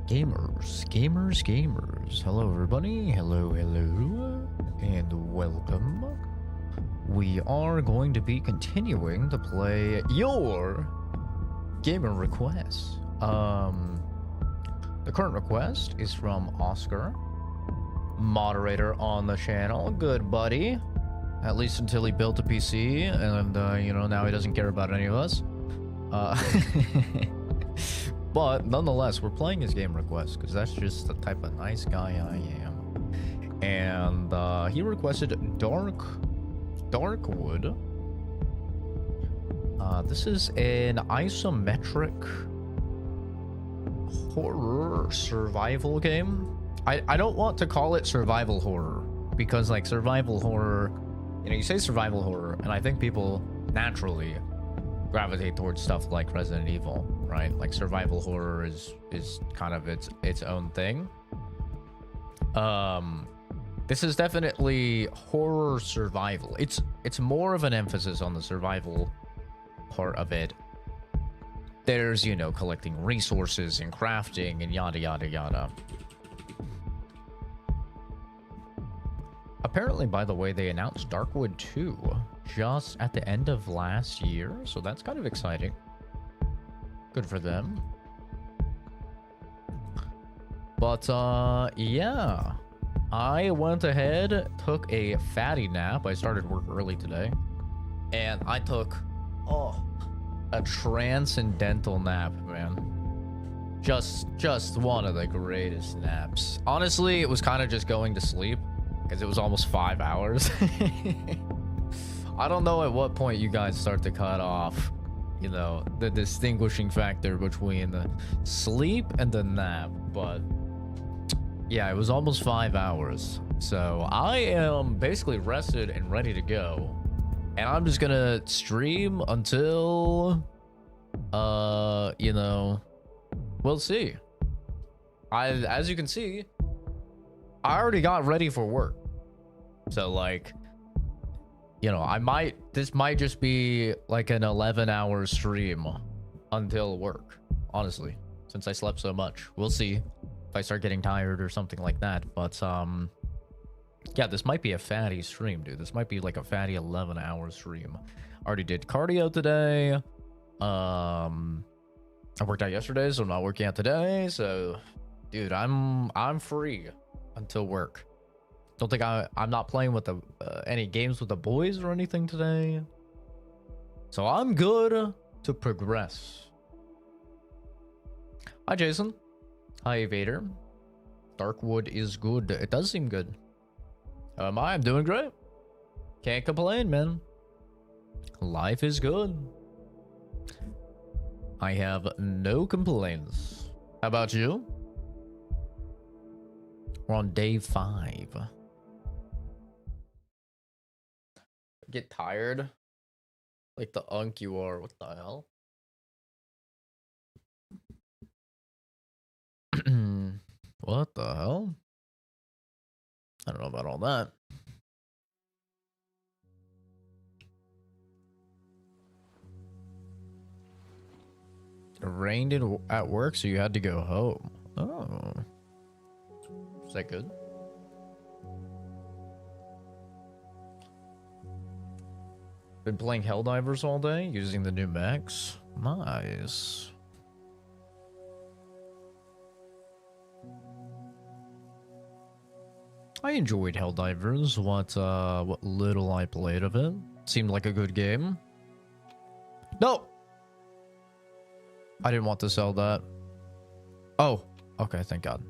Gamers. Hello, everybody. Hello, and welcome. We are going to be continuing to play your gamer requests. The current request is from Oscar, moderator on the channel. Good buddy. At least until he built a PC, and now he doesn't care about any of us. But nonetheless, we're playing his game request because that's just the type of nice guy I am. And he requested Darkwood. This is an isometric horror survival game. I don't want to call it survival horror because, like, survival horror, you say survival horror, and I think people naturally gravitate towards stuff like Resident Evil, right? Like, survival horror is kind of its own thing. This is definitely horror survival. It's more of an emphasis on the survival part of it. There's, collecting resources and crafting and yada yada yada. Apparently, by the way, they announced Darkwood 2 just at the end of last year, so that's kind of exciting. Good for them. But yeah, I went ahead, took a fatty nap. I started work early today, and I took a transcendental nap, man. Just one of the greatest naps. Honestly, it was kind of just going to sleep because it was almost 5 hours. I don't know at what point you guys start to cut off, the distinguishing factor between the sleep and the nap, but yeah, it was almost 5 hours. So I am basically rested and ready to go, and I'm just gonna stream until we'll see. As you can see, I already got ready for work, so like, this might just be like an 11-hour stream until work, honestly, since I slept so much. We'll see if I start getting tired or something like that. But yeah, this might be a fatty stream, dude. This might be like a fatty 11-hour stream. Already did cardio today. I worked out yesterday, so I'm not working out today. So, dude, I'm free until work. Don't think I'm not playing with the any games with the boys or anything today, so I'm good to progress. Hi, Jason. Hi, Vader. Darkwood is good. It does seem good. I'm doing great. Can't complain, man. Life is good. I have no complaints. How about you? We're on day 5. Get tired like the unk you are. What the hell? What the hell? I don't know about all that. It rained at work, so you had to go home. Oh, is that good? Been playing Helldivers all day, using the new mechs. Nice. I enjoyed Helldivers. What little I played of it. Seemed like a good game. No! I didn't want to sell that. Oh, okay, thank God.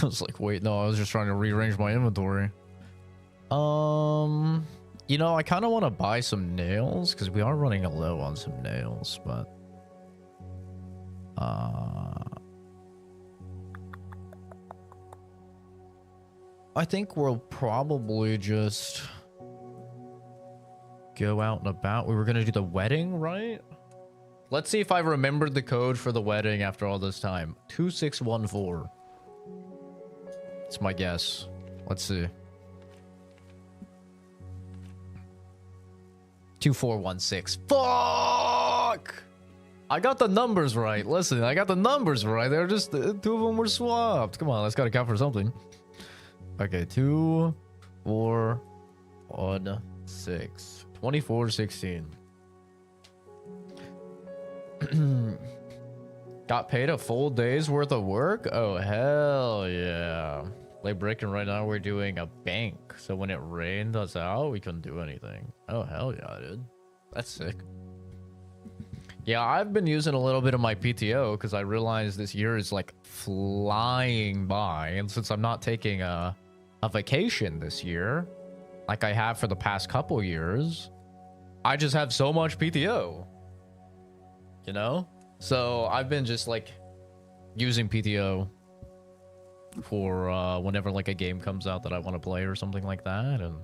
I was like, wait, no, I was just trying to rearrange my inventory. I kind of want to buy some nails because we are running low on some nails, but I think we'll probably just go out and about. We were gonna do the wedding, right? Let's see if I remembered the code for the wedding after all this time. 2614. It's my guess. Let's see. 2416. Fuck! I got the numbers right. Listen, I got the numbers right. They're just, 2 of them were swapped. Come on, let's gotta count for something. Okay, 2, 4, 1, 6. 24, 16. Got paid a full day's worth of work? Oh, hell yeah. Late breaking right now, we're doing a bank. So when it rained us out, we couldn't do anything. Oh, hell yeah, dude. That's sick. Yeah, I've been using a little bit of my PTO because I realized this year is like flying by. And since I'm not taking a vacation this year, like I have for the past couple years, I just have so much PTO, you know? So I've been just like using PTO for whenever like a game comes out that I want to play or something like that. And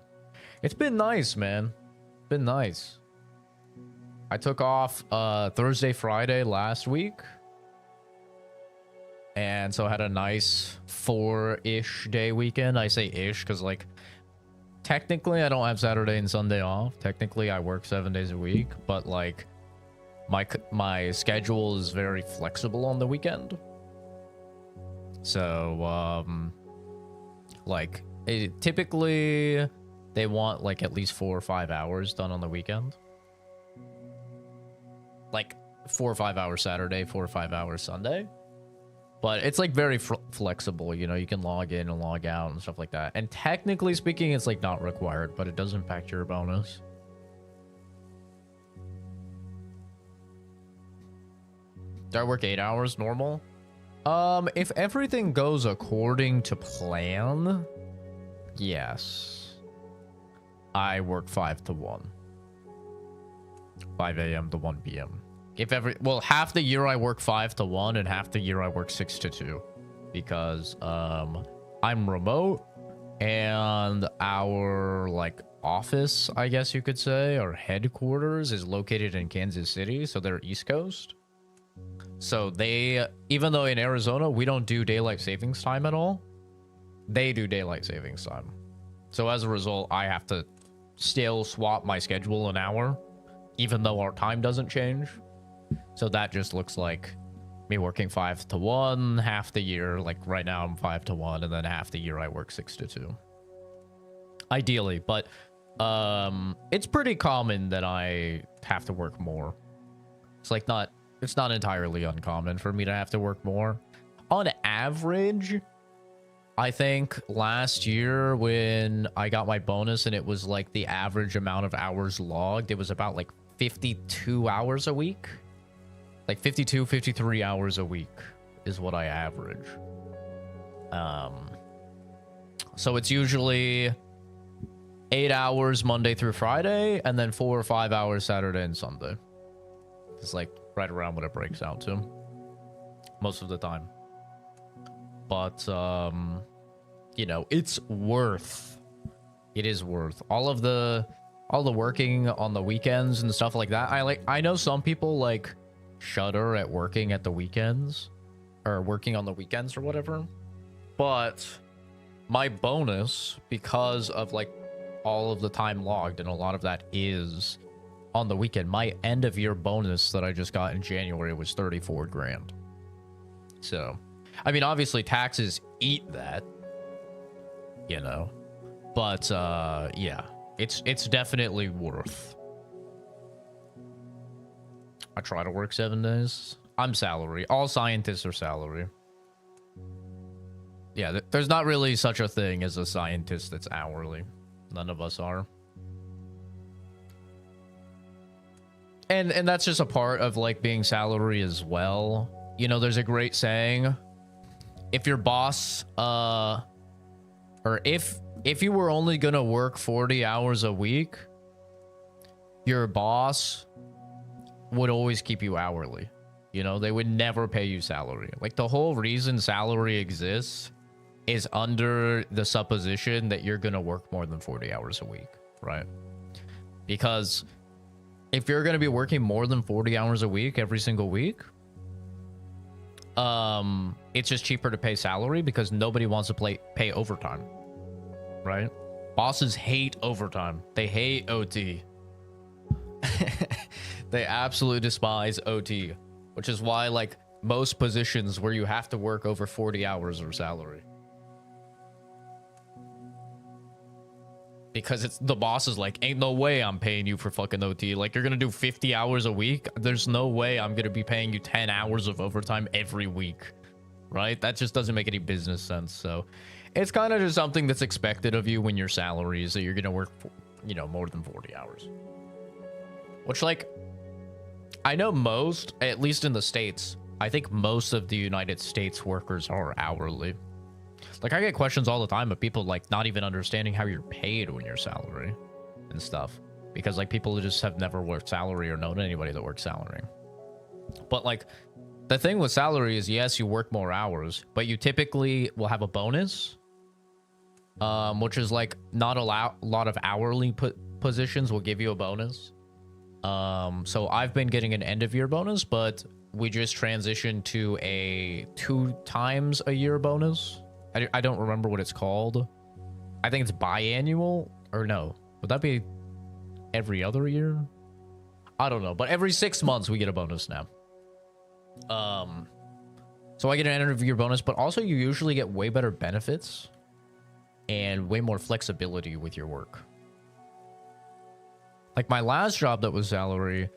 it's been nice, man. Been nice. I took off Thursday, Friday last week. And so I had a nice 4-ish day weekend. I say ish because like technically I don't have Saturday and Sunday off. Technically I work 7 days a week, but like my schedule is very flexible on the weekend. So like typically they want like at least 4 or 5 hours done on the weekend. Like 4 or 5 hours Saturday, 4 or 5 hours Sunday. But it's like very flexible, you know, you can log in and log out and stuff like that. And technically speaking, it's like not required, but it does impact your bonus. Do I work 8 hours normal? If everything goes according to plan, yes. I work 5 to 1. 5 a.m. to 1 p.m. Well, half the year I work 5 to 1 and half the year I work 6 to 2 because I'm remote and our like office, I guess you could say, our headquarters is located in Kansas City, so they're East Coast. So they, even though in Arizona we don't do daylight savings time at all, they do daylight savings time. So as a result, I have to still swap my schedule an hour even though our time doesn't change. So that just looks like me working 5 to 1 half the year. Like right now I'm 5 to 1 and then half the year I work 6 to 2. Ideally, but it's pretty common that I have to work more. It's like it's not entirely uncommon for me to have to work more. On average, I think last year when I got my bonus and it was like the average amount of hours logged, it was about like 52 hours a week. Like 52, 53 hours a week is what I average. So it's usually 8 hours Monday through Friday and then 4 or 5 hours Saturday and Sunday. It's like right around what it breaks out to most of the time. But you know, it is worth all the working on the weekends and stuff like that. I know some people like shudder at working at the weekends or working on the weekends or whatever, but my bonus, because of like all of the time logged and a lot of that is on the weekend, my end of year bonus that I just got in January was 34 grand. So I mean, obviously taxes eat that, you know, but yeah, it's definitely worth. I try to work 7 days. I'm salary. All scientists are salary. Yeah, there's not really such a thing as a scientist that's hourly. None of us are. And that's just a part of like being salary as well. You know, there's a great saying, if your boss or if you were only gonna work 40 hours a week, your boss would always keep you hourly. You know, they would never pay you salary. Like the whole reason salary exists is under the supposition that you're gonna work more than 40 hours a week, right? Because if you're gonna be working more than 40 hours a week every single week, it's just cheaper to pay salary because nobody wants to pay overtime, right? Bosses hate overtime. They hate OT. They absolutely despise OT. which is why like most positions where you have to work over 40 hours are salary. Because it's the boss is like, ain't no way I'm paying you for fucking OT. Like, you're gonna do 50 hours a week. There's no way I'm gonna be paying you 10 hours of overtime every week, right? That just doesn't make any business sense. So it's kind of just something that's expected of you when your salary is that you're gonna work, you know, more than 40 hours. Which, like, I know most, at least in the States, I think most of the United States workers are hourly. Like, I get questions all the time of people, like, not even understanding how you're paid when you're salary and stuff. Because, like, people just have never worked salary or known anybody that works salary. But, like, the thing with salary is, yes, you work more hours, but you typically will have a bonus, which is, like, not a lot of hourly positions will give you a bonus. So I've been getting an end-of-year bonus, but we just transitioned to a 2 times a year bonus. I don't remember what it's called. I think it's biannual, or no. Would that be every other year? I don't know, but every 6 months we get a bonus now. So I get an end of year bonus, but also you usually get way better benefits and way more flexibility with your work. Like my last job that was salary,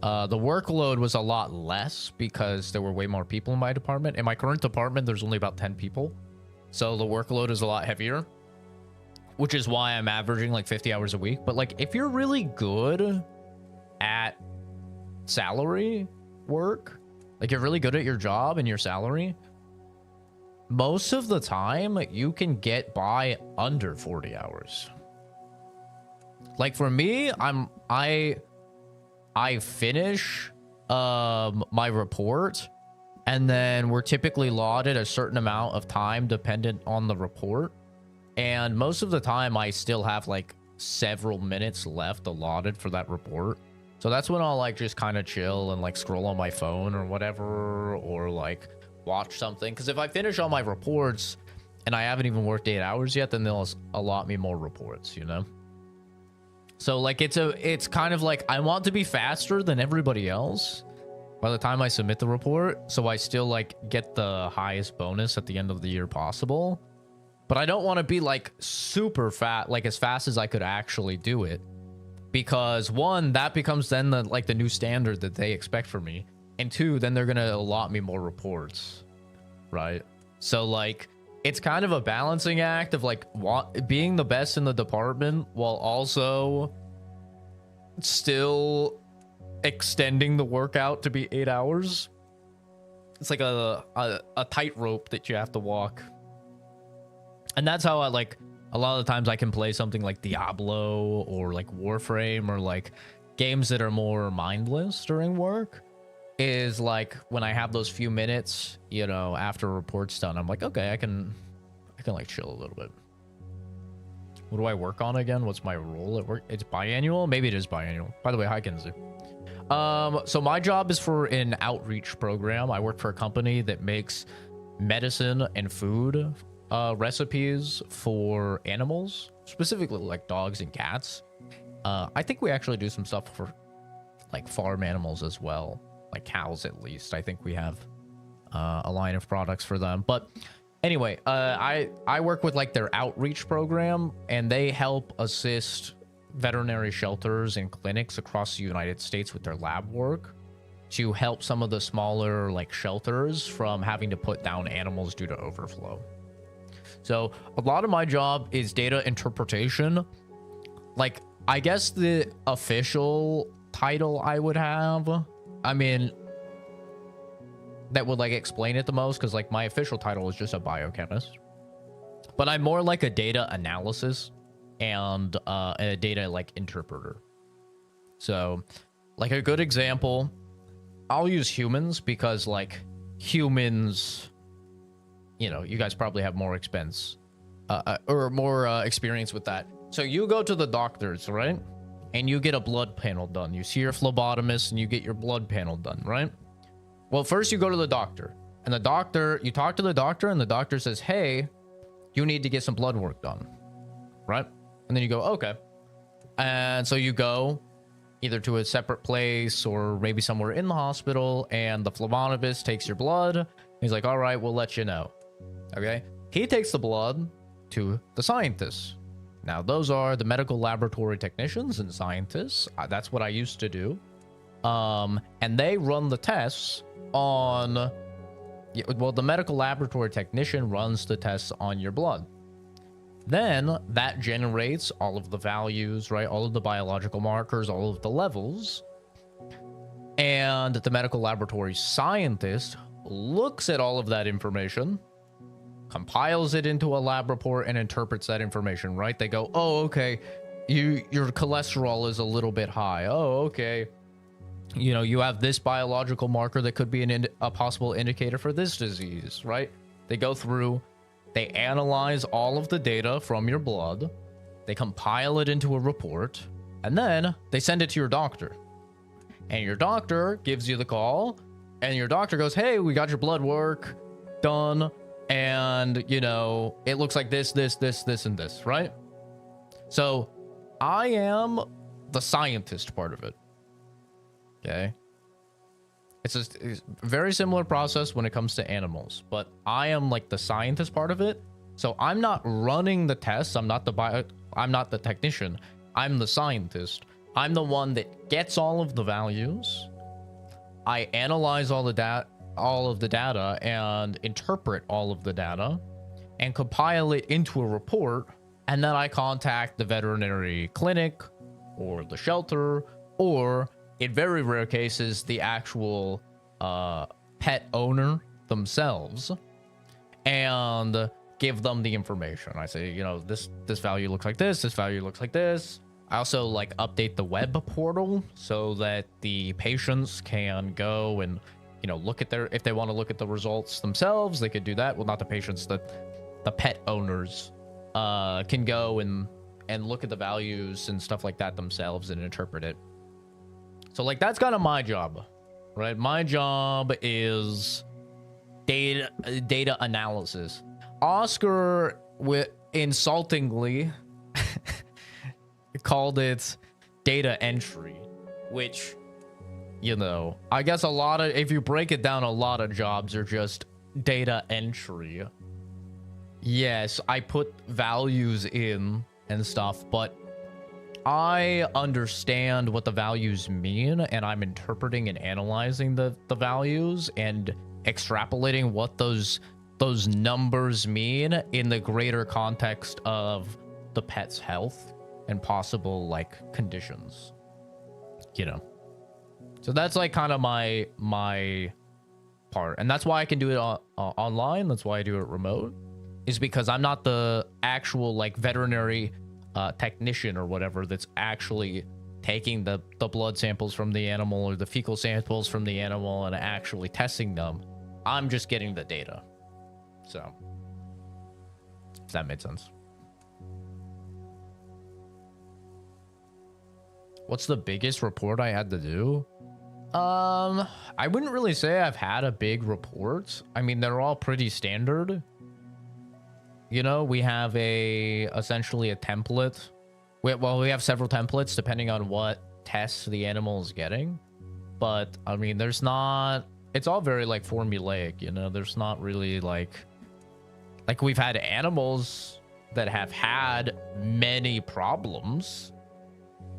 the workload was a lot less because there were way more people in my department. In my current department, there's only about 10 people. So the workload is a lot heavier, which is why I'm averaging like 50 hours a week. But like, if you're really good at salary work, like you're really good at your job and your salary, most of the time you can get by under 40 hours. Like for me, I finish my report, and then we're typically allotted a certain amount of time dependent on the report. And most of the time I still have like several minutes left allotted for that report. So that's when I'll like just kind of chill and like scroll on my phone or whatever, or like watch something. Because if I finish all my reports and I haven't even worked 8 hours yet, then they'll allot me more reports, you know? So like it's kind of like I want to be faster than everybody else by the time I submit the report, so I still like get the highest bonus at the end of the year possible. But I don't want to be like super fat, like as fast as I could actually do it, because one, that becomes then the like the new standard that they expect from me, and two, then they're gonna allot me more reports, right? So like it's kind of a balancing act of like being the best in the department while also still extending the workout to be 8 hours. It's like a tightrope that you have to walk. And that's how I like a lot of the times I can play something like Diablo or like Warframe or like games that are more mindless during work, is like when I have those few minutes, you know, after a report's done, I'm like, okay, I can like chill a little bit. What do I work on again? What's my role at work? It's biannual. Maybe it is biannual. By the way, hi Kenzie. So my job is for an outreach program. I work for a company that makes medicine and food recipes for animals, specifically like dogs and cats. I think we actually do some stuff for like farm animals as well, like cows at least. I think we have a line of products for them. But anyway, I work with like their outreach program, and they help assist veterinary shelters and clinics across the United States with their lab work to help some of the smaller like shelters from having to put down animals due to overflow. So a lot of my job is data interpretation. Like, I guess the official title I would have, I mean, that would like explain it the most, because like my official title is just a biochemist, but I'm more like a data analysis and a data like interpreter. So like a good example, I'll use humans because like humans, you know, you guys probably have more experience with that. So you go to the doctors, right? And you get a blood panel done. You see your phlebotomist and you get your blood panel done, right? Well, first you go to the doctor, and you talk to the doctor, and the doctor says, hey, you need to get some blood work done, right? And then you go, okay. And so you go, either to a separate place or maybe somewhere in the hospital, and the phlebotomist takes your blood. He's like, all right, we'll let you know. Okay? He takes the blood to the scientists. Now, those are the medical laboratory technicians and scientists. That's what I used to do. And they run the tests on... Well, the medical laboratory technician runs the tests on your blood. Then that generates all of the values, right? All of the biological markers, all of the levels. And the medical laboratory scientist looks at all of that information, compiles it into a lab report, and interprets that information, right? They go, oh, okay, your cholesterol is a little bit high. Oh, okay. You know, you have this biological marker that could be a possible indicator for this disease, right? They go through, they analyze all of the data from your blood, they compile it into a report, and then they send it to your doctor. And your doctor gives you the call, and your doctor goes, hey, we got your blood work done, and, you know, it looks like this, and this, right? So I am the scientist part of it. Okay. It's a very similar process when it comes to animals, but I am like the scientist part of it. So I'm not running the tests. I'm not the technician. I'm the scientist. I'm the one that gets all of the values. I analyze all of the data and interpret all of the data and compile it into a report. And then I contact the veterinary clinic or the shelter, or in very rare cases, the actual pet owner themselves, and give them the information. I say, you know, this value looks like this value looks like this. I also like update the web portal so that the patients can go and, you know, look at if they want to look at the results themselves, they could do that. Well, not the patients, the pet owners can go and look at the values and stuff like that themselves and interpret it. So, like, that's kind of my job, right? My job is data analysis. Oscar, insultingly, called it data entry, which, you know, I guess if you break it down, a lot of jobs are just data entry. Yes, I put values in and stuff, but I understand what the values mean, and I'm interpreting and analyzing the values and extrapolating what those numbers mean in the greater context of the pet's health and possible like conditions, you know. So that's like kind of my part, and that's why I can do it online. That's why I do it remote, is because I'm not the actual like veterinary technician or whatever that's actually taking the blood samples from the animal or the fecal samples from the animal and actually testing them. I'm just getting the data. So, if that made sense. What's the biggest report I had to do? I wouldn't really say I've had a big report. I mean, they're all pretty standard. You know, we have essentially a template. We have several templates depending on what tests the animal is getting. But, I mean, it's all very, like, formulaic, you know? There's not really, like, we've had animals that have had many problems.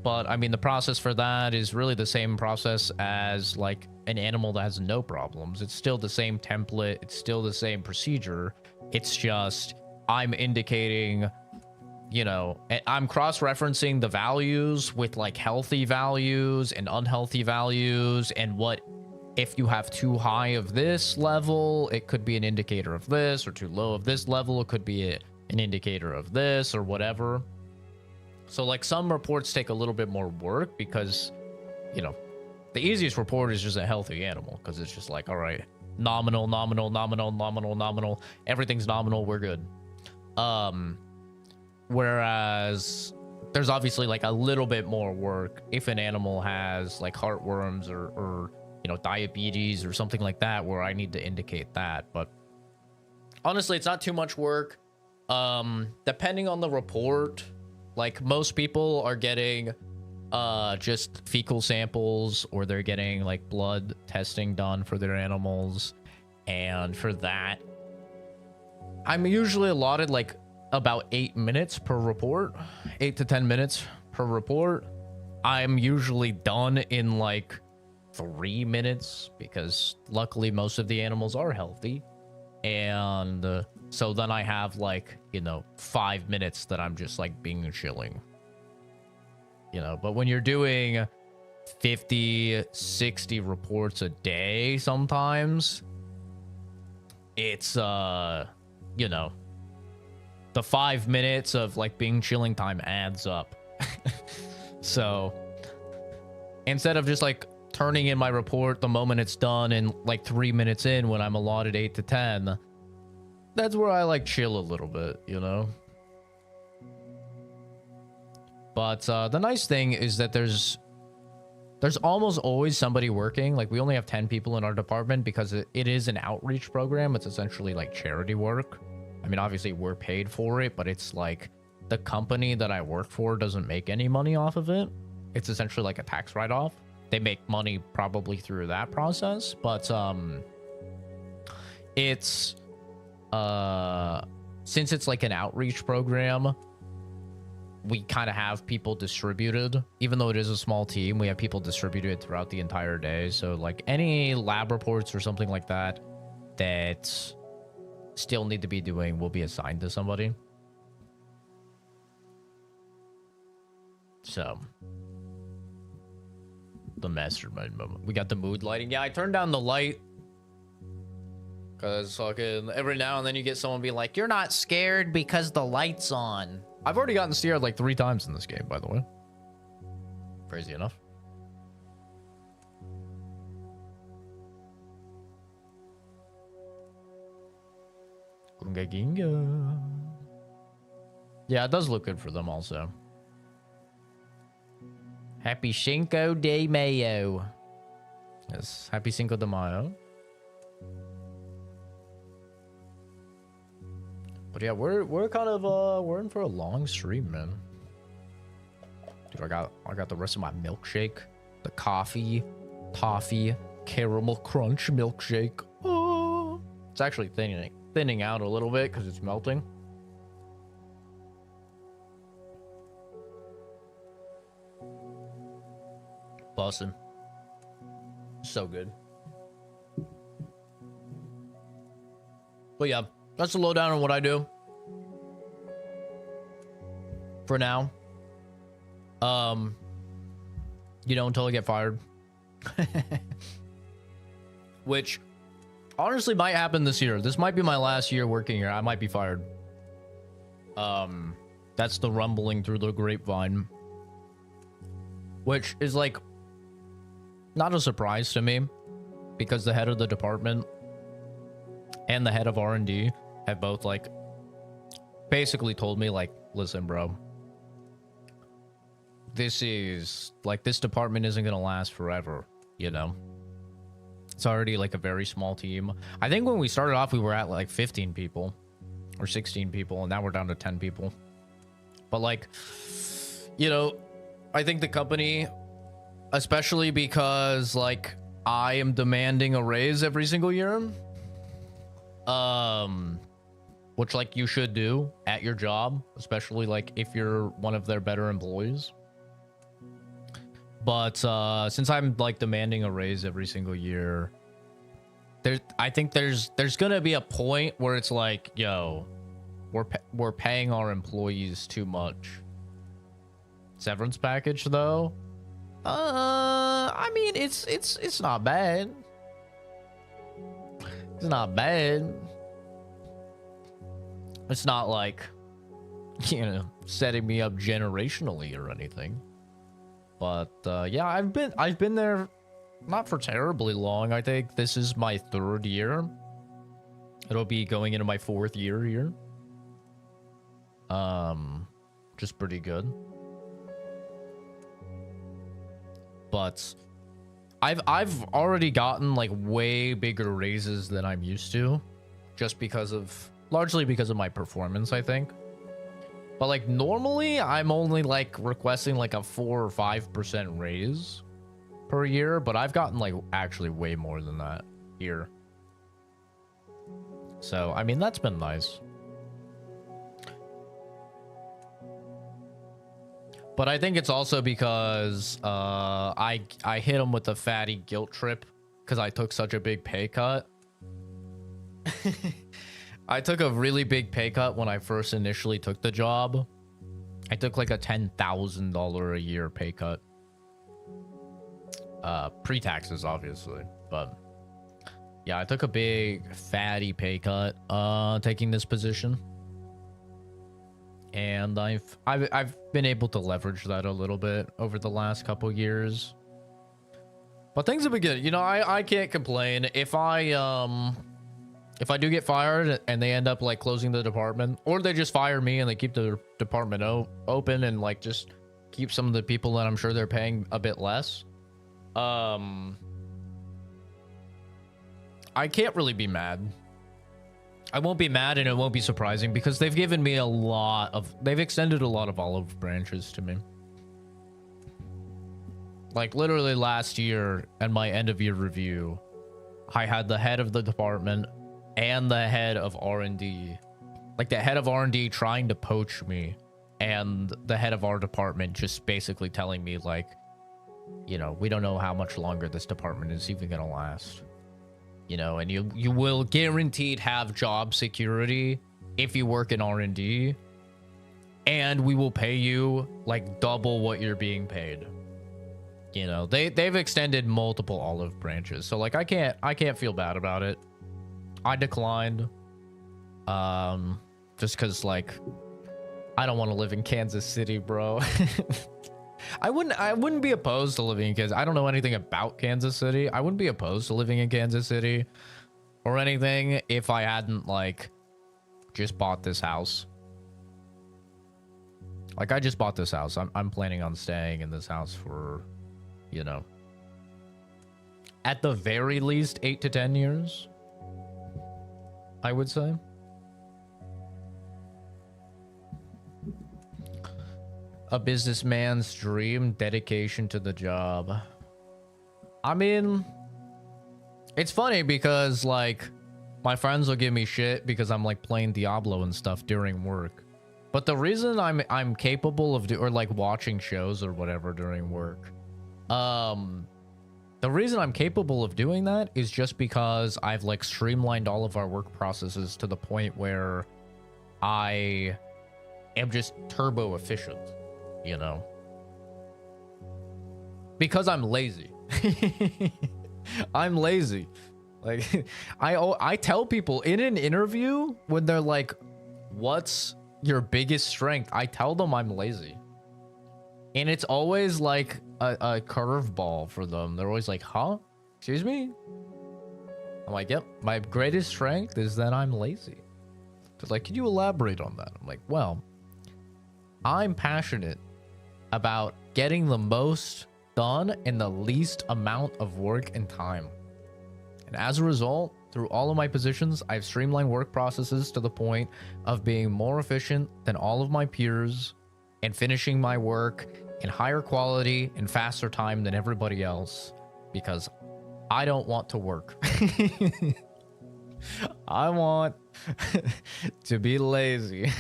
But, I mean, the process for that is really the same process as, like, an animal that has no problems. It's still the same template. It's still the same procedure. It's just, I'm indicating, you know, I'm cross-referencing the values with, like, healthy values and unhealthy values, and what, if you have too high of this level, it could be an indicator of this, or too low of this level, it could be an indicator of this, or whatever. So, like, some reports take a little bit more work because, you know, the easiest report is just a healthy animal, because it's just like, all right, nominal, everything's nominal, we're good. Whereas there's obviously like a little bit more work if an animal has like heartworms or you know, diabetes or something like that, where I need to indicate that. But honestly, it's not too much work. Depending on the report, like most people are getting just fecal samples, or they're getting like blood testing done for their animals. And for that, I'm usually allotted like about 8 minutes per report, 8 to 10 minutes per report. I'm usually done in like 3 minutes because luckily most of the animals are healthy. And so then I have like, you know, 5 minutes that I'm just like being chilling. You know, but when you're doing 50, 60 reports a day, sometimes it's, you know, the 5 minutes of like being chilling time adds up. So instead of just like turning in my report the moment it's done and like 3 minutes in when I'm allotted 8 to 10, that's where I like chill a little bit, you know? But the nice thing is that there's almost always somebody working. Like we only have 10 people in our department because it is an outreach program. It's essentially like charity work. I mean, obviously we're paid for it, but it's like the company that I work for doesn't make any money off of it. It's essentially like a tax write-off. They make money probably through that process, but it's since it's like an outreach program, we kind of have people distributed. Even though it is a small team, we have people distributed throughout the entire day. So like any lab reports or something like that that still need to be doing will be assigned to somebody. So the mastermind moment. We got the mood lighting. Yeah, I turned down the light because fucking every now and then you get someone be like, you're not scared because the light's on. I've already gotten scared like 3 times in this game, by the way. Crazy enough. Gunga ginga. Yeah, it does look good for them also. Happy Cinco de Mayo. Yes, happy Cinco de Mayo. But yeah, we're kind of we're in for a long stream, man. Dude, I got the rest of my milkshake, the coffee, toffee, caramel crunch milkshake. Oh, it's actually thinning out a little bit because it's melting. Bussin'. So good. But yeah, that's the lowdown on what I do for now. You know, until I get fired. Which honestly might happen this year. This might be my last year working here. I might be fired. That's the rumbling through the grapevine. Which is like not a surprise to me because the head of the department and the head of R&D have both like basically told me like, listen, bro, this department isn't gonna last forever, you know? It's already like a very small team. I think when we started off, we were at like 15 people or 16 people, and now we're down to 10 people. But like, you know, I think the company, especially because like I am demanding a raise every single year, which like you should do at your job, especially like if you're one of their better employees. But since I'm like demanding a raise every single year, I think there's gonna be a point where it's like, yo, we're paying our employees too much. Severance package though, I mean it's not bad. It's not bad. It's not like, you know, setting me up generationally or anything. But yeah, I've been there not for terribly long. I think this is my 3rd year. It'll be going into my 4th year here. Just pretty good. But I've already gotten like way bigger raises than I'm used to, just largely because of my performance, I think. But like normally I'm only like requesting like a 4 or 5% raise per year, but I've gotten like actually way more than that here. So, I mean, that's been nice. But I think it's also because I hit him with the fatty guilt trip because I took such a big pay cut. I took a really big pay cut when I first initially took the job. I took like a $10,000 a year pay cut. Pre-taxes, obviously. But yeah, I took a big fatty pay cut taking this position. And I've been able to leverage that a little bit over the last couple years. But things have been good. You know, I can't complain. If I do get fired and they end up like closing the department, or they just fire me and they keep the department open and like just keep some of the people that I'm sure they're paying a bit less, I can't really be mad. I won't be mad, and it won't be surprising because they've given me they've extended a lot of olive branches to me. Like literally last year at my end of year review, I had the head of the department and the head of R&D, like the head of R&D trying to poach me, and the head of our department just basically telling me like, you know, we don't know how much longer this department is even gonna last. You know, and you will guaranteed have job security if you work in R&D, and we will pay you like double what you're being paid. You know, they've extended multiple olive branches, so like I can't feel bad about it. I declined, just because like I don't want to live in Kansas City, bro. I wouldn't be opposed to living in Kansas. I don't know anything about Kansas City. I wouldn't be opposed to living in Kansas City or anything if I hadn't like just bought this house. Like I just bought this house. I'm planning on staying in this house for, you know, at the very least 8 to 10 years, I would say. A businessman's dream, dedication to the job. I mean, it's funny because like my friends will give me shit because I'm like playing Diablo and stuff during work. But the reason I'm capable of or like watching shows or whatever during work, the reason I'm capable of doing that is just because I've like streamlined all of our work processes to the point where I am just turbo efficient. You know, because I'm lazy. I'm lazy. Like I tell people in an interview when they're like, what's your biggest strength? I tell them I'm lazy. And it's always like a curveball for them. They're always like, huh? Excuse me? I'm like, yep, my greatest strength is that I'm lazy. It's like, can you elaborate on that? I'm like, well, I'm passionate about getting the most done in the least amount of work and time. And as a result, through all of my positions, I've streamlined work processes to the point of being more efficient than all of my peers and finishing my work in higher quality and faster time than everybody else because I don't want to work. I want to be lazy.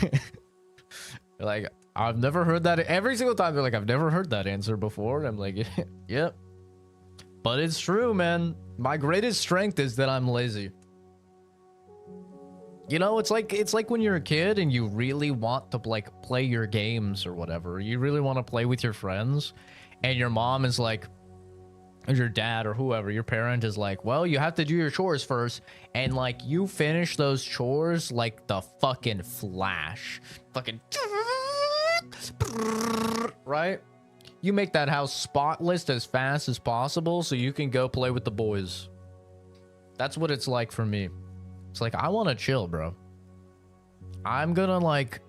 Like, I've never heard that. Every single time they're like, I've never heard that answer before. And I'm like, yep. But it's true, man. My greatest strength is that I'm lazy. You know, it's like when you're a kid and you really want to like play your games or whatever. You really want to play with your friends, and your mom is like, or your dad or whoever, your parent is like, well, you have to do your chores first, and like you finish those chores like the fucking Flash. Fucking right? You make that house spotless as fast as possible so you can go play with the boys. That's what it's like for me. It's like, I want to chill, bro. I'm gonna like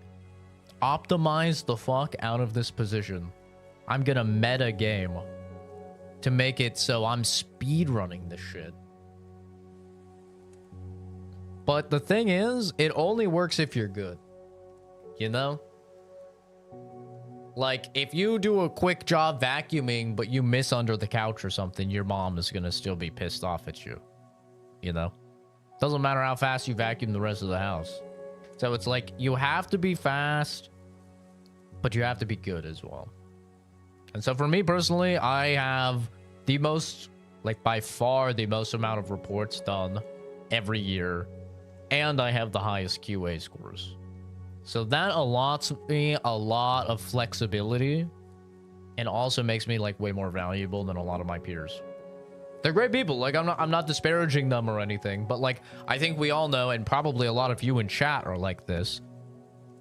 optimize the fuck out of this position. I'm gonna meta game to make it so I'm speed running this shit. But the thing is, it only works if you're good. You know? Like, if you do a quick job vacuuming, but you miss under the couch or something, your mom is gonna still be pissed off at you. You know? Doesn't matter how fast you vacuum the rest of the house. So it's like, you have to be fast, but you have to be good as well. And so for me personally, I have the most, like by far the most amount of reports done every year. And I have the highest QA scores. So that allots me a lot of flexibility and also makes me like way more valuable than a lot of my peers. They're great people. Like, I'm not disparaging them or anything, but like, I think we all know, and probably a lot of you in chat are like this.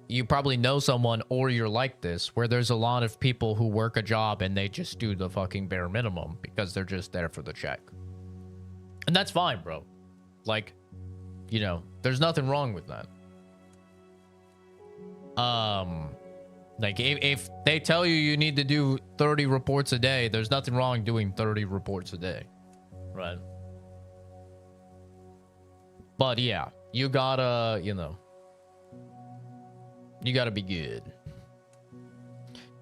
You probably know someone, or you're like this, where there's a lot of people who work a job and they just do the fucking bare minimum because they're just there for the check. And that's fine, bro. Like, you know, there's nothing wrong with that. Like, if they tell you you need to do 30 reports a day, there's nothing wrong doing 30 reports a day. Right. But yeah, you gotta, you know, you gotta be good.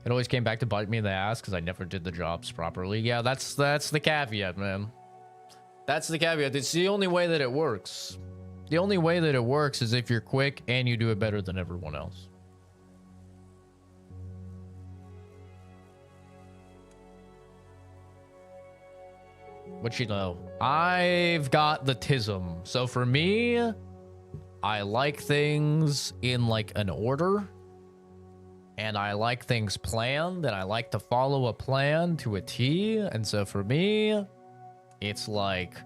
It always came back to bite me in the ass because I never did the jobs properly. Yeah, that's the caveat, man. That's the caveat. It's the only way that it works. The only way that it works is if you're quick and you do it better than everyone else. But you know, I've got the tism. So for me, I like things in like an order. And I like things planned. And I like to follow a plan to a T. And so for me, it's like,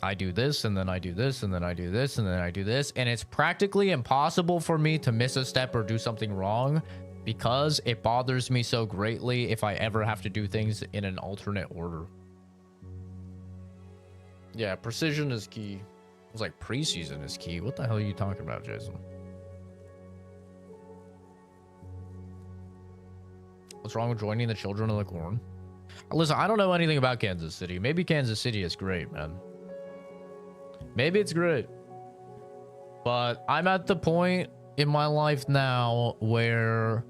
I do this, and then I do this, and then I do this, and then I do this. And it's practically impossible for me to miss a step or do something wrong because it bothers me so greatly if I ever have to do things in an alternate order. Yeah, precision is key. It was like preseason is key. What the hell are you talking about, Jason? What's wrong with joining the Children of the Corn? Listen, I don't know anything about Kansas City. Maybe Kansas City is great, man. Maybe it's great. But I'm at the point in my life now where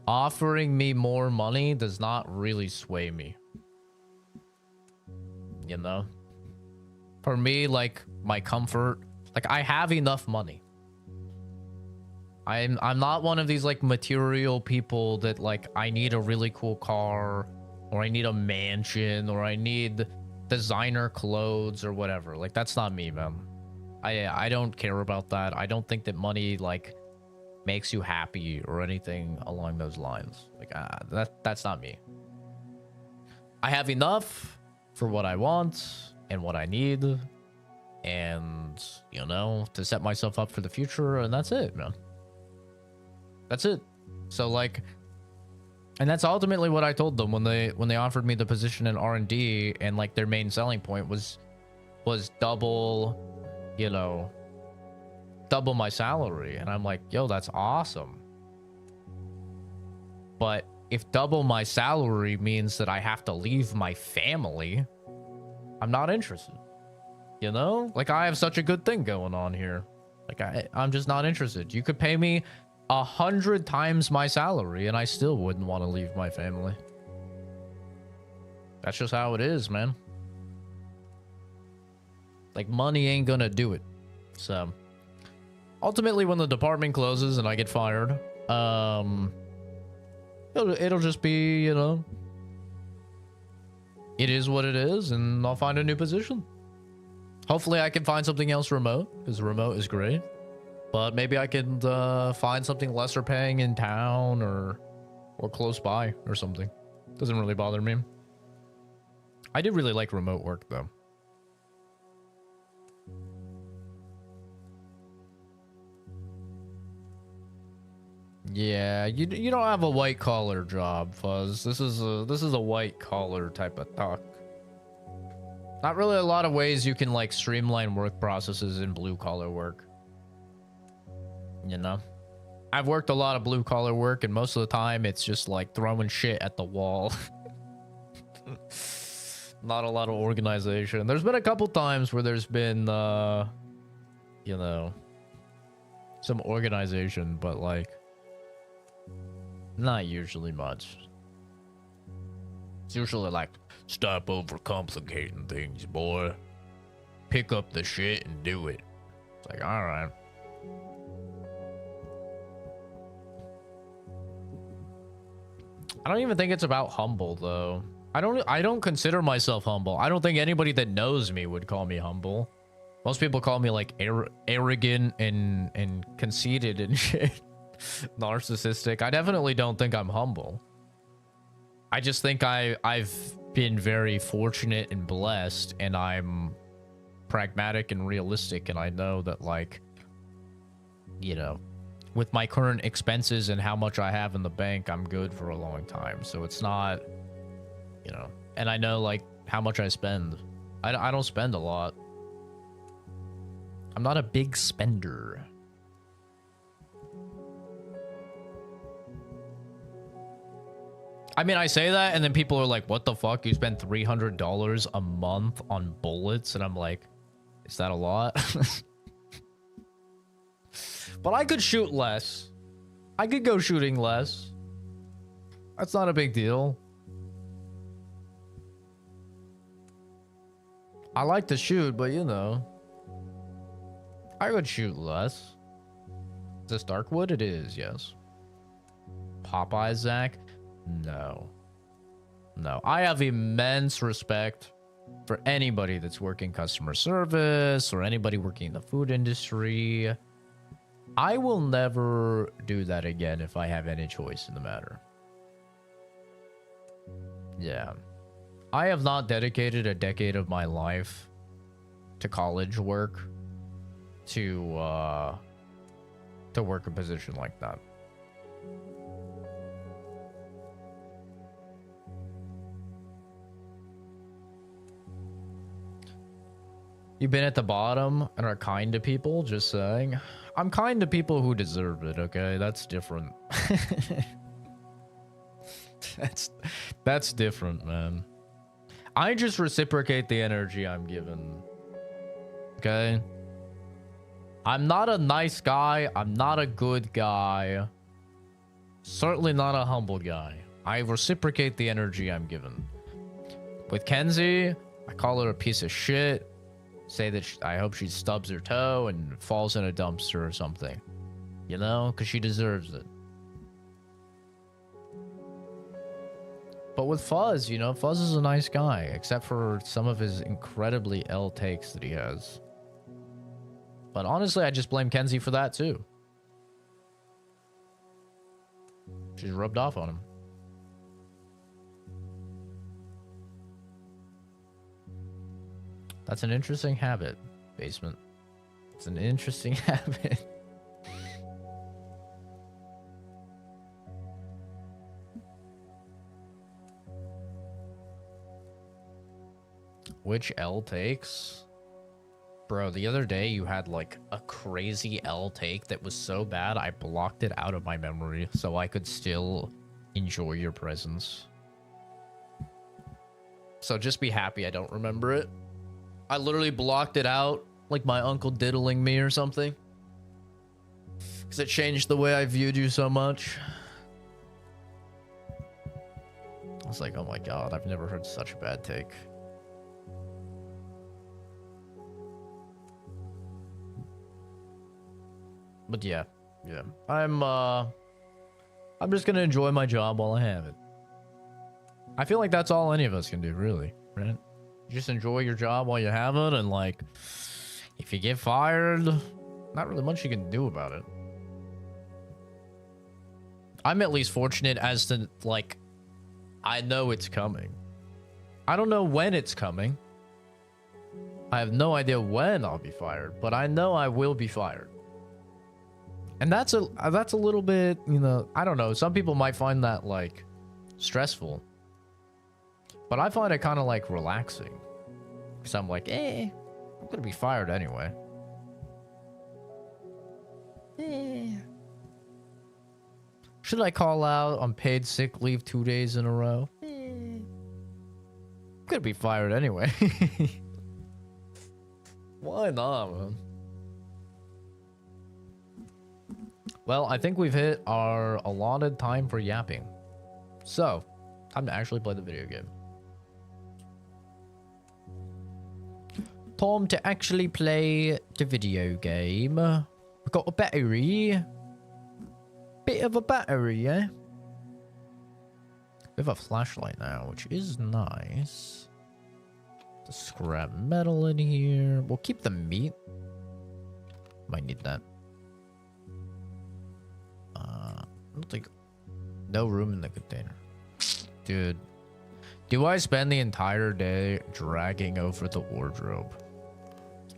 offering me more money does not really sway me. You know? For me, like, my comfort, like, I have enough money. I'm not one of these, like, material people that, like, I need a really cool car, or I need a mansion, or I need designer clothes, or whatever. Like, that's not me, man. I don't care about that. I don't think that money, like, makes you happy or anything along those lines. Like, that's not me. I have enough for what I want and what I need, and, you know, to set myself up for the future, and that's it, man. That's it. So, like, and that's ultimately what I told them when they offered me the position in R&D, and like their main selling point was double, you know, double my salary. And I'm like, yo, that's awesome. But if double my salary means that I have to leave my family, I'm not interested. You know? Like, I have such a good thing going on here. Like, I'm just not interested. You could pay me 100 times my salary and I still wouldn't want to leave my family. That's just how it is, man. Like, money ain't gonna do it. So, ultimately, when the department closes and I get fired, it'll just be, you know, it is what it is, and I'll find a new position. Hopefully I can find something else remote, because remote is great. But maybe I can find something lesser paying in town or close by or something. Doesn't really bother me. I do really like remote work, though. Yeah, you don't have a white collar job, Fuzz. This is a white collar type of talk. Not really a lot of ways you can like streamline work processes in blue collar work. You know, I've worked a lot of blue collar work, and most of the time it's just like throwing shit at the wall. Not a lot of organization. There's been a couple times where there's been, you know, some organization, but like Not usually much. It's usually like, stop overcomplicating things, boy. Pick up the shit and do it. It's like, all right. I don't even think it's about humble though. I don't consider myself humble. I don't think anybody that knows me would call me humble. Most people call me like arrogant and conceited and shit. Narcissistic. I definitely don't think I'm humble. I just think I've been very fortunate and blessed, and I'm pragmatic and realistic, and I know that, like, you know, with my current expenses and how much I have in the bank, I'm good for a long time. So it's not, you know, and I know like how much I spend. I don't spend a lot. I'm not a big spender. I mean, I say that and then people are like, what the fuck? You spend $300 a month on bullets? And I'm like, is that a lot? But I could shoot less. I could go shooting less. That's not a big deal. I like to shoot, but you know, I would shoot less. Is this Darkwood? It is, yes. Popeye Zach? No. No. I have immense respect for anybody that's working customer service or anybody working in the food industry. I will never do that again if I have any choice in the matter. Yeah. I have not dedicated a decade of my life to college work to work a position like that. You've been at the bottom and are kind to people, just saying. I'm kind to people who deserve it, okay? That's different. That's different, man. I just reciprocate the energy I'm given. Okay? I'm not a nice guy. I'm not a good guy. Certainly not a humble guy. I reciprocate the energy I'm given. With Kenzie, I call her a piece of shit. Say that I hope she stubs her toe and falls in a dumpster or something. You know? Because she deserves it. But with Fuzz, you know, Fuzz is a nice guy, except for some of his incredibly L takes that he has. But honestly, I just blame Kenzie for that too. She's rubbed off on him. That's an interesting habit, Basement. It's an interesting habit. Which L takes? Bro, the other day you had like a crazy L take that was so bad I blocked it out of my memory so I could still enjoy your presence. So just be happy I don't remember it. I literally blocked it out like my uncle diddling me or something. Because it changed the way I viewed you so much. I was like, oh my god, I've never heard such a bad take. But yeah. I'm just gonna enjoy my job while I have it. I feel like that's all any of us can do, really, right? Just enjoy your job while you have it, and like, if you get fired, not really much you can do about it. I'm at least fortunate as to, like, I know it's coming. I don't know when it's coming. I have no idea when I'll be fired, but I know I will be fired. And that's a little bit, you know, I don't know. Some people might find that, like, stressful. But I find it kind of, like, relaxing. Because I'm like, I'm going to be fired anyway. Should I call out on paid sick leave 2 days in a row? I'm going to be fired anyway. Why not, man? Well, I think we've hit our allotted time for yapping. So, time to actually play the video game. Time to actually play the video game. We've got a battery. Bit of a battery, yeah? We have a flashlight now, which is nice. The scrap metal in here. We'll keep the meat. Might need that. I don't think... No room in the container. Dude. Do I spend the entire day dragging over the wardrobe?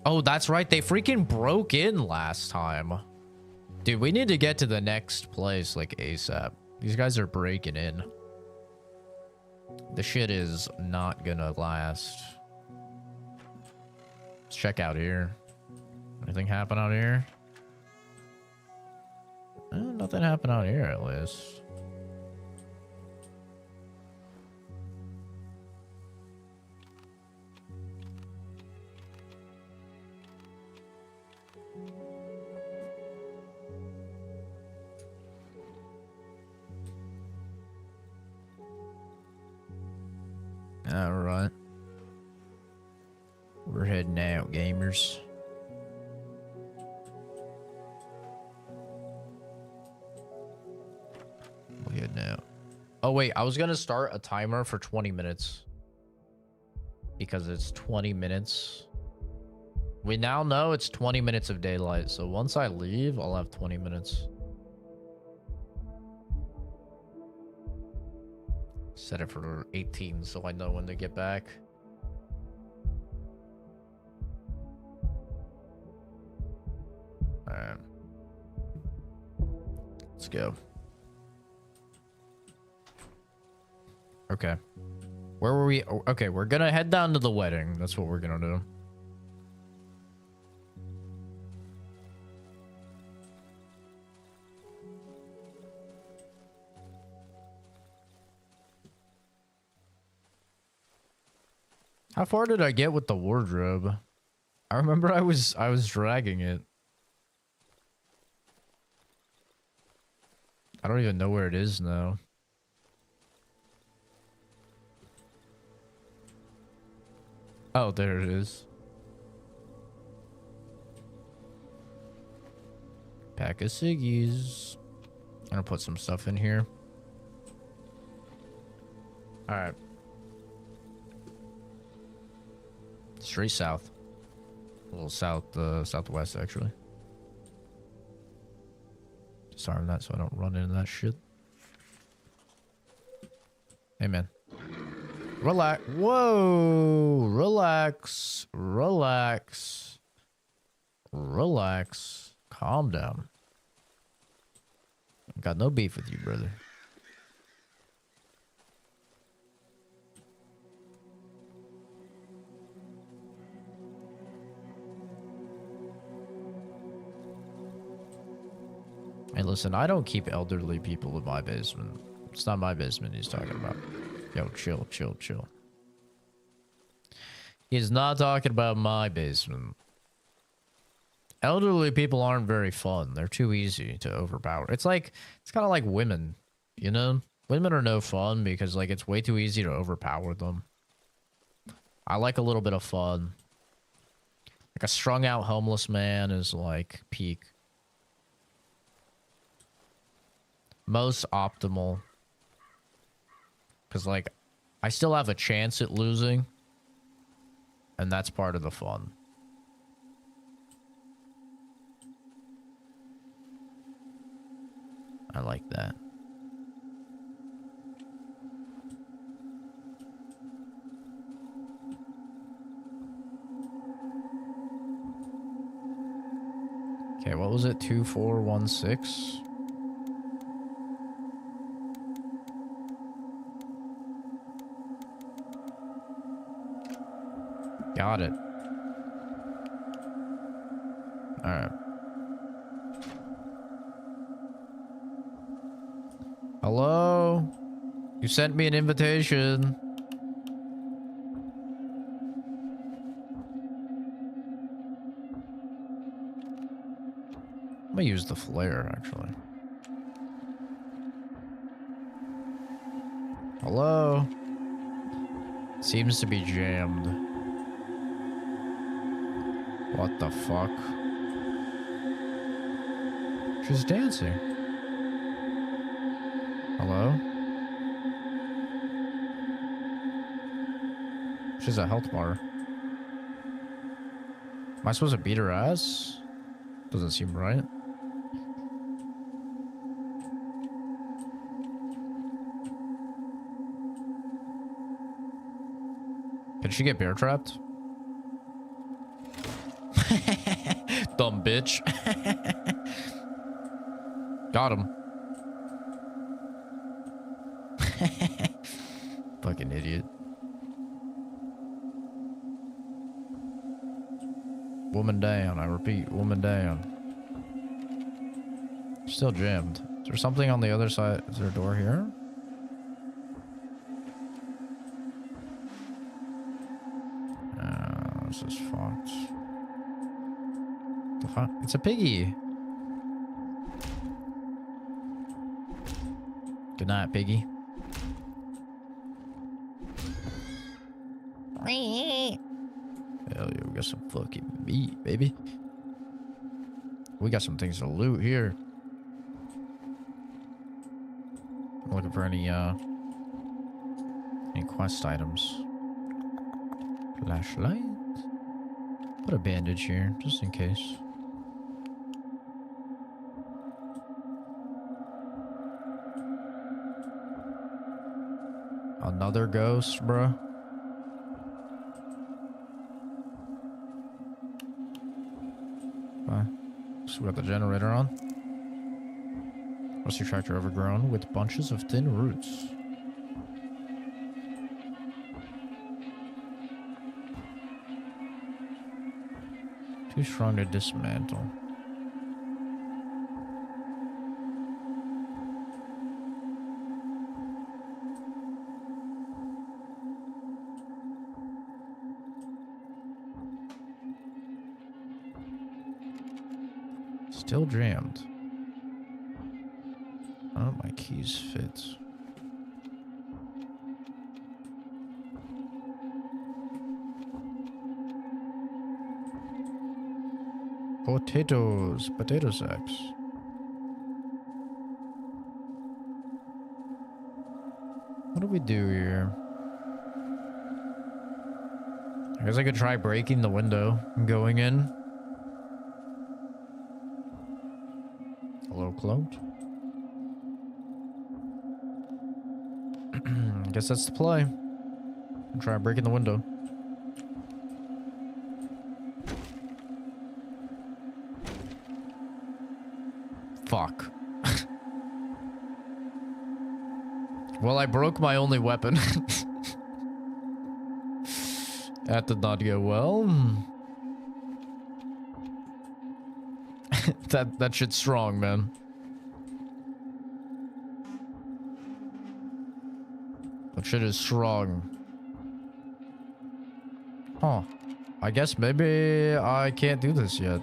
Oh, that's right. They freaking broke in last time. Dude, we need to get to the next place, like, ASAP. These guys are breaking in. The shit is not gonna last. Let's check out here. Anything happen out here? Nothing happened out here, at least. Alright. We're heading out, gamers. We're heading out. Oh, wait. I was going to start a timer for 20 minutes. Because it's 20 minutes. We now know it's 20 minutes of daylight. So once I leave, I'll have 20 minutes. Set it for 18 so I know when to get back. Alright. Let's go. Okay. Where were we? Okay, we're gonna head down to the wedding. That's what we're gonna do. How far did I get with the wardrobe? I remember I was dragging it. I don't even know where it is now. Oh, there it is. Pack of ciggies. I'm gonna put some stuff in here. All right. Straight south. A little south, southwest, actually. Disarm that so I don't run into that shit. Hey, man. Relax. Whoa. Relax. Relax. Relax. Calm down. Got no beef with you, brother. Hey, listen, I don't keep elderly people in my basement. It's not my basement he's talking about. Yo, chill, chill, chill. He's not talking about my basement. Elderly people aren't very fun. They're too easy to overpower. It's like, it's kind of like women, you know? Women are no fun because, like, it's way too easy to overpower them. I like a little bit of fun. Like, a strung out homeless man is, like, peak. Most optimal. Because, like, I still have a chance at losing. And that's part of the fun. I like that. Okay, what was it? 2416? Got it. Alright. Hello? You sent me an invitation. I'm gonna use the flare, actually. Hello? Seems to be jammed. What the fuck? She's dancing. Hello? She's a health bar. Am I supposed to beat her ass? Doesn't seem right. Can she get bear trapped? Dumb bitch. Got him. Fucking idiot. Woman down. I repeat, woman down. Still jammed. Is there something on the other side? Is there a door here? This is fucked. The fuck? It's a piggy. Good night, piggy. Hell yeah, we got some fucking meat, baby. We got some things to loot here. I'm looking for any quest items. Flashlight. Put a bandage here, just in case. Another ghost, bruh. So we got the generator on. Rusty tractor overgrown with bunches of thin roots. Too strong to dismantle. Still jammed. Oh, my keys fit. Potatoes. Potato sacks. What do we do here? I guess I could try breaking the window and going in. Hello, cloaked. I guess that's the play. Try breaking the window. Fuck. Well, I broke my only weapon. That did not go well. That shit's strong, man. That shit is strong. Huh. I guess maybe I can't do this yet.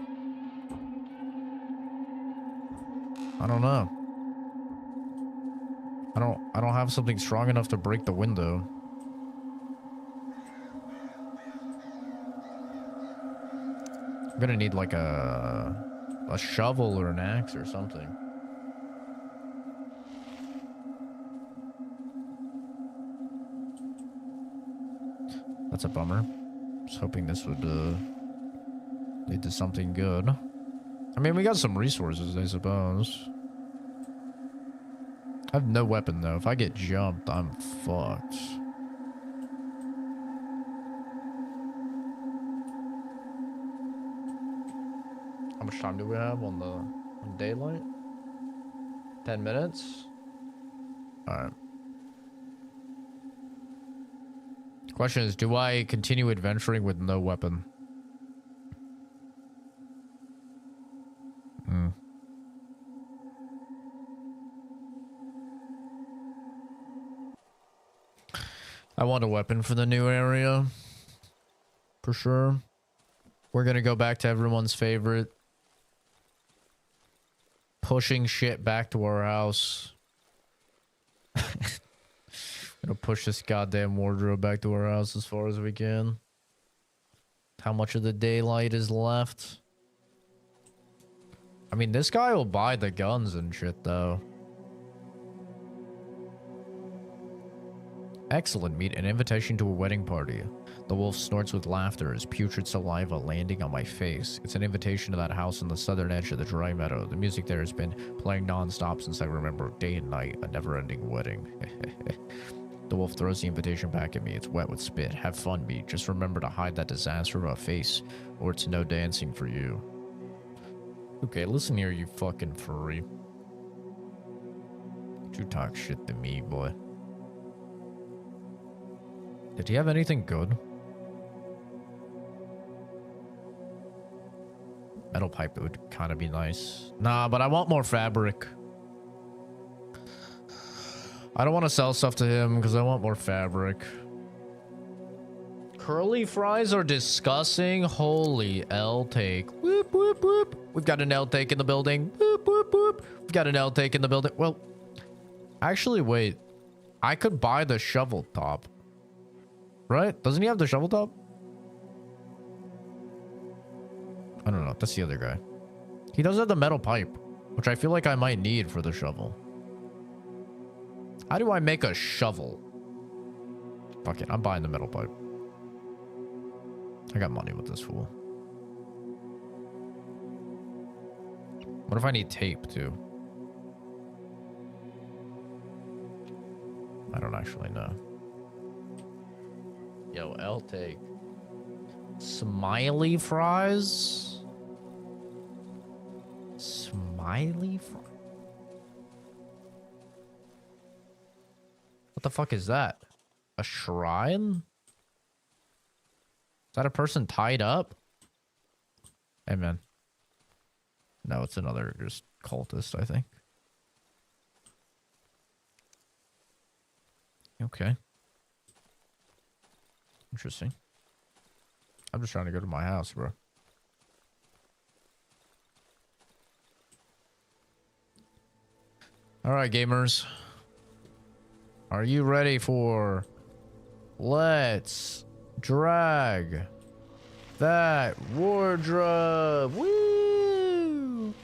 I don't know. I don't have something strong enough to break the window. I'm gonna need like a shovel or an axe or something. That's a bummer. I was hoping this would lead to something good. I mean, we got some resources, I suppose. I have no weapon, though. If I get jumped, I'm fucked. How much time do we have on daylight? 10 minutes? Alright. Question is, do I continue adventuring with no weapon? I want a weapon for the new area. For sure. We're gonna go back to everyone's favorite pushing shit back to our house. Gonna push this goddamn wardrobe back to our house as far as we can. How much of the daylight is left? I mean, this guy will buy the guns and shit, though. Excellent meat, an invitation to a wedding party. The wolf snorts with laughter as putrid saliva landing on my face. It's an invitation to that house on the southern edge of the dry meadow. The music there has been playing non-stop since I remember, day and night, a never-ending wedding. The wolf throws the invitation back at me. It's wet with spit. Have fun, meat. Just remember to hide that disaster of a face, or it's no dancing for you. Okay, listen here, you fucking furry. You talk shit to me, boy. Did he have anything good? Metal pipe would kind of be nice. Nah, but I want more fabric. I don't want to sell stuff to him because I want more fabric. Curly fries are disgusting. Holy L take. Whoop, whoop, whoop. We've got an L take in the building. Whoop, whoop, whoop. We've got an L take in the building. Well, actually, wait. I could buy the shovel top. Right? Doesn't he have the shovel top? I don't know. That's the other guy. He does have the metal pipe, which I feel like I might need for the shovel. How do I make a shovel? Fuck it. I'm buying the metal pipe. I got money with this fool. What if I need tape too? I don't actually know. Yo, I'll take smiley fries. Smiley fries. What the fuck is that? A shrine? Is that a person tied up? Hey, man. No, it's another just cultist, I think. Okay. Interesting. I'm just trying to go to my house, bro. All right, gamers. Are you ready for Let's Drag That Wardrobe? Woo!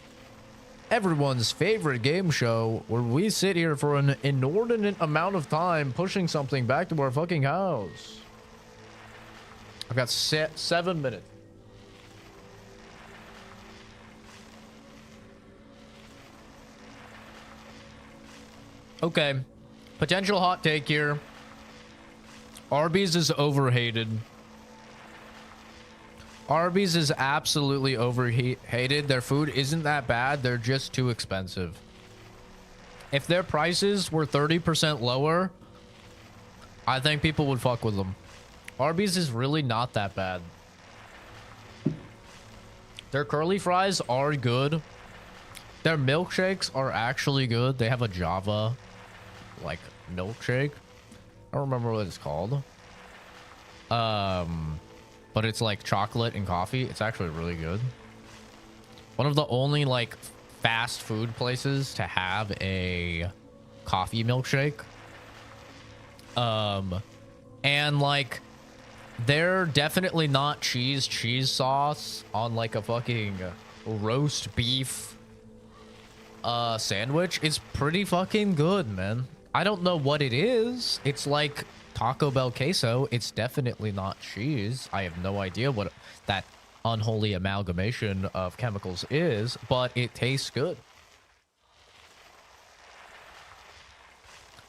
Everyone's favorite game show where we sit here for an inordinate amount of time pushing something back to our fucking house. I've got 7 minutes. Okay. Potential hot take here. Arby's is overhated. Arby's is absolutely overhated. Their food isn't that bad. They're just too expensive. If their prices were 30% lower, I think people would fuck with them. Arby's is really not that bad. Their curly fries are good. Their milkshakes are actually good. They have a Java, like, milkshake. I don't remember what it's called. But it's like chocolate and coffee. It's actually really good. One of the only, like, fast food places to have a coffee milkshake. And, like, they're definitely not cheese sauce on like a fucking roast beef sandwich. It's pretty fucking good, man. I don't know what it is. It's like Taco Bell queso. It's definitely not cheese. I have no idea what that unholy amalgamation of chemicals is, but it tastes good.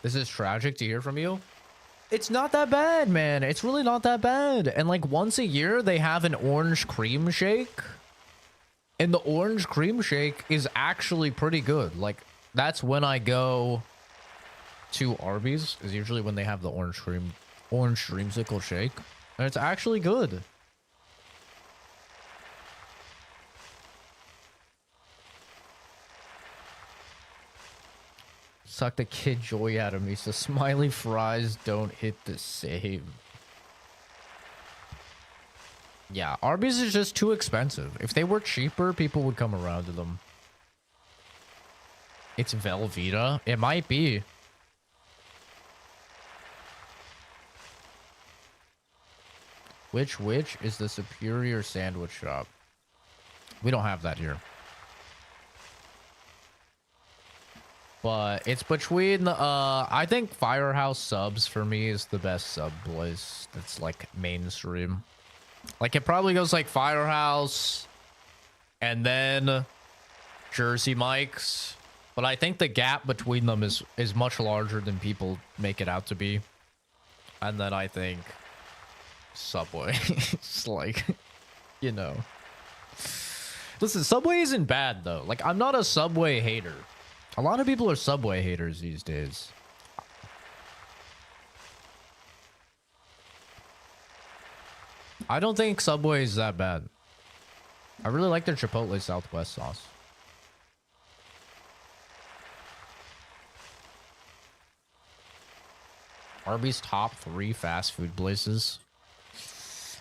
This is tragic to hear from you. It's not that bad, man. It's really not that bad. And like once a year, they have an orange cream shake. And the orange cream shake is actually pretty good. Like that's when I go to Arby's, is usually when they have the orange dreamsicle shake. And it's actually good. Suck the kid joy out of me, so smiley fries don't hit the same. Yeah, Arby's is just too expensive. If they were cheaper, people would come around to them. It's Velveeta. It might be. Which is the superior sandwich shop? We don't have that here. But it's between, I think Firehouse Subs for me is the best sub place that's like mainstream. Like it probably goes like Firehouse and then Jersey Mike's. But I think the gap between them is much larger than people make it out to be. And then I think Subway. It's like, you know. Listen, Subway isn't bad though. Like I'm not a Subway hater. A lot of people are Subway haters these days. I don't think Subway is that bad. I really like their Chipotle Southwest sauce. Arby's top 3 fast food places.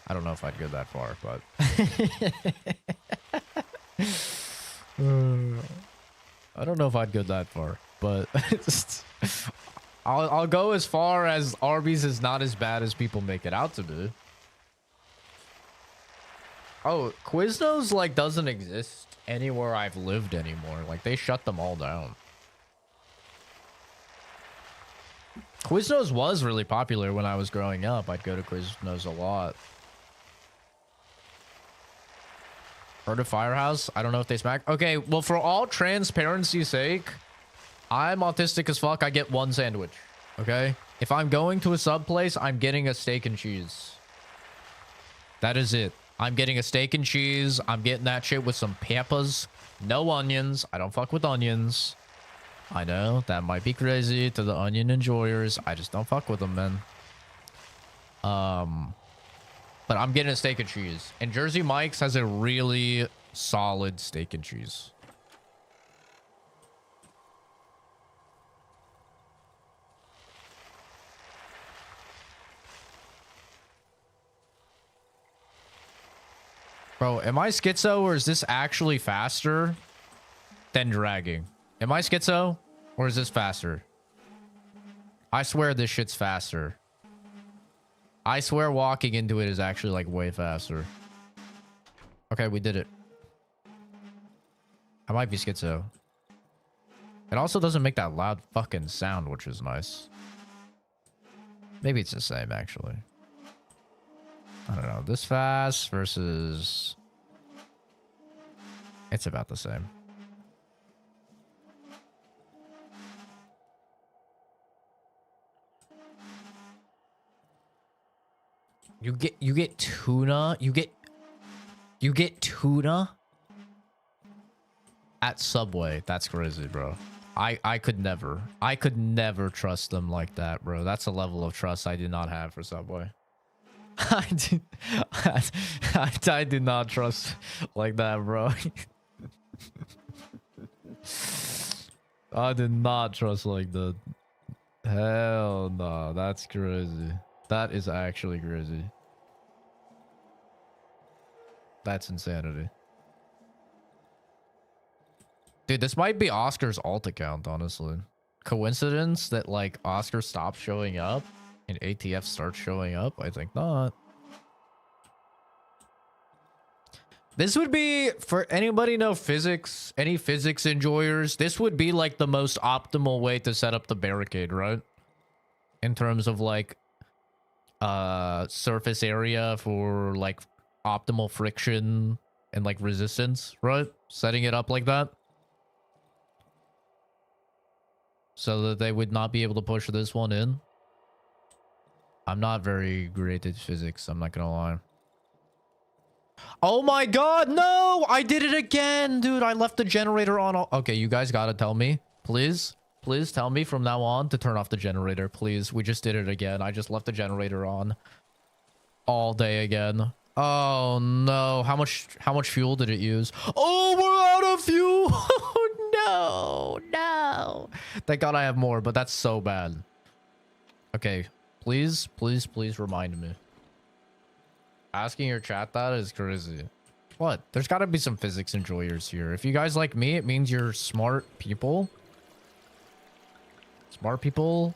I don't know if I'd go that far, but... I don't know if I'd go that far, but... I'll go as far as Arby's is not as bad as people make it out to be. Oh, Quiznos, like, doesn't exist anywhere I've lived anymore. Like, they shut them all down. Quiznos was really popular when I was growing up. I'd go to Quiznos a lot. Heard of Firehouse? I don't know if they smack. Okay, well, for all transparency's sake, I'm autistic as fuck. I get one sandwich, okay? If I'm going to a sub place, I'm getting a steak and cheese. That is it. I'm getting a steak and cheese. I'm getting that shit with some peppers. No onions. I don't fuck with onions. I know that might be crazy to the onion enjoyers. I just don't fuck with them, man. But I'm getting a steak and cheese. And Jersey Mike's has a really solid steak and cheese. Bro, am I schizo or is this actually faster than dragging? Am I schizo or is this faster? I swear this shit's faster. I swear walking into it is actually like way faster. Okay, we did it. I might be schizo. It also doesn't make that loud fucking sound, which is nice. Maybe it's the same, actually. I don't know. This fast versus... It's about the same. You get tuna. You get tuna at Subway. That's crazy, bro. I could never trust them like that, bro. That's a level of trust I did not have for Subway. I do not trust like that, bro. I did not trust like that. Hell no, that's crazy. That is actually crazy. That's insanity. Dude, this might be Oscar's alt account, honestly. Coincidence that, like, Oscar stops showing up and ATF starts showing up? I think not. This would be, for anybody know physics, any physics enjoyers, this would be, like, the most optimal way to set up the barricade, right? In terms of, like, surface area for, like, optimal friction and, like, resistance, right? Setting it up like that. So that they would not be able to push this one in. I'm not very great at physics, I'm not gonna lie. Oh my god, no! I did it again, dude! I left the generator on all... Okay, you guys gotta tell me. Please. Please tell me from now on to turn off the generator, please. We just did it again. I just left the generator on. All day again. Oh no. How much fuel did it use? Oh, we're out of fuel! No, no. Thank God I have more, but that's so bad. Okay, please, please, please remind me. Asking your chat that is crazy. What? There's got to be some physics enjoyers here. If you guys like me, it means you're smart people. Smart people,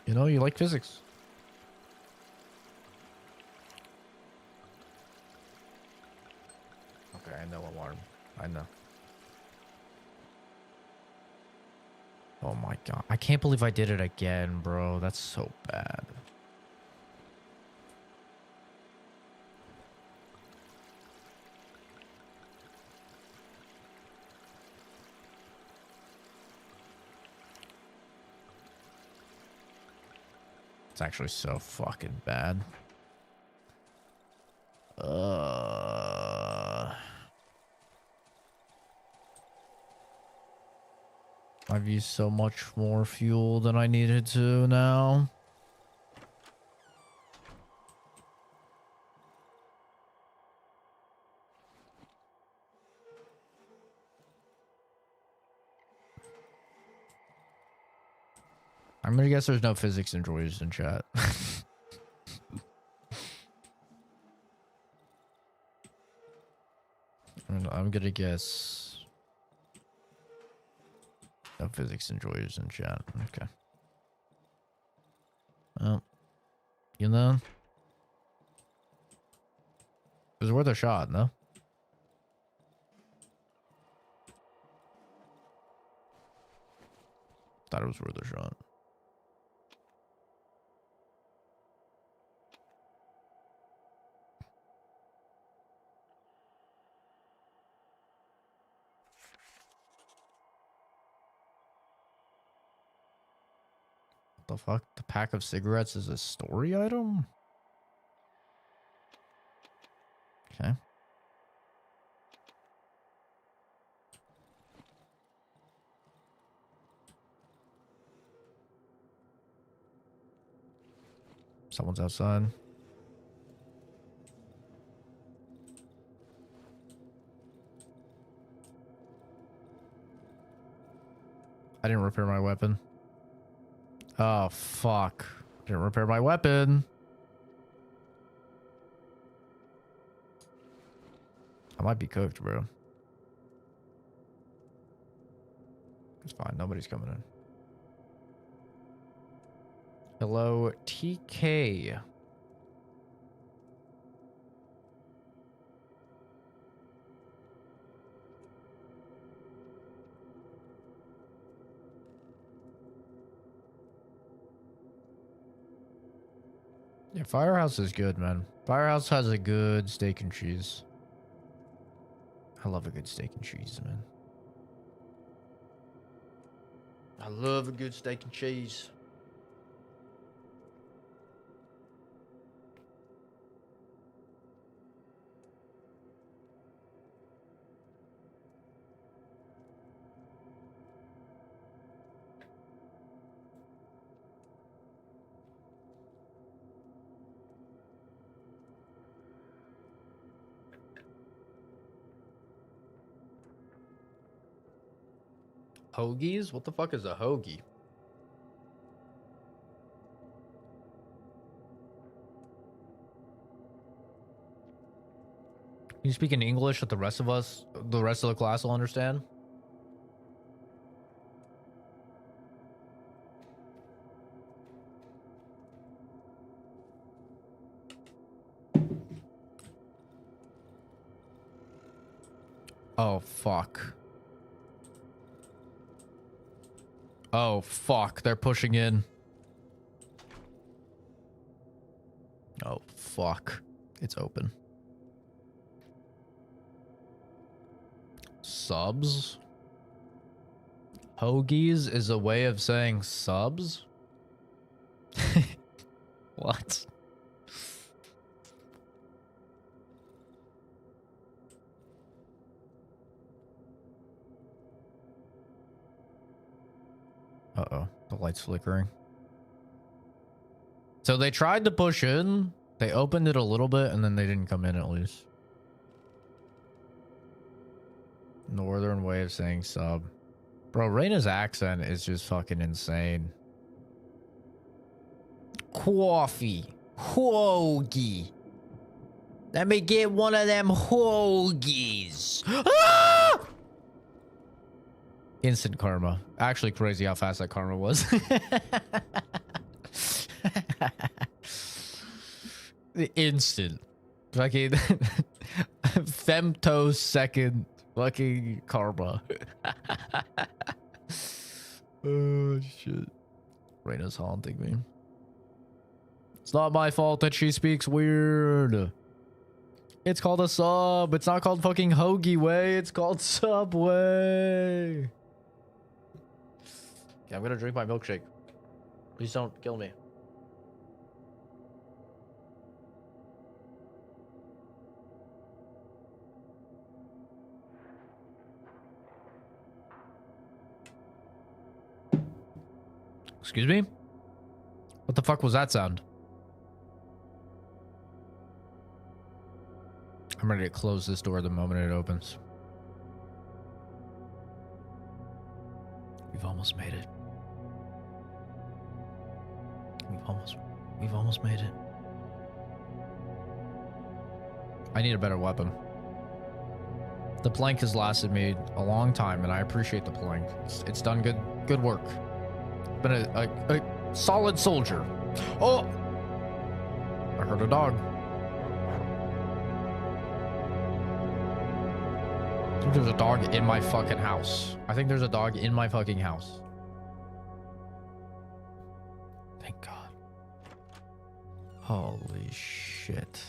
you know, you like physics. Okay, I know alarm. I know. Oh my god. I can't believe I did it again, bro. That's so bad. It's actually so fucking bad. I've used so much more fuel than I needed to now. I'm gonna guess there's no physics enjoyers in chat. I'm gonna guess no physics enjoyers in chat. Okay. Well, you know, it was worth a shot, no? Thought it was worth a shot. The fuck? The pack of cigarettes is a story item? Okay. Someone's outside. I didn't repair my weapon. Oh, fuck. Didn't repair my weapon. I might be cooked, bro. It's fine. Nobody's coming in. Hello, TK. Yeah, Firehouse is good, man. Firehouse has a good steak and cheese. I love a good steak and cheese, man. I love a good steak and cheese. Hoagies? What the fuck is a hoagie? Can you speak in English that the rest of the class will understand? Oh, fuck. Oh, fuck. They're pushing in. Oh, fuck. It's open. Subs? Hoagies is a way of saying subs? What? Uh-oh. The light's flickering. So they tried to push in. They opened it a little bit, and then they didn't come in at least. Northern way of saying sub. Bro, Raina's accent is just fucking insane. Coffee. Hoagie. Let me get one of them hoagies. Ah! Instant karma. Actually crazy how fast that karma was. Instant. Fucking femtosecond fucking karma. Oh shit. Raina's haunting me. It's not my fault that she speaks weird. It's called a sub. It's not called fucking Hoagie Way. It's called Subway. Okay, I'm gonna drink my milkshake. Please don't kill me. Excuse me? What the fuck was that sound? I'm ready to close this door the moment it opens. We've almost made it. We've almost made it. I need a better weapon. The plank has lasted me a long time, and I appreciate the plank. It's done good work. Been a solid soldier. Oh! I heard a dog. I think there's a dog in my fucking house. I think there's a dog in my fucking house. Thank God. Holy shit.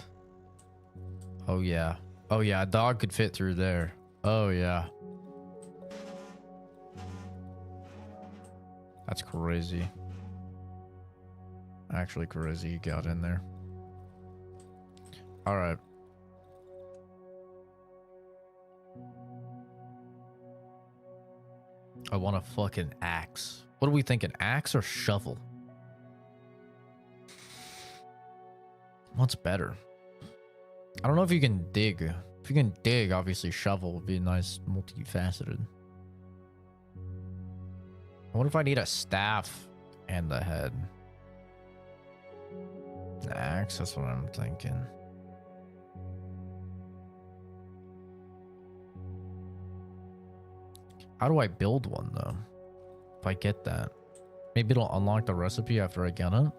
Oh yeah. Oh yeah, a dog could fit through there. Oh yeah. That's crazy. Actually crazy you got in there. All right. I want a fucking axe. What are we thinking? Axe or shovel? What's better? I don't know if you can dig. If you can dig, obviously shovel would be nice, multifaceted. What if I need a staff and the head? An axe, that's what I'm thinking. How do I build one though? If I get that. Maybe it'll unlock the recipe after I get it.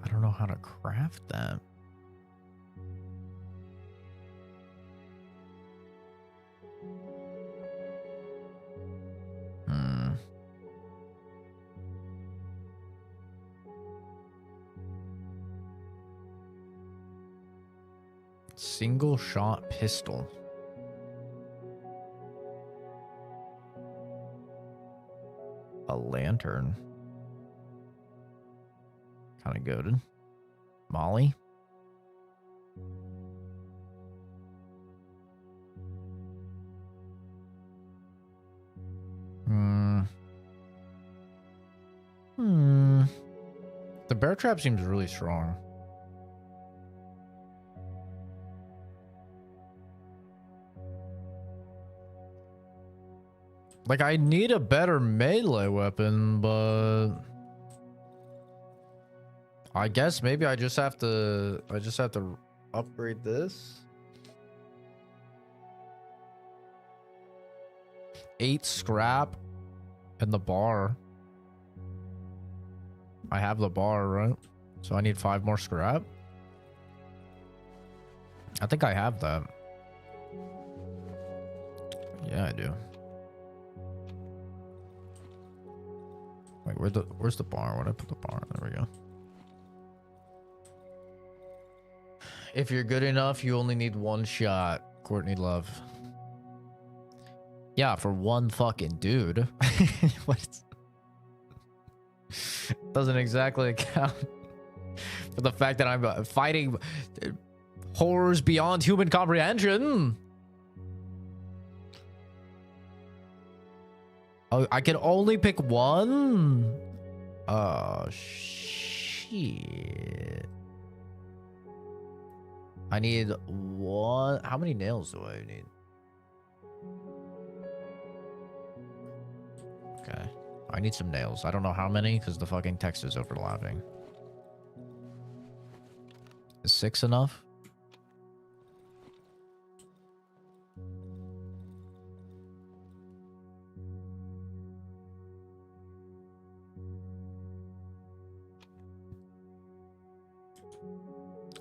I don't know how to craft that. Single shot pistol. A lantern. Kind of goated. Molly. The bear trap seems really strong. Like, I need a better melee weapon, but I guess maybe I just have to upgrade this. 8 scrap and the bar. I have the bar, right? So I need 5 more scrap. I think I have that. Yeah, I do. Wait, where's the bar? Where'd I put the bar? There we go. If you're good enough, you only need 1 shot. Courtney Love. Yeah, for 1 fucking dude. What? Doesn't exactly account for the fact that I'm fighting horrors beyond human comprehension. Oh, I can only pick 1? Oh, shit. I need 1. How many nails do I need? Okay. I need some nails. I don't know how many because the fucking text is overlapping. Is 6 enough?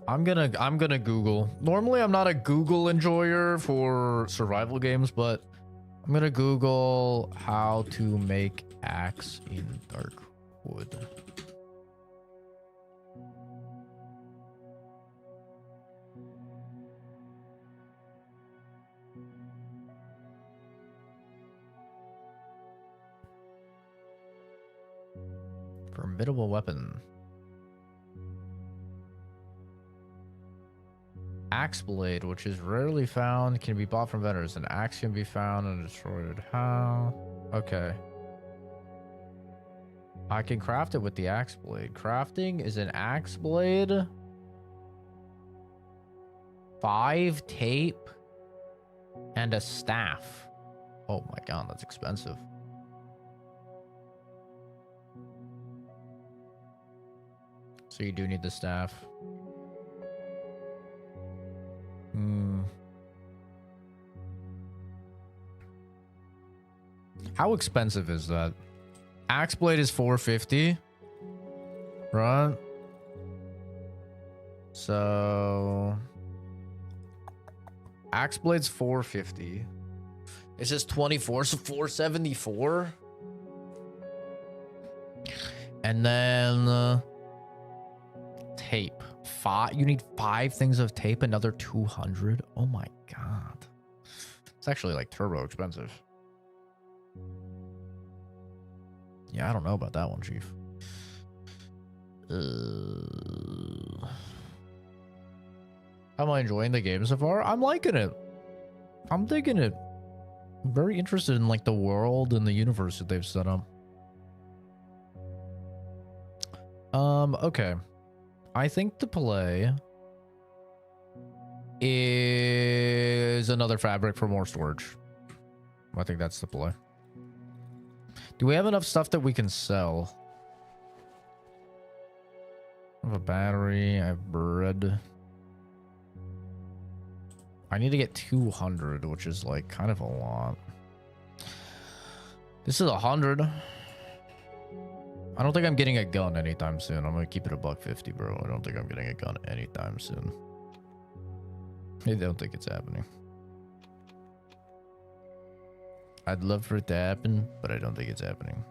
I'm gonna Google. Normally I'm not a Google enjoyer for survival games, but I'm gonna Google how to make axe in Darkwood. Formidable weapon. Axe blade, which is rarely found, can be bought from vendors. An axe can be found and destroyed. How? Okay. I can craft it with the axe blade. Crafting is an axe blade. 5 tape and a staff. Oh my god, that's expensive. So you do need the staff. How expensive is that? Axe blade is 450. Right? So axe blade's 450. It says 24, so 474. And then tape. You need 5 things of tape, another 200. Oh my god. It's actually like turbo expensive. Yeah, I don't know about that one, Chief. Am I enjoying the game so far? I'm liking it. I'm digging it. I'm very interested in like the world and the universe that they've set up. Okay. I think the play is another fabric for more storage. I think that's the play. Do we have enough stuff that we can sell? I have a battery. I have bread. I need to get 200, which is like kind of a lot. This is 100. I don't think I'm getting a gun anytime soon. I'm gonna keep it a $150, bro. I don't think I'm getting a gun anytime soon. I don't think it's happening. I'd love for it to happen, but I don't think it's happening.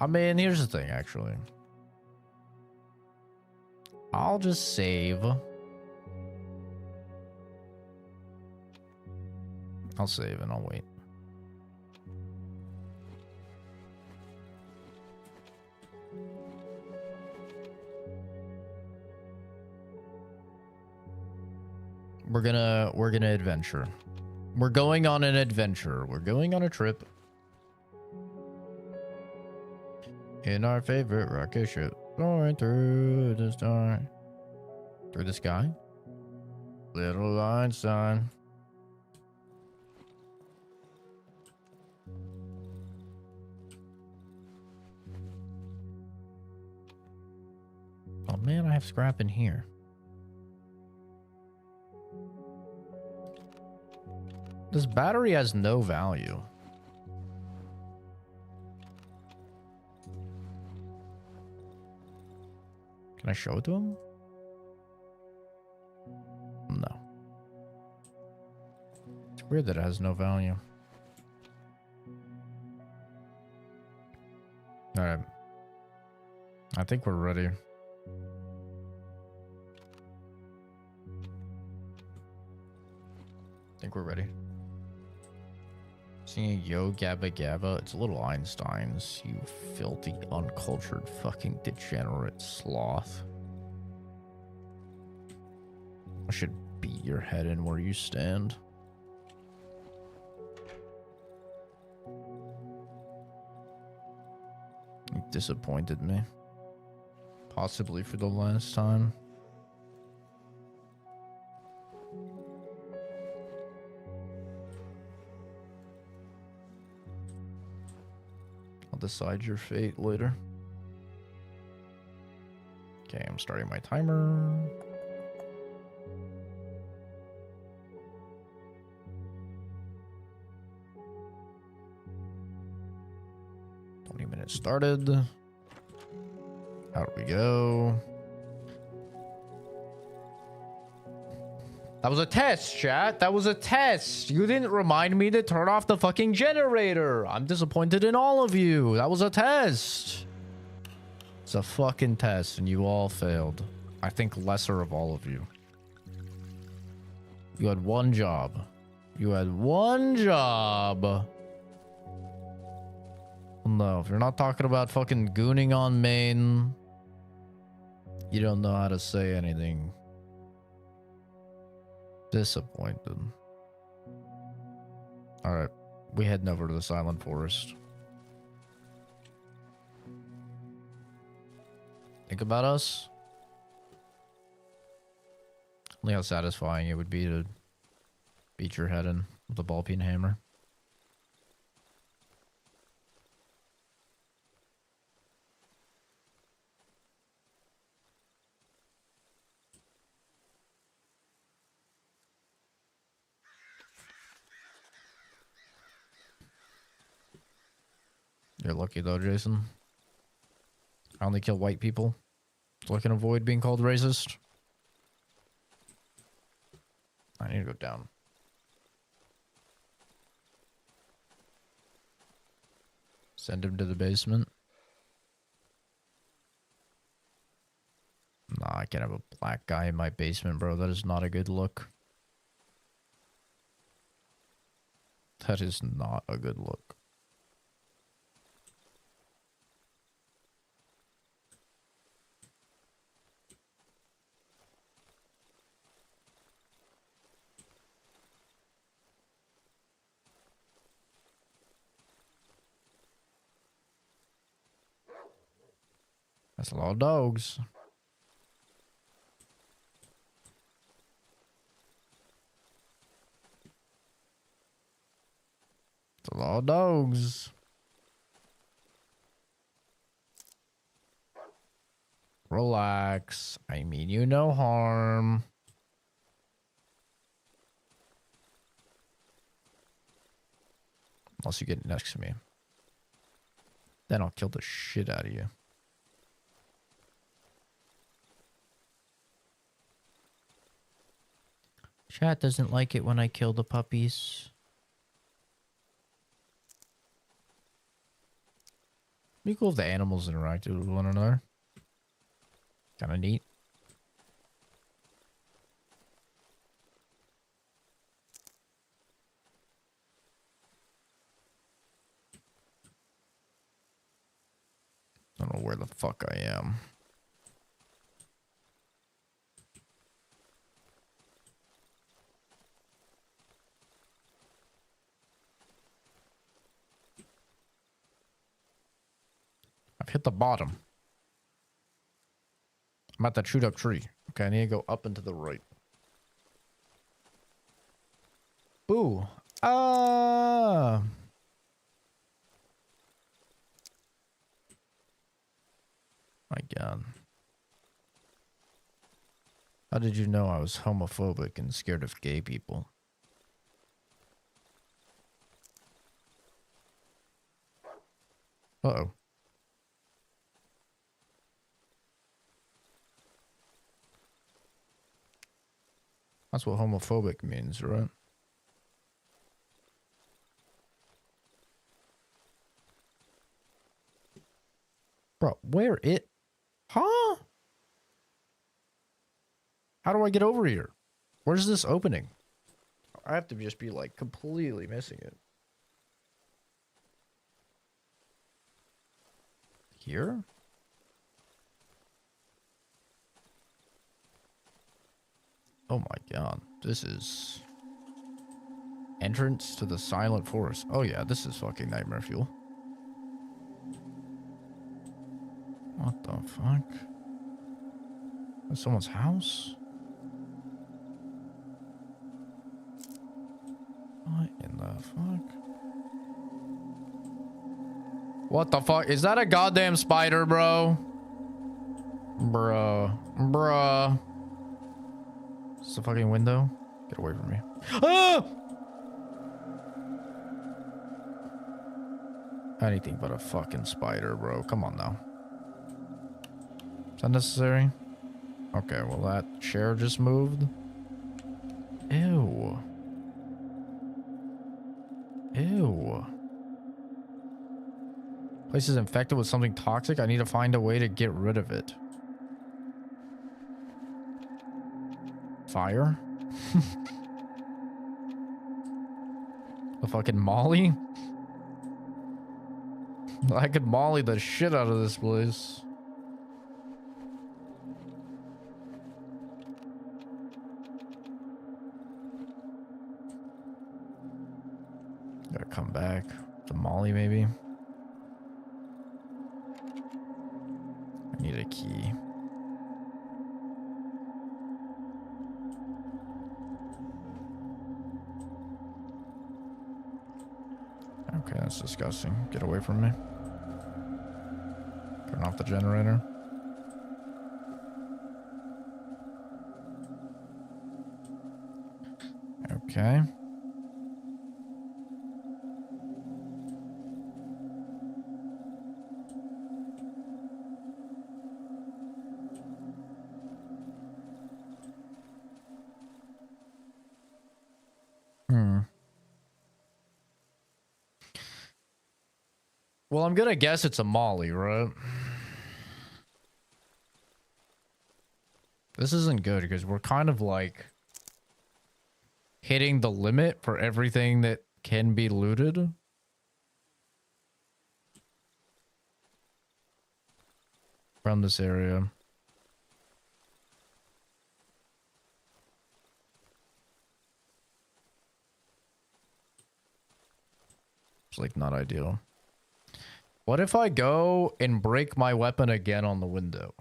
I mean, here's the thing, actually. I'll just save. I'll save and I'll wait. We're gonna adventure. We're going on an adventure. We're going on a trip. In our favorite rocket ship. Going through the star. Through the sky. Little Einstein. Oh man, I have scrap in here. This battery has no value. Can I show it to him? No. It's weird that it has no value. Alright. I think we're ready. I think we're ready. Singing Yo Gabba Gabba. It's a little Einsteins, you filthy, uncultured, fucking degenerate sloth. I should beat your head in where you stand. You disappointed me. Possibly for the last time. decide your fate later. Okay, I'm starting my timer. Minute started. How do we go? That was a test, chat. That was a test. You didn't remind me to turn off the fucking generator. I'm disappointed in all of you. That was a test. It's a fucking test, and you all failed. I think lesser of all of you. You had one job. You had one job. No, if you're not talking about fucking gooning on main, you don't know how to say anything. Disappointed. Alright, we heading over to the Silent Forest. Think about us. Only how satisfying it would be to beat your head in with a ball peen hammer. You're lucky though, Jason. I only kill white people so I can avoid being called racist. I need to go down. Send him to the basement. Nah, I can't have a black guy in my basement, bro. That is not a good look. That is not a good look. That's a lot of dogs. It's a lot of dogs. Relax. I mean you no harm. Unless you get next to me. Then I'll kill the shit out of you. Chat doesn't like it when I kill the puppies. Be cool if the animals interacted with one another. Kinda neat. I don't know where the fuck I am. I've hit the bottom. I'm at that chewed up tree. Okay, I need to go up and to the right. Boo. Ah. My God. How did you know I was homophobic and scared of gay people? Uh-oh. That's what homophobic means, right? Bro, where it? Huh? How do I get over here? Where's this opening? I have to just be like completely missing it. Here? Oh my God. This is entrance to the Silent Forest. Oh yeah, this is fucking nightmare fuel. What the fuck? That's someone's house? What in the fuck? What the fuck? Is that a goddamn spider, bro? Bruh. Bruh. Is this a fucking window? Get away from me. Ah! Anything but a fucking spider, bro. Come on now. Is that necessary? Okay, well that chair just moved. Ew. Ew. Place is infected with something toxic. I need to find a way to get rid of it. Fire? A fucking Molly? I could Molly the shit out of this place. Gotta come back to Molly, maybe. I need a key. Okay, that's disgusting. Get away from me. Turn off the generator. Okay. Well, I'm gonna guess it's a Molly, right? This isn't good because we're kind of like hitting the limit for everything that can be looted. From this area. It's like not ideal. What if I go and break my weapon again on the window?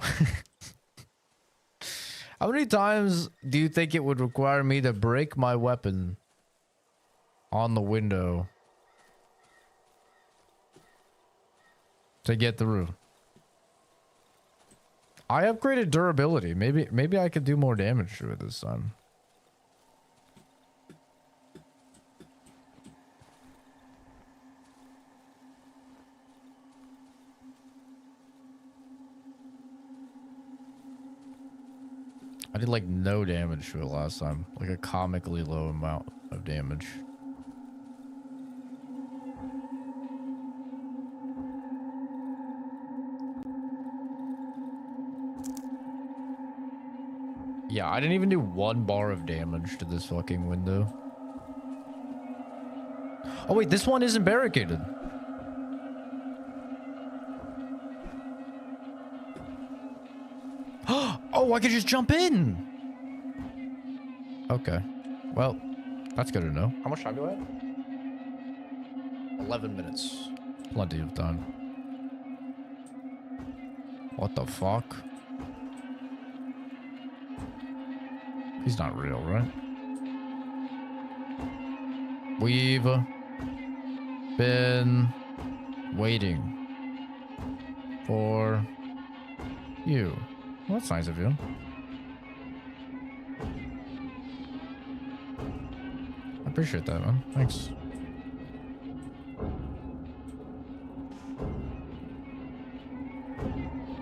How many times do you think it would require me to break my weapon on the window to get through? I upgraded durability. Maybe I could do more damage to it this time. I did like no damage to it last time. Like a comically low amount of damage. Yeah, I didn't even do 1 bar of damage to this fucking window. Oh wait, this one isn't barricaded. Oh, I could just jump in. Okay. Well, that's good to know. How much time do I have? 11 minutes. Plenty of time. What the fuck? He's not real, right? We've been waiting for you. Well, that's nice of you. I appreciate that, man. Thanks.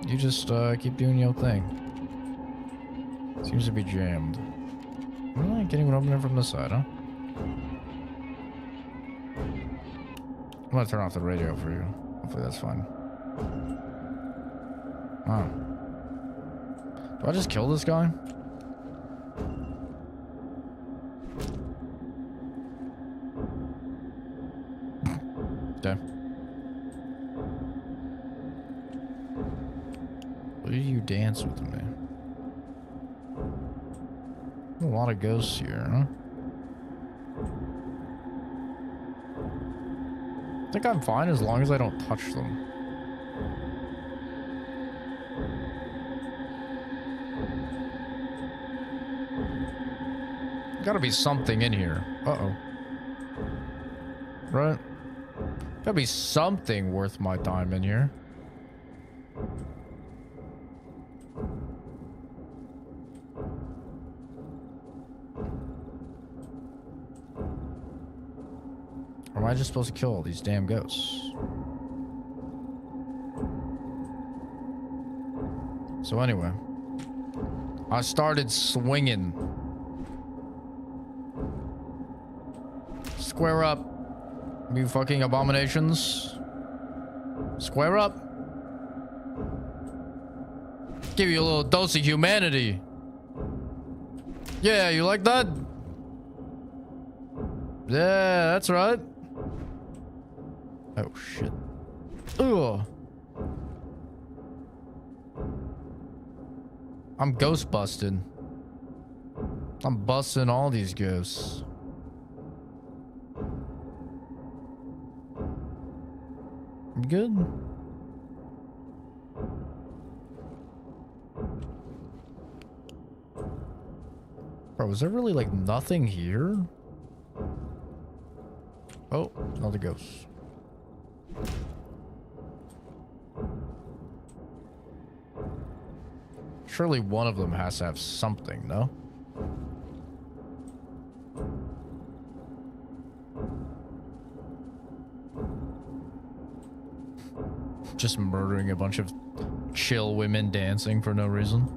You just keep doing your thing. Seems to be jammed. Really? Can't even open it from this side, huh? I'm gonna turn off the radio for you. Hopefully that's fine. Oh. Do I just kill this guy? Okay. Will you dance with me? A lot of ghosts here, huh? I think I'm fine as long as I don't touch them. Gotta be something in here. Uh-oh. Right? Gotta be something worth my time in here. Or am I just supposed to kill all these damn ghosts? So anyway, I started swinging. Square up, you fucking abominations. Square up. Give you a little dose of humanity. Yeah, you like that? Yeah, that's right. Oh shit. Ugh. I'm ghost busting. I'm busting all these ghosts. I'm good. Bro, was there really like nothing here? Oh, another ghost. Surely one of them has to have something, no? Just murdering a bunch of chill women dancing for no reason.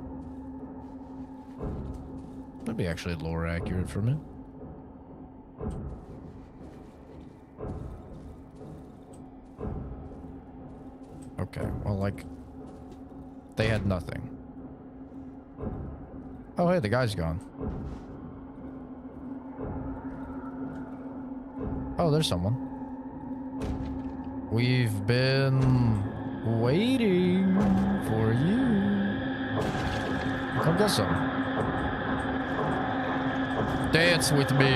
That'd be actually lore accurate for me. Okay, well, like, they had nothing. Oh, hey, the guy's gone. Oh, there's someone. We've been waiting for you. Come get some. Dance with me.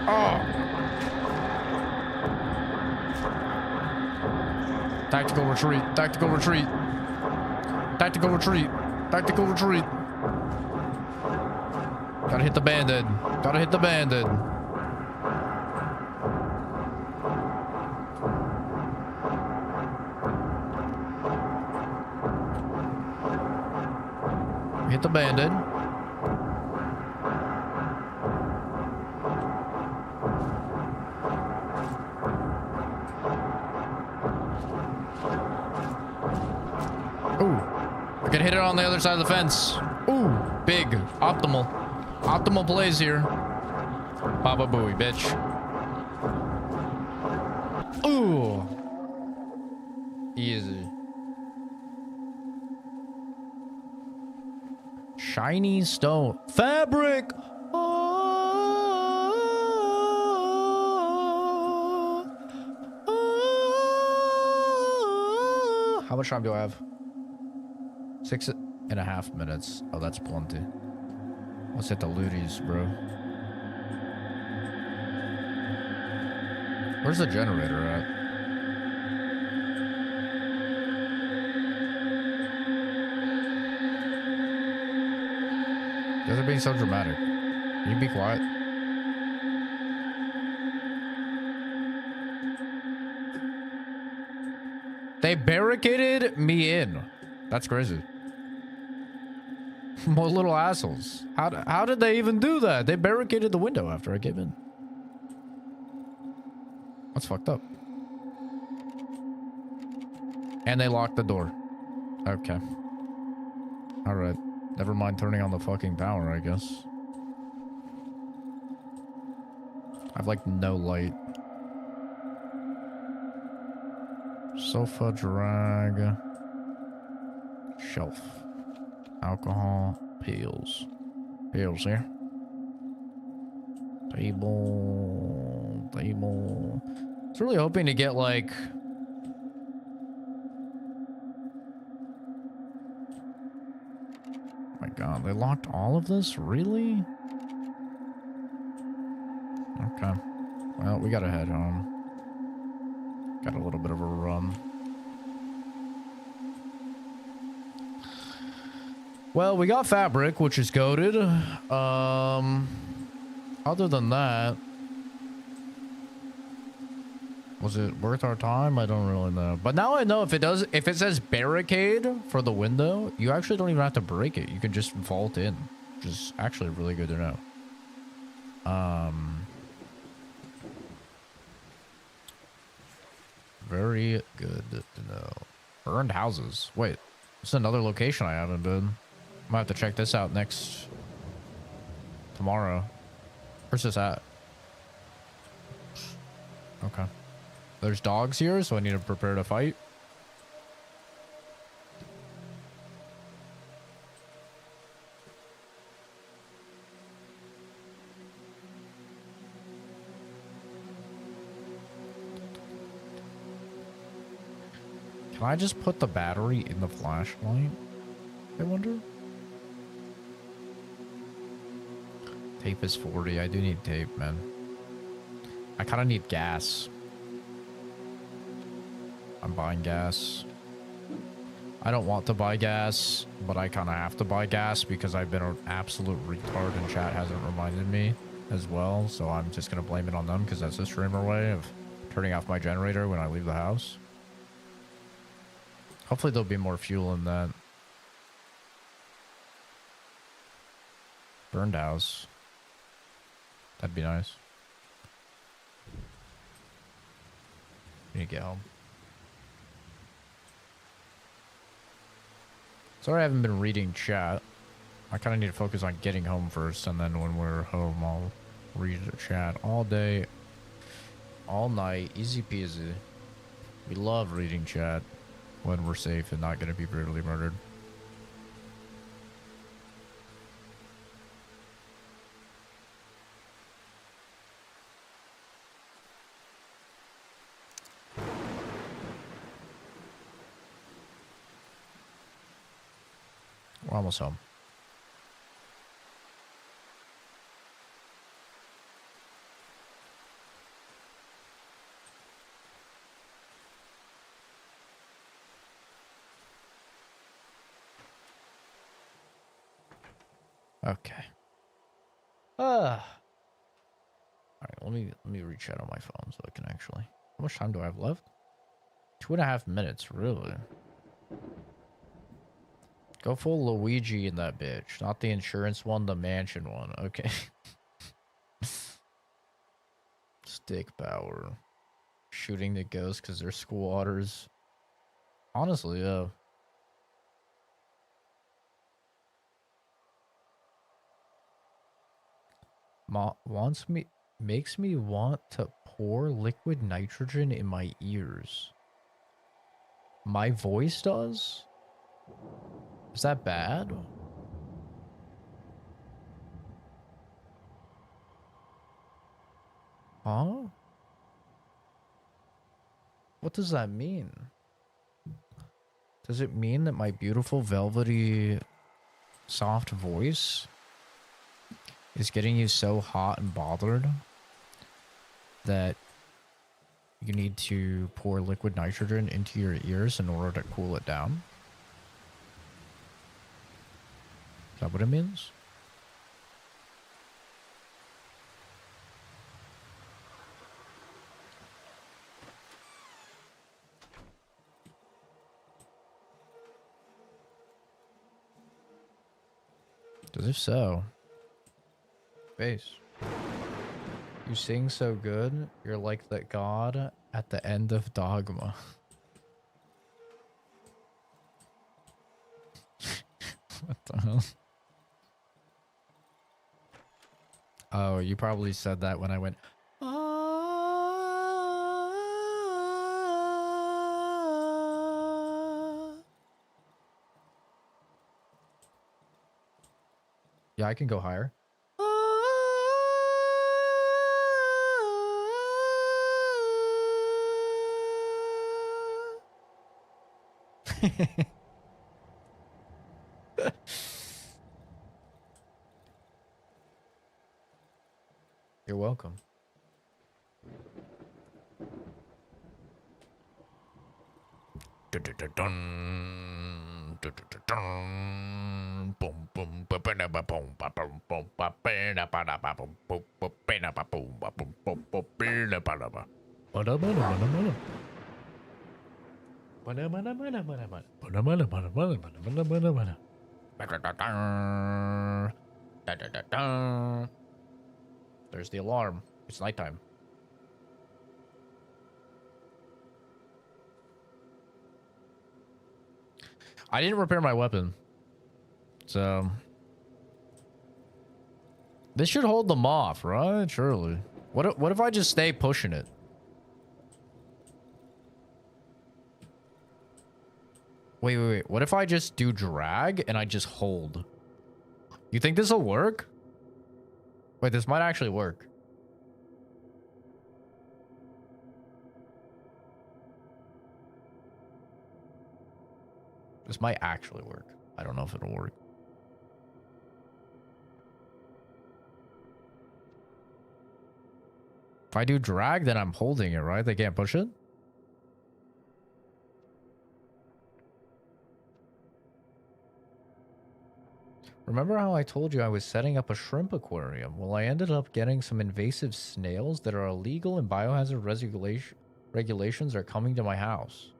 Oh. Tactical retreat. Tactical retreat. Tactical retreat. Tactical retreat. Gotta hit the bandit. Gotta hit the bandit. Hit the bandit. Ooh. I can hit it on the other side of the fence. Ooh. Big. Optimal. Optimal plays here. Baba Booey, bitch. Ooh. Easy. Shiny stone. Fabric! How much time do I have? 6.5 minutes. Oh, that's plenty. Let's hit the looties, bro. Where's the generator at? They're being so dramatic. Can you be quiet? They barricaded me in. That's crazy. What little assholes. How did they even do that? They barricaded the window after I came in. That's fucked up. And they locked the door. Okay. Alright. Never mind turning on the fucking power, I guess. I have like no light. Sofa, drag. Shelf. Alcohol. Pills. Pills here. Table. Table. I was really hoping to get like... Oh my god, they locked all of this? Really? Okay. Well, we gotta head home. Got a little bit of a run. Well, we got fabric, which is goated. Other than that, was it worth our time? I don't really know. But now I know if it says barricade for the window, you actually don't even have to break it. You can just vault in, which is actually really good to know. Very good to know. Burned houses. Wait, it's another location I haven't been. I might have to check this out tomorrow. Where's this at? Okay. There's dogs here, so I need to prepare to fight. Can I just put the battery in the flashlight? I wonder. Tape is 40. I do need tape, man. I kind of need gas. I'm buying gas. I don't want to buy gas, but I kind of have to buy gas because I've been an absolute retard and chat hasn't reminded me as well. So I'm just going to blame it on them because that's the streamer way of turning off my generator when I leave the house. Hopefully there'll be more fuel in that. Burned house. That'd be nice. Need to get home. Sorry I haven't been reading chat. I kind of need to focus on getting home first, and then when we're home, I'll read the chat all day, all night, easy peasy. We love reading chat when we're safe and not going to be brutally murdered. We're almost home. Okay. All right, let me reach out on my phone so I can actually. How much time do I have left? 2.5 minutes, really. Go full Luigi in that bitch. Not the insurance one, the mansion one. Okay. Stick power. Shooting the ghosts because they're squatters. Honestly, yeah. Makes me want to pour liquid nitrogen in my ears. My voice does? Is that bad? Huh? What does that mean? Does it mean that my beautiful, velvety, soft voice is getting you so hot and bothered that you need to pour liquid nitrogen into your ears in order to cool it down? Is that what it means? Because if so, bass. You sing so good, you're like that god at the end of Dogma. What the hell? Oh, you probably said that when I went, yeah, I can go higher. You're welcome. Dun, dun, dun, dun. There's the alarm. It's nighttime. I didn't repair my weapon. So this should hold them off, right? Surely. What if I just stay pushing it? Wait. What if I just do drag and I just hold? You think this will work? Wait, this might actually work. This might actually work. I don't know if it'll work. If I do drag, then I'm holding it, right? They can't push it? Remember how I told you I was setting up a shrimp aquarium? Well, I ended up getting some invasive snails that are illegal and biohazard regulations are coming to my house.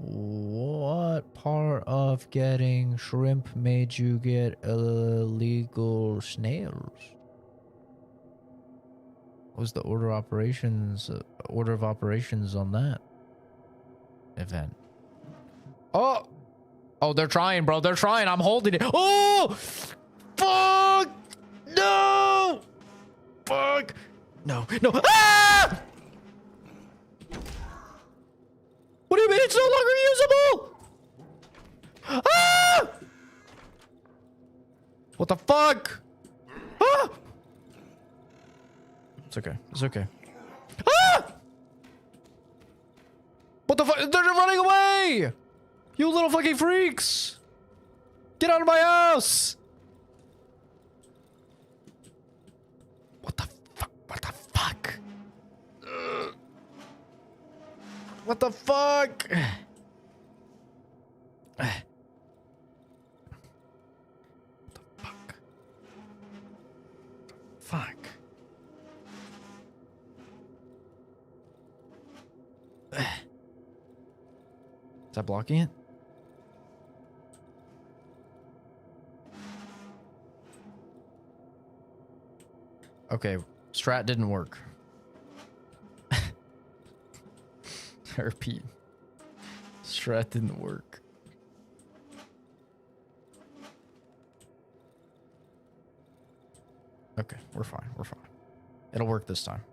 What part of getting shrimp made you get illegal snails? What was the order of operations on that event? Oh, they're trying, bro. They're trying. I'm holding it. Oh, fuck! No, fuck! No! Ah! What do you mean it's no longer usable? Ah! What the fuck? Ah! It's okay. It's okay. Ah! What the fuck? They're running away! You little fucking freaks! Get out of my house! What the fuck? What the fuck? What the fuck? What the fuck? Fuck. Is that blocking it? Okay, strat didn't work. I repeat, strat didn't work. Okay, we're fine. We're fine. It'll work this time.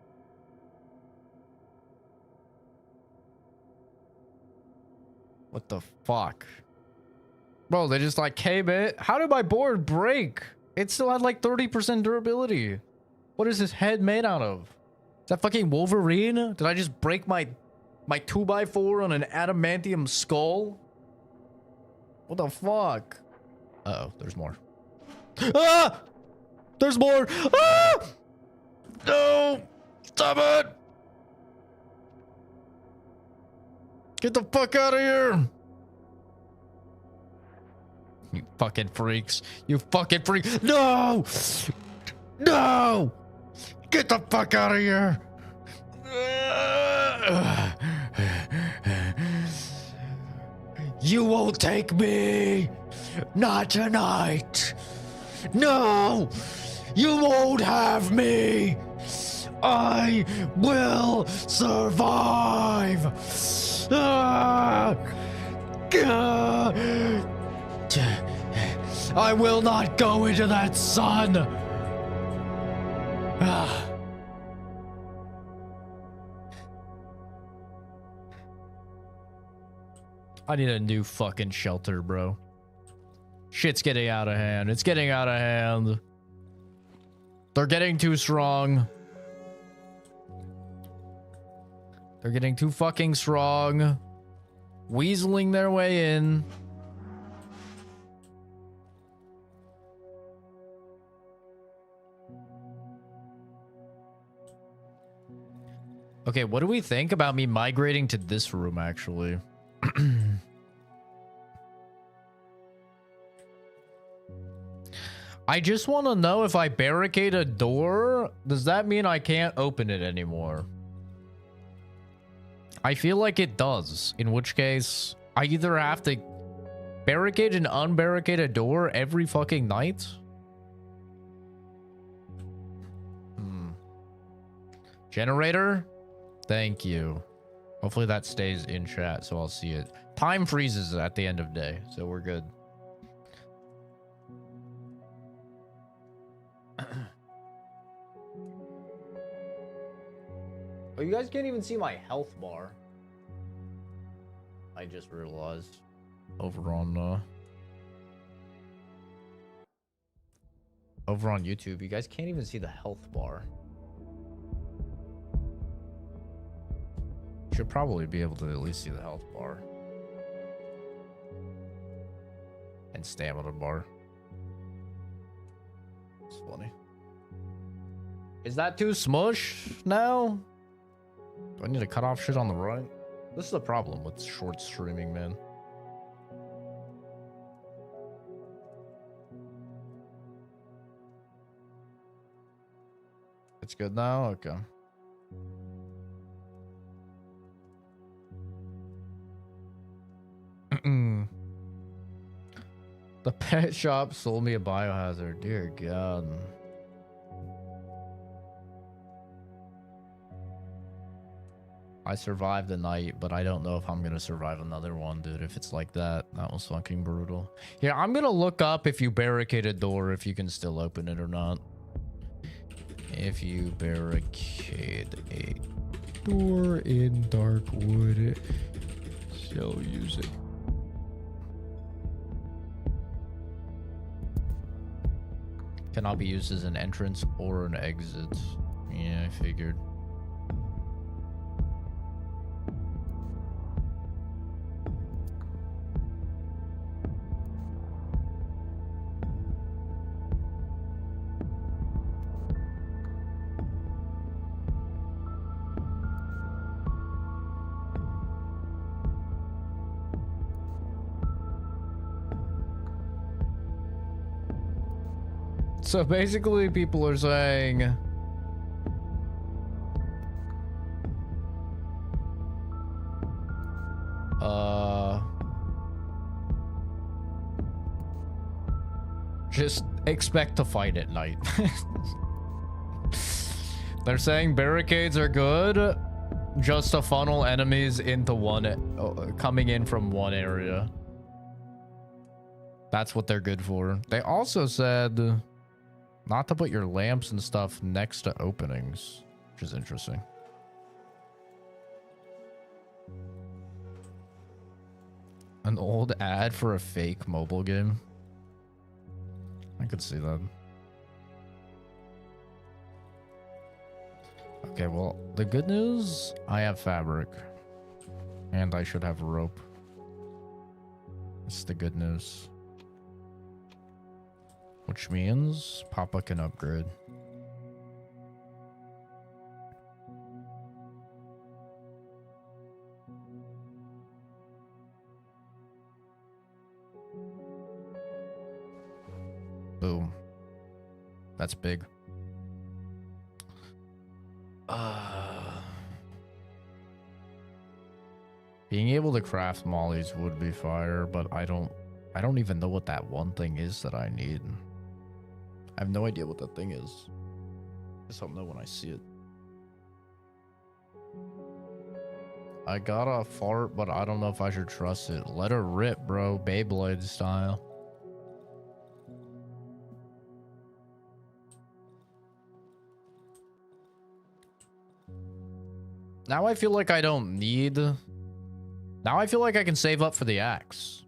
What the fuck? Bro, they just like came in. How did my board break? It still had like 30% durability. What is this head made out of? Is that fucking Wolverine? Did I just break my 2x4 on an adamantium skull? What the fuck? Uh-oh, there's more. Ah! There's more! Ah! No! Stop it! Get the fuck out of here! You fucking freaks. You fucking freak. No! No! Get the fuck out of here! You won't take me! Not tonight! No! You won't have me! I will survive! I will not go into that sun! I need a new fucking shelter, bro. Shit's getting out of hand. It's getting out of hand. They're getting too strong. They're getting too fucking strong. Weaseling their way in. Okay, what do we think about me migrating to this room, actually? I just want to know if I barricade a door, does that mean I can't open it anymore? I feel like it does, in which case I either have to barricade and unbarricade a door every fucking night. Generator? Thank you. Hopefully that stays in chat so I'll see it. Time freezes at the end of day, so we're good. Oh, you guys can't even see my health bar. I just realized. Over on YouTube, you guys can't even see the health bar. Should probably be able to at least see the health bar. And stamina bar. It's funny. Is that too smush now? Do I need to cut off shit on the right? This is the problem with short streaming, man. It's good now? Okay. The pet shop sold me a biohazard. Dear God. I survived the night, but I don't know if I'm gonna survive another one, dude. If it's like that, that was fucking brutal. Yeah, I'm gonna look up if you barricade a door, if you can still open it or not. If you barricade a door in Darkwood, shall use it. Cannot be used as an entrance or an exit. Yeah, I figured. So basically, people are saying just expect to fight at night. They're saying barricades are good just to funnel enemies into one, coming in from one area. That's what they're good for. They also said not to put your lamps and stuff next to openings, which is interesting. An old ad for a fake mobile game. I could see that. Okay, well, the good news, I have fabric. And I should have rope. It's the good news. Which means Papa can upgrade. Boom. That's big. Being able to craft mollies would be fire, but I don't even know what that one thing is that I need. I have no idea what that thing is. I just don't know when I see it. I got a fart, but I don't know if I should trust it. Let her rip, bro. Beyblade style. Now I feel like I don't need... Now I feel like I can save up for the axe.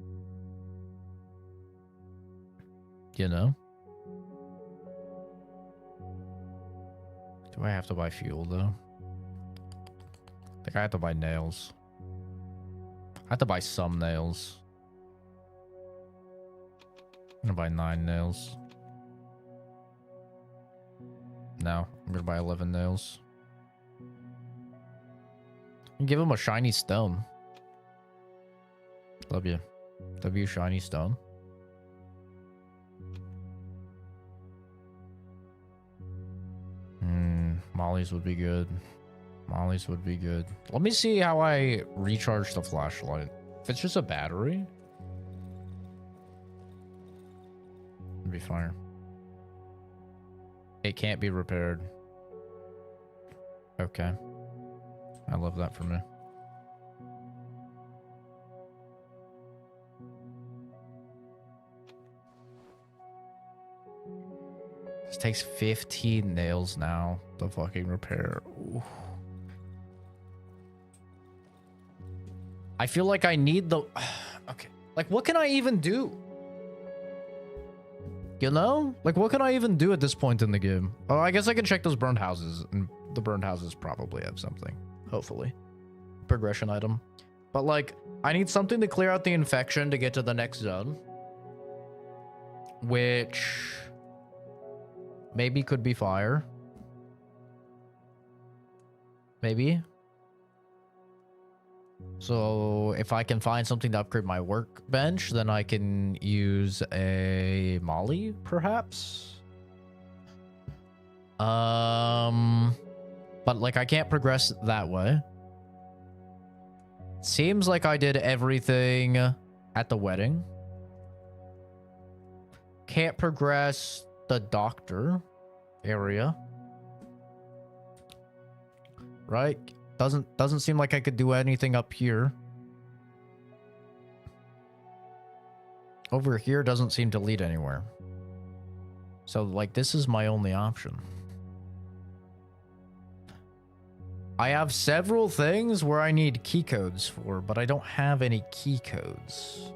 You know? Do I have to buy fuel, though? I think I have to buy nails. I have to buy some nails. I'm gonna buy 9 nails. No, I'm gonna buy 11 nails. Give him a shiny stone. Love you. Love you, shiny stone. Molly's would be good. Molly's would be good. Let me see how I recharge the flashlight. If it's just a battery, it'd be fine. It can't be repaired. Okay. I love that for me. This takes 15 nails now to fucking repair. Ooh. I feel like I need the... Okay. Like, what can I even do? You know? Like, what can I even do at this point in the game? Oh, I guess I can check those burned houses. And the burned houses probably have something. Hopefully. Progression item. But, like, I need something to clear out the infection to get to the next zone. Which... maybe could be fire. Maybe. So if I can find something to upgrade my workbench, then I can use a molly, perhaps. But like I can't progress that way. Seems like I did everything at the wedding. Can't progress the doctor area. Right? Doesn't seem like I could do anything up here. Over here doesn't seem to lead anywhere. So like this is my only option. I have several things where I need key codes for, but I don't have any key codes.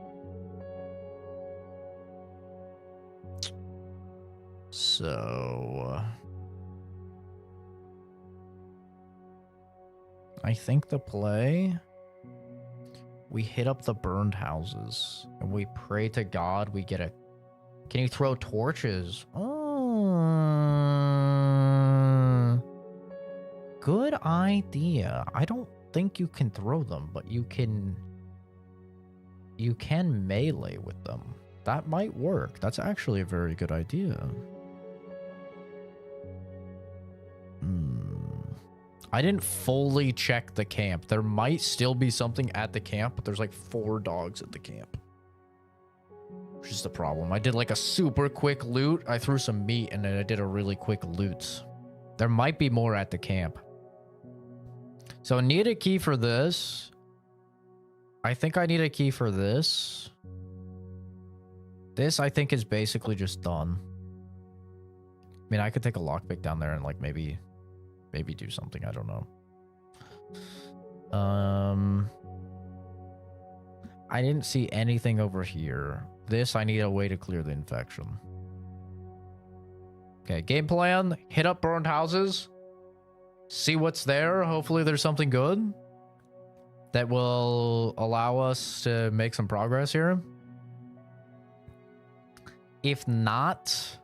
So I think the play, we hit up the burned houses and we pray to God we get a... Can you throw torches? Oh, good idea. I don't think you can throw them, but you can melee with them. That might work. That's actually a very good idea. I didn't fully check the camp. There might still be something at the camp, but there's like 4 dogs at the camp. Which is the problem. I did like a super quick loot. I threw some meat and then I did a really quick loot. There might be more at the camp. So I need a key for this. I think I need a key for this. This I think is basically just done. I mean, I could take a lockpick down there and like maybe do something. I don't know. I didn't see anything over here. This, I need a way to clear the infection. Okay, game plan. Hit up burned houses. See what's there. Hopefully there's something good that will allow us to make some progress here. If not,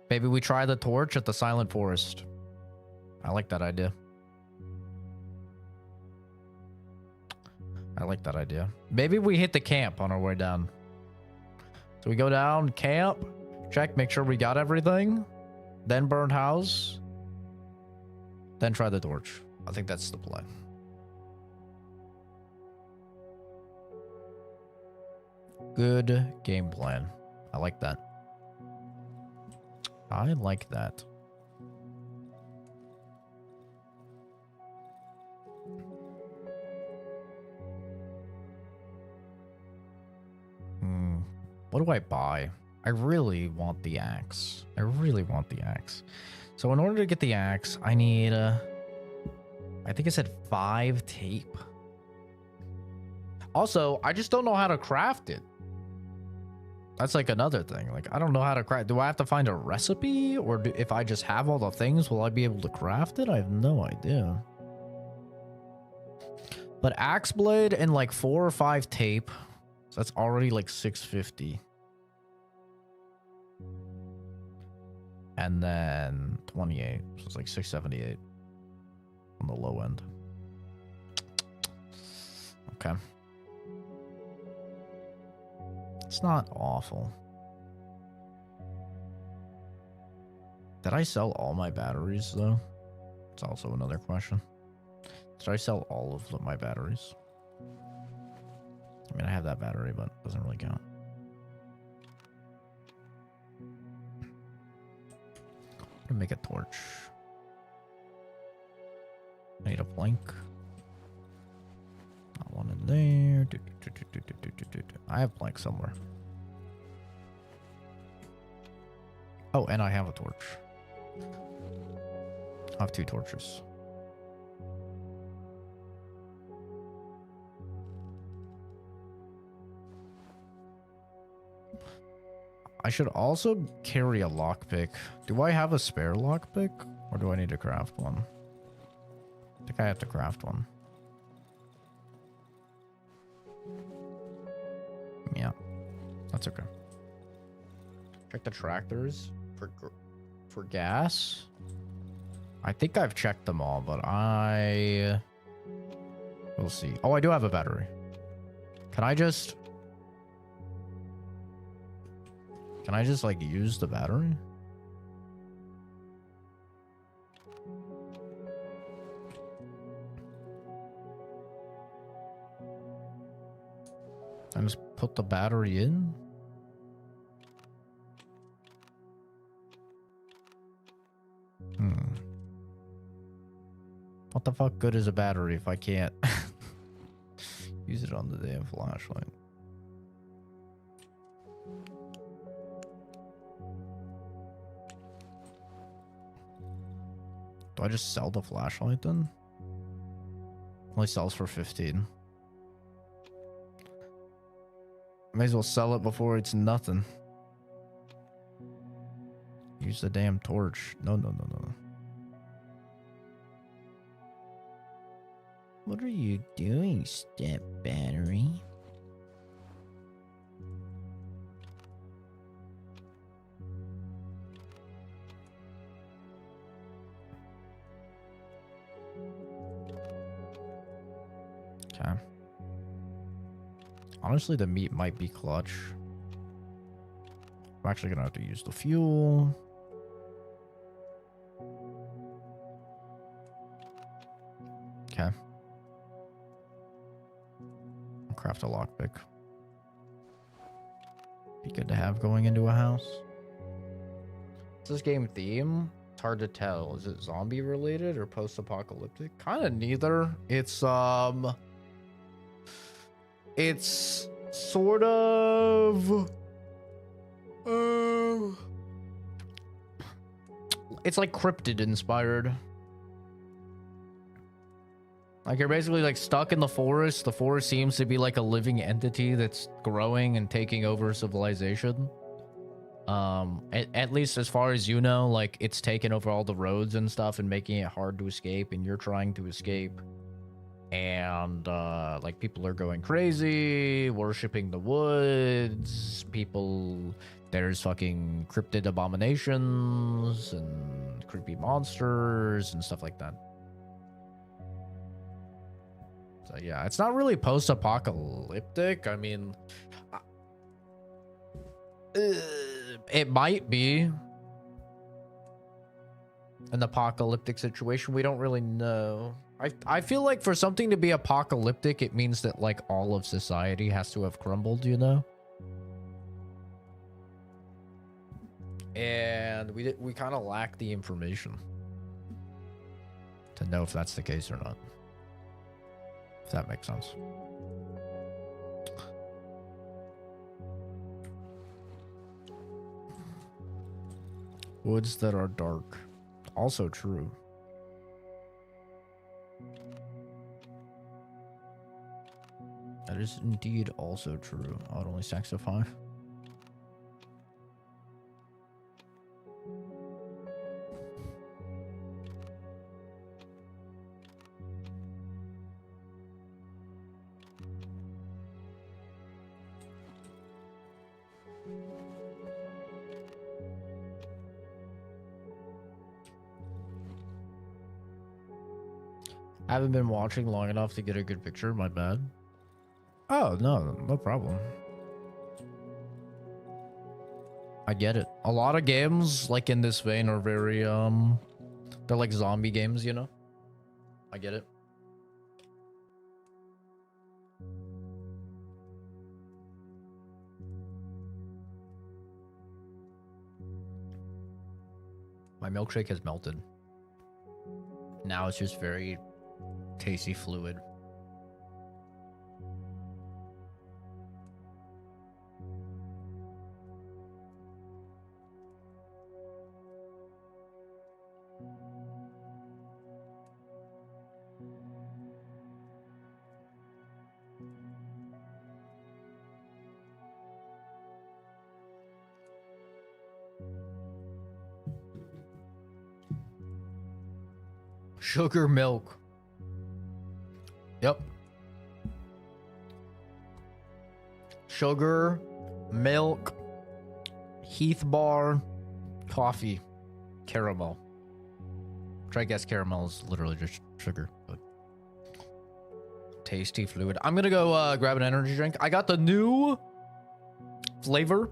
maybe we try the torch at the Silent Forest. I like that idea. I like that idea. Maybe we hit the camp on our way down. So we go down, camp, check, make sure we got everything. Then burned house. Then try the torch. I think that's the plan. Good game plan. I like that. I like that. What do I buy? I really want the axe. I really want the axe. So in order to get the axe, I need, I think it said 5 tape. Also, I just don't know how to craft it. That's like another thing. Like, I don't know how to craft. Do I have to find a recipe? Or if I just have all the things, will I be able to craft it? I have no idea. But axe blade and like 4 or 5 tape. So that's already like 650. And then 28. So it's like 678 on the low end. Okay. It's not awful. Did I sell all my batteries, though? It's also another question. Did I sell all of my batteries? I mean, I have that battery, but it doesn't really count. I'm gonna make a torch. I need a plank. Not one in there. I have plank somewhere. Oh, and I have a torch. I have 2 torches. I should also carry a lockpick. Do I have a spare lockpick? Or do I need to craft one? I think I have to craft one. Yeah, that's okay. Check the tractors for gas. I think I've checked them all, but we'll see. Oh, I do have a battery. Can I just like use the battery? I just put the battery in? What the fuck good is a battery if I can't use it on the damn flashlight? Do I just sell the flashlight then? Only sells for 15. May as well sell it before it's nothing. Use the damn torch. No. What are you doing, step battery? Okay. Honestly, the meat might be clutch. I'm actually gonna have to use the fuel. Okay. I'll craft a lockpick. Be good to have going into a house. What's this game theme? It's hard to tell. Is it zombie related or post-apocalyptic? Kind of neither. It's sort of it's like cryptid inspired. Like you're basically like stuck in the forest. The forest seems to be like a living entity that's growing and taking over civilization. At least as far as you know, like it's taken over all the roads and stuff and making it hard to escape, and you're trying to escape. And like people are going crazy, worshipping the woods. There's fucking cryptid abominations and creepy monsters and stuff like that. So yeah, it's not really post-apocalyptic. I mean, it might be an apocalyptic situation. We don't really know. I feel like for something to be apocalyptic, it means that like all of society has to have crumbled, you know? And we kind of lack the information to know if that's the case or not. If that makes sense. Woods that are dark. Also true. That is indeed also true. Oh, it only stacks to 5. I haven't been watching long enough to get a good picture. My bad. Oh, no problem. I get it. A lot of games like in this vein are very they're like zombie games, you know? I get it. My milkshake has melted. Now it's just very tasty fluid. Sugar milk. Yep. Sugar, milk, Heath bar, coffee, caramel. Which I guess caramel is literally just sugar. But tasty fluid. I'm gonna go grab an energy drink. I got the new flavor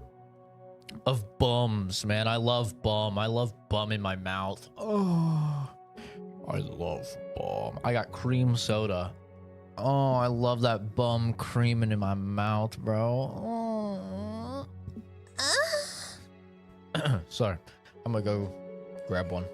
of bums, man. I love bum. I love bum in my mouth. Oh, I love bum. I got cream soda. Oh, I love that bum creaming in my mouth, bro. Oh. Sorry. I'm gonna go grab one.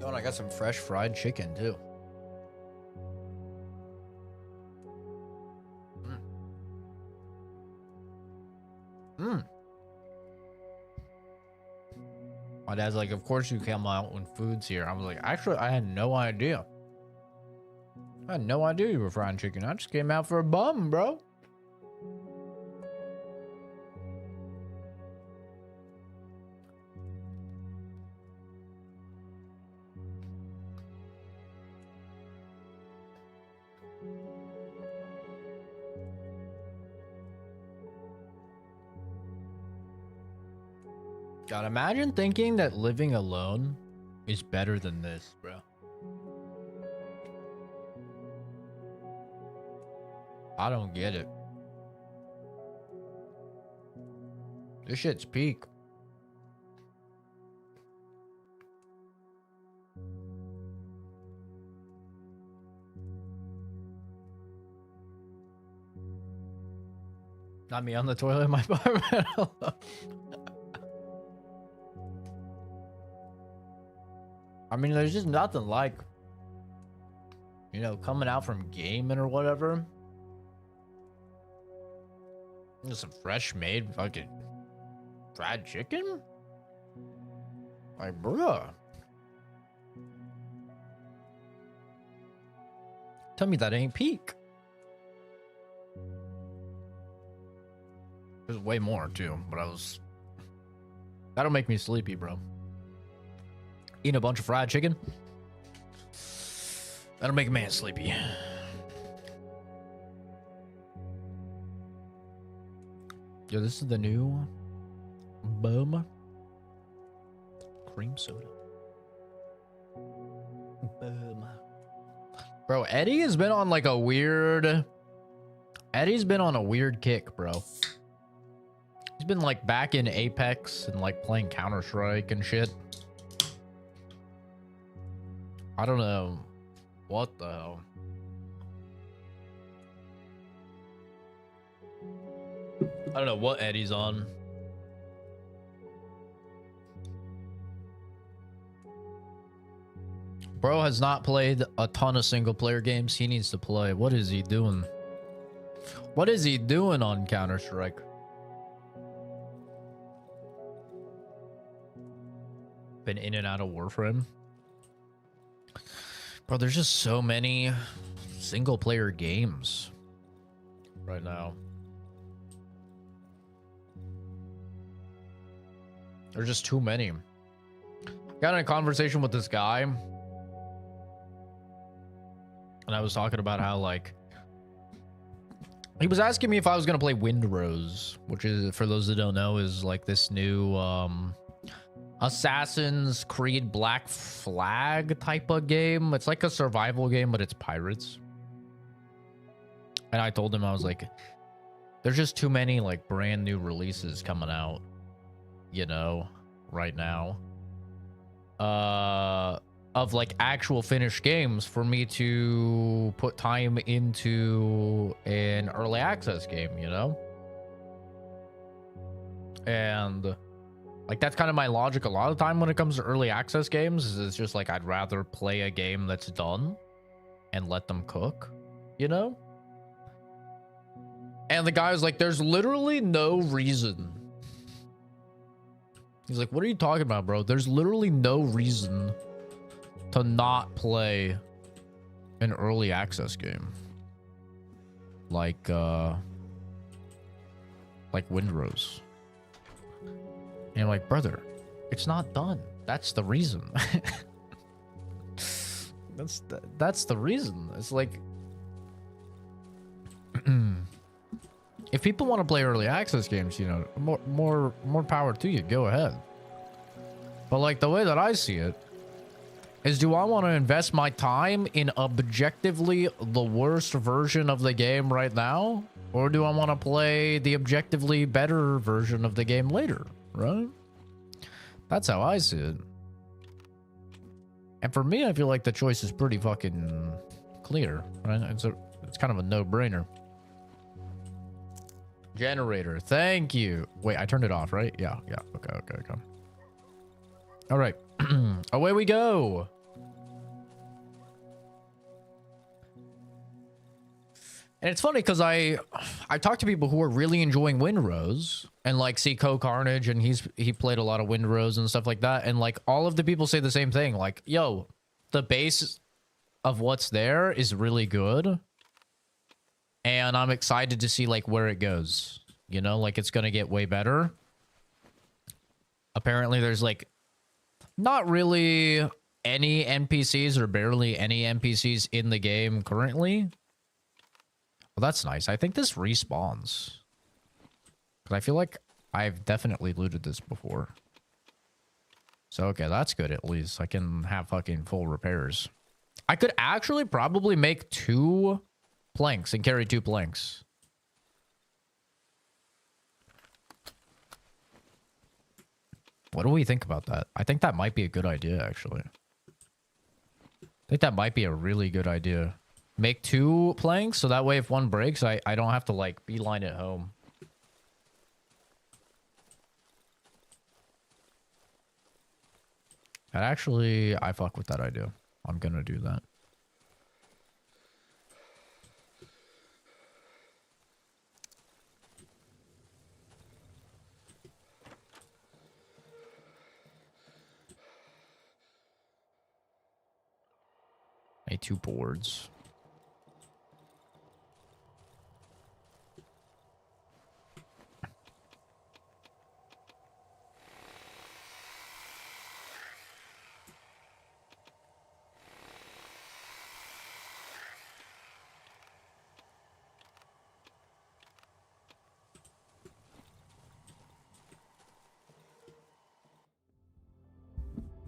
Oh, and I got some fresh fried chicken too. My dad's like, of course you come out when food's here. I was like, actually, I had no idea. I had no idea you were frying chicken. I just came out for a bum, bro. God, imagine thinking that living alone is better than this, bro. I don't get it. This shit's peak. Not me on the toilet in my apartment. I mean, there's just nothing like, you know, coming out from gaming or whatever. Just some fresh made fucking fried chicken? Like, bruh. Tell me that ain't peak. There's way more too, but that'll make me sleepy, bro. Eating a bunch of fried chicken, that'll make a man sleepy. Yo, this is the new bum cream soda. Boom. Bro, Eddie has been on like a weird... Eddie's been on a weird kick, bro. He's been like back in Apex and like playing Counter-Strike and shit. I don't know what the hell. I don't know what Eddie's on. Bro has not played a ton of single player games. He needs to play. What is he doing? What is he doing on Counter-Strike? Been in and out of Warframe. Bro, there's just so many single player games right now. There's just too many. Got in a conversation with this guy, and I was talking about how, like, he was asking me if I was gonna play Windrose, which is, for those that don't know, is like this new Assassin's Creed Black Flag type of game. It's like a survival game, but it's pirates. And I told him, I was like, there's just too many like brand new releases coming out, you know, right now, of like actual finished games for me to put time into an early access game, you know? And like, that's kind of my logic a lot of the time when it comes to early access games, is it's just like, I'd rather play a game that's done and let them cook, you know? And the guy was like, there's literally no reason. He's like, what are you talking about, bro? There's literally no reason to not play an early access game. Like Windrose. And I'm like, brother, it's not done. That's the reason. That's the reason. It's like, if people want to play early access games, you know, more power to you. Go ahead. But like, the way that I see it is, do I want to invest my time in objectively the worst version of the game right now, or do I want to play the objectively better version of the game later? Right? That's how I see it. And for me, I feel like the choice is pretty fucking clear, right? It's kind of a no-brainer. Generator, thank you. Wait, I turned it off, right? Yeah. Okay. All right. Away we go. And it's funny because I talk to people who are really enjoying Windrose, and like see Carnage, and he played a lot of Windrose and stuff like that, and like all of the people say the same thing, like, yo, the base of what's there is really good, and I'm excited to see like where it goes, you know, like it's gonna get way better. Apparently there's like not really any NPCs, or barely any NPCs in the game currently. Well, that's nice. I think this respawns, because I feel like I've definitely looted this before. So, okay, that's good. At least I can have fucking full repairs. I could actually probably make 2 planks and carry 2 planks. What do we think about that? I think that might be a good idea, actually. I think that might be a really good idea. Make 2 planks, so that way if one breaks, I don't have to, like, beeline it home. And actually, I fuck with that idea. I'm gonna do that. Made 2 boards.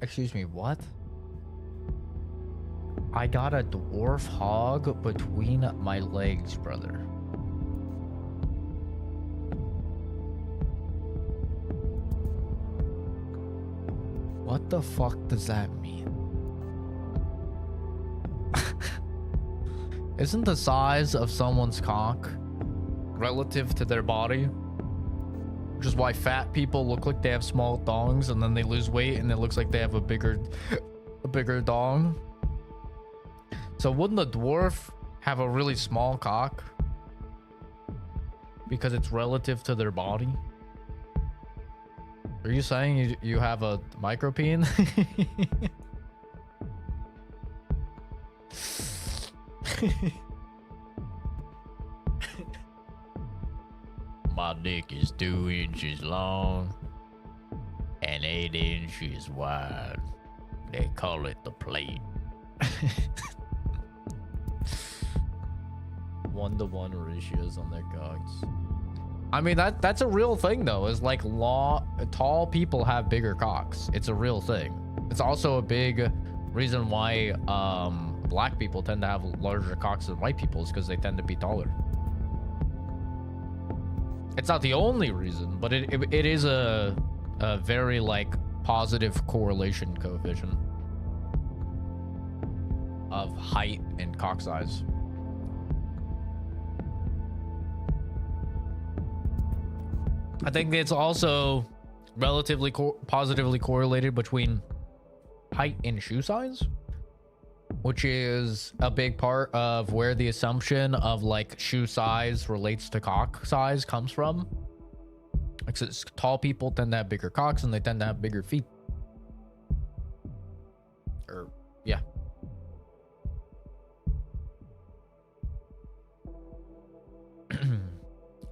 Excuse me, what? I got a dwarf hog between my legs, brother. What the fuck does that mean? Isn't the size of someone's cock relative to their body? Which is why fat people look like they have small dongs, and then they lose weight and it looks like they have a bigger dong. So wouldn't a dwarf have a really small cock because it's relative to their body? Are you saying you have a micropene? My dick is 2 inches long and 8 inches wide. They call it the plate. 1-to-1 ratios on their cocks. I mean, that's a real thing though, is like tall people have bigger cocks. It's a real thing. It's also a big reason why black people tend to have larger cocks than white people, is because they tend to be taller. It's not the only reason, but it is a very like positive correlation coefficient of height and cock size. I think it's also relatively positively correlated between height and shoe size, which is a big part of where the assumption of like shoe size relates to cock size comes from. Like, tall people tend to have bigger cocks and they tend to have bigger feet. Or yeah.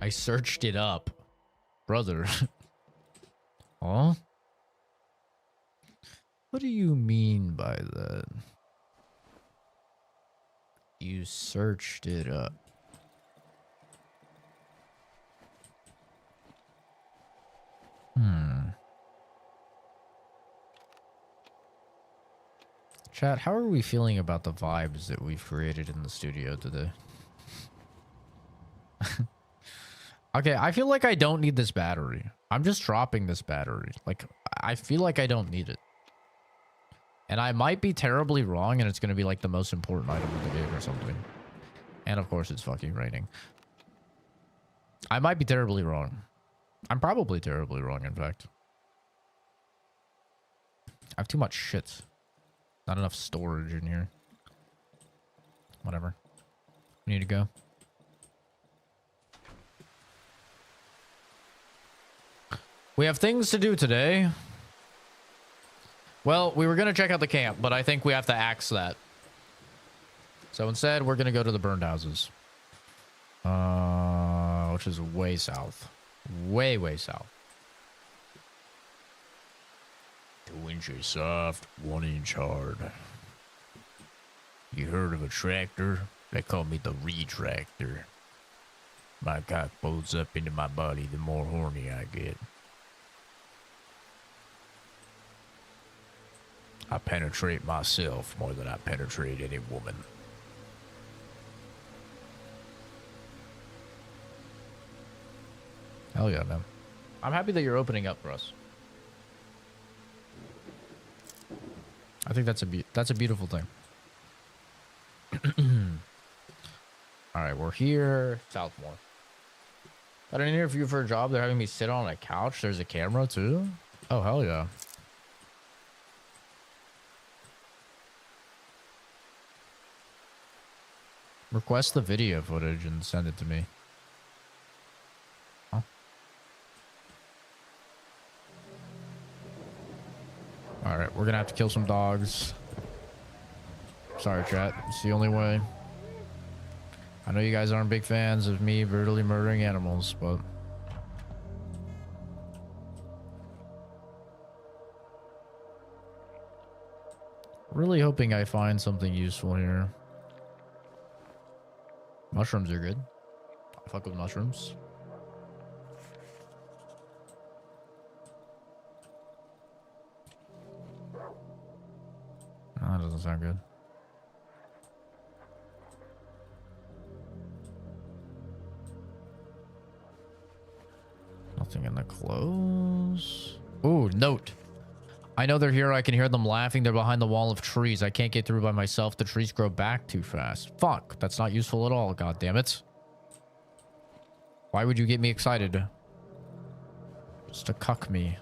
I searched it up, brother. Huh? What do you mean by that? You searched it up. Chat, how are we feeling about the vibes that we've created in the studio today? Okay, I feel like I don't need this battery. I'm just dropping this battery. Like, I feel like I don't need it. And I might be terribly wrong, and it's going to be like the most important item of the game or something. And of course, it's fucking raining. I might be terribly wrong. I'm probably terribly wrong, in fact. I have too much shit. Not enough storage in here. Whatever. We need to go. We have things to do today. Well, we were going to check out the camp, but I think we have to axe that. So instead, we're going to go to the burned houses. Which is way south. Way, way south. 2 inches soft, 1 inch hard. You heard of a tractor? They call me the retractor. My cock folds up into my body the more horny I get. I penetrate myself more than I penetrate any woman. Hell yeah, man. I'm happy that you're opening up for us. I think that's a beautiful thing. All right, we're here, Southmore. Got an interview for a job. They're having me sit on a couch. There's a camera too. Oh hell yeah. Request the video footage and send it to me. Huh? All right, we're gonna have to kill some dogs. Sorry, chat. It's the only way. I know you guys aren't big fans of me brutally murdering animals, but really hoping I find something useful here. Mushrooms are good. I fuck with mushrooms. No, that doesn't sound good. Nothing in the clothes. Ooh, note. I know they're here. I can hear them laughing. They're behind the wall of trees. I can't get through by myself. The trees grow back too fast. Fuck. That's not useful at all. God damn it. Why would you get me excited? Just to cuck me.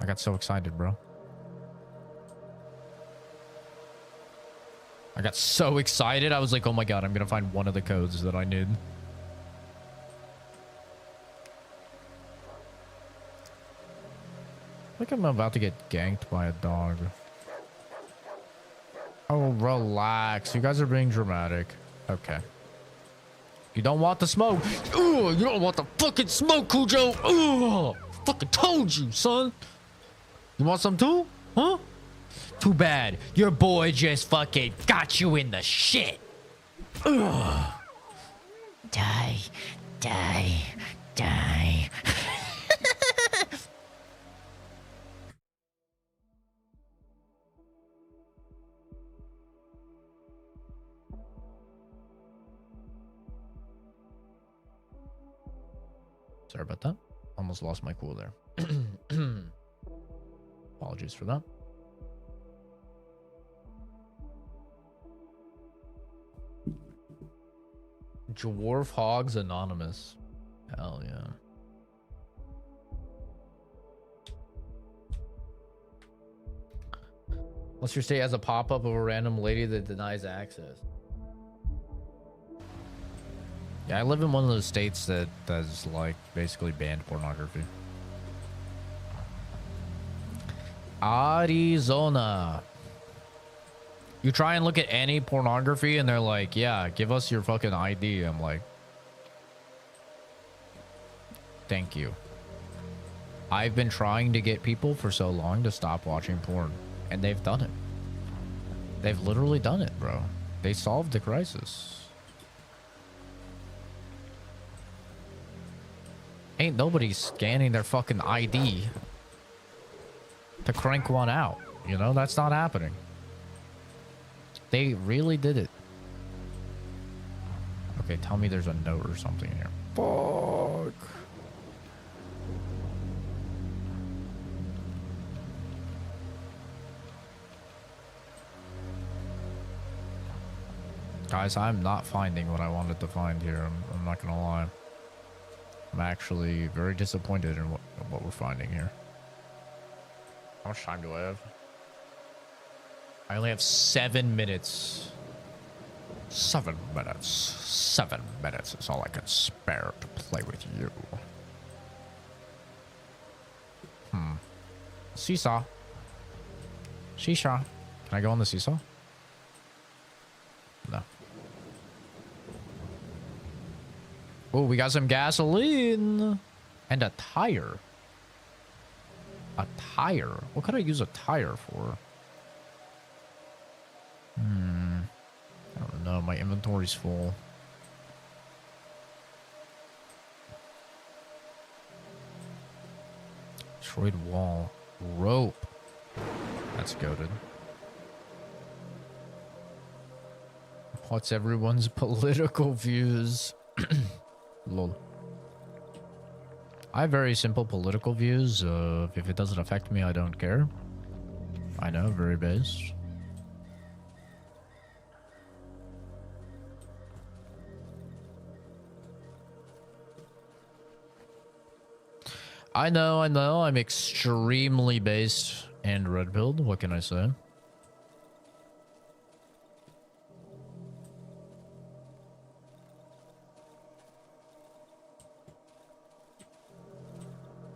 I got so excited, bro. I got so excited. I was like, oh my god, I'm gonna find one of the codes that I need. I think I'm about to get ganked by a dog. Oh, relax. You guys are being dramatic. Okay. You don't want the smoke. Ugh, you don't want the fucking smoke, Cujo. Ugh, fucking told you, son. You want some too? Huh? Too bad. Your boy just fucking got you in the shit. Ugh. Die. Die. Die. Sorry about that. Almost lost my cool there. Apologies for that. Dwarf Hogs Anonymous. Hell yeah. Unless your state has a pop-up of a random lady that denies access. Yeah, I live in one of those states that does, like, basically banned pornography. Arizona. You try and look at any pornography and they're like, yeah, give us your fucking ID. I'm like, thank you. I've been trying to get people for so long to stop watching porn, and they've done it. They've literally done it, bro. They solved the crisis. Ain't nobody scanning their fucking ID to crank one out. You know, that's not happening. They really did it. Okay, tell me there's a note or something here. Fuck. Guys, I'm not finding what I wanted to find here. I'm not gonna lie. I'm actually very disappointed in what we're finding here. How much time do I have? I only have 7 minutes. 7 minutes. 7 minutes is all I can spare to play with you. Seesaw. Seesaw. Can I go on the seesaw? No. Oh, we got some gasoline. And a tire. A tire? What could I use a tire for? I don't know. My inventory's full. Destroyed wall. Rope. That's goated. What's everyone's political views? Lol. I have very simple political views. If it doesn't affect me, I don't care. I know, very base. I know, I'm extremely based and red-pilled. What can I say?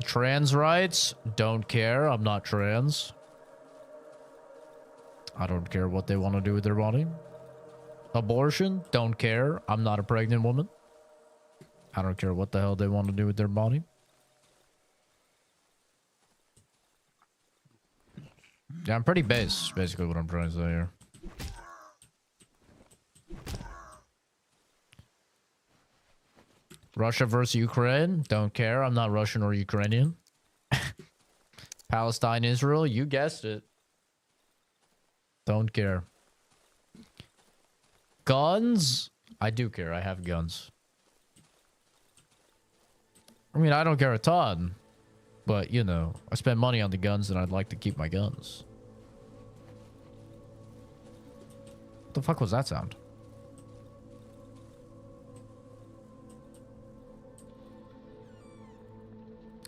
Trans rights? Don't care. I'm not trans. I don't care what they want to do with their body. Abortion? Don't care. I'm not a pregnant woman. I don't care what the hell they want to do with their body. Yeah, I'm pretty base, basically what I'm trying to say here. Russia versus Ukraine? Don't care. I'm not Russian or Ukrainian. Palestine, Israel? You guessed it. Don't care. Guns? I do care. I have guns. I mean, I don't care a ton. But, you know, I spend money on the guns and I'd like to keep my guns. What the fuck was that sound?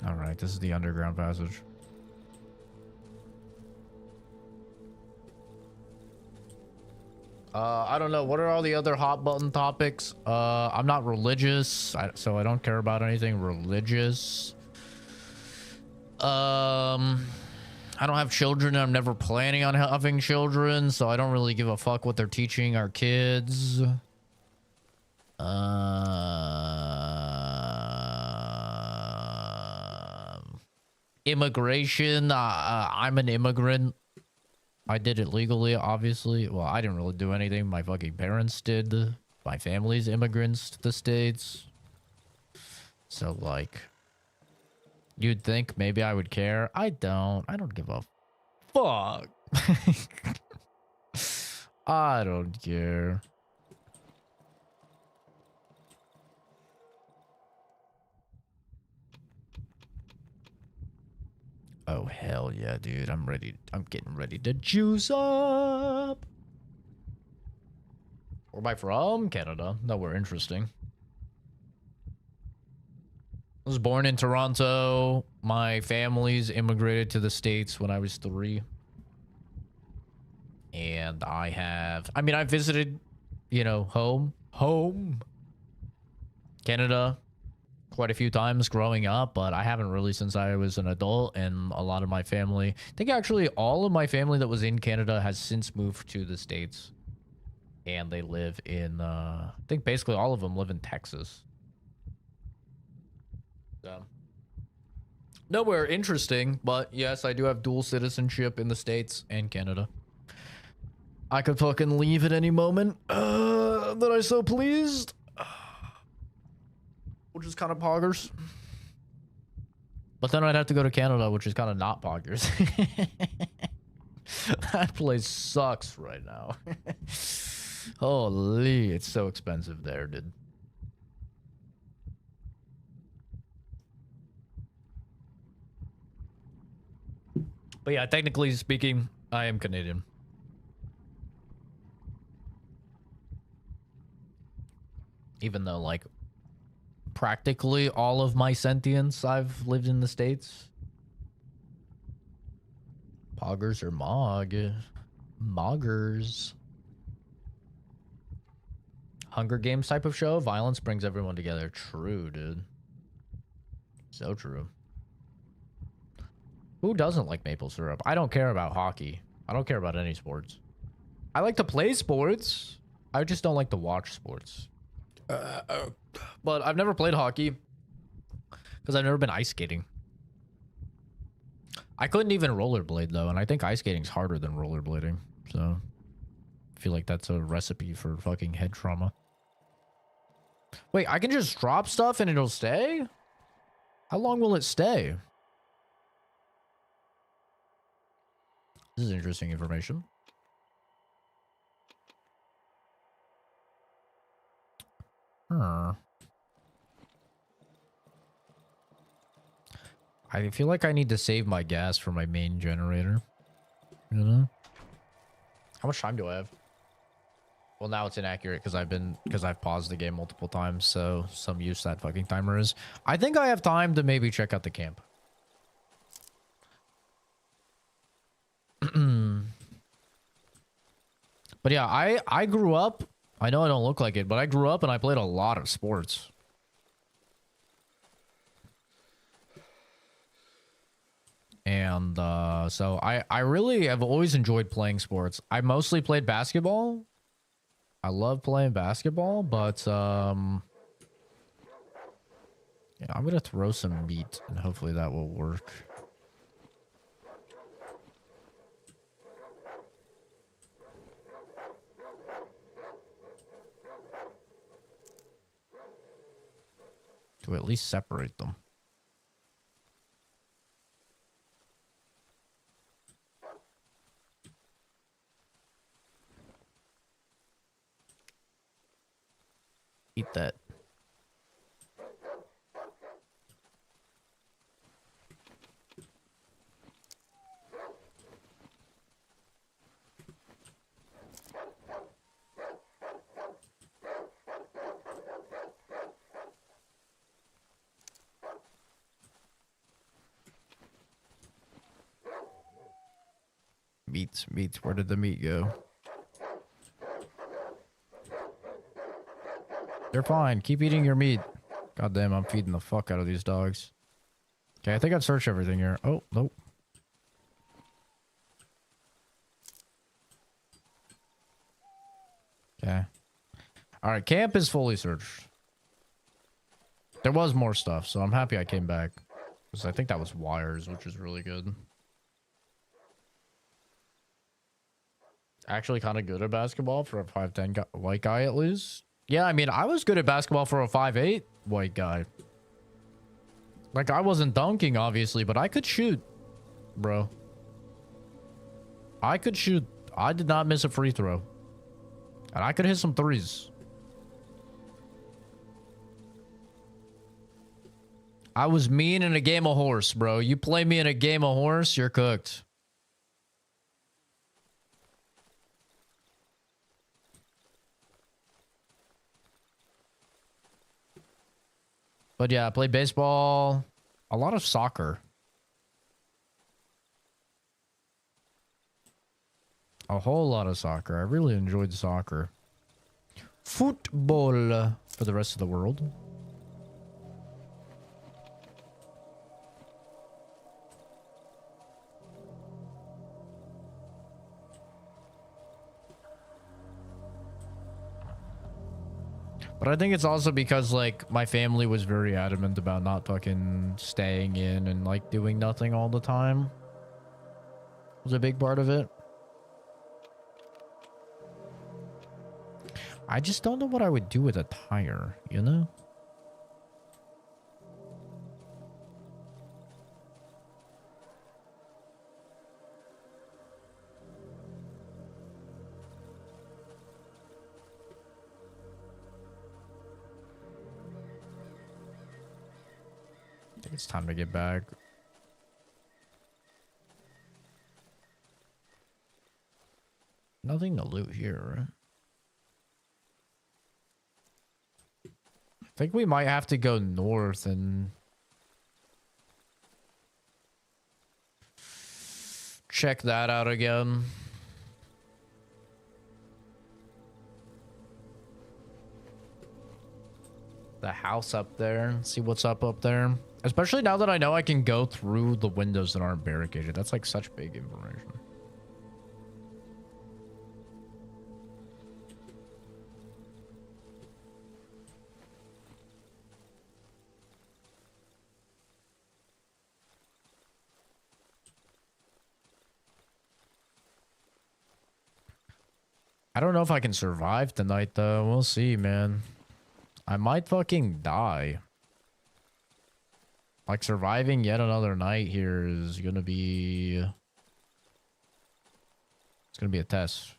Alright, this is the underground passage. I don't know. What are all the other hot button topics? I'm not religious, so I don't care about anything religious. I don't have children. I'm never planning on having children, so I don't really give a fuck what they're teaching our kids. Immigration. I'm an immigrant. I did it legally, obviously. Well, I didn't really do anything. My fucking parents did. My family's immigrants to the States. So, like, you'd think maybe I would care. I don't. I don't give a fuck. I don't care. Oh, hell yeah, dude. I'm ready. I'm getting ready to juice up. Where am I from? Canada. Nowhere interesting. I was born in Toronto. My family's immigrated to the States when I was 3. And I mean, I visited, you know, home, Canada quite a few times growing up, but I haven't really since I was an adult. And a lot of my family, I think actually all of my family that was in Canada has since moved to the States. And they live in, I think basically all of them live in Texas. So, nowhere interesting, but yes, I do have dual citizenship in the States and Canada. I could fucking leave at any moment that I so pleased. Which is kind of poggers. But then I'd have to go to Canada, which is kind of not poggers. That place sucks right now. Holy, it's so expensive there, dude. But yeah, technically speaking, I am Canadian. Even though, like, practically all of my sentience, I've lived in the States. Poggers or moggers. Hunger Games type of show. Violence brings everyone together. True, dude. So true. Who doesn't like maple syrup? I don't care about hockey. I don't care about any sports. I like to play sports. I just don't like to watch sports. But I've never played hockey because I've never been ice skating. I couldn't even rollerblade though, and I think ice skating's harder than rollerblading. So I feel like that's a recipe for fucking head trauma. Wait, I can just drop stuff and it'll stay? How long will it stay? This is interesting information. I feel like I need to save my gas for my main generator. You know? How much time do I have? Well, now it's inaccurate because I've paused the game multiple times, so some use that fucking timer is. I think I have time to maybe check out the camp. But yeah, I grew up. I know I don't look like it, but I grew up and I played a lot of sports. And so I really have always enjoyed playing sports. I mostly played basketball. I love playing basketball, but yeah, I'm gonna throw some meat and hopefully that will work. To at least separate them. Eat that. Meat. Where did the meat go? They're fine. Keep eating your meat. God damn, I'm feeding the fuck out of these dogs. Okay, I think I've searched everything here. Oh, nope. Okay. Alright, camp is fully searched. There was more stuff, so I'm happy I came back. Because I think that was wires, which is really good. Actually kind of good at basketball for a 5'10" white guy, at least. Yeah, I mean, I was good at basketball for a 5'8" white guy. Like, I wasn't dunking, obviously, but I could shoot, bro. I could shoot. I did not miss a free throw. And I could hit some threes. I was mean in a game of horse, bro. You play me in a game of horse, you're cooked. But yeah, I played baseball. A lot of soccer. A whole lot of soccer. I really enjoyed soccer. Football for the rest of the world. But I think it's also because, like, my family was very adamant about not fucking staying in and, like, doing nothing all the time. Was a big part of it. I just don't know what I would do with a tire, you know? I think it's time to get back. Nothing to loot here, right? I think we might have to go north and check that out again. The house up there. See what's up there. Especially now that I know I can go through the windows that aren't barricaded. That's like such big information. I don't know if I can survive tonight, though. We'll see, man. I might fucking die. Like, surviving yet another night here is gonna be... It's gonna be a test.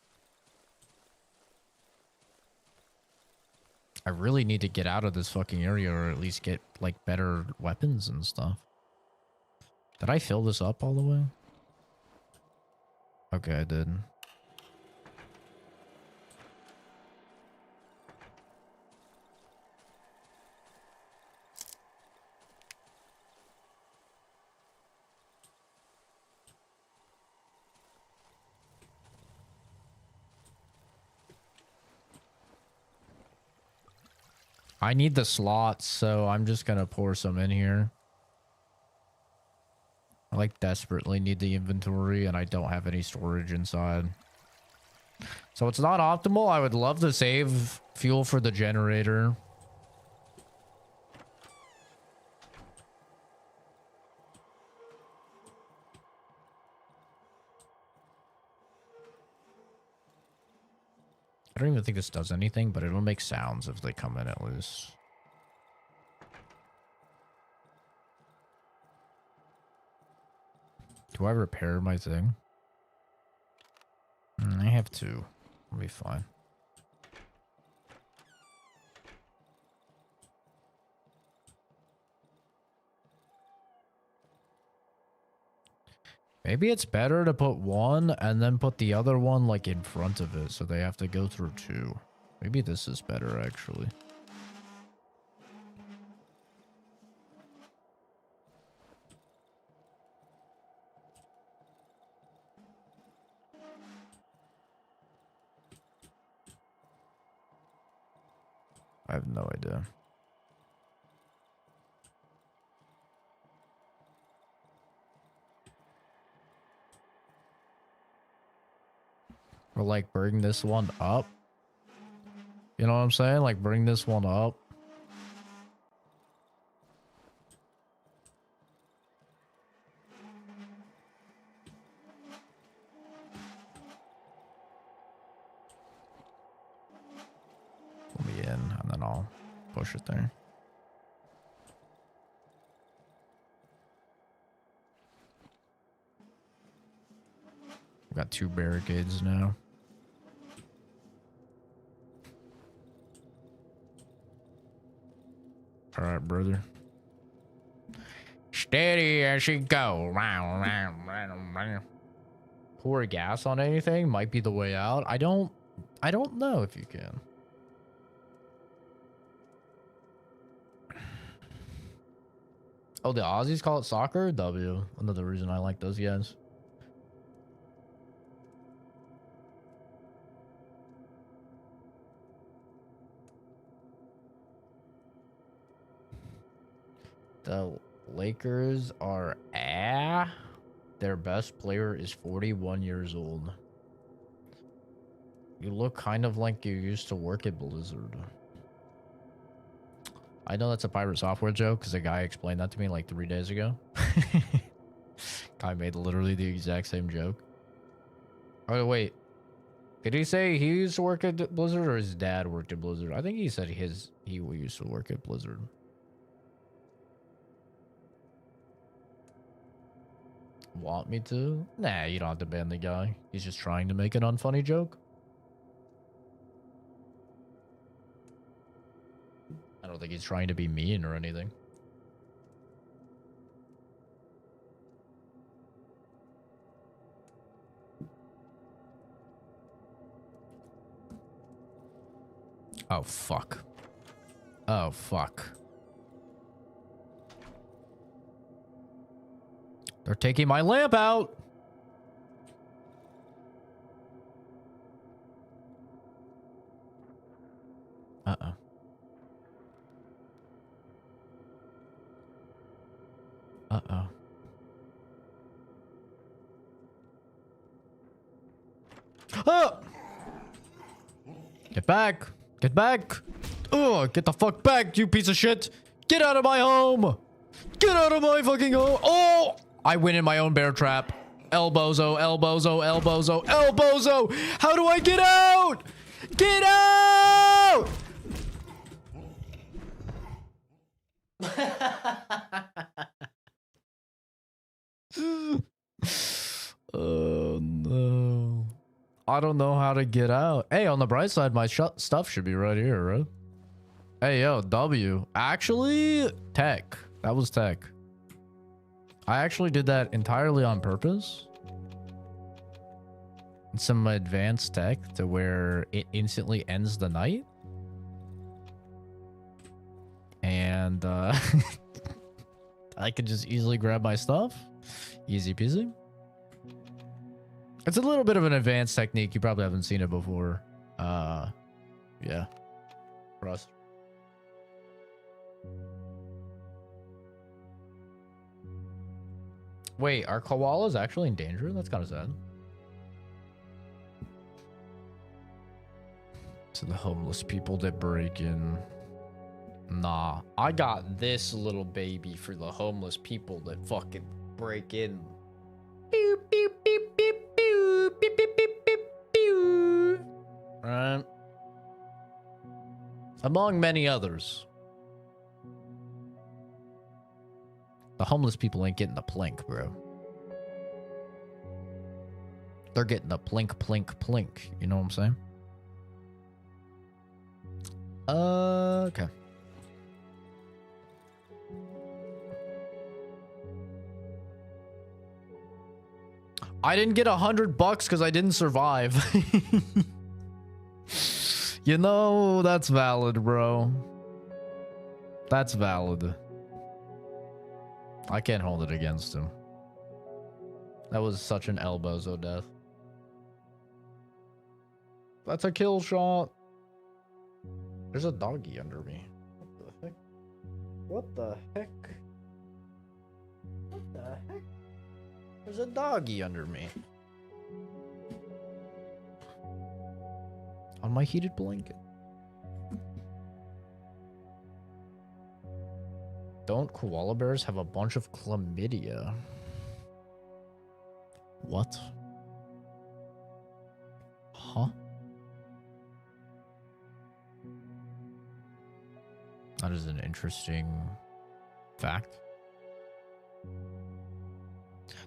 I really need to get out of this fucking area, or at least get, like, better weapons and stuff. Did I fill this up all the way? Okay, I did. I need the slots, so I'm just gonna pour some in here. I like desperately need the inventory and I don't have any storage inside. So it's not optimal. I would love to save fuel for the generator. I don't even think this does anything, but it'll make sounds if they come in at least. Do I repair my thing? I have to. I'll be fine. Maybe it's better to put one and then put the other one like in front of it so they have to go through two. Maybe this is better actually. I have no idea. Or like bring this one up. You know what I'm saying? Like bring this one up. Put me in and then I'll push it there. We've got 2 barricades now. All right, brother. Steady as she go. Pour gas on anything might be the way out. I don't know if you can. Oh, the Aussies call it soccer? W. Another reason I like those guys. The Lakers are their best player is 41 years old. You look kind of like you used to work at Blizzard. I know that's a pirate software joke because a guy explained that to me like 3 days ago. Guy made literally the exact same joke. Oh, wait. Did he say he used to work at Blizzard or his dad worked at Blizzard? I think he said he used to work at Blizzard. Want me to? Nah, you don't have to ban the guy. He's just trying to make an unfunny joke. I don't think he's trying to be mean or anything. Oh, fuck. Oh, fuck. They're taking my lamp out. Uh-oh. Uh-oh. Oh! Get back. Get back. Oh, get the fuck back, you piece of shit. Get out of my home. Get out of my fucking home. Oh! I went in my own bear trap. Elbozo, elbozo, elbozo, elbozo. How do I get out? Get out! Oh, no. I don't know how to get out. Hey, on the bright side, my stuff should be right here, right? Hey, yo, W. Actually, tech. That was tech. I actually did that entirely on purpose. Some advanced tech to where it instantly ends the night. And I could just easily grab my stuff. Easy peasy. It's a little bit of an advanced technique. You probably haven't seen it before. Yeah. Trust. Wait, are koalas actually in danger? That's kind of sad. To the homeless people that break in. Nah, I got this little baby for the homeless people that fucking break in. Pew, pew, pew, pew, pew, pew, pew, pew, pew, pew. Right? Among many others. The homeless people ain't getting the plink, bro. They're getting the plink, plink, plink. You know what I'm saying? Okay. I didn't get $100 because I didn't survive. You know, that's valid, bro. That's valid. I can't hold it against him. That was such an elbozo death. That's a kill shot. There's a doggy under me. What the heck? What the heck? What the heck? There's a doggy under me. On my heated blanket. Don't koala bears have a bunch of chlamydia? What? Huh? That is an interesting fact. I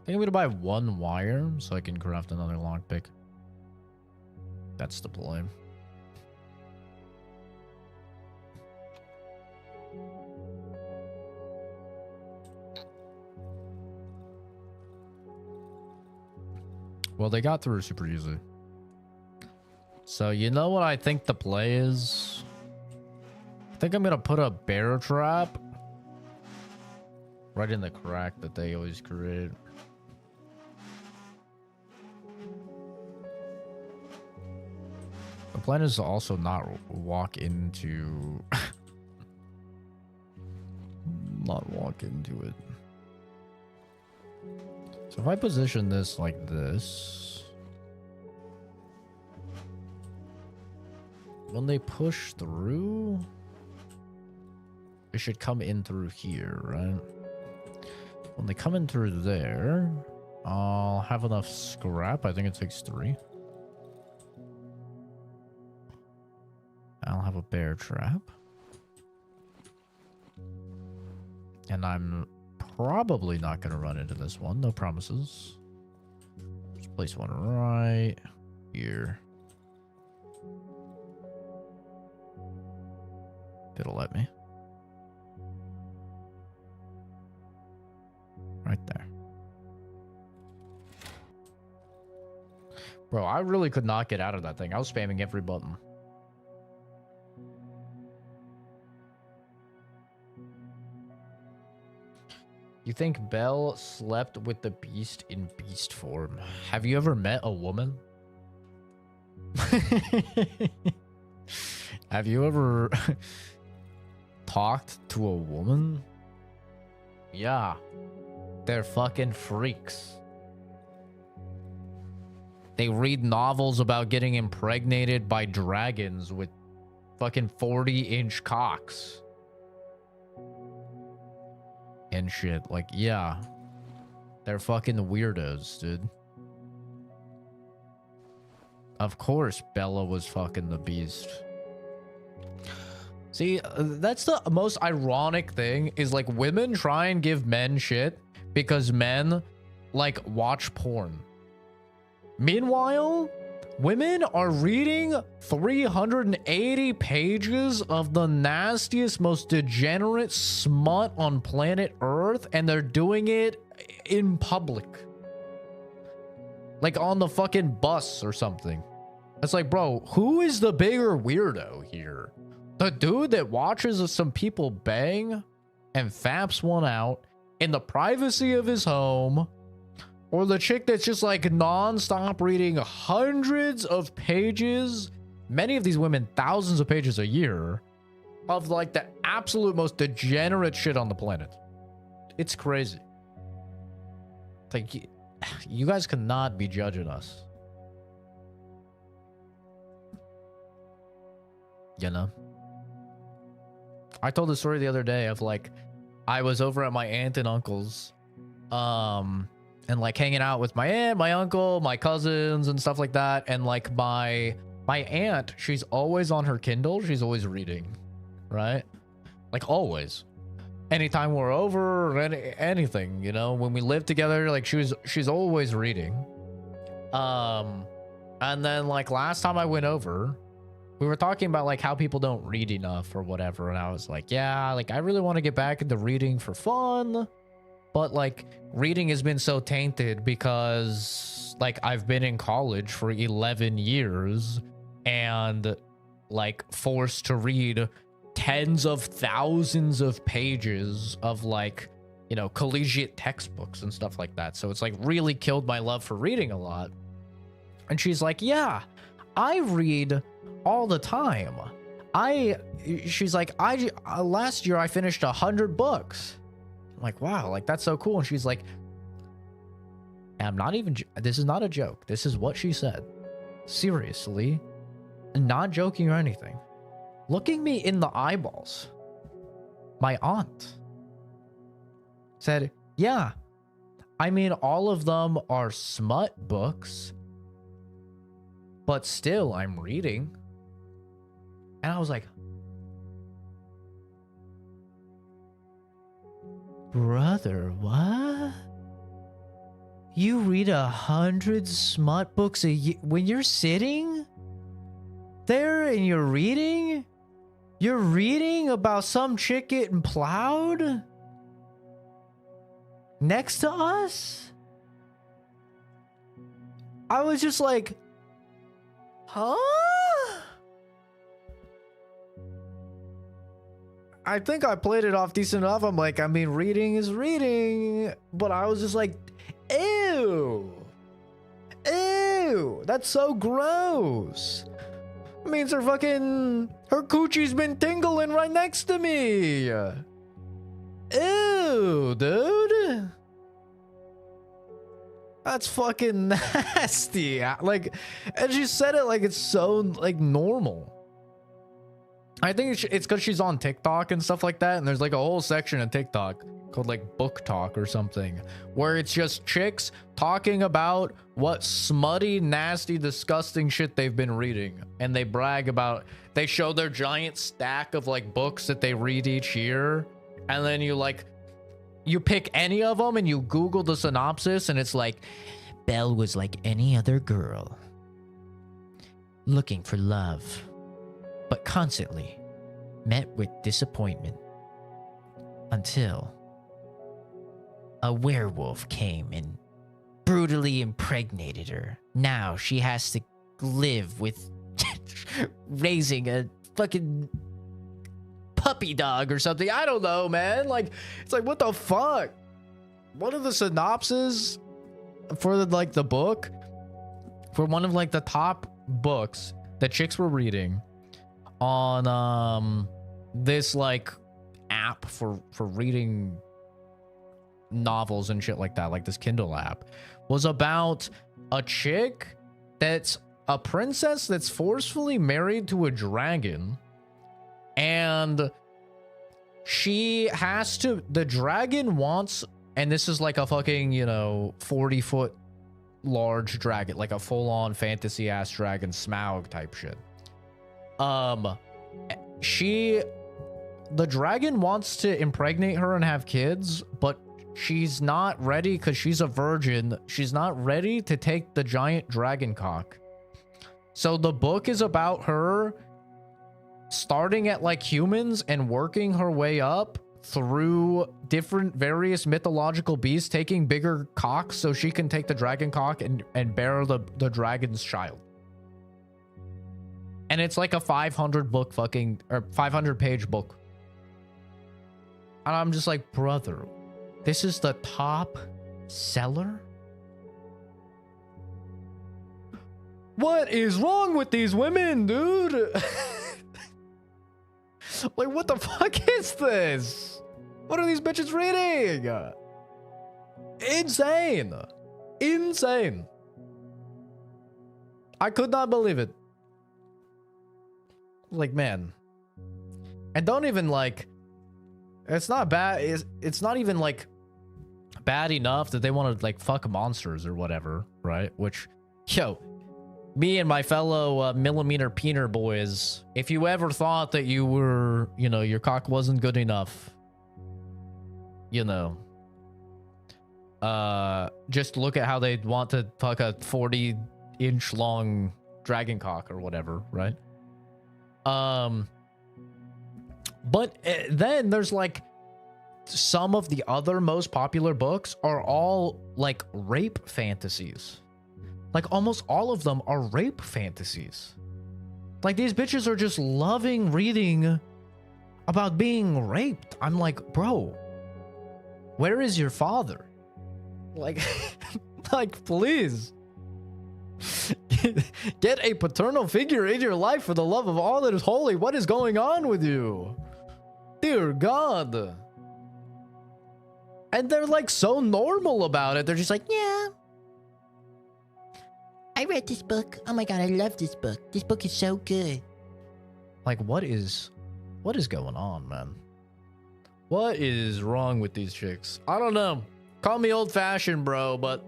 think I'm gonna buy one wire so I can craft another lockpick. That's the plan. Well, they got through super easy. So, you know what I think the play is? I think I'm gonna put a bear trap right in the crack that they always create. The plan is to also not walk into... not walk into it. So if I position this like this, when they push through, it should come in through here, right? When they come in through there, I'll have enough scrap. I think it takes 3. I'll have a bear trap. And I'm probably not going to run into this one. No promises. Just place one right here. It'll let me. Right there. Bro, I really could not get out of that thing. I was spamming every button. You think Belle slept with the beast in beast form? Have you ever met a woman? Have you ever talked to a woman? Yeah. They're fucking freaks. They read novels about getting impregnated by dragons with fucking 40-inch cocks. And shit. Like, yeah. They're fucking weirdos, dude. Of course Bella was fucking the beast. See, that's the most ironic thing, is like women try and give men shit because men like watch porn. Meanwhile, women are reading 380 pages of the nastiest, most degenerate smut on planet Earth, and they're doing it in public. Like on the fucking bus or something. It's like, bro, who is the bigger weirdo here? The dude that watches some people bang and faps one out in the privacy of his home, or the chick that's just like non-stop reading hundreds of pages, many of these women thousands of pages a year, of like the absolute most degenerate shit on the planet. It's crazy. It's like, you guys cannot be judging us. You know? I told the story the other day of like, I was over at my aunt and uncle's, and like hanging out with my aunt, my uncle, my cousins and stuff like that. And like my aunt, she's always on her Kindle. She's always reading, right? Like always. Anytime we're over or anything, you know, when we live together, like she's always reading. And then like last time I went over, we were talking about like how people don't read enough or whatever. And I was like, yeah, like I really want to get back into reading for fun. But like reading has been so tainted because like I've been in college for 11 years and like forced to read tens of thousands of pages of like, you know, collegiate textbooks and stuff like that. So it's like really killed my love for reading a lot. And she's like, yeah, I read all the time. she's like, last year I finished 100 books. I'm like, wow, like that's so cool. And she's like, I'm not even, this is not a joke. This is what she said. Seriously, not joking or anything. Looking me in the eyeballs, my aunt said, yeah, I mean, all of them are smut books, but still I'm reading. And I was like, brother, what? You read 100 smut books a year when you're sitting there and you're reading? You're reading about some chick getting plowed next to us? I was just like, huh? I think I played it off decent enough. I'm like, I mean, reading is reading, but I was just like, ew. Ew. That's so gross. It means her coochie's been tingling right next to me. Ew, dude. That's fucking nasty. Like, and she said it like it's so like normal. I think it's because she's on TikTok and stuff like that, and there's like a whole section of TikTok called like book talk or something, where it's just chicks talking about what smutty, nasty, disgusting shit they've been reading, and they brag about, they show their giant stack of like books that they read each year, and then you pick any of them and you Google the synopsis, and it's like, Belle was like any other girl, looking for love, but constantly met with disappointment until a werewolf came and brutally impregnated her. Now she has to live with raising a fucking puppy dog or something. I don't know, man. Like, it's like, what the fuck? One of the synopses for the book, for one of like the top books that chicks were reading on this like app for reading novels and shit like that, like this Kindle app, was about a chick that's a princess that's forcefully married to a dragon, and the dragon wants, and this is like a fucking, 40-foot large dragon, like a full-on fantasy ass dragon, Smaug type shit. The dragon wants to impregnate her and have kids, but she's not ready because she's a virgin. She's not ready to take the giant dragon cock. So the book is about her starting at like humans and working her way up through different various mythological beasts, taking bigger cocks so she can take the dragon cock and bear the dragon's child. And it's like a 500 page book. And I'm just like, brother, this is the top seller? What is wrong with these women, dude? Like, what the fuck is this? What are these bitches reading? Insane. Insane. I could not believe it. Like, man. And don't even like, it's not bad. It's not even like bad enough that they want to like fuck monsters or whatever, right? Which, yo, me and my fellow millimeter peener boys, if you ever thought that you were, your cock wasn't good enough, just look at how they want to fuck a 40-inch long dragon cock or whatever, right? But then there's like some of the other most popular books are all like rape fantasies. Like almost all of them are rape fantasies. Like these bitches are just loving reading about being raped. I'm like, bro, where is your father? Like, like, please. Get a paternal figure in your life for the love of all that is holy. What is going on with you? Dear God. And they're like so normal about it. They're just like, yeah. I read this book. Oh my god, I love this book. This book is so good. Like, what is going on, man? What is wrong with these chicks? I don't know. Call me old-fashioned, bro, but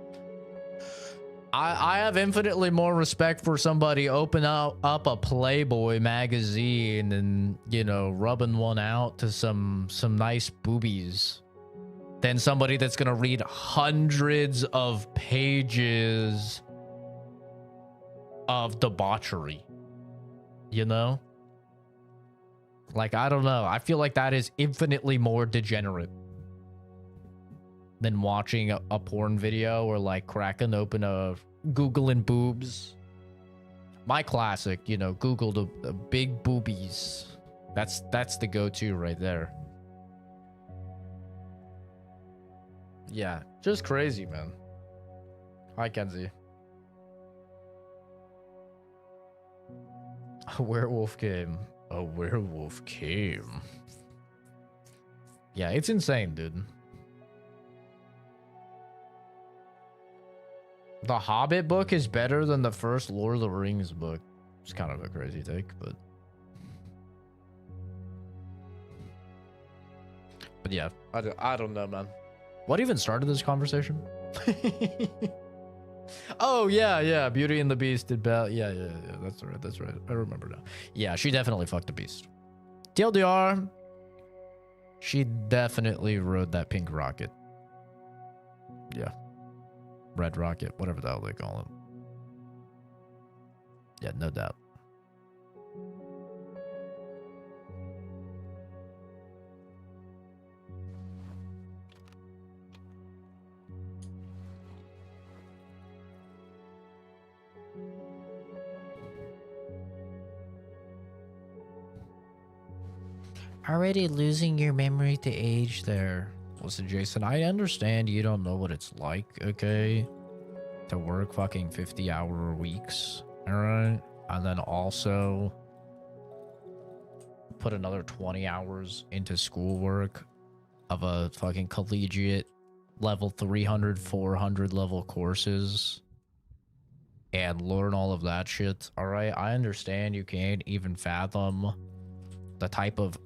I have infinitely more respect for somebody open up a Playboy magazine and, you know, rubbing one out to some nice boobies than somebody that's gonna read hundreds of pages of debauchery, you know? Like, I don't know. I feel like that is infinitely more degenerate than watching a porn video or like cracking open a Googling boobs. My classic, you know, Google the big boobies. That's the go-to right there. Yeah, just crazy, man. Hi, Kenzie. A werewolf came. A werewolf came. Yeah, it's insane, dude. The Hobbit book is better than the first Lord of the Rings book. It's kind of a crazy take, but yeah, I don't know, man. What even started this conversation? Oh, yeah. Beauty and the Beast did bad. Yeah. That's right. I remember now. Yeah, she definitely fucked the beast. TLDR, she definitely rode that pink rocket. Yeah. Red rocket, whatever the hell they call it. Yeah, no doubt. Already losing your memory to age there. Listen, Jason, I understand you don't know what it's like, okay? To work fucking 50-hour weeks, alright? And then also put another 20 hours into schoolwork of a fucking collegiate level 300, 400 level courses and learn all of that shit, alright? I understand you can't even fathom the type of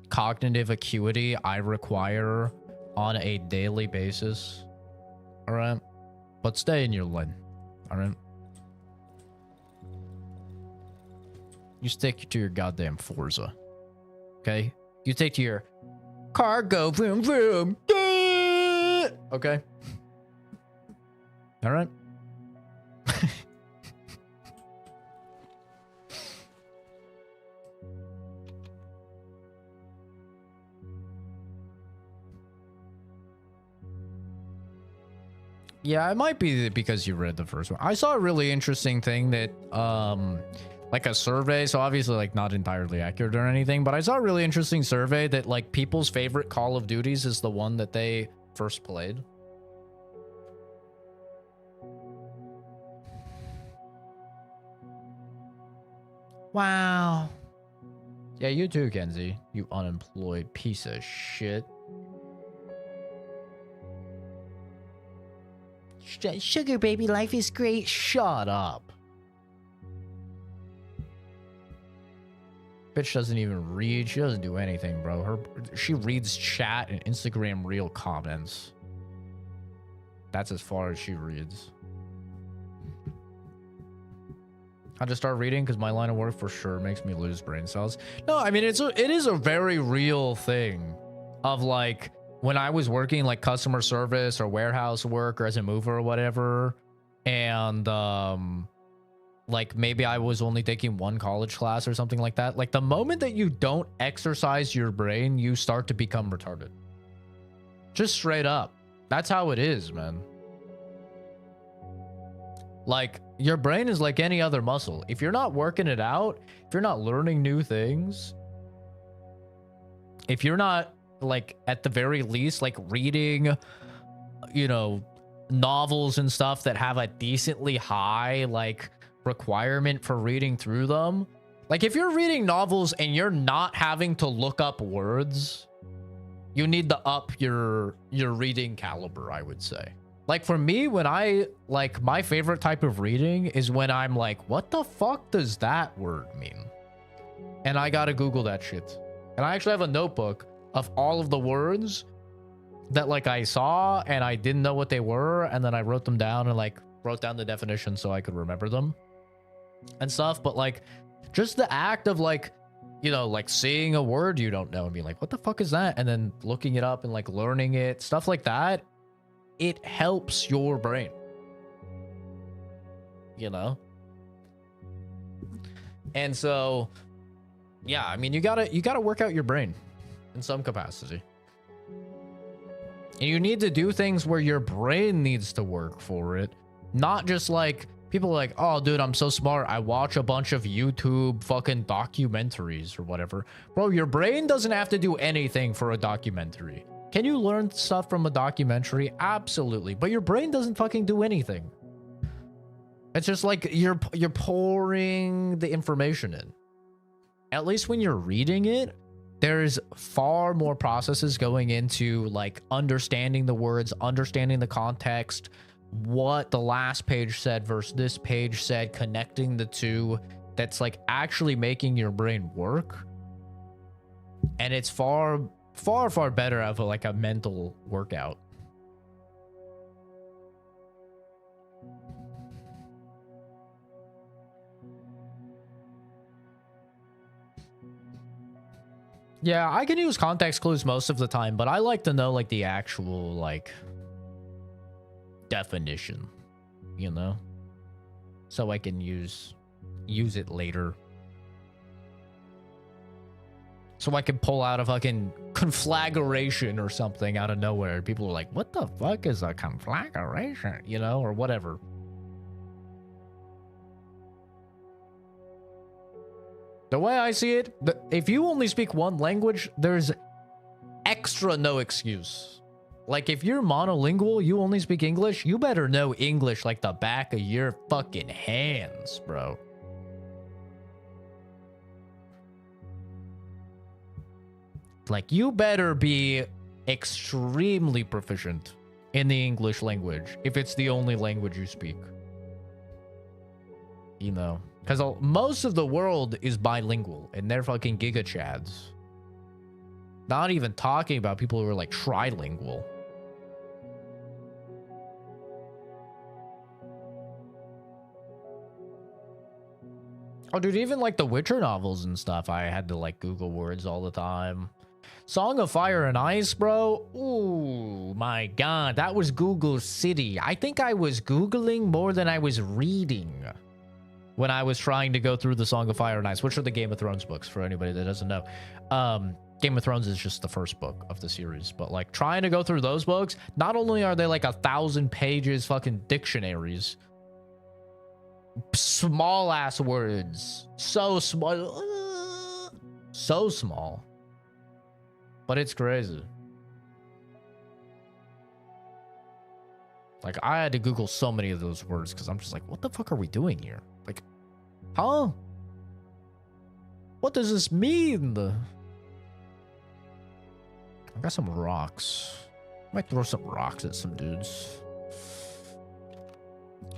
cognitive acuity I require on a daily basis, all right? But stay in your lane, all right? You stick to your goddamn Forza, okay? You stick to your cargo vroom vroom, okay? All right? Yeah, it might be because you read the first one. I saw a really interesting thing that, like a survey, so obviously like not entirely accurate or anything, but I saw a really interesting survey that like people's favorite Call of Duties is the one that they first played. Wow. Yeah, you too, Kenzie. You unemployed piece of shit. Sugar baby, life is great. Shut up. Bitch doesn't even read. She doesn't do anything, bro. She reads chat and Instagram reel comments. That's as far as she reads. I just start reading because my line of work for sure makes me lose brain cells. No, I mean it is a very real thing of like when I was working like customer service or warehouse work or as a mover or whatever, and like maybe I was only taking one college class or something like that. Like the moment that you don't exercise your brain, you start to become retarded. Just straight up. That's how it is, man. Like your brain is like any other muscle. If you're not working it out, if you're not learning new things, if you're not like at the very least like reading, you know, novels and stuff that have a decently high like requirement for reading through them. Like if you're reading novels and you're not having to look up words, you need to up your reading caliber, I would say. Like for me, when I like my favorite type of reading is when I'm like, what the fuck does that word mean? And I gotta Google that shit. And I actually have a notebook of all of the words that like I saw and I didn't know what they were, and then I wrote them down and like wrote down the definition so I could remember them and stuff. But like just the act of like, you know, like seeing a word you don't know and being like, what the fuck is that? And then looking it up and like learning it, stuff like that, it helps your brain, you know? And so yeah, I mean, you gotta work out your brain in some capacity. And you need to do things where your brain needs to work for it. Not just like, people are like, oh, dude, I'm so smart. I watch a bunch of YouTube fucking documentaries or whatever. Bro, your brain doesn't have to do anything for a documentary. Can you learn stuff from a documentary? Absolutely. But your brain doesn't fucking do anything. It's just like you're pouring the information in. At least when you're reading it, there's far more processes going into like understanding the words, understanding the context, what the last page said versus this page said, connecting the two. That's like actually making your brain work. And it's far better of like a mental workout. Yeah, I can use context clues most of the time, but I like to know like the actual like definition, you know, so I can use it later. So I can pull out a fucking conflagration or something out of nowhere. People are like, what the fuck is a conflagration? You know, or whatever. The way I see it, if you only speak one language, there's extra no excuse. Like if you're monolingual, you only speak English, you better know English like the back of your fucking hands, bro. Like you better be extremely proficient in the English language if it's the only language you speak. You know, because most of the world is bilingual and they're fucking giga chads. Not even talking about people who are like trilingual. Oh, dude, even like the Witcher novels and stuff, I had to like Google words all the time. Song of Fire and Ice, bro. Ooh, my God. That was Google City. I think I was Googling more than I was reading when I was trying to go through the Song of Fire and Ice, which are the Game of Thrones books for anybody that doesn't know. Game of Thrones is just the first book of the series, but like trying to go through those books, not only are they like 1,000 pages fucking dictionaries, small ass words, so small, but it's crazy. Like I had to Google so many of those words because I'm just like, what the fuck are we doing here? Like, huh? What does this mean? I got some rocks. Might throw some rocks at some dudes.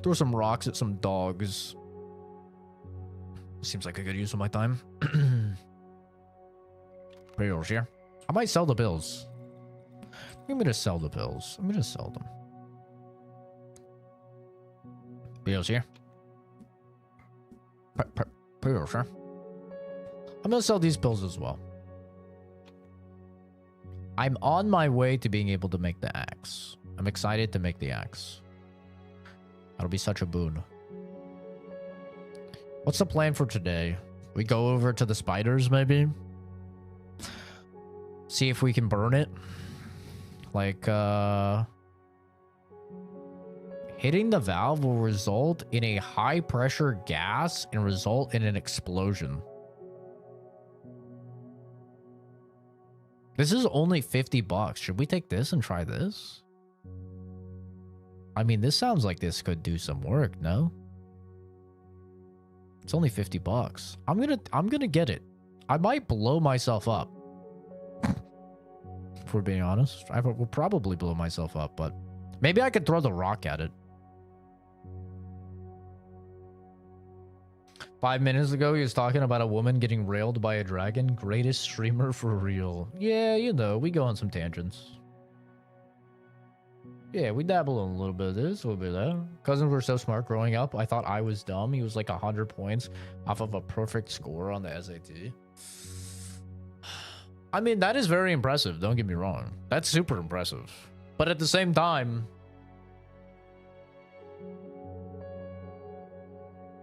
Throw some rocks at some dogs. Seems like a good use of my time. Bills here. I might sell the bills. I'm gonna sell the bills. I'm gonna sell them. Bills here. Bills here. I'm gonna sell these pills as well. I'm on my way to being able to make the axe. I'm excited to make the axe. That'll be such a boon. What's the plan for today? We go over to the spiders, maybe? See if we can burn it. Like, hitting the valve will result in a high pressure gas and result in an explosion. This is only $50. Should we take this and try this? I mean, this sounds like this could do some work, no? It's only 50 bucks. I'm gonna get it. I might blow myself up. If we're being honest. I will probably blow myself up, but maybe I could throw the rock at it. 5 minutes ago, he was talking about a woman getting railed by a dragon. Greatest streamer for real. Yeah, you know, we go on some tangents. Yeah, we dabble in a little bit of this, a little bit of that. Cousins were so smart growing up. I thought I was dumb. He was like 100 points off of a perfect score on the SAT. I mean, that is very impressive. Don't get me wrong. That's super impressive. But at the same time,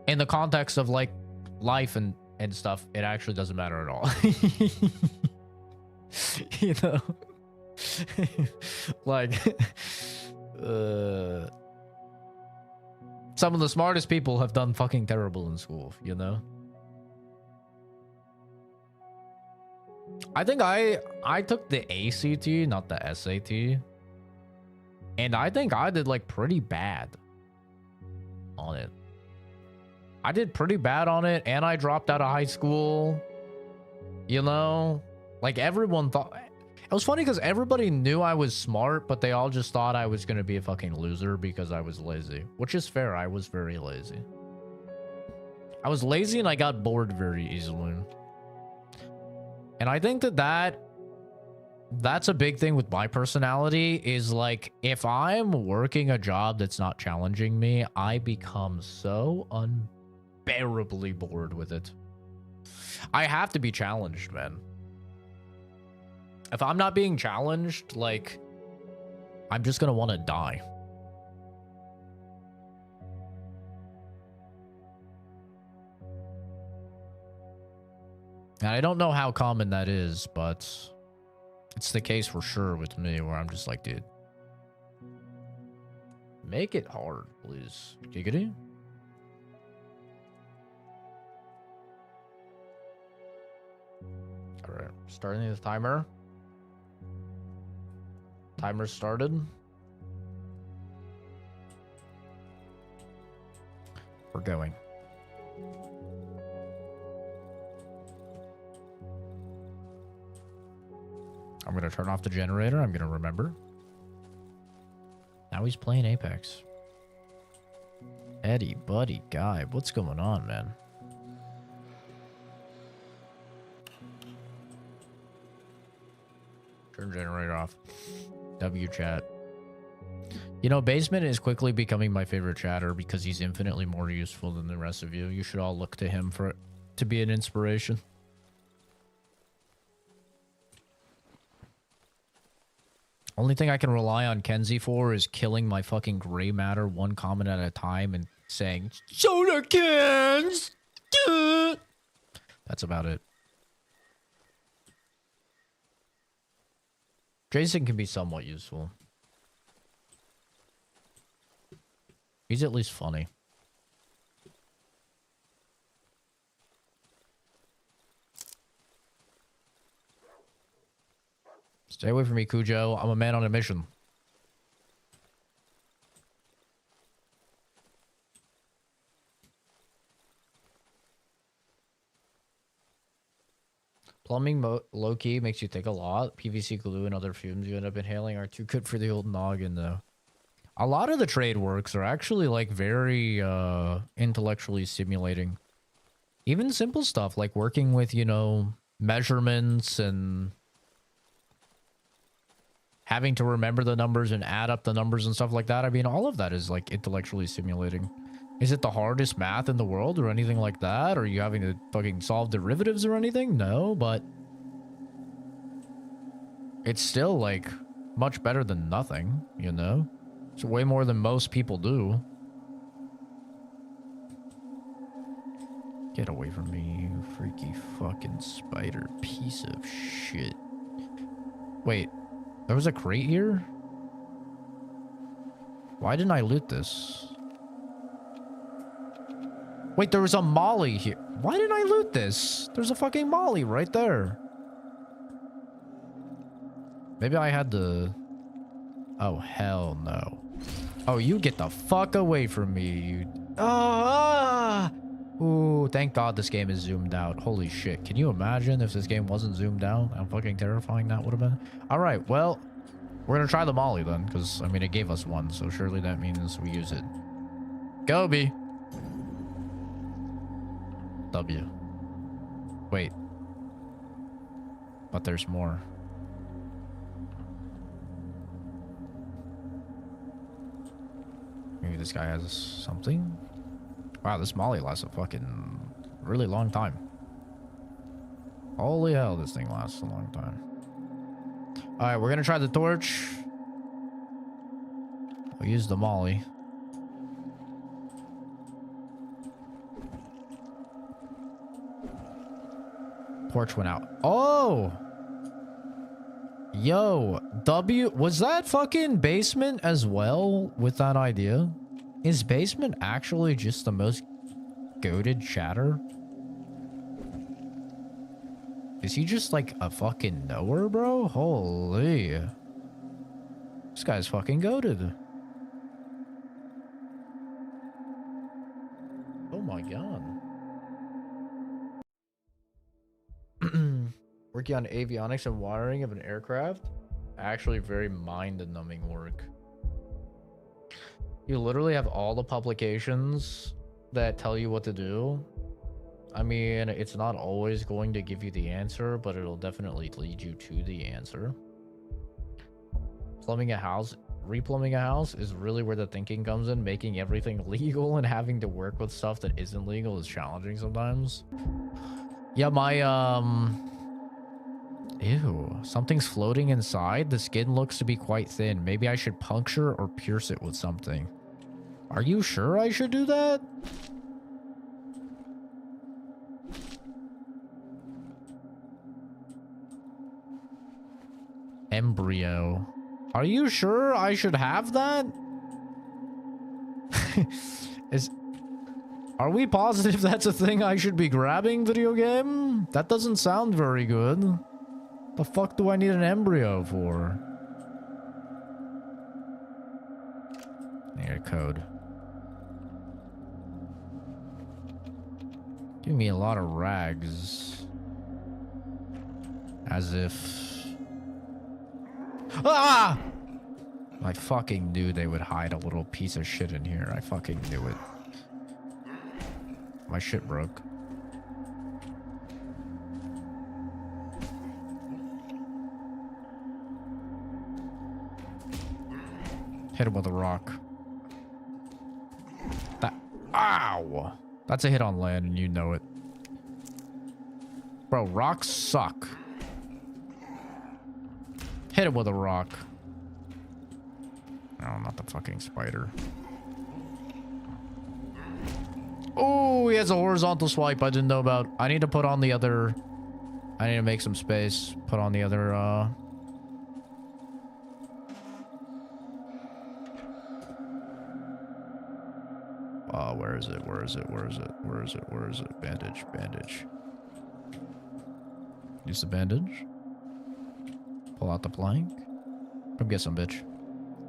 in the context of like life and stuff, it actually doesn't matter at all. You know? Like, some of the smartest people have done fucking terrible in school, you know? I think I took the ACT, not the SAT. And I think I did like pretty bad on it. I did pretty bad on it, and I dropped out of high school. You know? Like, everyone thought... It was funny because everybody knew I was smart, but they all just thought I was going to be a fucking loser because I was lazy. Which is fair. I was very lazy. I was lazy and I got bored very easily. And I think that's a big thing with my personality is like, if I'm working a job that's not challenging me, I become so unbearably bored with it. I have to be challenged, man. If I'm not being challenged, like, I'm just gonna want to die. And I don't know how common that is, but it's the case for sure with me, where I'm just like, dude, make it hard, please. Giggity? Alright, starting the timer. Timer started. We're going. I'm going to turn off the generator. I'm going to remember. Now he's playing Apex. Eddie, buddy, guy, what's going on, man? Turn generator off. W chat. You know, Basement is quickly becoming my favorite chatter because he's infinitely more useful than the rest of you. You should all look to him to be an inspiration. Only thing I can rely on Kenzie for is killing my fucking gray matter one comment at a time and saying, "Soda cans!" That's about it. Jason can be somewhat useful. He's at least funny. Stay away from me, Cujo. I'm a man on a mission. Plumbing low-key makes you think a lot. PVC glue and other fumes you end up inhaling are too good for the old noggin, though. A lot of the trade works are actually, like, very intellectually stimulating. Even simple stuff, like working with, you know, measurements and having to remember the numbers and add up the numbers and stuff like that. I mean, all of that is, like, intellectually stimulating. Is it the hardest math in the world or anything like that? Are you having to fucking solve derivatives or anything? No, but it's still, like, much better than nothing, you know? It's way more than most people do. Get away from me, you freaky fucking spider piece of shit. Wait, there was a crate here? Why didn't I loot this? Wait, there was a molly here. Why didn't I loot this? There's a fucking molly right there. Maybe I had to... Oh, hell no. Oh, you get the fuck away from me, you... Ah! Ooh, thank God this game is zoomed out. Holy shit. Can you imagine if this game wasn't zoomed out? How fucking terrifying that would have been. All right, well, we're gonna try the molly then, because, I mean, it gave us one, so surely that means we use it. Go, B. W. Wait. But there's more. Maybe this guy has something? Wow, this molly lasts a fucking really long time. Holy hell, this thing lasts a long time. Alright, we're gonna try the torch. We'll use the molly. Torch went out. Oh! Yo, W, was that fucking basement as well with that idea? Is basement actually just the most goated chatter? Is he just like a fucking knower, bro? Holy. This guy's fucking goated. Oh my god. Working on avionics and wiring of an aircraft. Actually very mind-numbing work. You literally have all the publications that tell you what to do. I mean, it's not always going to give you the answer, but it'll definitely lead you to the answer. Plumbing a house, replumbing a house is really where the thinking comes in. Making everything legal and having to work with stuff that isn't legal is challenging sometimes. Yeah, my, ew, something's floating inside. The skin looks to be quite thin. Maybe I should puncture or pierce it with something. Are you sure I should do that? Embryo. Are you sure I should have that? Are we positive that's a thing I should be grabbing, video game? That doesn't sound very good. The fuck do I need an embryo for? Need a code. Give me a lot of rags. As if... Ah! I fucking knew they would hide a little piece of shit in here. I fucking knew it. My shit broke. Hit him with a rock. That... Ow! That's a hit on land and you know it. Bro, rocks suck. Hit him with a rock. No, not the fucking spider. Oh, he has a horizontal swipe I didn't know about. I need to put on the other... I need to make some space. Put on the other, where is it? Where is it? Where is it? Where is it? Where is it? Bandage, bandage. Use the bandage. Pull out the plank. Come get some, bitch.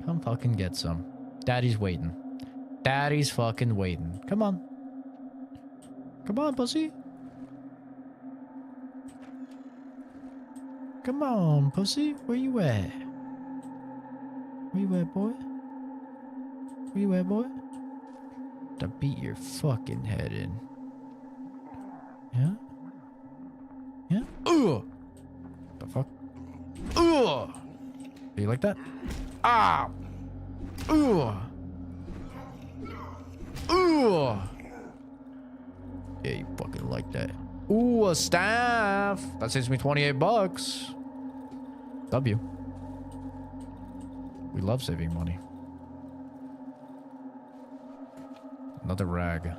Come fucking get some. Daddy's waiting. Daddy's fucking waiting. Come on. Come on, pussy. Come on, pussy. Where you at? Where you at, boy? Where you at, boy? To beat your fucking head in. Yeah? Yeah? Ugh! The fuck? Ugh! Do you like that? Ah! Ugh! Ugh! Yeah, you fucking like that. Ooh, a staff! That saves me 28 bucks. W. We love saving money. Another rag.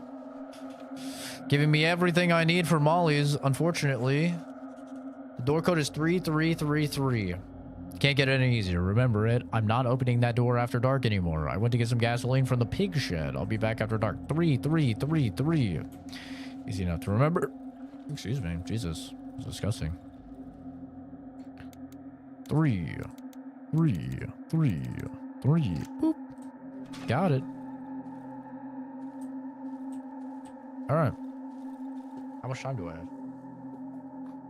Giving me everything I need for mollies, unfortunately. The door code is 3333. Can't get any easier. Remember it. I'm not opening that door after dark anymore. I went to get some gasoline from the pig shed. I'll be back after dark. 3333. Easy enough to remember. Excuse me. Jesus. It's disgusting. 3, 3, 3, 3. Boop. Got it. All right. How much time do I have?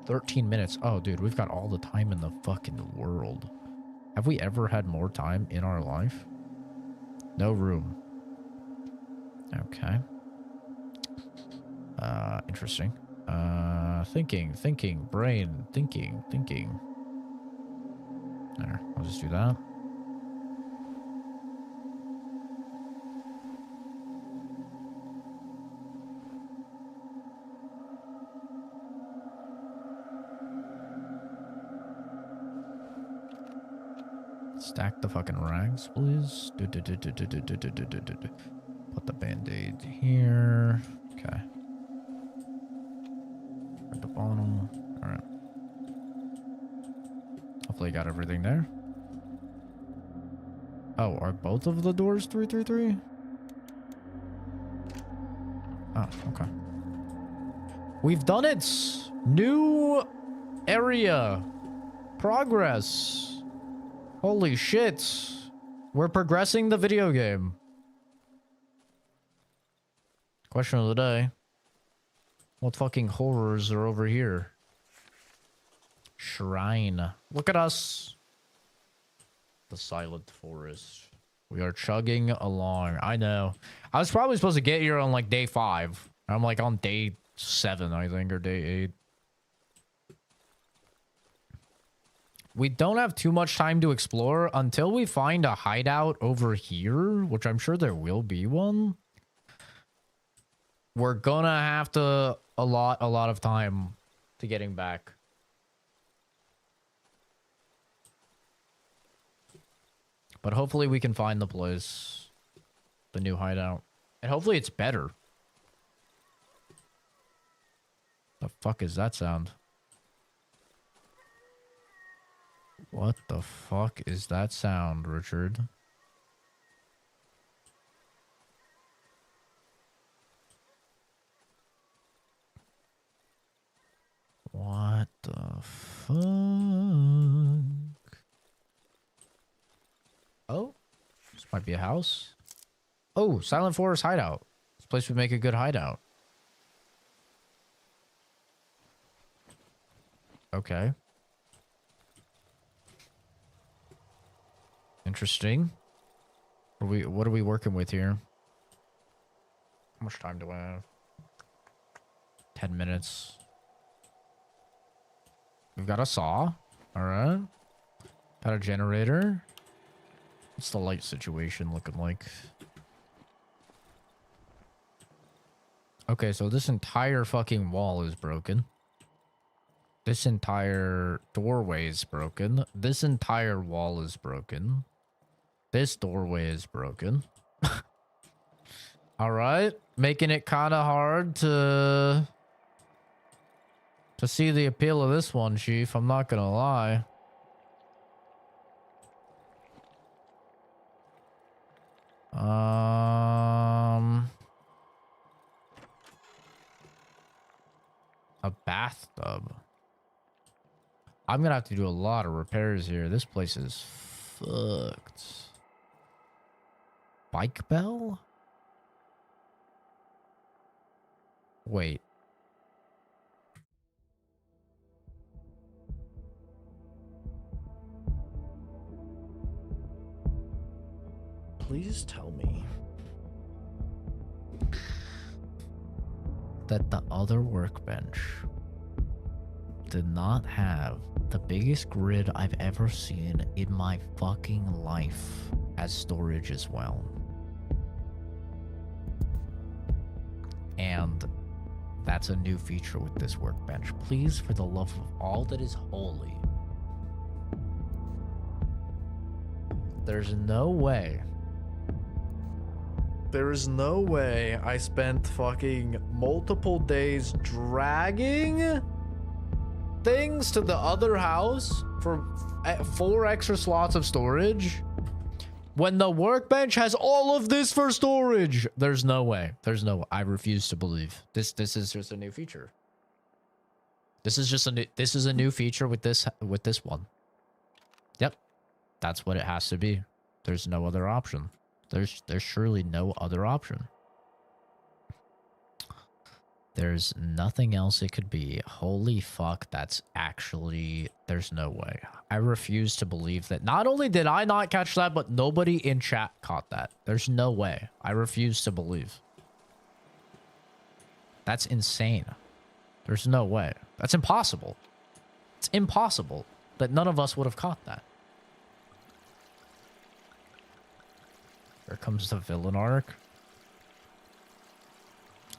13 minutes. Oh, dude, we've got all the time in the fucking world. Have we ever had more time in our life? No room. Okay. Interesting. Thinking, brain, thinking. There, I'll just do that. Stack the fucking rags, please. Put the band-aid here. Okay. At the bottom. Alright. Hopefully I got everything there. Oh, are both of the doors 333? Oh, okay. We've done it! New area. Progress. Holy shit. We're progressing the video game. Question of the day. What fucking horrors are over here? Shrine. Look at us. The silent forest. We are chugging along. I know. I was probably supposed to get here on like day 5. I'm like on day 7, I think, or day 8. We don't have too much time to explore until we find a hideout over here, which I'm sure there will be one. We're gonna have to allot a lot of time to getting back. But hopefully we can find the place. The new hideout. And hopefully it's better. The fuck is that sound? What the fuck is that sound, Richard? What the fuck? Oh, this might be a house. Oh, Silent Forest hideout. This place would make a good hideout. Okay. Interesting. What are we working with here? How much time do I have? 10 minutes. We've got a saw. Alright. Got a generator. What's the light situation looking like? Okay, so this entire fucking wall is broken. This entire doorway is broken. This entire wall is broken. This doorway is broken. Alright. Making it kind of hard to see the appeal of this one, Chief. I'm not gonna lie. A bathtub. I'm gonna have to do a lot of repairs here. This place is fucked. Bike bell? Wait. Please tell me that the other workbench did not have the biggest grid I've ever seen in my fucking life as storage as well. And that's a new feature with this workbench. Please, for the love of all that is holy, there's no way. There is no way I spent fucking multiple days dragging things to the other house for 4 extra slots of storage when the workbench has all of this for storage. There's no way. There's no. I refuse to believe this. This is just a new feature. This is just a new. This is a new feature with this one. Yep, that's what it has to be. There's no other option. There's surely no other option. There's nothing else it could be. Holy fuck, that's actually... There's no way. I refuse to believe that. Not only did I not catch that, but nobody in chat caught that. There's no way. I refuse to believe. That's insane. There's no way. That's impossible. It's impossible that none of us would have caught that. Here comes the villain arc.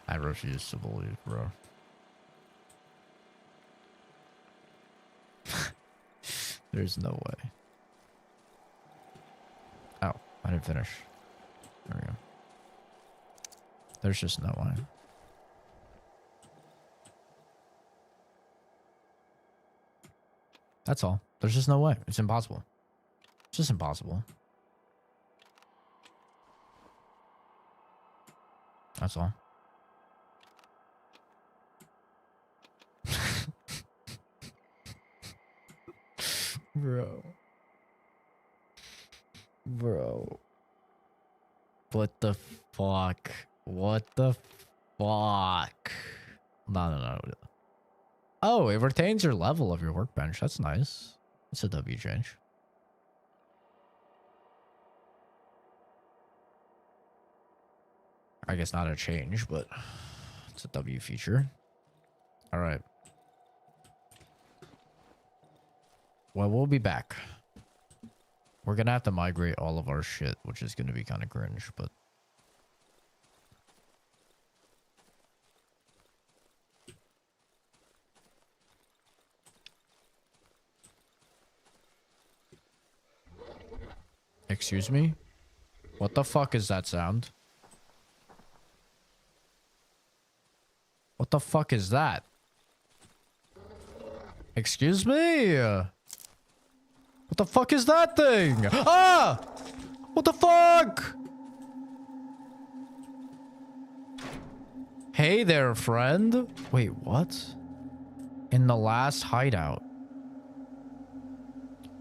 I refuse to believe, bro. There's no way. Oh, I didn't finish. There we go. There's just no way. That's all. There's just no way. It's impossible. It's just impossible. That's all. Bro. Bro. What the fuck? What the fuck? No. Oh, it retains your level of your workbench. That's nice. It's a W change. I guess not a change, but it's a W feature. All right. Well, we'll be back. We're going to have to migrate all of our shit, which is going to be kind of cringe, but... Excuse me? What the fuck is that sound? What the fuck is that? Excuse me? What the fuck is that thing? Ah! What the fuck? Hey there, friend. Wait, what? In the last hideout.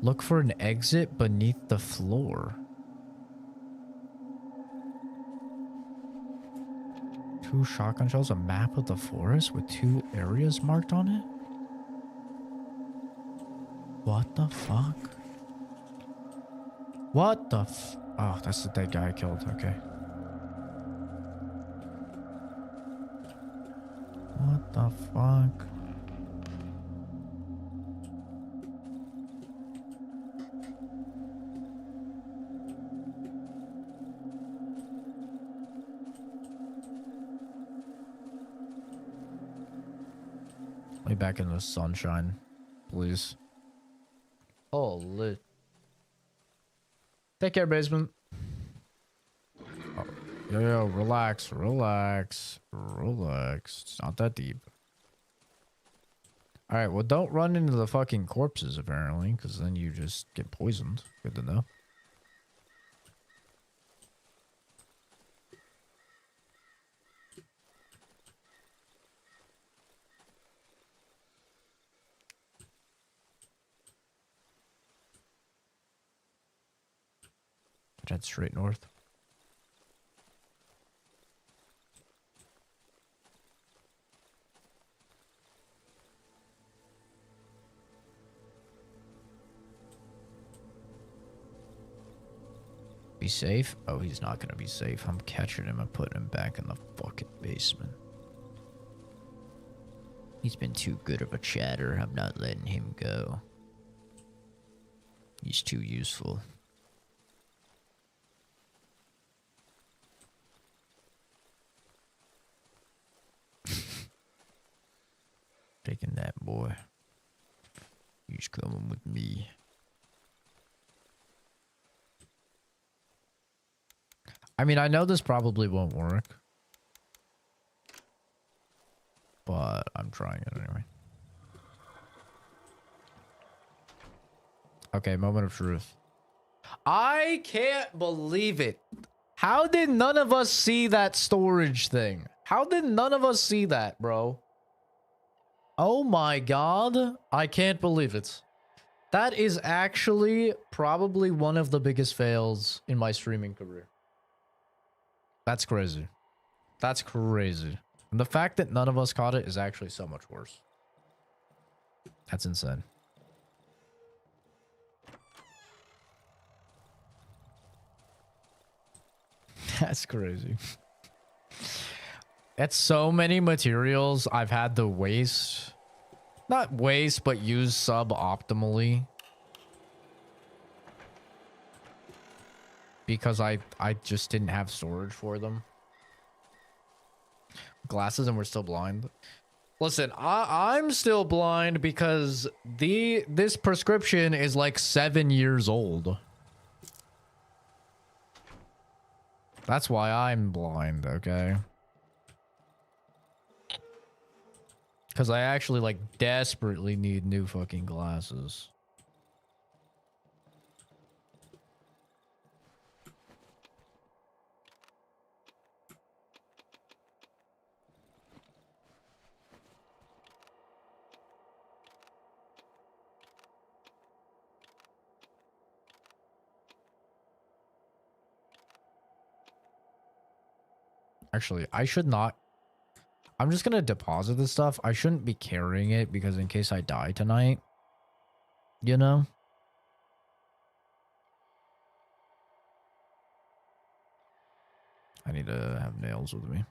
Look for an exit beneath the floor. 2 shotgun shells, a map of the forest with 2 areas marked on it? What the fuck? What the Oh, that's the dead guy I killed. Okay. What the fuck? Let me back in the sunshine, please. Holy. Take care, basement. Oh, yo, relax. It's not that deep. Alright, well, don't run into the fucking corpses, apparently, because then you just get poisoned. Good to know. Head straight north. Be safe? Oh, he's not gonna be safe. I'm catching him and putting him back in the fucking basement. He's been too good of a chatter. I'm not letting him go. He's too useful. Taking that, boy. He's coming with me. I mean, I know this probably won't work. But I'm trying it anyway. Okay, moment of truth. I can't believe it. How did none of us see that storage thing? How did none of us see that, bro? Oh my god. I can't believe it. That is actually probably one of the biggest fails in my streaming career. That's crazy. That's crazy. And the fact that none of us caught it is actually so much worse. That's insane. That's crazy. That's so many materials I've had to waste. Not waste, but use suboptimally. Because I just didn't have storage for them. Glasses and we're still blind. Listen, I'm still blind because this prescription is like 7 years old. That's why I'm blind, okay? Because I actually like desperately need new fucking glasses. Actually, I should not. I'm just gonna deposit this stuff. I shouldn't be carrying it because in case I die tonight, you know? I need to have nails with me.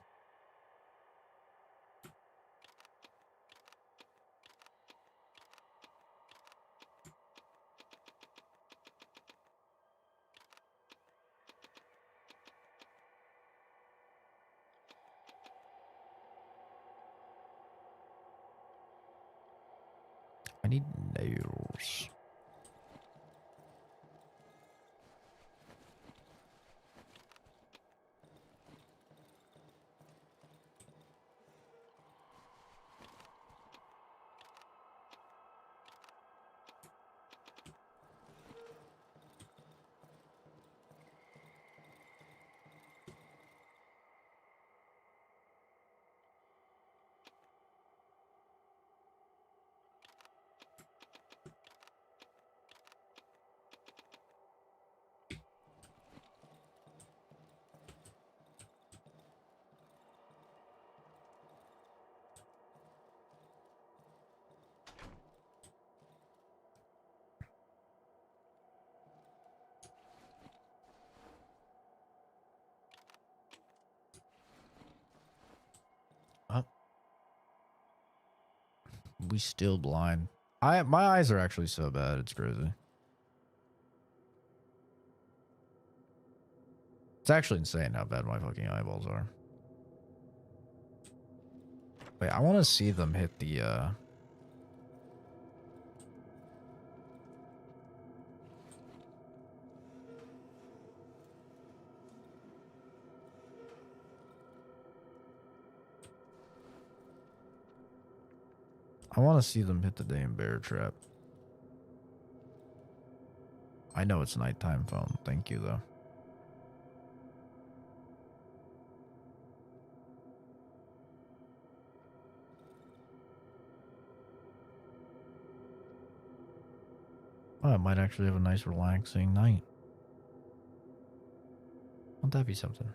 I need nails. Oh, we still blind. My eyes are actually so bad, it's crazy. It's actually insane how bad my fucking eyeballs are. Wait, I want to see them hit the I want to see them hit the damn bear trap. I know it's nighttime phone. Thank you, though. Oh, I might actually have a nice relaxing night. Won't that be something?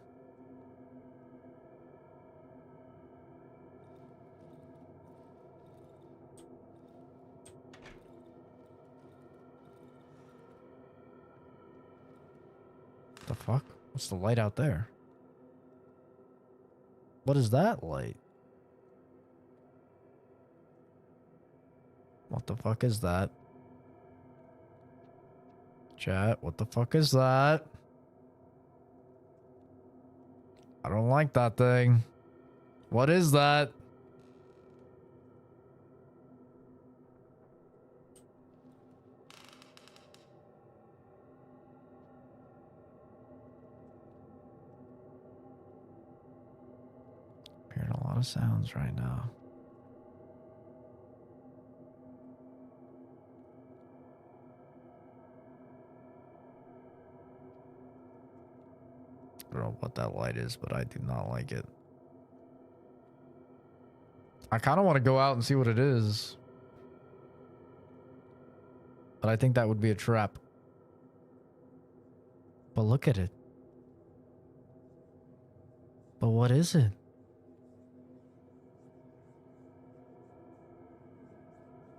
The fuck? What's the light out there? What is that light? What the fuck is that? Chat, what the fuck is that? I don't like that thing. What is that? Hearing a lot of sounds right now. I don't know what that light is, but I do not like it. I kind of want to go out and see what it is. But I think that would be a trap. But look at it. But what is it?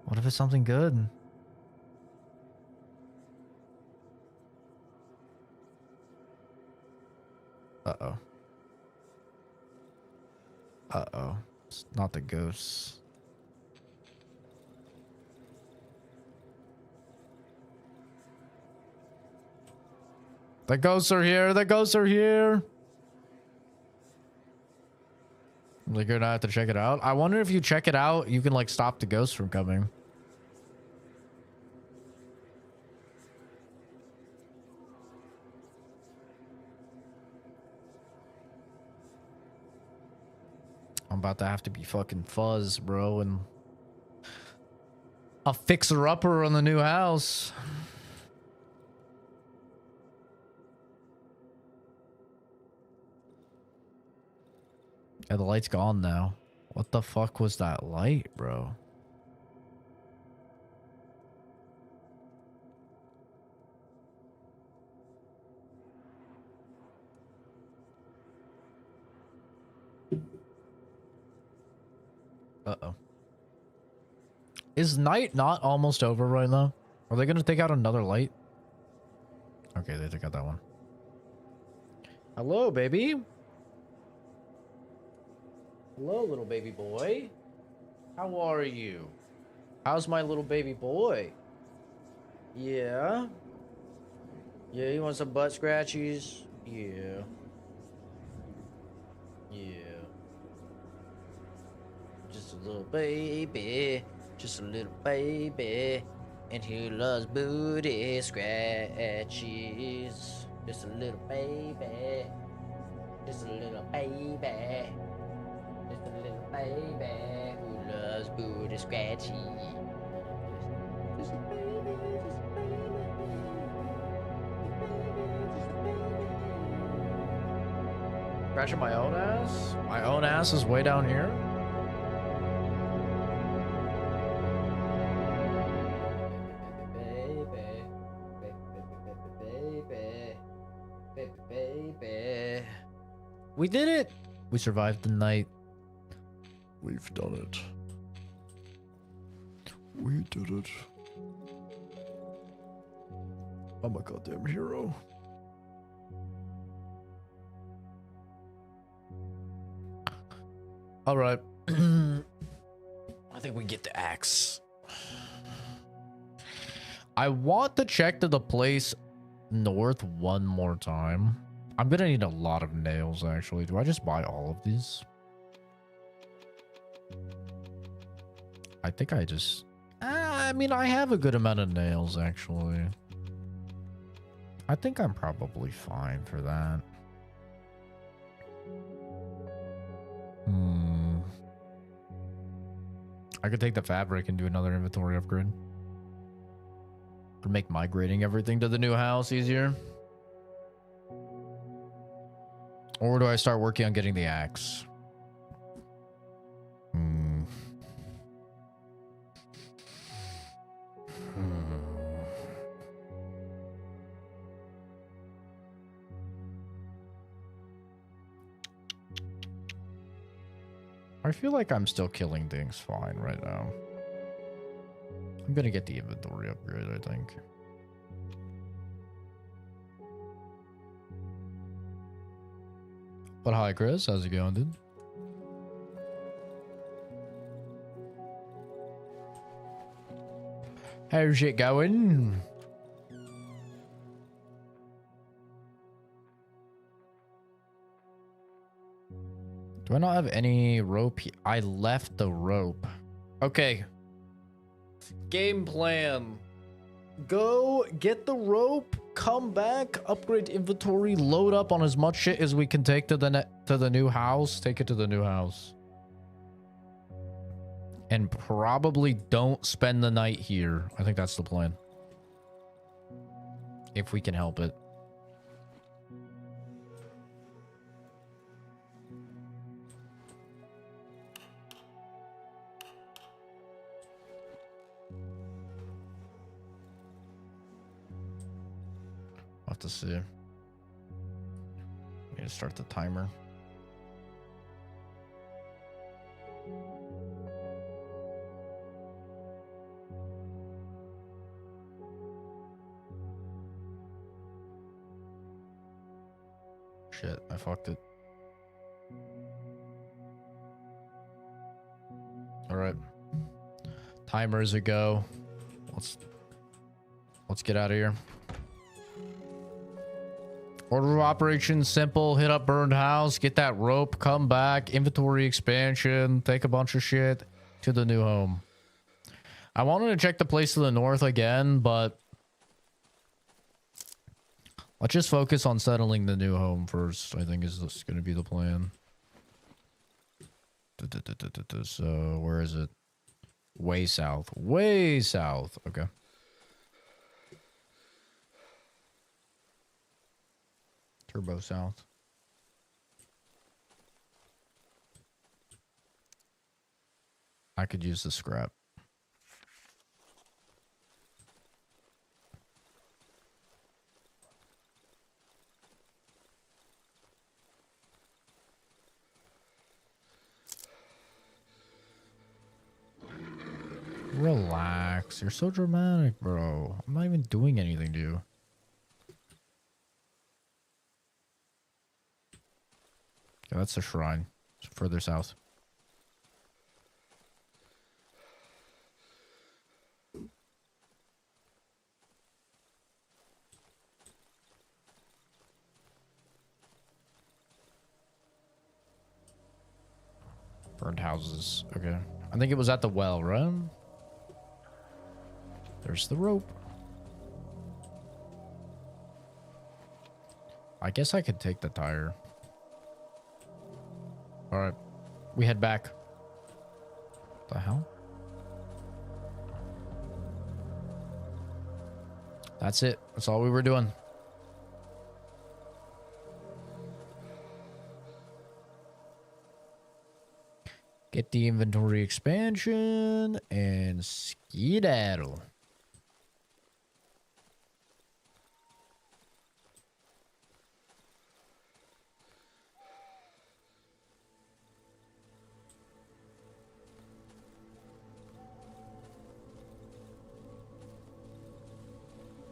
What if it's something good? Uh-oh. Uh-oh. It's not the ghosts. The ghosts are here. The ghosts are here. Like, you're gonna have to check it out. I wonder if you check it out, you can like stop the ghosts from coming. I'm about to have to be fucking Fuzz, bro, and a fixer-upper on the new house. Yeah, the light's gone now. What the fuck was that light, bro? Uh-oh. Is night not almost over right now? Are they gonna take out another light? Okay, they took out that one. Hello, baby. Hello, little baby boy. How are you? How's my little baby boy? Yeah? Yeah, you want some butt scratchies? Yeah. Yeah. Just a little baby. Just a little baby. And he loves booty scratchies. Just a little baby. Just a little baby. Just a little baby who loves booty scratchy. Just a baby, just a baby. Scratching my own ass? My own ass is way down here? Baby. We did it! We survived the night. We've done it. We did it. I'm a goddamn hero. All right. I think we get the axe. I want to check to the place north one more time. I'm gonna need a lot of nails, actually. Do I just buy all of these? I think I just... I mean, I have a good amount of nails, actually. I think I'm probably fine for that. I could take the fabric and do another inventory upgrade. To make migrating everything to the new house easier. Or do I start working on getting the axe? I feel like I'm still killing things fine right now. I'm gonna get the inventory upgrade, I think. But hi, Chris. How's it going, dude? How's it going? Do I not have any rope? I left the rope. Okay. Game plan. Go get the rope, come back, upgrade inventory, load up on as much shit as we can take to the new house. Take it to the new house. And probably don't spend the night here. I think that's the plan. If we can help it. I'll have to see. Need to start the timer. Shit, I fucked it. All right. Timers a go. Let's get out of here. Order of operations simple. Hit up burned house. Get that rope. Come back. Inventory expansion. Take a bunch of shit to the new home. I wanted to check the place to the north again, but let's just focus on settling the new home first. I think is going to be the plan. So where is it? Way south. Way south. Okay. Turbo south. I could use the scrap. Relax. You're so dramatic, bro. I'm not even doing anything to you. Okay, that's the shrine. It's further south. Burned houses. Okay. I think it was at the well, right? There's the rope. I guess I could take the tire. All right. We head back. What the hell? That's it. That's all we were doing. Get the inventory expansion and skedaddle.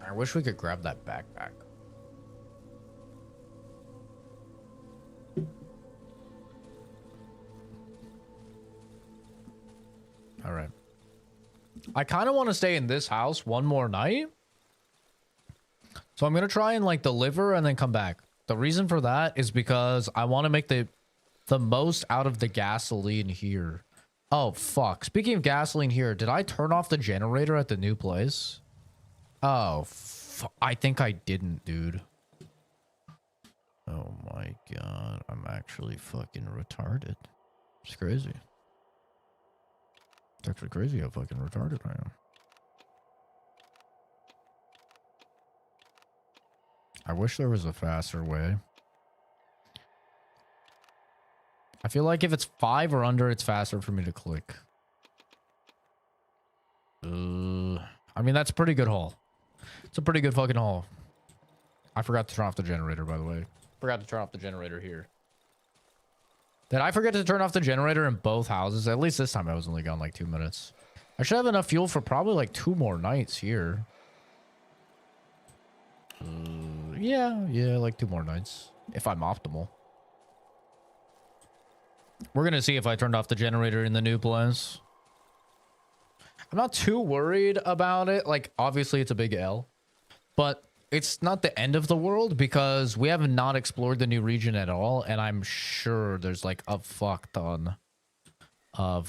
I wish we could grab that backpack. All right. I kind of want to stay in this house one more night. So I'm going to try and like deliver and then come back. The reason for that is because I want to make the most out of the gasoline here. Oh, fuck. Speaking of gasoline here, did I turn off the generator at the new place? Oh, I think I didn't, dude. Oh my god. I'm actually fucking retarded. It's crazy. It's actually crazy how fucking retarded I am. I wish there was a faster way. I feel like if it's 5 or under, it's faster for me to click. I mean, that's a pretty good haul. It's a pretty good fucking haul. I forgot to turn off the generator, by the way. Forgot to turn off the generator here. Did I forget to turn off the generator in both houses? At least this time I was only gone like 2 minutes. I should have enough fuel for probably like 2 more nights here. Yeah, like 2 more nights. If I'm optimal. We're going to see if I turned off the generator in the new place. I'm not too worried about it. Like, obviously it's a big L. But it's not the end of the world because we have not explored the new region at all. And I'm sure there's like a fuck ton of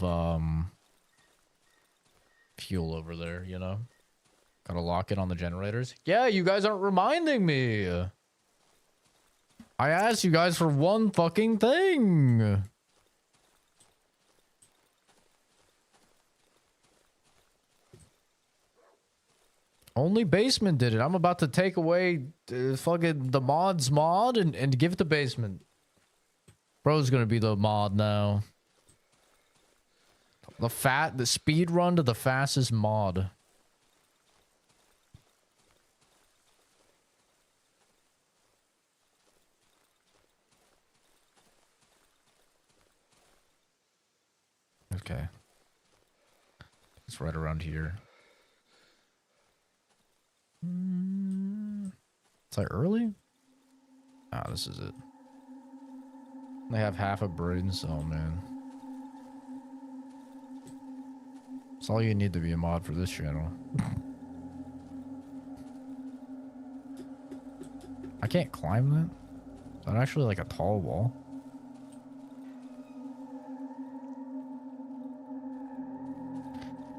fuel over there, you know? Gotta lock it on the generators. Yeah, you guys aren't reminding me. I asked you guys for one fucking thing. Only basement did it. I'm about to take away fucking the mod's mod and give it to basement. Bro's gonna be the mod now. The speed run to the fastest mod. Okay. It's right around here. It's like early? Ah, this is it. They have half a brain cell, man. That's all you need to be a mod for this channel. I can't climb that? Is that actually like a tall wall?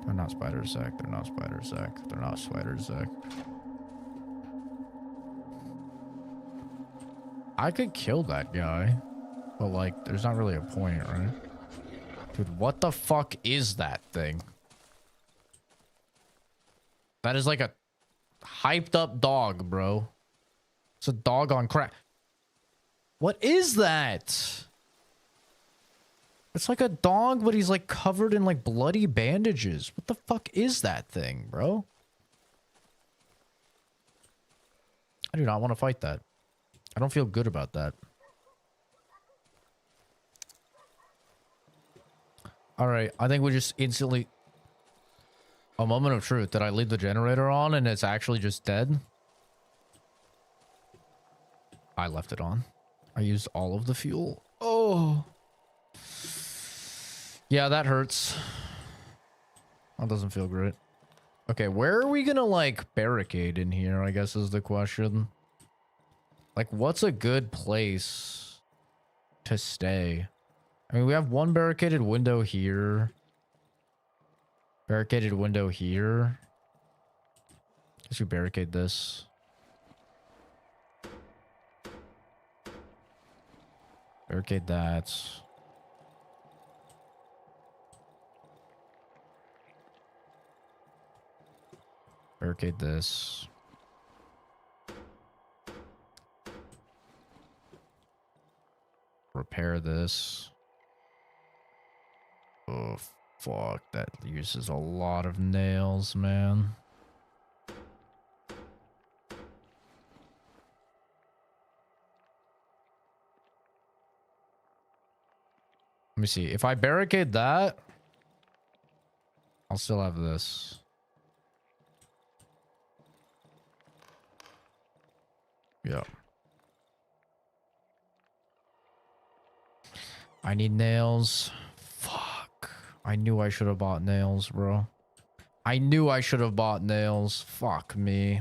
They're not spiders, Zach. They're not spiders, Zach. They're not spiders, Zach. I could kill that guy. But like, there's not really a point, right? Dude, what the fuck is that thing? That is like a hyped up dog, bro. It's a dog on crack. What is that? It's like a dog, but he's like covered in like bloody bandages. What the fuck is that thing, bro? I do not want to fight that. I don't feel good about that. All right, I think we just instantly... A moment of truth. Did I leave the generator on and it's actually just dead? I left it on. I used all of the fuel. Oh. Yeah, that hurts. That doesn't feel great. Okay, where are we gonna, like, barricade in here, I guess is the question. Like, what's a good place to stay? I mean, we have one barricaded window here. Barricaded window here. Guess we barricade this. Barricade that. Barricade this. Repair this. Oh, fuck. That uses a lot of nails, man. Let me see. If I barricade that, I'll still have this. Yeah. I need nails. Fuck. I knew I should have bought nails, bro. I knew I should have bought nails. Fuck me.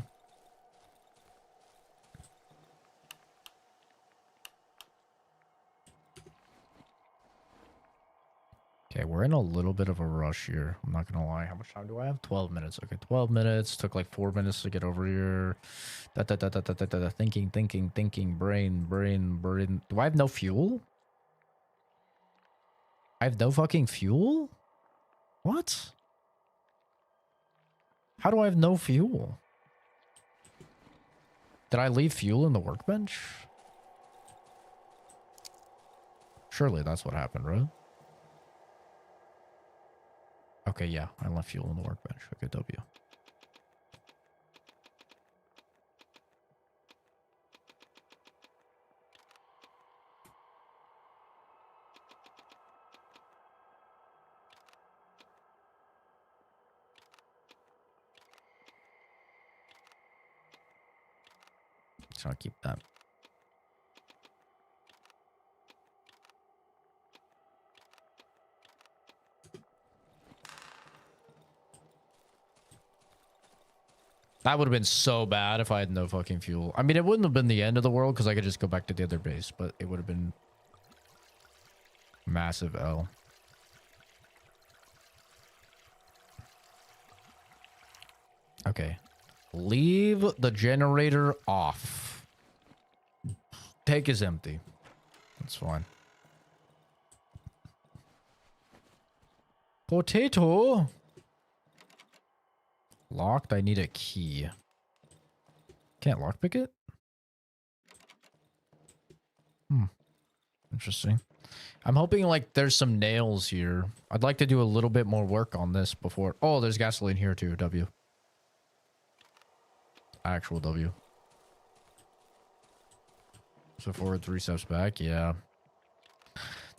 Okay, we're in a little bit of a rush here. I'm not gonna lie. How much time do I have? 12 minutes. Okay, 12 minutes. Took like 4 minutes to get over here. Thinking. Brain. Do I have no fuel? I have no fucking fuel? What? How do I have no fuel? Did I leave fuel in the workbench? Surely that's what happened, right? Okay, yeah, I left fuel in the workbench. Okay, W. So I'll keep that. That would have been so bad if I had no fucking fuel. I mean, it wouldn't have been the end of the world because I could just go back to the other base, but it would have been massive L. Okay. Leave the generator off. Tank is empty. That's fine. Potato. Locked. I need a key. Can't lockpick it? Interesting. I'm hoping like there's some nails here. I'd like to do a little bit more work on this before. Oh, there's gasoline here too. W. Actual W. So forward 3 steps back. Yeah.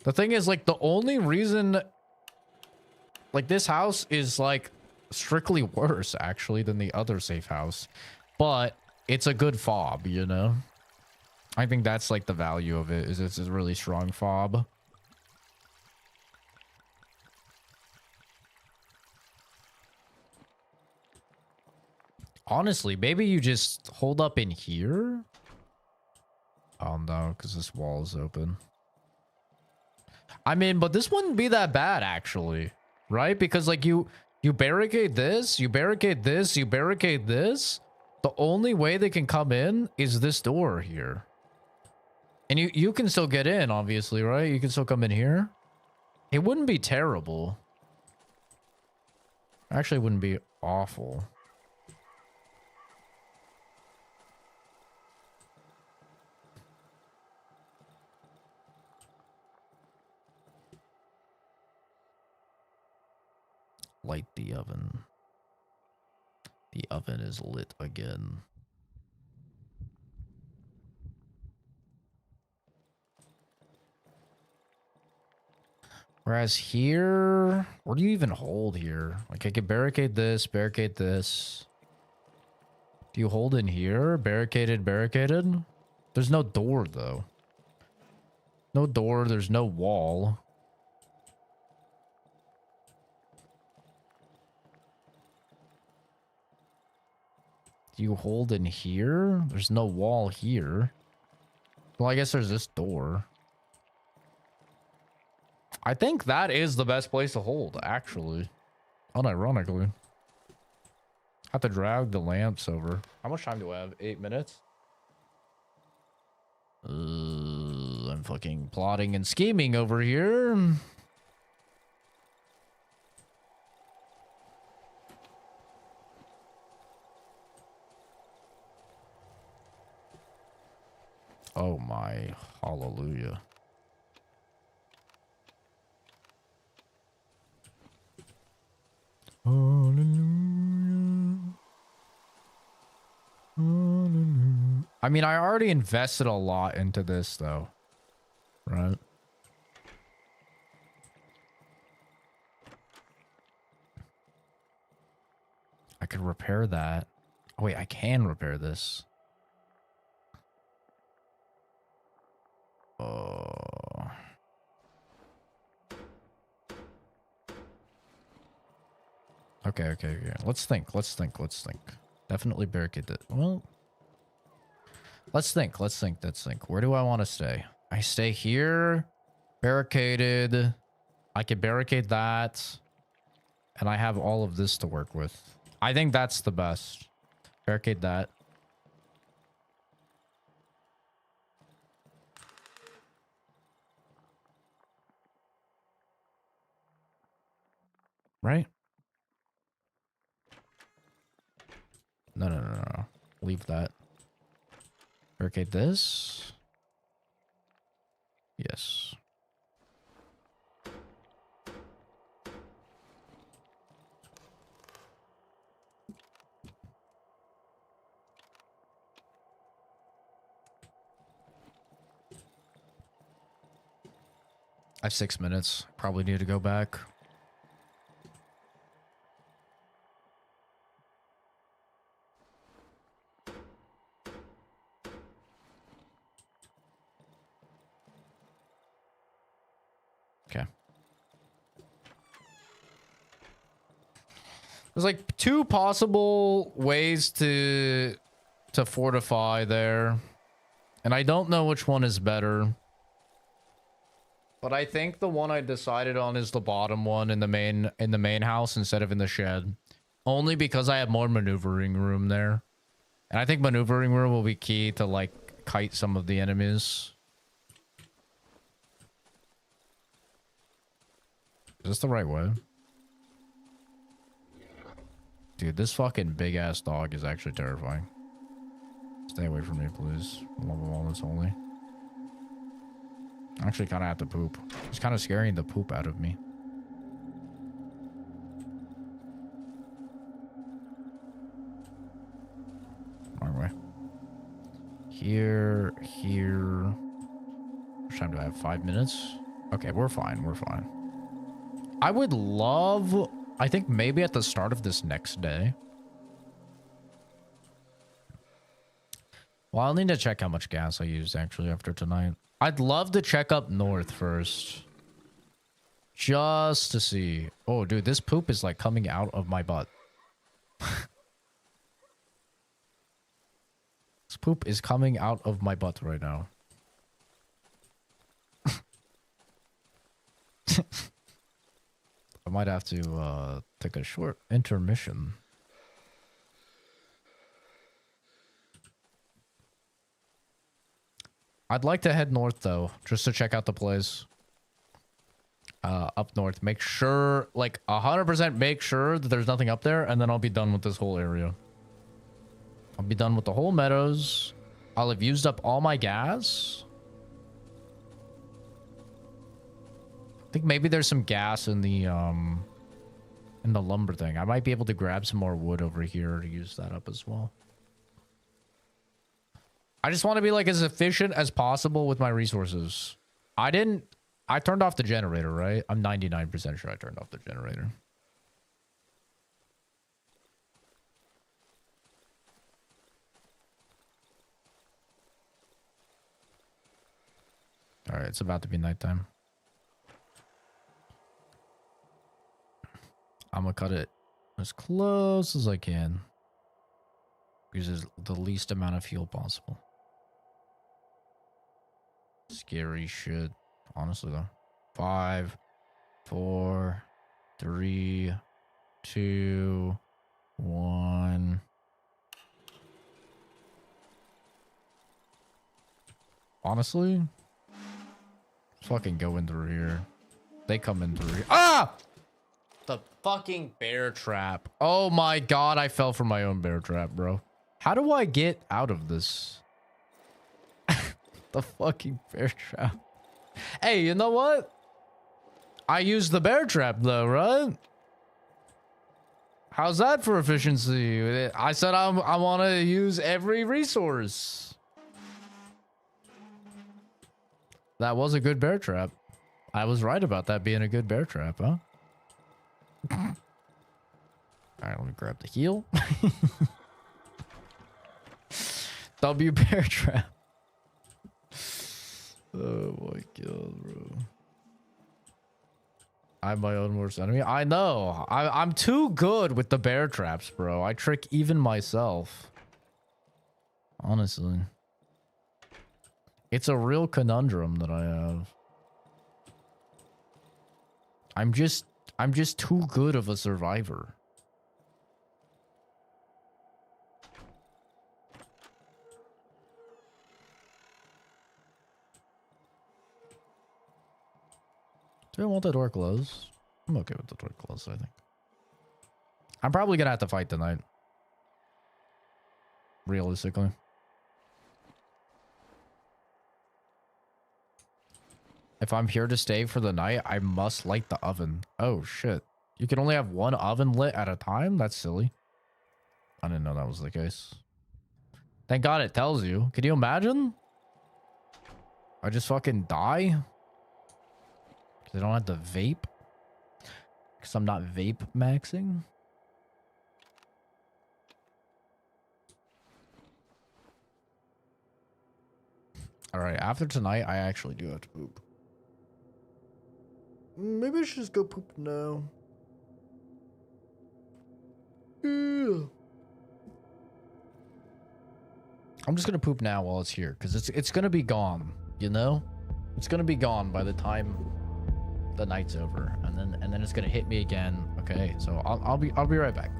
The thing is like the only reason like this house is like strictly worse actually than the other safe house, but it's a good fob, you know. I think that's like the value of it, is it's a really strong fob. Honestly, maybe you just hold up in here. Oh no, because this wall is open. I mean, but this wouldn't be that bad actually, right? Because like you barricade this, you barricade this, you barricade this. The only way they can come in is this door here. And you can still get in, obviously, right? You can still come in here. It wouldn't be terrible. Actually, it wouldn't be awful. Light the oven. The oven is lit again. Whereas here, where do you even hold here? Like I could barricade this, barricade this. Do you hold in here? Barricaded, barricaded? There's no door though. No door, there's no wall. Do you hold in here? There's no wall here. Well, I guess there's this door. I think that is the best place to hold, actually. Unironically. Have to drag the lamps over. How much time do I have? 8 minutes? I'm fucking plotting and scheming over here. Oh my hallelujah. Hallelujah. Hallelujah. I mean, I already invested a lot into this though, right? I could repair that. Oh wait, I can repair this. Oh. Okay. Let's think. Definitely barricade it. Well, let's think. Where do I want to stay? I stay here. Barricaded. I can barricade that. And I have all of this to work with. I think that's the best. Barricade that. Right? No. Leave that. Barricade this. Yes. I have 6 minutes. Probably need to go back. Okay. There's like 2 possible ways to fortify there. And I don't know which one is better. But I think the one I decided on is the bottom one in the main house instead of in the shed. Only because I have more maneuvering room there. And I think maneuvering room will be key to like kite some of the enemies. Is this the right way? Dude, this fucking big ass dog is actually terrifying. Stay away from me, please. Love of all this only. I actually kind of have to poop. It's kind of scaring the poop out of me. Wrong way. Here. How much time do I have? 5 minutes? Okay, we're fine. I would love... I think maybe at the start of this next day. Well, I'll need to check how much gas I used actually after tonight. I'd love to check up north first. Just to see. Oh, dude, this poop is like coming out of my butt. This poop is coming out of my butt right now. I might have to take a short intermission. I'd like to head north though, just to check out the place. Up north. Make sure, like 100% make sure that there's nothing up there, and then I'll be done with this whole area. I'll be done with the whole meadows. I'll have used up all my gas. I think maybe there's some gas in the lumber thing. I might be able to grab some more wood over here to use that up as well. I just want to be like as efficient as possible with my resources. I turned off the generator, right? I'm 99% sure I turned off the generator. All right, it's about to be nighttime. I'm gonna cut it as close as I can. Uses the least amount of fuel possible. Scary shit. Honestly though. 5, 4, 3, 2, 1. Honestly, fucking go in through here. They come in through here. Ah! The fucking bear trap. Oh my god, I fell for my own bear trap, bro. How do I get out of this? The fucking bear trap. Hey, you know what? I used the bear trap though, right? How's that for efficiency? I said I want to use every resource. That was a good bear trap. I was right about that being a good bear trap, huh? All right, let me grab the heel. W bear trap. Oh my god, bro. I'm my own worst enemy. I know. I'm too good with the bear traps, bro. I trick even myself. Honestly. It's a real conundrum that I have. I'm just too good of a survivor. Do I want the door closed? I'm okay with the door closed, I think. I'm probably gonna have to fight tonight. Realistically. If I'm here to stay for the night, I must light the oven. Oh, shit. You can only have one oven lit at a time? That's silly. I didn't know that was the case. Thank God it tells you. Can you imagine? I just fucking die? Because I don't have to vape? Because I'm not vape maxing? Alright, after tonight, I actually do have to poop. Maybe I should just go poop now. Yeah. I'm just gonna poop now while it's here, because it's gonna be gone, you know? It's gonna be gone by the time the night's over, and then it's gonna hit me again. Okay, so I'll be right back.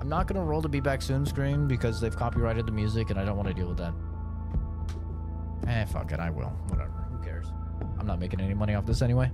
I'm not gonna roll to be back soon screen because they've copyrighted the music and I don't want to deal with that. Eh, fuck it, I will. Whatever. Who cares? I'm not making any money off this anyway.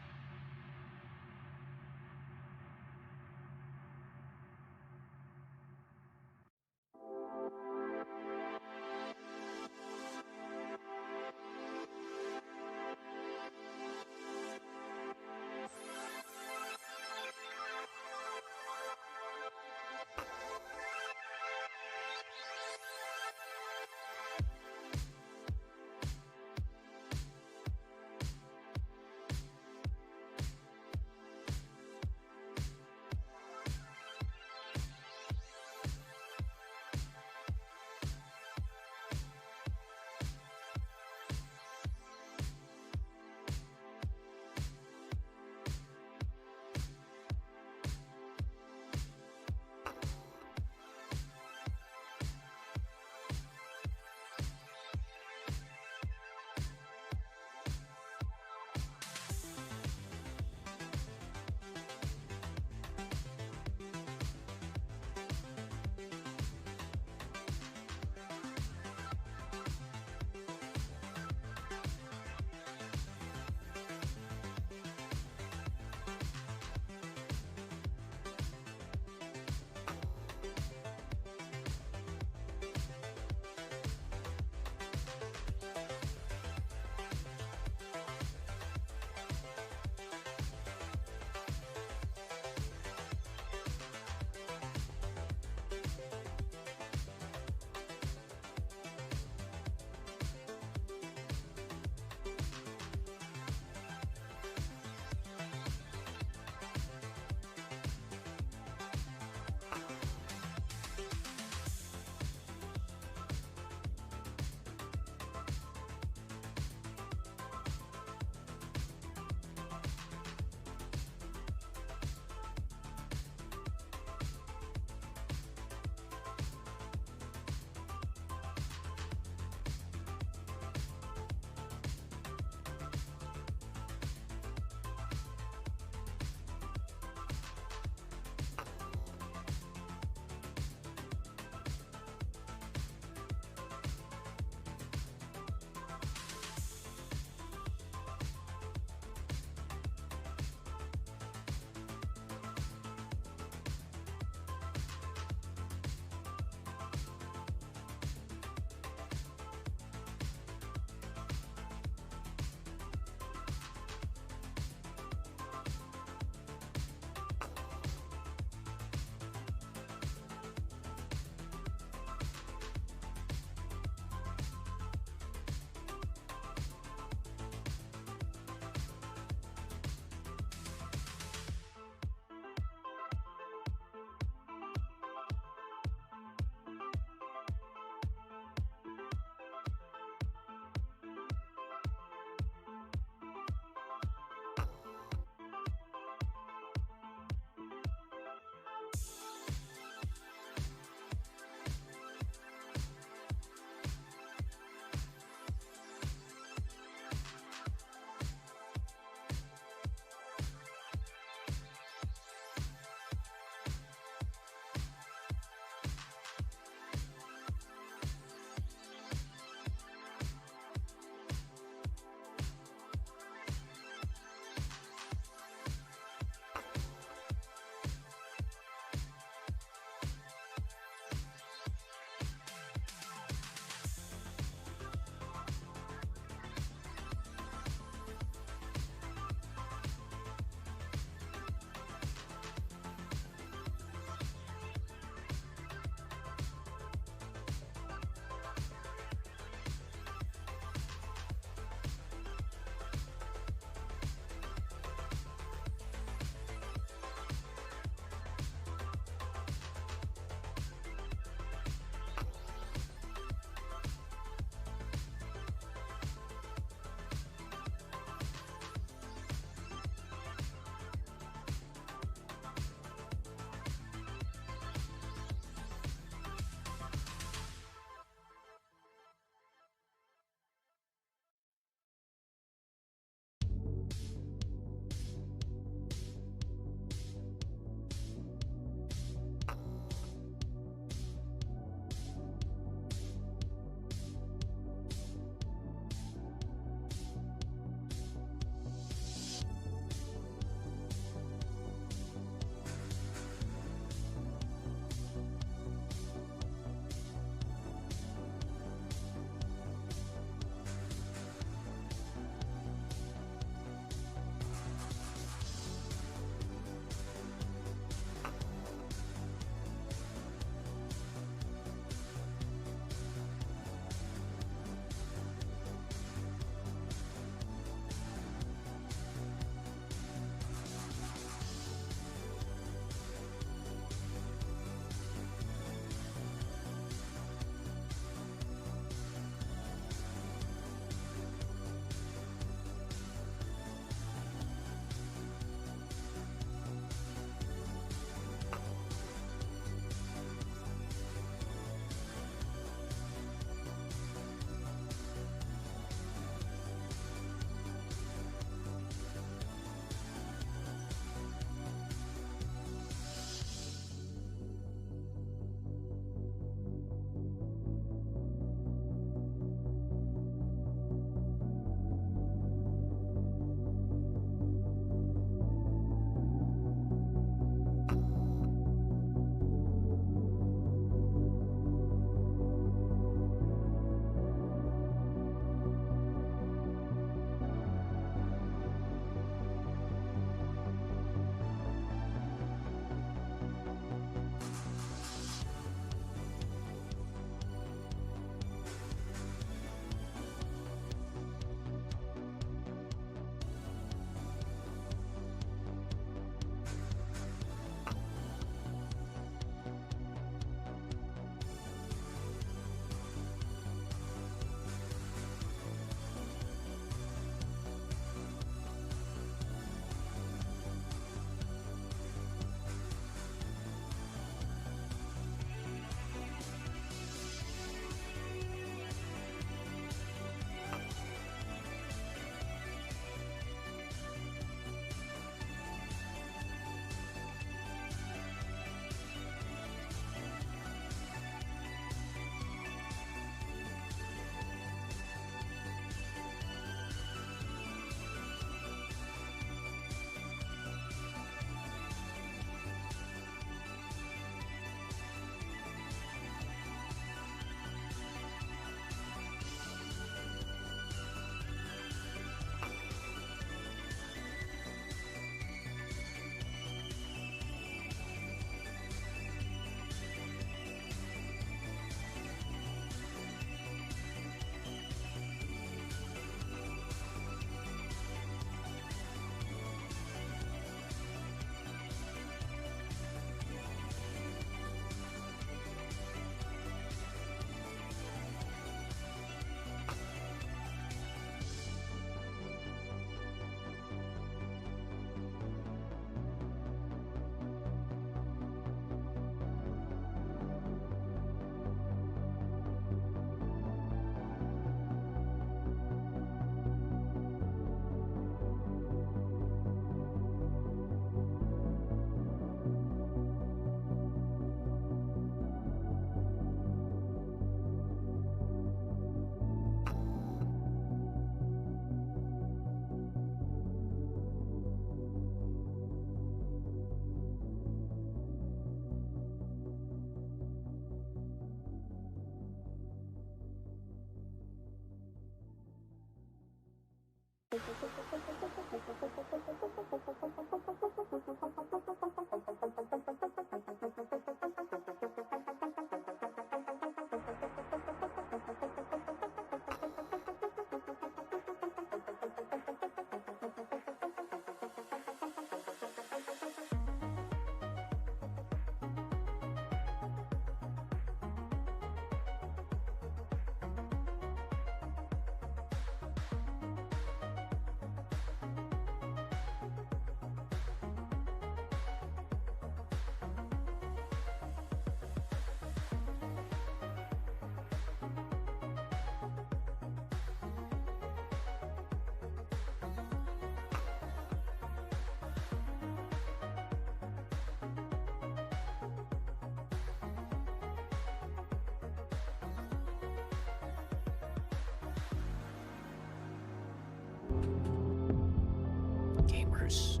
Gamers,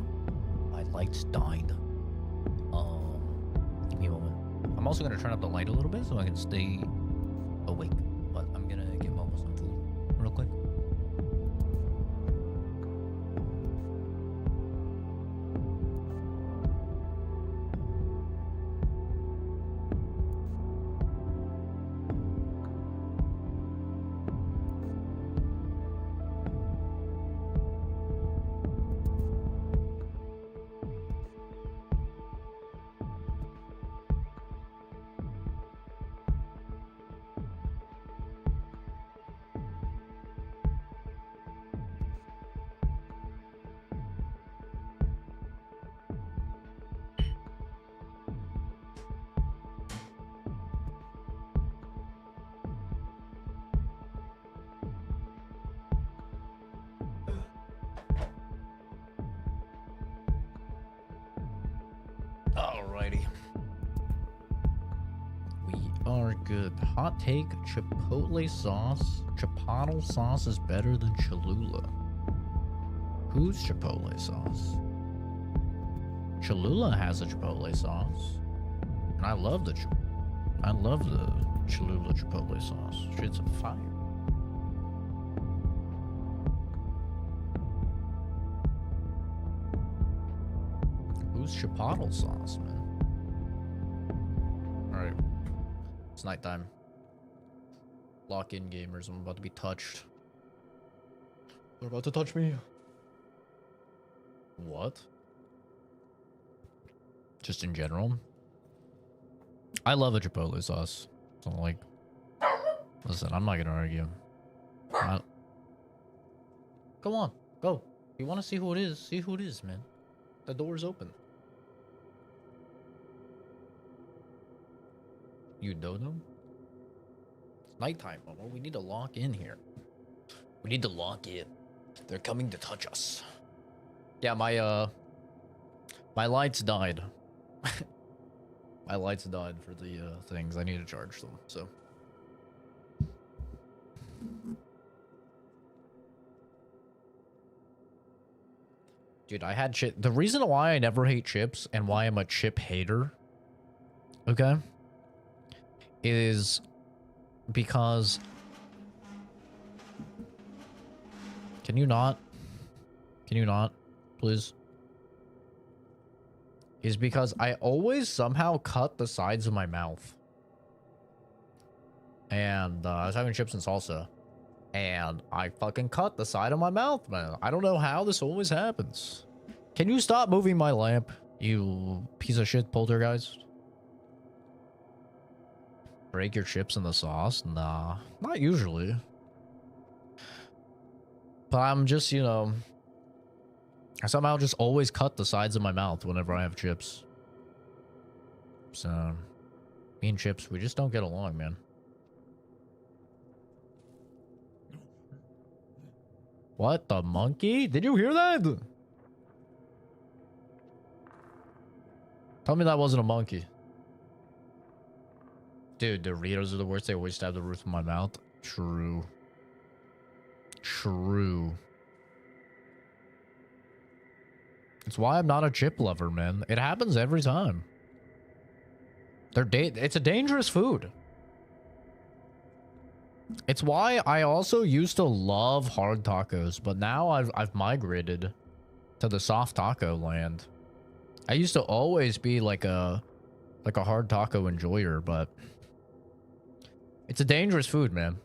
my lights died. Give me a moment. I'm also gonna turn up the light a little bit so I can stay awake. But I'm gonna get Momo some food real quick. Alrighty. We are good. Hot take, Chipotle sauce. Chipotle sauce is better than Cholula. Who's Chipotle sauce? Cholula has a Chipotle sauce. And I love the Cholula Chipotle sauce. Shit's a fire. Who's Chipotle sauce, man? Alright. It's nighttime. Lock in, gamers. I'm about to be touched. They're about to touch me. What? Just in general? I love a Chipotle sauce. So, like... Listen, I'm not gonna argue. Come on, go. You wanna see who it is? See who it is, man. The door's open. You dodo? It's nighttime, Momo. We need to lock in here. We need to lock in. They're coming to touch us. Yeah, my lights died. My lights died for the things. I need to charge them, so. Dude, I had chip. The reason why I never hate chips and why I'm a chip hater, okay, is because... Can you not? Can you not? Please? Is because I always somehow cut the sides of my mouth. And I was having chips and salsa. And I fucking cut the side of my mouth, man. I don't know how this always happens. Can you stop moving my lamp, you piece of shit poltergeist? Break your chips in the sauce? Nah, not usually. But I'm just, you know... I somehow just always cut the sides of my mouth whenever I have chips. So... Me and chips, we just don't get along, man. What, the monkey? Did you hear that? Tell me that wasn't a monkey. Dude, Doritos are the worst. They always stab the roof of my mouth. True. True. It's why I'm not a chip lover, man. It happens every time. It's a dangerous food. It's why I also used to love hard tacos, but now I've migrated to the soft taco land. I used to always be like a hard taco enjoyer, but it's a dangerous food, man.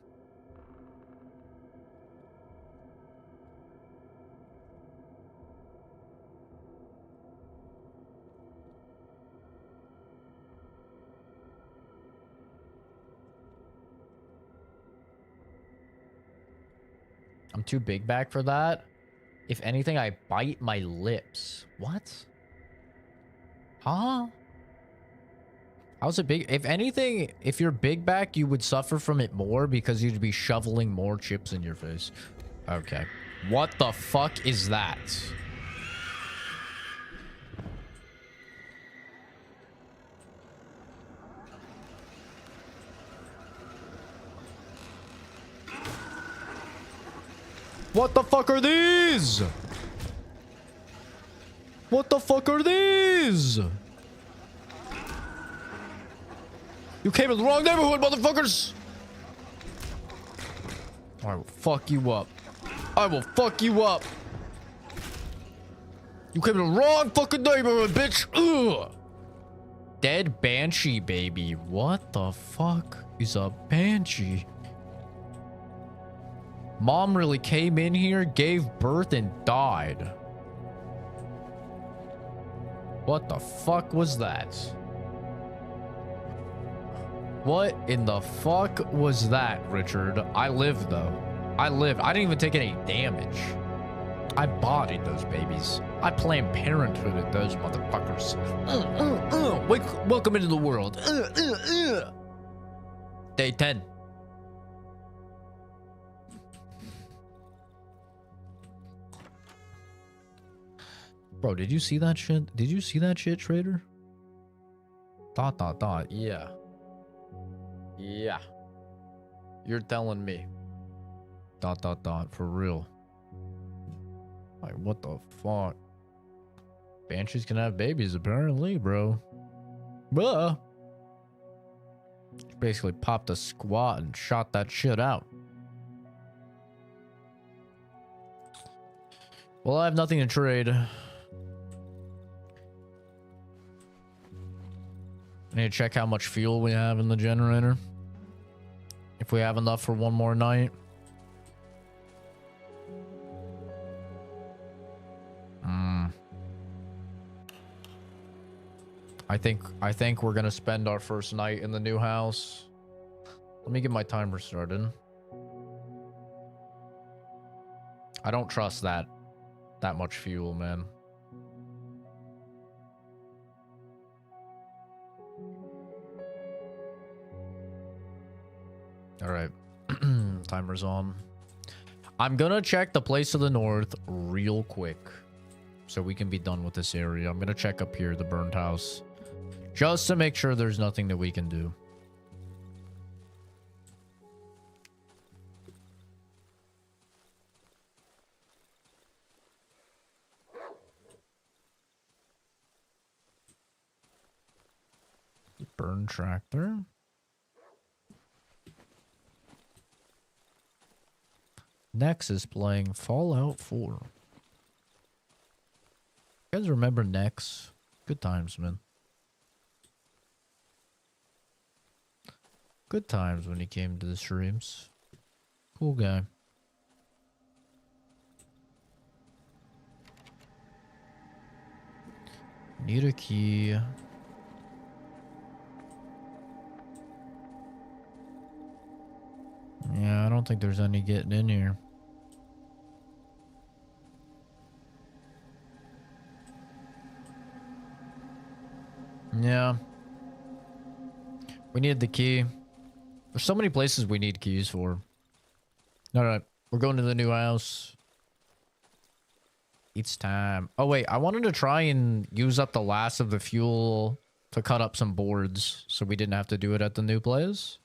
I'm too big back for that. If anything, I bite my lips. What? Huh? How's it big? If anything, if you're big back, you would suffer from it more because you'd be shoveling more chips in your face. Okay. What the fuck is that? What the fuck are these? What the fuck are these? You came in the wrong neighborhood, motherfuckers! I will fuck you up. I will fuck you up. You came in the wrong fucking neighborhood, bitch! Ugh. Dead banshee, baby. What the fuck is a banshee? Mom really came in here, gave birth, and died. What the fuck was that? What in the fuck was that, Richard? I lived, though. I lived. I didn't even take any damage. I bodied those babies. I Planned Parenthood at those motherfuckers. Welcome into the world. Day 10. Bro, did you see that shit? Did you see that shit, Trader? Dot. Yeah. Yeah. You're telling me. Dot. For real. Like, what the fuck? Banshees can have babies, apparently, bro. Bruh. Basically popped a squat and shot that shit out. Well, I have nothing to trade. I need to check how much fuel we have in the generator. If we have enough for one more night. I think we're gonna spend our first night in the new house. Let me get my timer started. I don't trust that much fuel, man. All right. Timer's on. I'm gonna check the place to the north real quick so we can be done with this area. I'm gonna check up here, the burned house, just to make sure there's nothing that we can do. Burn tractor. Nex is playing Fallout 4. You guys remember Nex? Good times, man. Good times when he came to the streams. Cool guy. Need a key. Yeah, I don't think there's any getting in here. Yeah. We need the key. There's so many places we need keys for. Alright, we're going to the new house. It's time. Oh wait, I wanted to try and use up the last of the fuel to cut up some boards so we didn't have to do it at the new place.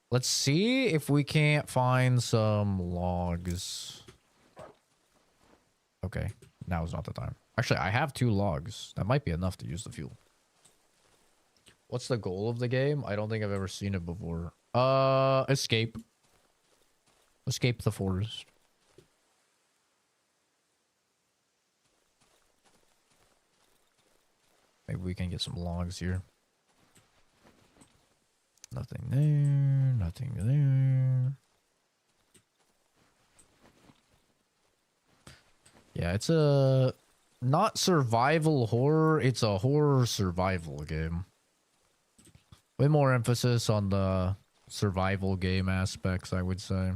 Let's see if we can't find some logs. Okay, now is not the time. Actually, I have 2 logs. That might be enough to use the fuel. What's the goal of the game? I don't think I've ever seen it before. Escape. Escape the forest. Maybe we can get some logs here. Nothing there. Nothing there. Yeah, it's a not survival horror. It's a horror survival game. Way more emphasis on the survival game aspects, I would say.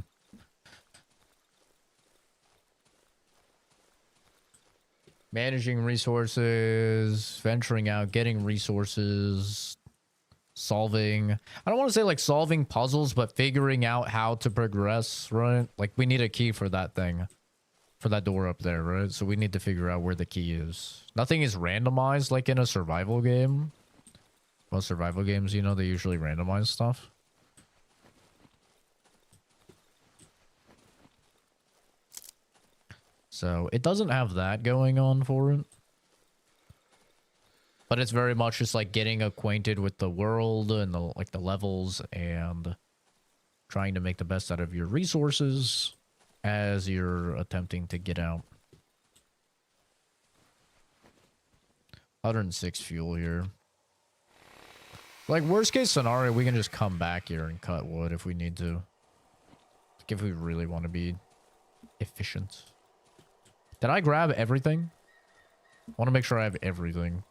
Managing resources, venturing out, getting resources, solving. I don't want to say like solving puzzles, but figuring out how to progress, right? Like we need a key for that thing, for that door up there, right? So we need to figure out where the key is. Nothing is randomized like in a survival game. Most survival games, you know, they usually randomize stuff. So it doesn't have that going on for it. But it's very much just like getting acquainted with the world and the like the levels and trying to make the best out of your resources as you're attempting to get out. 106 fuel here. Like worst case scenario, we can just come back here and cut wood if we need to. Like if we really want to be efficient. Did I grab everything? I want to make sure I have everything.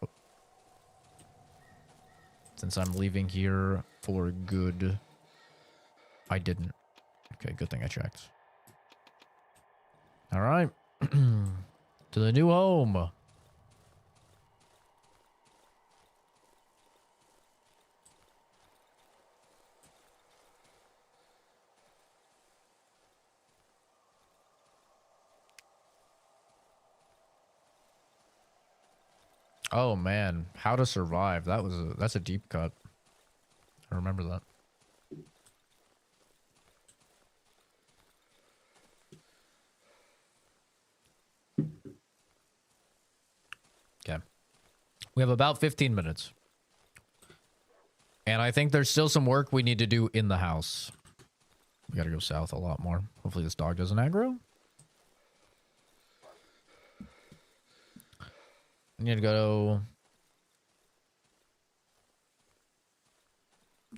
Since I'm leaving here for good. I didn't. Okay, good thing I checked. All right. To the new home. Oh man, how to survive. That's a deep cut. I remember that. Okay. We have about 15 minutes. And I think there's still some work we need to do in the house. We gotta go south a lot more. Hopefully this dog doesn't aggro. I need to go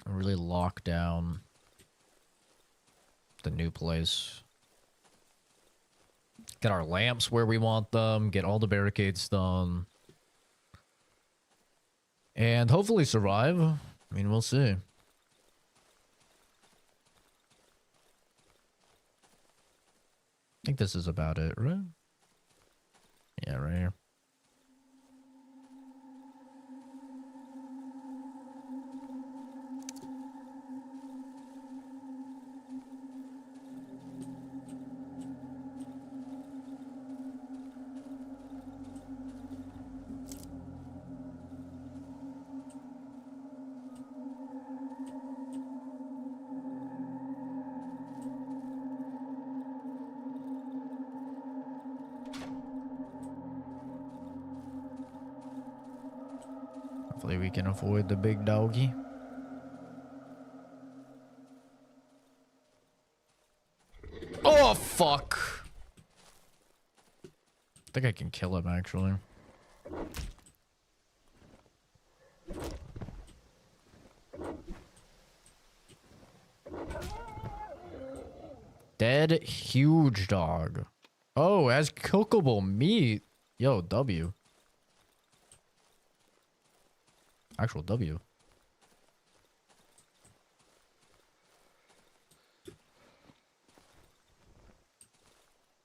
really lock down the new place. Get our lamps where we want them. Get all the barricades done. And hopefully survive. I mean, we'll see. I think this is about it, right? Yeah, right here. Hopefully we can avoid the big doggy. Oh, fuck. I think I can kill him, actually. Dead huge dog. Oh, as cookable meat. Yo, W. Actual W.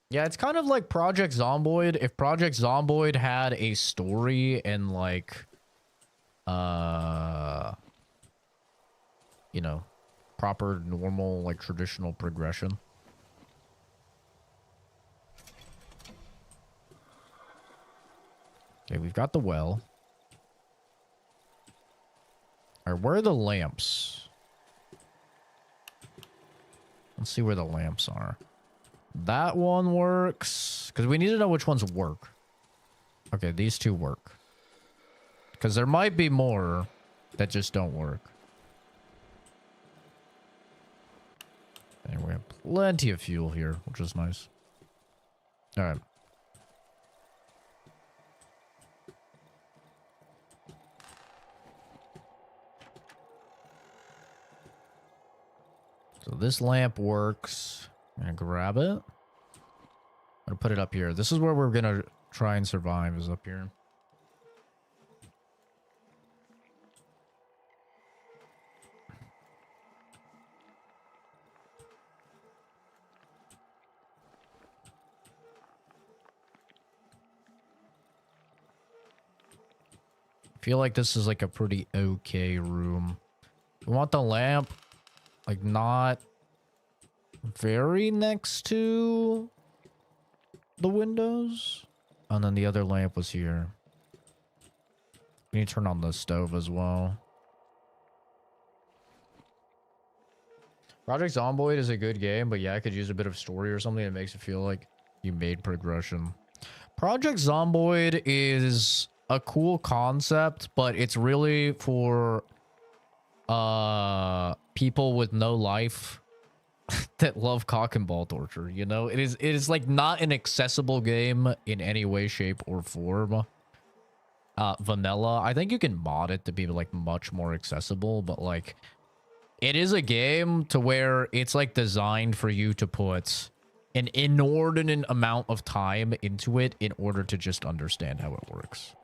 Yeah, it's kind of like Project Zomboid. If Project Zomboid had a story and like, you know, proper, normal, like traditional progression. Okay, we've got the well. All right, where are the lamps? Let's see where the lamps are. That one works. Because we need to know which ones work. Okay, these two work. Because there might be more that just don't work. And we have plenty of fuel here, which is nice. All right. So this lamp works. I'm gonna grab it. I'm gonna put it up here. This is where we're gonna try and survive, is up here. I feel like this is like a pretty okay room. We want the lamp like not very next to the windows. And then the other lamp was here. We need to turn on the stove as well. Project Zomboid is a good game, but yeah, I could use a bit of story or something that makes it feel like you made progression. Project Zomboid is a cool concept, but it's really for people with no life that love cock and ball torture, you know? It is like not an accessible game in any way, shape, or form. Vanilla. I think you can mod it to be like much more accessible, but like it is a game to where it's like designed for you to put an inordinate amount of time into it in order to just understand how it works.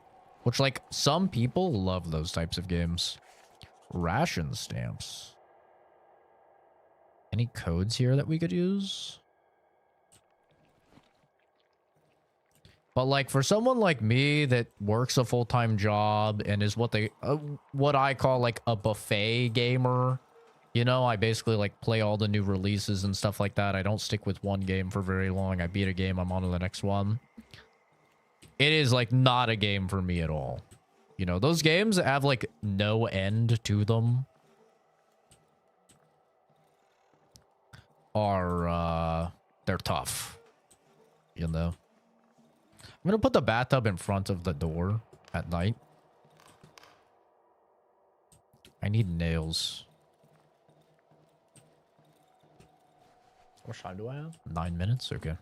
Which, like, some people love those types of games. Ration stamps. Any codes here that we could use? But, like, for someone like me that works a full-time job and is what I call, like, a buffet gamer. You know, I basically, like, play all the new releases and stuff like that. I don't stick with one game for very long. I beat a game, I'm on to the next one. It is, like, not a game for me at all. You know, those games that have, like, no end to them are, they're tough. You know? I'm gonna put the bathtub in front of the door at night. I need nails. How much time do I have? 9 minutes? Okay.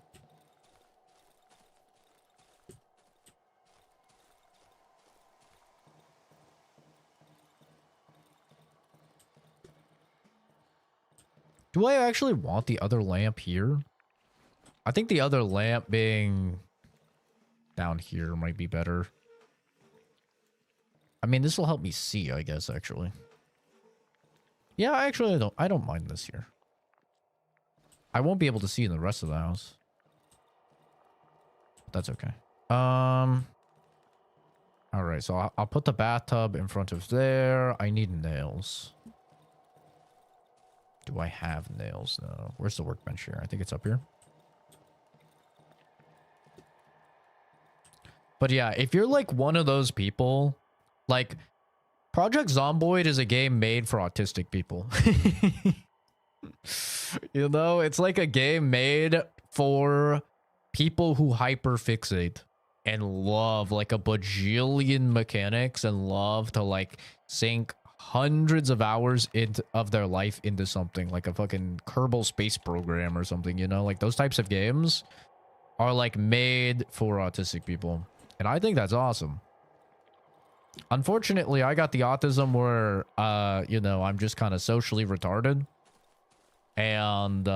Do I actually want the other lamp here? I think the other lamp being down here might be better. I mean, this will help me see, I guess, actually. Yeah, actually, I don't mind this here. I won't be able to see in the rest of the house. That's okay. All right, so I'll put the bathtub in front of there. I need nails. Do I have nails? No. Where's the workbench here? I think it's up here. But yeah, if you're like one of those people, like Project Zomboid is a game made for autistic people. You know, it's like a game made for people who hyperfixate and love like a bajillion mechanics and love to like sink hundreds of hours of their life into something like a fucking Kerbal Space Program or something, you know? Like those types of games are like made for autistic people. And I think that's awesome. Unfortunately, I got the autism where, you know, I'm just kind of socially retarded and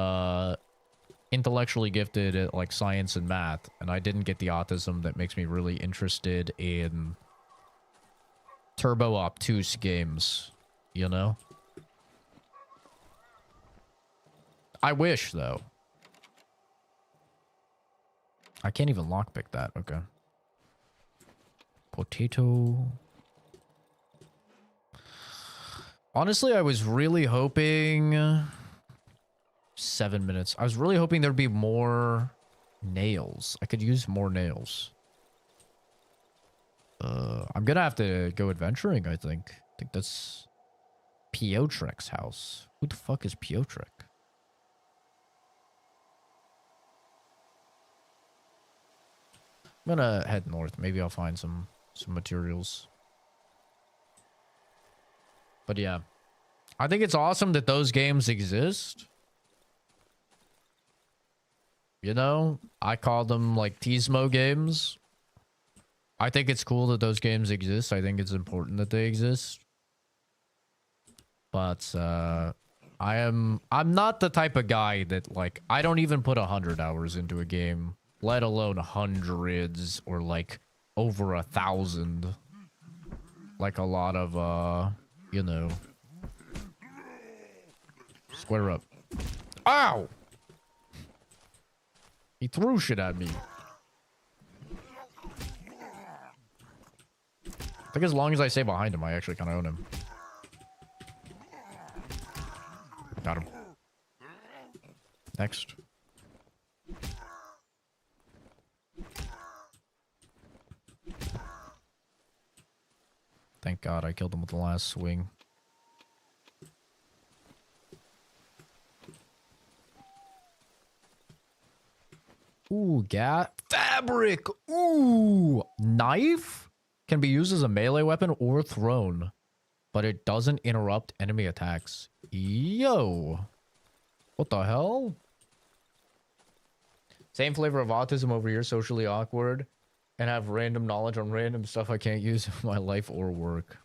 intellectually gifted at like science and math. And I didn't get the autism that makes me really interested in turbo obtuse games, you know? I wish, though. I can't even lockpick that. Okay. Potato. Honestly, I was really hoping... 7 minutes. I was really hoping there'd be more nails. I could use more nails. I'm gonna have to go adventuring, I think. I think that's Piotrek's house. Who the fuck is Piotrek? I'm gonna head north. Maybe I'll find some materials. But yeah. I think it's awesome that those games exist. You know? I call them like Tismo games. I think it's cool that those games exist. I think it's important that they exist. But I'm not the type of guy that like I don't even put 100 hours into a game, let alone hundreds or like over 1,000. Like a lot of you know. Square up. Ow! He threw shit at me. I think as long as I stay behind him, I actually kind of own him. Got him. Next. Thank God I killed him with the last swing. Ooh, fabric. Ooh, knife can be used as a melee weapon or thrown, but it doesn't interrupt enemy attacks. Yo, what the hell? Same flavor of autism over here, socially awkward, and have random knowledge on random stuff I can't use in my life or work.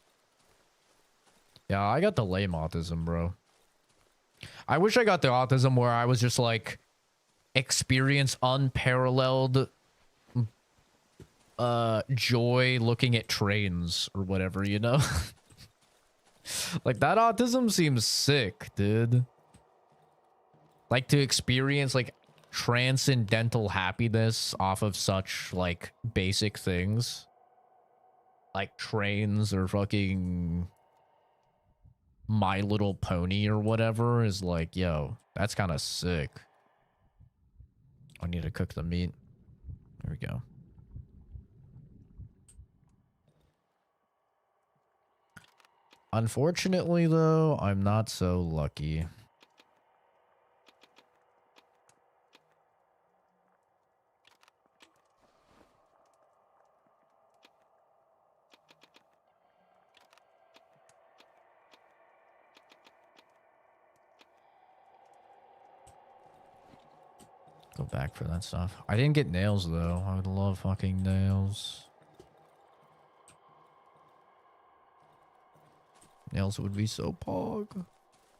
Yeah, I got the lame autism, bro. I wish I got the autism where I was just like experience unparalleled joy looking at trains or whatever, you know? Like that autism seems sick, dude. Like to experience like transcendental happiness off of such like basic things like trains or fucking My Little Pony or whatever is like, yo, that's kind of sick. I need to cook the meat. There we go. Unfortunately, though, I'm not so lucky. Go back for that stuff. I didn't get nails, though. I would love fucking nails. Nails would be so pog.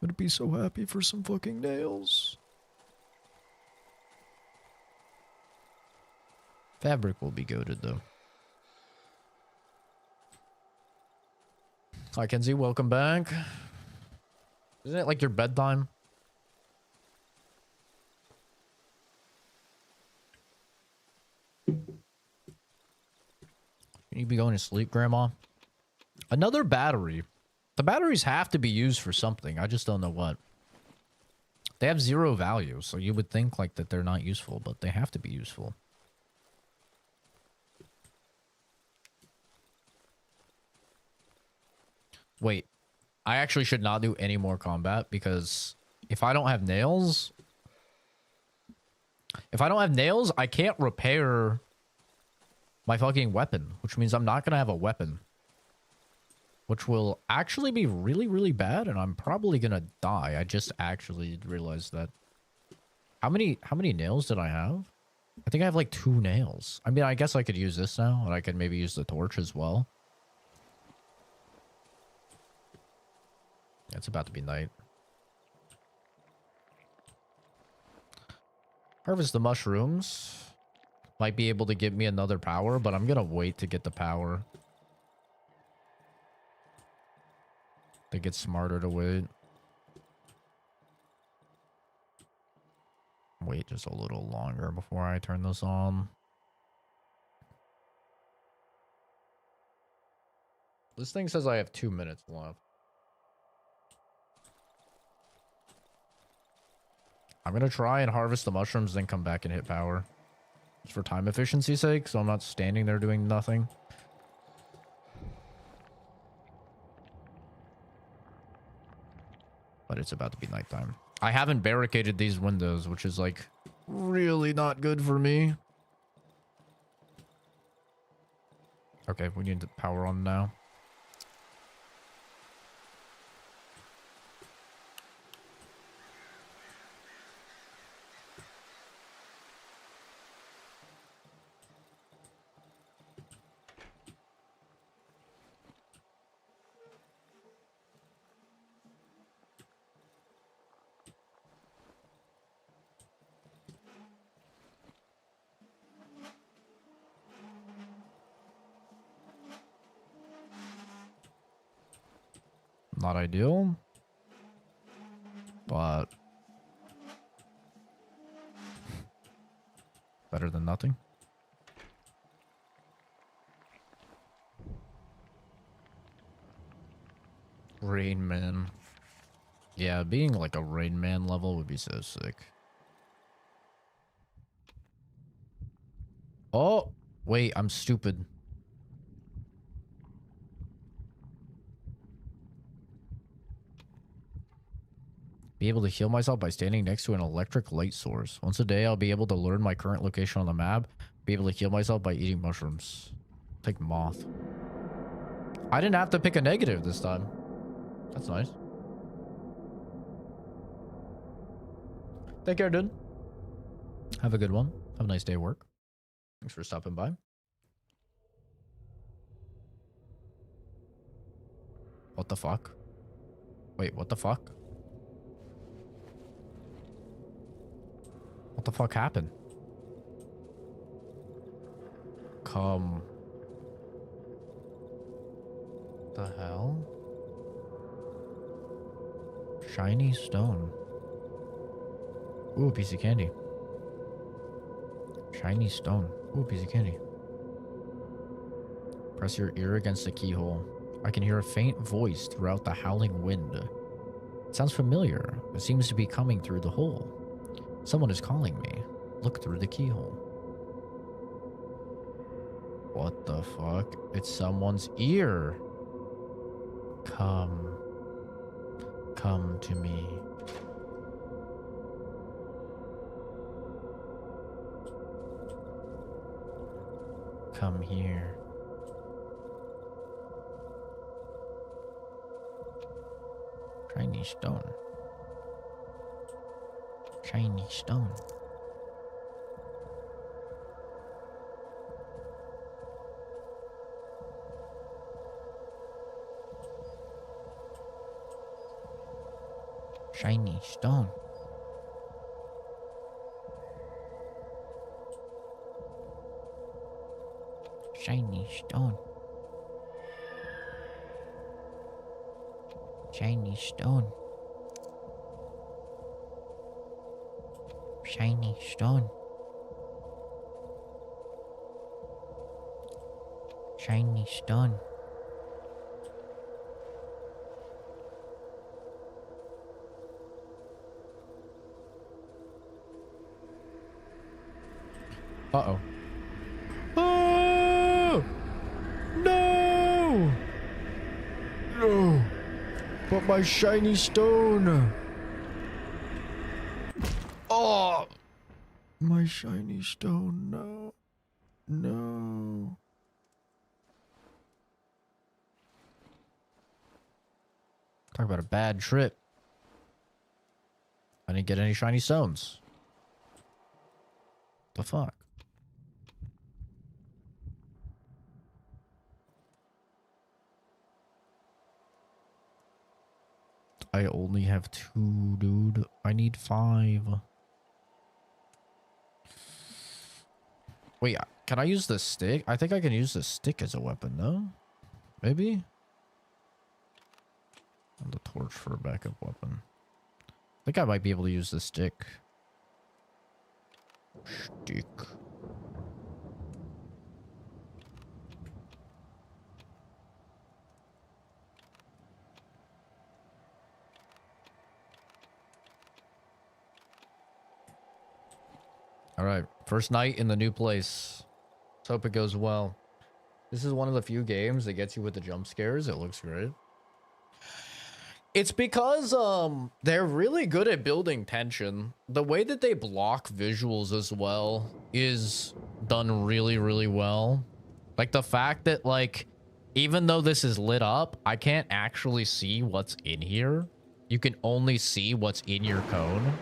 Would be so happy for some fucking nails. Fabric will be goated, though. Hi, Kenzie. Welcome back. Isn't it like your bedtime? You be going to sleep, Grandma? Another battery. The batteries have to be used for something. I just don't know what. They have 0 value, so you would think like that they're not useful, but they have to be useful. Wait, I actually should not do any more combat because if I don't have nails, I can't repair my fucking weapon, which means I'm not going to have a weapon, which will actually be really, really bad. And I'm probably going to die. I just actually realized that. How many nails did I have? I think I have like 2 nails. I mean, I guess I could use this now and I could maybe use the torch as well. It's about to be night. Harvest the mushrooms. Might be able to give me another power, but I'm gonna wait to get the power. I think it's smarter to wait. Wait just a little longer before I turn this on. This thing says I have 2 minutes left. I'm gonna try and harvest the mushrooms, then come back and hit power. Just for time efficiency's sake, so I'm not standing there doing nothing. But it's about to be nighttime. I haven't barricaded these windows, which is like really not good for me. Okay, we need the power on now. Not ideal. But better than nothing. Rain Man. Yeah, being like a Rain Man level would be so sick. Oh, wait, I'm stupid. Be able to heal myself by standing next to an electric light source. Once a day, I'll be able to learn my current location on the map. Be able to heal myself by eating mushrooms. Take moth. I didn't have to pick a negative this time. That's nice. Take care, dude. Have a good one. Have a nice day at work. Thanks for stopping by. What the fuck? Wait, what the fuck? What the fuck happened? Come. The hell? Shiny stone. Ooh, a piece of candy. Shiny stone. Ooh, a piece of candy. Press your ear against the keyhole. I can hear a faint voice throughout the howling wind. It sounds familiar. It seems to be coming through the hole. Someone is calling me. Look through the keyhole. What the fuck? It's someone's ear. Come. Come to me. Come here. Shiny stone. Shiny stone. Shiny stone. Shiny stone. Shiny stone. Shiny stone. Shiny stone. Uh-oh. Oh! No! No! But my shiny stone! Oh! My shiny stone, no. No. Talk about a bad trip. I didn't get any shiny stones. The fuck? I only have 2, dude. I need 5. Wait, can I use the stick? I think I can use the stick as a weapon, no? Maybe? And the torch for a backup weapon. I think I might be able to use the stick. Stick. All right, first night in the new place. Let's hope it goes well. This is one of the few games that gets you with the jump scares. It looks great. It's because they're really good at building tension. The way that they block visuals as well is done really, really well. Like the fact that like even though this is lit up, I can't actually see what's in here. You can only see what's in your cone.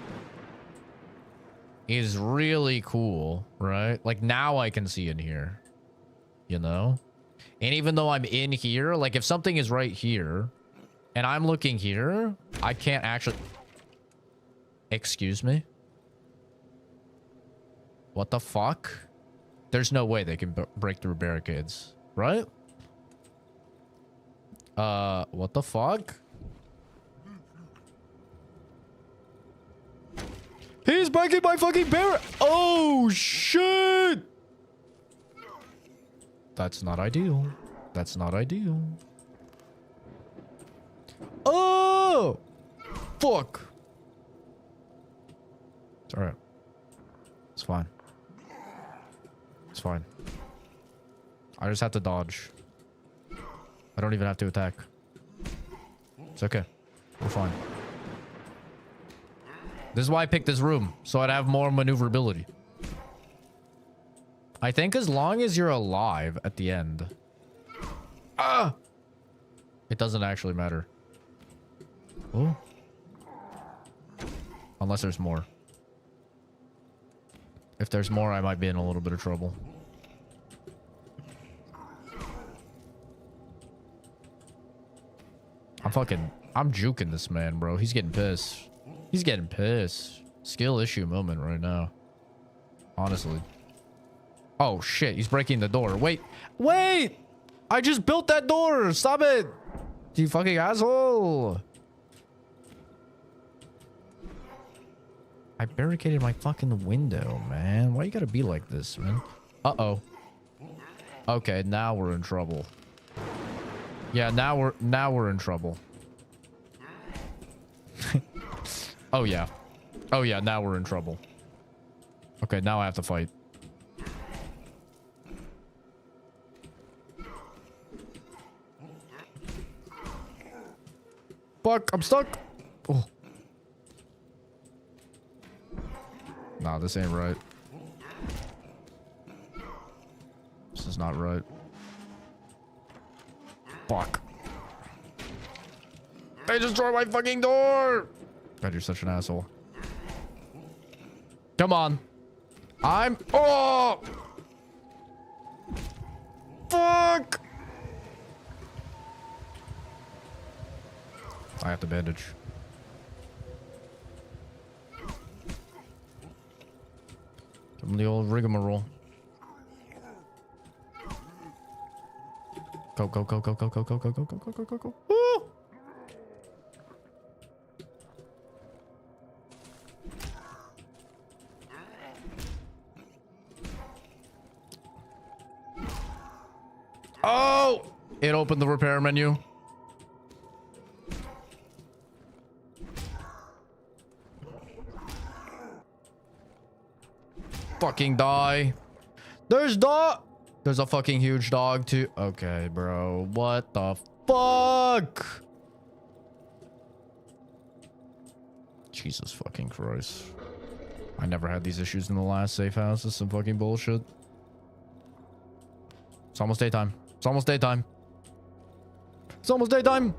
Is really cool, right? Like now I can see in here, you know? And even though I'm in here, like if something is right here and I'm looking here, I can't actually... Excuse me? What the fuck? There's no way they can break through barricades, right? What the fuck? He's breaking my fucking barrel. Oh, shit. That's not ideal. That's not ideal. Oh, fuck. It's all right. It's fine. It's fine. I just have to dodge. I don't even have to attack. It's okay. We're fine. This is why I picked this room, so I'd have more maneuverability. I think as long as you're alive at the end. Ah! It doesn't actually matter. Oh. Unless there's more. If there's more, I might be in a little bit of trouble. I'm juking this man, bro. He's getting pissed. He's getting pissed. Skill issue moment right now. Honestly. Oh, shit. He's breaking the door. Wait. Wait! I just built that door. Stop it. You fucking asshole. I barricaded my fucking window, man. Why you gotta be like this, man? Uh-oh. Okay, now we're in trouble. Yeah, now we're in trouble. Oh yeah. Oh yeah, now we're in trouble. Okay, now I have to fight. Fuck, I'm stuck. Oh. Nah, this ain't right. This is not right. Fuck. They destroyed my fucking door! God, you're such an asshole. Come on. Oh! Fuck! I have to bandage. Give him the old rigmarole. Go, go, go, go, go, go, go, go, go, go, go, go, go, go. Woo! Oh! It opened the repair menu. Fucking die. There's a fucking huge dog too. Okay, bro. What the fuck? Jesus fucking Christ. I never had these issues in the last safe house. This is some fucking bullshit. It's almost daytime. It's almost daytime. It's almost daytime.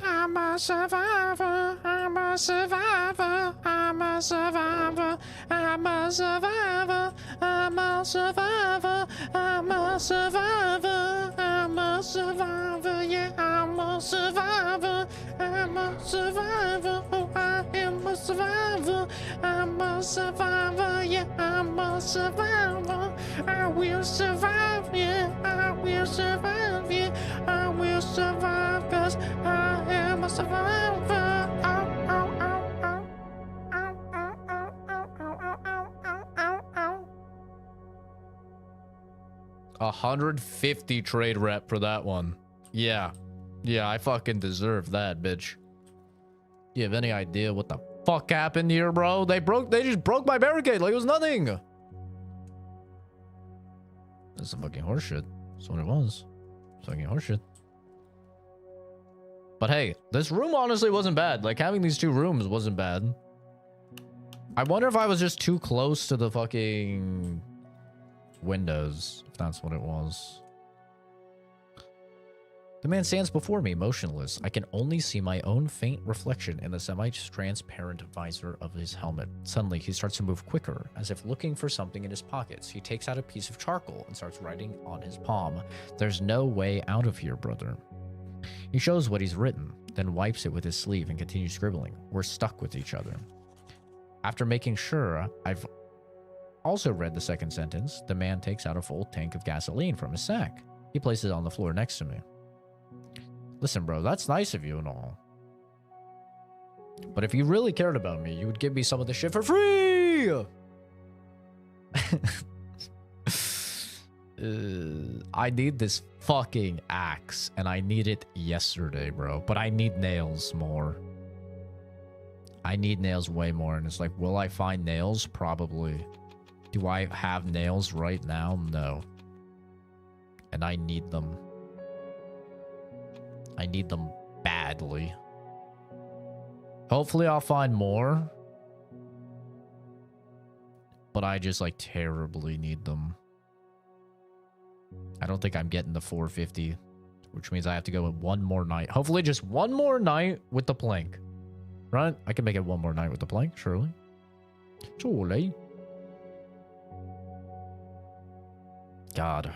I'm a survivor. I'm a survivor. I'm a survivor. I'm a survivor. I'm a survivor. I'm a survivor. I'm a survivor. Yeah, I'm a survivor. I'm a survivor. Oh, I am a survivor. I'm a survivor. Yeah, I'm a survivor. I will survive. Yeah, I will survive. Yeah, I will survive. 'Cause I am a survivor. Ow, ow, ow, ow. Ow, ow, ow, ow, ow, ow, ow, ow, ow. 150 trade rep for that one. Yeah. Yeah, I fucking deserve that, bitch. You have any idea what the fuck happened here, bro? They just broke my barricade like it was nothing. This is some fucking horseshit. That's what it was. Fucking horseshit. But hey, this room honestly wasn't bad. Like, having these two rooms wasn't bad. I wonder if I was just too close to the fucking windows, if that's what it was. The man stands before me, motionless. I can only see my own faint reflection in the semi-transparent visor of his helmet. Suddenly, he starts to move quicker, as if looking for something in his pockets. He takes out a piece of charcoal and starts writing on his palm. There's no way out of here, brother. He shows what he's written, then wipes it with his sleeve and continues scribbling. We're stuck with each other. After making sure I've also read the second sentence, the man takes out a full tank of gasoline from his sack. He places it on the floor next to me. Listen, bro, that's nice of you and all. But if you really cared about me, you would give me some of the shit for free! I need this fucking axe, and I need it yesterday, bro. But I need nails more. I need nails way more, and it's like, will I find nails? Probably. Do I have nails right now? No. And I need them. I need them badly. Hopefully I'll find more. But I just, like, terribly need them. I don't think I'm getting the 450, which means I have to go with one more night. Hopefully just one more night with the plank. Right? I can make it one more night with the plank, surely. Surely. God.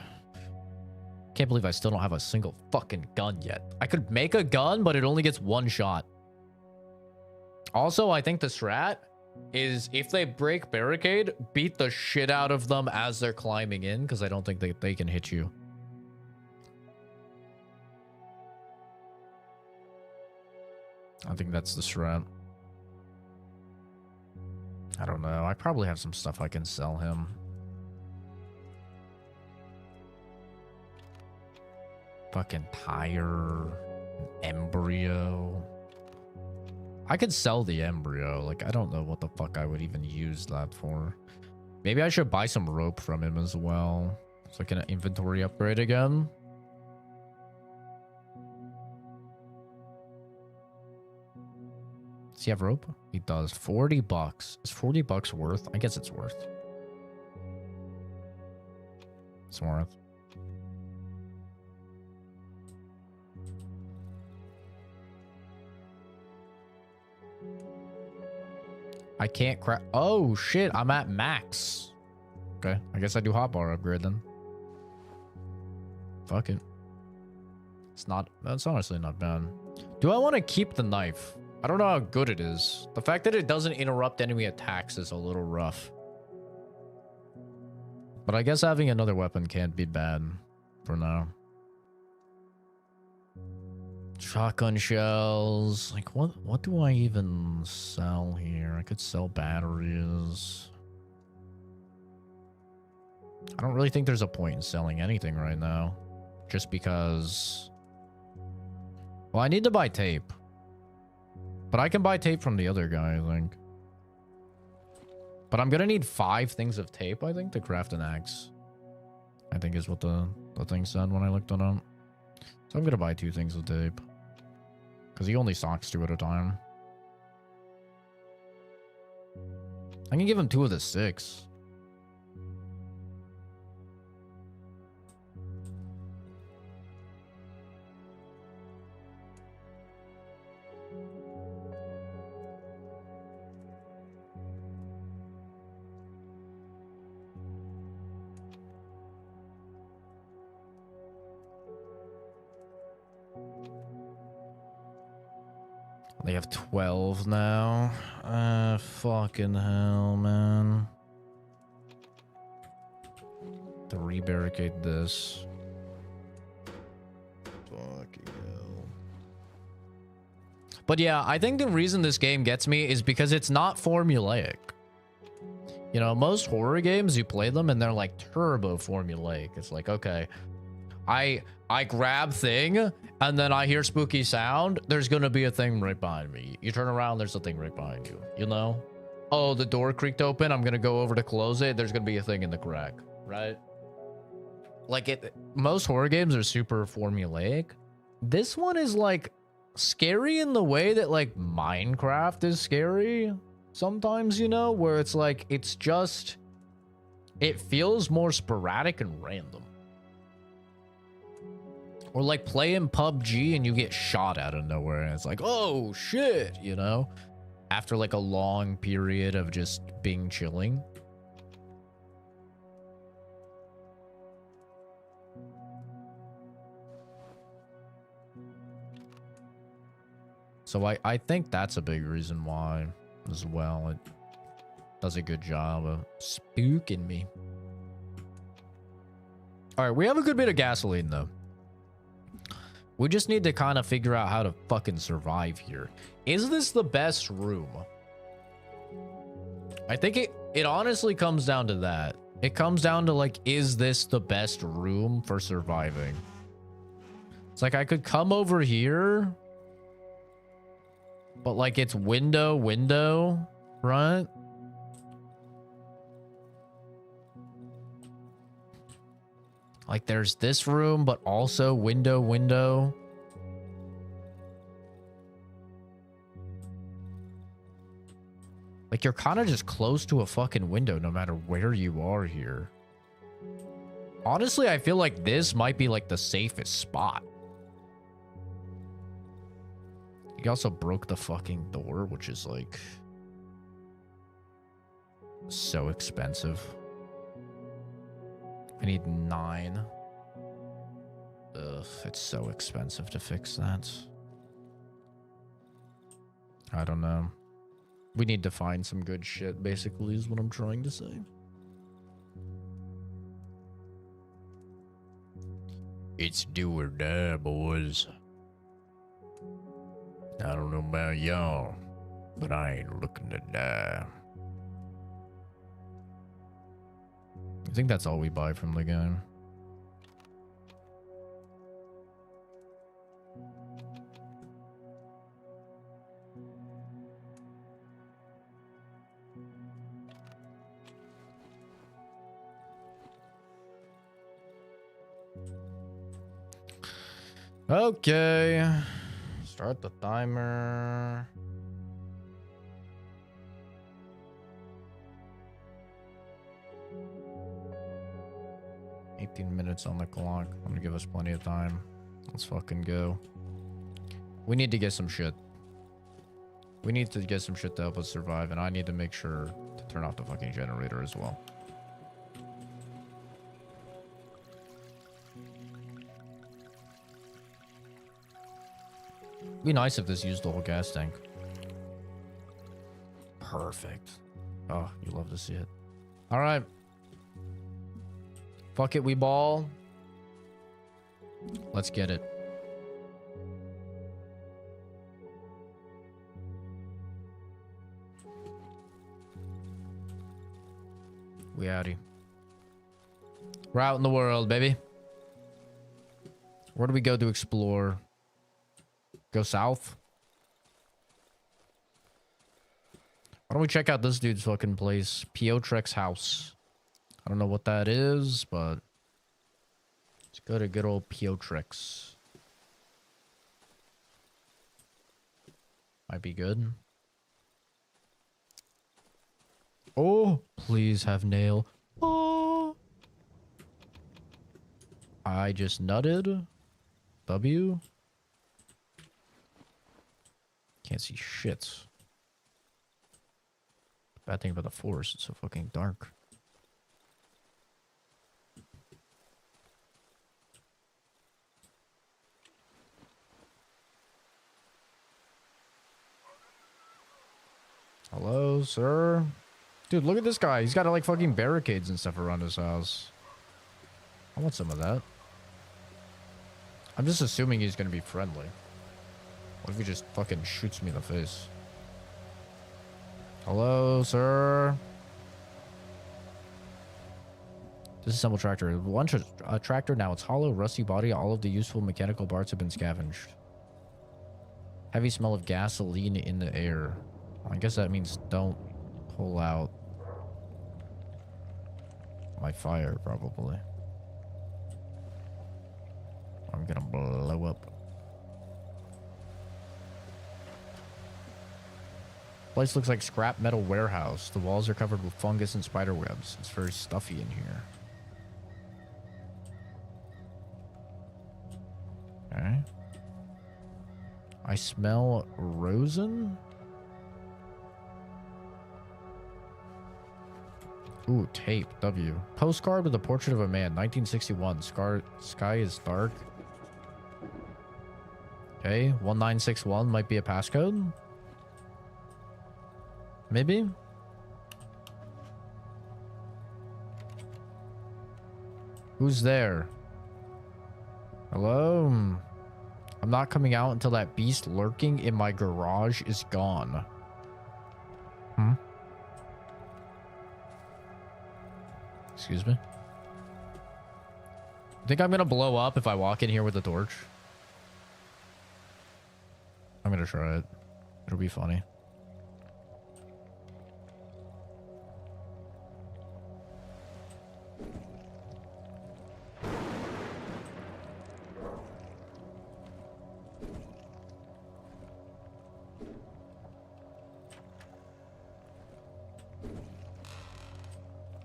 Can't believe I still don't have a single fucking gun yet. I could make a gun, but it only gets one shot. Also, I think the strat is if they break barricade, beat the shit out of them as they're climbing in, because I don't think they can hit you. I think that's the strat. I don't know. I probably have some stuff I can sell him. Fucking tire. An embryo. I could sell the embryo. Like, I don't know what the fuck I would even use that for. Maybe I should buy some rope from him as well. So I can inventory upgrade again. Does he have rope? He does. 40 bucks. Is 40 bucks worth? I guess it's worth. It's worth. I can't craft. Oh, shit. I'm at max. Okay. I guess I do hotbar upgrade then. Fuck it. It's not. That's honestly not bad. Do I want to keep the knife? I don't know how good it is. The fact that it doesn't interrupt enemy attacks is a little rough. But I guess having another weapon can't be bad for now. Shotgun shells. Like, what do I even sell here? I could sell batteries. I don't really think there's a point in selling anything right now. Just because... Well, I need to buy tape. But I can buy tape from the other guy, I think. But I'm gonna need 5 things of tape, I think, to craft an axe. I think is what the thing said when I looked it up. So I'm gonna buy 2 things of tape. Because he only stocks 2 at a time. I can give him 2 of the 6. They have 12 now. Fucking hell, man. To rebarricade this. Fucking hell. But yeah, I think the reason this game gets me is because it's not formulaic. You know, most horror games, you play them and they're like turbo formulaic. It's like, okay, I grab thing, and then I hear spooky sound. There's gonna be a thing right behind me. You turn around, there's a thing right behind you. You know? Oh, the door creaked open. I'm gonna go over to close it. There's gonna be a thing in the crack, right? Like most horror games are super formulaic. This one is like scary in the way that like Minecraft is scary sometimes, you know, where it's like it's just it feels more sporadic and random. Or like playing PUBG and you get shot out of nowhere and it's like, oh shit, you know? After like a long period of just being chilling. So I think that's a big reason why as well. It does a good job of spooking me. All right, we have a good bit of gasoline though. We just need to kind of figure out how to fucking survive here. Is this the best room? I think it honestly comes down to that. It comes down to like, is this the best room for surviving? It's like I could come over here, but like it's window, front. Like there's this room, but also window. Like you're kind of just close to a fucking window no matter where you are here. Honestly, I feel like this might be like the safest spot. He also broke the fucking door, which is like so expensive. I need 9. Ugh, it's so expensive to fix that. I don't know. We need to find some good shit, basically, is what I'm trying to say. It's do or die, boys. I don't know about y'all, but I ain't looking to die. I think that's all we buy from the game. Okay. Start the timer. Minutes on the clock. I'm gonna give us plenty of time. Let's fucking go. We need to get some shit. We need to get some shit to help us survive, and I need to make sure to turn off the fucking generator as well. It'd be nice if this used the whole gas tank. Perfect. Oh, you love to see it. All right. Fuck it, we ball. Let's get it. We outie. We're out in the world, baby. Where do we go to explore? Go south? Why don't we check out this dude's fucking place? Piotrex's house. I don't know what that is, but let's go to good old Piotrex's. Might be good. Oh, please have nail. Oh. I just nutted. W. Can't see shit. Bad thing about the forest, it's so fucking dark. Hello, sir? Dude, look at this guy. He's got like fucking barricades and stuff around his house. I want some of that. I'm just assuming he's gonna be friendly. What if he just fucking shoots me in the face? Hello, sir? Disassemble tractor. Once a tractor, now it's hollow, rusty body. All of the useful mechanical parts have been scavenged. Heavy smell of gasoline in the air. I guess that means don't pull out my fire, probably. I'm gonna blow up. Place looks like scrap metal warehouse. The walls are covered with fungus and spider webs. It's very stuffy in here. Okay. I smell rosin. Ooh, tape. W. Postcard with a portrait of a man. 1961. Sky is dark. Okay. 1961 might be a passcode. Maybe. Who's there? Hello? I'm not coming out until that beast lurking in my garage is gone. Hmm? Excuse me? Think I'm gonna blow up if I walk in here with a torch? I'm gonna try it. It'll be funny.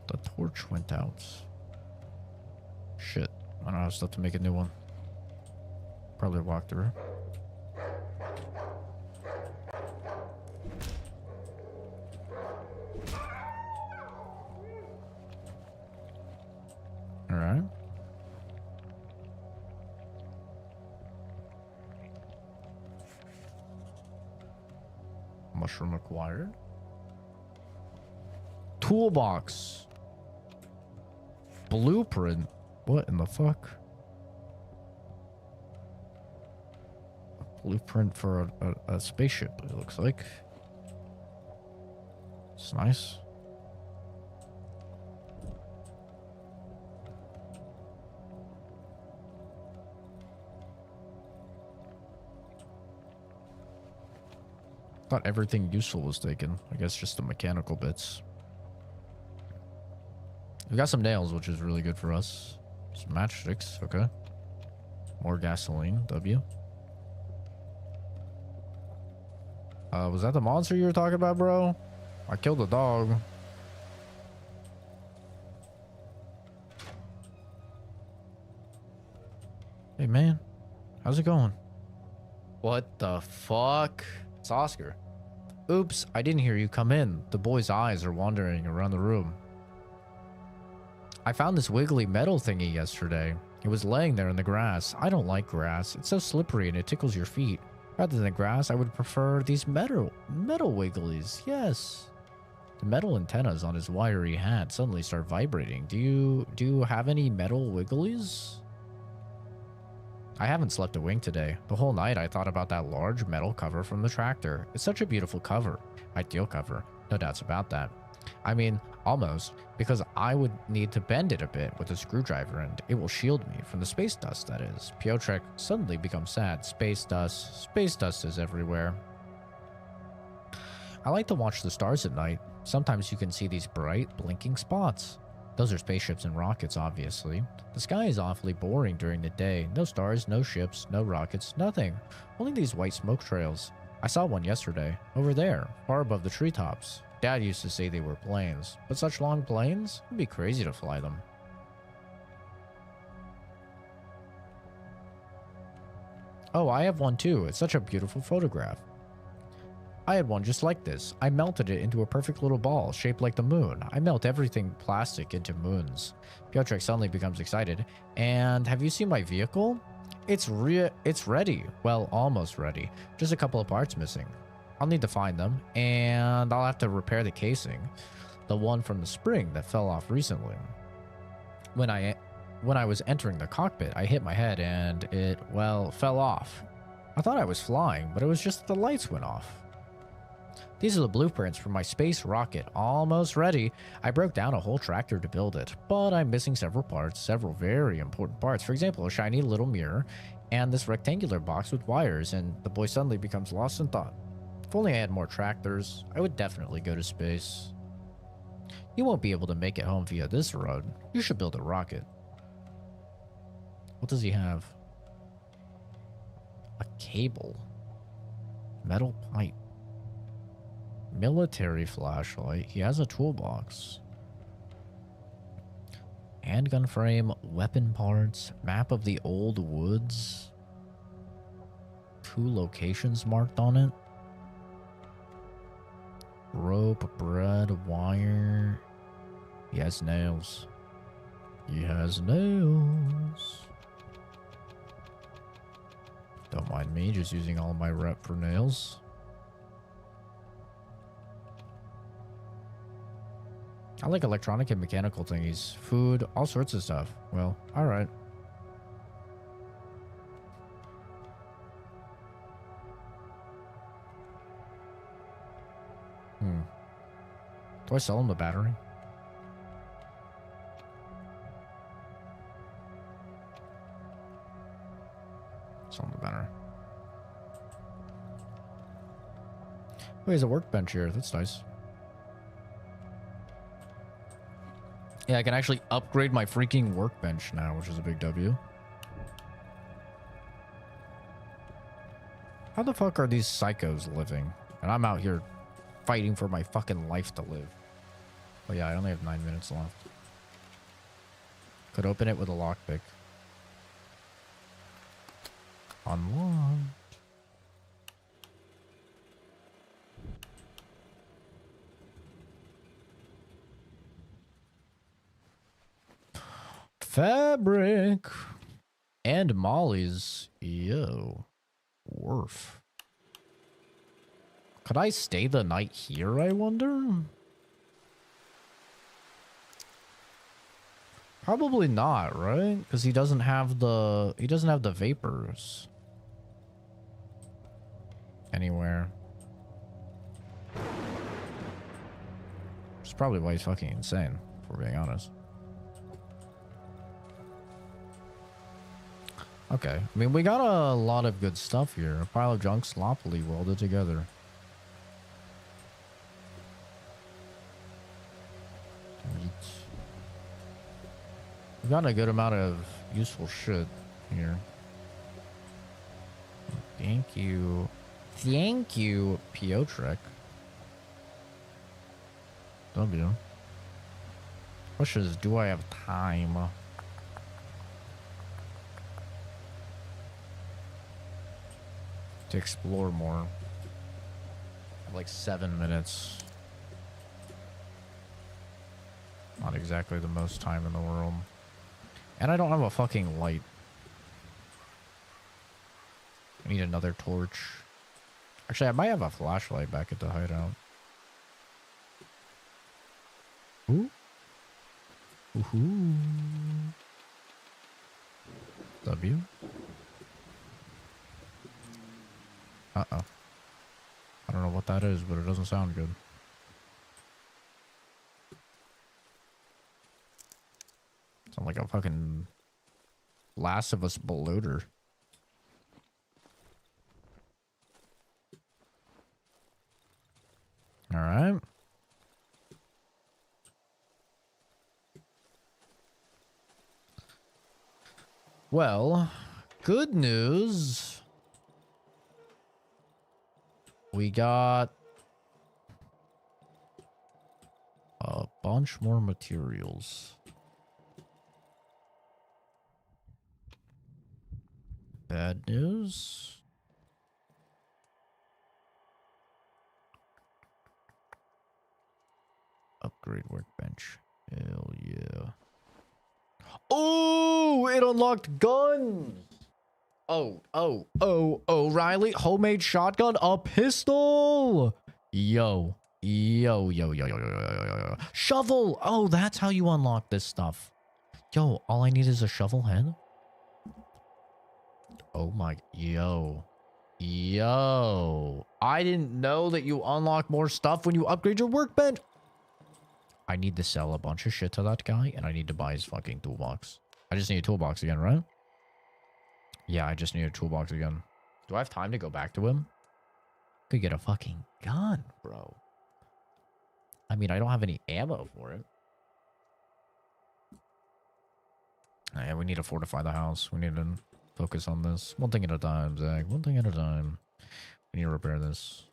The torch went out. Shit. I don't have stuff to make a new one. Probably walk through. Alright. Mushroom acquired. Toolbox. Blueprint. What in the fuck? A blueprint for a spaceship, it looks like. It's nice. Thought everything useful was taken. I guess just the mechanical bits. We got some nails, which is really good for us. Some matchsticks, okay. More gasoline, W. Was that the monster you were talking about, bro? I killed the dog. Hey, man. How's it going? What the fuck? It's Oscar. Oops, I didn't hear you come in. The boy's eyes are wandering around the room. I found this wiggly metal thingy yesterday. It was laying there in the grass. I don't like grass. It's so slippery and it tickles your feet. Rather than grass, I would prefer these metal wigglies. Yes. The metal antennas on his wiry hat suddenly start vibrating. Do you have any metal wigglies? I haven't slept a wink today. The whole night I thought about that large metal cover from the tractor. It's such a beautiful cover. Ideal cover. No doubts about that. I mean, almost, because I would need to bend it a bit with a screwdriver and it will shield me from the space dust, that is. Piotrek suddenly becomes sad. Space dust is everywhere. I like to watch the stars at night. Sometimes you can see these bright, blinking spots. Those are spaceships and rockets, obviously. The sky is awfully boring during the day. No stars, no ships, no rockets, nothing. Only these white smoke trails. I saw one yesterday, over there, far above the treetops. Dad used to say they were planes, but such long planes? It'd be crazy to fly them. Oh, I have one too. It's such a beautiful photograph. I had one just like this. I melted it into a perfect little ball, shaped like the moon. I melt everything plastic into moons. Piotrek suddenly becomes excited. And have you seen my vehicle? It's ready. Well, almost ready. Just a couple of parts missing. I'll need to find them, and I'll have to repair the casing. The one from the spring that fell off recently. When I was entering the cockpit, I hit my head and it, well, fell off. I thought I was flying, but it was just that the lights went off. These are the blueprints for my space rocket, almost ready. I broke down a whole tractor to build it, but I'm missing several parts, several very important parts. For example, a shiny little mirror and this rectangular box with wires, and the boy suddenly becomes lost in thought. If only I had more tractors, I would definitely go to space. You won't be able to make it home via this road. You should build a rocket. What does he have? A cable. Metal pipe. Military flashlight. He has a toolbox. Handgun frame, weapon parts, map of the old woods. 2 locations marked on it. Rope, bread, wire. He has nails. He has nails. Don't mind me just using all my rep for nails. I like electronic and mechanical thingies. Food, all sorts of stuff. Well, alright. Do I sell him the battery? Sell him the battery. Oh, there's a workbench here. That's nice. Yeah, I can actually upgrade my freaking workbench now, which is a big W. How the fuck are these psychos living? And I'm out here fighting for my fucking life to live. Oh yeah, I only have 9 minutes left. Could open it with a lockpick. Unlocked. Fabric. And Molly's. Yo. Worf. Could I stay the night here, I wonder? Probably not, right? Because he doesn't have the vapors anywhere. Which is probably why he's fucking insane, if we're being honest. Okay, I mean, we got a lot of good stuff here. A pile of junk sloppily welded together. We got a good amount of useful shit here. Thank you. Thank you, Piotrek. W. Question is, do I have time? To explore more. I have like 7 minutes. Not exactly the most time in the world. And I don't have a fucking light. I need another torch. Actually, I might have a flashlight back at the hideout. Ooh. Ooh. W. Uh-oh. I don't know what that is, but it doesn't sound good. Sound like a fucking Last of Us bloater. Alright. Well, good news. We got a bunch more materials. Bad news. Upgrade workbench. Hell yeah. Oh, it unlocked guns. Oh, Riley, homemade shotgun, a pistol. Yo. Shovel. Oh, that's how you unlock this stuff. Yo, all I need is a shovel head. Oh my, yo. I didn't know that you unlock more stuff when you upgrade your workbench. I need to sell a bunch of shit to that guy, and I need to buy his fucking toolbox. I just need a toolbox again, right? Yeah, I just need a toolbox again. Do I have time to go back to him? Could get a fucking gun, bro. I mean, I don't have any ammo for it. Yeah, we need to fortify the house. We need to focus on this. One thing at a time, Zach. One thing at a time. We need to repair this.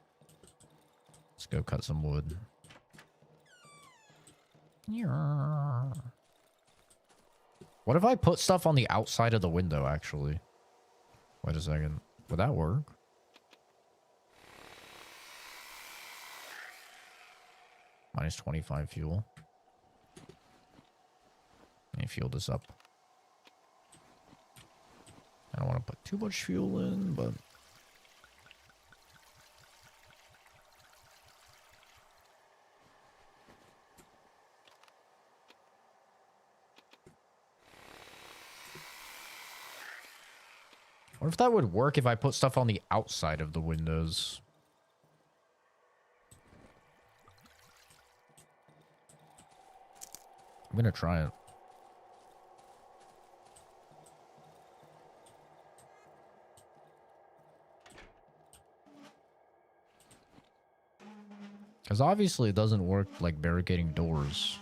Let's go cut some wood. What if I put stuff on the outside of the window, actually? Wait a second. Would that work? Minus 25 fuel. Let me fuel this up. I don't want to put too much fuel in, but... what if that would work if I put stuff on the outside of the windows? I'm gonna try it. Because obviously it doesn't work like barricading doors.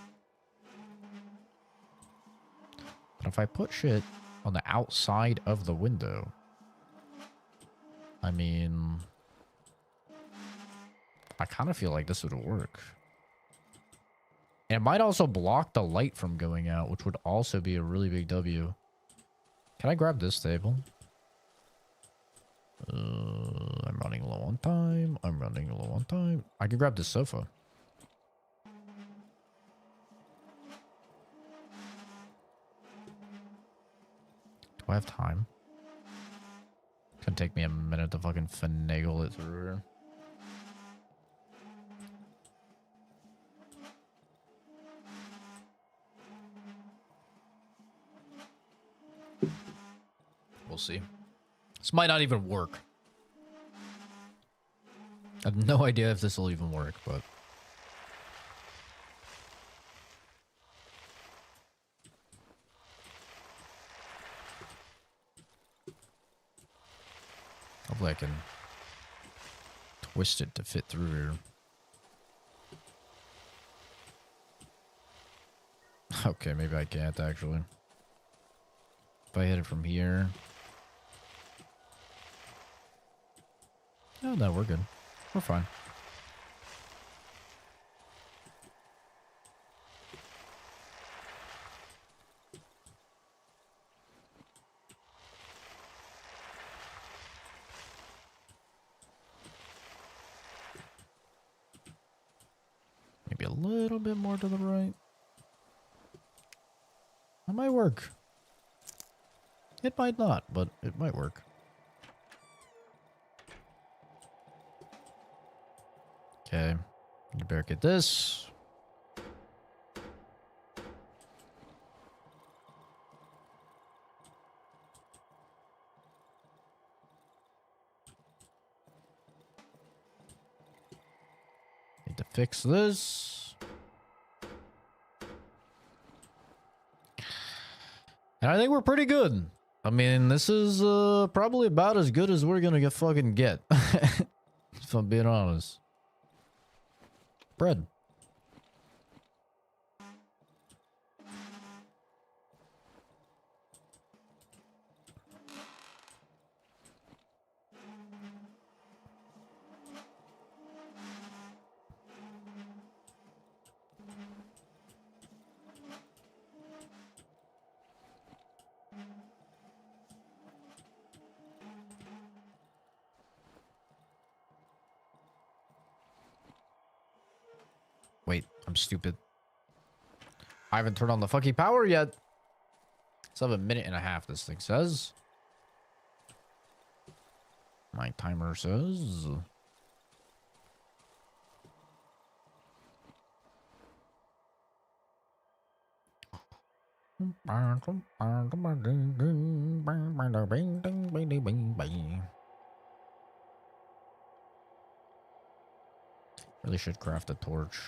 But if I put shit on the outside of the window, I mean, I kind of feel like this would work. And it might also block the light from going out, which would also be a really big W. Can I grab this table? I'm running low on time. I'm running low on time. I can grab this sofa. Do I have time? It's gonna take me a minute to fucking finagle it through here. We'll see. This might not even work. I have no idea if this will even work, but... hopefully I can twist it to fit through here. Okay, maybe I can't actually. If I hit it from here... oh, no, we're good. We're fine. Maybe a little bit more to the right. That might work. It might not, but it might work. Okay. You barricade this. Need to fix this. And I think we're pretty good. I mean, this is probably about as good as we're gonna fucking get. If I'm being honest. Bread. Wait, I'm stupid. I haven't turned on the fucking power yet. It's have a minute and a half, this thing says. My timer says. Really should craft a torch.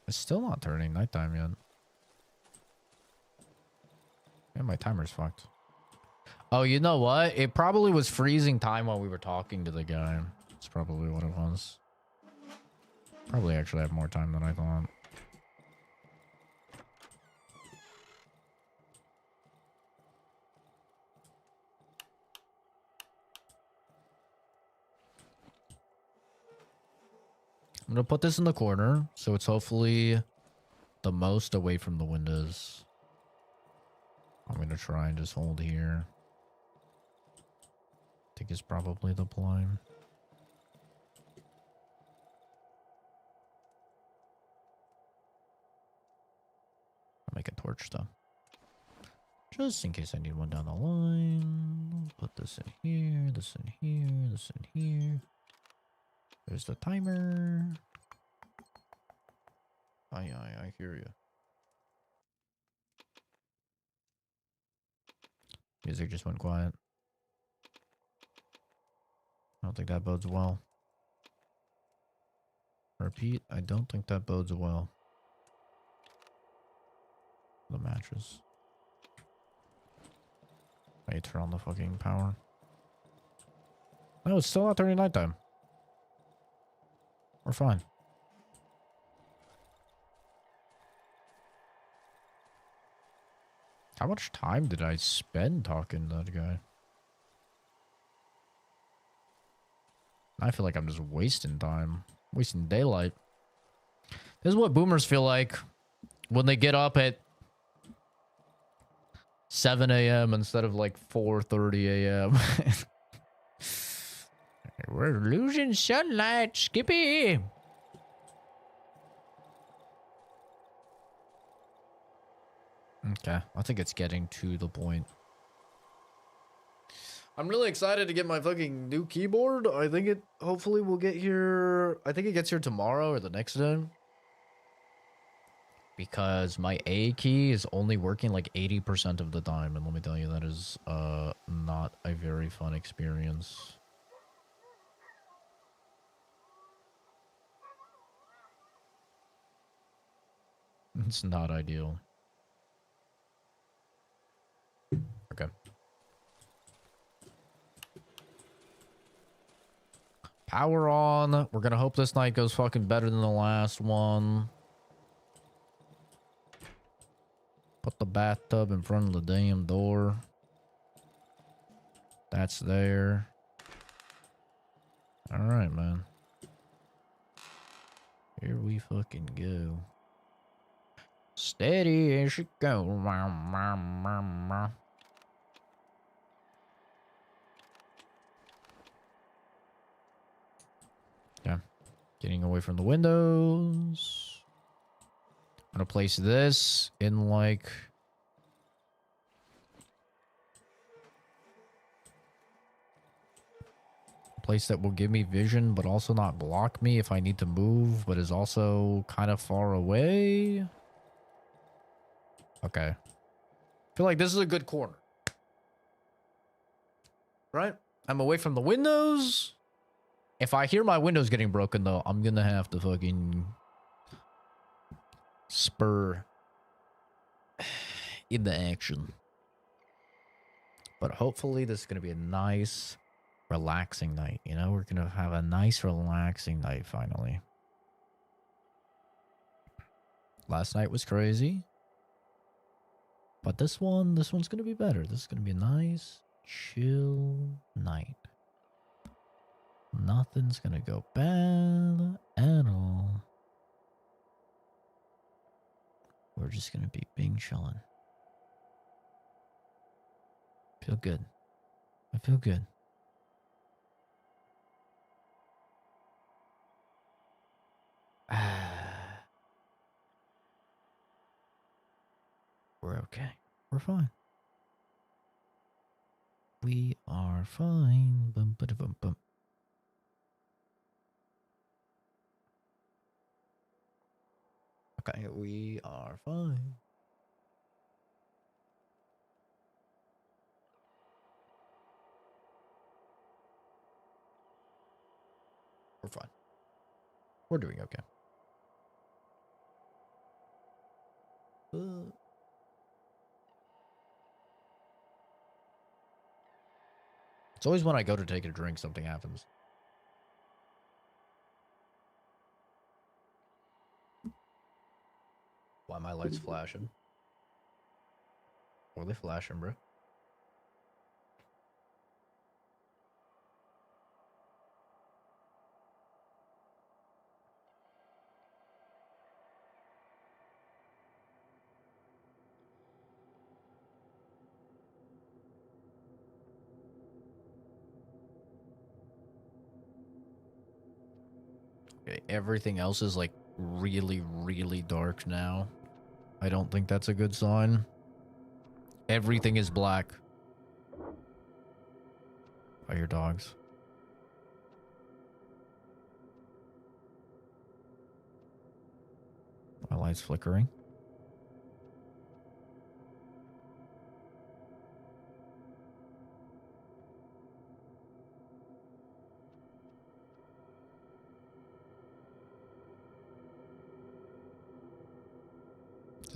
It's still not turning nighttime yet. And my timer's fucked. Oh, you know what? It probably was freezing time while we were talking to the guy. That's probably what it was. Probably actually have more time than I thought. I'm gonna put this in the corner, so it's hopefully the most away from the windows. I'm gonna try and just hold here. I think it's probably the plan. I'll make a torch though. Just in case I need one down the line. Put this in here, this in here, this in here. There's the timer. I hear you. Music just went quiet. I don't think that bodes well. Repeat, I don't think that bodes well. The mattress. I turn on the fucking power. No, it's still not turning nighttime. We're fine. How much time did I spend talking to that guy? I feel like I'm just wasting time. Wasting daylight. This is what boomers feel like when they get up at 7 a.m. instead of like 4:30 a.m. We're losing sunlight, Skippy. Okay, I think it's getting to the point. I'm really excited to get my fucking new keyboard. I think it hopefully will get here. I think it gets here tomorrow or the next day. Because my A key is only working like 80% of the time. And let me tell you, that is not a very fun experience. It's not ideal. Okay. Power on. We're gonna hope this night goes fucking better than the last one. Put the bathtub in front of the damn door. That's there. Alright, man. Here we fucking go. Steady as she goes. Yeah. Getting away from the windows. I'm gonna place this in like... place that will give me vision, but also not block me if I need to move, but is also kind of far away. Okay. I feel like this is a good corner. Right? I'm away from the windows. If I hear my windows getting broken, though, I'm gonna have to fucking spur into action. But hopefully this is gonna be a nice, relaxing night. You know, we're gonna have a nice, relaxing night finally. Last night was crazy. But this one's gonna be better. This is gonna be a nice, chill night. Nothing's gonna go bad at all. We're just gonna be bing chilling. Feel good. I feel good. We're okay. We're fine. We are fine. Bum, ba, da, bum, bum. Okay, we are fine. We're fine. We're doing okay. It's always when I go to take a drink, something happens. Why my lights flashing? What are they flashing, bro? Okay, everything else is like really, really dark now. I don't think that's a good sign. Everything is black. I hear dogs. My light's flickering.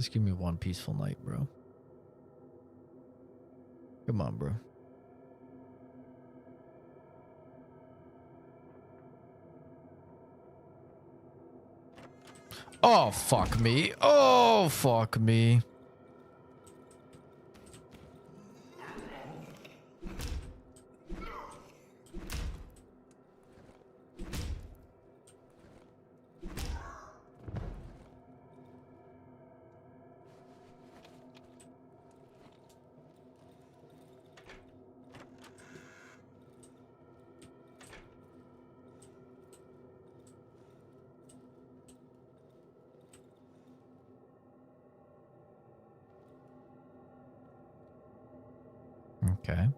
Just give me one peaceful night, bro. Come on, bro. Oh, fuck me. Oh, fuck me. Okay.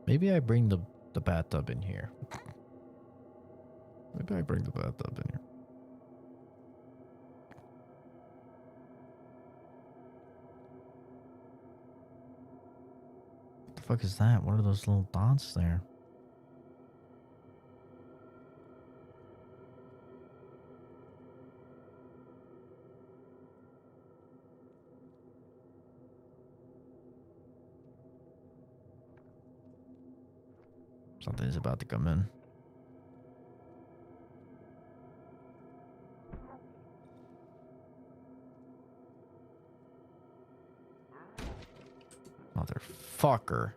Maybe I bring the bathtub in here. Maybe I bring the bathtub in here. What the fuck is that? What are those little dots there? Something's about to come in. Motherfucker.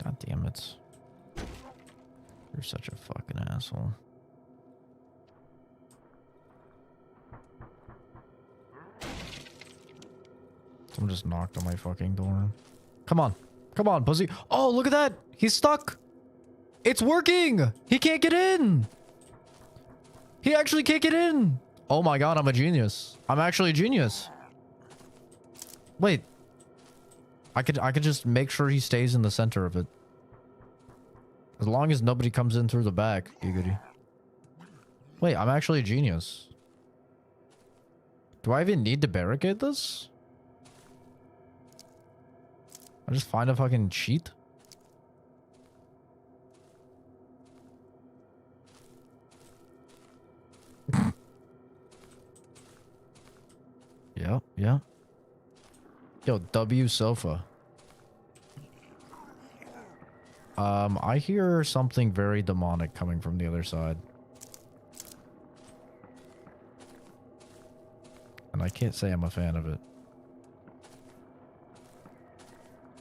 God damn it. You're such a fucking asshole. Someone just knocked on my fucking door. Come on. Come on, pussy. Oh, look at that. He's stuck. It's working. He can't get in. He actually can't get in. Oh my god, I'm a genius. I'm actually a genius. Wait. I could just make sure he stays in the center of it. As long as nobody comes in through the back. Giggity. Wait, I'm actually a genius. Do I even need to barricade this? I just find a fucking cheat. Yeah, yeah. Yo, W sofa. I hear something very demonic coming from the other side. And I can't say I'm a fan of it.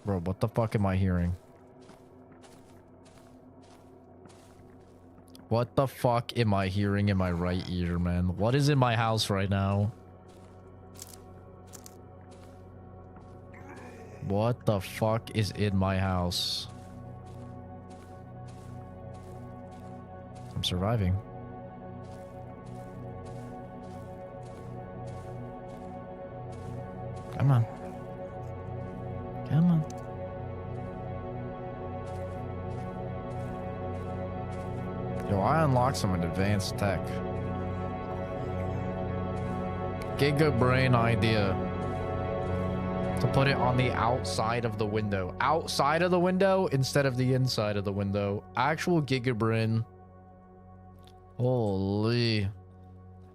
Bro, what the fuck am I hearing? What the fuck am I hearing in my right ear, man? What is in my house right now? What the fuck is in my house? I'm surviving. Come on. Come on. Yo, I unlocked some advanced tech. Giga brain idea. To put it on the outside of the window. Outside of the window instead of the inside of the window. Actual giga brain. Holy.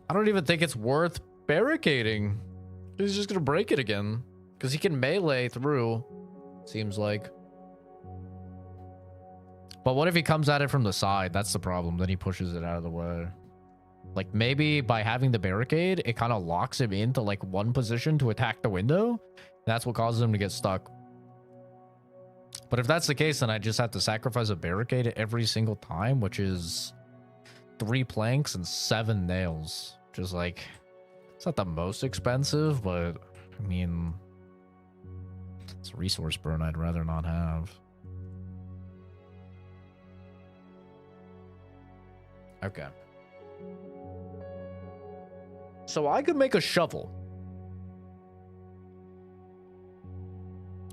I don't even think it's worth barricading. He's just gonna break it again. Because he can melee through. Seems like. But what if he comes at it from the side? That's the problem. Then he pushes it out of the way. Like maybe by having the barricade, it kind of locks him into like one position to attack the window. That's what causes him to get stuck. But if that's the case, then I just have to sacrifice a barricade every single time, which is 3 planks and 7 nails. Just like, it's not the most expensive, but I mean, it's a resource burn I'd rather not have. Okay. So I could make a shovel.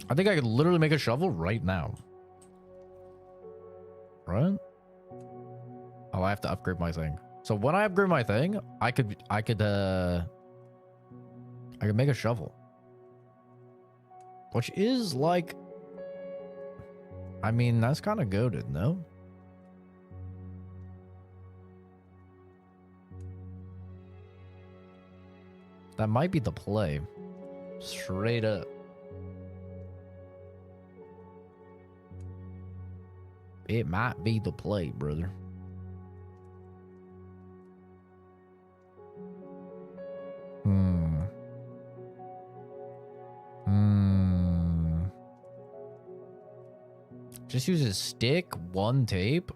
I think I could literally make a shovel right now. Right? Oh, I have to upgrade my thing. So when I upgrade my thing, I could make a shovel. Which is like I mean, that's kind of goated, no? That might be the play. Straight up. It might be the play, brother. Just use a stick, one tape.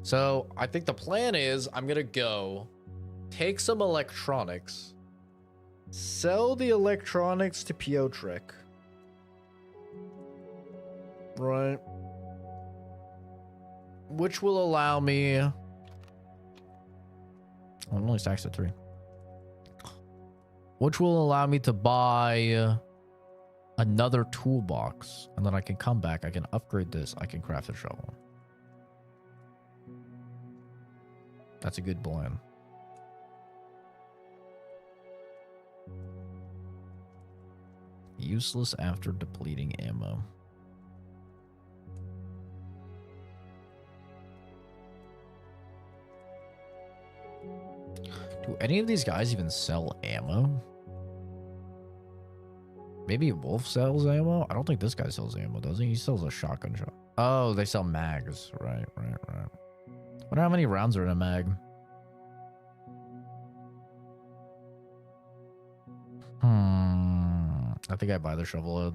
So I think the plan is I'm gonna go take some electronics, sell the electronics to Piotrek. Right. Which will allow me... Oh, it only stacks at 3. Which will allow me to buy another toolbox. And then I can come back. I can upgrade this. I can craft a shovel. That's a good plan. Useless after depleting ammo. Do any of these guys even sell ammo? Maybe Wolf sells ammo? I don't think this guy sells ammo, does he? He sells a shotgun shot. Oh, they sell mags. Right. Wonder how many rounds are in a mag. I think I buy the shovel head.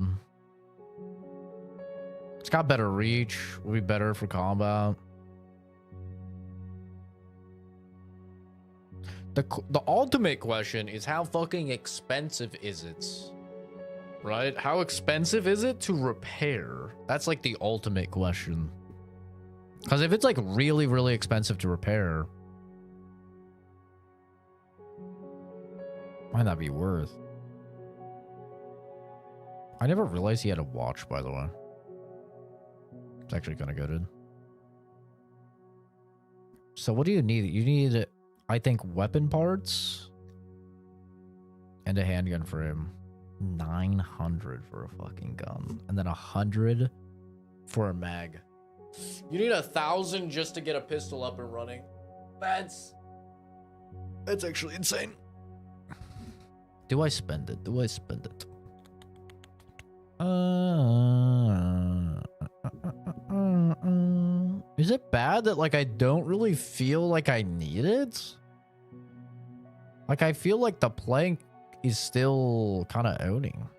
It's got better reach. Will be better for combat. The ultimate question is how fucking expensive is it? Right? How expensive is it to repair? That's like the ultimate question. Because if it's like really, really expensive to repair, might not be worth. I never realized he had a watch, by the way. It's actually kind of good. So what do you need? You need, I think, weapon parts and a handgun for him. 900 for a fucking gun, and then 100 for a mag. You need 1,000 just to get a pistol up and running. That's actually insane. Do I spend it? Do I spend it? Is it bad that like I don't really feel like I need it? Like I feel like the plank is still kind of owning.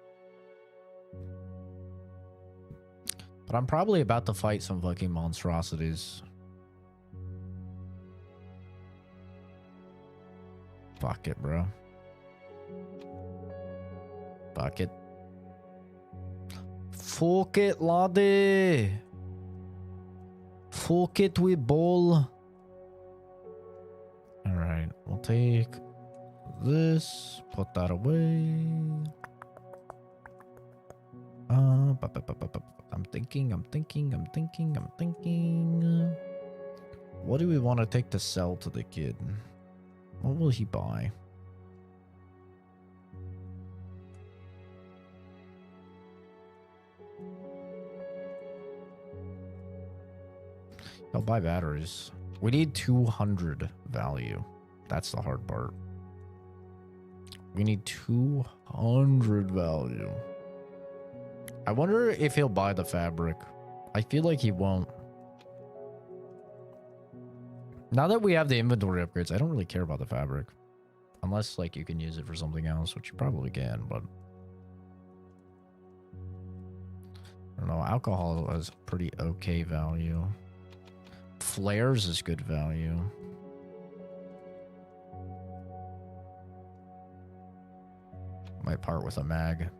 But I'm probably about to fight some fucking monstrosities. Fuck it, bro. Fuck it. Fuck it, laddie. Fuck it, we ball. Alright, we'll take this, put that away. I'm thinking. What do we want to take to sell to the kid? What will he buy? I'll buy batteries. We need 200 value. That's the hard part. We need 200 value. I wonder if he'll buy the fabric. I feel like he won't. Now that we have the inventory upgrades, I don't really care about the fabric. Unless, like, you can use it for something else, which you probably can, but... I don't know. Alcohol has pretty okay value. Flares is good value. Might part with a mag.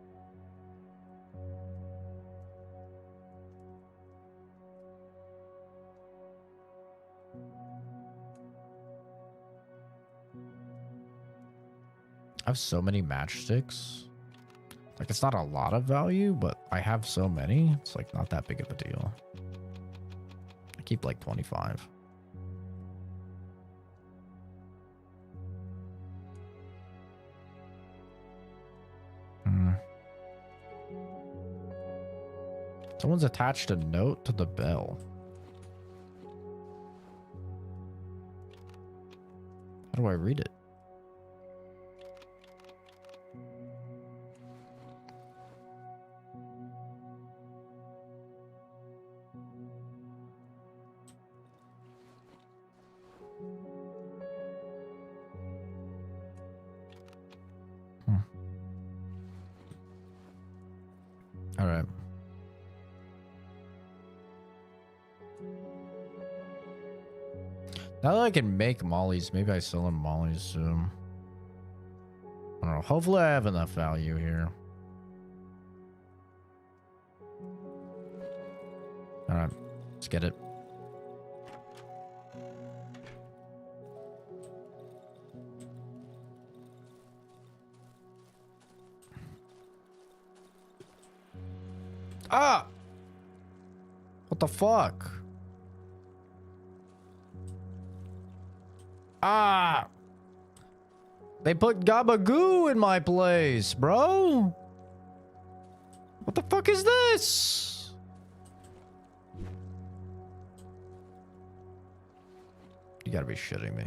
I have so many matchsticks. Like, it's not a lot of value, but I have so many. It's like not that big of a deal. I keep like 25. Someone's attached a note to the bell. How do I read it? All right. Now that I can make mollies, maybe I sell them mollies soon. I don't know. Hopefully I have enough value here. All right. Let's get it. Ah! What the fuck? Ah! They put gabagoo in my place, bro. What the fuck is this? You gotta be shitting me.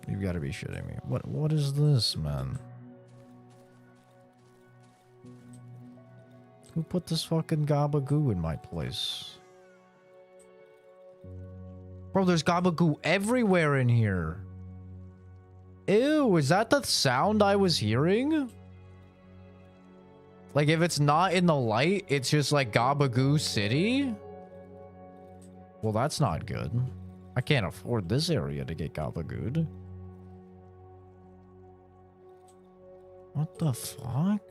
You gotta be shitting me. What is this, man? Who put this fucking gabagoo in my place? Bro, there's gabagoo everywhere in here. Ew, is that the sound I was hearing? Like, if it's not in the light, it's just like Gabagoo City? Well, that's not good. I can't afford this area to get gabagooed. What the fuck?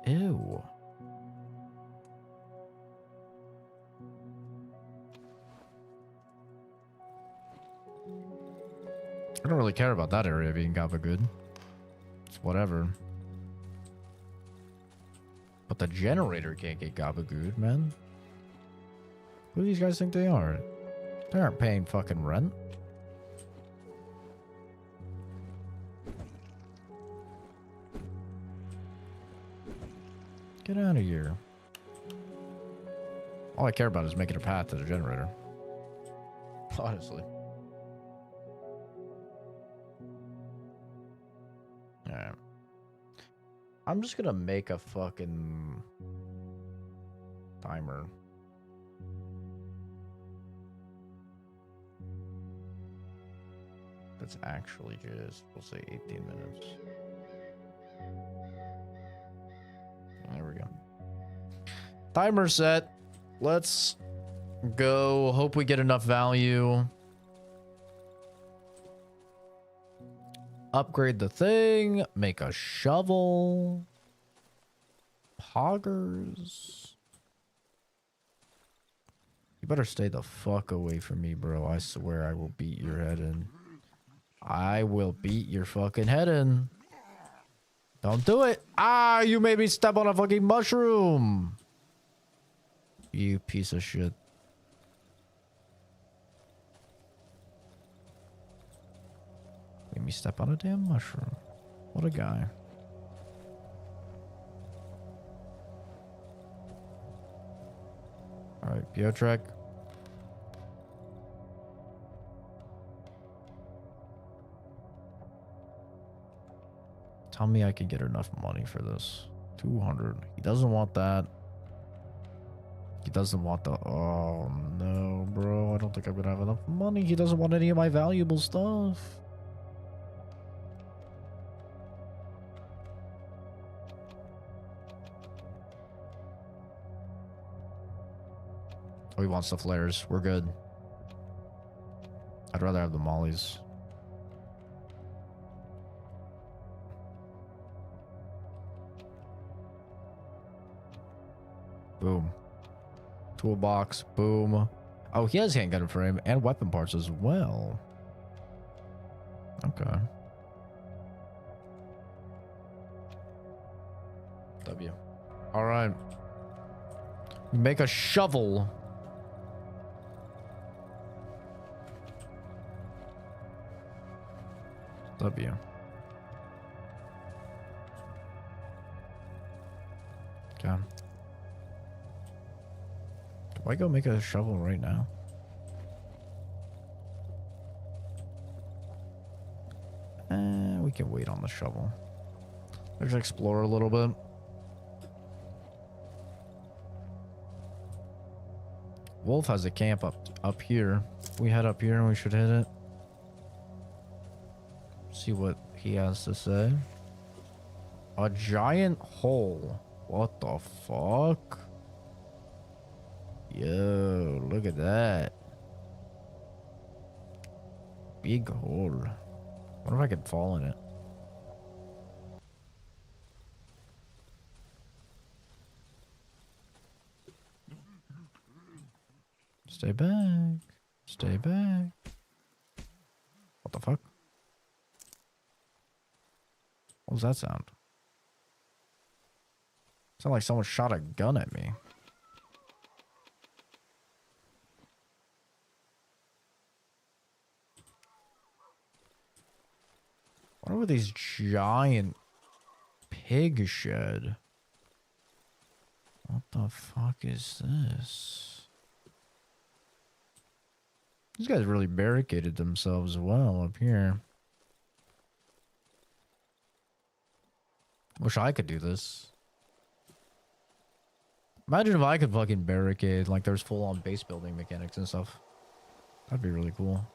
Ew. I don't really care about that area being gabagooed. It's whatever. But the generator can't get gabagooed, man. Who do these guys think they are? They aren't paying fucking rent. Get out of here. All I care about is making a path to the generator. Honestly. Alright. I'm just gonna make a fucking timer. That's actually just, we'll say 18 minutes. There we go. Timer set. Let's go. Hope we get enough value. Upgrade the thing. Make a shovel. Poggers. You better stay the fuck away from me, bro. I swear I will beat your head in. I will beat your fucking head in. Don't do it. Ah, you made me step on a fucking mushroom. You piece of shit. Made me step on a damn mushroom. What a guy. Alright, Piotrek. Tell me I can get enough money for this. 200. He doesn't want that. He doesn't want the... Oh, no, bro. I don't think I'm gonna have enough money. He doesn't want any of my valuable stuff. Oh, he wants the flares. We're good. I'd rather have the mollies. Boom. Toolbox. Boom. Oh, he has handgun frame and weapon parts as well. Okay. W. All right. Make a shovel. W. Okay. Do I go make a shovel right now? We can wait on the shovel. Let's explore a little bit. Wolf has a camp up here. If we head up here and we should hit it. See what he has to say. A giant hole. What the fuck? Yo, look at that. Big hole. What if I could fall in it? Stay back. Stay back. What the fuck? What was that sound? Sound like someone shot a gun at me. What are these giant pig shed? What the fuck is this? These guys really barricaded themselves well up here. Wish I could do this. Imagine if I could fucking barricade, like there's full-on base building mechanics and stuff. That'd be really cool.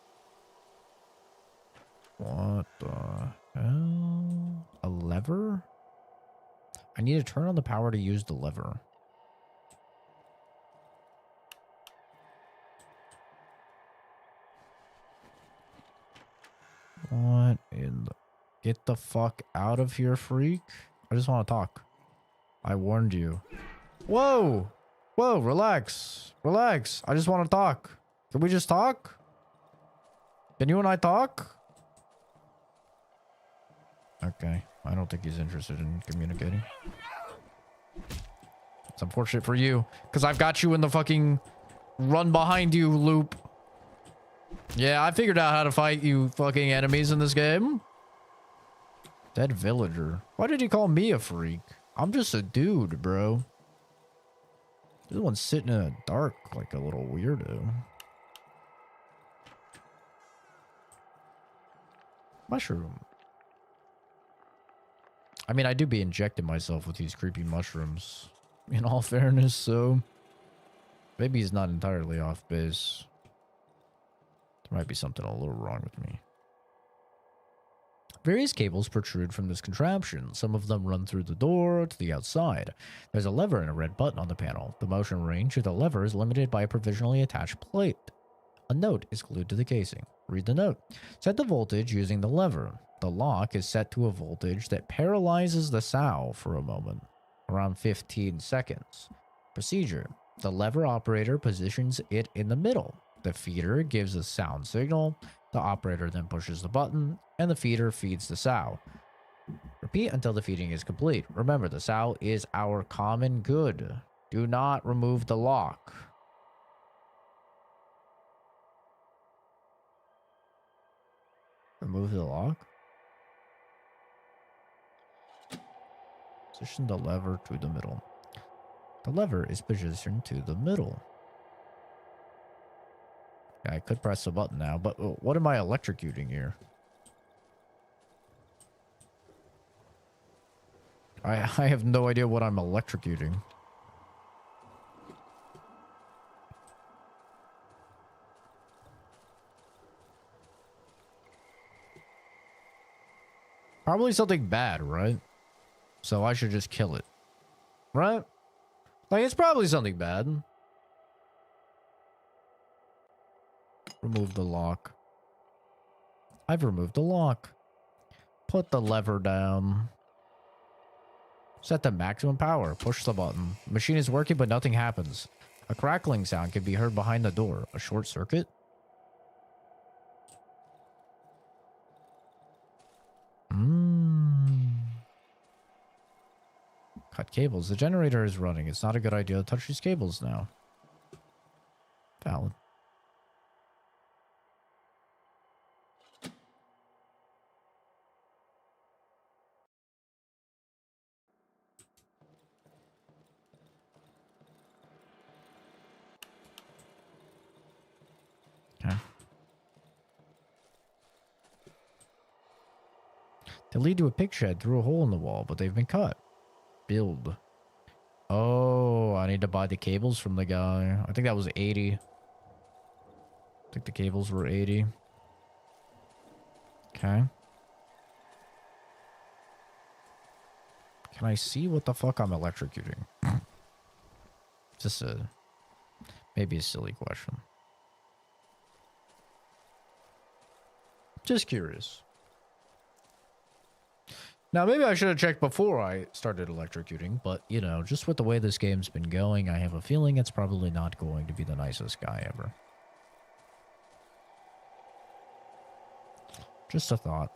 What the hell? A lever? I need to turn on the power to use the lever. What in the... Get the fuck out of here, freak. I just want to talk. I warned you. Whoa! Whoa, relax. Relax. I just want to talk. Can we just talk? Can you and I talk? Okay. I don't think he's interested in communicating. It's unfortunate for you, because I've got you in the fucking run behind you loop. Yeah, I figured out how to fight you fucking enemies in this game. Dead villager. Why did he call me a freak? I'm just a dude, bro. This one's sitting in the dark like a little weirdo. Mushroom. I mean, I do be injecting myself with these creepy mushrooms, in all fairness, so maybe he's not entirely off base. There might be something a little wrong with me. Various cables protrude from this contraption. Some of them run through the door to the outside. There's a lever and a red button on the panel. The motion range of the lever is limited by a provisionally attached plate. A note is glued to the casing. Read the note. Set the voltage using the lever. The lock is set to a voltage that paralyzes the sow for a moment, around 15 seconds. Procedure. The lever operator positions it in the middle. The feeder gives a sound signal. The operator then pushes the button, and the feeder feeds the sow. Repeat until the feeding is complete. Remember, the sow is our common good. Do not remove the lock. Remove the lock? Position the lever to the middle. The lever is positioned to the middle. Yeah, I could press the button now, but what am I electrocuting here? I have no idea what I'm electrocuting. Probably something bad, right? So I should just kill it. Right? Like, it's probably something bad. Remove the lock. I've removed the lock. Put the lever down. Set the maximum power. Push the button. The machine is working, but nothing happens. A crackling sound can be heard behind the door. A short circuit? Cut cables. The generator is running. It's not a good idea to touch these cables now. Valid. They lead to a pig shed through a hole in the wall, but they've been cut. Build. Oh, I need to buy the cables from the guy. I think that was 80. I think the cables were 80. Okay. Can I see what the fuck I'm electrocuting? Just maybe a silly question. Just curious. Now, maybe I should have checked before I started electrocuting, but, you know, just with the way this game's been going, I have a feeling it's probably not going to be the nicest guy ever. Just a thought.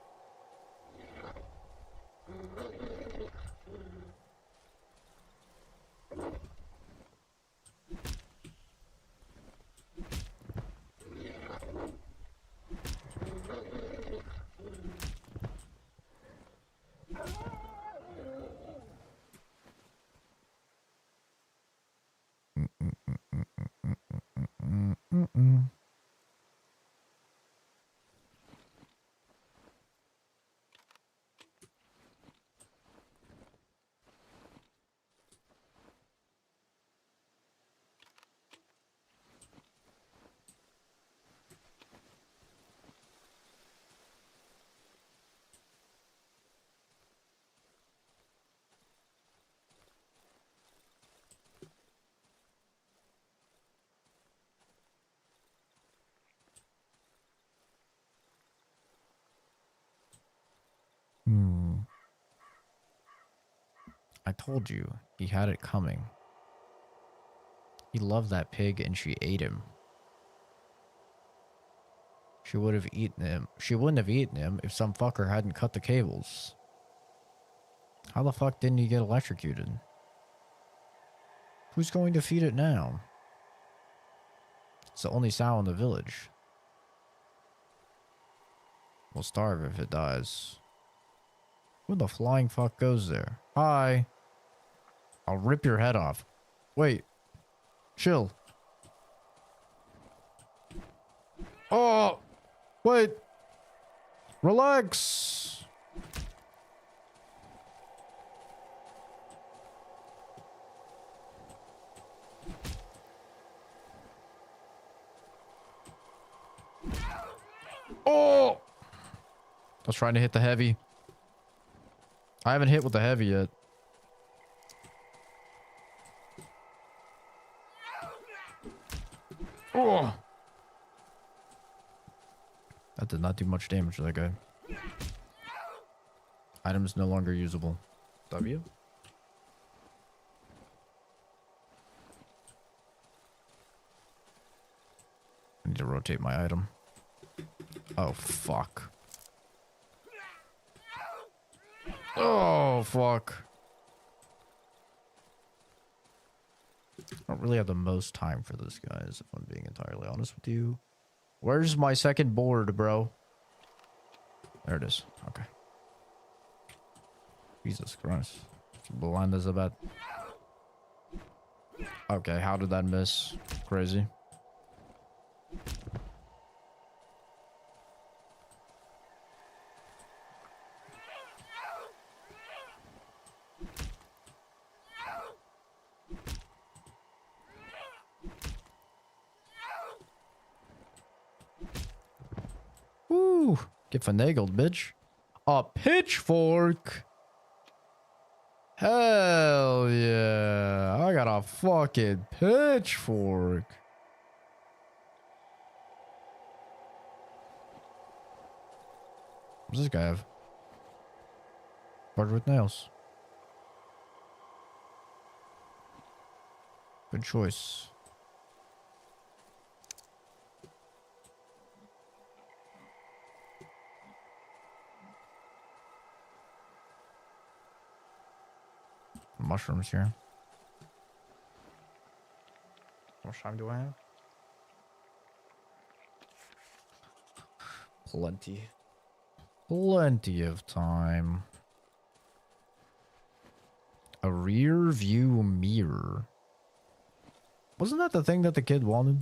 I told you, he had it coming. He loved that pig and she ate him. She would have eaten him. She wouldn't have eaten him if some fucker hadn't cut the cables. How the fuck didn't he get electrocuted? Who's going to feed it now? It's the only sow in the village. We'll starve if it dies. Who the flying fuck goes there? Hi. I'll rip your head off. Wait. Chill. Oh! Wait. Relax. Oh! I was trying to hit the heavy. I haven't hit with the heavy yet. Oh! That did not do much damage to that guy. Item is no longer usable. W? I need to rotate my item. Oh, fuck. Oh, fuck. I don't really have the most time for this, guys, if I'm being entirely honest with you. Where's my second board, bro? There it is. Okay. Jesus Christ. Blind as a bat. Okay, how did that miss? Crazy. Woo! Get finagled, bitch. A pitchfork? Hell yeah. I got a fucking pitchfork. What does this guy have? Bird with nails. Good choice. Mushrooms here. How much time do I have? Plenty. Plenty of time. A rear view mirror. Wasn't that the thing that the kid wanted?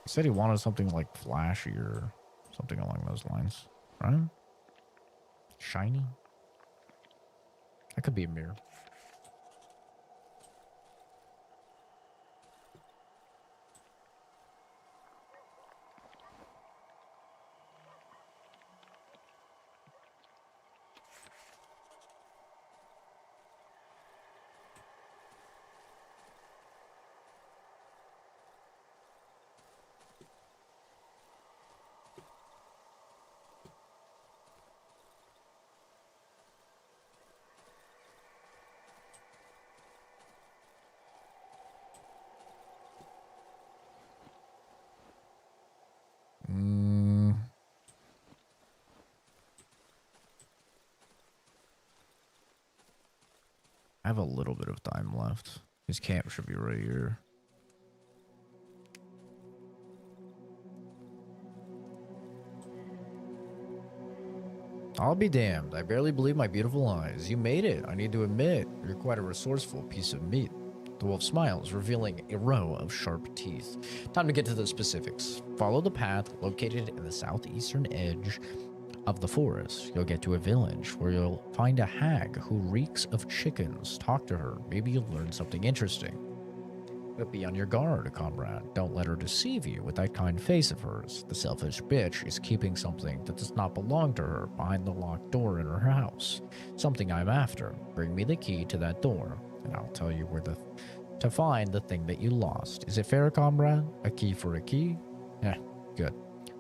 He said he wanted something like flashy or something along those lines, right? Shiny? That could be a mirror. I have a little bit of time left. His camp should be right here. I'll be damned. I barely believe my beautiful eyes. You made it. I need to admit, you're quite a resourceful piece of meat. The wolf smiles, revealing a row of sharp teeth. Time to get to the specifics. Follow the path located in the southeastern edge of the forest. You'll get to a village where you'll find a hag who reeks of chickens. Talk to her. Maybe you'll learn something interesting. But be on your guard, comrade. Don't let her deceive you with that kind face of hers. The selfish bitch is keeping something that does not belong to her behind the locked door in her house. Something I'm after. Bring me the key to that door, and I'll tell you where to find the thing that you lost. Is it fair, comrade? A key for a key? Yeah, good.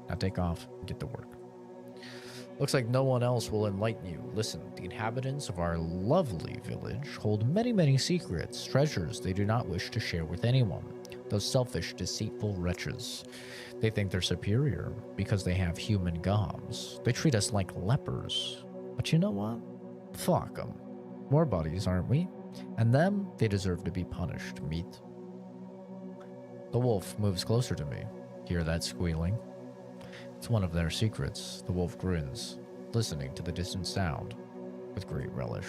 Now take off and get to work. Looks like no one else will enlighten you. Listen, the inhabitants of our lovely village hold many, many secrets, treasures they do not wish to share with anyone. Those selfish, deceitful wretches. They think they're superior because they have human gobs. They treat us like lepers. But you know what? Fuck them. More bodies, aren't we? And them, they deserve to be punished, meat. The wolf moves closer to me. Hear that squealing? It's one of their secrets. The wolf grins, listening to the distant sound with great relish.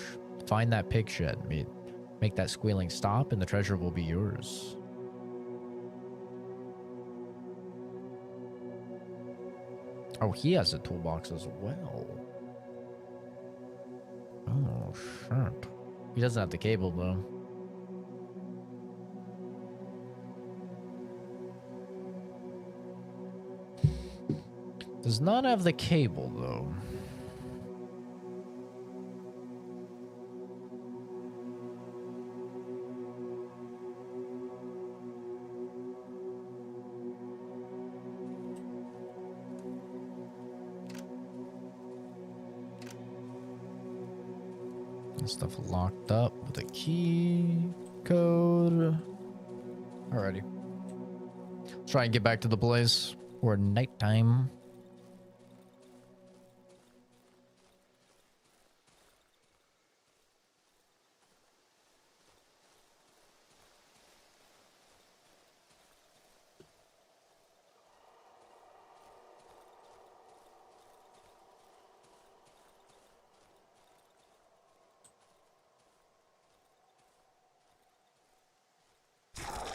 Find that pig shed, meat. Make that squealing stop and the treasure will be yours. Oh, he has a toolbox as well. Oh, shit. He doesn't have the cable, though. Does not have the cable, though. This stuff locked up with a key code. Alrighty. Let's try and get back to the place or nighttime.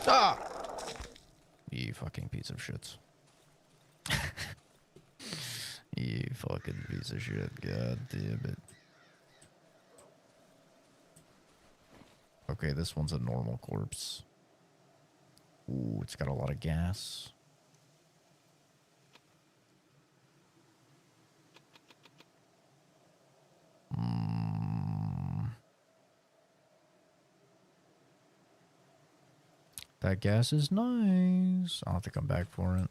Ah! You fucking piece of shit. You fucking piece of shit. God damn it. Okay, this one's a normal corpse. Ooh, it's got a lot of gas. That gas is nice. I'll have to come back for it.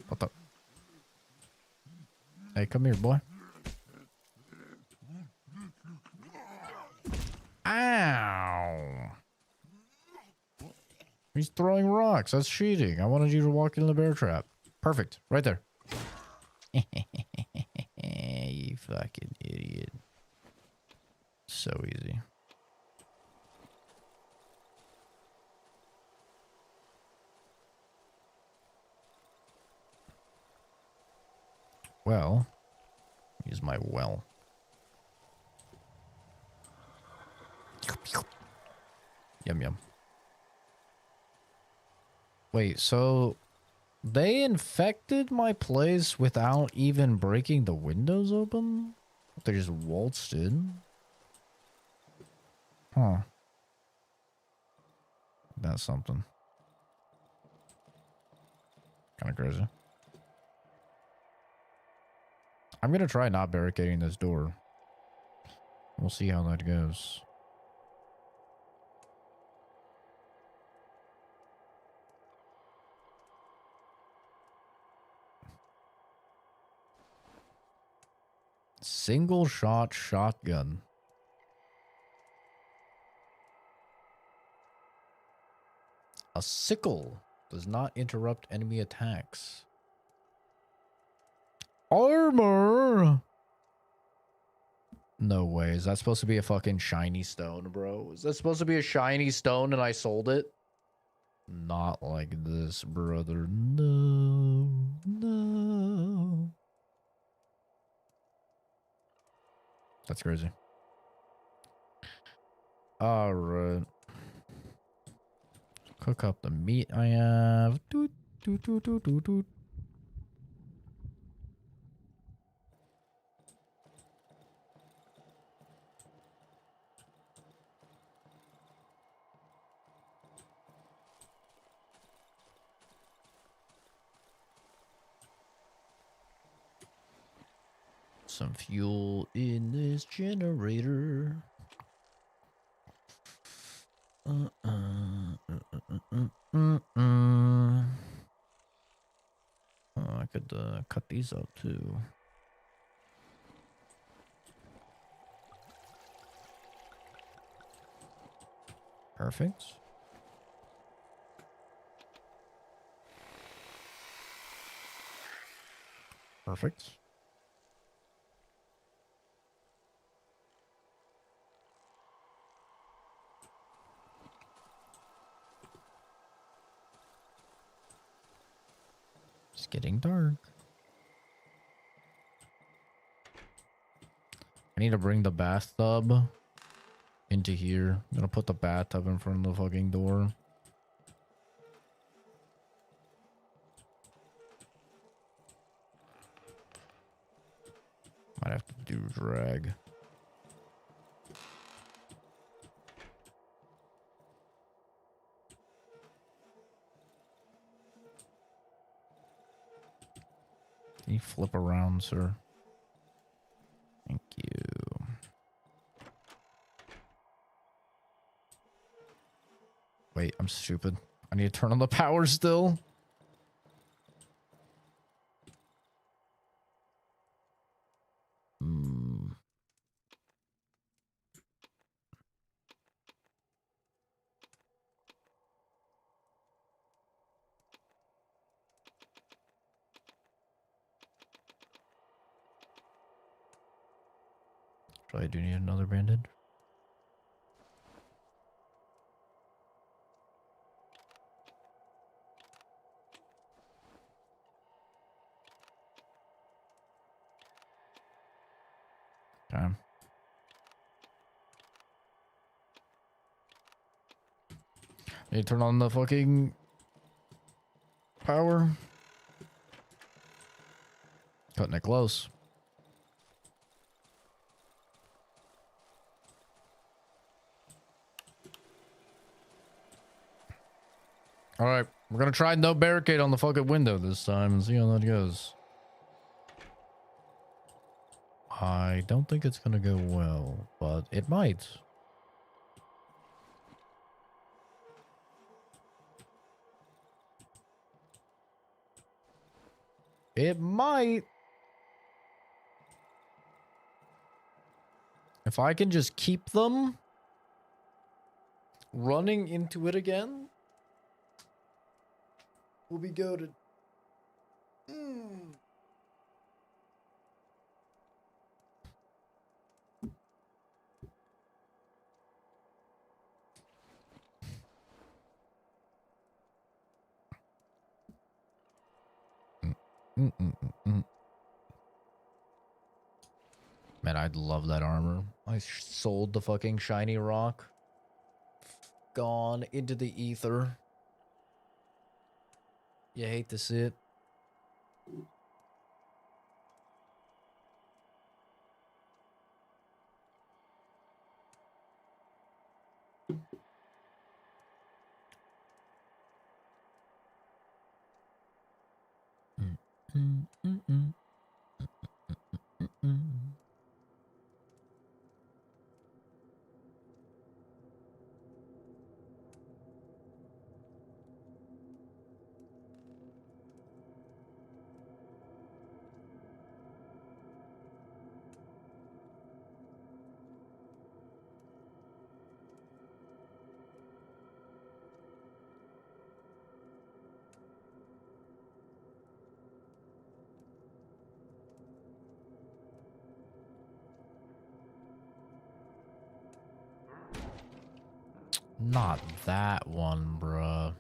What the? Hey, come here, boy. Ow! He's throwing rocks. That's cheating. I wanted you to walk in the bear trap. Perfect. Right there. You fucking idiot. So easy. Well, use my well. Yum yum. Wait, so they infected my place without even breaking the windows open? They just waltzed in? Huh. That's something. Kind of crazy. I'm gonna try not barricading this door. We'll see how that goes. Single shot shotgun. A sickle does not interrupt enemy attacks. Armor! No way. Is that supposed to be a fucking shiny stone, bro? Is that supposed to be a shiny stone and I sold it? Not like this, brother. No. No. That's crazy. Alright. Cook up the meat I have. Doot, doot, doot, doot, doot, doot. Some fuel in this generator. Oh, I could cut these up too. Perfect. Perfect. It's getting dark. I need to bring the bathtub into here. I'm gonna put the bathtub in front of the fucking door. Might have to do drag. Can you flip around, sir? Thank you. Wait, I'm stupid. I need to turn on the power still. I do need another bandage. Okay. Need to turn on the fucking power. Cutting it close. All right, we're gonna try no barricade on the fucking window this time and see how that goes. I don't think it's gonna go well, but it might. It might. If I can just keep them running into it again, we'll be goated. Man, I'd love that armor. I sold the fucking shiny rock. Gone into the ether. You hate to see it. Not that one, bruh.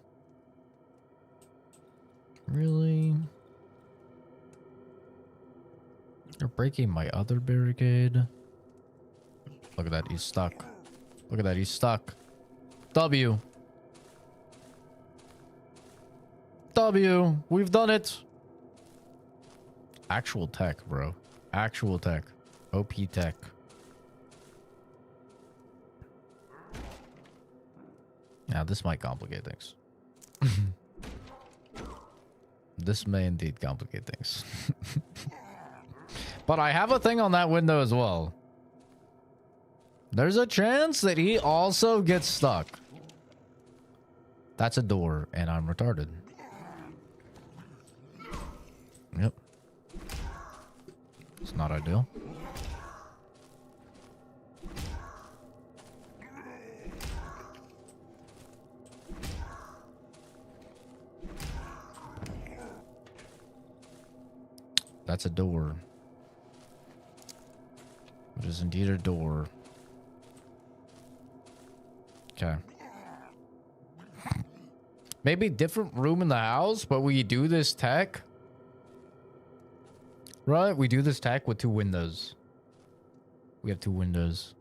Really? You're breaking my other barricade. Look at that, he's stuck. Look at that, he's stuck. W. W. We've done it. Actual tech, bro. Actual tech. OP tech. Now, this might complicate things. This may indeed complicate things. But I have a thing on that window as well. There's a chance that he also gets stuck. That's a door, and I'm retarded. Yep. It's not ideal. That's a door. It is indeed a door. Okay. Maybe different room in the house, but we do this tech. Right? We do this tech with 2 windows. We have 2 windows.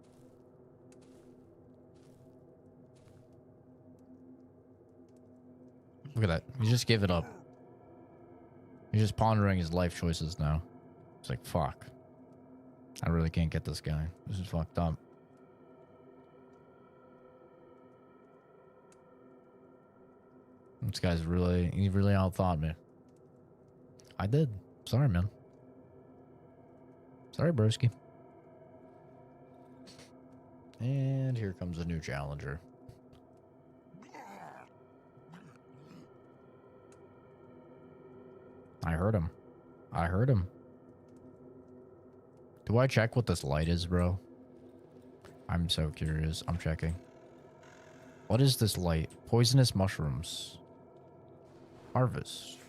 Look at that. He just gave it up. He's just pondering his life choices now. It's like, fuck. I really can't get this guy. This is fucked up. This guy's really, he really outthought me. I did. Sorry, man. Sorry, broski. And here comes a new challenger. I heard him. I heard him. Do I check what this light is, bro? I'm so curious. I'm checking. What is this light? Poisonous mushrooms. Harvest.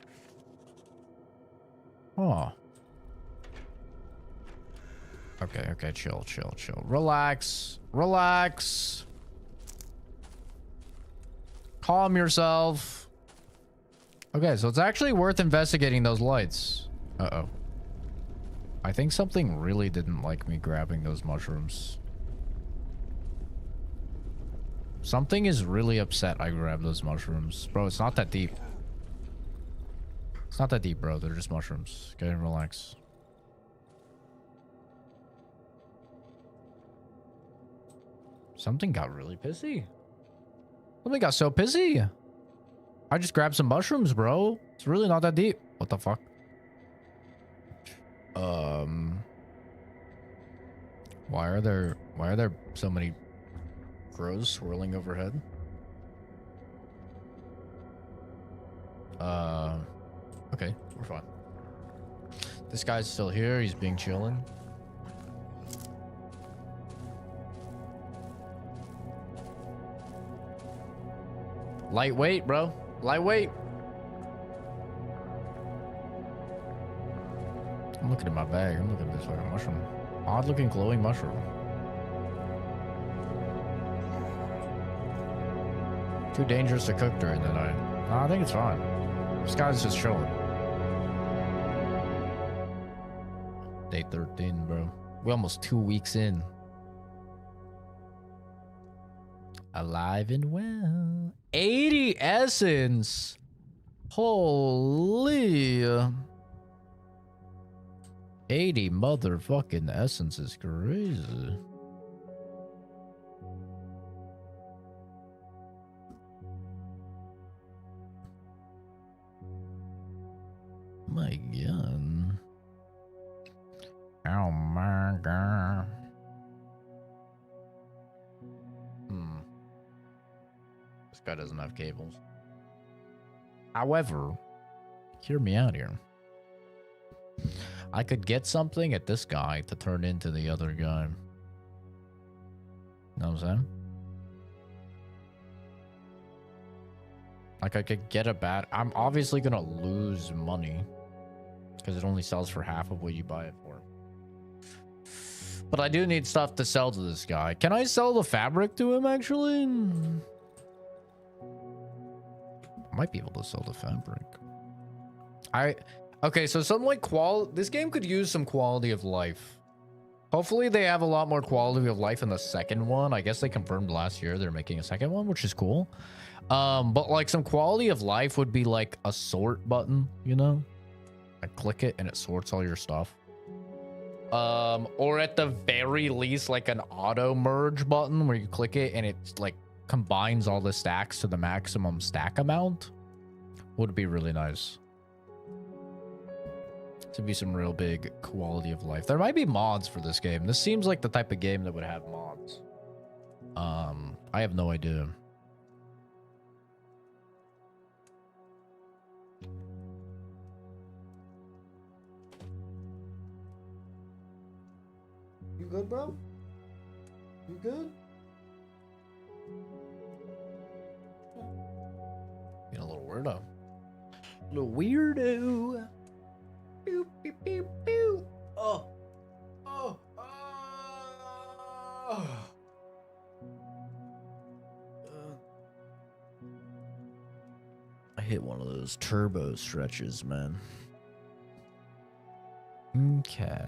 Oh. Okay, okay, chill, chill, chill. Relax. Relax. Calm yourself. Okay, so it's actually worth investigating those lights. Uh-oh. I think something really didn't like me grabbing those mushrooms. Something is really upset I grabbed those mushrooms. Bro, it's not that deep. It's not that deep, bro. They're just mushrooms. Okay, relax. Something got really pissy. Something got so pissy. I just grabbed some mushrooms, bro. It's really not that deep. What the fuck? Why are there so many crows swirling overhead? Okay, we're fine. This guy's still here. He's being chillin'. Lightweight, bro. Lightweight. I'm looking at my bag. I'm looking at this fucking mushroom. Odd looking glowing mushroom. Too dangerous to cook during the night. No, I think it's fine. This guy's just chilling. Day 13, bro. We're almost 2 weeks in. Alive and well. 80 essence. Holy. 80 motherfucking essence is crazy. My god. Oh my god. This guy doesn't have cables. However, hear me out here. I could get something at this guy to turn into the other guy. Know what I'm saying? Like I could get a bat. I'm obviously gonna lose money because it only sells for half of what you buy it for. But I do need stuff to sell to this guy. Can I sell the fabric to him actually? I might be able to sell the fabric. Okay, so something like this game could use some quality of life. Hopefully they have a lot more quality of life in the second one. I guess they confirmed last year they're making a second one, which is cool. But like some quality of life would be like a sort button, you know? I click it and it sorts all your stuff. Or at the very least like an auto merge button where you click it and it like combines all the stacks to the maximum stack amount. Would be really nice. To be some real big quality of life. There might be mods for this game. This seems like the type of game that would have mods. I have no idea. You good, bro? You good? Being a little weirdo. A little weirdo. Pew, pew, pew, pew. Oh. Oh. Oh. I hit one of those turbo stretches, man. Okay.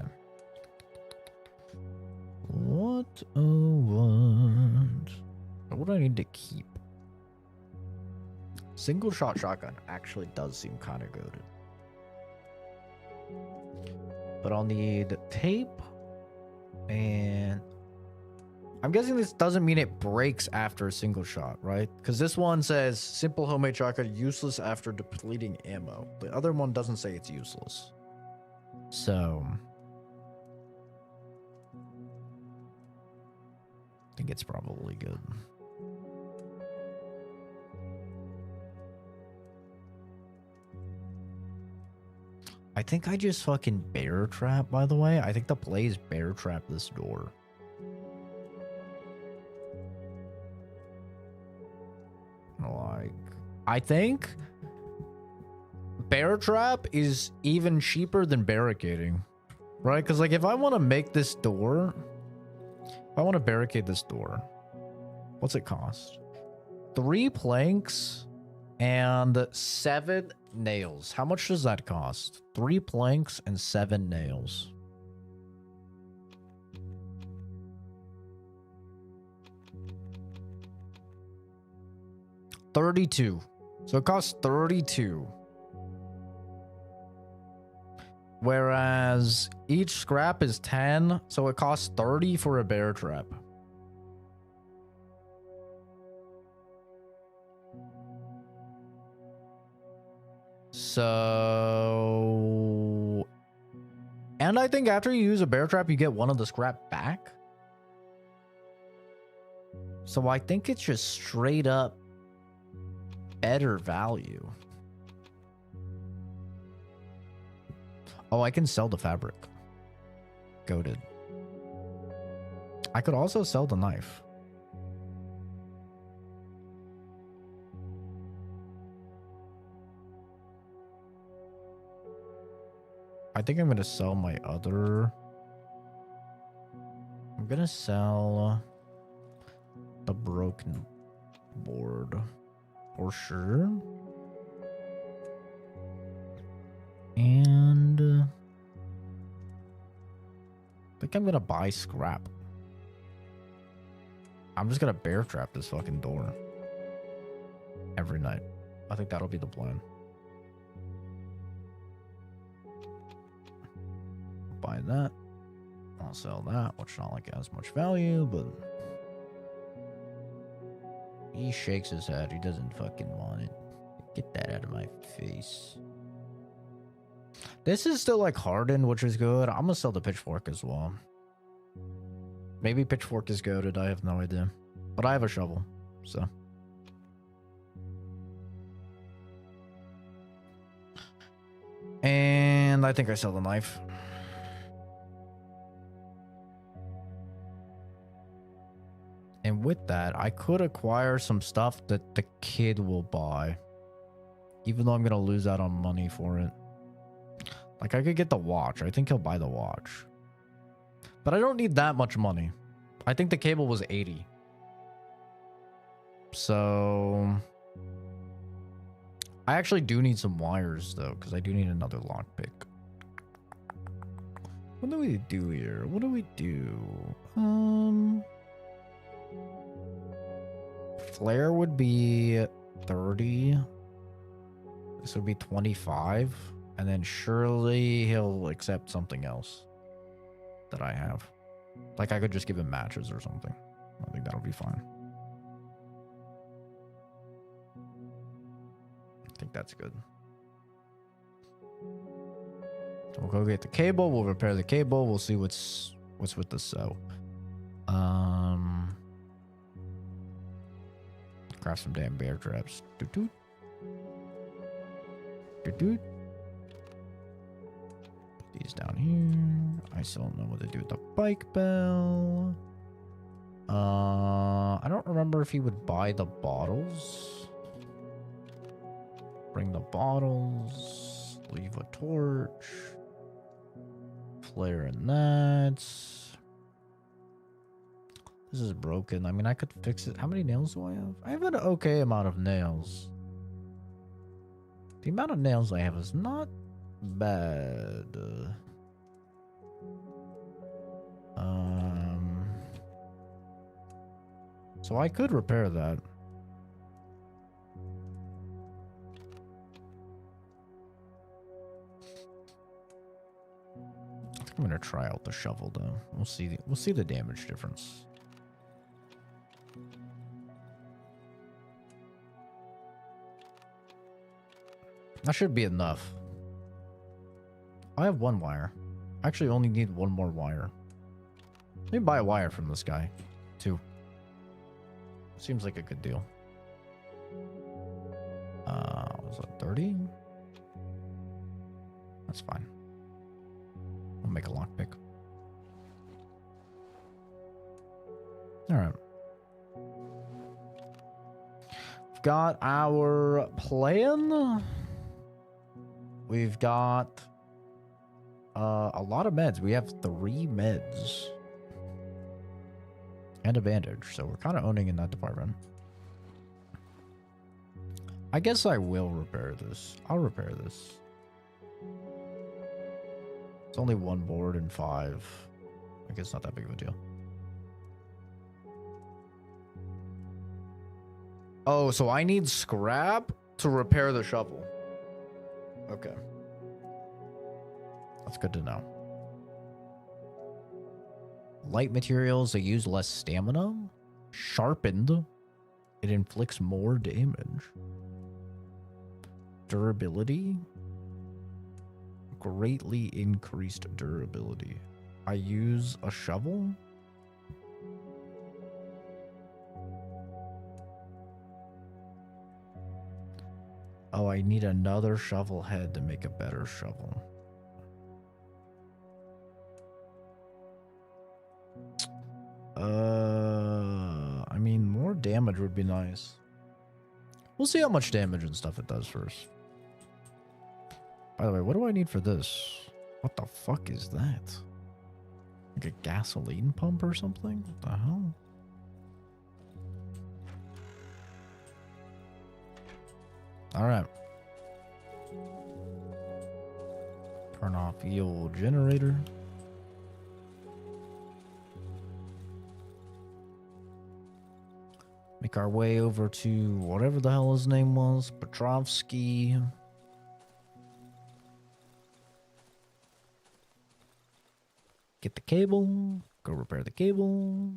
What? What do I need to keep? Single shot shotgun actually does seem kind of good. But I'll need tape, and I'm guessing this doesn't mean it breaks after a single shot, right? Because this one says simple homemade shotgun useless after depleting ammo. The other one doesn't say it's useless. So I think it's probably good. I think I just fucking bear trap, by the way. I think the plays bear trap this door. Like, I think bear trap is even cheaper than barricading, right? Because like if I want to make this door, if I want to barricade this door, what's it cost? 3 planks and 7 nails. How much does that cost? 3 planks and 7 nails. $32. So it costs 32. Whereas each scrap is 10, so it costs 30 for a bear trap. So, and I think after you use a bear trap, you get one of the scrap back. So I think it's just straight up better value. Oh, I can sell the fabric. Goated. I could also sell the knife. I think I'm going to sell my other... I'm going to sell the broken board for sure. And think I'm gonna buy scrap. I'm just gonna bear trap this fucking door every night. I think that'll be the plan. Buy that. I'll sell that, which not like it has much value, but he shakes his head. He doesn't fucking want it. Get that out of my face. This is still like hardened, which is good. I'm gonna sell the pitchfork as well. Maybe pitchfork is goated. I have no idea. But I have a shovel, so. And I think I sell the knife. And with that, I could acquire some stuff that the kid will buy. Even though I'm going to lose out on money for it. Like, I could get the watch. I think he'll buy the watch. But I don't need that much money. I think the cable was 80. So... I actually do need some wires, though, because I do need another lockpick. What do we do here? What do we do? Flare would be 30. This would be 25. And then surely he'll accept something else that I have. Like I could just give him matches or something. I think that'll be fine. I think that's good. So we'll go get the cable. We'll repair the cable. We'll see what's with the sew. Craft some damn bear traps. Doot doot. Doot doot. Put these down here. I still don't know what to do with the bike bell. I don't remember if he would buy the bottles. Bring the bottles. Leave a torch. Flare and that. This is broken. I mean, I could fix it. How many nails do I have? I have an okay amount of nails. The amount of nails I have is not bad. So I could repair that. I think I'm gonna try out the shovel though. We'll see the damage difference. That should be enough. I have one wire. I actually only need one more wire. Let me buy a wire from this guy, too. Seems like a good deal. Was that 30? That's fine. I'll make a lockpick. Alright. We've got our plan. We've got a lot of meds. We have 3 meds. And a bandage. So we're kind of owning in that department. I guess I will repair this. I'll repair this. It's only 1 board and 5. I guess not that big of a deal. Oh, so I need scrap to repair the shovel. Okay. That's good to know. Light materials, they use less stamina. Sharpened. It inflicts more damage. Durability. Greatly increased durability. I use a shovel. Oh, I need another shovel head to make a better shovel. I mean, more damage would be nice. We'll see how much damage and stuff it does first. By the way, what do I need for this? What the fuck is that? Like a gasoline pump or something? What the hell? Alright. Turn off the old generator. Make our way over to whatever the hell his name was. Petrovsky. Get the cable. Go repair the cable.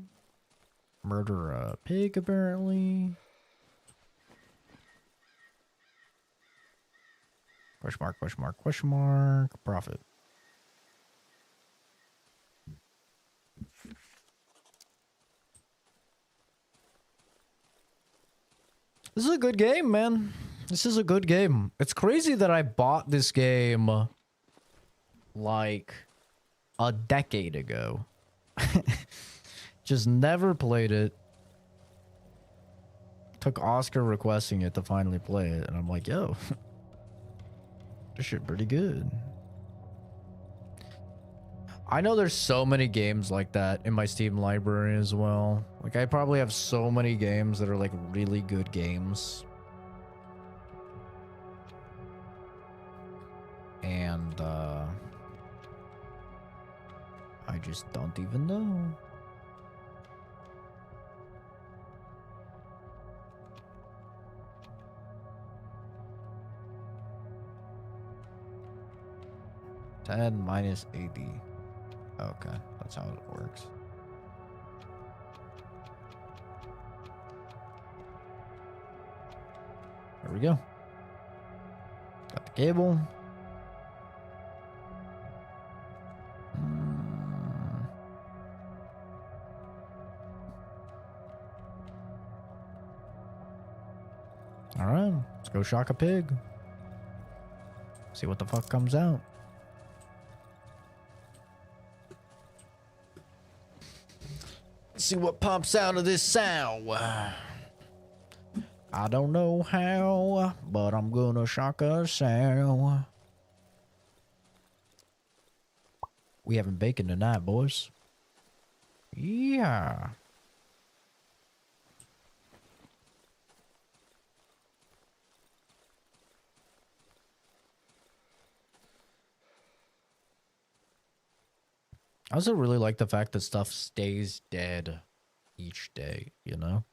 Murder a pig, apparently. Question mark, question mark, question mark. Profit. This is a good game, man. This is a good game. It's crazy that I bought this game like a decade ago. Just never played it. Took Oscar requesting it to finally play it, and I'm like, yo, this shit pretty good. I know there's so many games like that in my Steam library as well. Like, I probably have so many games that are like really good games. And I just don't even know. $10 minus 80. Okay, that's how it works. There we go. Got the cable. All right, let's go shock a pig. See what the fuck comes out. See what pops out of this sow. I don't know how, but I'm gonna shock a sow. We having bacon tonight, boys. Yeah. I also really like the fact that stuff stays dead each day, you know?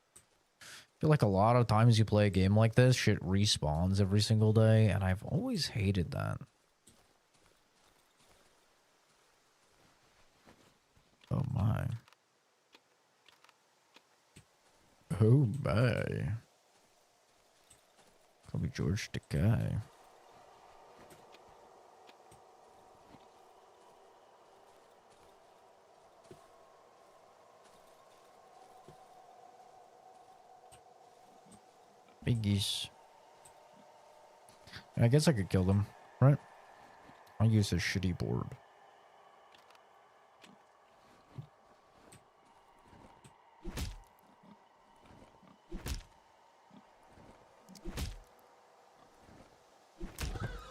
I feel like a lot of times you play a game like this, shit respawns every single day, and I've always hated that. Oh my. Oh my. Call me George Takei. Biggies. I guess I could kill them, right? I'll use this shitty board.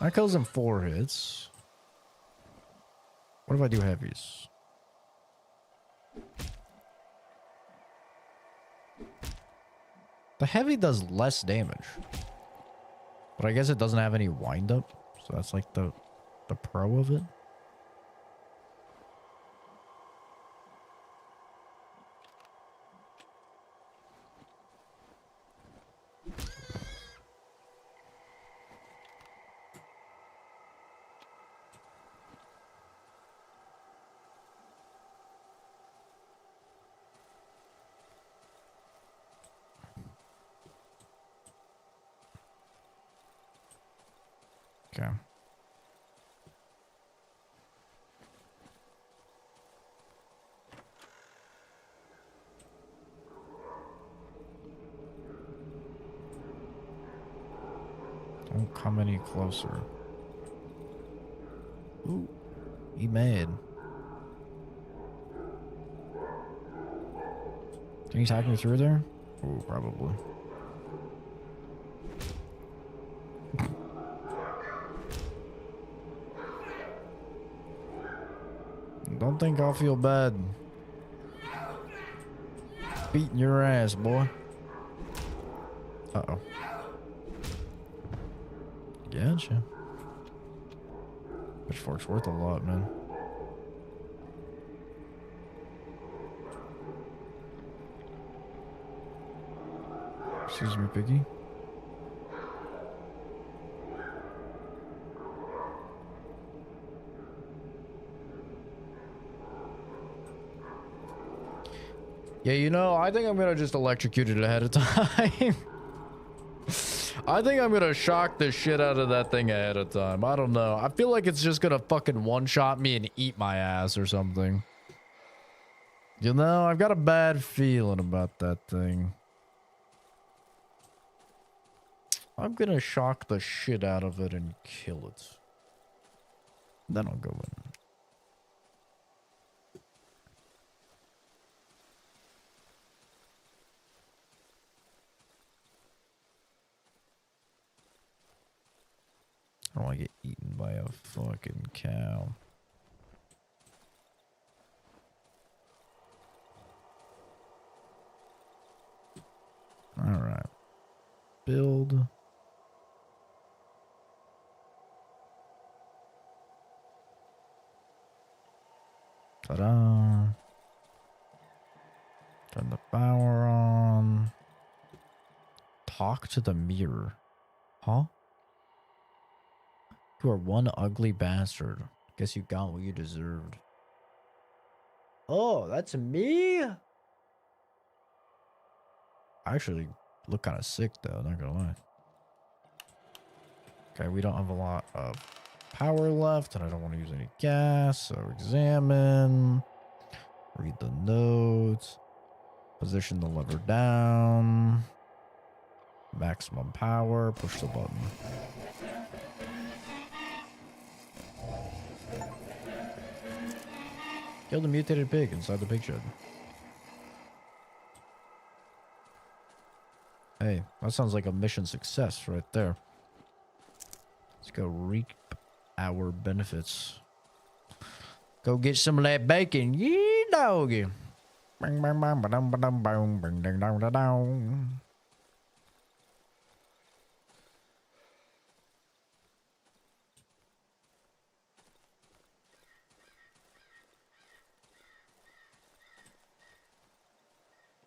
That kills him 4 hits. What if I do heavies? The heavy does less damage. But I guess it doesn't have any wind up. So that's like the pro of it. Okay. Don't come any closer. Ooh, he mad. Can you tag me through there? Ooh, probably. Don't think I'll feel bad beating your ass, boy. Uh-oh. Gotcha. Pitchfork's worth a lot, man. Excuse me, Piggy. Yeah, you know, I think I'm gonna just electrocute it ahead of time. I think I'm gonna shock the shit out of that thing ahead of time. I don't know. I feel like it's just gonna fucking one-shot me and eat my ass or something. You know, I've got a bad feeling about that thing. I'm gonna shock the shit out of it and kill it. Then I'll go in. I don't want to get eaten by a fucking cow. Alright. Build. Ta-da. Turn the power on. Talk to the mirror. Huh? You are one ugly bastard. Guess you got what you deserved. Oh, that's me? I actually look kind of sick, though. Not gonna lie. Okay, we don't have a lot of power left, and I don't want to use any gas. So examine. Read the notes. Position the lever down. Maximum power. Push the button. Kill the mutated pig inside the pig shed. Hey, that sounds like a mission success right there. Let's go reap our benefits. Go get some of that bacon. Yeah, doggy. Bang, bang, bang, ba-dum, ba-dum, boom, bang, ding, dong, da, dong.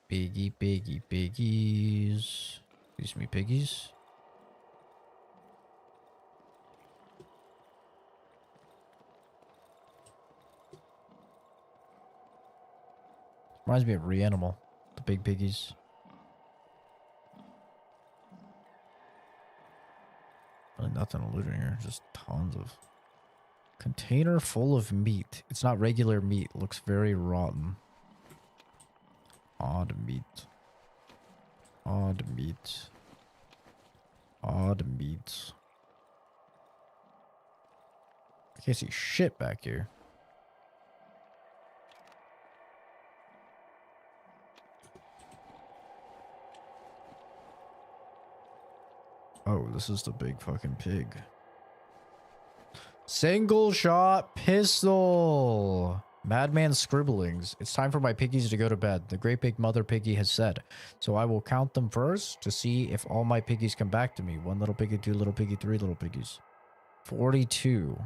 Piggy, piggy, piggies. Excuse me, piggies. Reminds me of Reanimal, the big piggies. Really nothing to loot in here, just tons of. Container full of meat. It's not regular meat. Looks very rotten. Odd meat. Odd meat. Odd meat. I can't see shit back here. Oh, this is the big fucking pig. Single shot pistol. Madman scribblings. It's time for my piggies to go to bed. The great big mother piggy has said. So I will count them first to see if all my piggies come back to me. 1 little piggy, 2 little piggy, 3 little piggies. 42.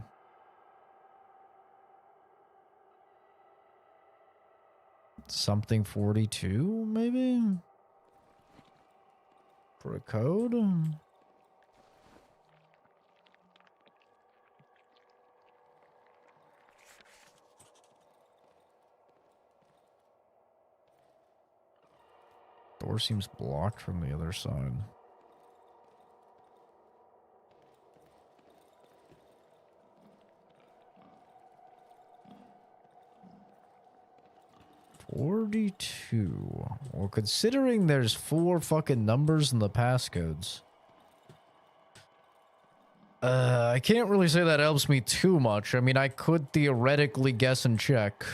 Something 42, maybe? For a code? Door seems blocked from the other side. $42. Well, considering there's 4 fucking numbers in the passcodes, I can't really say that helps me too much. I mean, I could theoretically guess and check,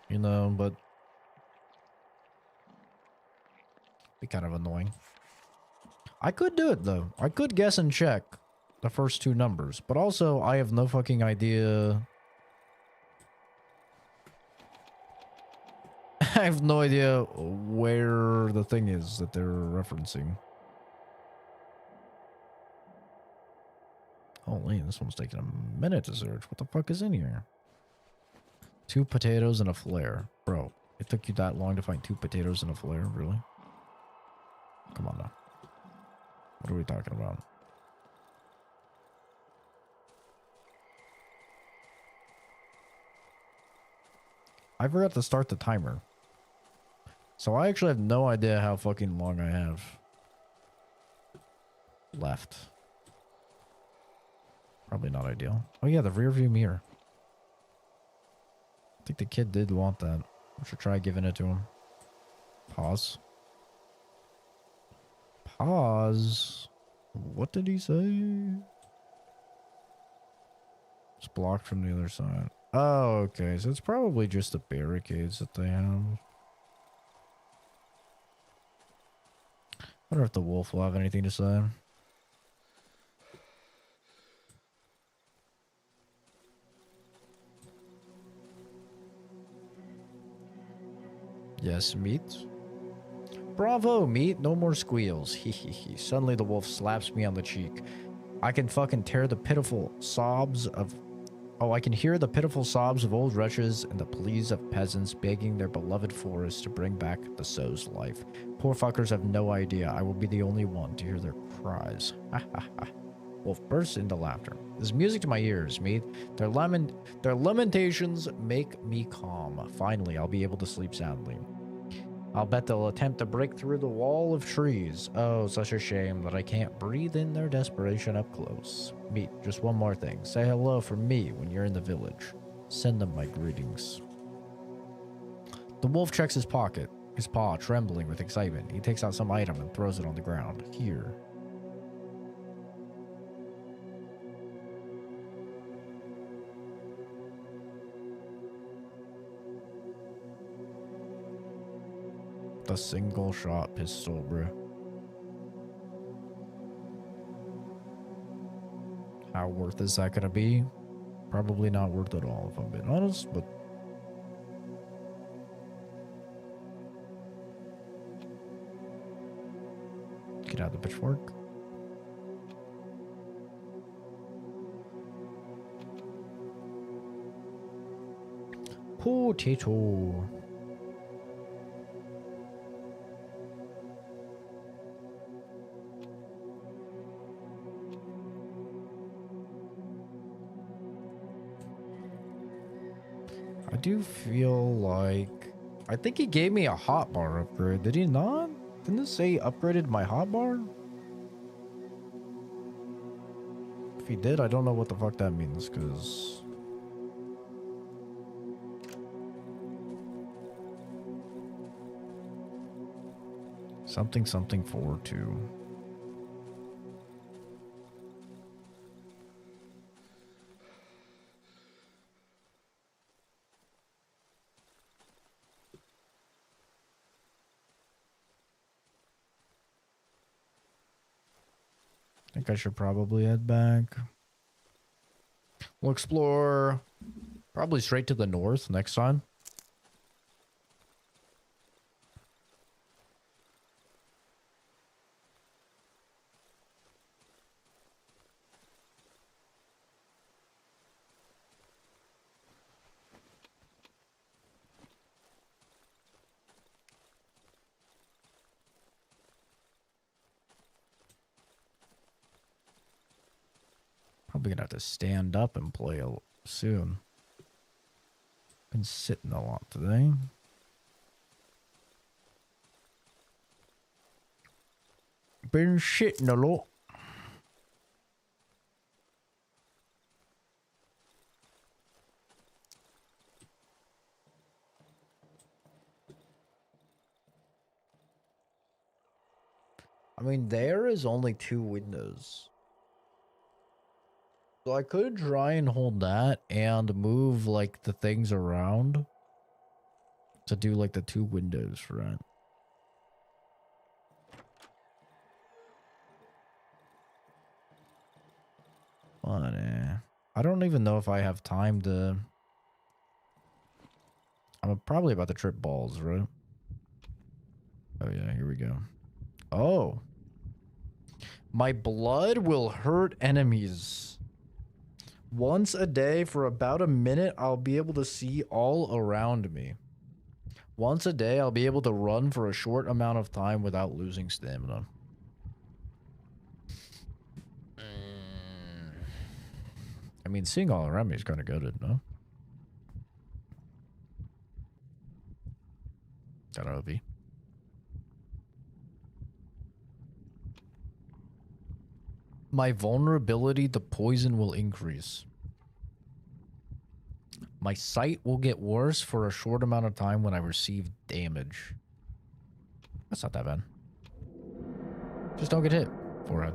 you know, but be kind of annoying. I could do it though. I could guess and check the first 2 numbers, but also I have no fucking idea. I have no idea where the thing is that they're referencing. Holy, this one's taking a minute to search. What the fuck is in here? 2 potatoes and a flare. Bro, it took you that long to find 2 potatoes and a flare? Really? Come on now. What are we talking about? I forgot to start the timer. So I actually have no idea how fucking long I have left. Probably not ideal. Oh yeah, the rear view mirror. I think the kid did want that. I should try giving it to him. Pause. Pause. What did he say? It's blocked from the other side. Oh, okay. So it's probably just the barricades that they have. I wonder if the wolf will have anything to say. Yes, meat. Bravo, meat. No more squeals. Hee hee hee. Suddenly the wolf slaps me on the cheek. I can fucking tear the pitiful sobs of... Oh, I can hear the pitiful sobs of old wretches and the pleas of peasants begging their beloved forest to bring back the sow's life. Poor fuckers have no idea I will be the only one to hear their cries. Ha ha ha. Wolf bursts into laughter. There's music to my ears, meat. Their lamentations make me calm. Finally, I'll be able to sleep soundly. I'll bet they'll attempt to break through the wall of trees. Oh, such a shame that I can't breathe in their desperation up close. Meat, just one more thing. Say hello from me when you're in the village. Send them my greetings. The wolf checks his pocket, his paw trembling with excitement. He takes out some item and throws it on the ground. Here. The single shot pistol, bro. How worth is that gonna be? Probably not worth it all, if I'm being honest, but... Get out the pitchfork. Potato. I do feel like... I think he gave me a hotbar upgrade. Did he not? Didn't it say he upgraded my hotbar? If he did, I don't know what the fuck that means, because... Something 4-2. I think I should probably head back. We'll explore probably straight to the north next time. Probably gonna have to stand up and play soon. Been sitting a lot today. Been sitting a lot. I mean, there is only 2 windows. So I could try and hold that and move, like, the things around to do, like, the 2 windows for it. But, I don't even know if I have time to... I'm probably about to trip balls, right? Oh, yeah, here we go. Oh. My blood will hurt enemies. Once a day for about a minute, I'll be able to see all around me. Once a day, I'll be able to run for a short amount of time without losing stamina. I mean, seeing all around me is kind of good, no? Got an OV. My vulnerability to poison will increase. My sight will get worse for a short amount of time when I receive damage. That's not that bad. Just don't get hit. Forehead.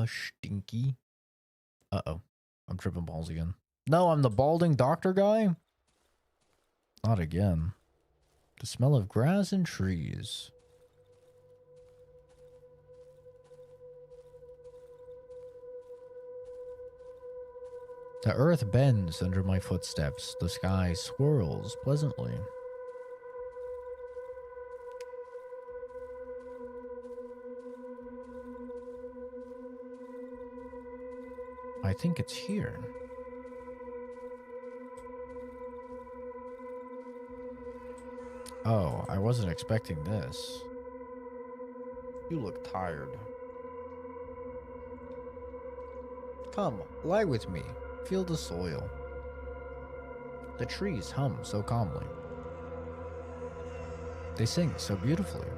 Stinky. Uh-oh. I'm tripping balls again. No, I'm the balding doctor guy? Not again. The smell of grass and trees. The earth bends under my footsteps. The sky swirls pleasantly. I think it's here. Oh, I wasn't expecting this. You look tired. Come, lie with me. Feel the soil. The trees hum so calmly. They sing so beautifully.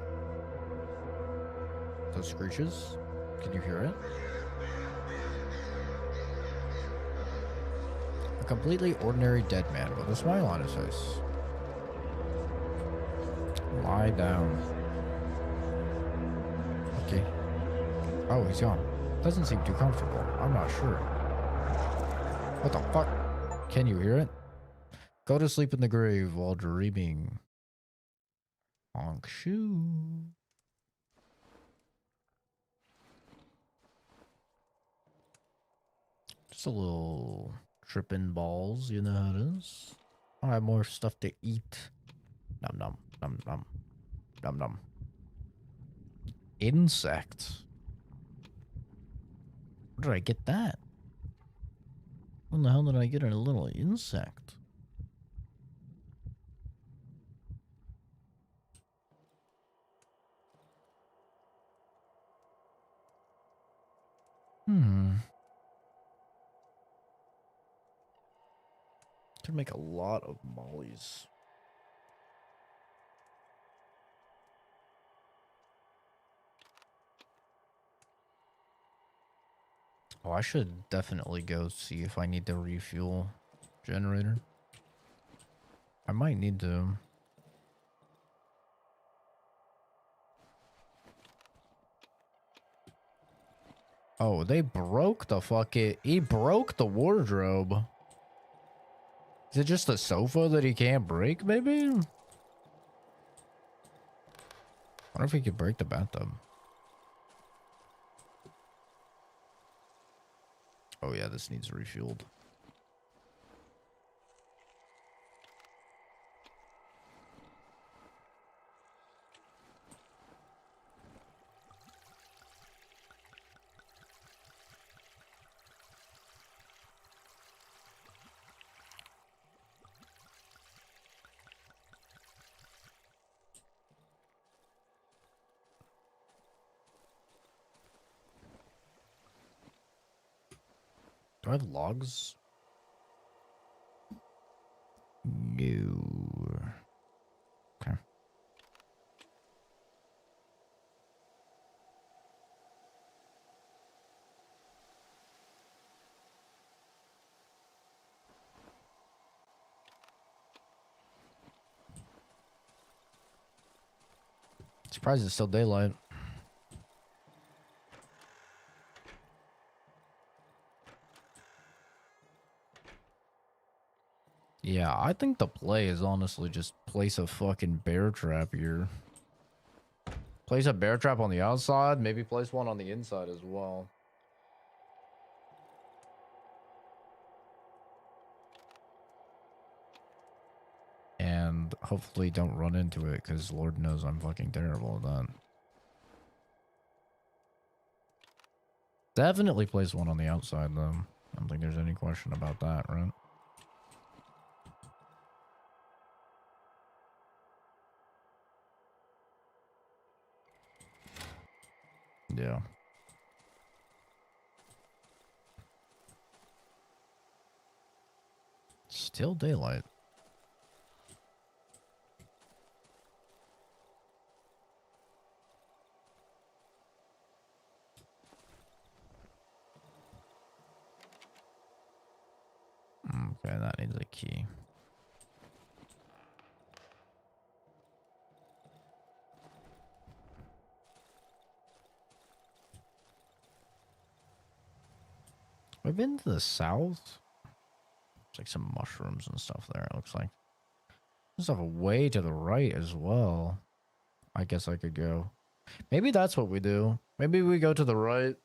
Those screeches, can you hear it? A completely ordinary dead man with a smile on his face. Lie down. Okay. Oh, he's gone. Doesn't seem too comfortable. I'm not sure. What the fuck? Can you hear it? Go to sleep in the grave while dreaming. Honk shoo. Just a little tripping balls, you know how it is. I have more stuff to eat. Nom nom nom nom nom nom. Insect. Where did I get that? When the hell did I get a little insect? Could make a lot of mollies. Oh, I should definitely go see if I need to refuel generator. I might need to. Oh, they broke the fucking... He broke the wardrobe. Is it just the sofa that he can't break, maybe? I wonder if he could break the bathtub. Oh yeah, this needs refueled. Do I have logs? No. Okay. Surprised it's still daylight. Yeah, I think the play is honestly just place a fucking bear trap here. Place a bear trap on the outside, maybe place one on the inside as well. And hopefully don't run into it, because Lord knows I'm fucking terrible at that. Definitely place one on the outside, though. I don't think there's any question about that, right? Yeah. Still daylight. Okay, that needs a key. We've been to the south. There's like some mushrooms and stuff there, it looks like. There's stuff way to the right as well. I guess I could go. Maybe that's what we do. Maybe we go to the right.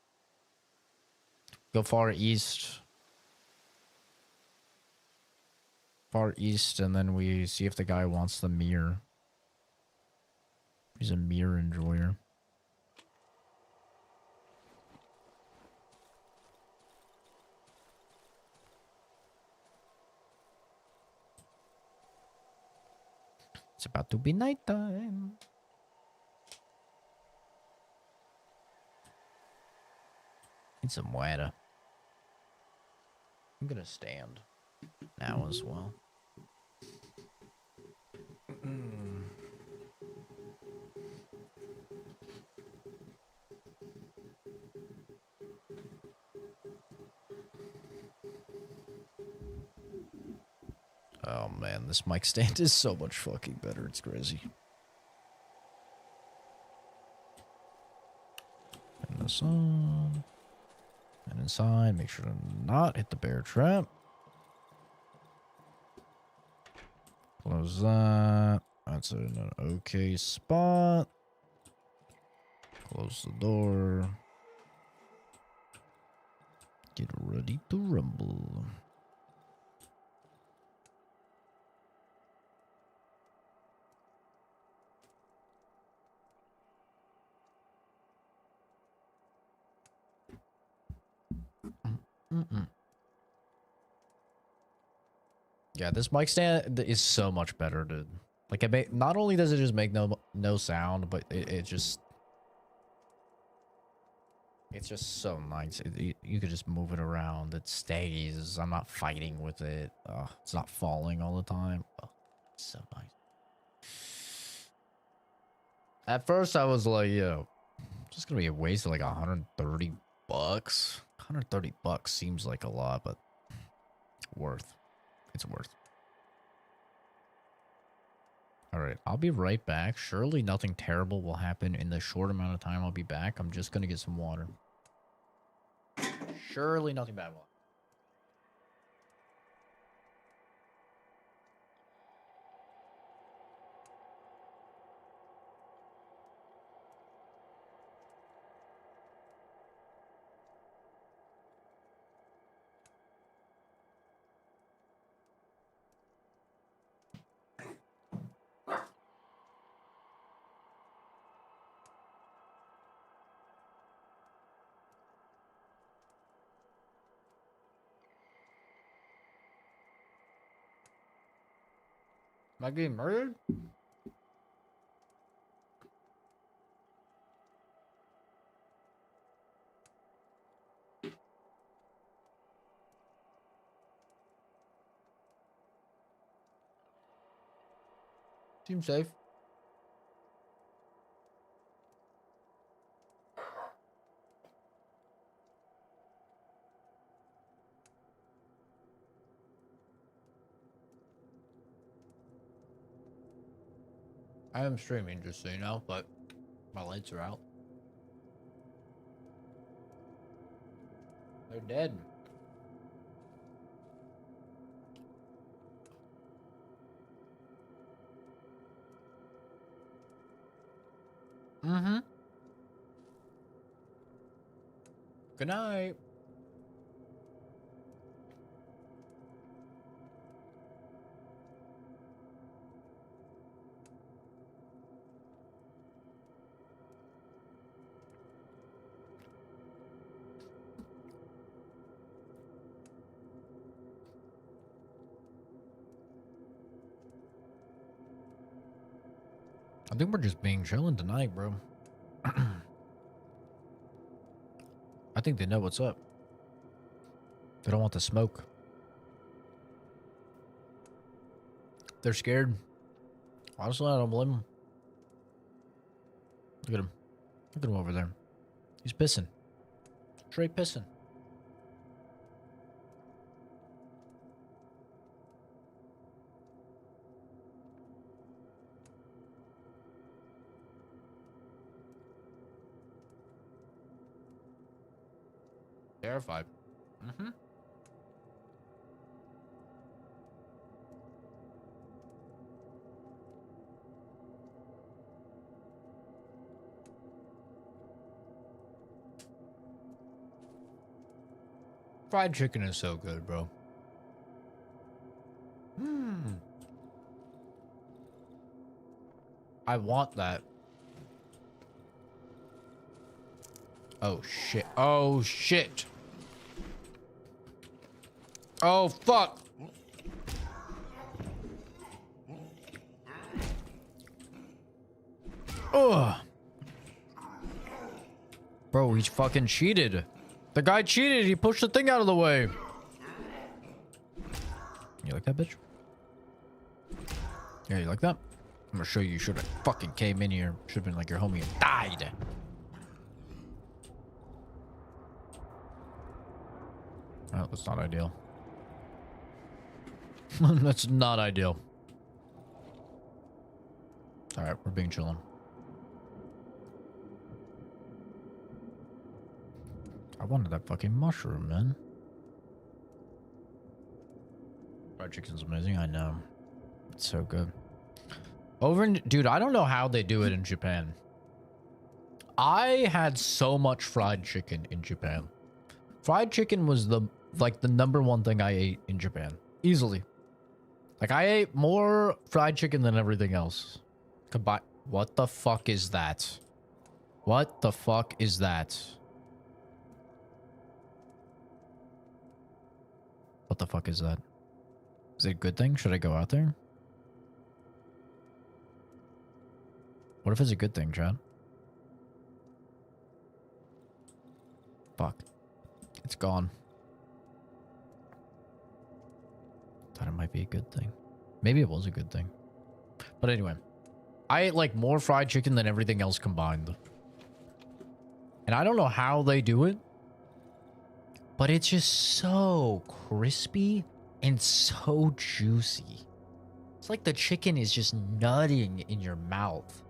Go far east. Far east, and then we see if the guy wants the mirror. He's a mirror enjoyer. It's about to be nighttime. Need some water. I'm gonna stand now as well. Oh man, this mic stand is so much fucking better. It's crazy. And this on. And inside, make sure to not hit the bear trap. Close that. That's in an okay spot. Close the door. Get ready to rumble. Yeah, this mic stand is so much better, dude. Like, not only does it just make no sound, but it's just so nice. You could just move it around. It stays. I'm not fighting with it. It's not falling all the time. Oh, it's so nice. At first, I was like, yo, it's just gonna be a waste of like $130. $130 seems like a lot, but worth. It's worth. All right, I'll be right back. Surely nothing terrible will happen in the short amount of time I'll be back. I'm just gonna get some water. Surely nothing bad will happen. Am I getting murdered? Seems safe. I am streaming, just so you know, but my lights are out. They're dead. Mm-hmm. Good night. I think we're just being chilling tonight, bro. I think they know what's up. They don't want the smoke. They're scared. Honestly, I don't blame them. Look at him. Look at him over there. He's pissing. Straight pissing. Terrified. Mm-hmm. Fried chicken is so good, bro. I want that. Oh, shit. Oh, shit. Oh, fuck. Ugh. Bro, he's fucking cheated. The guy cheated. He pushed the thing out of the way. You like that, bitch? Yeah, you like that? I'm gonna show you. You should have fucking came in here. Should have been like your homie and died. Oh, that's not ideal. That's not ideal. Alright, we're being chillin'. I wanted that fucking mushroom, man. Fried chicken's amazing, I know. It's so good. Dude, I don't know how they do it in Japan. I had so much fried chicken in Japan. Fried chicken was the number one thing I ate in Japan. Easily. Like, I ate more fried chicken than everything else. Combined. What the fuck is that? What the fuck is that? What the fuck is that? Is it a good thing? Should I go out there? What if it's a good thing, Chad? Fuck. It's gone. Thought it might be a good thing. Maybe it was a good thing. But anyway. I ate like more fried chicken than everything else combined. And I don't know how they do it. But it's just so crispy and so juicy. It's like the chicken is just nutting in your mouth.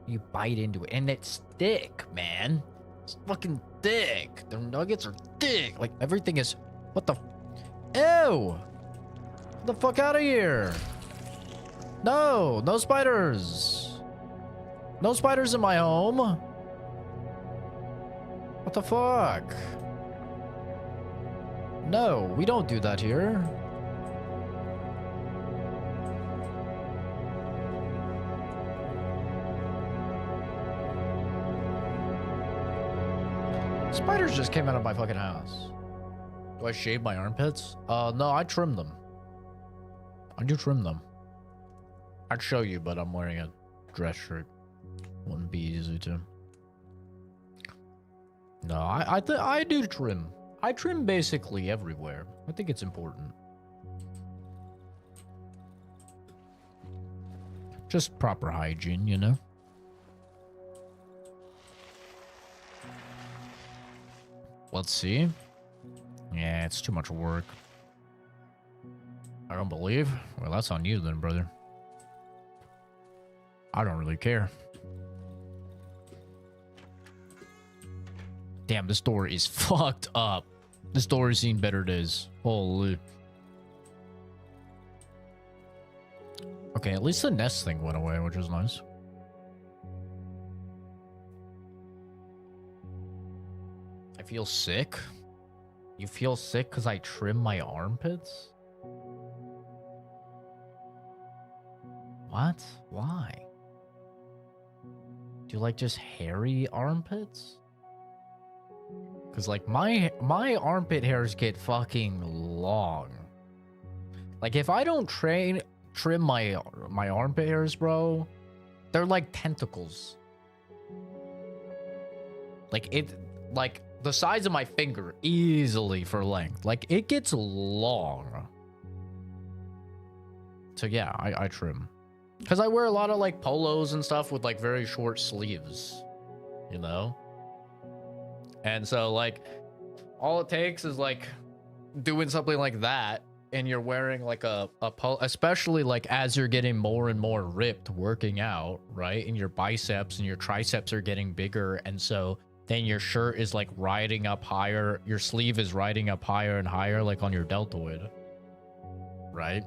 You bite into it. And it's thick, man. It's fucking thick. The nuggets are thick. Like, everything is... What the... Ew! Get the fuck out of here. No! No spiders! No spiders in my home! What the fuck? No, we don't do that here. Spiders just came out of my fucking house. Do I shave my armpits? No, I trim them. I do trim them. I'd show you, but I'm wearing a dress shirt. Wouldn't be easy to. No, I do trim. I trim basically everywhere. I think it's important. Just proper hygiene, you know? Let's see. Yeah, it's too much work. I don't believe. Well, that's on you then, brother. I don't really care. Damn, this door is fucked up. This door has seen better days. Holy. Okay, at least the nest thing went away, which is nice. I feel sick. You feel sick because I trim my armpits? What? Why? Do you like just hairy armpits? Because like my armpit hairs get fucking long. Like if I don't trim my armpit hairs, bro, They're like tentacles. Like the size of my finger easily for length. Like it gets long. So yeah, I trim. Because I wear a lot of like polos and stuff with like very short sleeves, you know? And so like all it takes is like doing something like that, and you're wearing like a polo, especially like as you're getting more and more ripped working out, right? And your biceps and your triceps are getting bigger, and so then your shirt is like riding up higher, your sleeve is riding up higher and higher, like on your deltoid, right?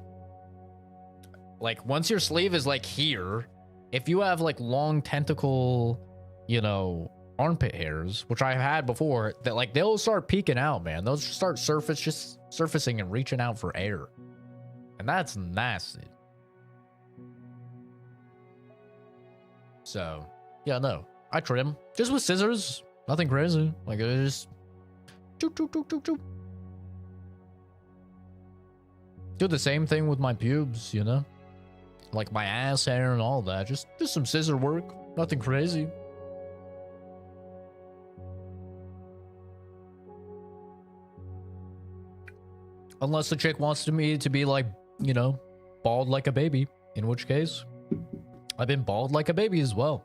Like once your sleeve is like here, if you have like long tentacle, you know, armpit hairs, which I've had before, that like they'll start peeking out, man. They'll start surfacing and reaching out for air. And that's nasty. So, yeah, no. I trim. Just with scissors. Nothing crazy. Like it just choop, choop, choop, choop, choop. Do the same thing with my pubes, you know? Like my ass hair and all that. Just some scissor work. Nothing crazy. Unless the chick wants me to be like, you know, bald like a baby. In which case, I've been bald like a baby as well.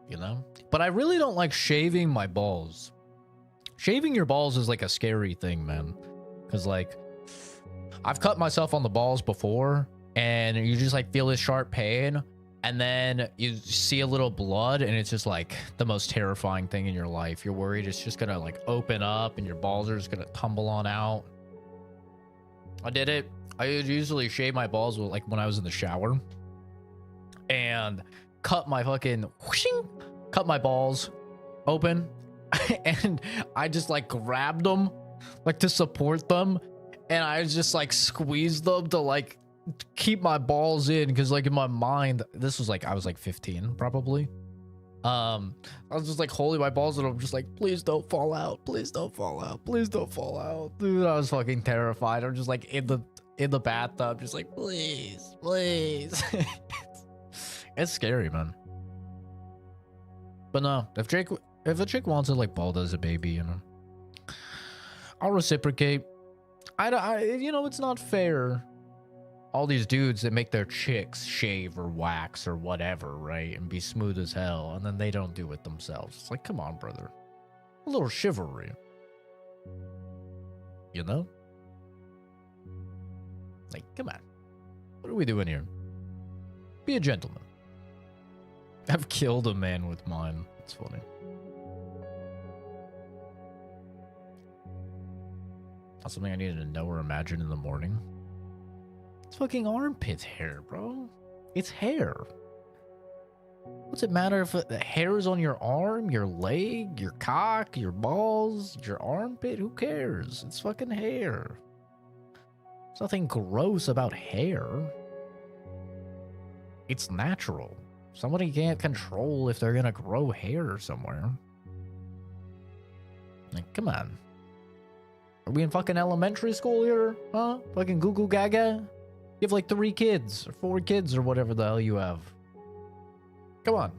You know? But I really don't like shaving my balls. Shaving your balls is like a scary thing, man. Because like, I've cut myself on the balls before, and you just like feel this sharp pain, and then you see a little blood, and it's just like the most terrifying thing in your life. You're worried it's just gonna like open up and your balls are just gonna tumble on out. I did it. I usually shave my balls with, like when I was in the shower, and cut my fucking whooshing, cut my balls open, and I just like grabbed them like to support them, and I just like squeezed them to like keep my balls in, because like in my mind, this was like I was like 15 probably. I was just like holding my balls, and I'm just like, please don't fall out, please don't fall out, please don't fall out, dude. I was fucking terrified. I'm just like in the bathtub, just like please, please. It's scary, man. But no, if a chick wants it like bald as a baby, you know, I'll reciprocate. I you know, it's not fair. All these dudes that make their chicks shave or wax or whatever, right? And be smooth as hell, and then they don't do it themselves. It's like, come on, brother. A little chivalry. You know? Like, come on. What are we doing here? Be a gentleman. I've killed a man with mine. It's funny. That's something I needed to know or imagine in the morning. It's fucking armpit hair, bro. It's hair. What's it matter if the hair is on your arm, your leg, your cock, your balls, your armpit? Who cares? It's fucking hair. There's nothing gross about hair. It's natural. Somebody can't control if they're gonna grow hair somewhere. Like, come on. Are we in fucking elementary school here? Huh? Fucking goo goo gaga? You have like 3 kids or 4 kids or whatever the hell you have. Come on.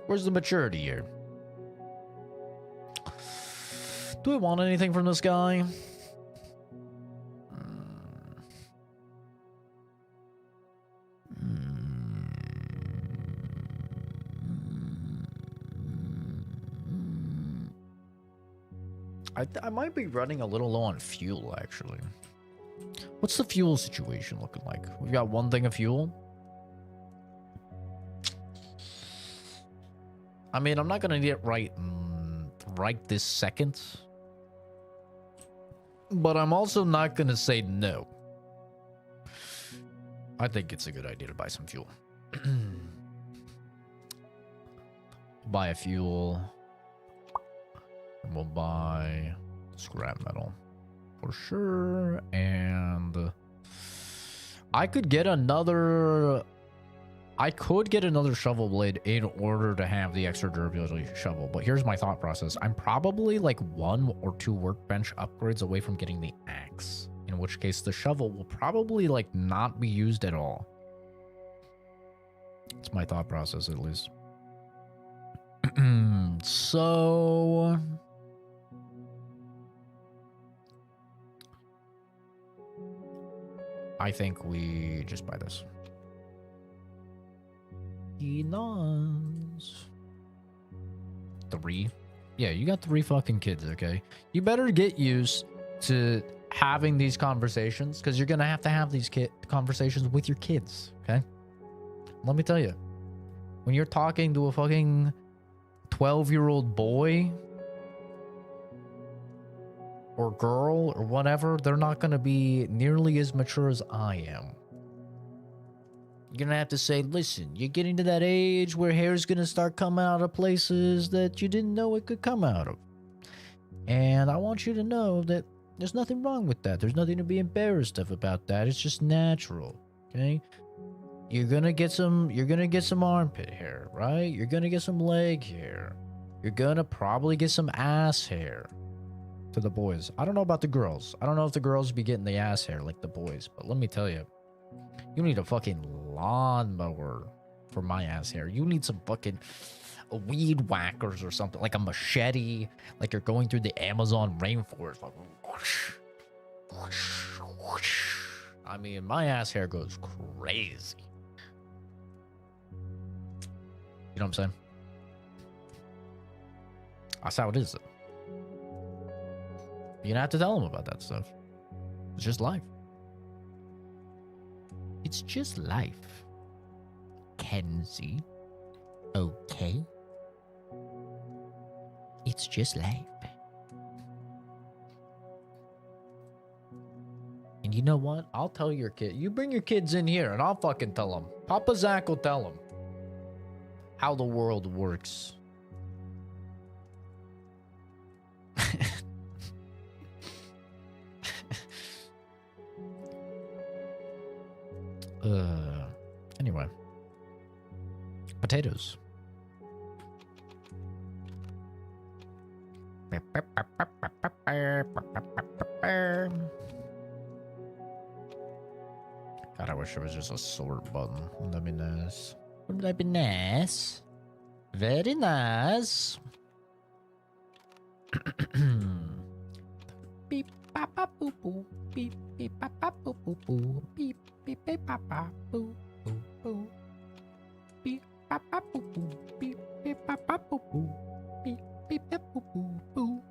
Where's the maturity here? Do I want anything from this guy? I might be running a little low on fuel, actually. What's the fuel situation looking like? We've got 1 thing of fuel. I mean, I'm not gonna get it right this second, but I'm also not gonna say no. I think it's a good idea to buy some fuel. Buy a fuel. And we'll buy scrap metal for sure. And I could get another shovel blade in order to have the extra durability shovel. But here's my thought process. I'm probably like 1 or 2 workbench upgrades away from getting the axe in which case the shovel will probably like not be used at all. It's my thought process, at least. So I think we just buy this. Enons. 3. Yeah, you got 3 fucking kids, okay? You better get used to having these conversations, because you're gonna have to have these conversations with your kids, okay? Let me tell you, when you're talking to a fucking 12-year-old boy or girl or whatever, they're not gonna be nearly as mature as I am. You're gonna have to say, listen, you're getting to that age where hair's gonna start coming out of places that you didn't know it could come out of. And I want you to know that there's nothing wrong with that. There's nothing to be embarrassed of about that. It's just natural, okay? You're gonna get some armpit hair, right? You're gonna get some leg hair. You're gonna probably get some ass hair to the boys. I don't know about the girls. I don't know if the girls be getting the ass hair like the boys, but let me tell you, you need a fucking lawnmower for my ass hair. You need some fucking weed whackers or something, like a machete, like you're going through the Amazon rainforest. Like, whoosh, whoosh, whoosh. I mean, my ass hair goes crazy. You know what I'm saying? That's how it is. You're gonna have to tell them about that stuff. It's just life. It's just life. Kenzie. Okay. It's just life. And you know what? I'll tell your kid. You bring your kids in here and I'll fucking tell them. Papa Zach will tell them how the world works. Anyway. Potatoes. God, I wish it was just a sort button. Wouldn't that be nice? Wouldn't that be nice? Very nice. Beep, ba, ba, boo, boo. Beep, beep, ba, ba, boo, boo, boo. Beep, beep, beep, ba, ba, boo, boo, boo. Beep, ba, ba, boo, boo. Beep, beep, ba, ba, boo, boo. Beep, beep, ba, boo, boo, boo.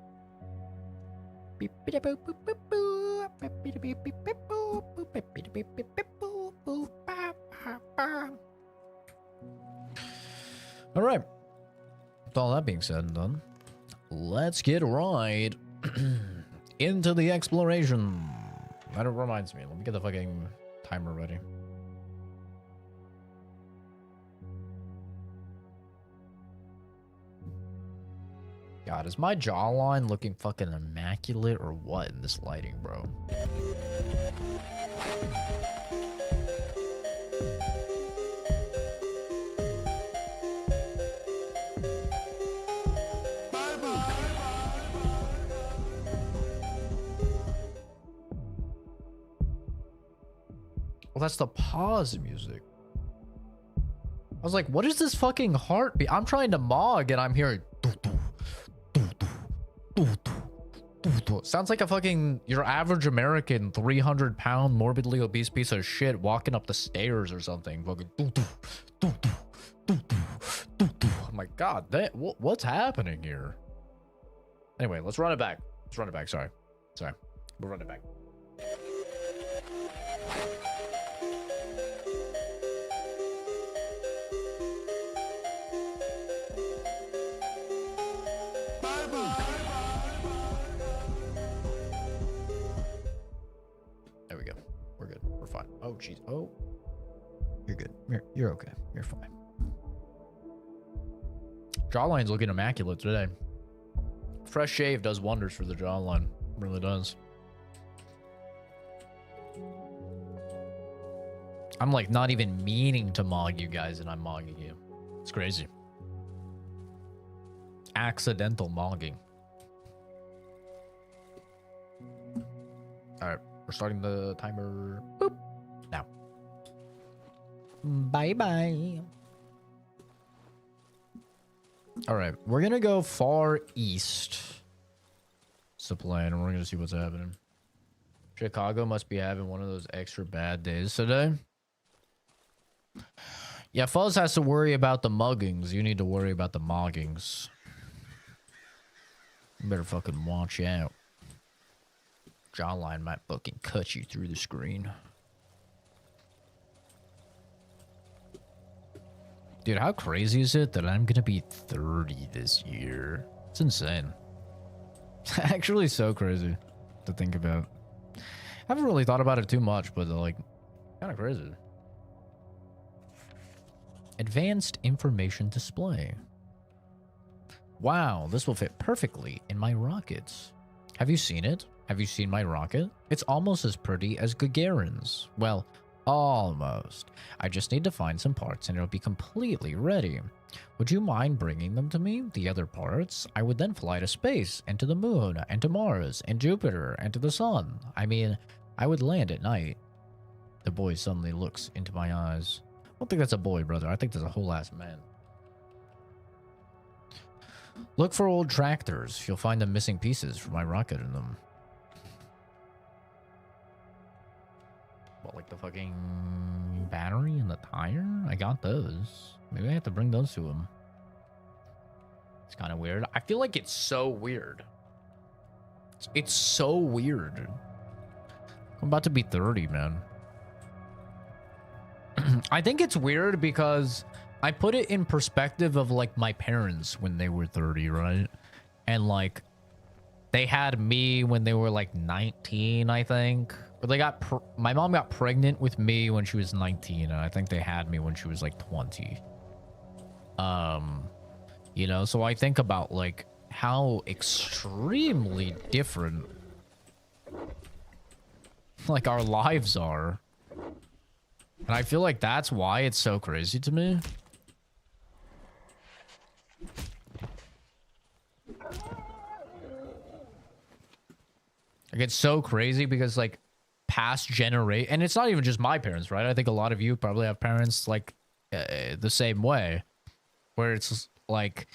Beep, beep, boo, boo, boo, boo. Beep, beep, beep, beep, beep, boo, boo. Beep, beep, beep, beep, beep, boo, boo. Ba, ba, ba. All right. With all that being said and done, let's get right into the exploration. That reminds me. Let me get the fucking timer ready. God, is my jawline looking fucking immaculate or what in this lighting, bro? Well, that's the pause music. I was like, what is this fucking heartbeat? I'm trying to mog and I'm hearing sounds like a fucking your average American 300-pound morbidly obese piece of shit walking up the stairs or something. Fucking I'm like, God, what's happening here? Anyway, let's run it back. Let's run it back. Sorry. We'll run it back. There we go. We're good. We're fine. Oh, jeez. Oh, you're good. You're okay. You're fine. Jawline's looking immaculate today. Fresh shave does wonders for the jawline. It really does. I'm like not even meaning to mog you guys and I'm mogging you. It's crazy. Accidental mogging. All right, We're starting the timer. Boop. Now. Bye-bye. All right, we're gonna go far east. It's the plan, and we're gonna see what's happening. Chicago must be having one of those extra bad days today. Yeah, Fuzz has to worry about the muggings. You need to worry about the moggings. You better fucking watch out. Jawline might fucking cut you through the screen. Dude, how crazy is it that I'm gonna be 30 this year? It's insane. Actually so crazy to think about. I haven't really thought about it too much, but like, kind of crazy. Advanced information display. Wow, this will fit perfectly in my rockets. Have you seen it? Have you seen my rocket? It's almost as pretty as Gagarin's. Well, almost. I just need to find some parts and it'll be completely ready. Would you mind bringing them to me? The other parts? I would then fly to space, and to the moon, and to Mars, and Jupiter, and to the sun. I mean, I would land at night. The boy suddenly looks into my eyes. I don't think that's a boy, brother. I think there's a whole ass man. Look for old tractors. You'll find the missing pieces for my rocket in them. What, like the fucking battery and the tire? I got those. Maybe I have to bring those to him. It's kind of weird. I feel like it's so weird. It's so weird. I'm about to be 30, man. I think it's weird because I put it in perspective of like my parents when they were 30, right? And like they had me when they were like 19, I think. Or they got my mom got pregnant with me when she was 19, and I think they had me when she was like 20. You know, so I think about like how extremely different like our lives are. And I feel like that's why it's so crazy to me. Like, it's so crazy because, like, past generation... And it's not even just my parents, right? I think a lot of you probably have parents, like, the same way. Where it's, like,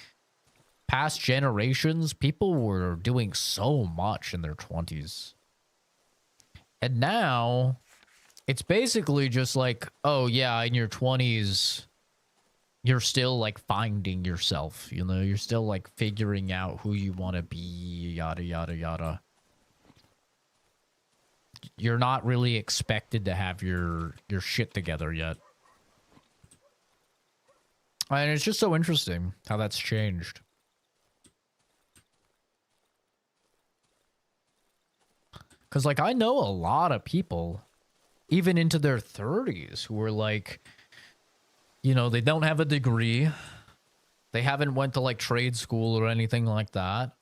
past generations, people were doing so much in their 20s. And now... It's basically just like, oh, yeah, in your 20s, you're still, like, finding yourself, you know? You're still, like, figuring out who you want to be, yada, yada, yada. You're not really expected to have your shit together yet. And it's just so interesting how that's changed. Because, like, I know a lot of people... even into their 30s, who are like, you know, they don't have a degree. They haven't went to like trade school or anything like that.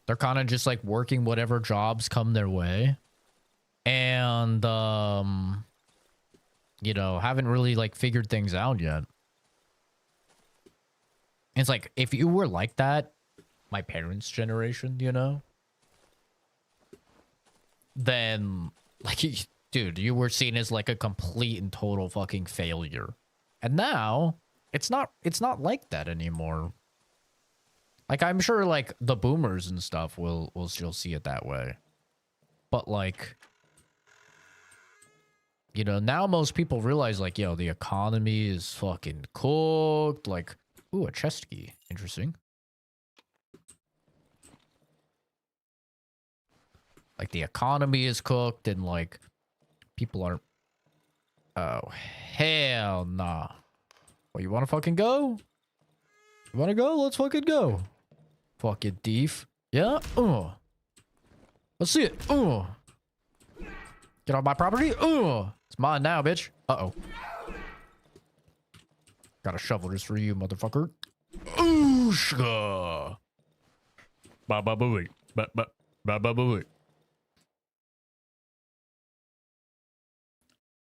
They're kind of just like working whatever jobs come their way. And, you know, haven't really like figured things out yet. It's like, if you were like that, my parents' generation, you know, then like... Dude, you were seen as like a complete and total fucking failure. And now, it's not like that anymore. Like, I'm sure like the boomers and stuff will still see it that way. But like, you know, now most people realize like, yo, the economy is fucking cooked. Like, ooh, a chest key. Interesting. Like, the economy is cooked and like... people aren't... Oh, hell nah. Well, you want to fucking go? You want to go? Let's fucking go. Fucking thief. Yeah? Let's see it. Get off my property. It's mine now, bitch. Uh-oh. Got a shovel just for you, motherfucker. Ooshka. Ba-ba-ba-wait. Ba-ba-ba-ba-wait.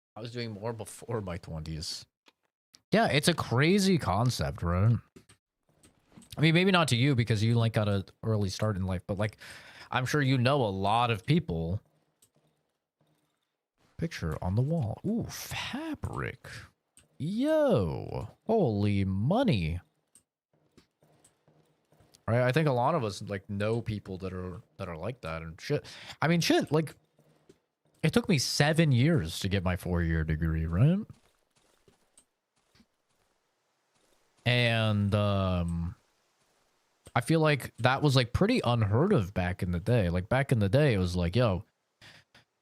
I was doing more before my 20s. Yeah, it's a crazy concept, right? I mean, maybe not to you because you like got an early start in life, but like, I'm sure you know a lot of people Picture on the wall. Ooh, fabric. Yo, holy money. Right, I think a lot of us like know people that are like that and shit. I mean, shit, like it took me 7 years to get my 4-year degree, right? And I feel like that was like pretty unheard of back in the day. Like back in the day, it was like, yo,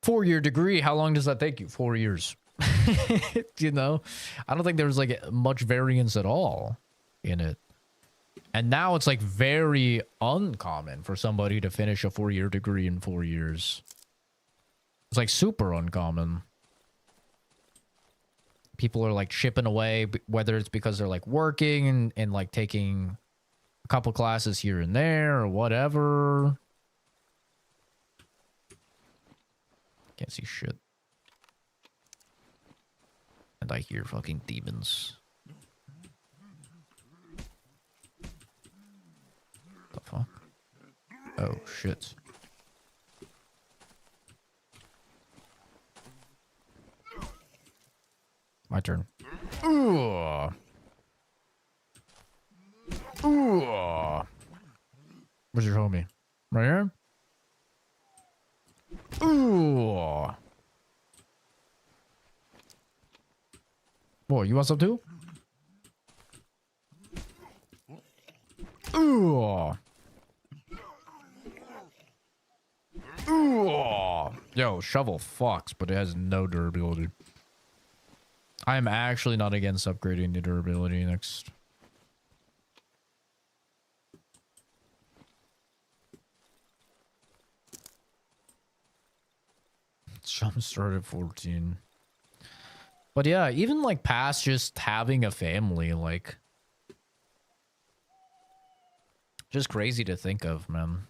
4-year degree, how long does that take you? 4 years. You know, I don't think there was like much variance at all in it. And now it's like very uncommon for somebody to finish a 4-year degree in 4 years. It's like super uncommon. People are like shipping away, whether it's because they're like working and like taking a couple classes here and there or whatever. Can't see shit. And I hear fucking demons. The fuck? Oh, shit. My turn. Ooh. Ooh. Where's your homie? Right here? Ooh. Boy, you want some too? Ooh. Ooh. Yo, shovel fucks, but it has no durability. I am actually not against upgrading the durability next. Jump started 14. But yeah, even like past just having a family, like just crazy to think of, man.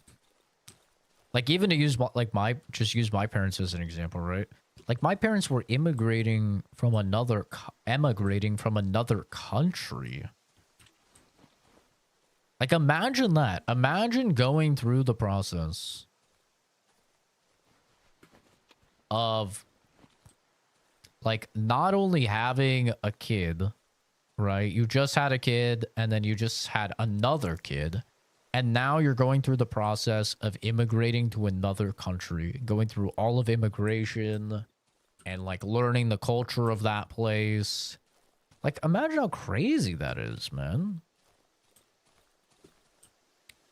Like even to use like just use my parents as an example, right? Like my parents were emigrating from another country. Like imagine that. Imagine going through the process of like not only having a kid, right? You just had a kid and then you just had another kid. And now you're going through the process of immigrating to another country, going through all of immigration and like learning the culture of that place. Like imagine how crazy that is, man.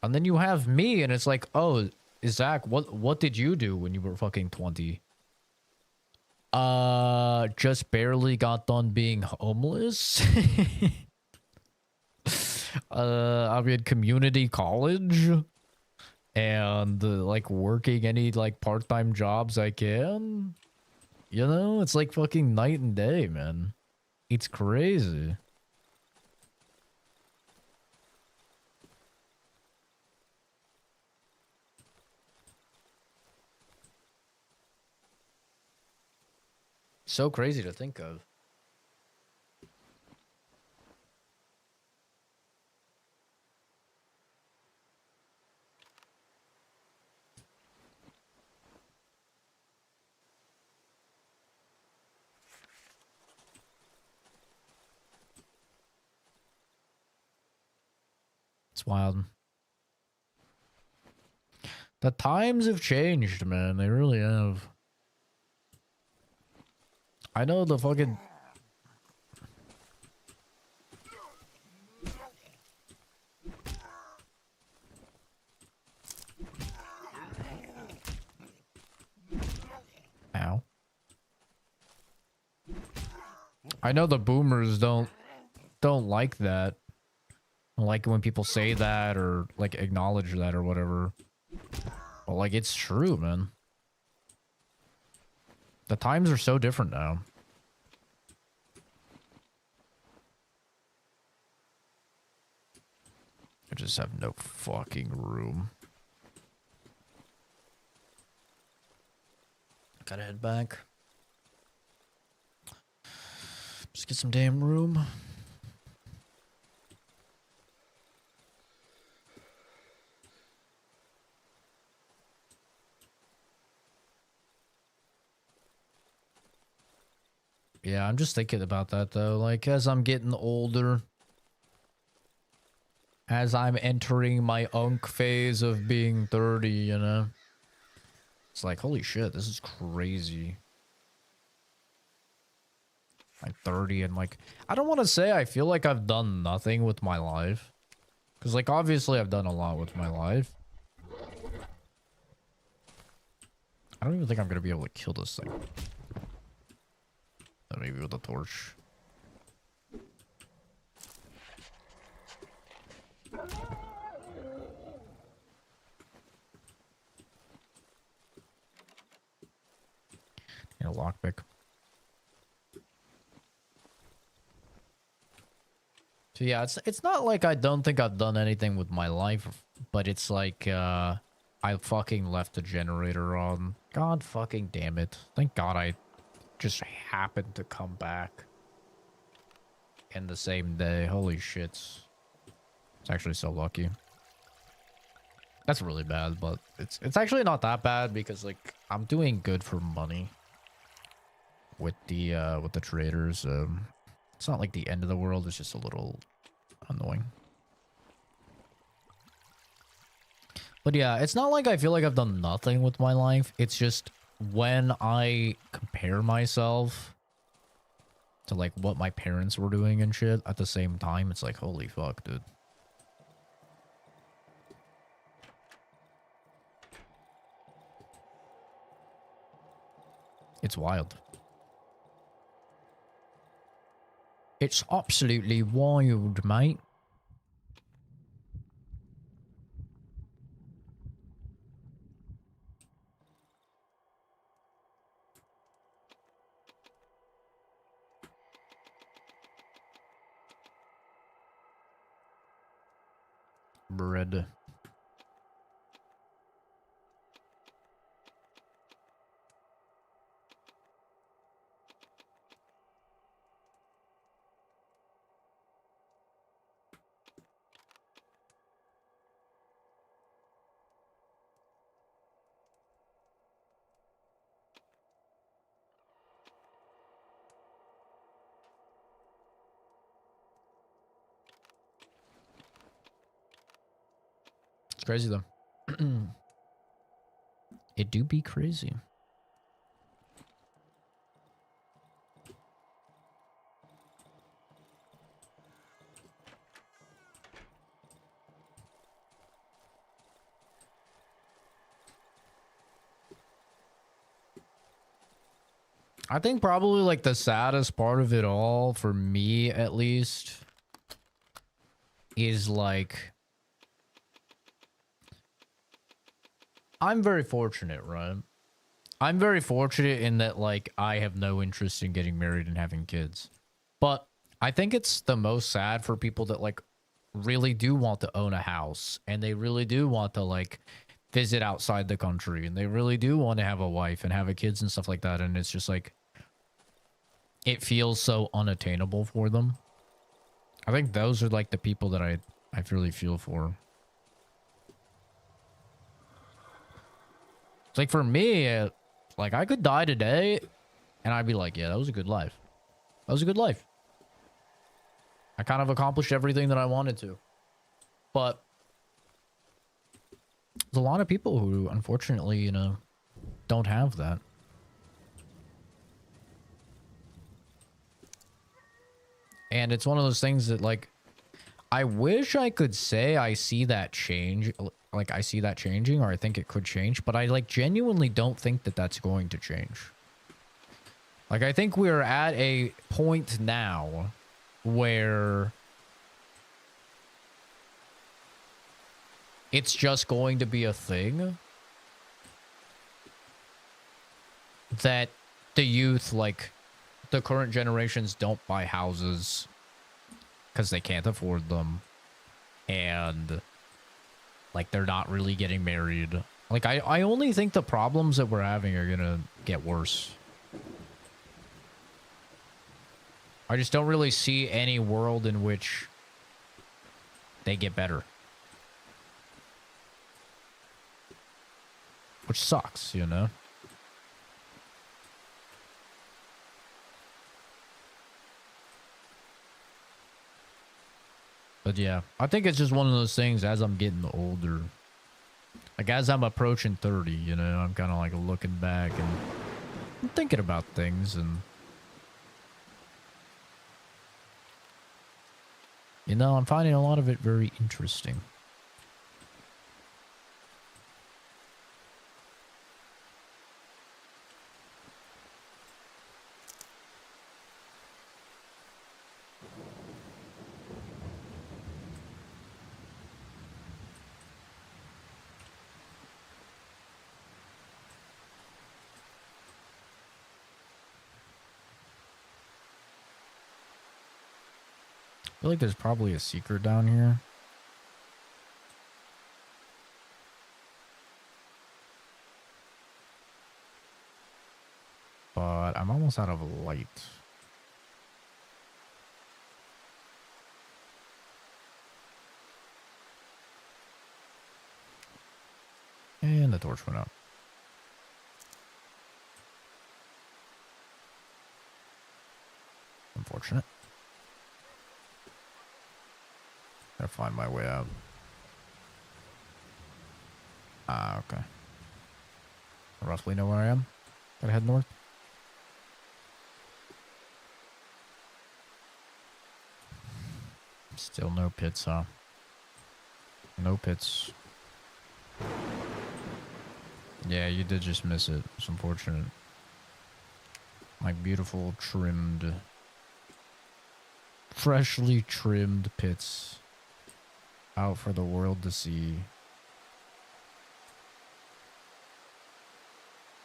And then you have me and it's like, oh, Zach, what did you do when you were fucking 20? Just barely got done being homeless. I'm in community college and like working any like part-time jobs I can. You know, it's like fucking night and day, man. It's crazy. So crazy to think of. It's wild. The times have changed, man. They really have. I know the fucking... Ow. I know the boomers don't like that. Don't like it when people say that or like acknowledge that or whatever. But like it's true, man. The times are so different now. I just have no fucking room. Gotta head back. Just get some damn room. Yeah, I'm just thinking about that though. Like, as I'm getting older, as I'm entering my unk phase of being 30, you know? It's like, holy shit, this is crazy. I'm 30 and like, I don't want to say I feel like I've done nothing with my life. Because like, obviously I've done a lot with my life. I don't even think I'm going to be able to kill this thing. Maybe with a torch. And a lockpick. So yeah, it's not like I don't think I've done anything with my life, but it's like I fucking left the generator on. God fucking damn it. Thank God I just happened to come back in the same day. Holy shit. It's actually so lucky. That's really bad, but it's actually not that bad because like I'm doing good for money with the traders. It's not like the end of the world, it's just a little annoying. But yeah, it's not like I feel like I've done nothing with my life. It's just when I compare myself to like what my parents were doing and shit at the same time, it's like, holy fuck, dude. It's wild. It's absolutely wild, mate. Bread. It's crazy though. It do be crazy. I think probably like the saddest part of it all, for me at least, is like, I'm very fortunate, right? I'm very fortunate in that like I have no interest in getting married and having kids. But I think it's the most sad for people that like really do want to own a house and they really do want to like visit outside the country and they really do want to have a wife and have a kids and stuff like that, and it's just like it feels so unattainable for them. I think those are like the people that I really feel for. It's like for me, like I could die today and I'd be like, yeah, that was a good life. That was a good life. I kind of accomplished everything that I wanted to. But there's a lot of people who unfortunately, you know, don't have that. And it's one of those things that like, I wish I could say I see that change, like I see that changing, or I think it could change, but I like genuinely don't think that that's going to change. Like, I think we're at a point now where it's just going to be a thing that the youth, like the current generations, don't buy houses because they can't afford them, and like they're not really getting married. Like I only think the problems that we're having are gonna get worse. I just don't really see any world in which they get better, which sucks, you know. But yeah, I think it's just one of those things as I'm getting older. Like as I'm approaching 30, you know, I'm kind of like looking back and I'm thinking about things and... You know, I'm finding a lot of it very interesting. I feel like there's probably a secret down here. But I'm almost out of light. And the torch went out. Unfortunate. Gotta find my way out. Ah, okay. I roughly know where I am. Gotta head north. Still no pits, huh? No pits. Yeah, you did just miss it. It's unfortunate. My beautiful, trimmed, freshly trimmed pits out for the world to see.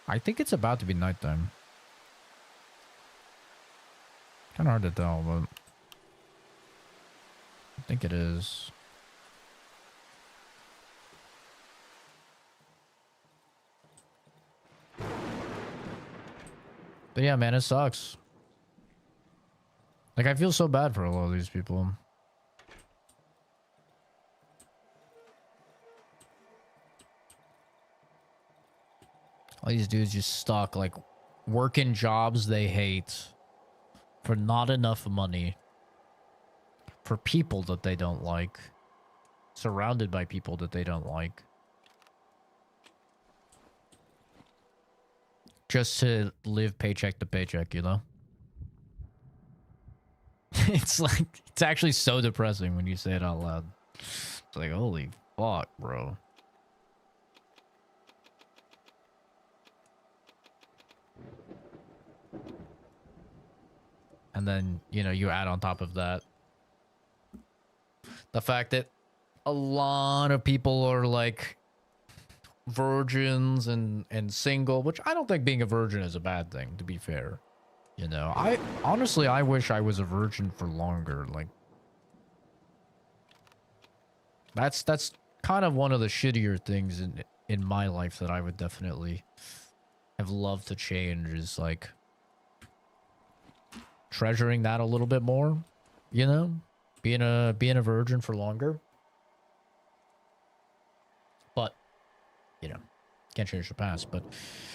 I think it's about to be nighttime. Kind of hard to tell, but I think it is. But yeah, man, it sucks. Like, I feel so bad for a lot of these people. All these dudes just stuck, like, working jobs they hate for not enough money, for people that they don't like, surrounded by people that they don't like, just to live paycheck to paycheck, you know? It's like, it's actually so depressing when you say it out loud. It's like, holy fuck, bro. And then, you know, you add on top of that the fact that a lot of people are like virgins and single, which I don't think being a virgin is a bad thing, to be fair. You know, I honestly, I wish I was a virgin for longer. Like, that's kind of one of the shittier things in my life that I would definitely have loved to change, is like treasuring that a little bit more, you know, being a virgin for longer. But, you know, can't change the past. But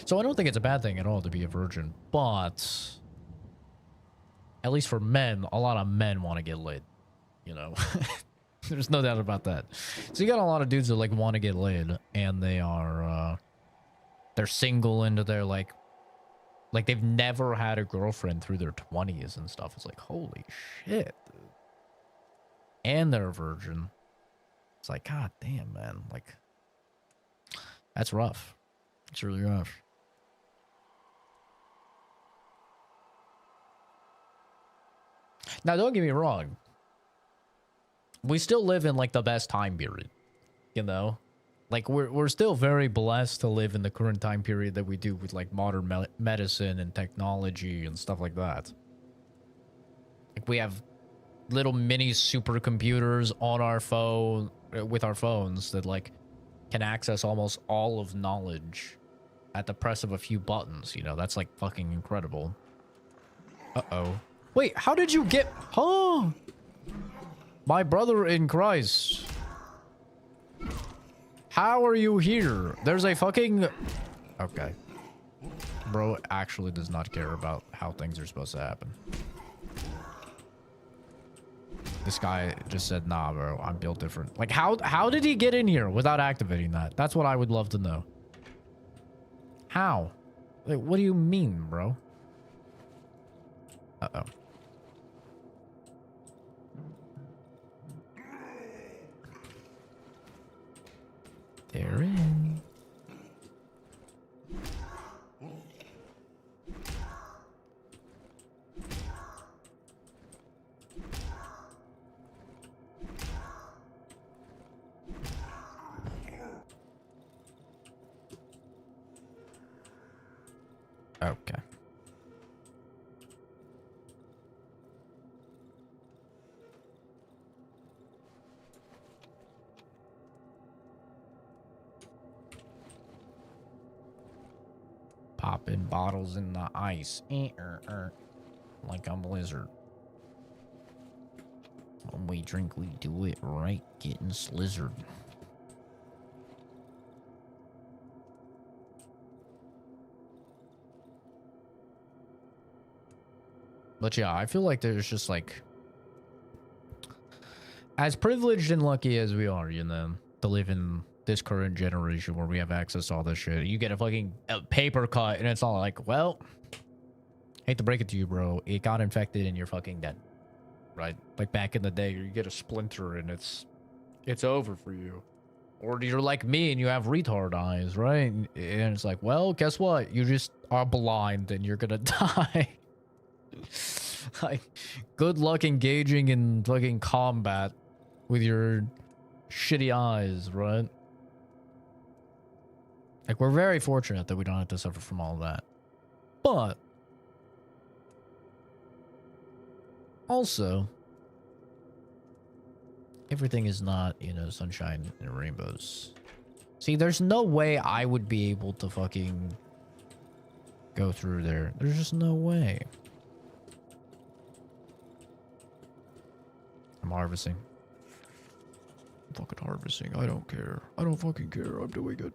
so I don't think it's a bad thing at all to be a virgin, but at least for men, a lot of men want to get laid, you know. There's no doubt about that. So you got a lot of dudes that like want to get laid, and they are they're single into their like they've never had a girlfriend through their 20s and stuff. It's like, holy shit, dude. And they're a virgin. It's like, god damn, man. Like, that's rough. It's really rough. Now, don't get me wrong. We still live in like the best time period, you know? Like, we're still very blessed to live in the current time period that we do with like modern medicine and technology and stuff like that. Like, we have little mini supercomputers on our phone, with our phones, that like can access almost all of knowledge at the press of a few buttons. You know, that's like fucking incredible. Uh-oh. Wait, how did you get... Huh? My brother in Christ. How are you here? There's a fucking... Okay. Bro actually does not care about how things are supposed to happen. This guy just said, nah, bro, I'm built different. Like, how did he get in here without activating that? That's what I would love to know. How? Like, what do you mean, bro? Uh-oh. They're in. Okay. Popping bottles in the ice. Like I'm Blizzard. When we drink, we do it right. Getting slizzard. But yeah, I feel like there's just like, as privileged and lucky as we are, you know, to live in this current generation where we have access to all this shit. You get a fucking paper cut and it's all like, well, hate to break it to you, bro, it got infected and you're fucking dead. Right? Like back in the day, you get a splinter and it's over for you. Or you're like me and you have retard eyes, right? And it's like, well, guess what? You just are blind and you're gonna die. Like, good luck engaging in fucking combat with your shitty eyes, right? Like, we're very fortunate that we don't have to suffer from all that. But also, everything is not, you know, sunshine and rainbows. See, there's no way I would be able to fucking go through there. There's just no way. I'm harvesting. I'm fucking harvesting. I don't care. I don't fucking care. I'm doing it.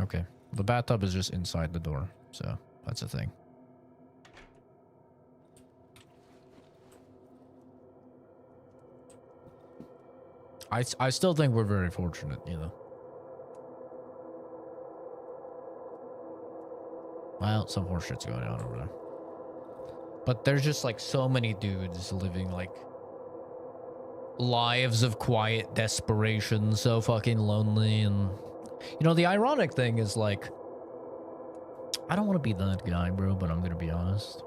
Okay. The bathtub is just inside the door, so that's a thing. I still think we're very fortunate, you know. Well, some horse shit's going on over there. But there's just like so many dudes living like lives of quiet desperation, so fucking lonely. And you know, the ironic thing is like, I don't want to be that guy, bro, but I'm gonna be honest.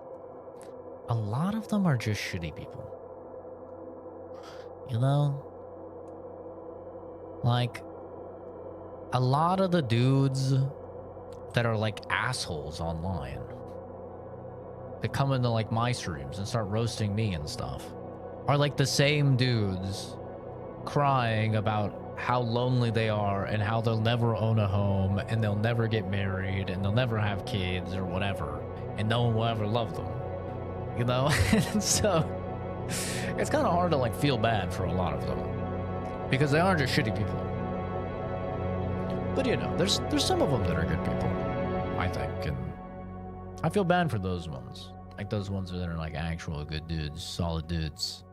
A lot of them are just shitty people. You know? Like, a lot of the dudes that are like assholes online, that come into like my streams and start roasting me and stuff, are like the same dudes crying about how lonely they are and how they'll never own a home and they'll never get married and they'll never have kids or whatever, and no one will ever love them, you know? And so it's kind of hard to like feel bad for a lot of them because they aren't just shitty people. But you know, there's some of them that are good people, I think, and I feel bad for those ones. Like those ones that are like actual good dudes, solid dudes.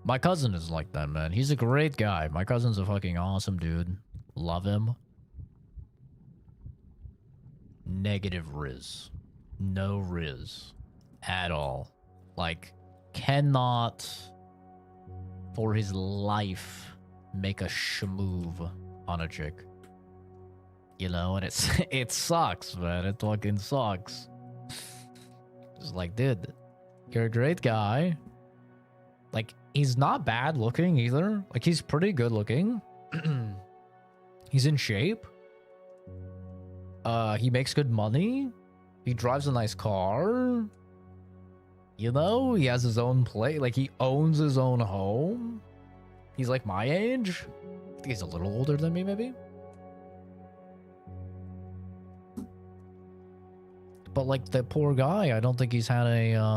My cousin is like that, man. He's a great guy. My cousin's a fucking awesome dude. Love him. Negative Riz. No Riz. At all. Like, cannot for his life make a shmove on a chick. You know, and it sucks, man. It fucking sucks. It's like, dude, you're a great guy. Like, he's not bad looking either. Like, he's pretty good looking. He's in shape. He makes good money. He drives a nice car. You know, he has his own place. Like, he owns his own home. He's like my age. I think he's a little older than me, maybe. But like that poor guy, I don't think he's had a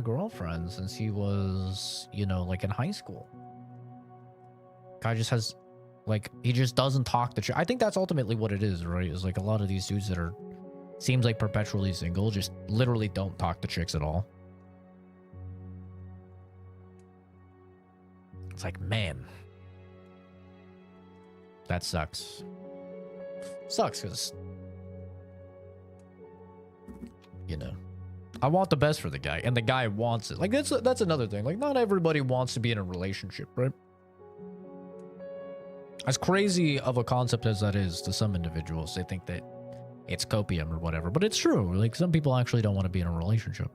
girlfriend since he was, you know, like in high school. Guy just has, like, he just doesn't talk to chick. I think that's ultimately what it is, right? Is like a lot of these dudes that are, seems like perpetually single, just literally don't talk to chicks at all. It's like, man, that sucks. Sucks because, you know, I want the best for the guy, and the guy wants it. Like, that's another thing. Like, not everybody wants to be in a relationship, right? As crazy of a concept as that is to some individuals, they think that it's copium or whatever, but it's true. Like, some people actually don't want to be in a relationship.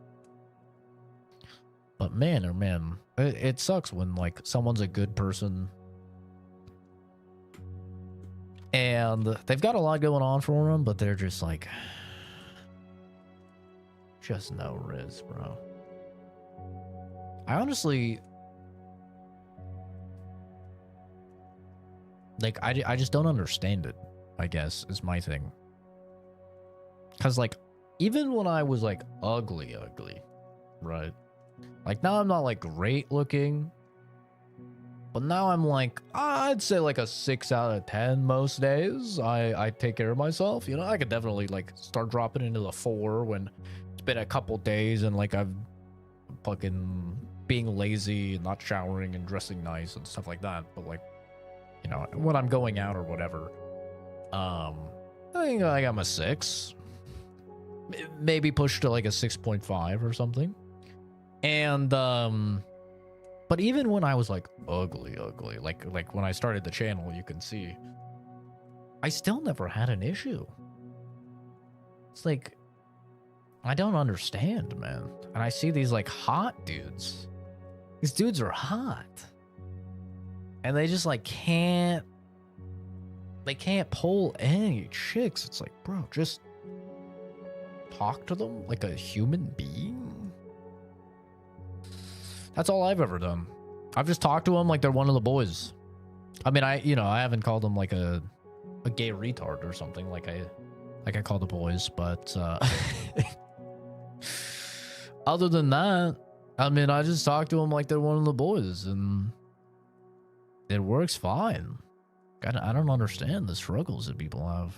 But man, oh man, it sucks when, like, someone's a good person and they've got a lot going on for them, but they're just like, just no riz, bro. I honestly, like, I just don't understand it, I guess, is my thing. Because, like, even when I was, like, ugly, right? Like, now I'm not, like, great looking. But now I'm, like, I'd say, like, a 6 out of 10 most days. I take care of myself. You know, I could definitely, like, start dropping into the 4 when it's been a couple days and, like, I've fucking being lazy and not showering and dressing nice and stuff like that. But, like, you know, when I'm going out or whatever, I think like I'm a 6. Maybe push to like a 6.5 or something. And but even when I was like ugly, like when I started the channel, you can see I still never had an issue. It's like, I don't understand, man. And I see these like hot dudes. These dudes are hot. And they just like can't pull any chicks. It's like, bro, just talk to them like a human being. That's all I've ever done. I've just talked to them like they're one of the boys. I mean, I haven't called them like a gay retard or something like I call the boys, but other than that, I mean, I just talk to them like they're one of the boys, and it works fine. I don't understand the struggles that people have.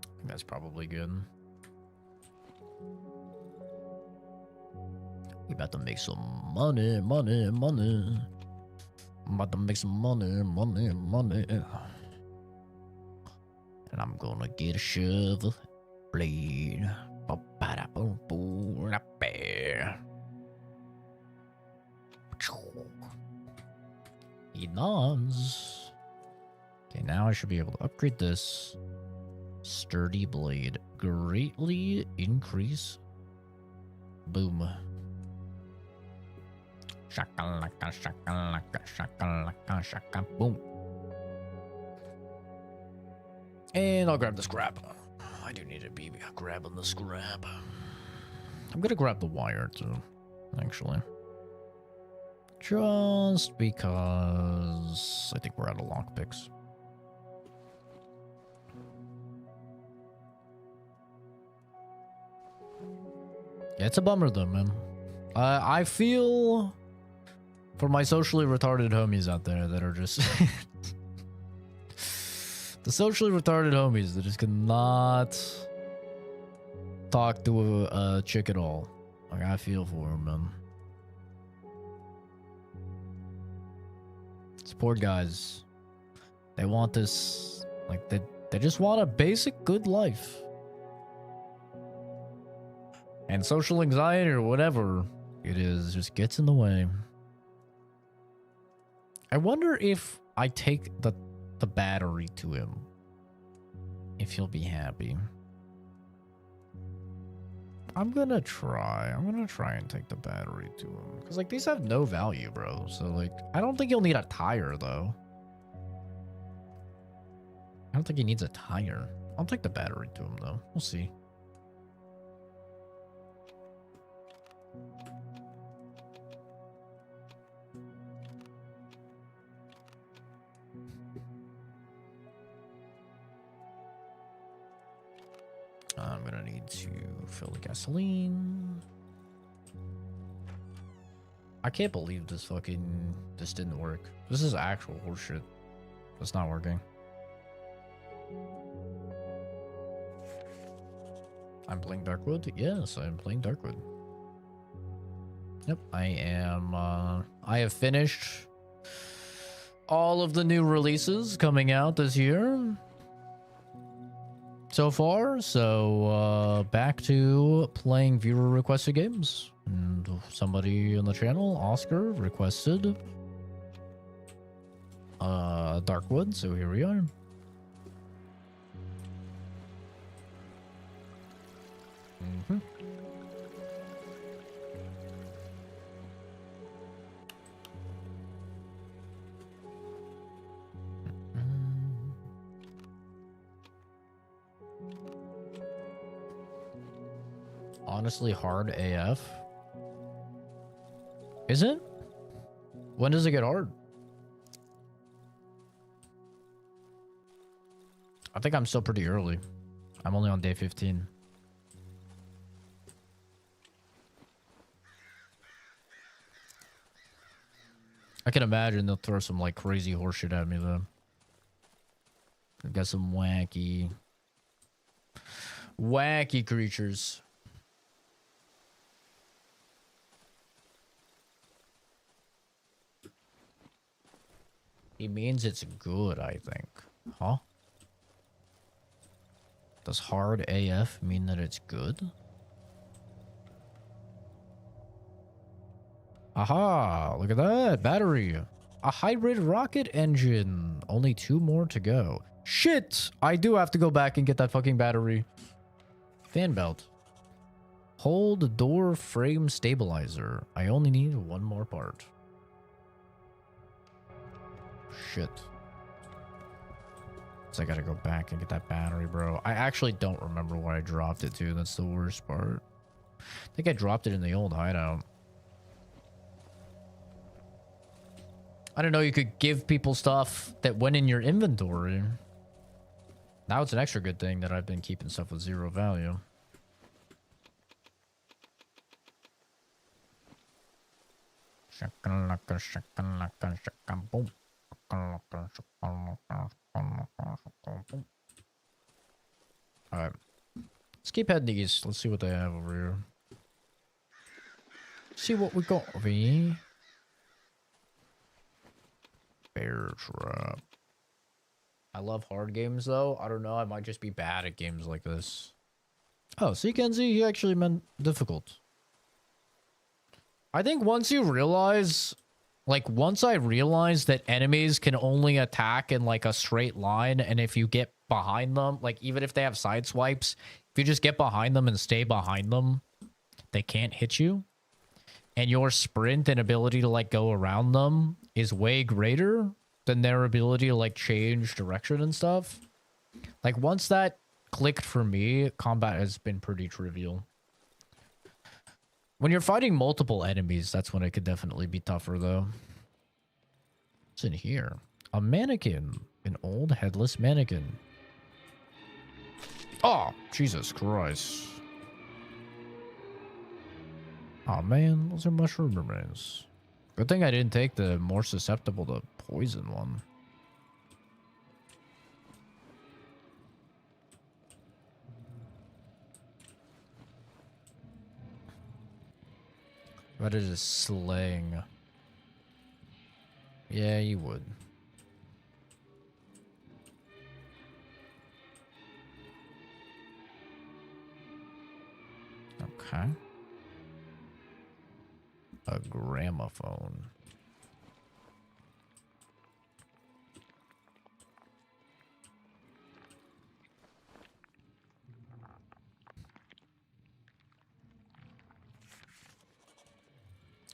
I think that's probably good. We about to make some money. I'm about to make some money. And I'm gonna get a shovel blade. He nods. Okay, now I should be able to upgrade this. Sturdy blade. Greatly increase. Boom. Shakalaka, shakalaka, shakalaka, shaka, boom. And I'll grab the scrap. I do need to be grabbing the scrap. I'm gonna grab the wire too, actually. Just because I think we're out of lockpicks. Yeah, it's a bummer though, man. I feel for my socially retarded homies out there that are just the socially retarded homies that just cannot talk to a chick at all. Like, I feel for them, man. These poor guys, they want this, like, they just want a basic good life. And social anxiety or whatever it is just gets in the way. I wonder if I take the battery to him, if he'll be happy. I'm gonna try and take the battery to him. Because, like, these have no value, bro. So, like, I don't think he'll need a tire, though. I don't think he needs a tire. I'll take the battery to him, though. We'll see. I'm gonna need to fill the gasoline. I can't believe this didn't work. This is actual horseshit. It's not working. I'm playing Darkwood? Yes, I'm playing Darkwood. Yep, I have finished all of the new releases coming out this year so far. So, back to playing viewer requested games. And somebody on the channel, Oscar, requested Darkwood, so here we are. Honestly, hard AF. Is it? When does it get hard? I think I'm still pretty early. I'm only on day 15. I can imagine they'll throw some like crazy horseshit at me though. They've got some wacky creatures. He means it's good, I think. Huh? Does hard AF mean that it's good? Aha! Look at that! Battery! A hybrid rocket engine! Only 2 more to go. Shit! I do have to go back and get that fucking battery. Fan belt. Hold door frame stabilizer. I only need 1 more part. Shit. So I gotta go back and get that battery, bro. I actually don't remember where I dropped it to. That's the worst part. I think I dropped it in the old hideout. I don't know, you could give people stuff that went in your inventory. Now it's an extra good thing that I've been keeping stuff with 0 value. Shakalaka, shakalaka, shakaboom. Alright. Let's keep heading east. Let's see what they have over here. See what we got over here. Bear trap. I love hard games though. I don't know. I might just be bad at games like this. Oh, see, Kenzie, he actually meant difficult. I think once you realize, like, once I realized that enemies can only attack in like a straight line, and if you get behind them, like even if they have side swipes, if you just get behind them and stay behind them, they can't hit you. And your sprint and ability to like go around them is way greater than their ability to like change direction and stuff. Like once that clicked for me, combat has been pretty trivial. When you're fighting multiple enemies, that's when it could definitely be tougher though. What's in here? A mannequin. An old headless mannequin. Oh, Jesus Christ. Oh man, those are mushroom remains. Good thing I didn't take the more susceptible to poison one. But it is slaying. Yeah, you would. Okay. A gramophone.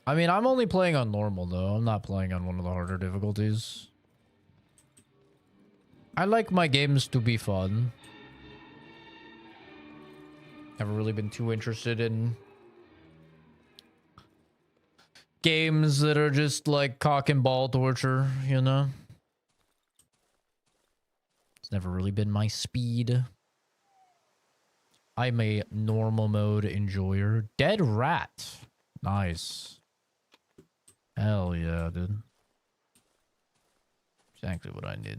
I mean, I'm only playing on normal, though. I'm not playing on one of the harder difficulties. I like my games to be fun. Never really been too interested in games that are just like cock and ball torture, you know? It's never really been my speed. I'm a normal mode enjoyer. Dead rat. Nice. Hell yeah, dude. Exactly what I need.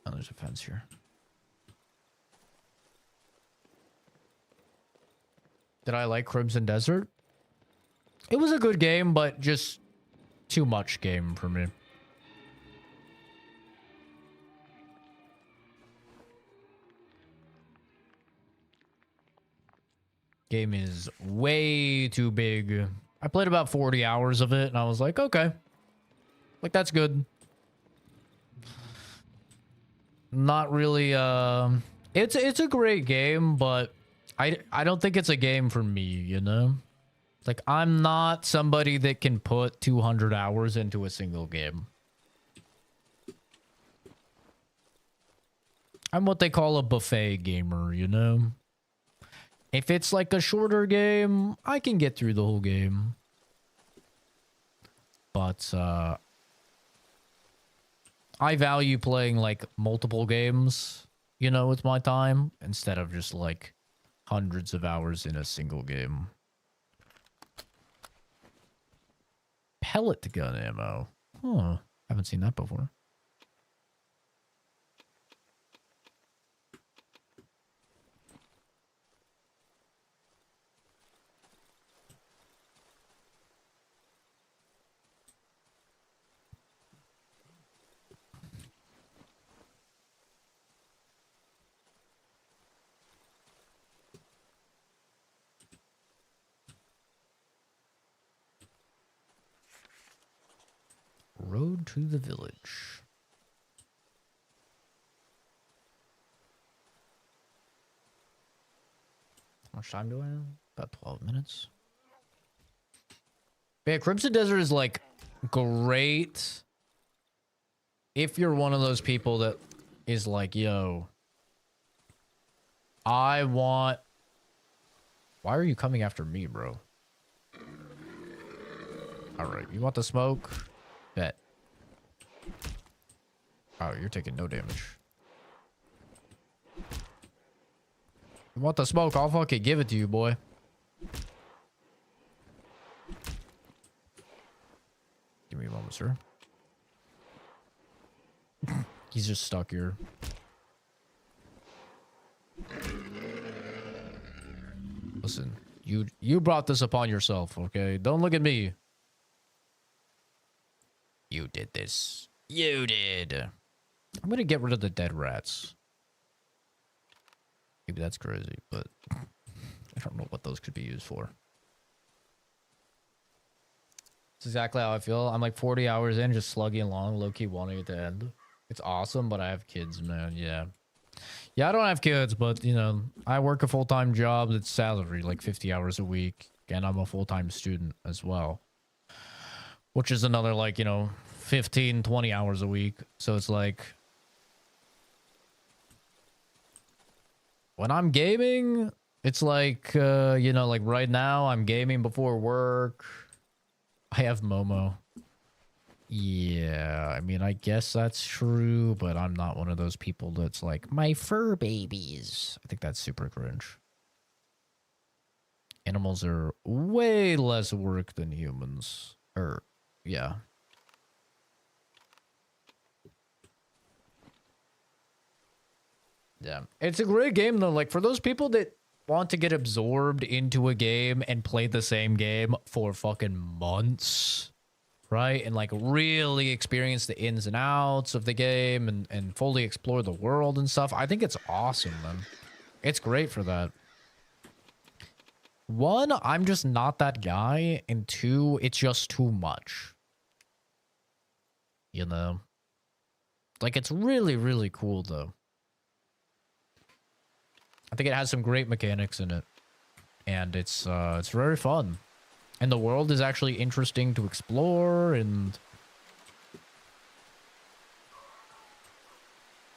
Oh, there's a fence here. Did I like Crimson Desert? It was a good game, but just too much game for me. Game is way too big. I played about 40 hours of it, and I was like, okay. Like, that's good. Not really, it's a great game, but I don't think it's a game for me, you know? Like, I'm not somebody that can put 200 hours into a single game. I'm what they call a buffet gamer, you know? If it's like a shorter game, I can get through the whole game. But, I value playing, like, multiple games, you know, with my time, instead of just, like, hundreds of hours in a single game. Pellet gun ammo. Huh. Haven't seen that before. Road to the village. How much time do I have? About 12 minutes. But yeah, Crimson Desert is like great if you're one of those people that is like, yo, I want... Why are you coming after me, bro? Alright, you want the smoke? Bet. Oh, you're taking no damage. You want the smoke? I'll fucking give it to you, boy. Give me a moment, sir. He's just stuck here. Listen, you brought this upon yourself, okay? Don't look at me. You did this. You did. I'm gonna get rid of the dead rats. Maybe that's crazy, but I don't know what those could be used for. It's exactly how I feel. I'm like 40 hours in, just slugging along, low-key wanting it to end. It's awesome, but I have kids, man. Yeah. Yeah, I don't have kids, but, you know, I work a full-time job that's salary, like 50 hours a week. And I'm a full-time student as well. Which is another, like, you know, 15, 20 hours a week. So it's like... When I'm gaming, it's like, you know, like right now, I'm gaming before work. I have Momo. Yeah, I mean, I guess that's true, but I'm not one of those people that's like, my fur babies. I think that's super cringe. Animals are way less work than humans. Or, yeah. Yeah. It's a great game, though. Like, for those people that want to get absorbed into a game and play the same game for fucking months, right? And, like, really experience the ins and outs of the game and fully explore the world and stuff. I think it's awesome, man. It's great for that. One, I'm just not that guy. And two, it's just too much. You know? Like, it's really, really cool, though. I think it has some great mechanics in it. And it's very fun. And the world is actually interesting to explore, and...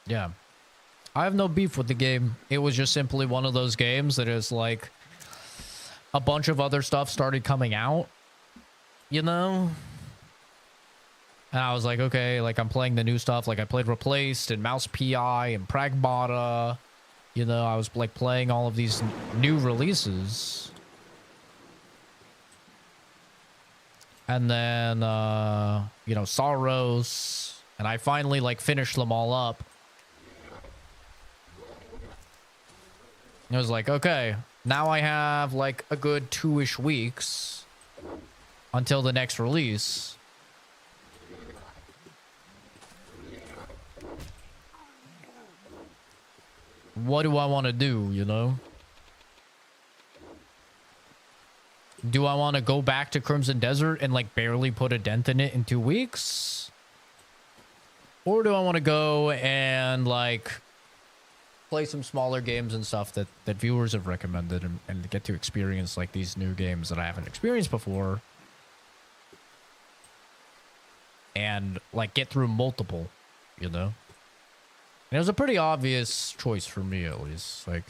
Yeah. I have no beef with the game. It was just simply one of those games that is like... A bunch of other stuff started coming out. You know? And I was like, okay, like I'm playing the new stuff. Like I played Replaced and Mouse PI and Pragmata. You know, I was like playing all of these new releases. And then, you know, Sorrows. And I finally like finished them all up. I was like, okay, now I have like a good 2-ish weeks until the next release. What do I want to do, you know? Do I want to go back to Crimson Desert and like barely put a dent in it in 2 weeks? Or do I want to go and like play some smaller games and stuff that viewers have recommended and get to experience like these new games that I haven't experienced before? And like get through multiple, you know? And it was a pretty obvious choice for me, at least. Like,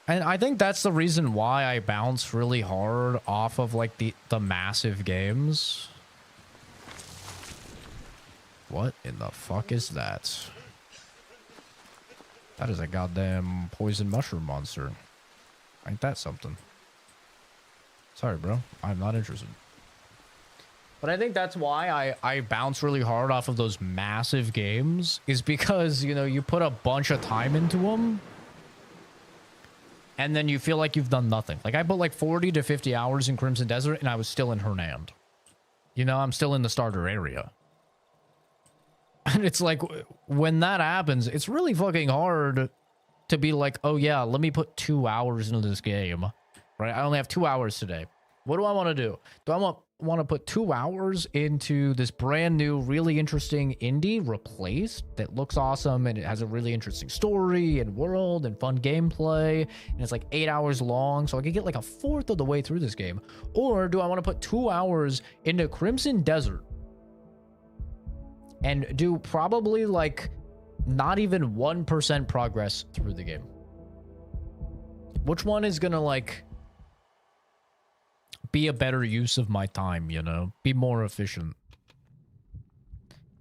and I think that's the reason why I bounce really hard off of like the massive games. What in the fuck is that? That is a goddamn poison mushroom monster. Ain't that something? Sorry, bro. I'm not interested. But I think that's why I bounce really hard off of those massive games, is because, you know, you put a bunch of time into them and then you feel like you've done nothing. Like I put like 40 to 50 hours in Crimson Desert and I was still in Hernand. You know, I'm still in the starter area. And it's like, when that happens, it's really fucking hard to be like, oh yeah, let me put 2 hours into this game. Right? I only have 2 hours today. What do I want to do? Do I want to put 2 hours into this brand new, really interesting indie Replaced that looks awesome and it has a really interesting story and world and fun gameplay, and it's like 8 hours long, so I could get like a fourth of the way through this game? Or do I want to put 2 hours into Crimson Desert and do probably like not even 1% progress through the game? Which one is gonna like be a better use of my time, you know? Be more efficient.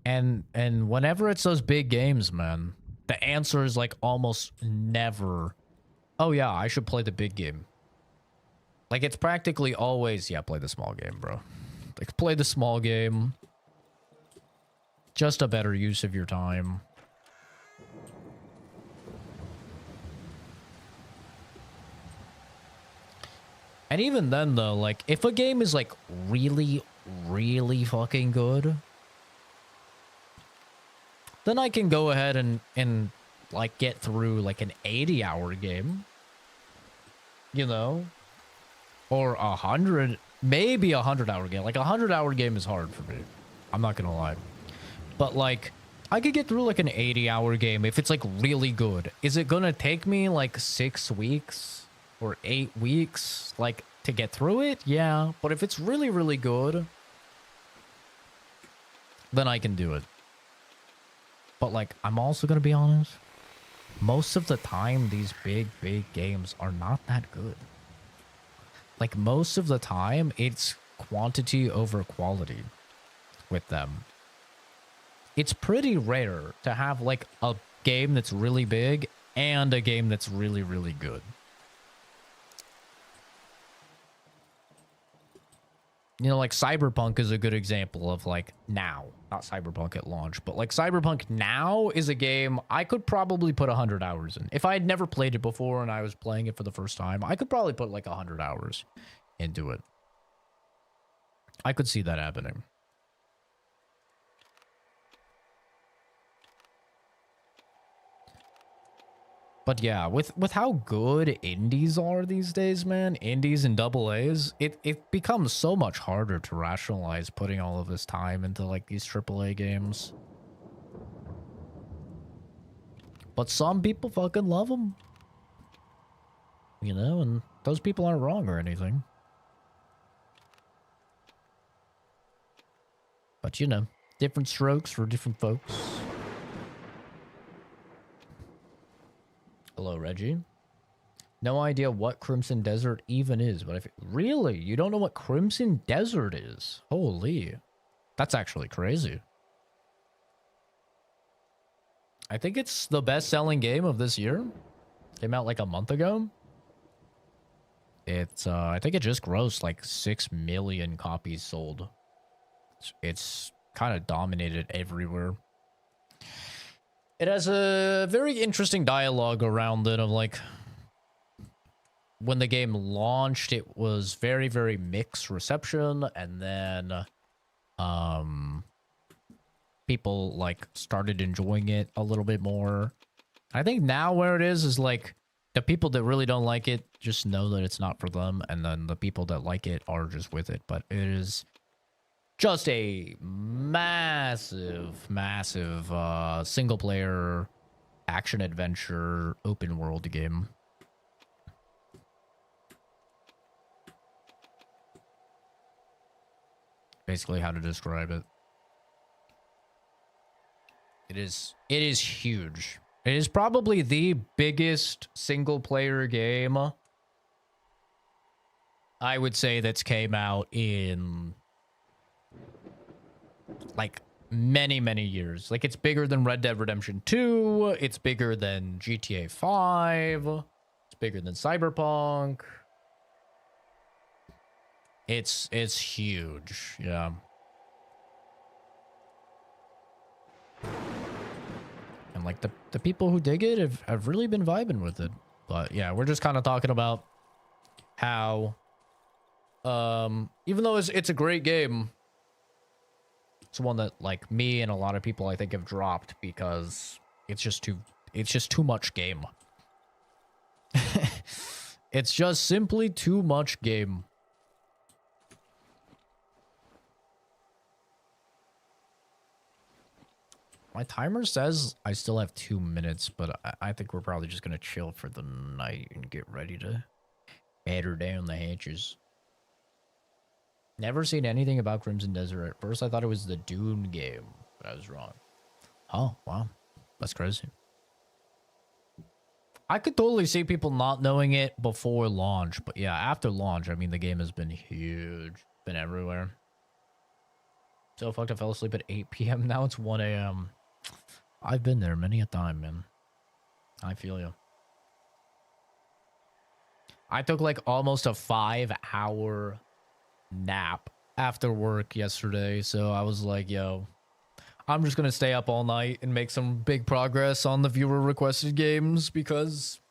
And whenever it's those big games, man, the answer is like almost never, oh yeah, I should play the big game. Like it's practically always, yeah, play the small game, bro. Like play the small game. Just a better use of your time. And even then, though, like, if a game is, like, really, really fucking good, then I can go ahead and like, get through, like, an 80-hour game. You know? Or 100, maybe a 100-hour game. Like, a 100-hour game is hard for me. I'm not gonna lie. But, like, I could get through, like, an 80-hour game if it's, like, really good. Is it gonna take me, like, 6 weeks? Or 8 weeks, like, to get through it? Yeah, but if it's really, really good, then I can do it. But, like, I'm also gonna be honest, most of the time, these big games are not that good. Like, most of the time, it's quantity over quality with them. It's pretty rare to have, like, a game that's really big and a game that's really, really good. You know, like Cyberpunk is a good example of like now, not Cyberpunk at launch, but like Cyberpunk now is a game I could probably put 100 hours in. If I had never played it before and I was playing it for the first time, I could probably put like 100 hours into it. I could see that happening. But yeah, with how good indies are these days, man, indies and double A's, it becomes so much harder to rationalize putting all of this time into like these AAA games. But some people fucking love them. You know, and those people aren't wrong or anything. But you know, different strokes for different folks. Hello, Reggie. No idea what Crimson Desert even is, but really, you don't know what Crimson Desert is? Holy, that's actually crazy. I think it's the best-selling game of this year. Came out like a month ago. It's I think it just grossed like 6 million copies sold. It's kind of dominated everywhere. It has a very interesting dialogue around it of like, when the game launched, it was very, very mixed reception, and then people like started enjoying it a little bit more. I think now where it is like the people that really don't like it just know that it's not for them, and then the people that like it are just with it. But it is just a massive, massive single player action adventure open world game. Basically how to describe it. It is huge. It is probably the biggest single player game I would say that's came out in like many, many years. Like, it's bigger than Red Dead Redemption 2. It's bigger than GTA 5. It's bigger than Cyberpunk. It's huge. Yeah. And like the people who dig it have really been vibing with it. But yeah, we're just kind of talking about how even though it's a great game, it's one that like me and a lot of people I think have dropped because it's just too much game. It's just simply too much game. My timer says I still have 2 minutes, but I think we're probably just going to chill for the night and get ready to batter down the hatches. Never seen anything about Crimson Desert. At first, I thought it was the Dune game, but I was wrong. Oh, wow. That's crazy. I could totally see people not knowing it before launch, but yeah, after launch, I mean, the game has been huge. Been everywhere. So fucked, I fell asleep at 8 p.m. Now it's 1 a.m. I've been there many a time, man. I feel you. I took like almost a 5-hour nap after work yesterday, so I was like, yo, I'm just gonna stay up all night and make some big progress on the viewer requested games because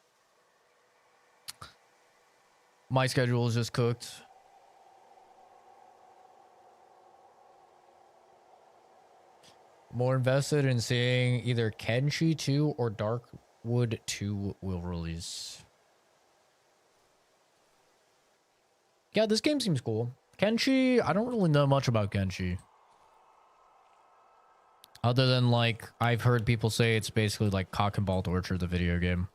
my schedule is just cooked. More invested in seeing either Kenshi 2 or Darkwood 2 will release. Yeah, this game seems cool. Kenshi, I don't really know much about Kenshi. Other than, like, I've heard people say it's basically like Cock and Ball Torture, the video game.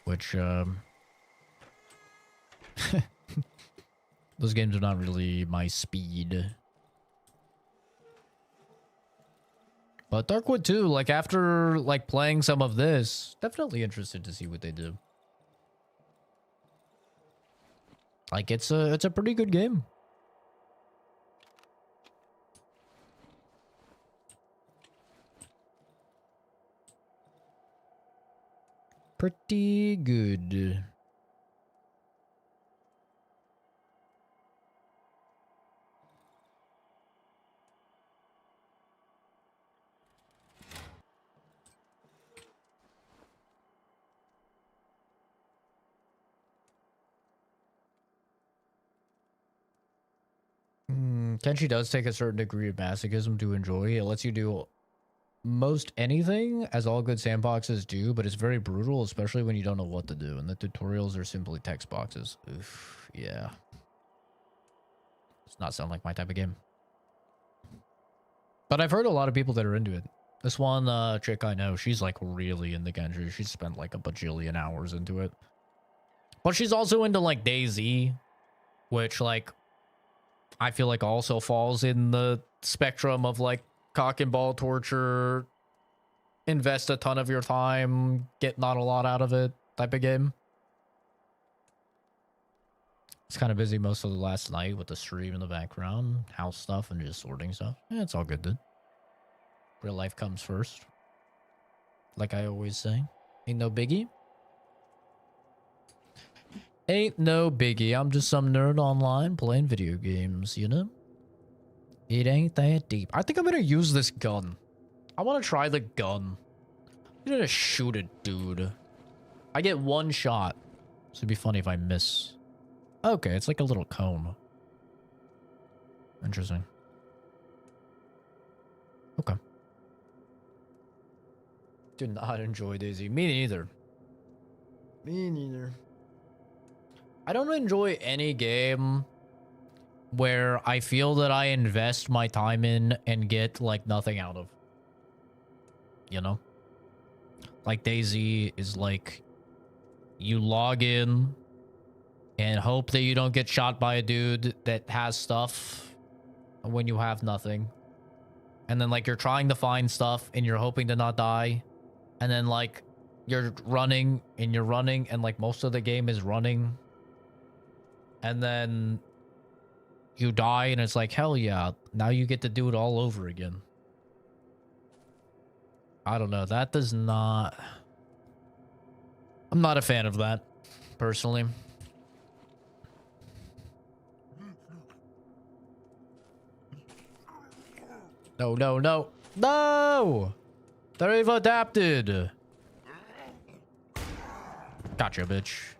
Which, those games are not really my speed. But Darkwood 2, like, after, like, playing some of this, definitely interested to see what they do. Like, it's a pretty good game. Pretty good. Kenshi does take a certain degree of masochism to enjoy. It lets you do most anything, as all good sandboxes do, but it's very brutal, especially when you don't know what to do, and the tutorials are simply text boxes. Oof, yeah. Does not sound like my type of game. But I've heard a lot of people that are into it. This one chick I know, she's like really into Kenshi. She's spent like a bajillion hours into it. But she's also into like DayZ, which like I feel like also falls in the spectrum of like cock and ball torture, invest a ton of your time, get not a lot out of it type of game. It's kind of busy most of the last night with the stream in the background, house stuff, and just sorting stuff. Yeah, it's all good then. Real life comes first. Like I always say. Ain't no biggie. Ain't no biggie. I'm just some nerd online playing video games, you know? It ain't that deep. I think I'm gonna use this gun. I want to try the gun. I'm gonna shoot a dude. I get one shot. So it'd be funny if I miss. Okay, it's like a little cone. Interesting. Okay. Did not enjoy Daisy. Me neither. Me neither. I don't enjoy any game where I feel that I invest my time in and get like nothing out of. You know? Like Daisy is like you log in and hope that you don't get shot by a dude that has stuff when you have nothing. And then like you're trying to find stuff and you're hoping to not die. And then like you're running and like most of the game is running. And then you die and it's like, hell yeah, now you get to do it all over again. I don't know. That does not... I'm not a fan of that, personally. No, no, no. No! They've adapted. Gotcha, bitch.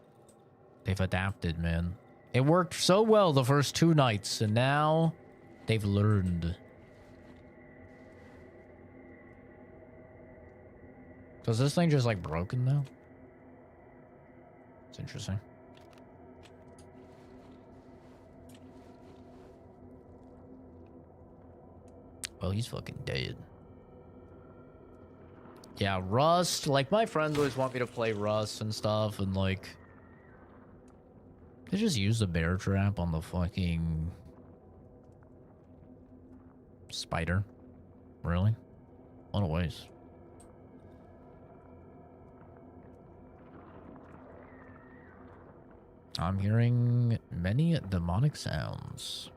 They've adapted, man. It worked so well the first 2 nights, and now they've learned. So is this thing just like broken now? It's interesting. Well, he's fucking dead. Yeah, Rust. Like, my friends always want me to play Rust and stuff, and like... They just use the bear trap on the fucking... spider. Really? What a waste. I'm hearing many demonic sounds.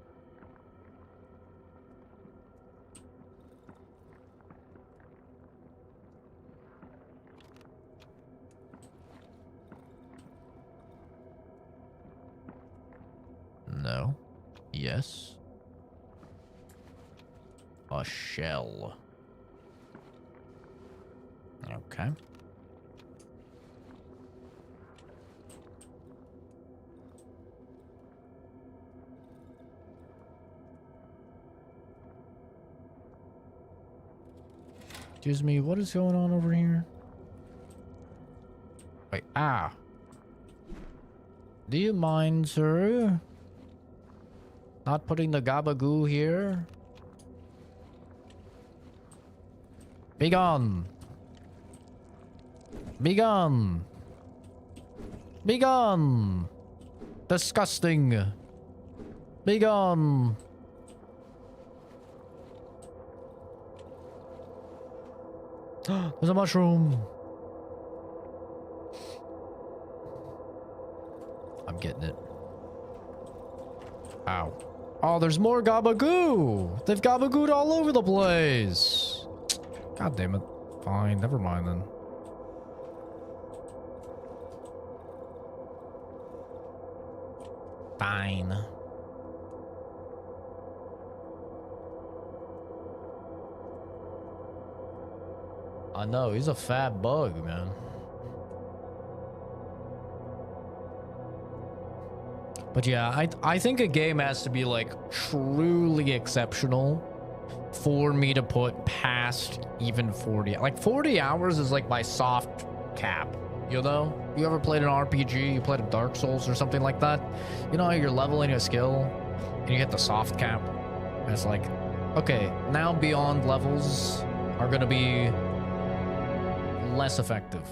No. Yes. A shell. Okay. Excuse me, what is going on over here? Wait, ah. Do you mind, sir? Not putting the gabagoo here? Be gone. Be gone. Be gone. Disgusting. Be gone. There's a mushroom. I'm getting it. Ow. Oh, there's more gabagoo. They've gabagooed all over the place. God damn it. Fine, never mind then. Fine. I know, he's a fat bug, man. But yeah, I think a game has to be like truly exceptional for me to put past even 40. Like 40 hours is like my soft cap, you know? You ever played an RPG, you played a Dark Souls or something like that? You know how you're leveling a skill and you hit the soft cap? And it's like, okay, now beyond levels are gonna be less effective.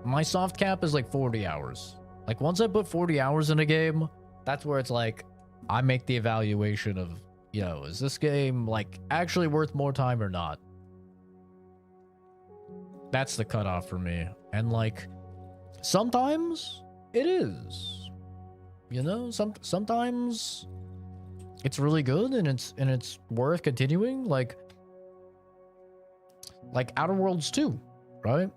My soft cap is like 40 hours. Like once I put 40 hours in a game, that's where it's like, I make the evaluation of, you know, is this game like actually worth more time or not? That's the cutoff for me. And like, sometimes it is. You know, sometimes it's really good and it's worth continuing. Like Outer Worlds 2, right?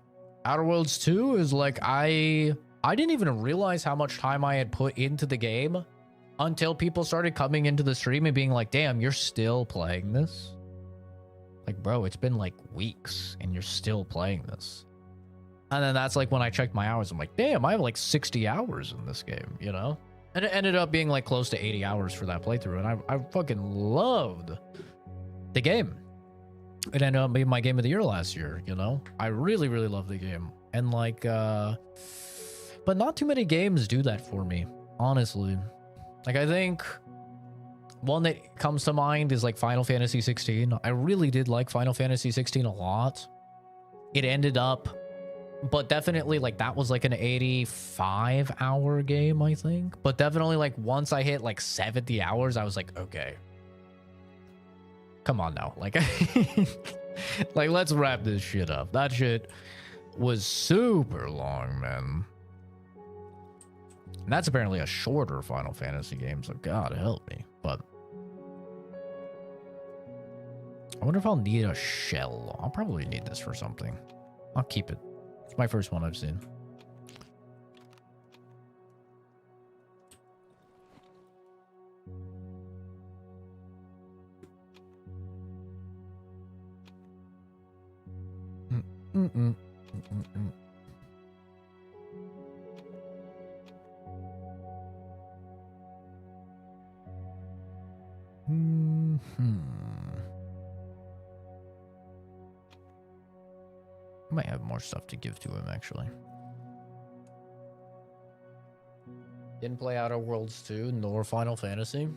Outer Worlds 2 is like I didn't even realize how much time I had put into the game until people started coming into the stream and being like, damn, you're still playing this? Like, bro, it's been like weeks and you're still playing this. And then that's like when I checked my hours. I'm like, damn, I have like 60 hours in this game, you know? And it ended up being like close to 80 hours for that playthrough. And I fucking loved the game. It ended up being my game of the year last year, you know? I really, really love the game. And like, but not too many games do that for me, honestly. Like, I think one that comes to mind is like Final Fantasy 16. I really did like Final Fantasy 16 a lot. It ended up, but definitely like that was like an 85-hour game, I think. But definitely like once I hit like 70 hours, I was like, okay, come on now. Like, like let's wrap this shit up. That shit was super long, man. And that's apparently a shorter Final Fantasy game, so God help me. But I wonder if I'll need a shell. I'll probably need this for something. I'll keep it. It's my first one I've seen. Might have more stuff to give to him, actually. Didn't play Outer Worlds 2 nor Final Fantasy.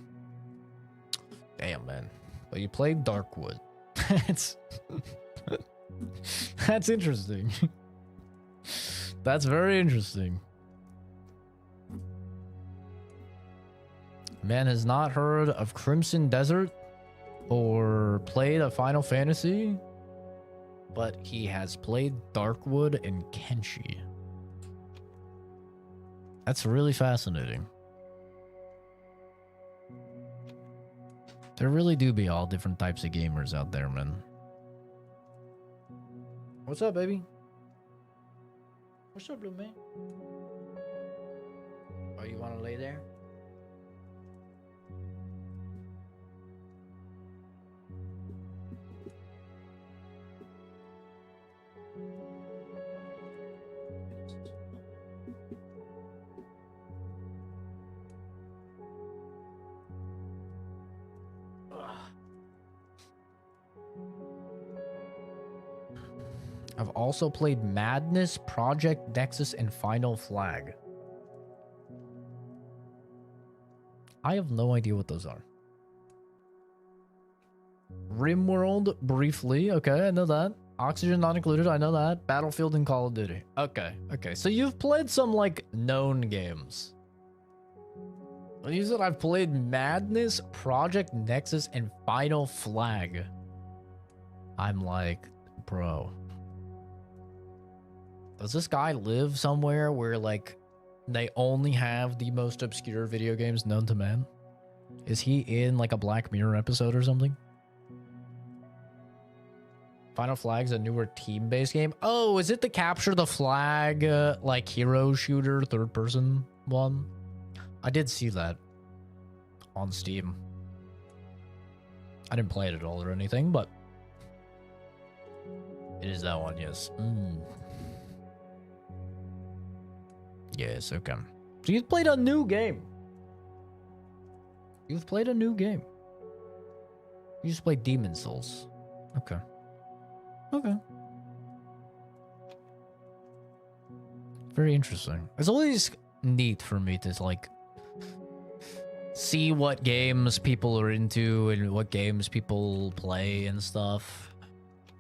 Damn, man. But you played Darkwood. That's that's interesting. That's very interesting. Man has not heard of Crimson Desert or played a Final Fantasy, but he has played Darkwood and Kenshi. That's really fascinating. There really do be all different types of gamers out there, man. What's up, baby? What's up, little man? Oh, you want to lay there? I've also played Madness, Project Nexus, and Final Flag. I have no idea what those are. RimWorld, briefly. Okay, I know that. Oxygen not included, I know that. Battlefield and Call of Duty. Okay, okay. So you've played some, like, known games. When you said I've played Madness, Project Nexus, and Final Flag, I'm like, bro. Does this guy live somewhere where, like, they only have the most obscure video games known to man? Is he in, like, a Black Mirror episode or something? Final Flag's a newer team-based game. Oh, is it the Capture the Flag, like, hero shooter, third-person one? I did see that on Steam. I didn't play it at all or anything, but it is that one, yes. Yes, okay. So you've played a new game. You've played a new game. You just played Demon Souls. Okay. Okay. Very interesting. It's always neat for me to, like, see what games people are into and what games people play and stuff.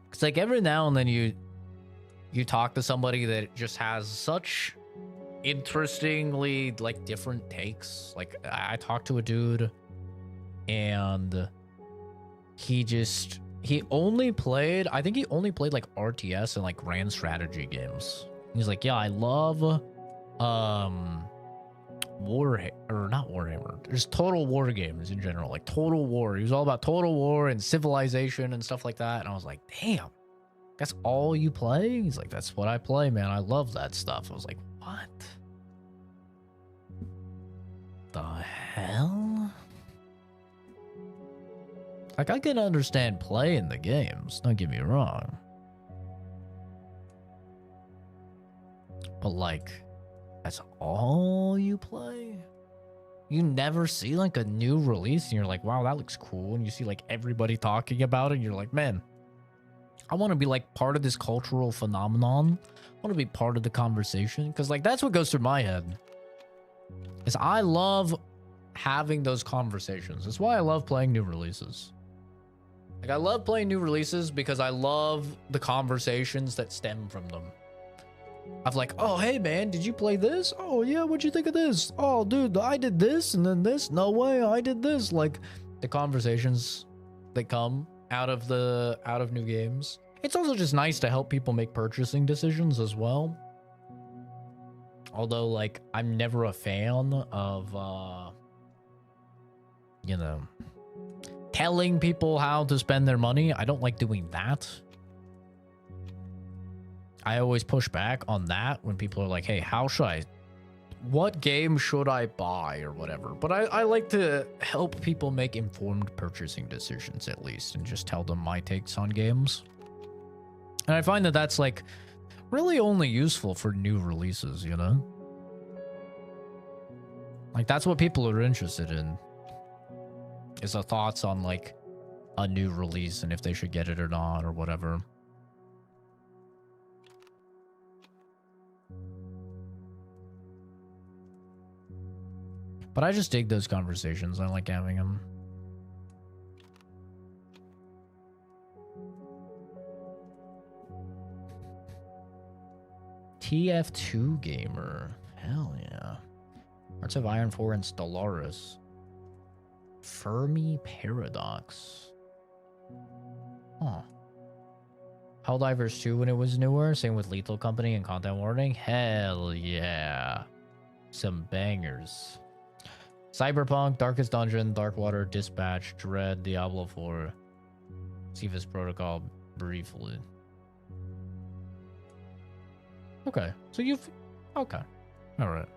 Because, like, every now and then you talk to somebody that just has such interestingly, like, different takes. Like, I talked to a dude and he only played, I think he only played like RTS and like grand strategy games. He's like, yeah, I love or not Warhammer. There's Total War games in general, like Total War. He was all about Total War and Civilization and stuff like that. And I was like, damn, that's all you play? He's like, that's what I play, man. I love that stuff. I was like, what the hell? Like, I can understand playing the games, don't get me wrong. But like, that's all you play? You never see like a new release and you're like, wow, that looks cool. And you see like everybody talking about it and you're like, man, I want to be like part of this cultural phenomenon. I want to be part of the conversation. Because like, that's what goes through my head. Is I love having those conversations. That's why I love playing new releases. Like, I love playing new releases because I love the conversations that stem from them. Of like, oh, hey, man, did you play this? Oh, yeah, what'd you think of this? Oh, dude, I did this and then this. No way, I did this. Like, the conversations that come out of new games. It's also just nice to help people make purchasing decisions as well. Although, like, I'm never a fan of, you know, telling people how to spend their money. I don't like doing that. I always push back on that when people are like, hey, what game should I buy or whatever. But I like to help people make informed purchasing decisions at least and just tell them my takes on games. And I find that that's like really only useful for new releases, you know? Like, that's what people are interested in. Is the thoughts on like a new release and if they should get it or not or whatever. But I just dig those conversations. I like having them. TF2 gamer. Hell yeah. Hearts of Iron 4 and Stellaris. Fermi Paradox. Huh. Helldivers 2 when it was newer. Same with Lethal Company and Content Warning. Hell yeah. Some bangers. Cyberpunk, Darkest Dungeon, Darkwater, Dispatch, Dread, Diablo 4, Civis Protocol, briefly. Okay, so okay, all right.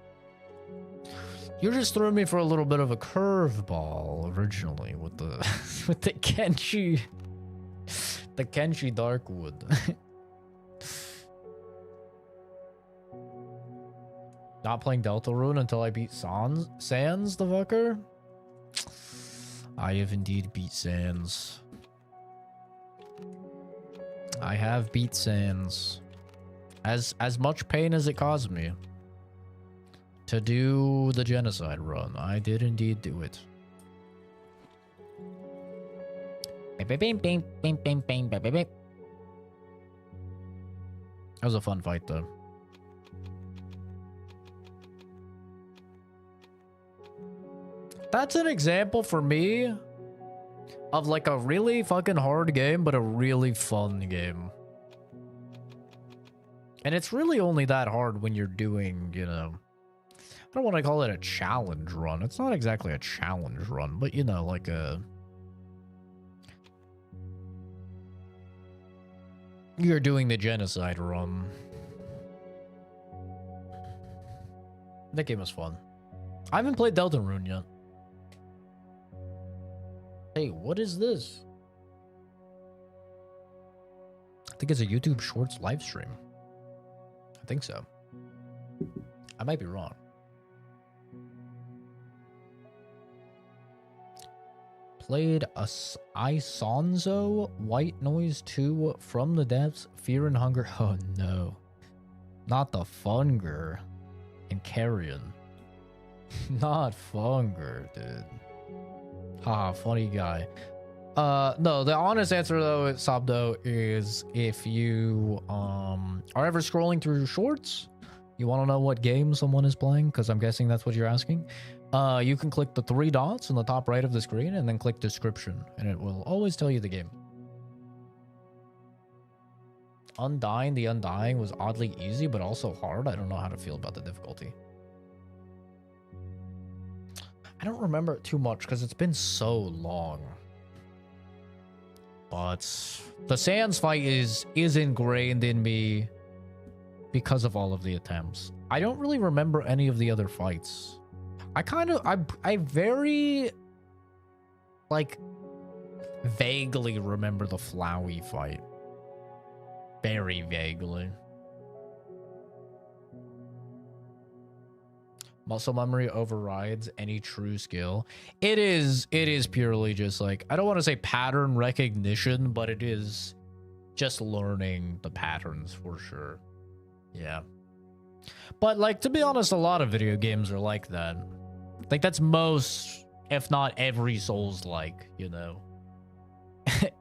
You just threw me for a little bit of a curveball originally with the with the Kenshi Darkwood. Not playing Deltarune until I beat Sans the fucker? I have indeed beat Sans. I have beat Sans. As much pain as it caused me to do the genocide run, I did indeed do it. That was a fun fight though. That's an example for me of like a really fucking hard game, but a really fun game. And it's really only that hard when you're doing, you know, I don't want to call it a challenge run. It's not exactly a challenge run, but you know, like you're doing the genocide run. That game was fun. I haven't played Deltarune yet. Hey, what is this? I think it's a YouTube Shorts live stream. I think so. I might be wrong. Played a Isonzo White Noise 2 from the depths. Fear and Hunger. Oh no. Not the Funger. And Carrion. Not Funger, dude. Haha, funny guy. No, the honest answer though, Sabdo, is if you are ever scrolling through shorts, you want to know what game someone is playing, because I'm guessing that's what you're asking. You can click the 3 dots in the top right of the screen and then click description, and it will always tell you the game. Undying, the Undying was oddly easy, but also hard. I don't know how to feel about the difficulty. I don't remember it too much because it's been so long. But the Sans fight is ingrained in me because of all of the attempts. I don't really remember any of the other fights. I very, like, vaguely remember the Flowey fight. Very vaguely. Muscle memory overrides any true skill. It is purely just like, I don't want to say pattern recognition, but it is just learning the patterns for sure. Yeah. But like, to be honest, a lot of video games are like that. Like that's most, if not every Souls-like, you know,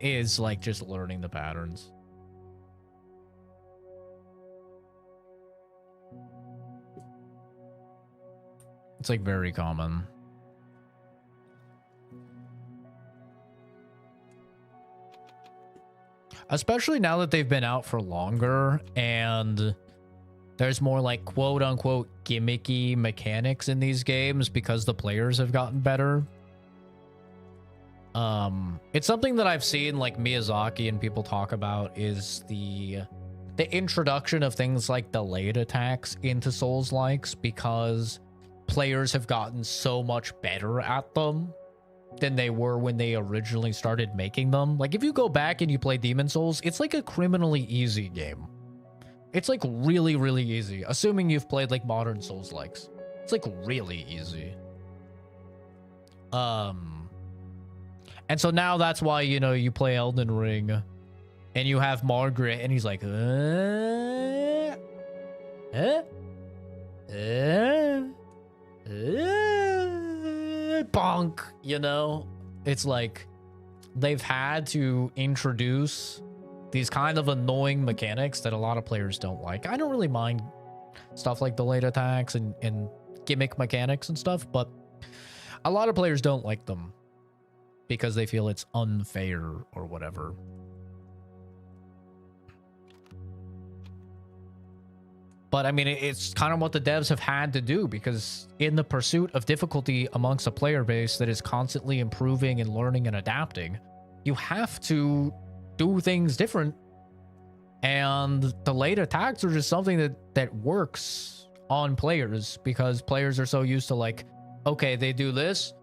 is like just learning the patterns. It's like very common. Especially now that they've been out for longer and there's more like quote unquote gimmicky mechanics in these games because the players have gotten better. It's something that I've seen like Miyazaki and people talk about is the introduction of things like delayed attacks into Souls-likes because players have gotten so much better at them than they were when they originally started making them. Like if you go back and you play Demon Souls, it's like a criminally easy game. It's like really, really easy. Assuming you've played like modern Souls-likes. It's like really easy. And so now that's why, you know, you play Elden Ring and you have Margaret and he's like, bonk, you know? It's like they've had to introduce these kind of annoying mechanics that a lot of players don't like. I don't really mind stuff like delayed attacks and gimmick mechanics and stuff, but a lot of players don't like them because they feel it's unfair or whatever. But I mean, it's kind of what the devs have had to do because in the pursuit of difficulty amongst a player base that is constantly improving and learning and adapting, you have to do things different. And delayed attacks are just something that works on players because players are so used to like, okay, they do this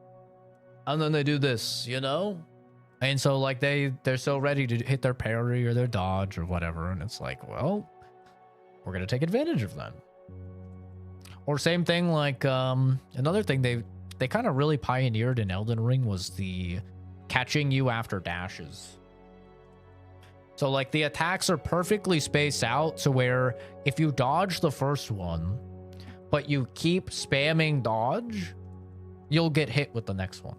and then they do this, you know? And so like they're so ready to hit their parry or their dodge or whatever. And it's like, well, we're going to take advantage of that. Or same thing, like another thing they kind of really pioneered in Elden Ring was the catching you after dashes. So like the attacks are perfectly spaced out to where if you dodge the first one, but you keep spamming dodge, you'll get hit with the next one,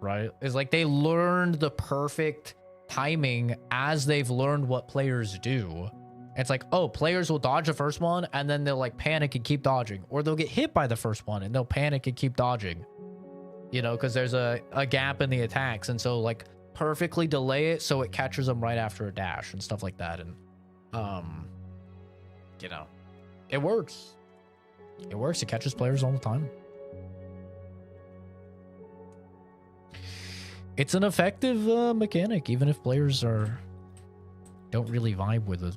right? It's like they learned the perfect timing as they've learned what players do. It's like, oh, players will dodge the first one and then they'll like panic and keep dodging, or they'll get hit by the first one and they'll panic and keep dodging, you know, because there's a gap in the attacks. And so like perfectly delay it so it catches them right after a dash and stuff like that. And, you know, it works. It works. It catches players all the time. It's an effective mechanic, even if players don't really vibe with it.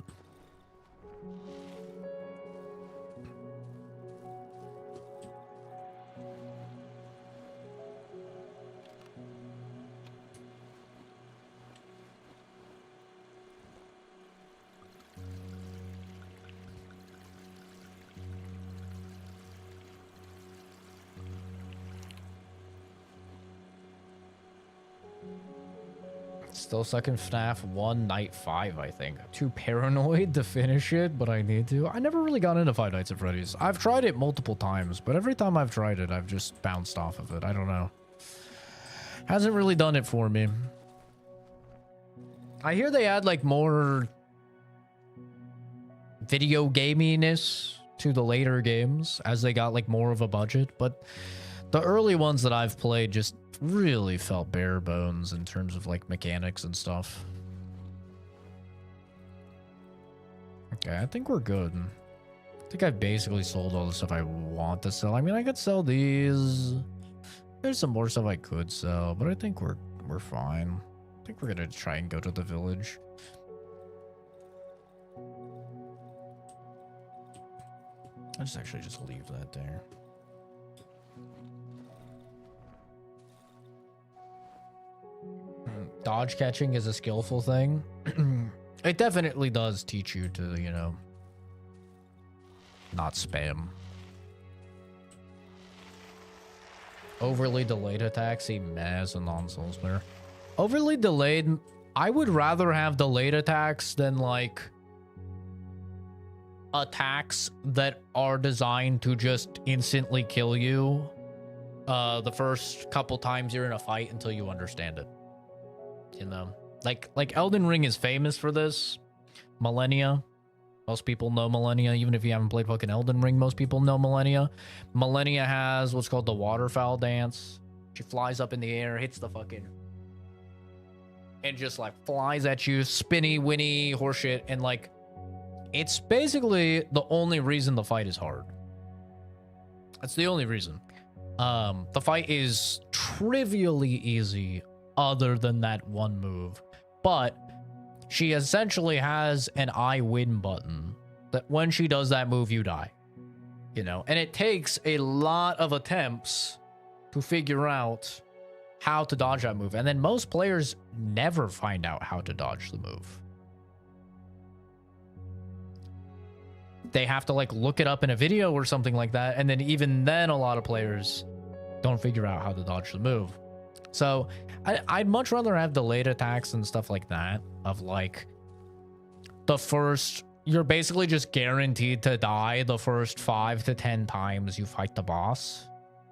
Still stuck in FNAF 1 Night 5, I think. I'm too paranoid to finish it, but I need to. I never really got into Five Nights at Freddy's. I've tried it multiple times, but every time I've tried it, I've just bounced off of it. I don't know. Hasn't really done it for me. I hear they add like more video gaminess to the later games as they got like more of a budget, but the early ones that I've played just really felt bare bones in terms of like mechanics and stuff. Okay, I think we're good. I think I've basically sold all the stuff I want to sell. I mean, I could sell these. There's some more stuff I could sell, but I think we're fine. I think we're gonna try and go to the village. I'll just actually just leave that there. Dodge catching is a skillful thing. It definitely does teach you to, you know, not spam. Overly delayed attacks seem as a non-souls player. Overly delayed, I would rather have delayed attacks than like attacks that are designed to just instantly kill you the first couple times you're in a fight until you understand it. You know, like Elden Ring is famous for this. Millennia. Most people know Millennia. Even if you haven't played fucking Elden Ring, most people know Millennia. Millennia has what's called the waterfowl dance. She flies up in the air, hits the fucking... and just like flies at you, spinny, winny, horseshit. And like, it's basically the only reason the fight is hard. That's the only reason. The fight is trivially easy other than that one move. But she essentially has an I win button that when she does that move, you die. You know, and it takes a lot of attempts to figure out how to dodge that move. And then most players never find out how to dodge the move. They have to like look it up in a video or something like that. And then even then, a lot of players don't figure out how to dodge the move. So I'd much rather have delayed attacks and stuff like that of like the first, you're basically just guaranteed to die the first 5 to 10 times you fight the boss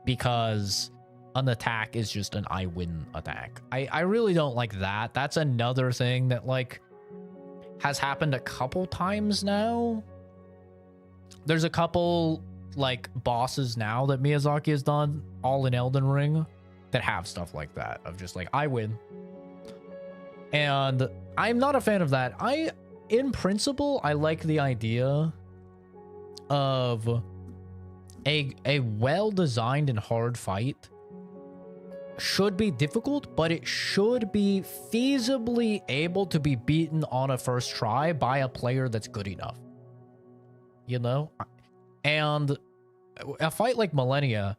because an attack is just an I win attack. I really don't like that. That's another thing that like has happened a couple times now. There's a couple like bosses now that Miyazaki has done all in Elden Ring that have stuff like that of just like I win. And I'm not a fan of that. In principle, I like the idea of a well-designed and hard fight should be difficult, but it should be feasibly able to be beaten on a first try by a player that's good enough. You know? And a fight like Millennia,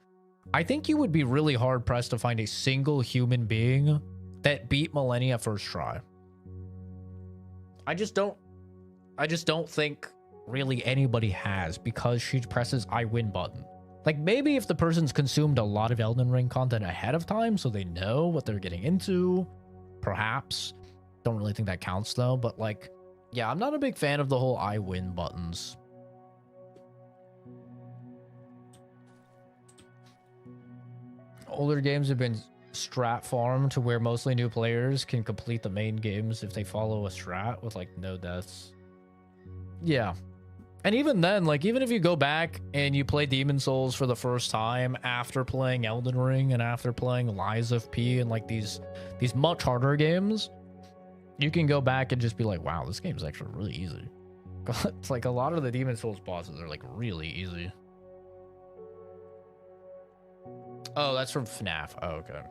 I think you would be really hard pressed to find a single human being that beat Millennia first try. I just don't think really anybody has, because she presses I win button. Like maybe if the person's consumed a lot of Elden Ring content ahead of time so they know what they're getting into, perhaps. Don't really think that counts though, but like, yeah, I'm not a big fan of the whole I win buttons. Older games have been strat farmed to where mostly new players can complete the main games if they follow a strat with like no deaths. Yeah. And even then, like even if you go back and you play Demon Souls for the first time after playing Elden Ring and after playing Lies of P and like these much harder games, you can go back and just be like, wow, this game is actually really easy. It's like a lot of the Demon Souls bosses are like really easy. Oh, that's from FNAF. Oh, okay.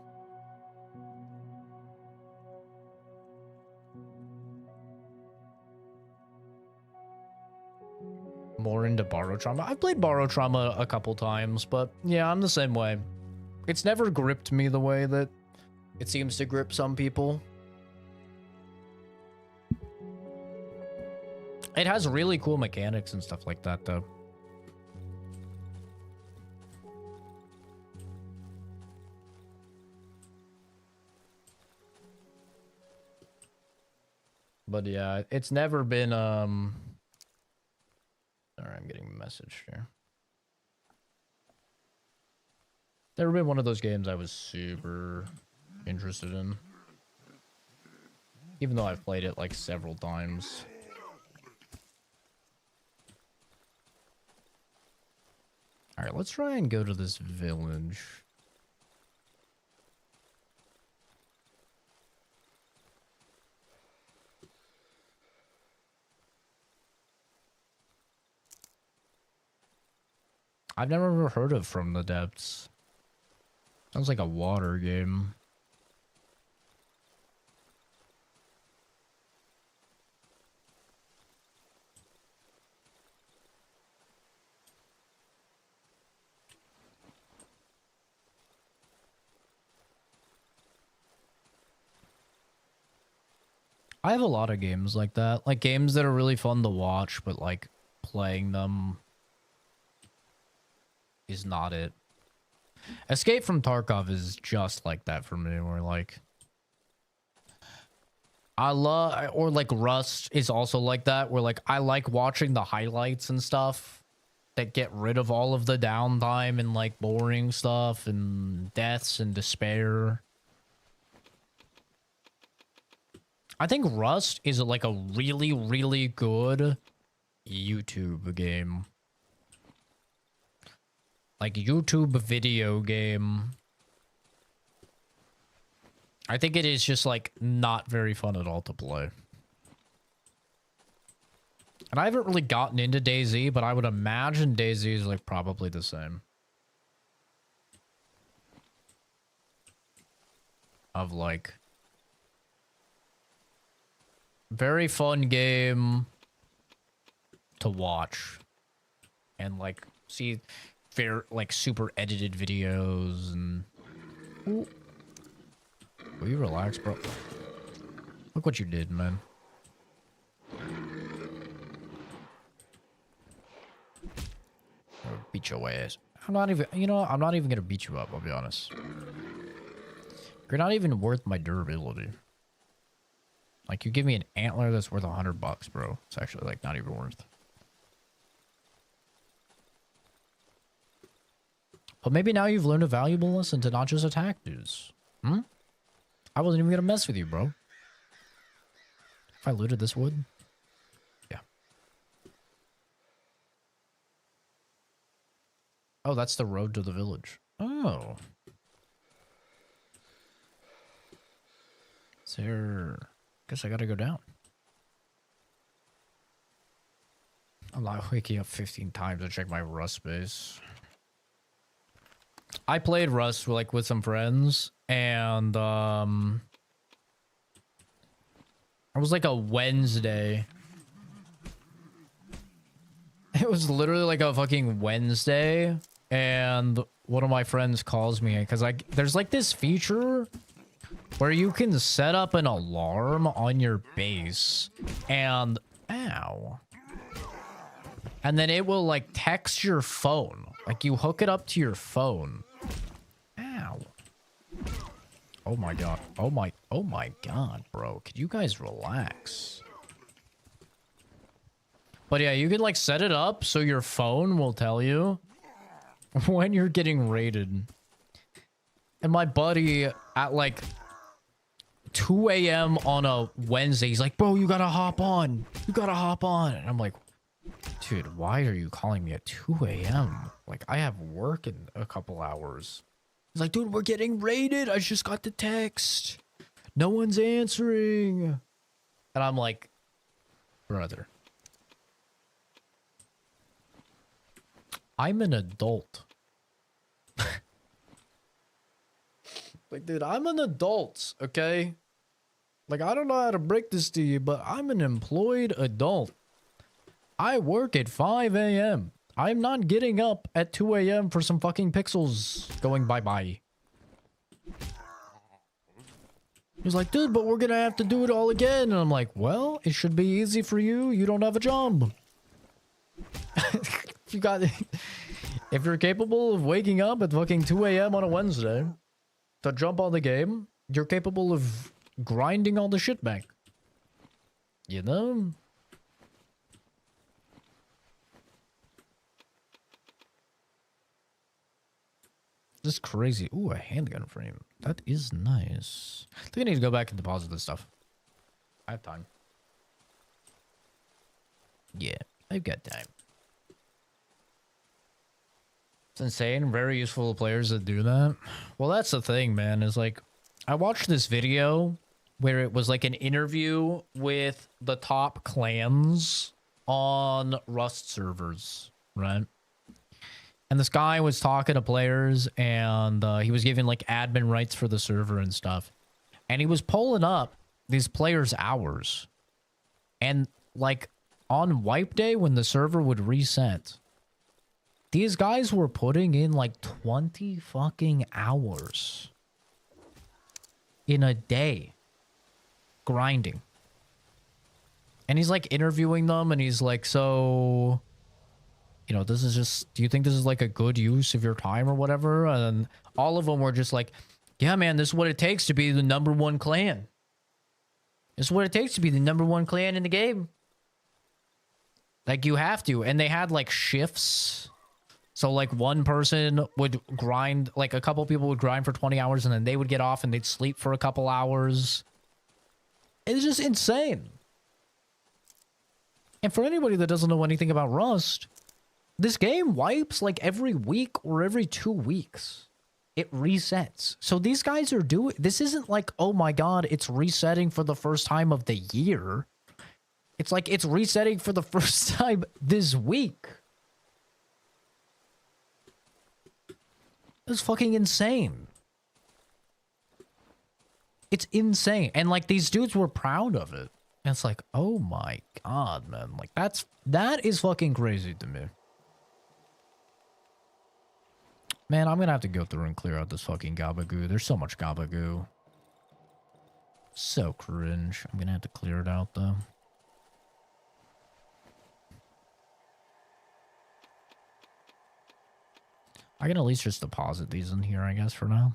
More into Borrow Trauma. I've played Borrow Trauma a couple times, but yeah, I'm the same way. It's never gripped me the way that it seems to grip some people. It has really cool mechanics and stuff like that, though. But yeah, it's never been, Sorry, I'm getting a message here. Never been one of those games I was super interested in. Even though I've played it like several times. Alright, let's try and go to this village. I've never heard of From the Depths. Sounds like a water game. I have a lot of games like that. Like games that are really fun to watch, but like playing them is not it. Escape from Tarkov is just like that for me, where like I love, or like Rust is also like that, where like I like watching the highlights and stuff that get rid of all of the downtime and like boring stuff and deaths and despair. I think Rust is like a really, really good YouTube game. Like YouTube video game. I think it is just like not very fun at all to play. And I haven't really gotten into DayZ, but I would imagine DayZ is like probably the same. Of like very fun game to watch and like see fair like super edited videos and ooh. Will you relax, bro? Look what you did, man. I'll beat your ass. I'm not even, you know, I'm not even gonna beat you up, I'll be honest. You're not even worth my durability. Like, you give me an antler that's worth $100, bro. It's actually, like, not even worth. But maybe now you've learned a valuable lesson to not just attack dudes. Hmm? I wasn't even gonna mess with you, bro. If I looted this wood? Yeah. Oh, that's the road to the village. Oh. Is there... Guess I gotta go down. I'm not waking up 15 times to check my Rust base. I played Rust like with some friends, and it was like a Wednesday. It was literally like a fucking Wednesday, and one of my friends calls me because like there's like this feature where you can set up an alarm on your base and ow. And then it will like text your phone. Like you hook it up to your phone. Ow. Oh my god. Oh my god, bro. Could you guys relax? But yeah, you could like set it up so your phone will tell you when you're getting raided. And my buddy at like 2 a.m. on a Wednesday, he's like, bro, you gotta hop on. You gotta hop on. And I'm like, dude, why are you calling me at 2 a.m.? Like, I have work in a couple hours. He's like, dude, we're getting raided. I just got the text. No one's answering. And I'm like, brother, I'm an adult. Like, dude, I'm an adult, okay? Like, I don't know how to break this to you, but I'm an employed adult. I work at 5 a.m. I'm not getting up at 2 a.m. for some fucking pixels going bye-bye. He's like, dude, but we're gonna have to do it all again. And I'm like, well, it should be easy for you. You don't have a job. You got... If you're capable of waking up at fucking 2 a.m. on a Wednesday to jump on the game, you're capable of grinding all the shit back. You know? This is crazy. Ooh, a handgun frame. That is nice. I think I need to go back and deposit this stuff. I have time. Yeah, I've got time. It's insane. Very useful to players that do that. Well, that's the thing, man. Is like, I watched this video where it was like an interview with the top clans on Rust servers, right? And this guy was talking to players, and he was giving like admin rights for the server and stuff. And he was pulling up these players' hours. And like on wipe day when the server would reset, these guys were putting in like 20 fucking hours in a day grinding. And he's like interviewing them, and he's like, so, you know, this is just, do you think this is like a good use of your time or whatever? And all of them were just like, yeah, man, this is what it takes to be the #1 clan. This is what it takes to be the #1 clan in the game. Like, you have to. And they had like shifts. So like one person would grind, like a couple people would grind for 20 hours, and then they would get off and they'd sleep for a couple hours. It's just insane. And for anybody that doesn't know anything about Rust, this game wipes like every week or every 2 weeks. It resets. So these guys are doing... This isn't like, oh my god, it's resetting for the first time of the year. It's like it's resetting for the first time this week. It's fucking insane. It's insane. And like these dudes were proud of it. And it's like, oh my god, man. Like that is fucking crazy to me. Man, I'm gonna have to go through and clear out this fucking gabagoo. There's so much gabagoo. So cringe. I'm gonna have to clear it out though. I can at least just deposit these in here, I guess, for now.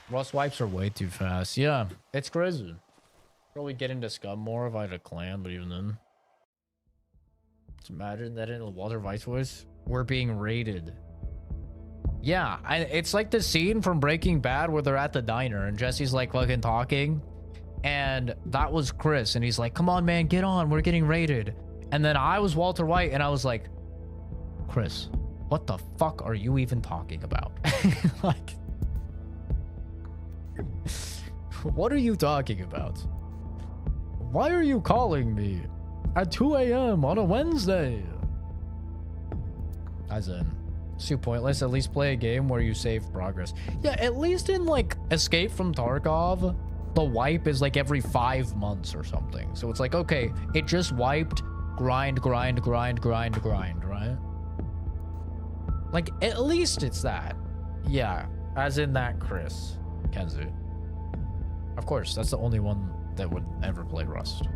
Rust wipes are way too fast. Yeah, it's crazy. Probably get into scum more if I had a clan, but even then. Just imagine that in a Walter Weiss voice, we're being raided. Yeah, it's like the scene from Breaking Bad where they're at the diner and Jesse's like fucking talking. And that was Chris, and he's like, come on, man, get on, we're getting raided. And then I was Walter White, and I was like, Chris, what the fuck are you even talking about? Like, what are you talking about? Why are you calling me at 2 a.m. on a Wednesday? As in, it's too pointless. At least play a game where you save progress. Yeah, at least in like Escape from Tarkov, the wipe is like every 5 months or something. So it's like, okay, it just wiped, grind, right? Like, at least it's that. Yeah, as in that Chris Kenzie. Of course, that's the only one that would ever play Rust.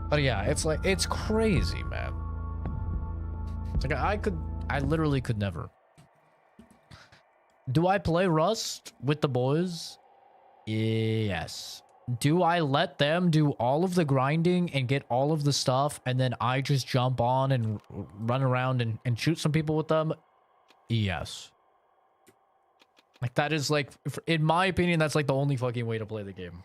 But yeah, it's like, it's crazy, man. It's like, I literally could never. Do I play Rust with the boys? Yes. Do I let them do all of the grinding and get all of the stuff, and then I just jump on and run around and shoot some people with them? Yes. Like, that is like, in my opinion, that's like the only fucking way to play the game.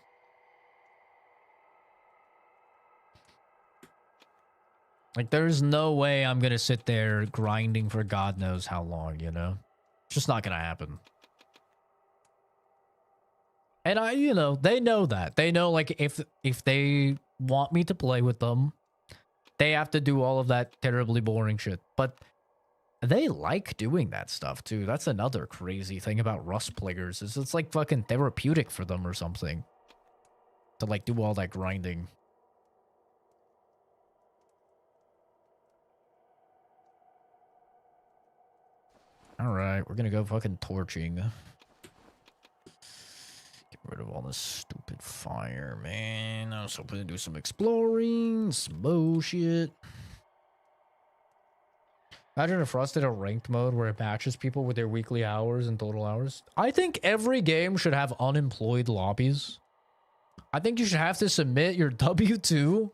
Like, there's no way I'm gonna sit there grinding for God knows how long, you know? It's just not gonna happen. And you know, they know that. They know, like, if they want me to play with them, they have to do all of that terribly boring shit. But they like doing that stuff, too. That's another crazy thing about Rust players, is it's like fucking therapeutic for them or something. To, like, do all that grinding. Alright, we're gonna go fucking torching. Get rid of all this stupid fire, man. I was hoping to do some exploring, some bullshit. Imagine if Rust did a ranked mode where it matches people with their weekly hours and total hours. I think every game should have unemployed lobbies. I think you should have to submit your W-2.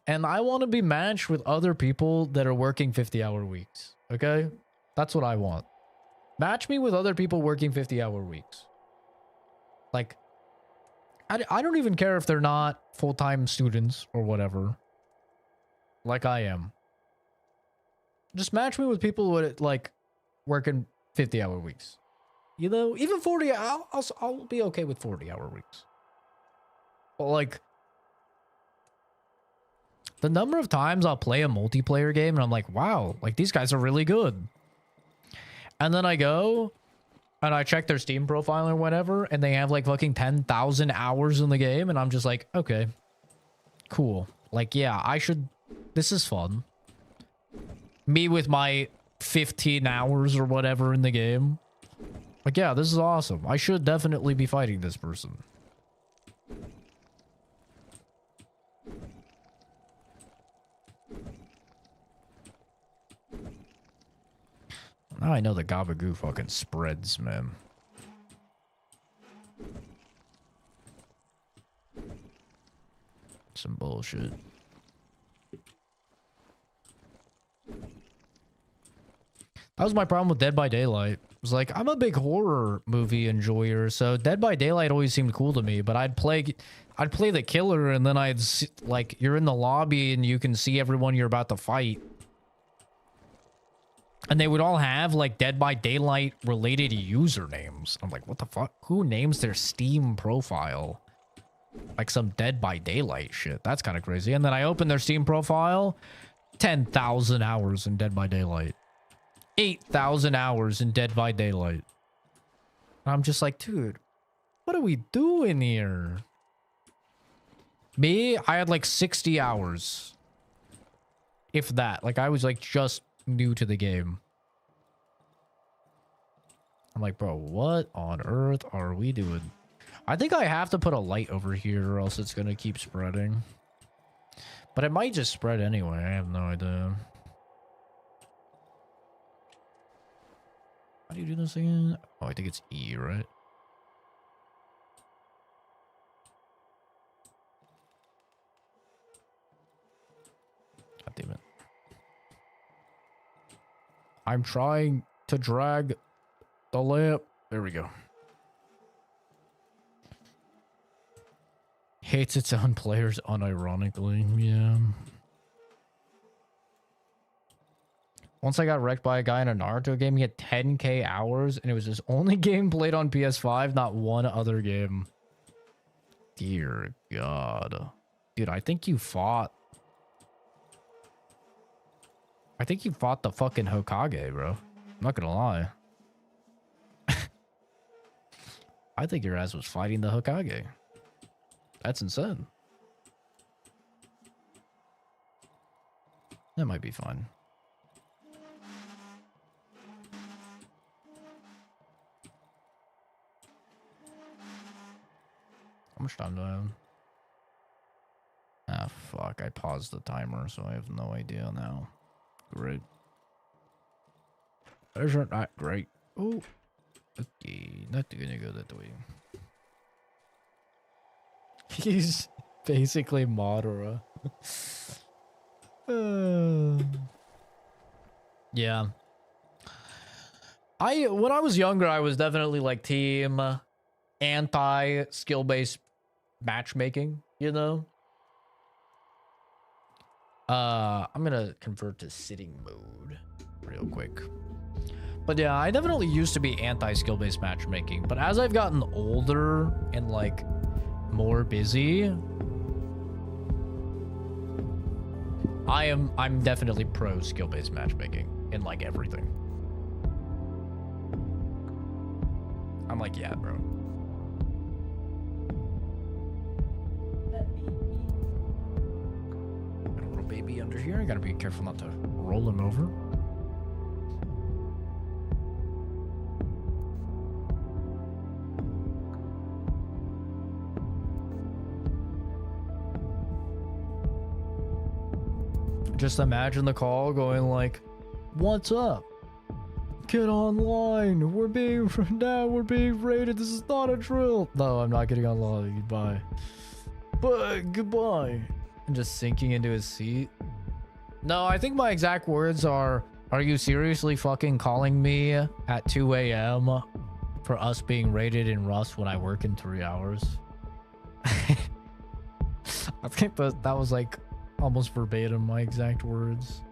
And I want to be matched with other people that are working 50-hour weeks. Okay? That's what I want. Match me with other people working 50-hour weeks. Like, I don't even care if they're not full-time students or whatever. Like I am. Just match me with people with, like, working 50-hour weeks. You know, even 40, I'll be okay with 40-hour weeks. But like, the number of times I'll play a multiplayer game and I'm like, wow, like these guys are really good. And then I go and I check their Steam profile or whatever, and they have like fucking 10,000 hours in the game, and I'm just like, okay, cool. Like, yeah, I should, this is fun. Me with my 15 hours or whatever in the game. Like, yeah, this is awesome. I should definitely be fighting this person. Now I know the Gabagoo fucking spreads, man. Some bullshit. That was my problem with Dead by Daylight. It was like, I'm a big horror movie enjoyer, so Dead by Daylight always seemed cool to me, but I'd play the killer, and then I'd see, like, you're in the lobby and you can see everyone you're about to fight. And they would all have, like, Dead by Daylight related usernames. I'm like, what the fuck? Who names their Steam profile like some Dead by Daylight shit? That's kind of crazy. And then I open their Steam profile, 10,000 hours in Dead by Daylight. 8,000 hours in Dead by Daylight. And I'm just like, dude, what are we doing here? Me, I had like 60 hours. If that. Like, I was like just new to the game. I'm like, bro, what on earth are we doing? I think I have to put a light over here or else it's gonna keep spreading. But it might just spread anyway. I have no idea. How do you do this again? Oh, I think it's E, right? God damn it. I'm trying to drag the lamp. There we go. Hates its own players unironically. Yeah. Once I got wrecked by a guy in a Naruto game, he had 10k hours, and it was his only game played on PS5, not one other game. Dear God. Dude, I think you fought the fucking Hokage, bro. I'm not gonna lie. I think your ass was fighting the Hokage. That's insane. That might be fun. How much time do I have? Ah, fuck. I paused the timer, so I have no idea now. Great. Those aren't that great. Oh. Okay. Not gonna go that way. He's basically Madara. Yeah. When I was younger, I was definitely like team anti skill-based matchmaking, you know? I'm gonna convert to sitting mode real quick. But yeah, I definitely used to be anti-skill-based matchmaking, but as I've gotten older and like more busy, I'm definitely pro skill-based matchmaking in like everything. I'm like, yeah, bro. Got a little baby under here. I gotta be careful not to roll him over. Just imagine the call going like, "What's up? Get online. We're being raided. This is not a drill." No, I'm not getting online. Goodbye. But goodbye. And just sinking into his seat. No, I think my exact words are you seriously fucking calling me at 2 a.m. for us being raided in Rust when I work in 3 hours?" I think that was like almost verbatim my exact words.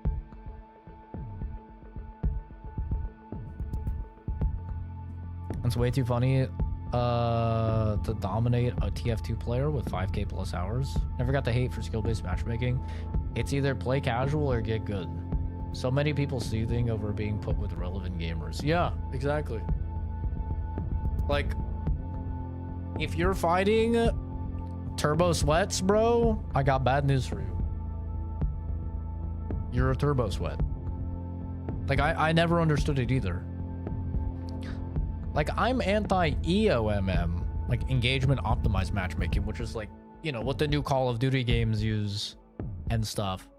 It's way too funny to dominate a TF2 player with 5k plus hours. Never got the hate for skill-based matchmaking. It's either play casual or get good. So many people seething over being put with relevant gamers. Yeah, exactly. Like, if you're fighting Turbo Sweats, bro, I got bad news for you. You're a Turbo Sweat. Like, I never understood it either. Like, I'm anti-EOMM, like engagement optimized matchmaking, which is like, you know, what the new Call of Duty games use and stuff,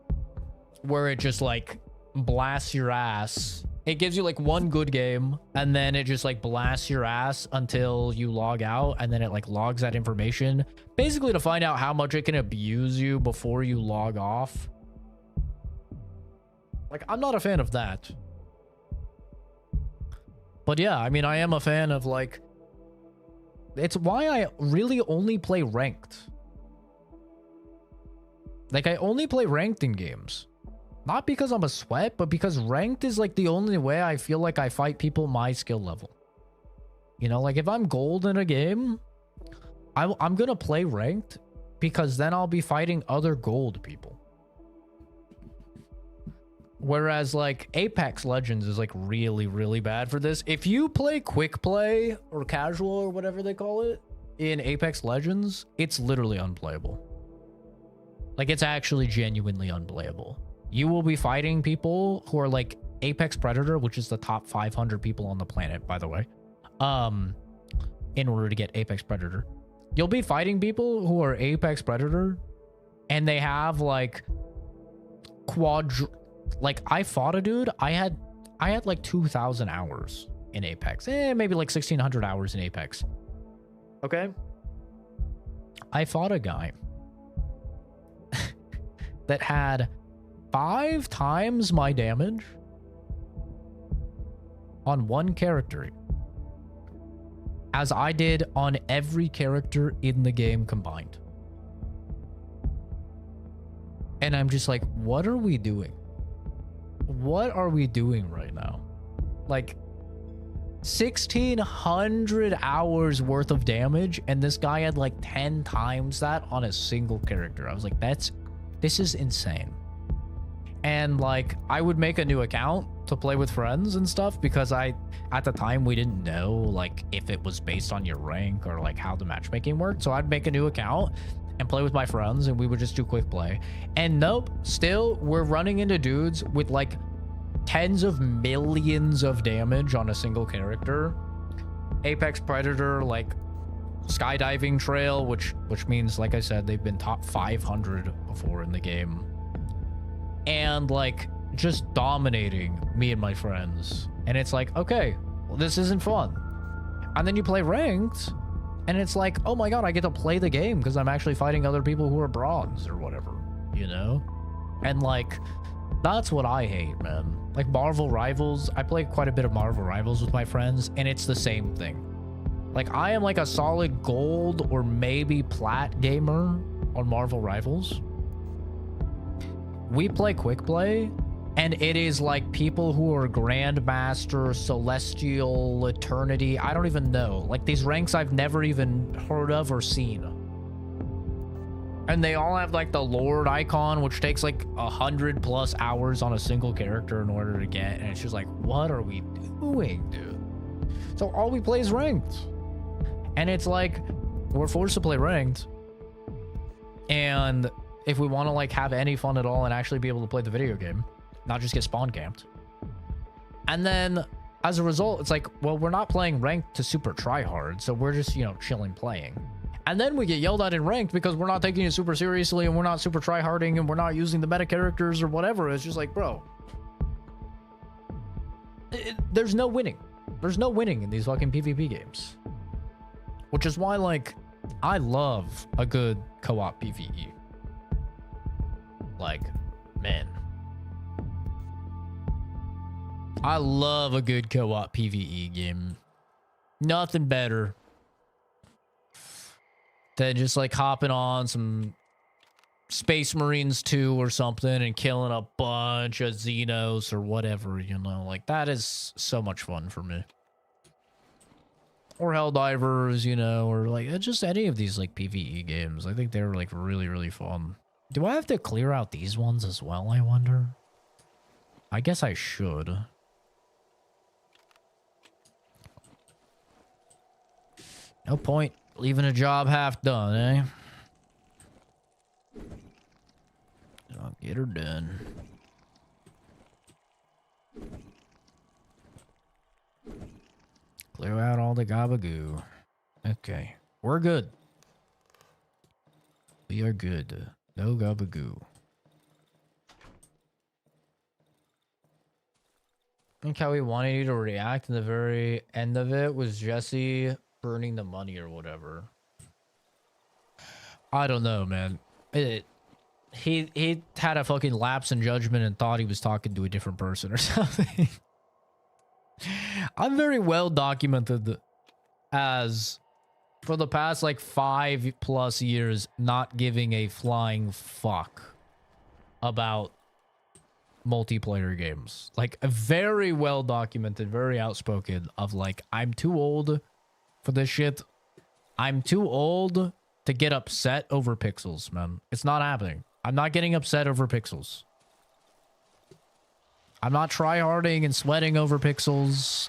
where it just like blasts your ass. It gives you like one good game and then it just like blasts your ass until you log out, and then it like logs that information basically to find out how much it can abuse you before you log off. Like, I'm not a fan of that. But yeah, I mean, I am a fan of like, it's why I really only play ranked. Like, I only play ranked in games. Not because I'm a sweat, but because ranked is like the only way I feel like I fight people my skill level. You know, like if I'm gold in a game, I'm going to play ranked because then I'll be fighting other gold people. Whereas like Apex Legends is like really, really bad for this. If you play quick play or casual or whatever they call it in Apex Legends, it's literally unplayable. Like, it's actually genuinely unplayable. You will be fighting people who are like Apex Predator, which is the top 500 people on the planet, by the way. In order to get Apex Predator, you'll be fighting people who are Apex Predator and they have like like, I fought a dude. I had like 2,000 hours in Apex. Maybe like 1,600 hours in Apex. Okay. I fought a guy that had 5 times my damage on one character as I did on every character in the game combined. And I'm just like, what are we doing? What are we doing right now? Like, 1,600 hours worth of damage, and this guy had like 10 times that on a single character. I was like, this is insane. And like, I would make a new account to play with friends and stuff because at the time we didn't know like if it was based on your rank or like how the matchmaking worked. So I'd make a new account and play with my friends and we would just do quick play. And nope, still we're running into dudes with like tens of millions of damage on a single character. Apex Predator, like skydiving trail, which means, like I said, they've been top 500 before in the game. And like just dominating me and my friends. And it's like, okay, well, this isn't fun. And then you play ranked and it's like, oh my god, I get to play the game because I'm actually fighting other people who are bronze or whatever, you know? And like, that's what I hate, man. Like Marvel Rivals, I play quite a bit of Marvel Rivals with my friends and it's the same thing. Like, I am like a solid gold or maybe plat gamer on Marvel Rivals. We play quick play and it is like people who are Grandmaster, Celestial, Eternity. I don't even know. Like these ranks I've never even heard of or seen. And they all have like the Lord icon, which takes like 100+ hours on a single character in order to get. And it's just like, what are we doing, dude? So all we play is ranked. And it's like, we're forced to play ranked. And if we want to like have any fun at all and actually be able to play the video game, not just get spawn camped. And then as a result, it's like, well, we're not playing ranked to super try hard. So we're just, you know, chilling playing. And then we get yelled at in ranked because we're not taking it super seriously and we're not super try harding and we're not using the meta characters or whatever. It's just like, bro, there's no winning. There's no winning in these fucking PvP games. Which is why, like, I love a good co-op PvE. Like, man. I love a good co-op PvE game. Nothing better than just like hopping on some Space Marines 2 or something and killing a bunch of Xenos or whatever, you know. Like, that is so much fun for me. or Helldivers, you know, or like just any of these like PvE games. I think they're like really, really fun. Do I have to clear out these ones as well, I wonder? I guess I should. No point leaving a job half done, eh? I'll get her done. Clear out all the gabagoo. Okay. We're good. We are good. No gabagoo. I think how we wanted you to react in the very end of it was Jesse burning the money or whatever. I don't know, man. He had a fucking lapse in judgment and thought he was talking to a different person or something. I'm very well documented as, for the past like 5+ years, not giving a flying fuck about multiplayer games. Like, very well documented, very outspoken of like, I'm too old for this shit. I'm too old to get upset over pixels, man. It's not happening. I'm not getting upset over pixels. I'm not tryharding and sweating over pixels.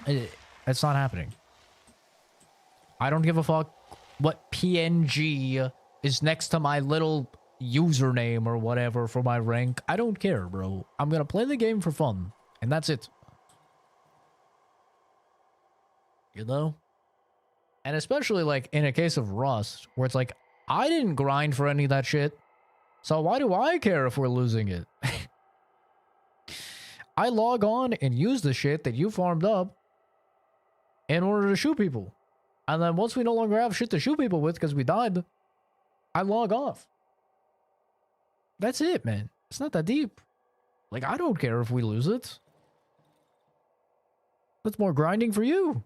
It's not happening. I don't give a fuck what PNG is next to my little username or whatever for my rank. I don't care, bro. I'm gonna play the game for fun, and that's it. You know? And especially like in a case of Rust, where it's like, I didn't grind for any of that shit, so why do I care if we're losing it? I log on and use the shit that you farmed up in order to shoot people. And then once we no longer have shit to shoot people with because we died, I log off. That's it, man. It's not that deep. Like, I don't care if we lose it. That's more grinding for you.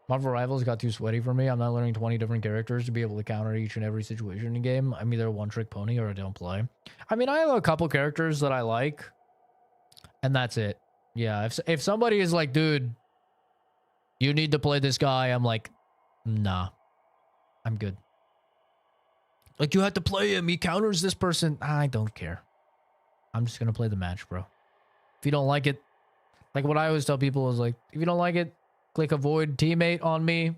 Marvel Rivals got too sweaty for me. I'm not learning 20 different characters to be able to counter each and every situation in game. I'm either a one-trick pony or I don't play. I mean, I have a couple characters that I like, and that's it. Yeah, if somebody is like, dude, you need to play this guy, I'm like, nah, I'm good. Like, you have to play him. He counters this person. I don't care. I'm just going to play the match, bro. If you don't like it, like what I always tell people is like, if you don't like it, click avoid teammate on me.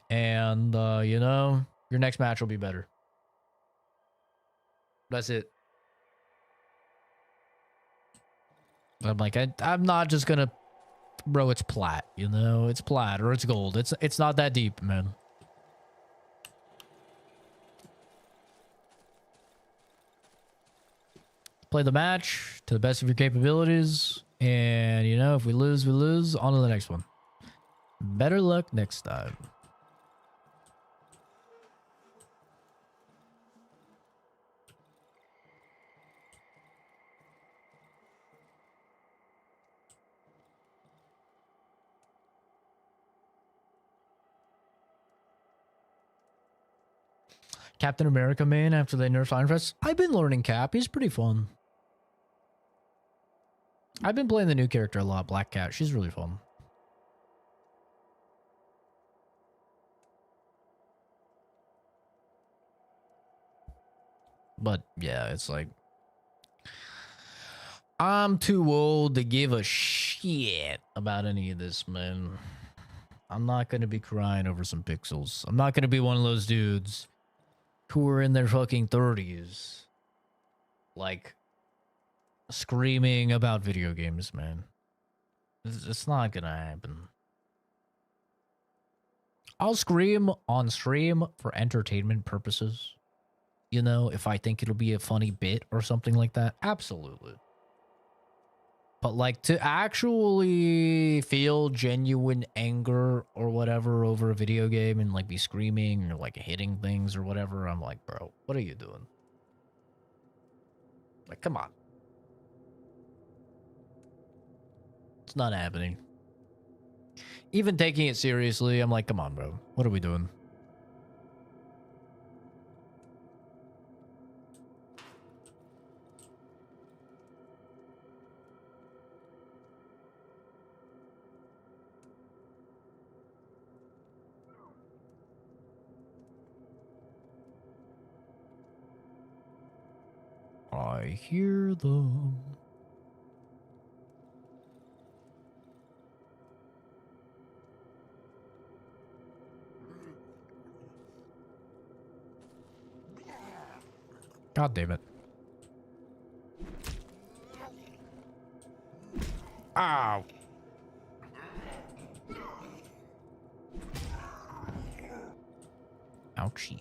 And, you know, your next match will be better. That's it. I'm like, I'm not just going to, bro, it's plat, you know? It's plat or it's gold. It's not that deep, man. Play the match to the best of your capabilities. And, you know, if we lose, we lose. On to the next one. Better luck next time. Captain America main after they nerfed Iron Fist. I've been learning Cap. He's pretty fun. I've been playing the new character a lot, Black Cat. She's really fun. But yeah, it's like, I'm too old to give a shit about any of this, man. I'm not going to be crying over some pixels. I'm not going to be one of those dudes who are in their fucking 30s, like, screaming about video games, man. It's not gonna happen. I'll scream on stream for entertainment purposes. You know, if I think it'll be a funny bit or something like that. Absolutely. But like, to actually feel genuine anger or whatever over a video game and like be screaming or like hitting things or whatever, I'm like, bro, what are you doing? Like, come on. It's not happening. Even taking it seriously, I'm like, come on, bro. What are we doing? I hear them. God damn it. Ow. Ouchie.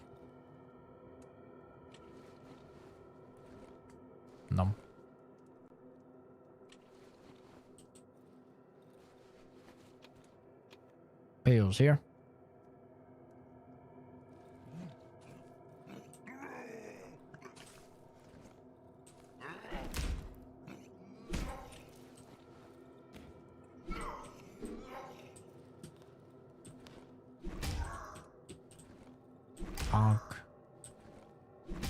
Num. Pails here. Bonk.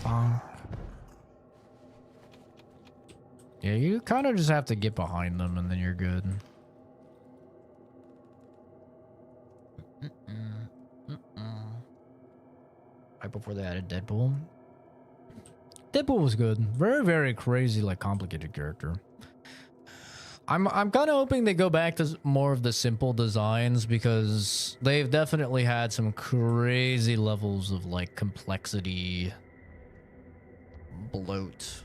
Bonk. Yeah, you kind of just have to get behind them and then you're good. Right before they added Deadpool. Deadpool was good. Very, very crazy, like complicated character. I'm kind of hoping they go back to more of the simple designs because they've definitely had some crazy levels of like complexity bloat.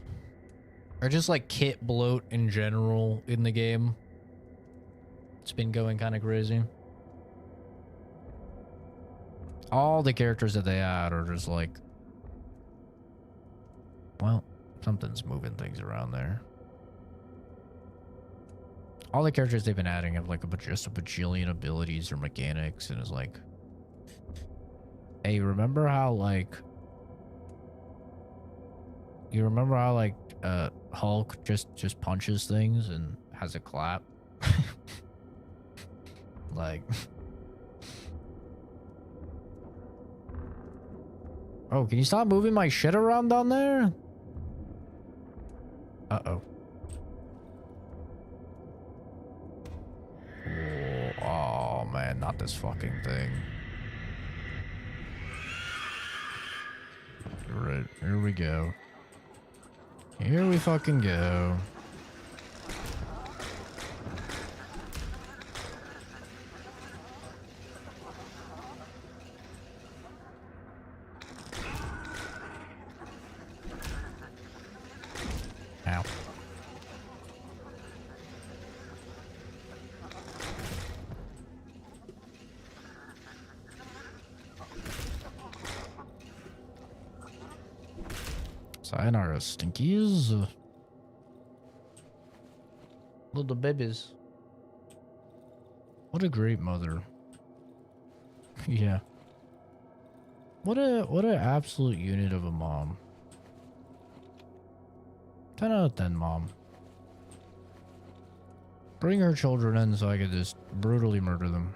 Or just like kit bloat in general in the game. It's been going kind of crazy. All the characters that they add are just like, well, something's moving things around there. All the characters they've been adding have like just a bajillion abilities or mechanics, and it's like, hey, remember how like Hulk just punches things and has a clap? Like, oh, can you stop moving my shit around down there? Uh-oh. Oh, man, not this fucking thing. Right, here we go. Here we fucking go. Ow. Sayonara, stinkies. Little babies. What a great mother. Yeah. What an absolute unit of a mom. 10 out of 10 mom. Bring her children in so I could just brutally murder them.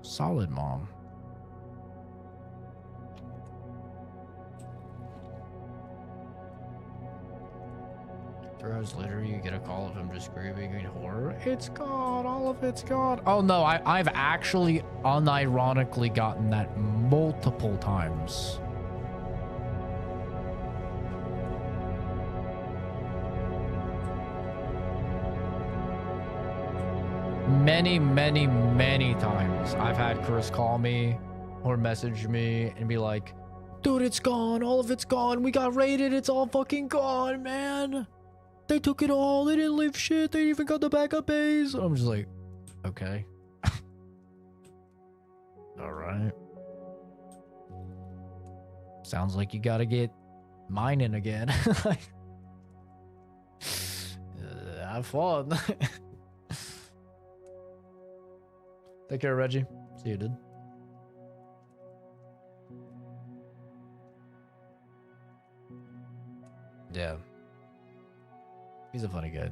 Solid mom. 3 hours later, you get a call of him just screaming in horror. It's gone. All of it's gone. Oh, no. I've actually unironically gotten that multiple times. Many, many, many times I've had Chris call me or message me and be like, dude, it's gone. All of it's gone. We got raided. It's all fucking gone, man. They took it all. They didn't leave shit. They even got the backup base. I'm just like, okay. All right. Sounds like you gotta get mining again. Have fun. Take care, Reggie. See you, dude. Yeah. He's a funny guy.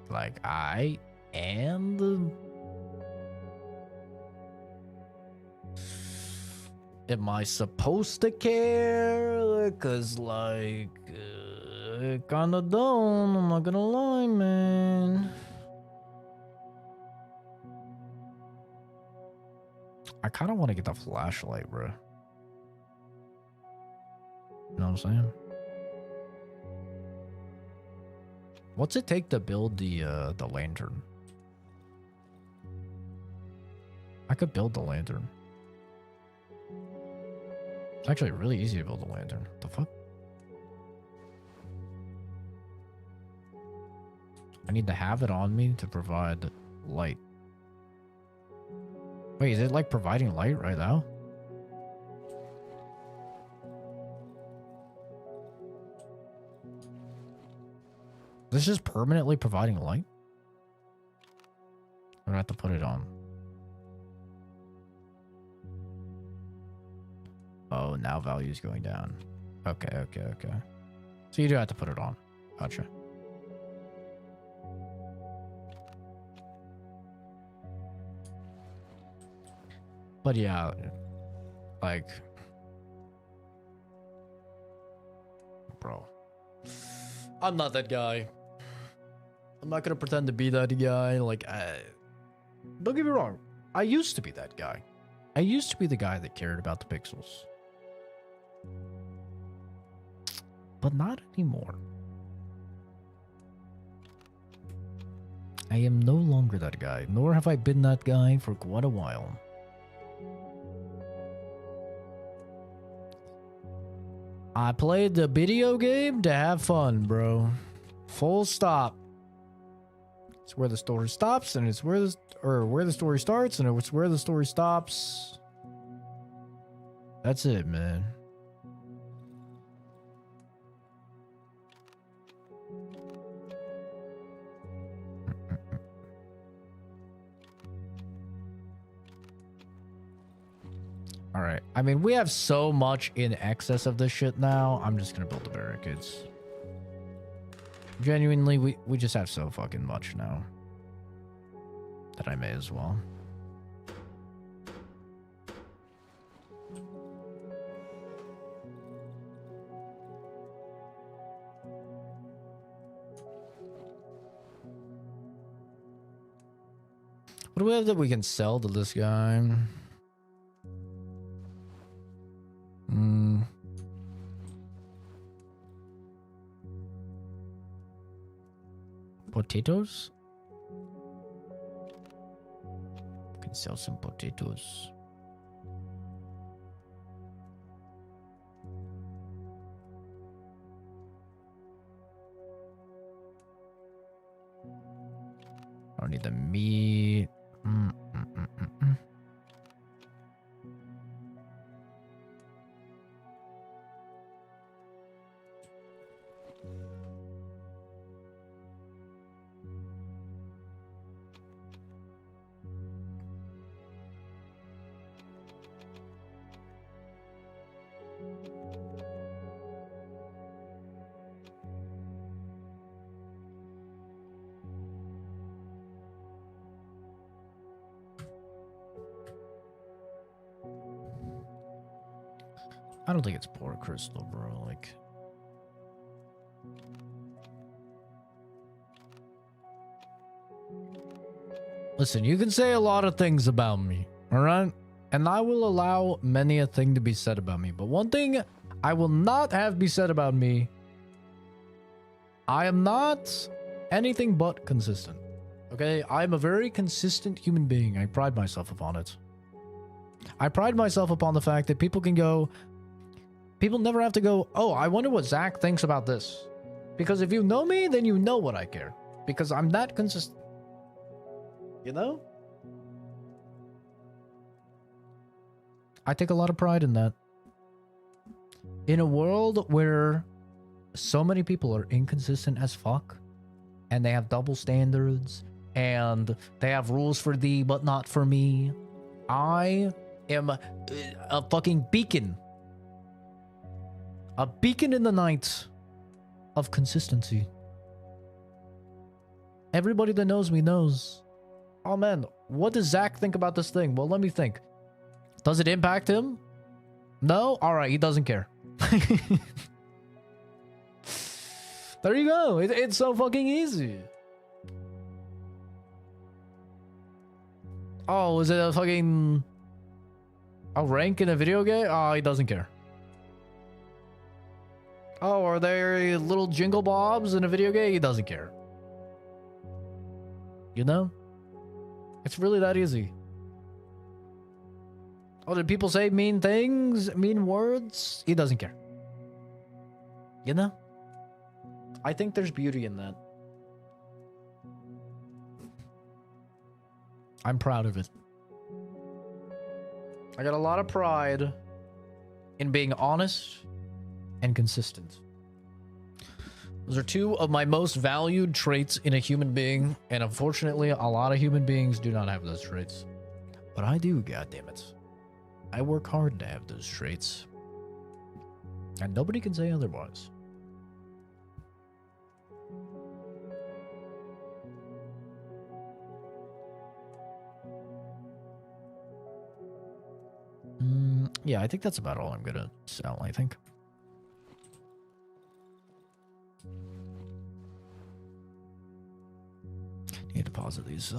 Like, and am I supposed to care? Cause like, kinda don't. I'm not gonna lie, man. I kind of want to get the flashlight, bro. You know what I'm saying? What's it take to build the lantern? I could build the lantern. It's actually really easy to build a lantern. What the fuck? I need to have it on me to provide light. Wait, is it like providing light right now? This is permanently providing light? I'm gonna have to put it on. Oh, now value is going down. Okay, okay, okay. So you do have to put it on. Gotcha. But yeah, like, bro, I'm not that guy. I'm not gonna pretend to be that guy. Like, don't get me wrong. I used to be that guy. I used to be the guy that cared about the pixels. But not anymore. I am no longer that guy, nor have I been that guy for quite a while. I played the video game to have fun, bro. Full stop. It's where the story stops, and it's where the story starts, and it's where the story stops. That's it, man. All right. I mean, we have so much in excess of this shit now. I'm just gonna build the barricades. Genuinely, we just have so fucking much now that I may as well. What do we have that we can sell to this guy? Potatoes? Can sell some potatoes. I don't need the meat. I don't think it's poor crystal, bro. Like, listen, you can say a lot of things about me, all right? And I will allow many a thing to be said about me. But one thing I will not have be said about me, I am not anything but consistent. Okay? I'm a very consistent human being. I pride myself upon it. I pride myself upon the fact that people can go... People never have to go, oh, I wonder what Zach thinks about this. Because if you know me, then you know what I care. Because I'm that consistent. You know? I take a lot of pride in that. In a world where so many people are inconsistent as fuck, and they have double standards, and they have rules for thee but not for me, I am a fucking beacon. A beacon in the night of consistency. Everybody that knows me knows. Oh man, what does Zach think about this thing? Well, let me think. Does it impact him? No? Alright, he doesn't care. There you go. It's so fucking easy. Oh, is it a fucking... Oh, rank in a video game? Oh, he doesn't care. Oh, are there little jingle bobs in a video game? He doesn't care. You know? It's really that easy. Oh, did people say mean things? Mean words? He doesn't care. You know? I think there's beauty in that. I'm proud of it. I got a lot of pride in being honest and consistent. Those are two of my most valued traits in a human being, and unfortunately, a lot of human beings do not have those traits. But I do, goddammit. I work hard to have those traits. And nobody can say otherwise. Yeah, I think that's about all I'm gonna sell, I think. Need to deposit these,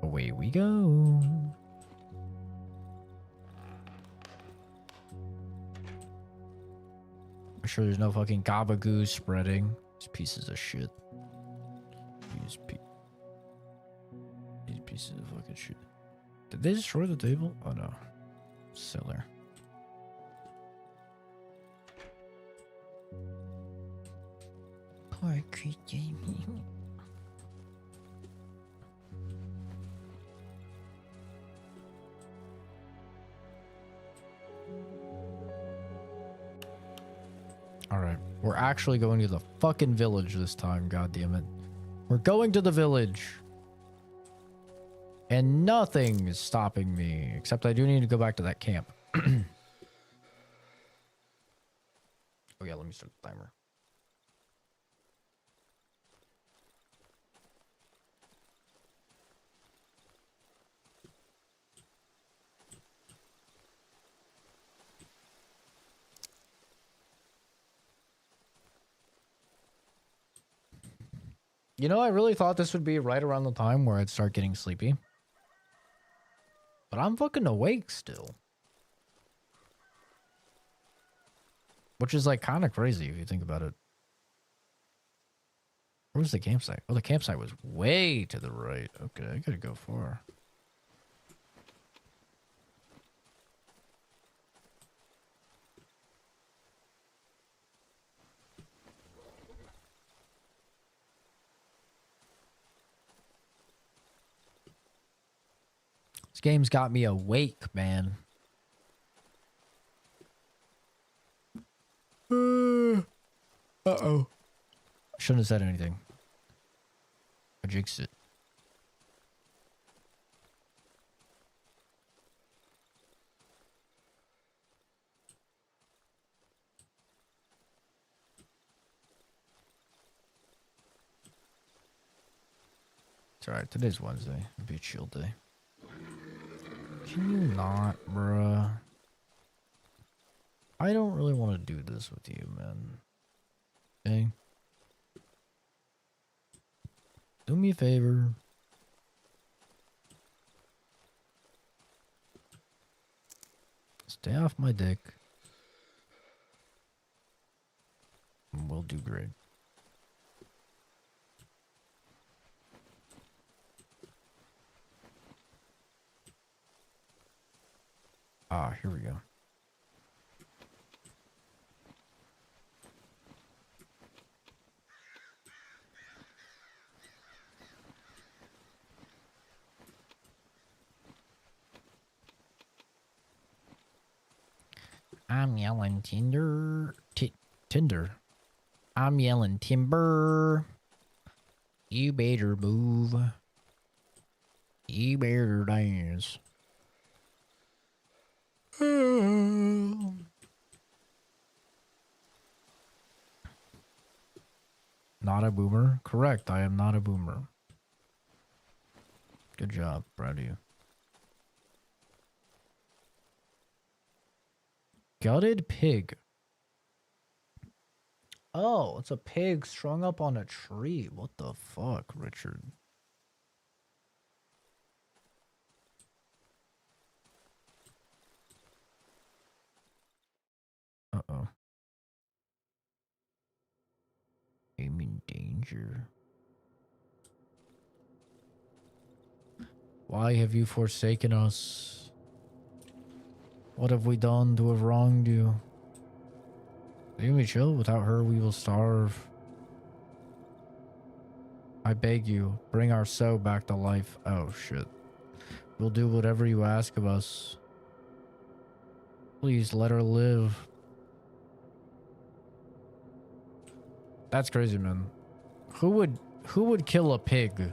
Away we go. I'm sure there's no fucking gabagoo spreading. These pieces of shit. These pieces of fucking shit. Did they destroy the table? Oh no. Still there. Poor Jamie. Alright. We're actually going to the fucking village this time, goddammit. We're going to the village. And nothing is stopping me. Except I do need to go back to that camp. Oh yeah, let me start the timer. You know, I really thought this would be right around the time where I'd start getting sleepy. But I'm fucking awake still. Which is like kind of crazy if you think about it. Where was the campsite? Oh, the campsite was way to the right. Okay, I gotta go far. This game's got me awake, man. Uh-oh. Shouldn't have said anything. I jinxed it. It's alright, today's Wednesday. It'll be a chill day. Can you not, bruh? I don't really want to do this with you, man. Okay? Do me a favor. Stay off my dick. And we'll do great. Ah, here we go. I'm yelling Tinder. Tinder. I'm yelling timber. You better move. You better dance. Not a boomer? Correct, I am not a boomer. Good job, proud of you. Gutted pig. Oh, it's a pig strung up on a tree. What the fuck, Richard? Uh-oh. I'm in danger. Why have you forsaken us? What have we done to have wronged you? Leave me chill. Without her, we will starve. I beg you, bring our soul back to life. Oh, shit. We'll do whatever you ask of us. Please let her live. That's crazy, man. Who would kill a pig?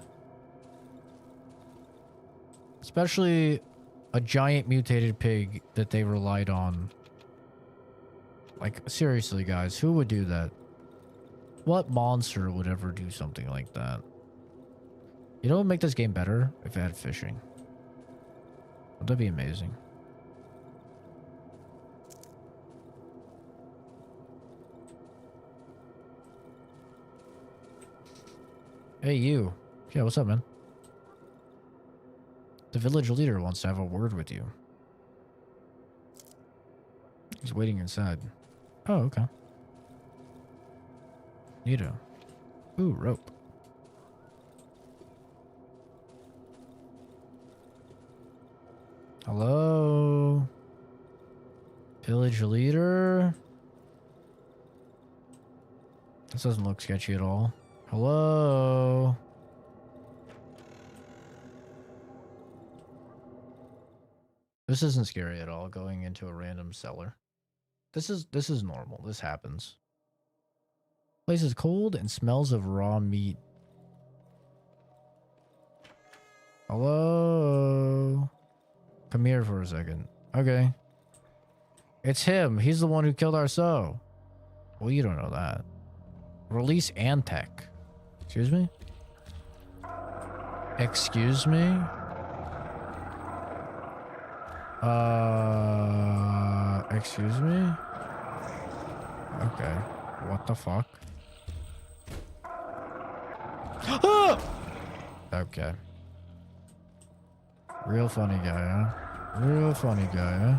Especially a giant mutated pig that they relied on. Like, seriously, guys, who would do that? What monster would ever do something like that? You know what would make this game better? If it had fishing. Would that be amazing? Hey, you. Yeah, what's up, man? The village leader wants to have a word with you. He's waiting inside. Oh, okay. Neato. Ooh, rope. Hello? Village leader? This doesn't look sketchy at all. Hello? This isn't scary at all, going into a random cellar. This is normal. This happens. Place is cold and smells of raw meat. Hello? Come here for a second. Okay. It's him. He's the one who killed our soul. Well, you don't know that. Release Antec. Excuse me? Excuse me? Excuse me? Okay. What the fuck? Okay. Real funny guy, huh? Real funny guy, huh?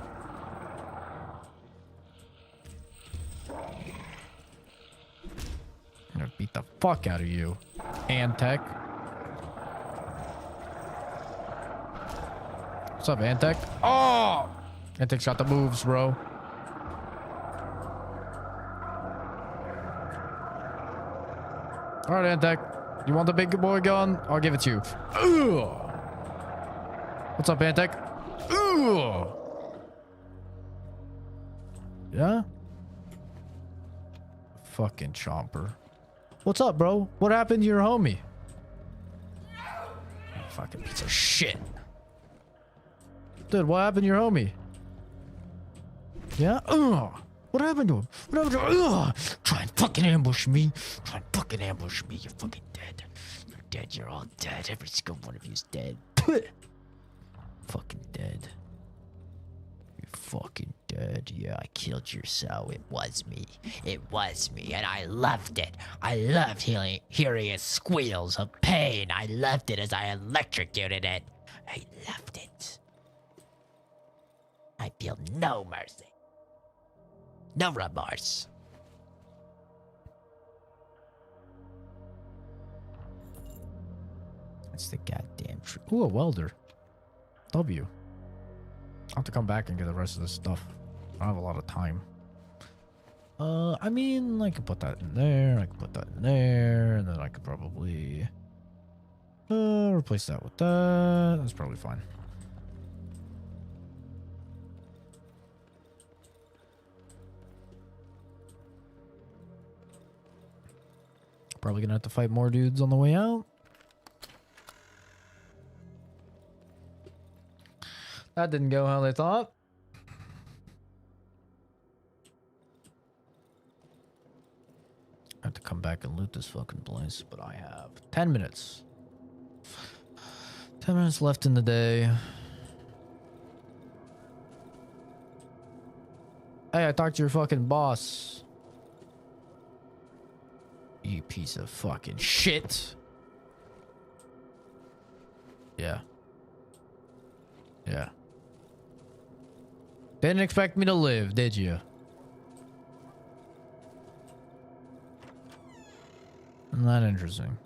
I'm gonna beat the fuck out of you, Antec. What's up, Antec? Oh! Antec's got the moves, bro. Alright, Antec. You want the big boy gun? I'll give it to you. Ugh. What's up, Antec? Ugh. Yeah? Fucking chomper. What's up, bro? What happened to your homie? Fucking piece of shit. Dude, what happened to your homie? Yeah? Ugh. What happened to him? What happened to him? Ugh. Try and fucking ambush me. Try and fucking ambush me. You're fucking dead. You're dead. You're all dead. Every single one of you's dead. Fucking dead. You're fucking dead. Yeah, I killed your soul. It was me. It was me. And I loved it. I loved hearing its squeals of pain. I loved it as I electrocuted it. I loved it. I feel no mercy. No remorse. That's the goddamn truth. Ooh, a welder. W. I'll have to come back and get the rest of this stuff. I don't have a lot of time. I mean, I could put that in there. I could put that in there. And then I could probably replace that with that. That's probably fine. Probably gonna have to fight more dudes on the way out. That didn't go how they thought. I have to come back and loot this fucking place, but I have 10 minutes. 10 minutes left in the day. Hey, I talked to your fucking boss. You piece of fucking shit. Yeah. Yeah. Didn't expect me to live, did you? Not interesting.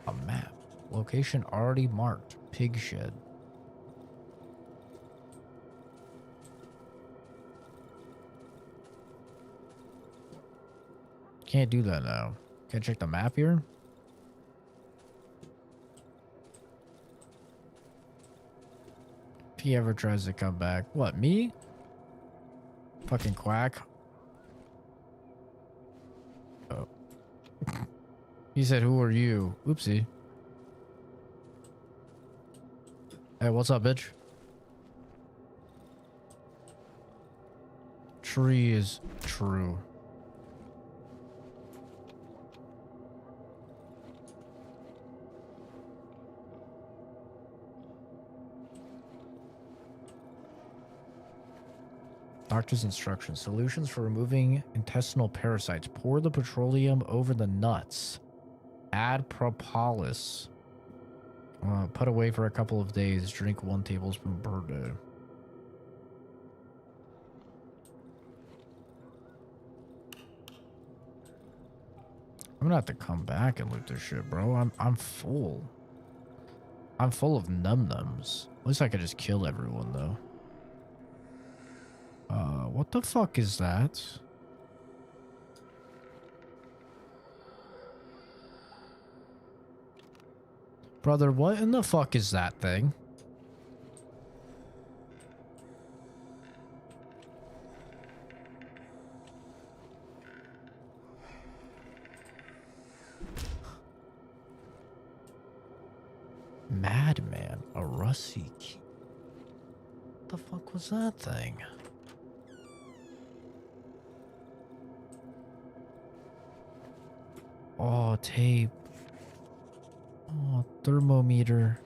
A map. Location already marked. Pig shed. Can't do that now. Can I check the map here? If he ever tries to come back. What, me? Fucking quack. Oh. He said, who are you? Oopsie. Hey, what's up, bitch? Tree is true. Doctor's instructions. Solutions for removing intestinal parasites. Pour the petroleum over the nuts. Add propolis. Put away for a couple of days. Drink 1 tablespoon per day. I'm gonna have to come back and loot this shit, bro. I'm full. I'm full of num-nums. At least I could just kill everyone, though. What the fuck is that? Brother, what in the fuck is that thing? Madman, a Russie key. What the fuck was that thing? Oh, tape. Oh, thermometer.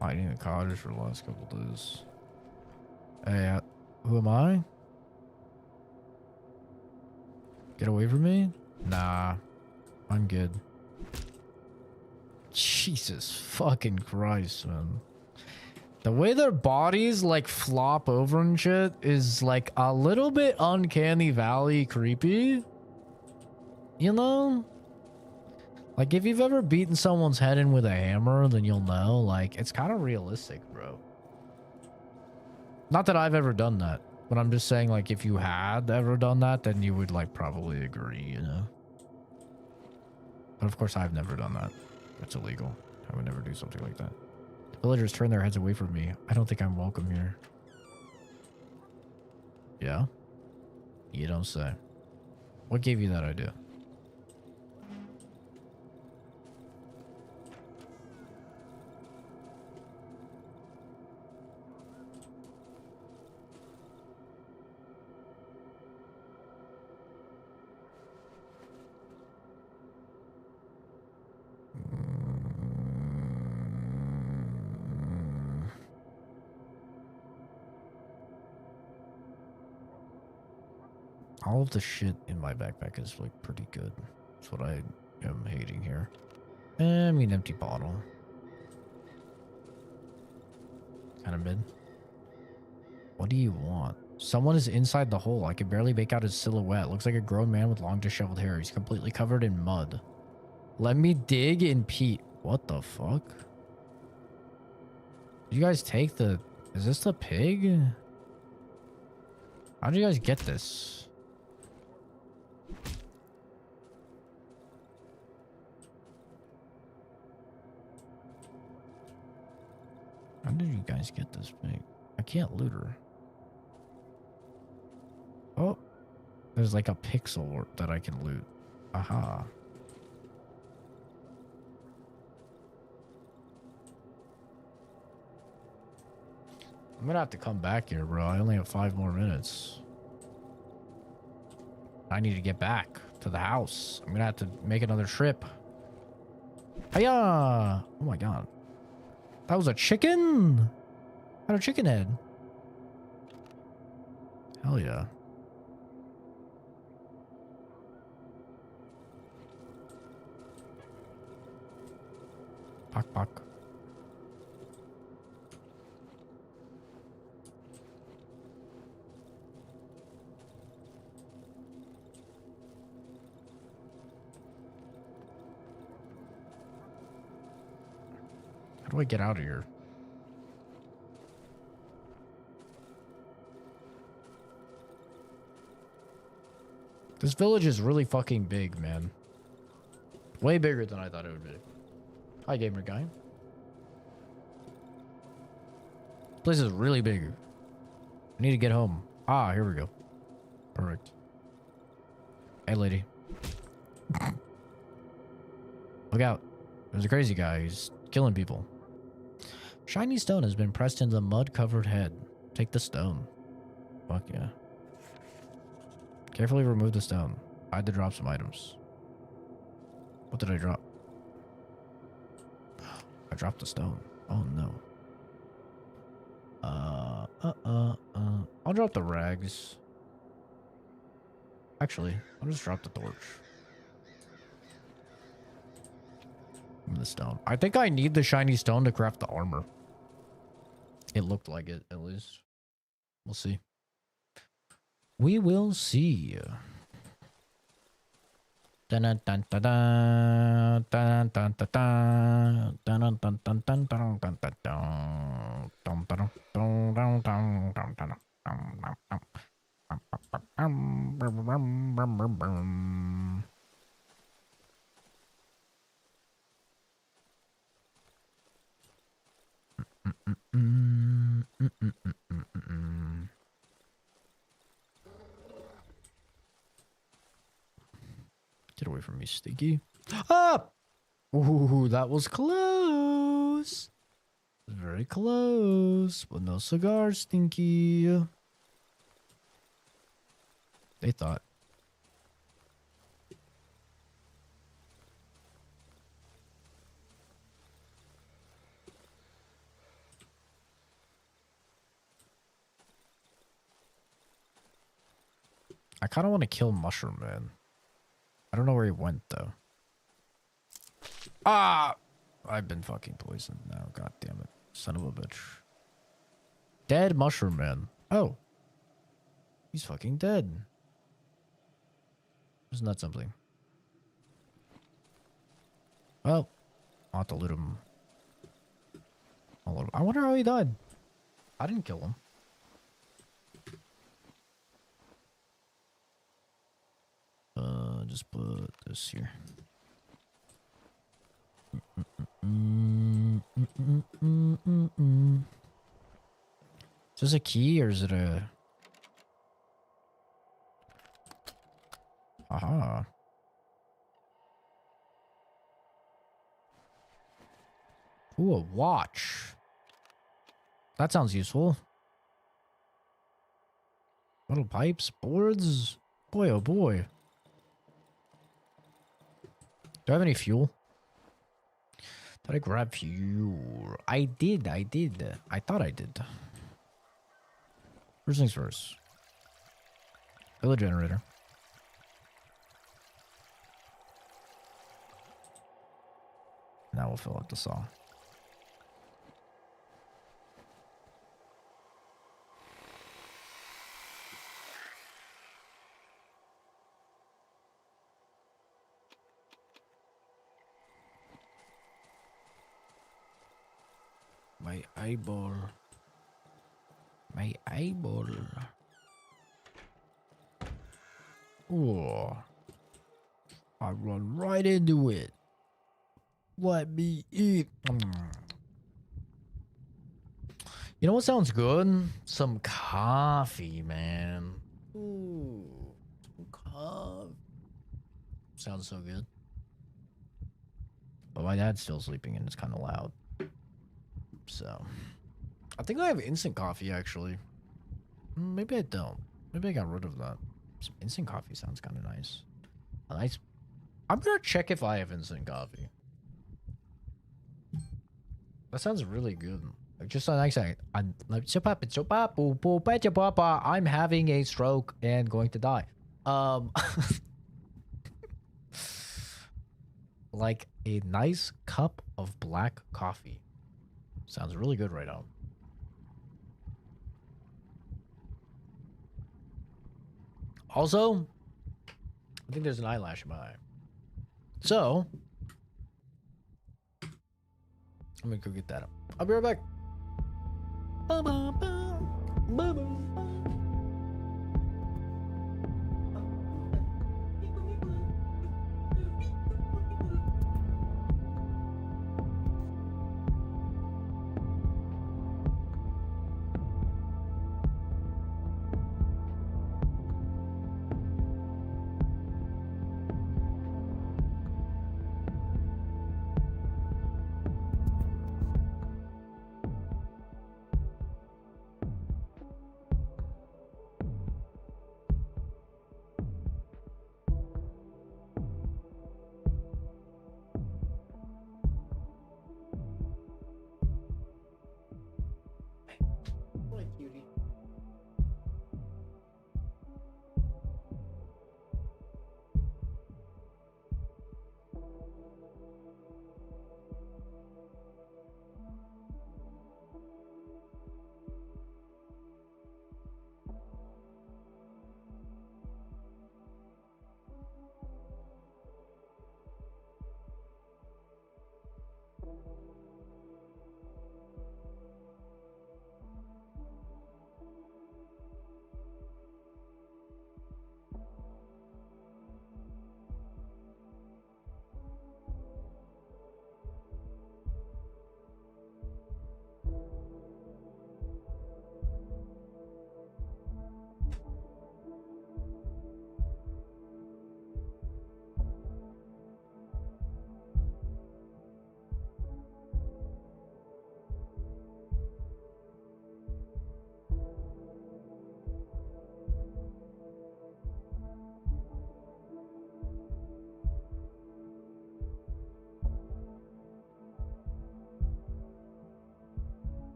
Hiding in the cottage for the last couple days. Hey, who am I? Get away from me? Nah, I'm good. Jesus fucking Christ, man. The way their bodies like flop over and shit is like a little bit uncanny valley creepy. You know? Like if you've ever beaten someone's head in with a hammer, then you'll know. Like it's kind of realistic, bro. Not that I've ever done that, but I'm just saying like if you had ever done that, then you would like probably agree, you know? But of course I've never done that. That's illegal. I would never do something like that. Villagers turn their heads away from me. I don't think I'm welcome here. Yeah? You don't say. What gave you that idea? All of the shit in my backpack is like pretty good. That's what I am hating here. I mean, empty bottle. Kind of mid. What do you want? Someone is inside the hole. I can barely make out his silhouette. Looks like a grown man with long disheveled hair. He's completely covered in mud. Let me dig in peat. What the fuck? Did you guys take the... Is this the pig? How did you guys get this? How did you guys get this pig? I can't loot her. Oh, there's like a pixel that I can loot. Aha. I'm gonna have to come back here, bro. I only have 5 more minutes. I need to get back to the house. I'm gonna have to make another trip. Hiya! Oh my god. That was a chicken! I had a chicken head. Hell yeah. Pock pock. How do I get out of here? This village is really fucking big, man. Way bigger than I thought it would be. Hi, gamer guy. This place is really big. I need to get home. Ah, here we go. Perfect. Hey, lady. Look out. There's a crazy guy. He's killing people. Shiny stone has been pressed into the mud-covered head. Take the stone. Fuck yeah. Carefully remove the stone. I had to drop some items. What did I drop? I dropped the stone. Oh no. I'll drop the rags. Actually, I'll just drop the torch. The stone. I think I need the shiny stone to craft the armor. It looked like it, at least. We'll see. We will see. Dun dun dun dun dun dun dun dun dun dun dun dun dun dun dun dun dun. Get away from me, Stinky. Ah! Ooh, that was close. Very close, but no cigar, Stinky. They thought. I kind of want to kill Mushroom Man. I don't know where he went, though. Ah! I've been fucking poisoned now. God damn it. Son of a bitch. Dead Mushroom Man. Oh. He's fucking dead. Isn't that something? Well, I'll have to loot him. I wonder how he died. I didn't kill him. Just put this here. Is this a key or is it a... Aha. Ooh, a watch. That sounds useful. Metal pipes, boards. Boy, oh boy. Do I have any fuel? Did I grab fuel? I did. I thought I did. First things first. Fill a generator. Now we'll fill up the saw. My eyeball. My eyeball. Oh. I run right into it. Let me eat. You know what sounds good? Some coffee, man. Ooh. Some Sounds so good. But my dad's still sleeping and it's kind of loud. So, I think I have instant coffee actually. Maybe I don't. Maybe I got rid of that. Some instant coffee sounds kind of nice. A nice. I'm gonna check if I have instant coffee. That sounds really good. Like just a nice. I'm having a stroke and going to die. Like a nice cup of black coffee. Sounds really good right now. Also, I think there's an eyelash in my eye. So, I'm gonna go get that. I'll be right back.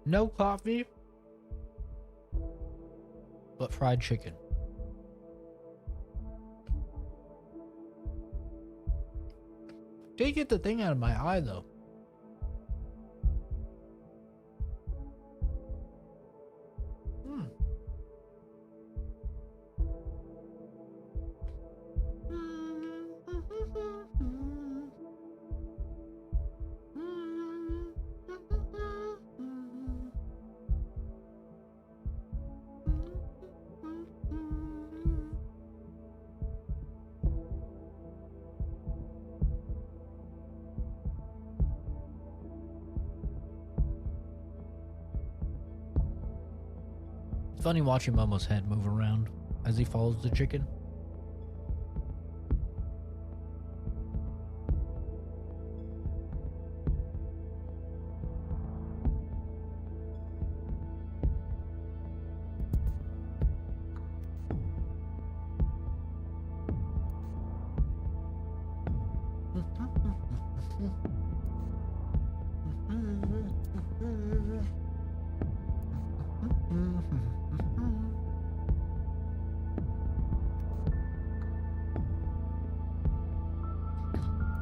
No coffee, but fried chicken. Did get the thing out of my eye though. It's funny watching Momo's head move around as he follows the chicken.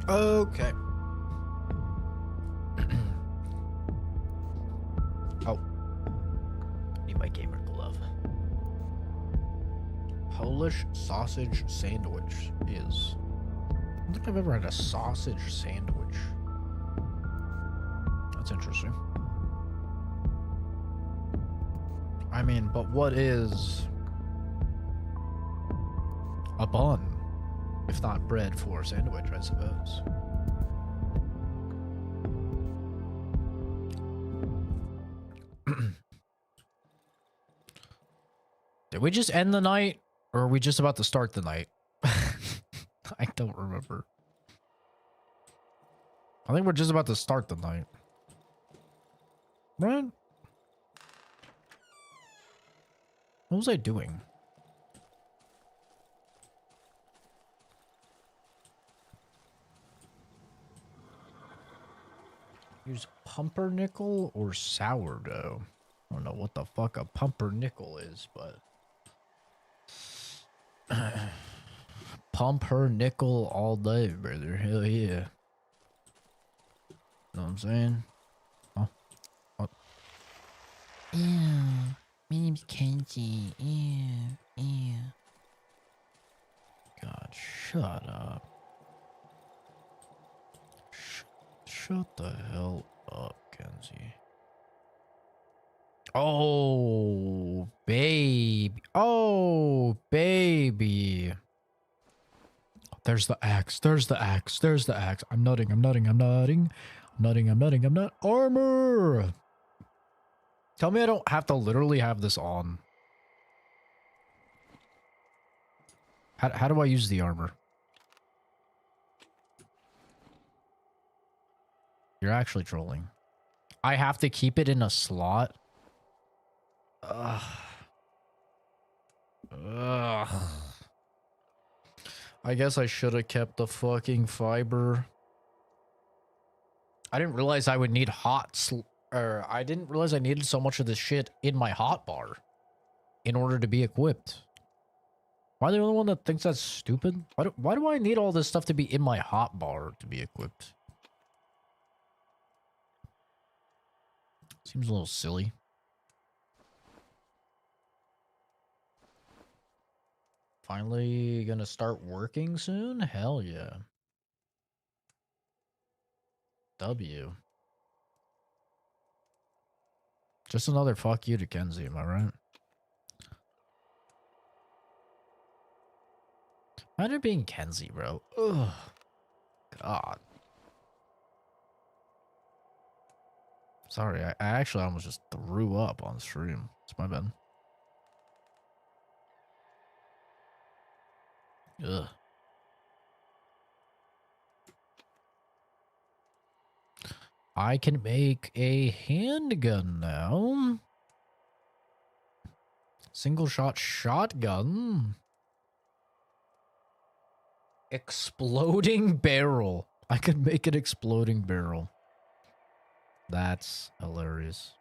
Okay. Oh. Need my gamer glove. Polish sausage sandwich is. I don't think I've ever had a sausage sandwich. That's interesting. I mean, but what is a bun? If not bread for a sandwich, I suppose. Did we just end the night? Or are we just about to start the night? I don't remember. I think we're just about to start the night. Right? What was I doing? Use pumpernickel or sourdough. I don't know what the fuck a pumpernickel is, but pumpernickel all day, brother. Hell yeah. Know what I'm saying? Oh. Oh. Yeah. My name's Kenji. Yeah. God, shut up. Shut the hell up, Kenzie. Oh, baby. Oh, baby. There's the axe. There's the axe. There's the axe. I'm nutting. I'm nutting. I'm nutting. I'm nutting. I'm nutting. I'm nut. Armor. Tell me I don't have to literally have this on. How do I use the armor? You're actually trolling. I have to keep it in a slot. Ugh. Ugh. I guess I should have kept the fucking fiber. I didn't realize I would need I didn't realize I needed so much of this shit in my hotbar in order to be equipped. Am I the only one that thinks that's stupid? Why do I need all this stuff to be in my hotbar to be equipped? Seems a little silly. Finally gonna start working soon? Hell yeah. W. Just another fuck you to Kenzie, am I right? Imagine being Kenzie, bro. Ugh. God. Sorry, I actually almost just threw up on stream. It's my bad. Ugh. I can make a handgun now. Single shot shotgun. Exploding barrel. I could make an exploding barrel. That's hilarious.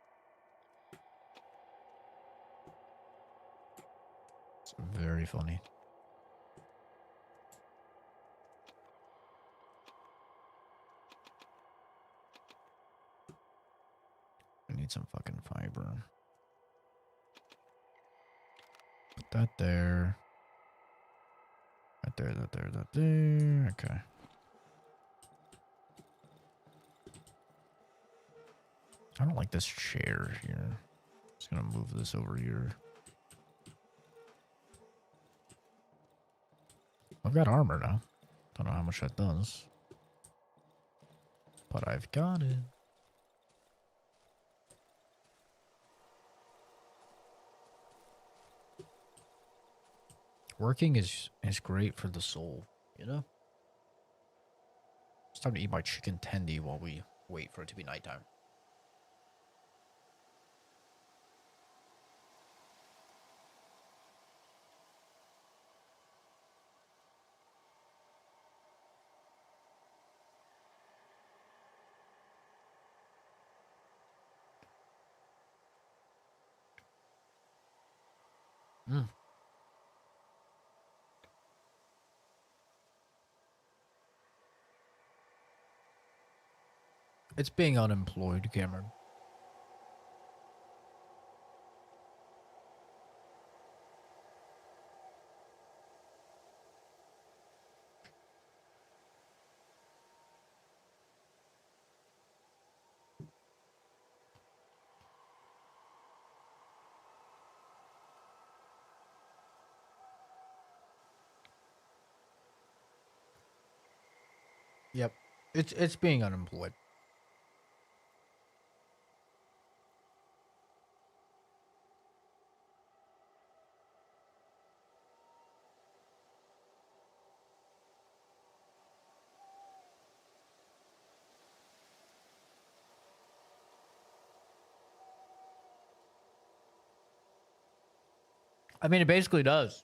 very funny. I need some fucking fiber. Put that there. That there, that there, that there. Okay. I don't like this chair here. Just gonna move this over here. I've got armor now. Don't know how much that does. But I've got it. Working is great for the soul, you know? It's time to eat my chicken tendy while we wait for it to be nighttime. Mm. It's being unemployed, Cameron. Yep. It's being unemployed. I mean, it basically does.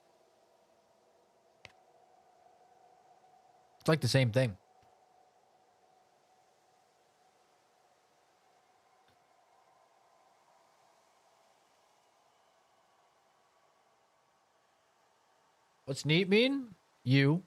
It's like the same thing. What's neat mean? You.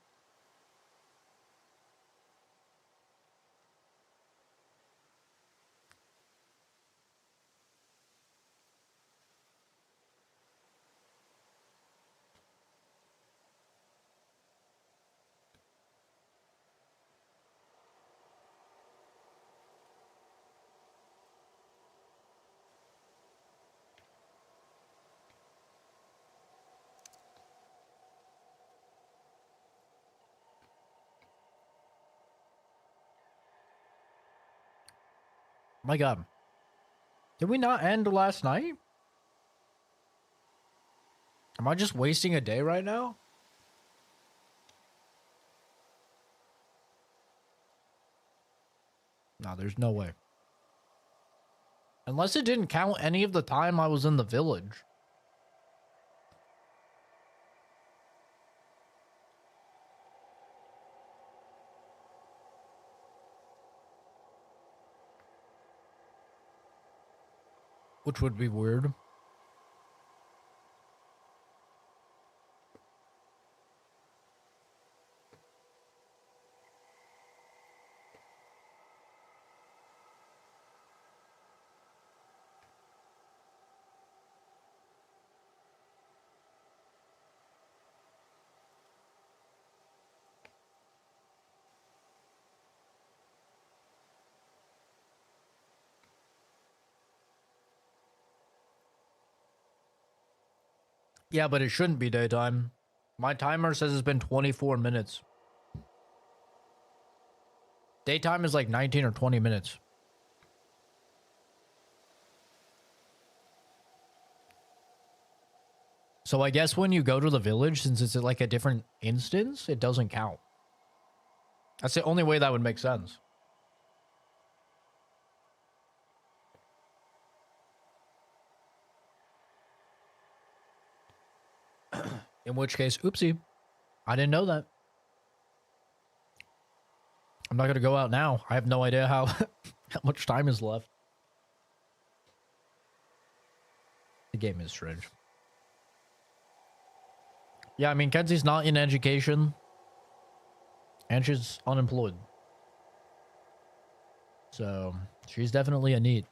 My God. Did we not end last night? Am I just wasting a day right now? No, there's no way. Unless it didn't count any of the time I was in the village. Which would be weird. Yeah, but it shouldn't be daytime. My timer says it's been 24 minutes. Daytime is like 19 or 20 minutes. So I guess when you go to the village, since it's like a different instance, it doesn't count. That's the only way that would make sense. In which case, oopsie. I didn't know that. I'm not going to go out now. I have no idea how much time is left. The game is strange. Yeah, I mean, Kenzie's not in education. And she's unemployed. So, she's definitely a need.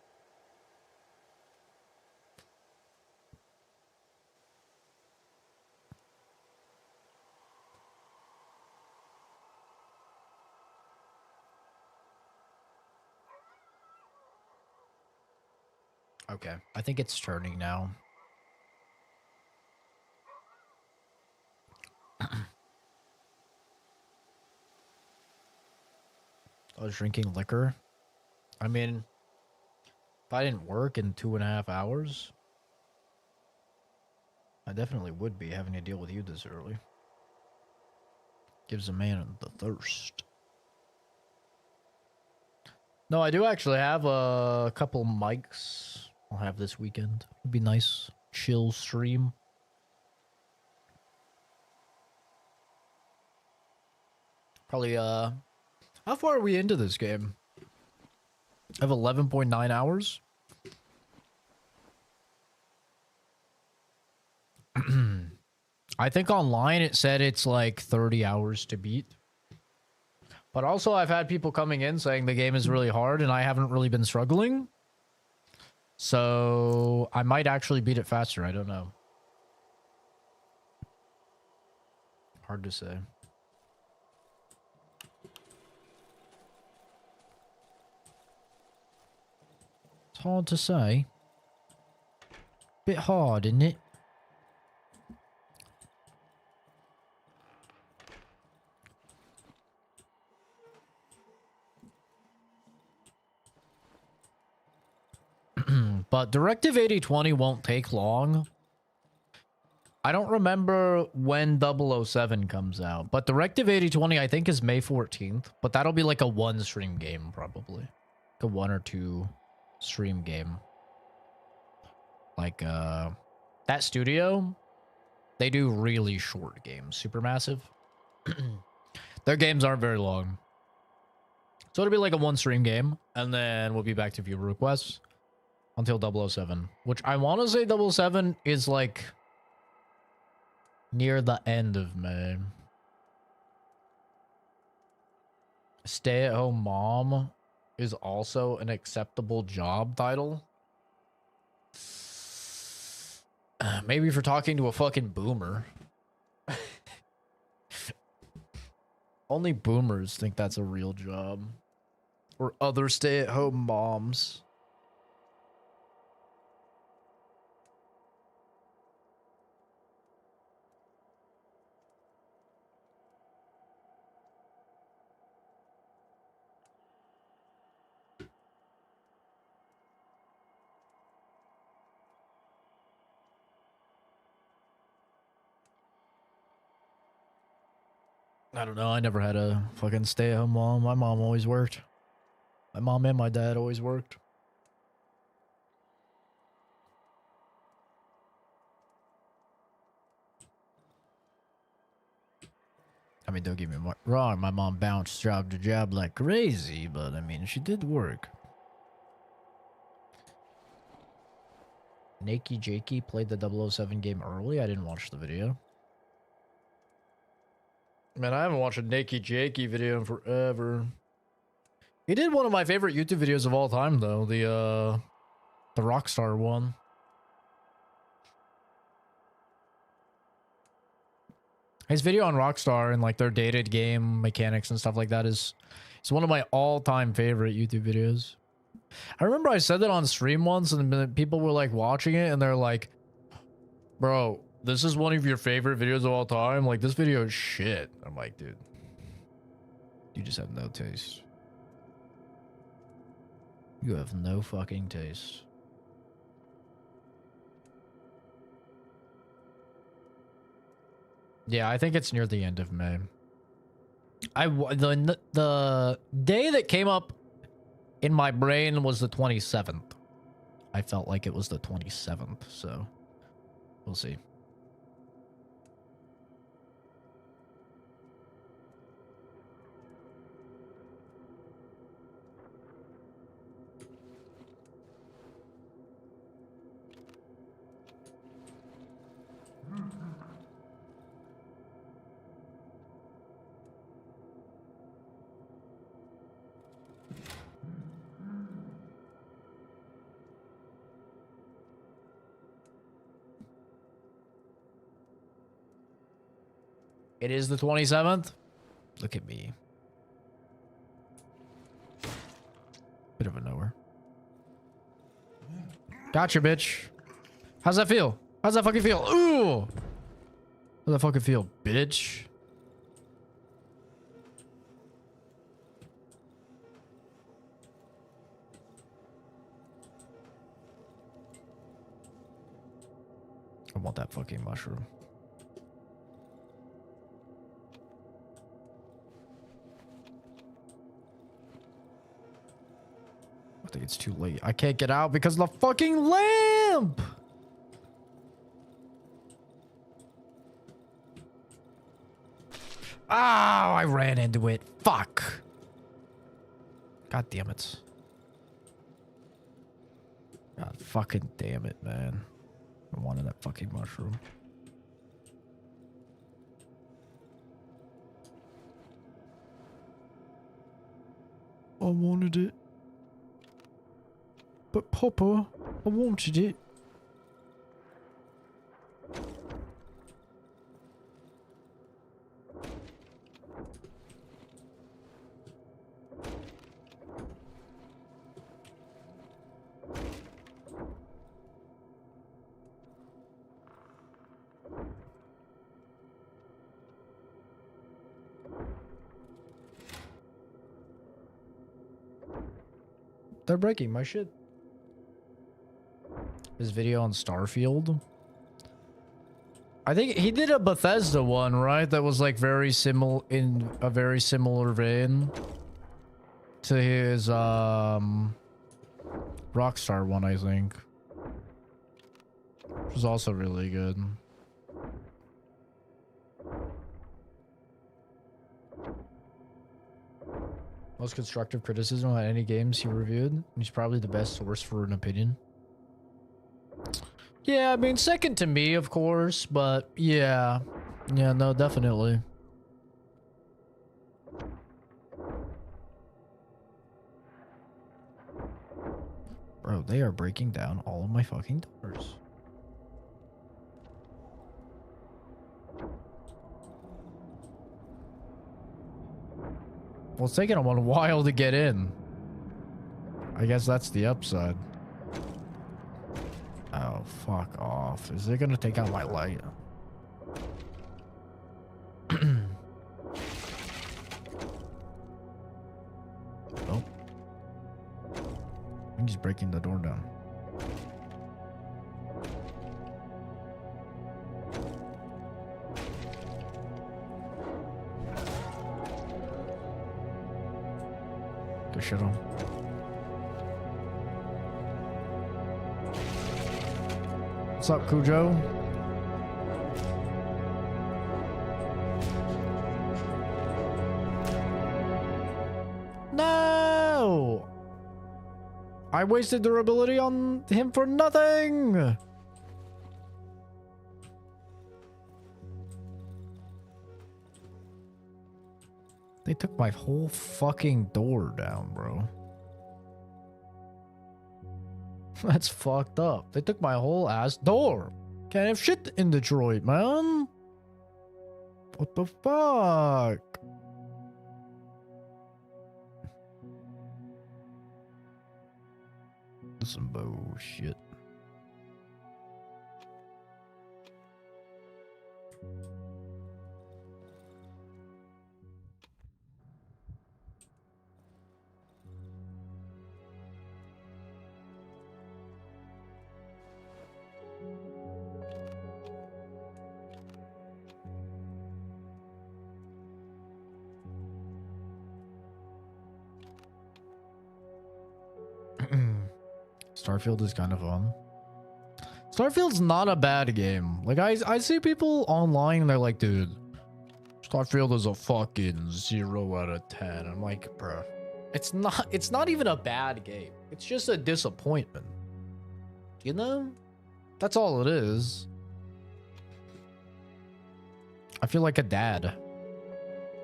Okay, I think it's turning now. I was drinking liquor. I mean, if I didn't work in 2.5 hours, I definitely would be having to deal with you this early. Gives a man the thirst. No, I do actually have a couple mics I'll have this weekend. It'd be nice, chill stream. Probably, how far are we into this game? I have 11.9 hours. I think online it said it's like 30 hours to beat. But also I've had people coming in saying the game is really hard and I haven't really been struggling. So I might actually beat it faster. I don't know. Hard to say. It's hard to say. Bit hard, isn't it? But Directive 8020 won't take long. I don't remember when 007 comes out, but Directive 8020 I think is May 14th, but that'll be like a one stream game probably. Like a 1 or 2 stream game. Like that studio, they do really short games, Supermassive. Their games aren't very long. So it'll be like a one stream game, and then we'll be back to viewer requests until 007, which I want to say 007 is like near the end of May. Stay-at-home mom is also an acceptable job title. Maybe if you're talking to a fucking boomer. Only boomers think that's a real job. Or other stay-at-home moms. I don't know. I never had a fucking stay-at-home mom. My mom always worked. My mom and my dad always worked. I mean, don't get me wrong. My mom bounced job to job like crazy, but I mean, she did work. Nakey Jakey played the 007 game early. I didn't watch the video. Man, I haven't watched a Nakey Jakey video in forever. He did one of my favorite YouTube videos of all time, though. The Rockstar one. His video on Rockstar and like their dated game mechanics and stuff like that is one of my all-time favorite YouTube videos. I remember I said that on stream once and people were like watching it and they're like, bro, this is one of your favorite videos of all time? Like, this video is shit. I'm like, dude, you just have no taste. You have no fucking taste. Yeah, I think it's near the end of May. The day that came up in my brain was the 27th. I felt like it was the 27th, so we'll see. It is the 27th. Look at me. Bit of a knower. Gotcha, bitch. How's that feel? How's that fucking feel? Ooh! How's that fucking feel, bitch? I want that fucking mushroom. I think it's too late. I can't get out because of the fucking lamp! Oh, I ran into it. Fuck. God damn it. God fucking damn it, man. I wanted that fucking mushroom. I wanted it. But Papa, I wanted it. They're breaking my shit. His video on Starfield. I think he did a Bethesda one, right? That was like very similar in a very similar vein to his Rockstar one, I think. Which was also really good. Most constructive criticism on any games he reviewed. He's probably the best source for an opinion. Yeah, I mean, second to me, of course, but yeah. Yeah, no, definitely. Bro, they are breaking down all of my fucking doors. Well, it's taking them a while to get in. I guess that's the upside. Oh, fuck off. Is it gonna take out my light? Nope. I'm just breaking the door down. Good shit on. What's up, Cujo? No! I wasted durability on him for nothing! They took my whole fucking door down, bro. That's fucked up. They took my whole ass door. Can't have shit in Detroit, man. What the fuck? That's some bullshit. Starfield is kind of fun. Starfield's not a bad game. Like I see people online and they're like, dude, Starfield is a fucking 0 out of 10. I'm like, bro, it's not even a bad game. It's just a disappointment. You know? That's all it is. I feel like a dad.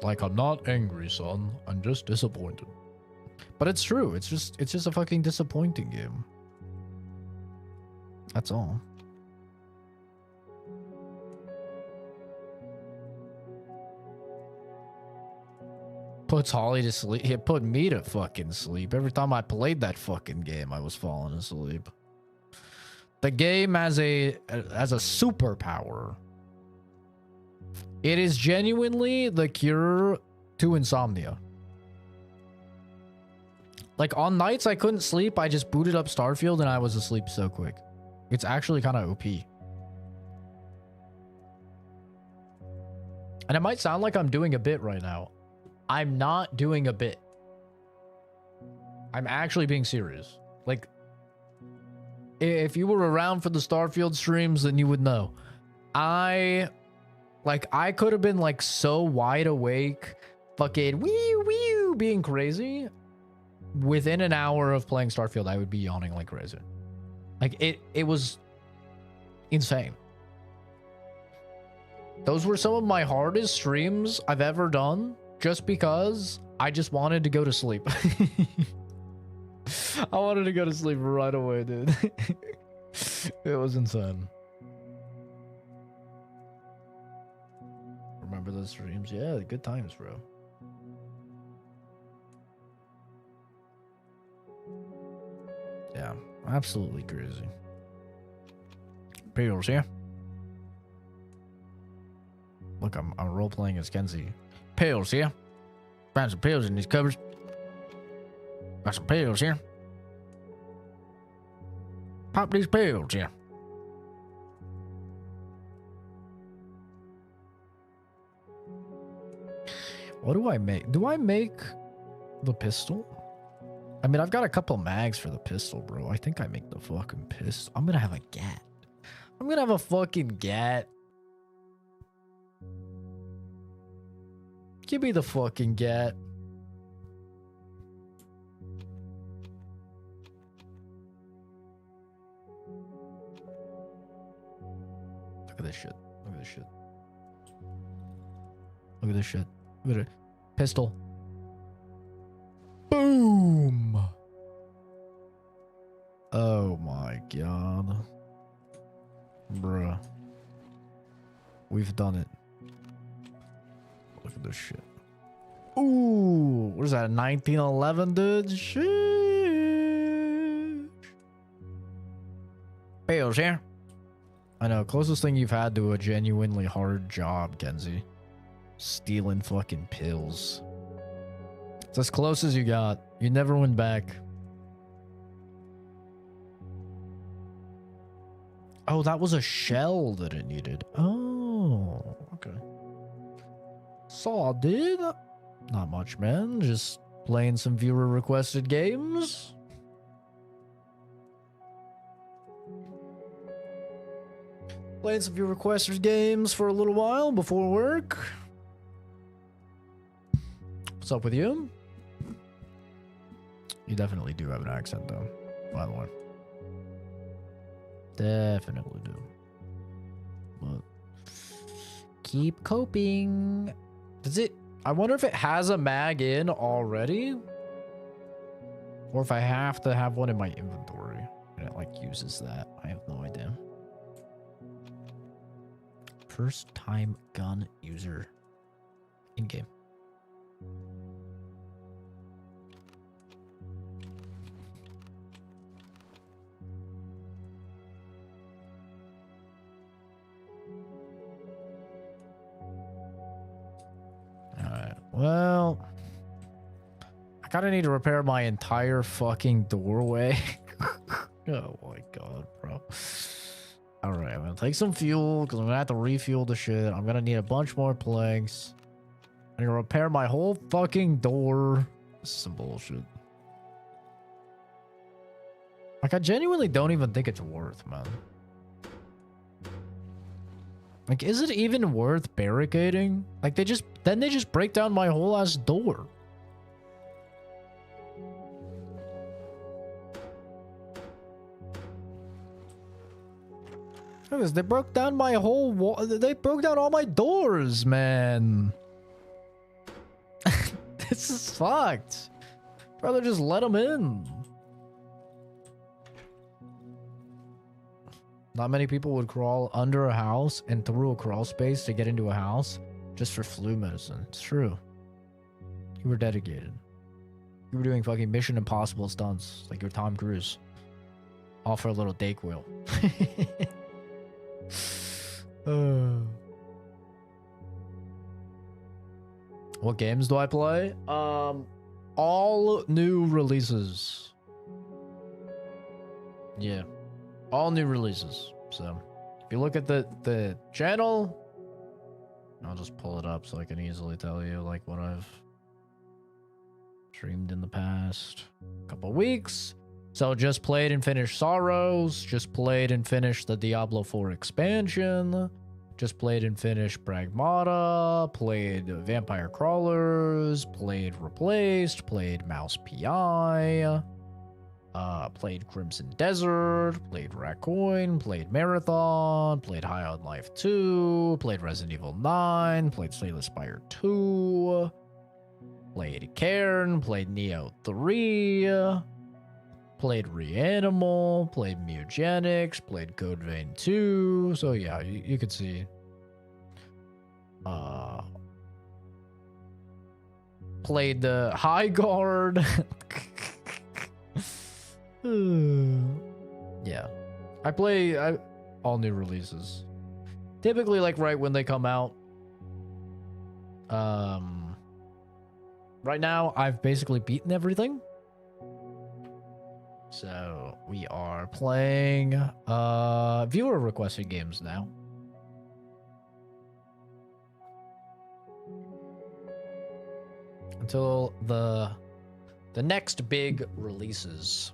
Like, I'm not angry, son. I'm just disappointed. But it's true. It's just a fucking disappointing game. That's all. Puts Holly to sleep. It put me to fucking sleep. Every time I played that fucking game, I was falling asleep. The game has a superpower. It is genuinely the cure to insomnia. Like on nights I couldn't sleep, I just booted up Starfield and I was asleep so quick. It's actually kind of OP. And it might sound like I'm doing a bit right now. I'm not doing a bit. I'm actually being serious. Like, if you were around for the Starfield streams, then you would know. I could have been like so wide awake, fucking wee being crazy. Within an hour of playing Starfield, I would be yawning like crazy. Like it was insane. Those were some of my hardest streams I've ever done, just because I just wanted to go to sleep. I wanted to go to sleep right away, dude. It was insane. Remember those streams? Yeah, good times, bro. Yeah, absolutely crazy. Pills, yeah. Look, I'm role playing as Kenzie. Pills, yeah. Find some pills in these cupboards. Got some pills here. Pop these pills, yeah. What do I make? Do I make the pistol? I mean, I've got a couple mags for the pistol, bro. I think I make the fucking pistol. I'm gonna have a gat. I'm gonna have a fucking gat. Give me the fucking gat. Look at this shit. Look at this shit. Look at this shit. Look at it. Pistol. Boom. Oh my god. Bruh. We've done it. Look at this shit. Ooh. What is that? 1911, dude? Sheesh. Bales here. I know. Closest thing you've had to a genuinely hard job, Kenzie. Stealing fucking pills. It's as close as you got. You never went back. Oh, that was a shell that it needed. Oh, okay. Saw, dude. Not much, man. Just playing some viewer requested games. Playing some viewer requested games for a little while before work. What's up with you? You definitely do have an accent, though, by the way. Definitely do. But keep coping. Does it? I wonder if it has a mag in already, or if I have to have one in my inventory and it like uses that. I have no idea. First time gun user in game. Well, I kind of need to repair my entire fucking doorway. Oh my god, bro. Alright, I'm gonna take some fuel because I'm gonna have to refuel the shit. I'm gonna need a bunch more planks. I'm gonna repair my whole fucking door. This is some bullshit. Like, I genuinely don't even think it's worth, man. Like, is it even worth barricading? Like, they just break down my whole ass door. Look at this, they broke down my whole wall. They broke down all my doors, man. This is fucked. Rather just let them in. Not many people would crawl under a house and through a crawl space to get into a house just for flu medicine. It's true. You You were dedicated. You were doing fucking Mission Impossible stunts like you're Tom Cruise. All for a little Dayquil. What games do I play? All new releases. Yeah. All new releases. So if you look at the channel, I'll just pull it up so I can easily tell you like what I've streamed in the past couple weeks. So just played and finished Sorrows, just played and finished the Diablo 4 expansion, just played and finished Pragmata, played Vampire Crawlers, played Replaced, played Mouse PI, played Crimson Desert, played Raccoon, played Marathon, played High on Life 2, played Resident Evil 9, played Slay the Spire 2, played Cairn, played Neo 3, played Reanimal, played Mutagenics, played Code Vein 2. So yeah, you could see. Played the High Guard. Yeah. I play all new releases. Typically like right when they come out. Right now I've basically beaten everything. So we are playing viewer requested games now. Until the next big releases.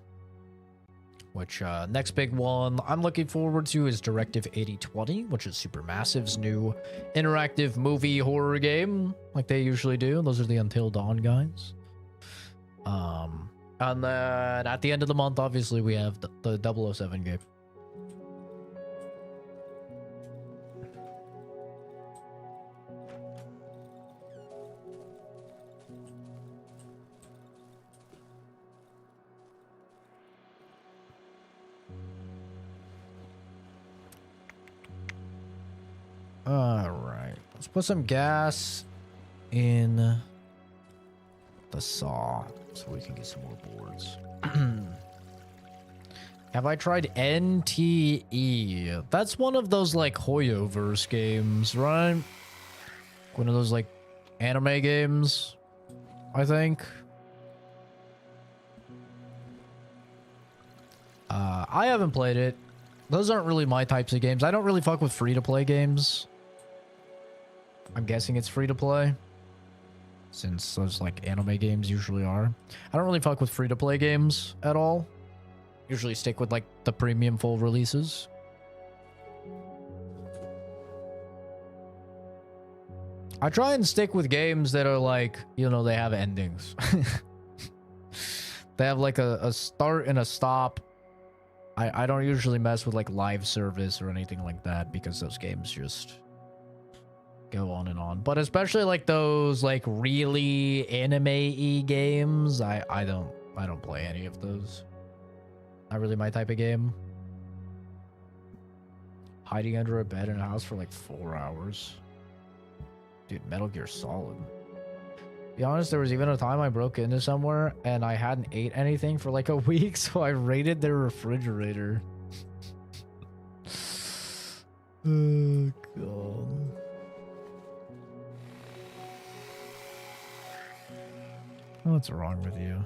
Which next big one I'm looking forward to is Directive 8020, which is Supermassive's new interactive movie horror game, like they usually do. Those are the Until Dawn guys. And then at the end of the month, obviously, we have the 007 game. All right, let's put some gas in the saw so we can get some more boards. Have I tried NTE? That's one of those like Hoyoverse games, right? One of those like anime games, I think. I haven't played it. Those aren't really my types of games. I don't really fuck with free-to-play games. I'm guessing it's free-to-play, since those like anime games usually are. I don't really fuck with free-to-play games at all. Usually stick with like the premium full releases. I try and stick with games that are like, you know, they have endings. They have like a start and a stop. I don't usually mess with like live service or anything like that because those games just go on and on. But especially like those like really anime-y games, I don't play any of those. Not really my type of game. Hiding under a bed in a house for like 4 hours. Dude, Metal Gear Solid. To be honest, there was even a time I broke into somewhere and I hadn't ate anything for like a week, so I raided their refrigerator. Oh, God. What's wrong with you?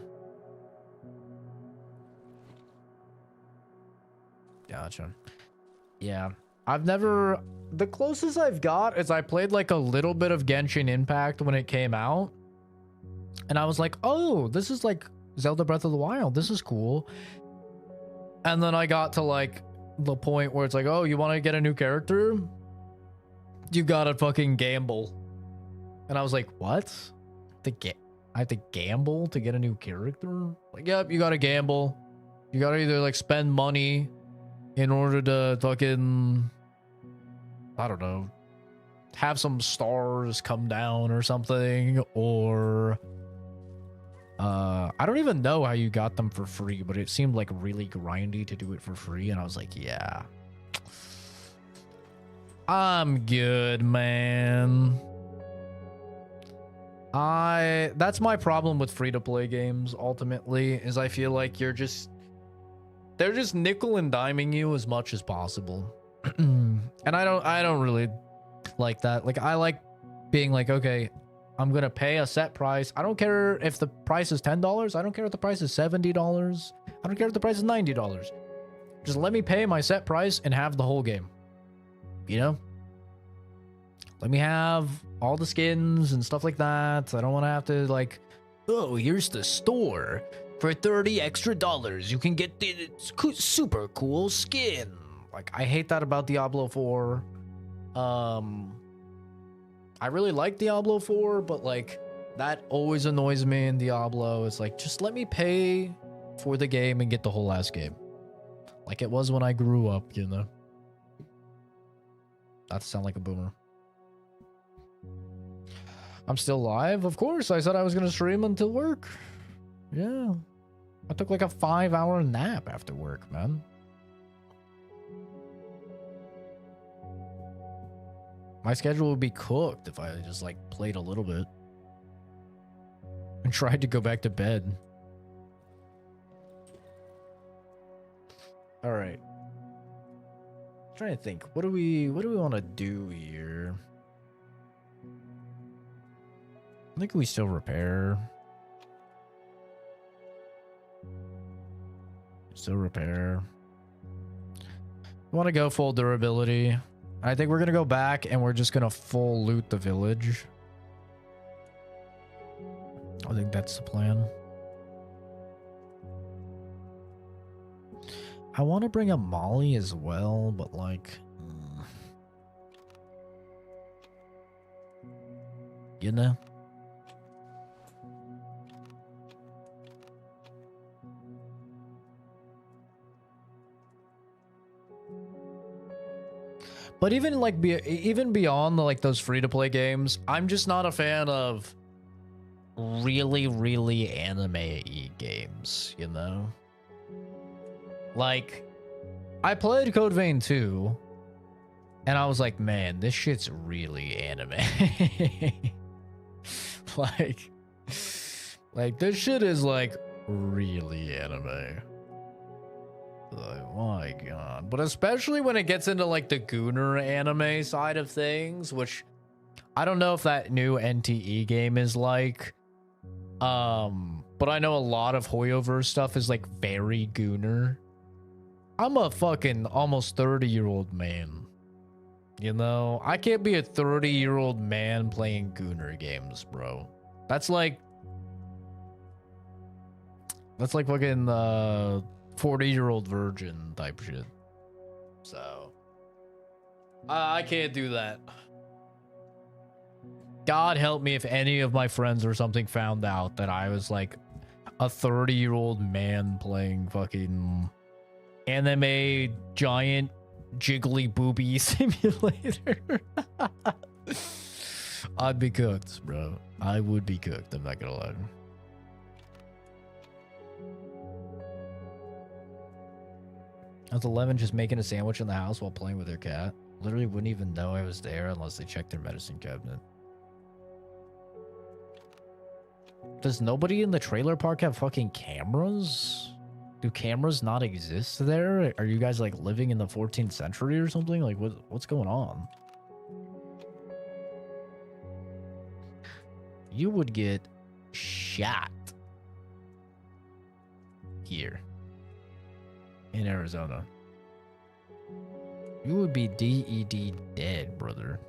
Gotcha. Yeah. I've never... The closest I've got is I played like a little bit of Genshin Impact when it came out. And I was like, oh, this is like Zelda Breath of the Wild. This is cool. And then I got to like the point where it's like, oh, you want to get a new character? You gotta fucking gamble. And I was like, what? I have to gamble to get a new character? Like, yep, you gotta gamble. You gotta either like spend money in order to fucking, I don't know, have some stars come down or something, or I don't even know how you got them for free, but it seemed like really grindy to do it for free, and I was like, yeah, I'm good, man. That's my problem with free-to-play games, ultimately, is I feel like they're just nickel and diming you as much as possible. And I don't really like that. Like, I like being like, okay, I'm gonna pay a set price. I don't care if the price is $10. I don't care if the price is $70. I don't care if the price is $90. Just let me pay my set price and have the whole game. You know? Let me have all the skins and stuff like that. I don't want to have to like, oh, here's the store. For $30 extra, you can get the super cool skin. Like, I hate that about Diablo 4. I really like Diablo 4, but like, that always annoys me in Diablo. It's like, just let me pay for the game and get the whole ass game. Like it was when I grew up, you know? Not to sound like a boomer. I'm still live? Of course, I said I was going to stream until work. Yeah. I took like a 5-hour nap after work, man. My schedule would be cooked if I just like played a little bit. And tried to go back to bed. Alright. Trying to think. What do we want to do here? I think we still repair. Still repair. We want to go full durability. I think we're going to go back and we're just going to full loot the village. I think that's the plan. I want to bring a Molly as well, but like... You know? But even like even beyond like those free-to-play games, I'm just not a fan of really anime-y games, you know? Like, I played Code Vein 2, and I was like, man, this shit's really anime. like this shit is like really anime. Like, my god. But especially when it gets into like the Gooner anime side of things, which I don't know if that new NTE game is like. But I know a lot of Hoyoverse stuff is like very Gooner. I'm a fucking almost 30-year-old man. You know, I can't be a 30-year-old man playing Gooner games, bro. That's like fucking 40-year-old virgin type shit. So I can't do that. God help me if any of my friends or something found out that I was like a 30-year-old man playing fucking anime giant jiggly booby simulator. I'd be cooked, bro. I would be cooked, I'm not gonna lie. I was 11 just making a sandwich in the house while playing with their cat. Literally wouldn't even know I was there unless they checked their medicine cabinet. Does nobody in the trailer park have fucking cameras? Do cameras not exist there? Are you guys like living in the 14th century or something? Like what's going on? You would get shot here in Arizona. You would be DED dead, brother.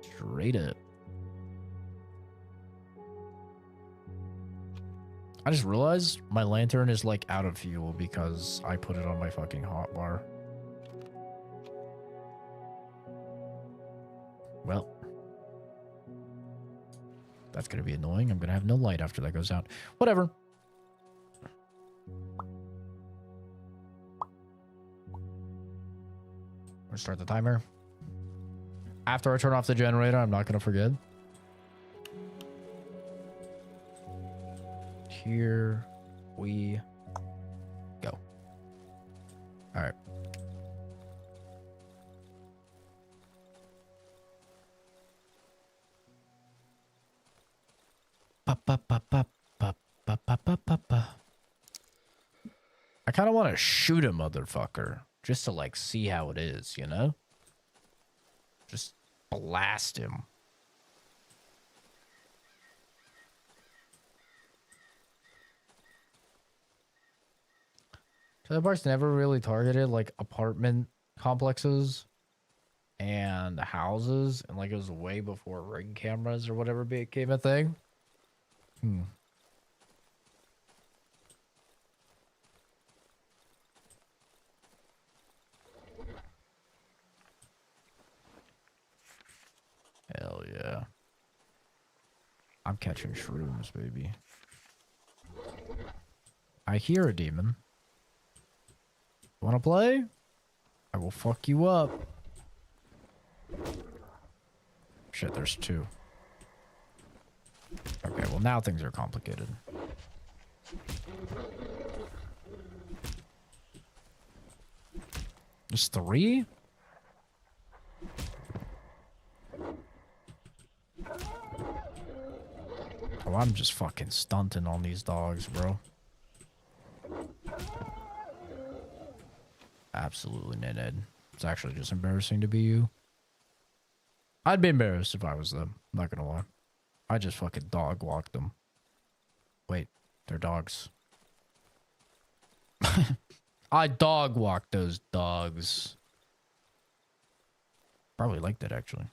Straight up. I just realized my lantern is like out of fuel because I put it on my fucking hotbar. Well, that's gonna be annoying. I'm gonna have no light after that goes out. Whatever. We'll start the timer. After I turn off the generator, I'm not gonna forget. Here we go. All right. I kind of want to shoot a motherfucker just to like see how it is, you know? Just blast him. Trailer parks never really targeted like apartment complexes and houses, and like it was way before ring cameras or whatever became a thing. Hell yeah. I'm catching shrooms, baby. I hear a demon. Wanna play? I will fuck you up. Shit, there's two. Okay, well now things are complicated. There's three? Oh, I'm just fucking stunting on these dogs, bro. Absolutely, Ned. It's actually just embarrassing to be you. I'd be embarrassed if I was them. I'm not gonna lie. I just fucking dog walked them. Wait, they're dogs. I dog walked those dogs. Probably like that, actually.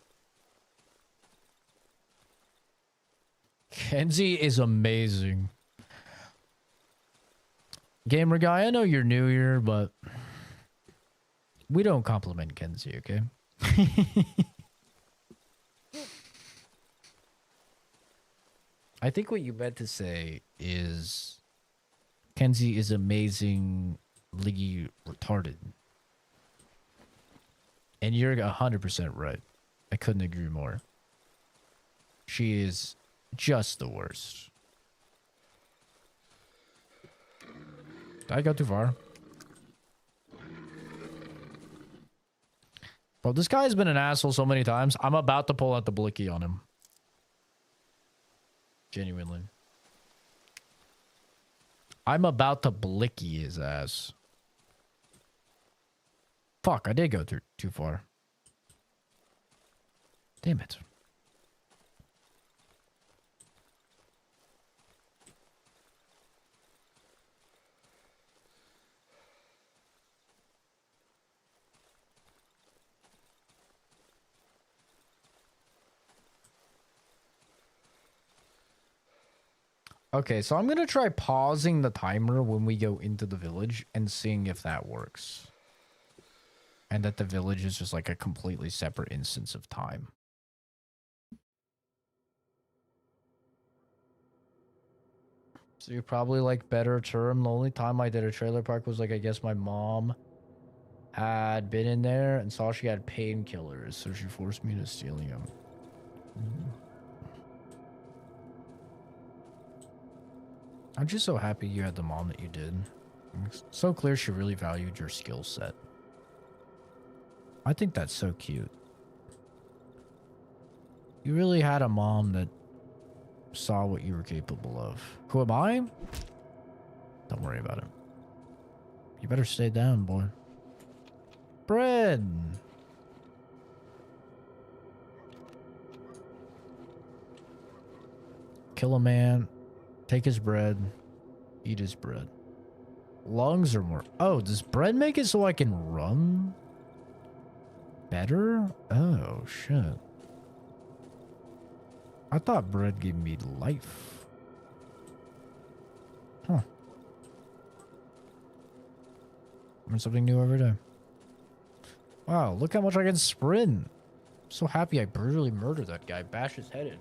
Kenzie is amazing. Gamer guy, I know you're new here, but we don't compliment Kenzie, okay? I think what you meant to say is Kenzie is amazingly retarded. And you're 100% right. I couldn't agree more. She is just the worst. Did I go too far? Bro, this guy's been an asshole so many times. I'm about to pull out the blicky on him. Genuinely. I'm about to blicky his ass. Fuck, I did go through too far. Damn it. Okay, so I'm going to try pausing the timer when we go into the village and seeing if that works. And that the village is just like a completely separate instance of time. So you probably like better term. The only time I did a trailer park was like, I guess my mom had been in there and saw she had painkillers. So she forced me to steal them. I'm just so happy you had the mom that you did. It's so clear she really valued your skill set. I think that's so cute. You really had a mom that saw what you were capable of. Who am I? Don't worry about it. You better stay down, boy. Bread. Kill a man. Take his bread. Eat his bread. Lungs are more... Oh, does bread make it so I can run better? Oh, shit. I thought bread gave me life. Huh. Learn something new every day. Wow, look how much I can sprint. I'm so happy I brutally murdered that guy. Bash his head in.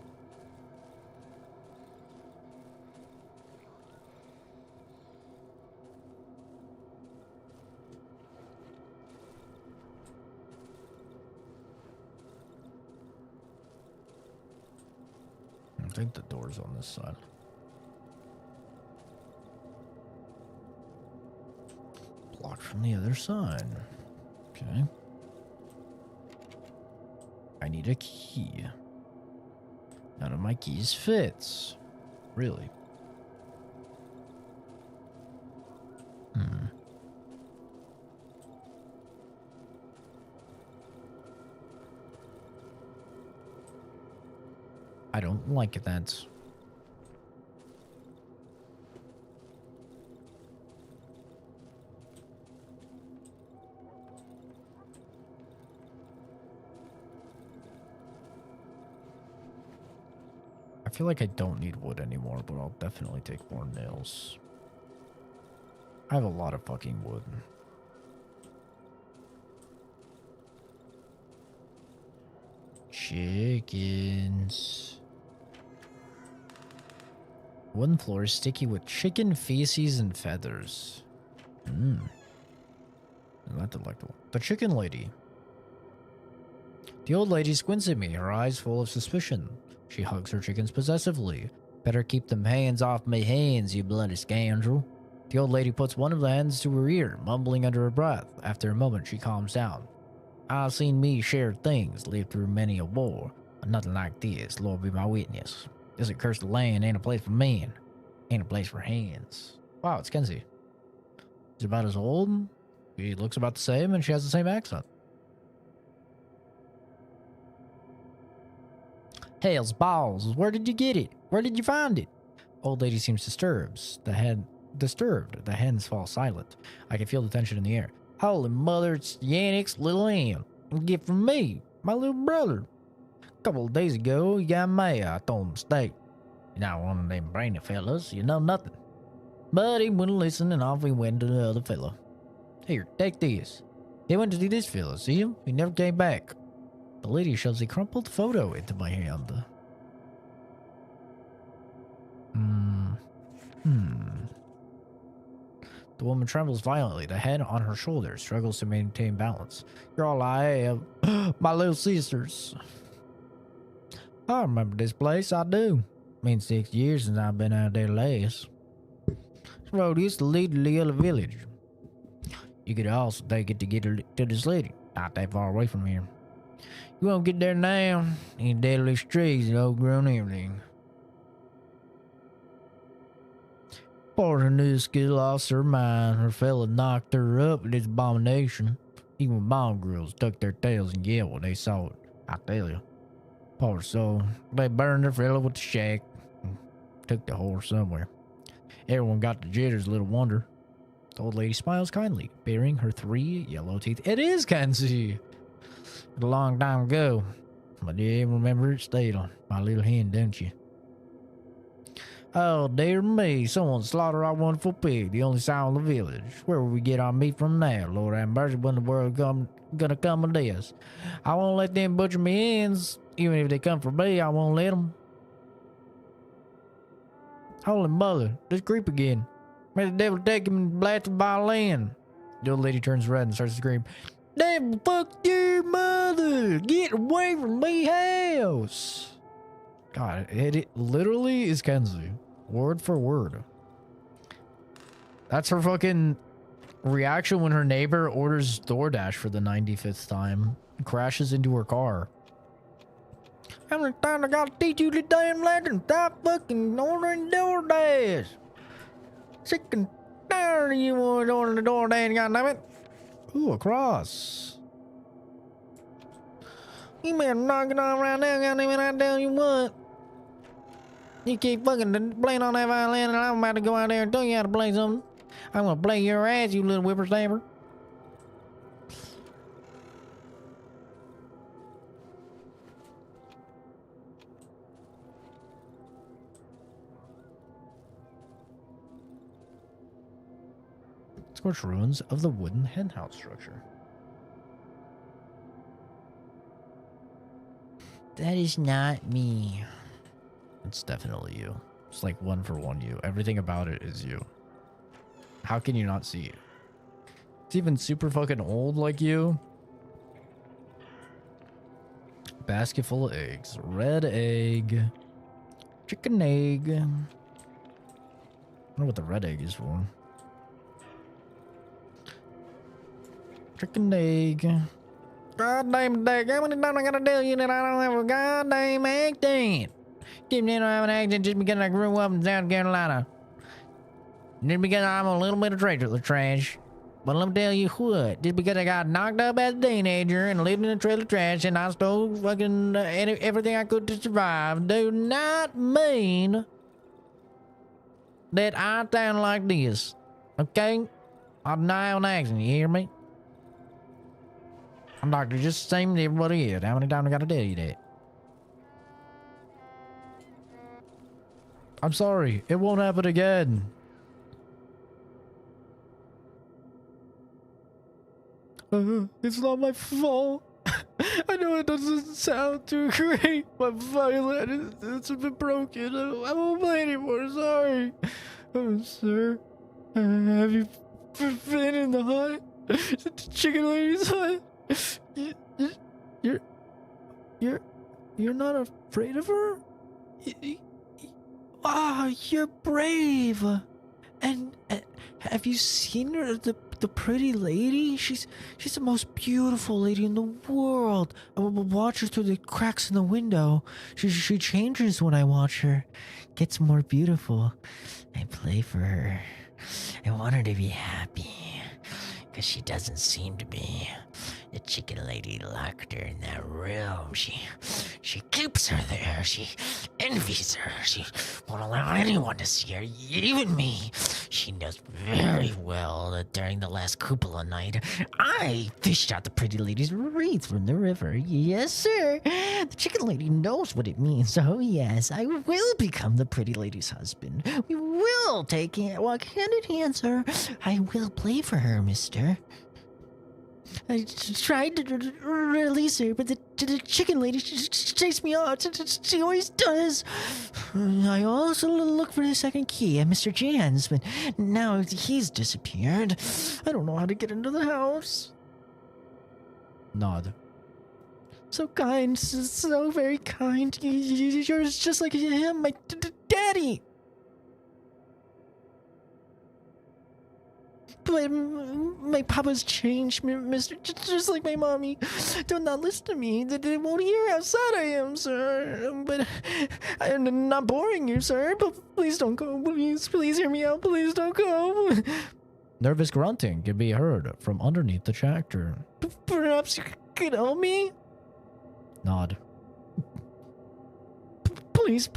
I think the door's on this side. Blocked from the other side. Okay. I need a key. None of my keys fits. Really? Hmm. I don't like that. I feel like I don't need wood anymore, but I'll definitely take more nails. I have a lot of fucking wood. Chickens. Wooden floor is sticky with chicken feces and feathers. Mmm. Not delectable. The chicken lady. The old lady squints at me, her eyes full of suspicion. She hugs her chickens possessively. Better keep them hands off me hands, you bloody scoundrel. The old lady puts one of the hands to her ear, mumbling under her breath. After a moment, she calms down. I've seen me share things, lived through many a war, but nothing like this, Lord be my witness. This accursed land ain't a place for men, ain't a place for hands. Wow, it's Kenzie. She's about as old, she looks about the same, and she has the same accent. Hell's balls, where did you get it? Where did you find it? Old lady seems disturbed. The hens fall silent. I can feel the tension in the air. Holy mother, it's Yannick's little hen. A gift from me, my little brother. A couple of days ago, he got mad. I told him to stay. You're not one of them brainy fellas, you know nothing. But he wouldn't listen, and off he went to the other fella. Here, take this. He went to see this fella, see him? He never came back. The lady shoves a crumpled photo into my hand. The woman trembles violently, the head on her shoulder, struggles to maintain balance. You're all I have. My little sisters. I remember this place, I do. Been 6 years since I've been out there last. This road used to lead to the other village. You could also take it to get to the city, not that far away from here. You won't get there now. These deadly trees and overgrown everything. Poor new skill lost her mind. Her fella knocked her up with this abomination. Even mongrels tucked their tails and yelled when they saw it. I tell you. Poor soul. They burned her fella with the shack and took the horse somewhere. Everyone got the jitters, little wonder. The old lady smiles kindly, baring her 3 yellow teeth. It is Kenzie! A long time ago. But you remember it stayed on my little hen, don't you? Oh, dear me. Someone slaughtered our wonderful pig, the only sow in the village. Where will we get our meat from now? Lord have mercy, when the world gonna come with this? I won't let them butcher me hens. Even if they come for me, I won't let them. Holy mother, this creep again. May the devil take him and blast him by land. The old lady turns red and starts to scream. Devil, fuck your mother! Get away from me house! God, it literally is Kenzie. Word for word. That's her fucking reaction when her neighbor orders DoorDash for the 95th time. Crashes into her car. How many times I gotta teach you the damn lesson? Stop fucking ordering DoorDash! Sick and tired of you ordering the DoorDash, goddammit! Ooh, a cross. You better knock it off right now, goddammit, I tell you what. You keep fucking playing on that violin and I'm about to go out there and tell you how to play something. I'm gonna play your ass, you little whippersnapper. Scorched ruins of the wooden henhouse structure. That is not me. It's definitely you. It's like 1 for 1 you. Everything about it is you. How can you not see it? It's even super fucking old like you. Basket full of eggs. Red egg. Chicken egg. I don't know what the red egg is for. Chicken egg. God damn it, Dad. How many times I gotta tell you that I don't have a goddamn accent? Keep me have an accent just because I grew up in South Carolina. Just because I'm a little bit of trailer trash. But let me tell you what, just because I got knocked up as a teenager and lived in a trailer trash and I stole fucking everything I could to survive, do not mean that I sound like this. Okay? I deny an accent, you hear me? I'm doctor, just the same as everybody else. How many times I gotta tell you that? I'm sorry, it won't happen again. It's not my fault. I know it doesn't sound too great. My violin, it's been broken. I won't play anymore, sorry. Oh, sir, have you been in the hut? The chicken lady's hut? You're not afraid of her? You're brave. And have you seen her, the pretty lady? She's the most beautiful lady in the world. I will watch her through the cracks in the window. She changes when I watch her. Gets more beautiful. I play for her. I want her to be happy. Because she doesn't seem to be. The chicken lady locked her in that room. She keeps her there. She envies her. She won't allow anyone to see her, even me. She knows very well that during the last cupola night, I fished out the pretty lady's wreath from the river. Yes, sir. The chicken lady knows what it means. Oh, yes, I will become the pretty lady's husband. We will walk hand in hand, sir. I will play for her, mister. I tried to release her, but the chicken lady she chased me out. She always does. I also looked for the second key at Mr. Jan's, but now he's disappeared. I don't know how to get into the house. Nod. So kind, so very kind. You're just like him, my daddy. But my papa's changed, mister, just like my mommy. Do not listen to me. They won't hear how sad I am, sir. But I'm not boring you, sir. But please don't go. Please hear me out. Please don't go. Nervous grunting can be heard from underneath the tractor. Perhaps you could help me? Nod. Please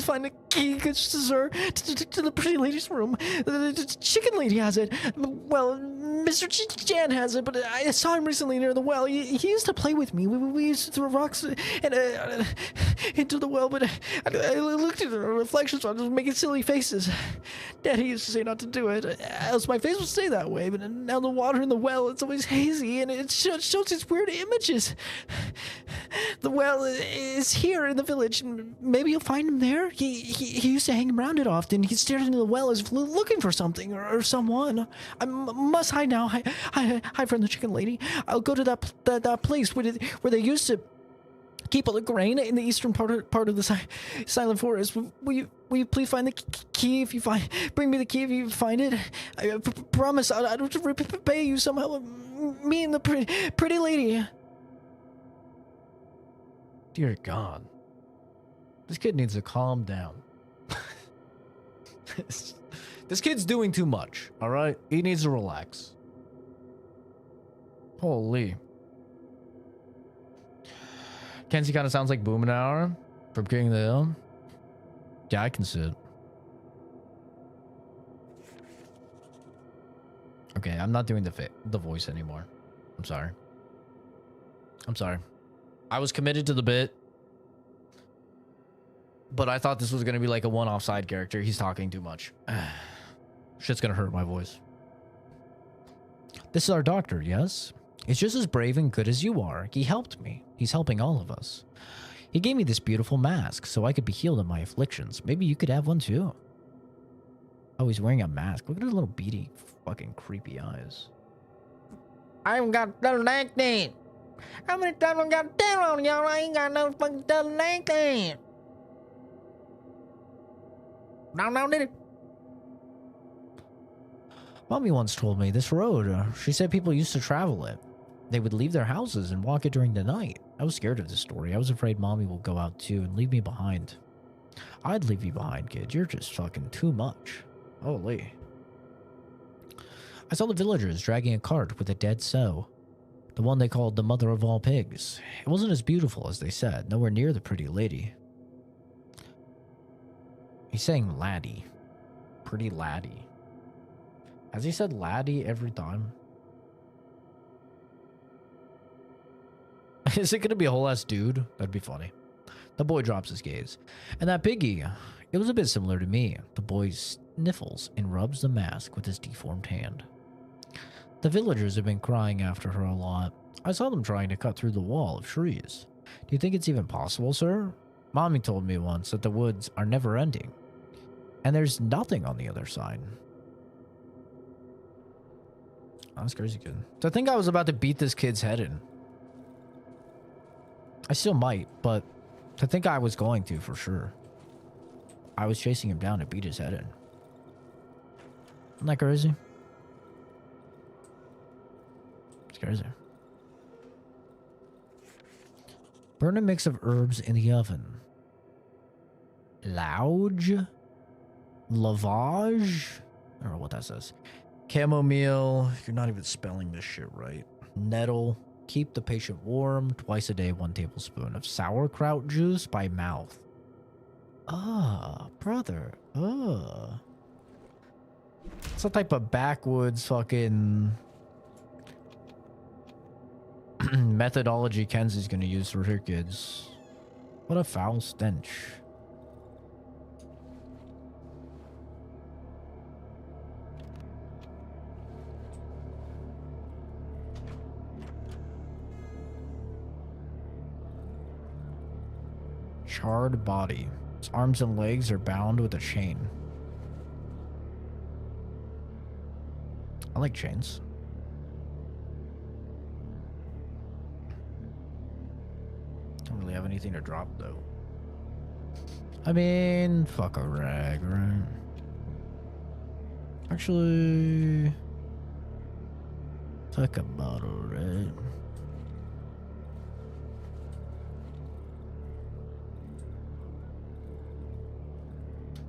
find a key, sir, to the pretty lady's room. The chicken lady has it. Well, Mr. Jan has it, but I saw him recently near the well. He used to play with me. We used to throw rocks into the well, but I looked at the reflections, so I was making silly faces. Daddy used to say not to do it, else my face would stay that way, but now the water in the well, it's always hazy, and it shows these weird images. The well is here in the village. Maybe you'll find him there. He used to hang around it often. He stared into the well as if looking for something or someone. I must hide now. Hide from the chicken lady. I'll go to that place where they used to keep all the grain in the eastern part of the silent forest. Will you please find the key if you bring me the key if you find it? I promise I'll repay you somehow. Me and the pretty lady. Dear God. This kid needs to calm down. This kid's doing too much, alright? He needs to relax. Holy. Kenzie kind of sounds like Boomenauer from King of the Hill. Yeah, I can see it. Okay, I'm not doing the voice anymore. I'm sorry. I was committed to the bit. But I thought this was going to be like a one-off side character. He's talking too much. Shit's going to hurt my voice. This is our doctor, yes? He's just as brave and good as you are. He helped me. He's helping all of us. He gave me this beautiful mask so I could be healed of my afflictions. Maybe you could have one too. Oh, he's wearing a mask. Look at his little beady, fucking creepy eyes. I've got the acne. How many times I got down on y'all? I ain't got no fucking double acne. No, did it? Mommy once told me this road, she said people used to travel it. They would leave their houses and walk it during the night. I was scared of this story. I was afraid Mommy will go out too and leave me behind. I'd leave you behind, kid. You're just fucking too much. Holy. I saw the villagers dragging a cart with a dead sow. The one they called the mother of all pigs. It wasn't as beautiful as they said, nowhere near the pretty lady. He's saying laddie. Pretty laddie. Has he said laddie every time? Is it gonna be a whole ass dude? That'd be funny. The boy drops his gaze. And that piggy, it was a bit similar to me. The boy sniffles and rubs the mask with his deformed hand. The villagers have been crying after her a lot. I saw them trying to cut through the wall of trees. Do you think it's even possible, sir? Mommy told me once that the woods are never ending. And there's nothing on the other side. Oh, that's crazy, kid. So I think I was about to beat this kid's head in. I still might, but I think I was going to for sure. I was chasing him down to beat his head in. Isn't that crazy? It's crazy. Burn a mix of herbs in the oven. Lavage? Lavage? I don't know what that says. Chamomile. You're not even spelling this shit right. Nettle. Keep the patient warm. Twice a day, 1 tablespoon of sauerkraut juice by mouth. Ah, brother. It's a type of backwoods fucking methodology Kenzie's gonna use for her kids. What a foul stench. Charred body. Its arms and legs are bound with a chain. I like chains. Don't really have anything to drop though. I mean, fuck a rag, right? Actually, fuck a bottle, right?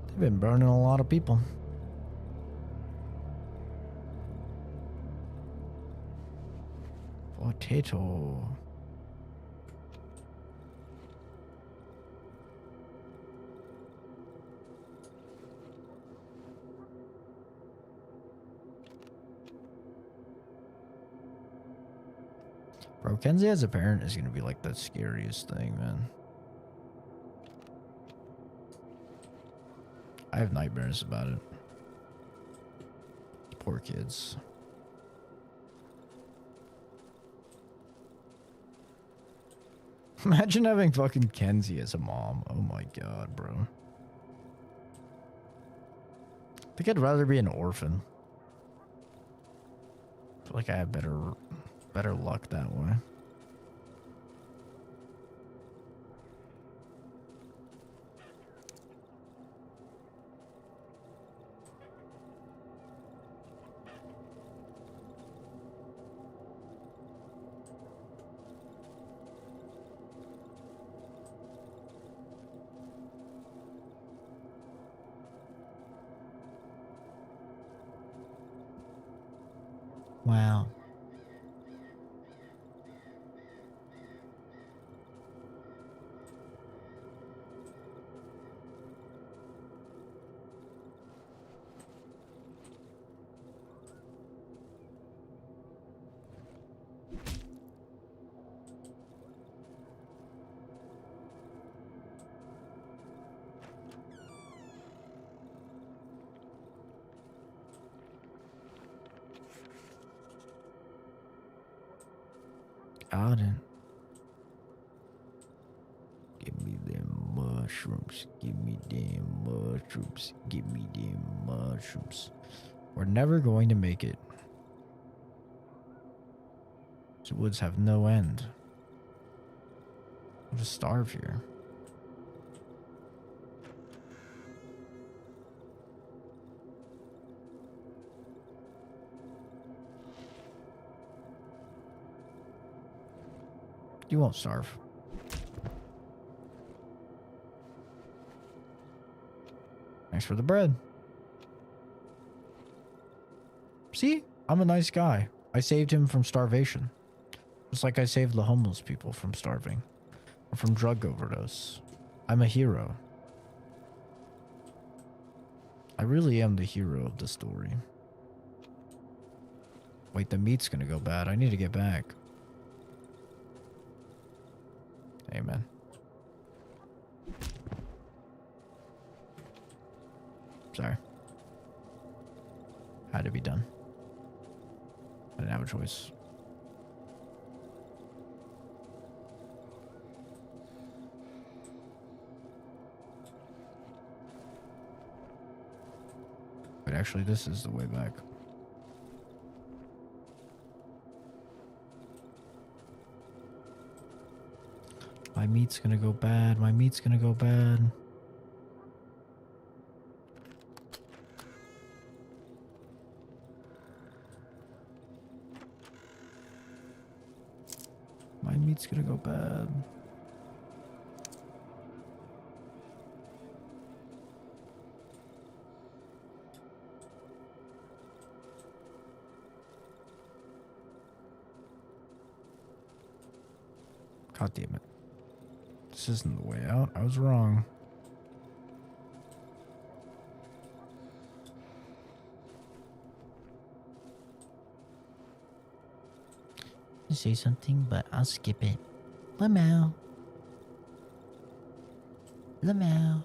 They've been burning a lot of people. Potato. Bro, Kenzie as a parent is gonna be like the scariest thing, man. I have nightmares about it. Poor kids. Imagine having fucking Kenzie as a mom. Oh my god, bro. I think I'd rather be an orphan. I feel like I have better luck that way. Wow. Got it. Give me them mushrooms. Give me them mushrooms. Give me them mushrooms. We're never going to make it. The woods have no end. I'll just starve here. You won't starve. Thanks for the bread. See? I'm a nice guy. I saved him from starvation. Just like I saved the homeless people from starving. Or from drug overdose. I'm a hero. I really am the hero of the story. Wait, the meat's gonna go bad. I need to get back. Amen. Sorry. Had to be done. I didn't have a choice. But actually, this is the way back. My meat's gonna go bad. My meat's gonna go bad. My meat's gonna go bad. God damn it. This isn't the way out. I was wrong. You say something, but I'll skip it. Lamau. Lamau.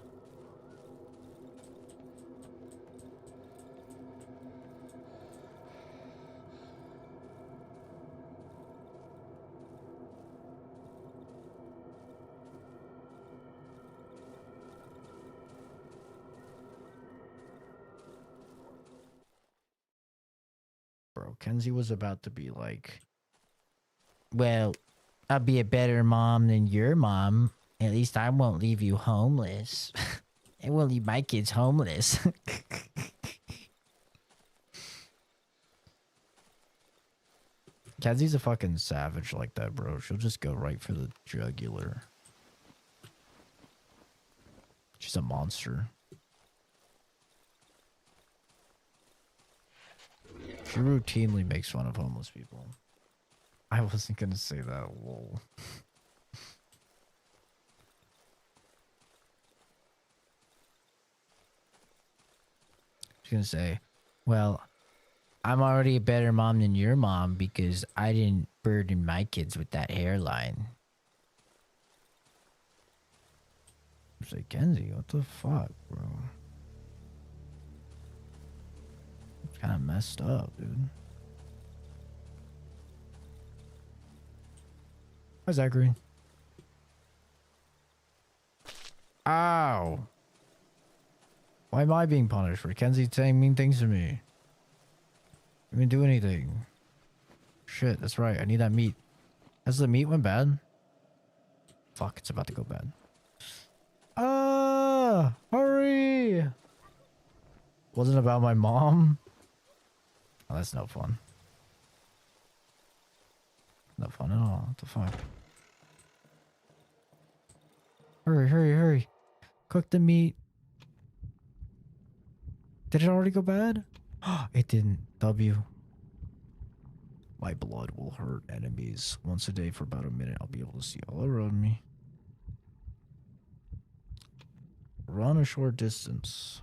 Bro, Kenzie was about to be like, well, I'll be a better mom than your mom. At least I won't leave you homeless. I won't leave my kids homeless. Kenzie's a fucking savage like that, bro. She'll just go right for the jugular. She's a monster. She routinely makes fun of homeless people. I wasn't gonna say that, lol. She's gonna say, well, I'm already a better mom than your mom because I didn't burden my kids with that hairline. I say, Kenzie, what the fuck, bro? It's kind of messed up, dude. Hi, Zachary. Ow. Why am I being punished for Kenzie saying mean things to me? I didn't do anything. Shit, that's right. I need that meat. Has the meat went bad? Fuck, it's about to go bad. Ah, hurry. Wasn't about my mom. Oh, that's no fun. No fun at all. What the fuck? Hurry, hurry, hurry. Cook the meat. Did it already go bad? It didn't. W. My blood will hurt enemies. Once a day for about a minute, I'll be able to see all around me. Run a short distance.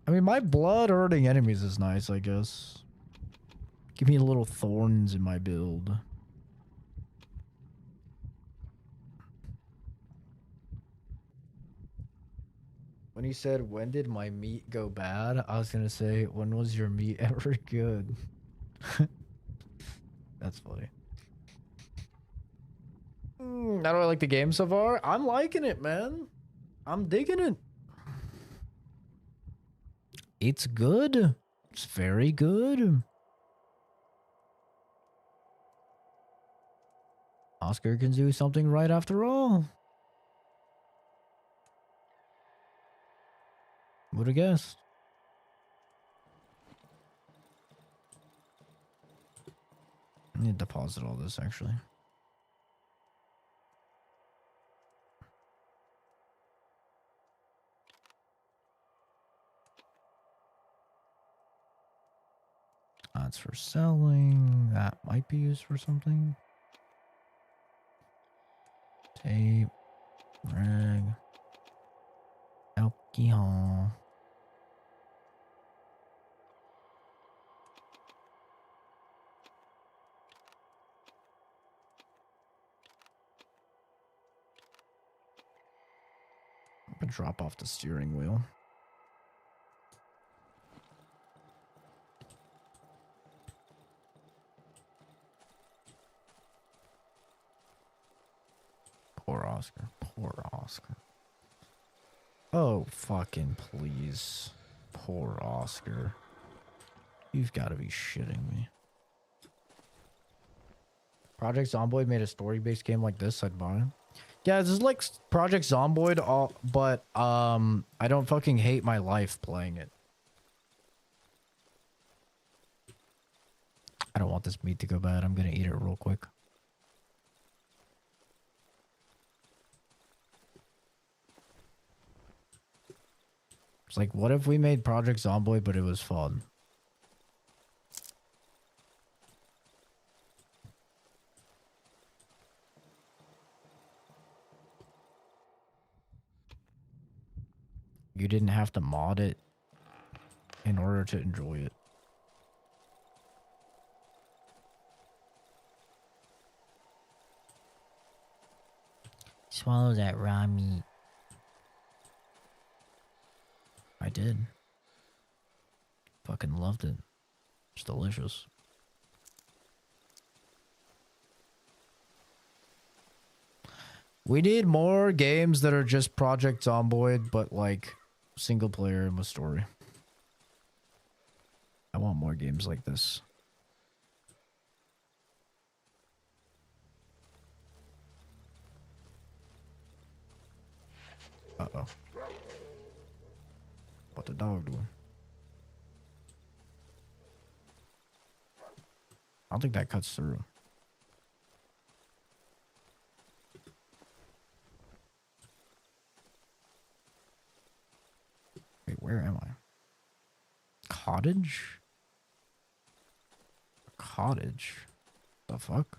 I mean, my blood hurting enemies is nice, I guess. Give me little thorns in my build. When he said, when did my meat go bad? I was gonna say, when was your meat ever good? That's funny. How do I like the game so far? I'm liking it, man. I'm digging it. It's good. It's very good. Oscar can do something right after all. Would have guessed. I need to deposit all this, actually. That's for selling. That might be used for something. Tape. Rag. Alcohol. I'm gonna drop off the steering wheel. Poor Oscar. Poor Oscar. Oh, fucking please. Poor Oscar. You've got to be shitting me. Project Zomboid made a story-based game like this, I'd buy it. Yeah, this is like Project Zomboid, but I don't fucking hate my life playing it. I don't want this meat to go bad. I'm gonna eat it real quick. It's like, what if we made Project Zomboid, but it was fun? You didn't have to mod it in order to enjoy it. Swallow that raw meat. I did. Fucking loved it. It's delicious. We need more games that are just Project Zomboid, but like single player and with story. I want more games like this. Uh-oh. What the dog doing? I don't think that cuts through. Wait, where am I? Cottage? Cottage? The fuck?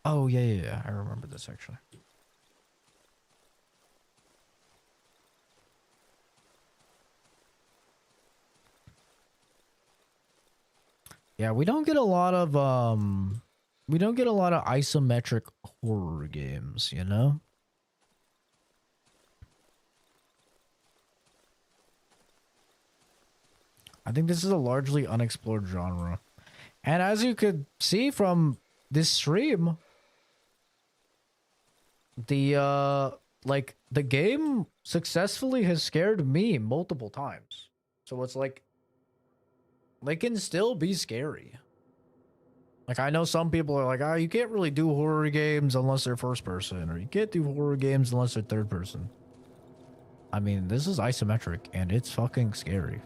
Oh, yeah. I remember this actually. Yeah, we don't get a lot of isometric horror games, you know? I think this is a largely unexplored genre. And as you could see from this stream, the game successfully has scared me multiple times. So it's like they can still be scary. Like, I know some people are like, oh, you can't really do horror games unless they're first person, or you can't do horror games unless they're third person. I mean, this is isometric and it's fucking scary.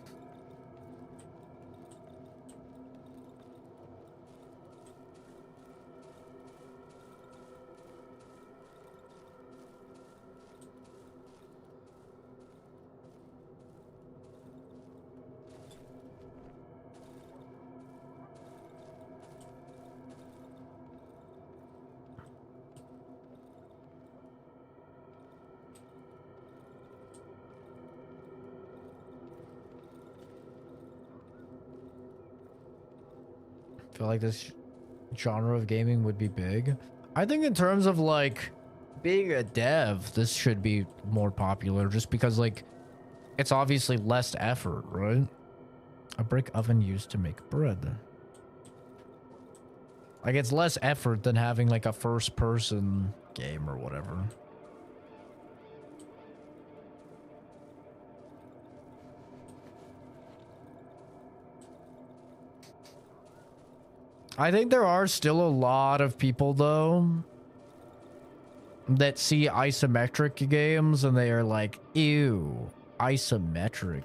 I feel like this genre of gaming would be big. I think in terms of like being a dev, this should be more popular just because like it's obviously less effort, right? A brick oven used to make bread. Like, it's less effort than having like a first person game or whatever. I think there are still a lot of people, though, that see isometric games and they are like, ew, isometric.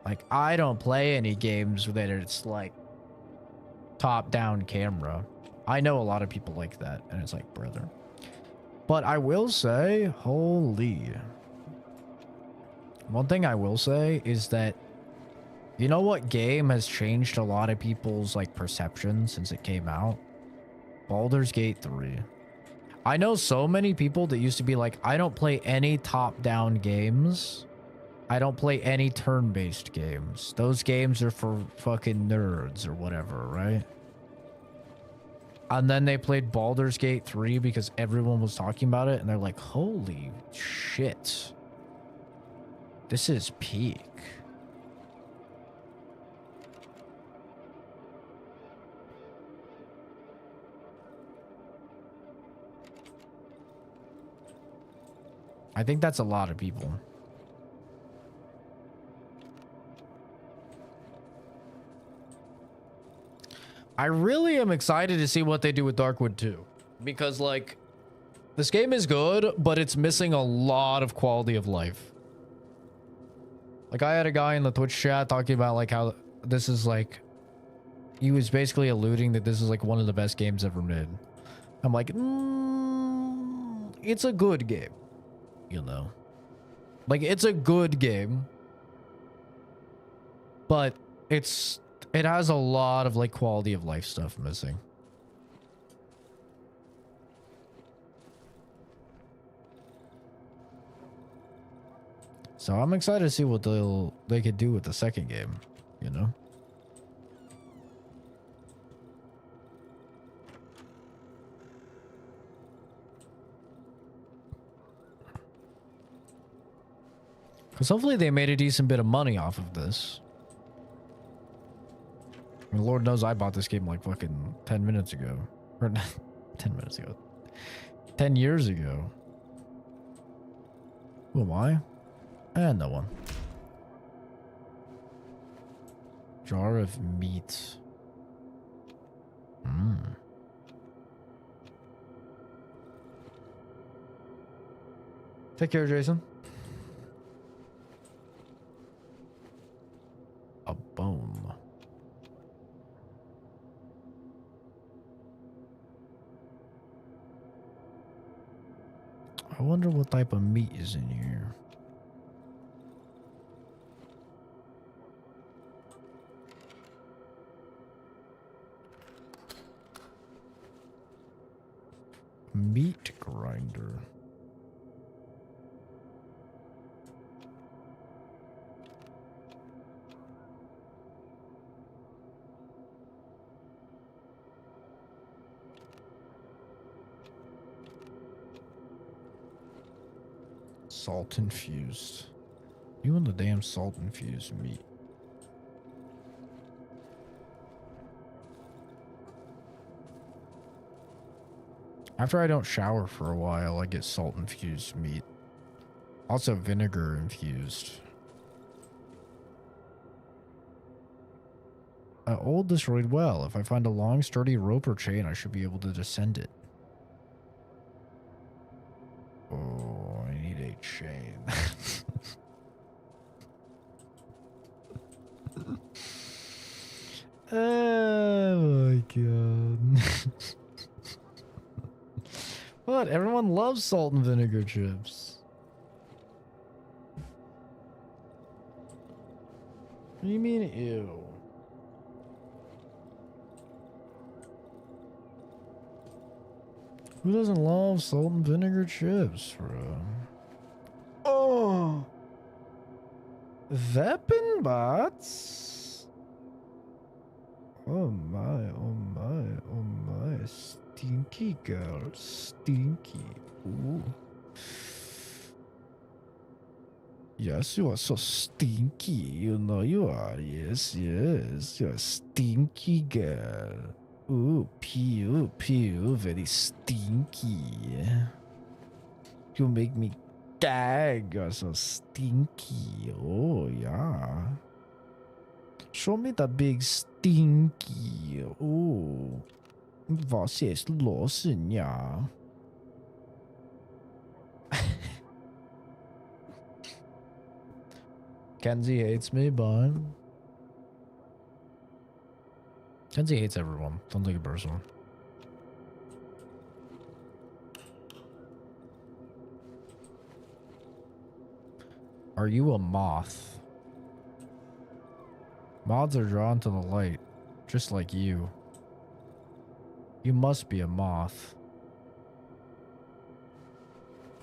Like, I don't play any games that it's like top-down camera. I know a lot of people like that, and it's like, brother. But I will say, holy. One thing I will say is that You know what game has changed a lot of people's like perception since it came out? Baldur's Gate 3. I know so many people that used to be like, I don't play any top-down games. I don't play any turn-based games. Those games are for fucking nerds or whatever, right? And then they played Baldur's Gate 3 because everyone was talking about it, and they're like, holy shit. This is peak. I think that's a lot of people. I really am excited to see what they do with Darkwood 2. Because, like, this game is good, but it's missing a lot of quality of life. Like, I had a guy in the Twitch chat talking about, like, how this is, like... He was basically alluding that this is, like, one of the best games ever made. I'm like, it's a good game. You know? Like, it's a good game. But it has a lot of, like, quality of life stuff missing. So I'm excited to see what they could do with the second game, you know? Because hopefully they made a decent bit of money off of this. I mean, Lord knows I bought this game like fucking 10 minutes ago. Or 10 minutes ago. 10 years ago. Who am I? No one. Jar of meat. Take care, Jason. A bone. I wonder what type of meat is in here. Meat grinder. Salt infused. You and the damn salt infused meat. After I don't shower for a while, I get salt infused meat. Also vinegar infused. I hold this droid well. If I find a long, sturdy rope or chain, I should be able to descend it. Oh, I need a chain. Oh my god. What? Everyone loves salt and vinegar chips. What do you mean, ew? Who doesn't love salt and vinegar chips, bro? Oh! Weapon bots? Oh my, oh my, oh my. Stinky girl, stinky. Ooh. Yes, you are so stinky. You know you are. Yes, yes. You're a stinky girl. Ooh, pew, pew. Very stinky. You make me gag. You're so stinky. Oh, yeah. Show me the big stinky. Oh. Você é louco, nha. Kenzie hates me, but Kenzie hates everyone. Don't take it personal. Are you a moth? Mods are drawn to the light, just like you. You must be a moth.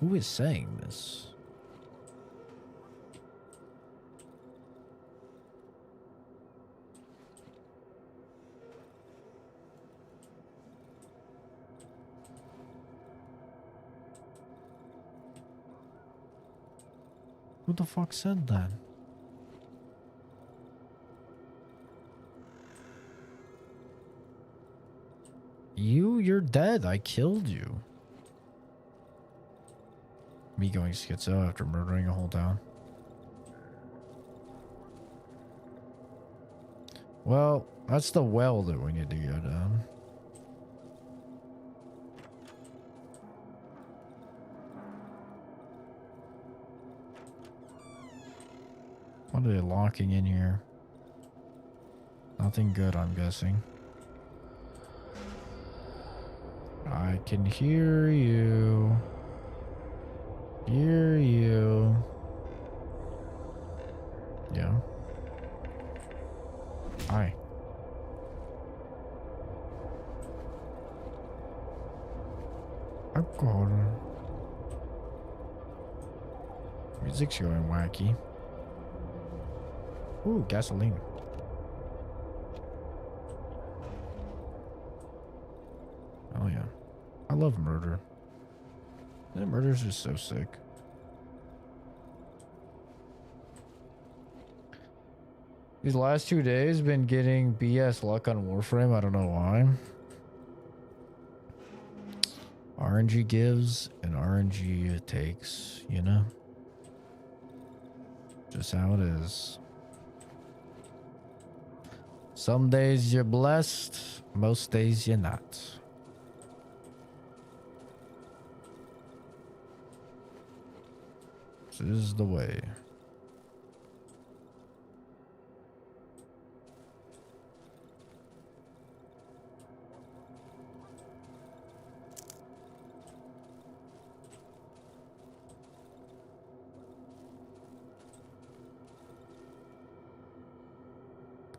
Who is saying this? Who the fuck said that? You're dead. I killed you. Me going schizo after murdering a whole town. Well, that's the well that we need to go down. What are they locking in here? Nothing good, I'm guessing. I can hear you. Hear you. Yeah. Hi. Alcohol. Music's going wacky. Ooh, gasoline. Oh yeah. I love murder. Yeah, murder's just so sick. These last 2 days been getting BS luck on Warframe. I don't know why. RNG gives and RNG takes, you know? Just how it is. Some days you're blessed, most days you're not. This is the way.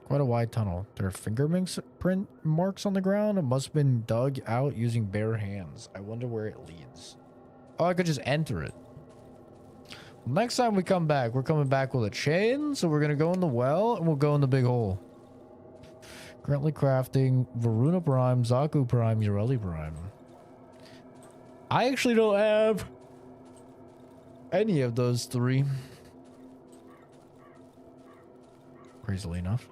Quite a wide tunnel. There are fingerprint marks on the ground. It must have been dug out using bare hands. I wonder where it leads. Oh, I could just enter it. Next time we come back, we're coming back with a chain. So we're going to go in the well and we'll go in the big hole. Currently crafting Varuna Prime, Zaku Prime, Ureli Prime. I actually don't have any of those three. Crazily enough.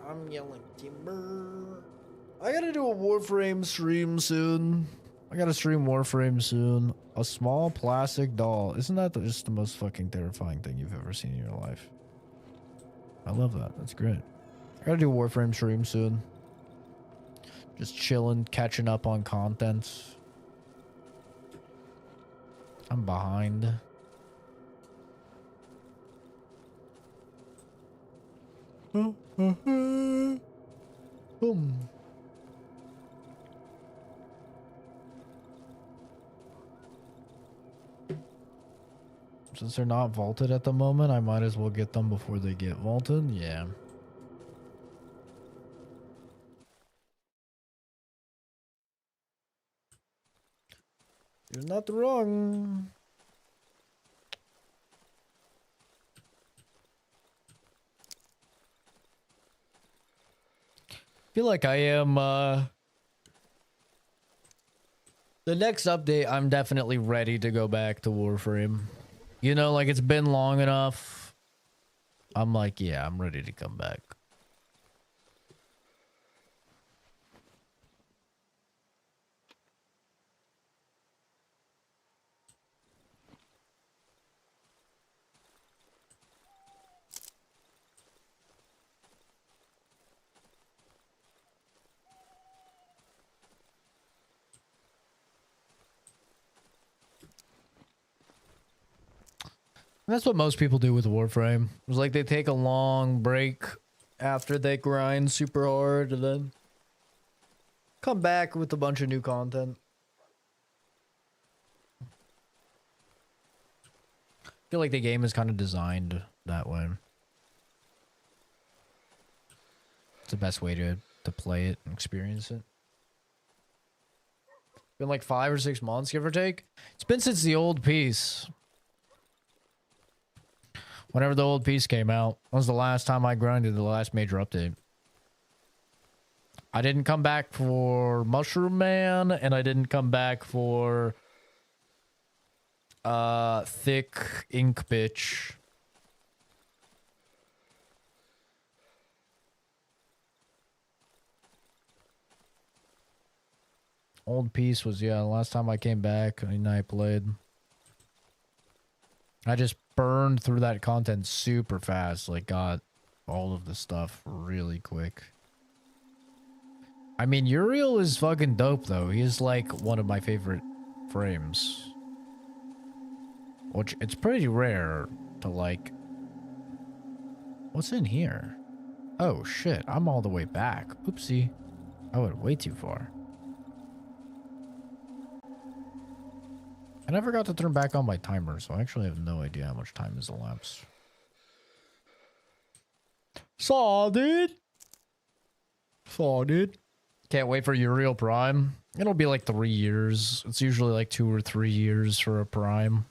I'm yelling timber. I gotta do a Warframe stream soon. I gotta stream Warframe soon. A small plastic doll. Isn't that just the most fucking terrifying thing you've ever seen in your life? I love that. That's great. I gotta do a Warframe stream soon. Just chilling, catching up on content. I'm behind. Boom. Since they're not vaulted at the moment, I might as well get them before they get vaulted. Yeah. You're not wrong. Feel like I am the next update. I'm definitely ready to go back to Warframe. You know, like it's been long enough. I'm like, yeah, I'm ready to come back. That's what most people do with Warframe. It's like they take a long break after they grind super hard and then come back with a bunch of new content. I feel like the game is kind of designed that way. It's the best way to play it and experience it. Been like 5 or 6 months, give or take. It's been since the old piece. Whenever the old piece came out, that was the last time I grinded the last major update. I didn't come back for Mushroom Man, and I didn't come back for Thick Ink Bitch. Old piece was, yeah, the last time I came back and I played. I just burned through that content super fast. Like, got all of the stuff really quick. I mean, Uriel is fucking dope, though. He's, like, one of my favorite frames. Which, it's pretty rare to, like... What's in here? Oh, shit. I'm all the way back. Oopsie. I went way too far. I never got to turn back on my timer, so I actually have no idea how much time has elapsed. Saw, dude. Can't wait for Uriel Prime. It'll be like 3 years. It's usually like 2 or 3 years for a Prime.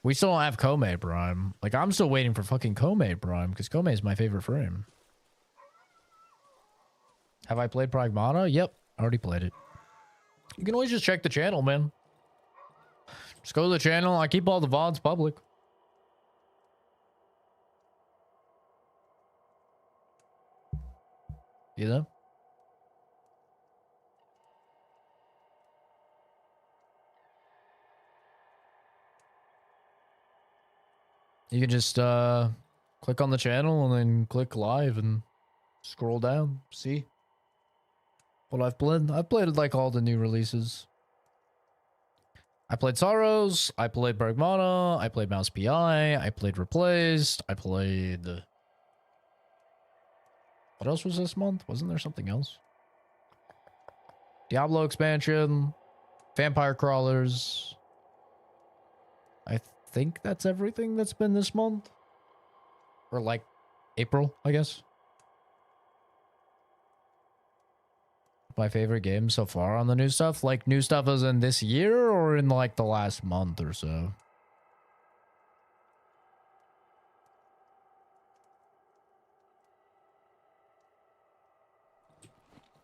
We still don't have Kome Prime. Like, I'm still waiting for fucking Kome Prime, because Kome is my favorite frame. Have I played Pragmata? Yep, I already played it. You can always just check the channel, man. Just go to the channel. I keep all the VODs public. You know? You can just click on the channel and then click live and scroll down. See what I've played. I've played like all the new releases. I played Sorrows, I played Bergmana, I played Mouse PI, I played Replaced, I played... What else was this month? Wasn't there something else? Diablo expansion, Vampire Crawlers. I think that's everything that's been this month. Or like April, I guess. My favorite game so far on the new stuff? Like, new stuff as in this year or in, like, the last month or so?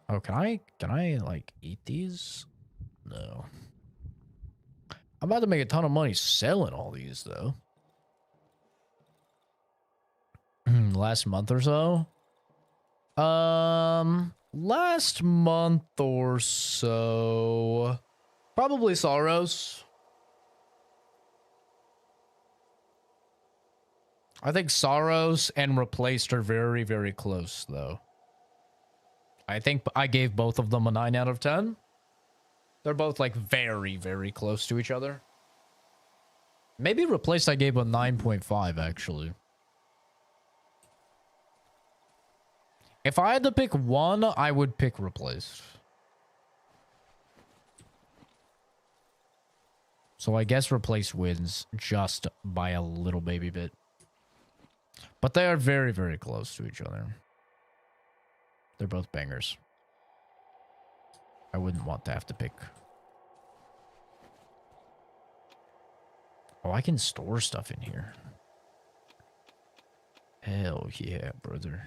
Oh, can I, like, eat these? No. I'm about to make a ton of money selling all these, though. Last month or so? Last month or so, probably Sorrows. I think Sorrows and Replaced are very, very close, though. I think I gave both of them a 9 out of 10. They're both, like, very, very close to each other. Maybe Replaced I gave a 9.5, actually. If I had to pick one, I would pick Replaced. So I guess Replaced wins just by a little baby bit. But they are very, very close to each other. They're both bangers. I wouldn't want to have to pick. Oh, I can store stuff in here. Hell yeah, brother.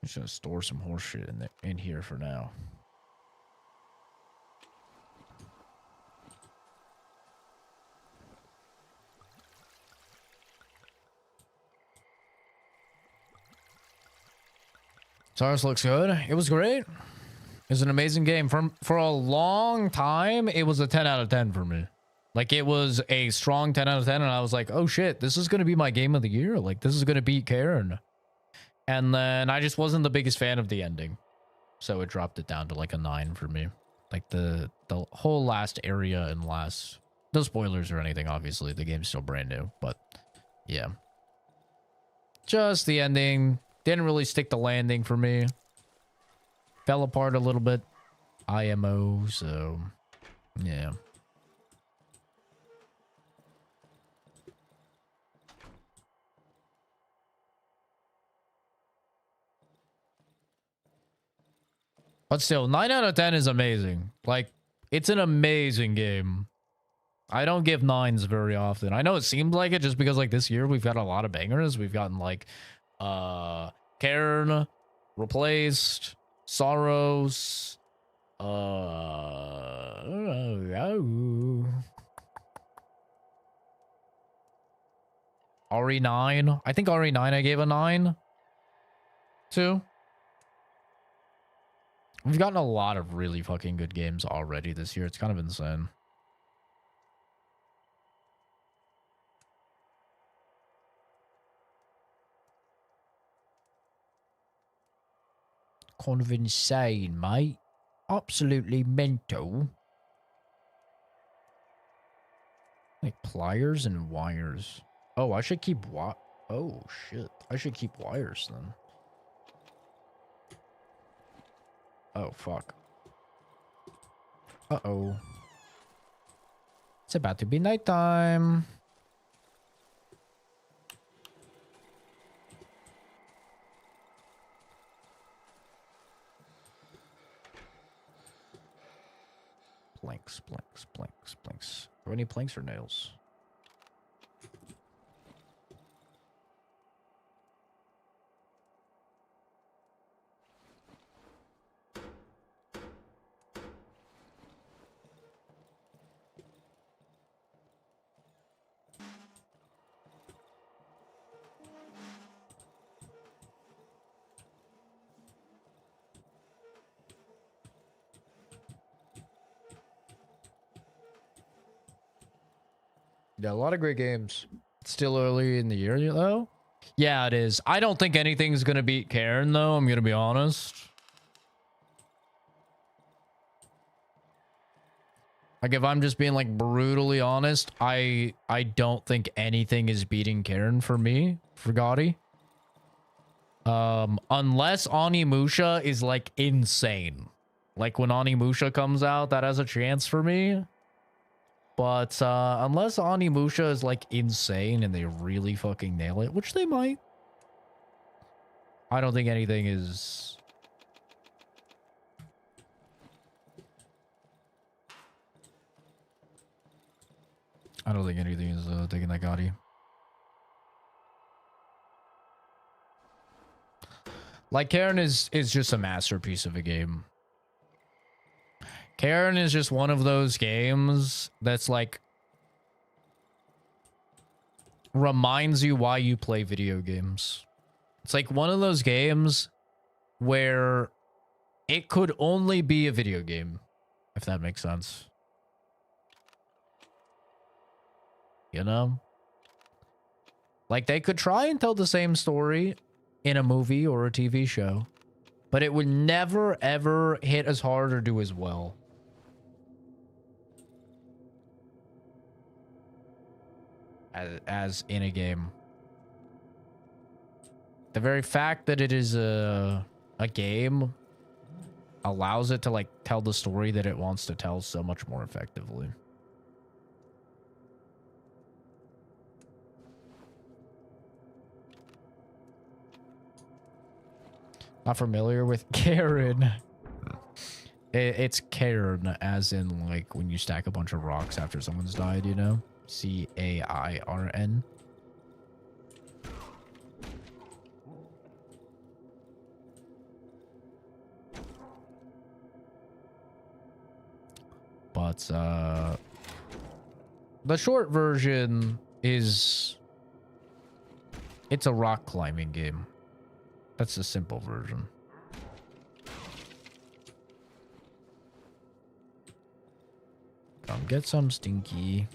I'm just gonna store some horse shit in here for now. Saurus looks good. It was great. It was an amazing game. For a long time, it was a 10 out of 10 for me. Like, it was a strong 10 out of 10, and I was like, oh shit, this is gonna be my game of the year. Like, this is gonna beat Cairn. And then I just wasn't the biggest fan of the ending. So it dropped it down to like a 9 for me. Like the whole last area and last... No spoilers or anything, obviously. The game's still brand new, but yeah. Just the ending. Didn't really stick the landing for me. Fell apart a little bit. IMO, so... Yeah. But still, 9 out of 10 is amazing. Like, it's an amazing game. I don't give 9s very often. I know it seems like it just because, like, this year we've got a lot of bangers. We've gotten, like, Cairn, Replaced, Sorrows, RE9. I think RE9 I gave a 9 to. We've gotten a lot of really fucking good games already this year. It's kind of insane. Kind of insane, mate. Absolutely mental. Like pliers and wires. Oh, I should keep oh, shit. I should keep wires then. Oh, fuck. Uh-oh. It's about to be nighttime. Planks, planks, planks, planks. Are any planks or nails? Yeah, a lot of great games. Still early in the year, though. Yeah, it is. I don't think anything's gonna beat Cairn, though. I'm gonna be honest. Like, if I'm just being, like, brutally honest, I don't think anything is beating Cairn for me, for Gotti. Unless Onimusha is, like, insane. Like, when Onimusha comes out, that has a chance for me. But, unless Onimusha is, like, insane and they really fucking nail it, which they might, I don't think anything is... I don't think anything is taking that Gotti. Like, Cairn is just a masterpiece of a game. Cairn is just one of those games that's like reminds you why you play video games. It's like one of those games where it could only be a video game, if that makes sense. You know? Like, they could try and tell the same story in a movie or a TV show, but it would never, ever hit as hard or do as well. As in a game. The very fact that it is a game allows it to, like, tell the story that it wants to tell so much more effectively. Not familiar with Cairn. It's Cairn, as in, like, when you stack a bunch of rocks after someone's died, you know? C-A-I-R-N. But, the short version is... It's a rock climbing game. That's the simple version. Come get some, Stinky.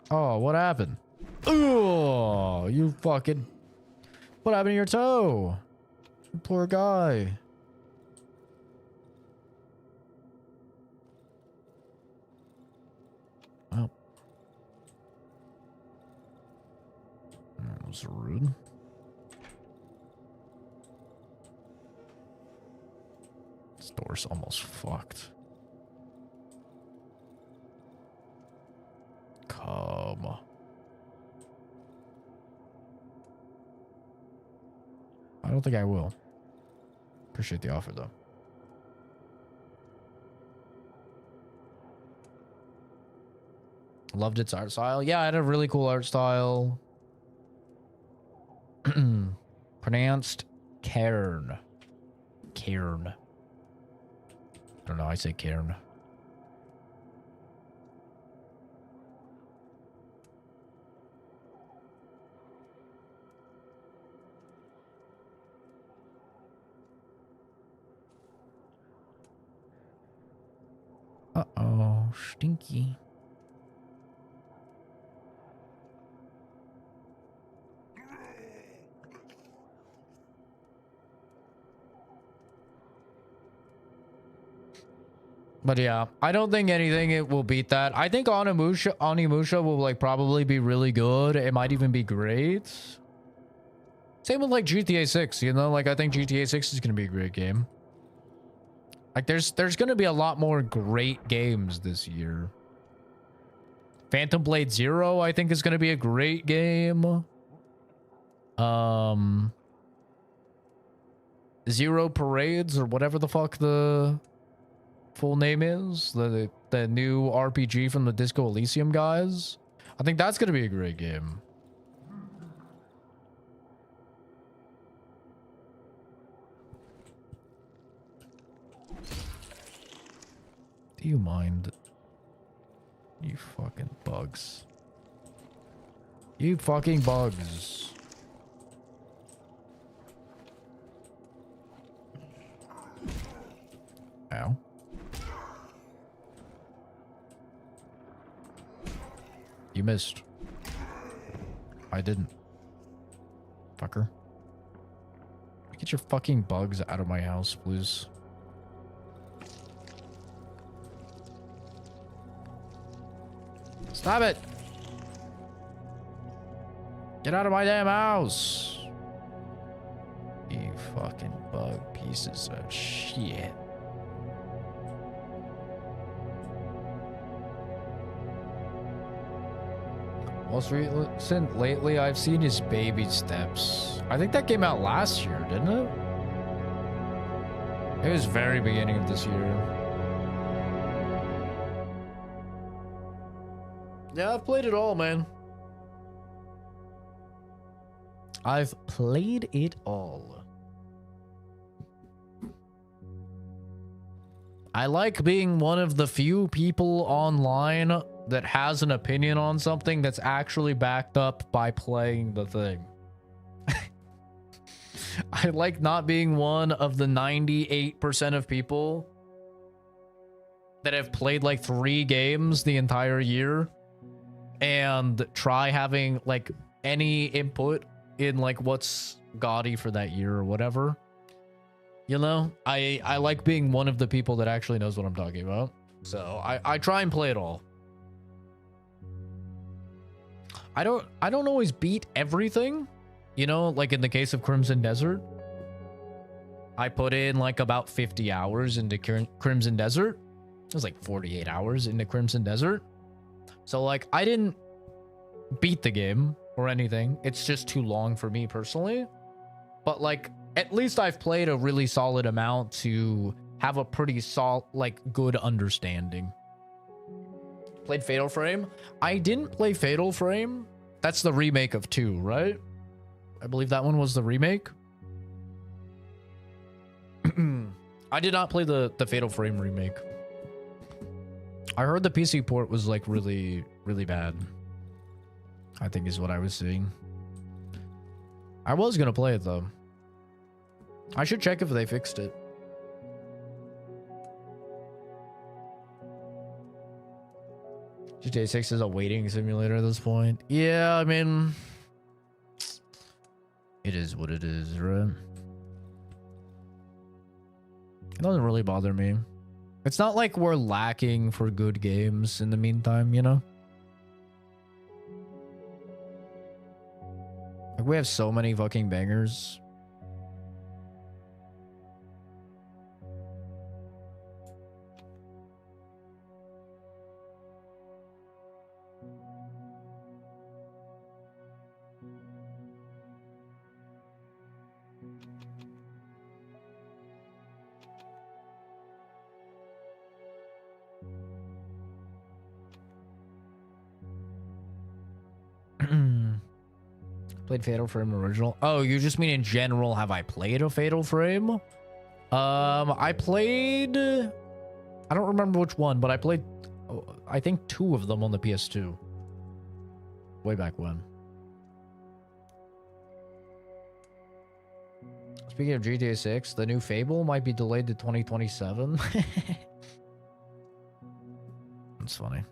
Oh, what happened? Oh, you fucking... What happened to your toe? You poor guy. Well. That was rude. This door's almost fucked. Come. don't think I will. Appreciate the offer, though. Loved its art style. Yeah, it had a really cool art style. Pronounced Cairn. Cairn. I don't know. I say Cairn. Uh-oh. Stinky. But yeah, I don't think anything it will beat that. I think Onimusha will like probably be really good. It might even be great. Same with like GTA 6, you know? Like I think GTA 6 is going to be a great game. Like there's going to be a lot more great games this year. Phantom Blade Zero I think is going to be a great game. Zero Parades or whatever the fuck the full name is, the new RPG from the Disco Elysium guys. I think that's gonna be a great game. Do you mind? You fucking bugs. You fucking bugs. Ow. You missed. I didn't. Fucker. Get your fucking bugs out of my house, please. Stop it! Get out of my damn house! You fucking bug pieces of shit. Most recent lately, I've seen his baby steps. I think that came out last year, didn't it? It was very beginning of this year. Yeah, I've played it all, man. I've played it all. I like being one of the few people online that has an opinion on something that's actually backed up by playing the thing. I like not being one of the 98% of people that have played like 3 games the entire year and try having like any input in like what's gaudy for that year or whatever. You know, I like being one of the people that actually knows what I'm talking about. So I try and play it all. I don't always beat everything, you know, like in the case of Crimson Desert. I put in like about 50 hours into Crimson Desert. It was like 48 hours into Crimson Desert. So like I didn't beat the game or anything. It's just too long for me personally. But like at least I've played a really solid amount to have a pretty good understanding. Played Fatal Frame. I didn't play Fatal Frame. That's the remake of 2, right? I believe that one was the remake. I did not play the Fatal Frame remake. I heard the PC port was like really, really bad. I think is what I was seeing. I was gonna play it though. I should check if they fixed it. GTA 6 is a waiting simulator at this point. Yeah, I mean, it is what it is, right? It doesn't really bother me. It's not like we're lacking for good games in the meantime, you know? Like, we have so many fucking bangers. Played Fatal Frame original. Oh, you just mean in general, have I played a Fatal Frame? I played... I don't remember which one, but I played, I think 2 of them on the PS2. Way back when. Speaking of GTA 6, the new Fable might be delayed to 2027. That's funny.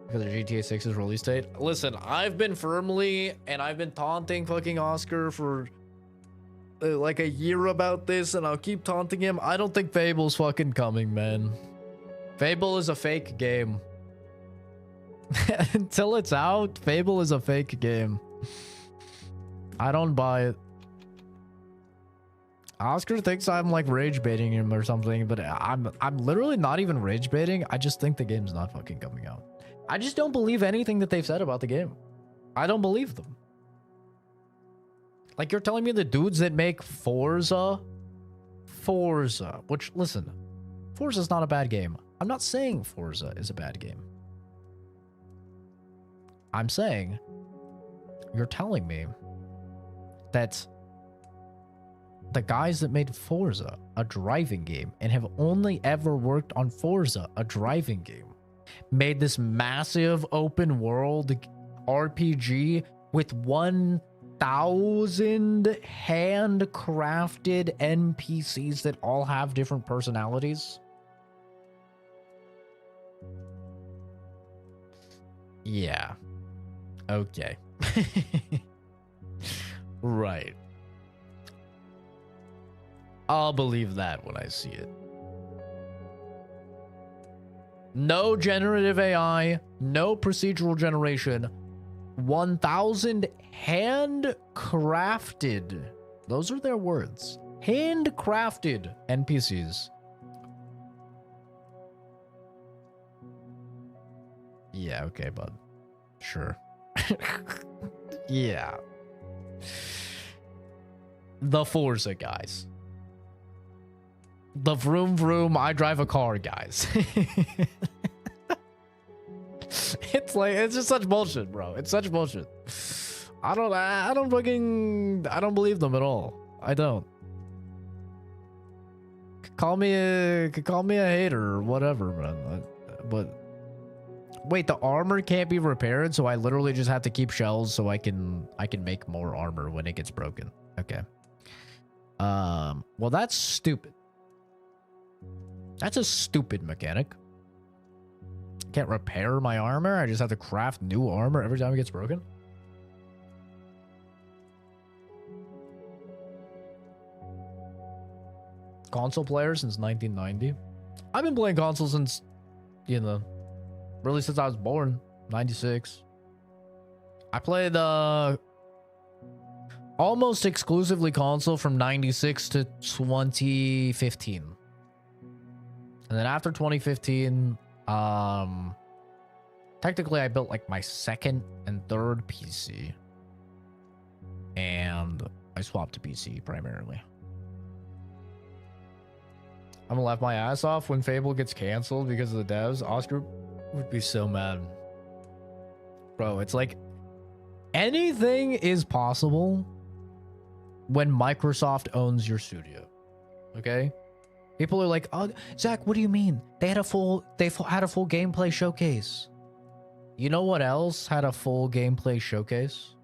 Because of GTA 6's release date. Listen, I've been taunting fucking Oscar for like a year about this, and I'll keep taunting him. I don't think Fable's fucking coming, man. Fable is a fake game. Until it's out, Fable is a fake game. I don't buy it. Oscar thinks I'm like rage baiting him or something, but I'm literally not even rage baiting. I just think the game's not fucking coming out. I just don't believe anything that they've said about the game. I don't believe them. Like, you're telling me the dudes that make Forza, which, listen, Forza's not a bad game. I'm not saying Forza is a bad game. I'm saying you're telling me that the guys that made Forza, a driving game, and have only ever worked on Forza, a driving game, made this massive open world RPG with 1,000 handcrafted NPCs that all have different personalities. Yeah. Okay. Right. I'll believe that when I see it. No generative AI, no procedural generation, 1,000 handcrafted, those are their words, handcrafted NPCs. Yeah, okay, bud. Sure. Yeah. The Forza guys. The vroom vroom, I drive a car guys. It's like, it's just such bullshit, bro. It's such bullshit. I don't believe them at all. I don't. Call me a hater or whatever, man. But wait, the armor can't be repaired, so I literally just have to keep shells so I can make more armor when it gets broken. Okay. Well, that's stupid. That's a stupid mechanic. Can't repair my armor. I just have to craft new armor every time it gets broken. Console player since 1990. I've been playing console since, you know, really since I was born, 96. I played almost exclusively console from 96 to 2015. And then after 2015, technically I built like my second and third PC. And I swapped to PC primarily. I'm gonna laugh my ass off when Fable gets canceled because of the devs. Oscar would be so mad. Bro, it's like anything is possible when Microsoft owns your studio. Okay? People are like, "Oh, Zach, what do you mean? They had a full gameplay showcase." You know what else had a full gameplay showcase?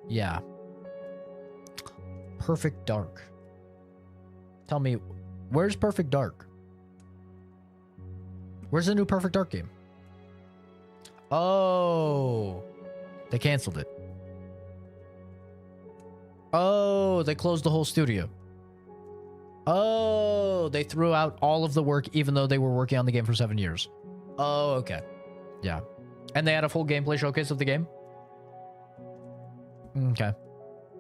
Yeah. Perfect Dark. Tell me, where's Perfect Dark? Where's the new Perfect Dark game? Oh, they canceled it. Oh, they closed the whole studio. Oh, they threw out all of the work even though they were working on the game for 7 years. Oh, okay. Yeah. And they had a full gameplay showcase of the game? Okay.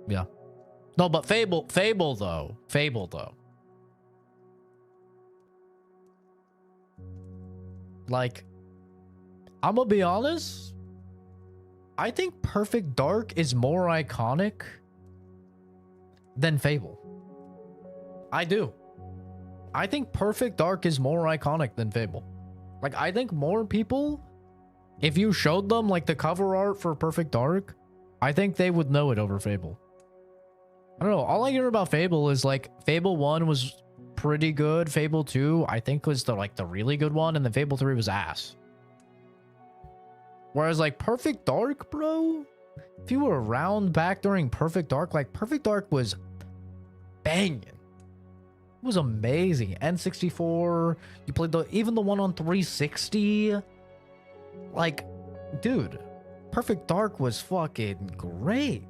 Yeah. No, but Fable though. Like, I'm gonna be honest. I think Perfect Dark is more iconic than Fable. I do. I think Perfect Dark is more iconic than Fable. Like, I think more people if you showed them like the cover art for Perfect Dark, I think they would know it over Fable. I don't know. All I hear about Fable is like Fable 1 was pretty good. Fable 2, I think, was the really good one, and then Fable 3 was ass. Whereas like Perfect Dark, bro, if you were around back during Perfect Dark, like Perfect Dark was banging. It was amazing. N64, you played even the one on 360. Like, dude, Perfect Dark was fucking great.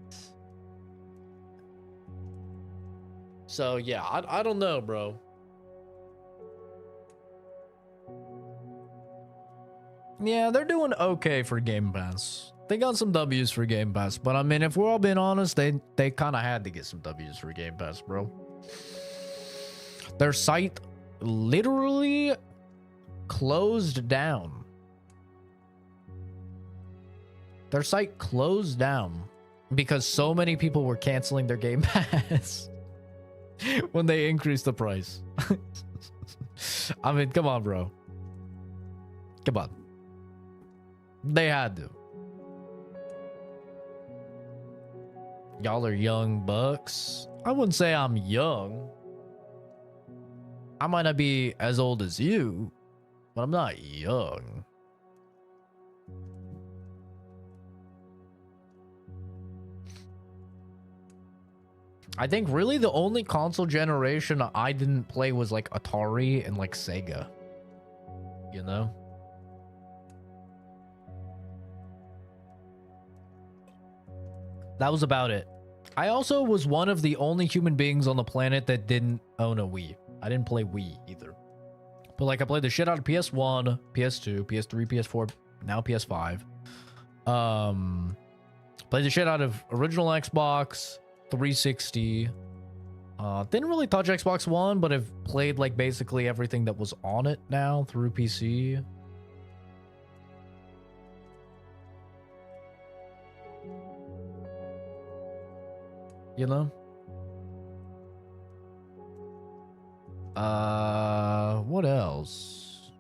So yeah, I don't know, bro. Yeah, they're doing okay for Game Pass. They got some W's for Game Pass, but I mean, if we're all being honest, they kind of had to get some W's for Game Pass, bro. Their site literally closed down. Their site closed down because so many people were canceling their Game Pass when they increased the price. I mean, come on, bro. Come on. They had to. Y'all are young bucks. I wouldn't say I'm young. I might not be as old as you, but I'm not young. I think really the only console generation I didn't play was like Atari and like Sega. You know? That was about it. I also was one of the only human beings on the planet that didn't own a Wii. I didn't play Wii either. But like I played the shit out of PS1, PS2, PS3, PS4, now PS5. Played the shit out of original Xbox, 360. Didn't really touch Xbox One, but have played like basically everything that was on it now through PC. You know? What else?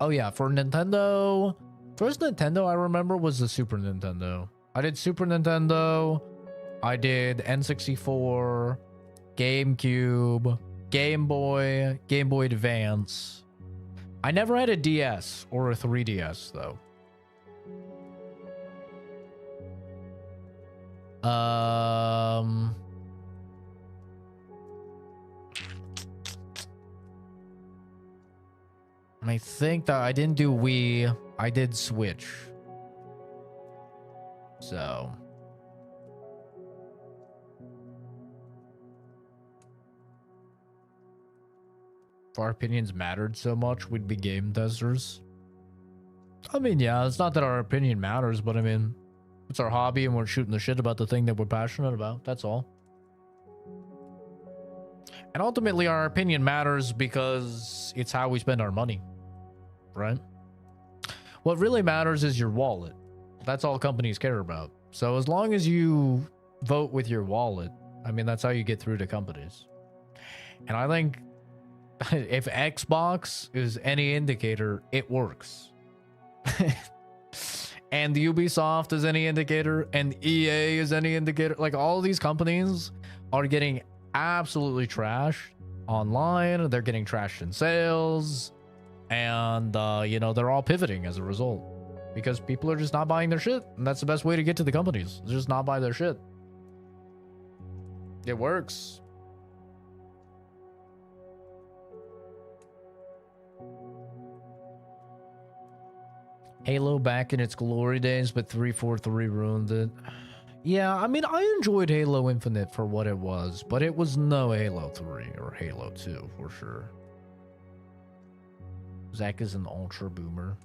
Oh yeah, for Nintendo, first Nintendo I remember was the Super Nintendo. I did Super Nintendo, I did N64, GameCube, Game Boy, Game Boy Advance. I never had a DS or a 3DS though. I think that I didn't do Wii. I did Switch. So. If our opinions mattered so much, we'd be game testers. I mean, yeah, it's not that our opinion matters, but I mean, it's our hobby and we're shooting the shit about the thing that we're passionate about. That's all. And ultimately, our opinion matters because it's how we spend our money, right? What really matters is your wallet. That's all companies care about. So as long as you vote with your wallet, I mean, that's how you get through to companies. And I think if Xbox is any indicator, it works. And Ubisoft is any indicator, and EA is any indicator. Like, all these companies are getting absolutely trashed online. They're getting trashed in sales. And, you know, they're all pivoting as a result. Because people are just not buying their shit. And that's the best way to get to the companies. Just not buy their shit. It works. Halo back in its glory days, but 343 ruined it. Yeah, I mean, I enjoyed Halo Infinite for what it was, but it was no Halo 3 or Halo 2 for sure. Zach is an ultra boomer.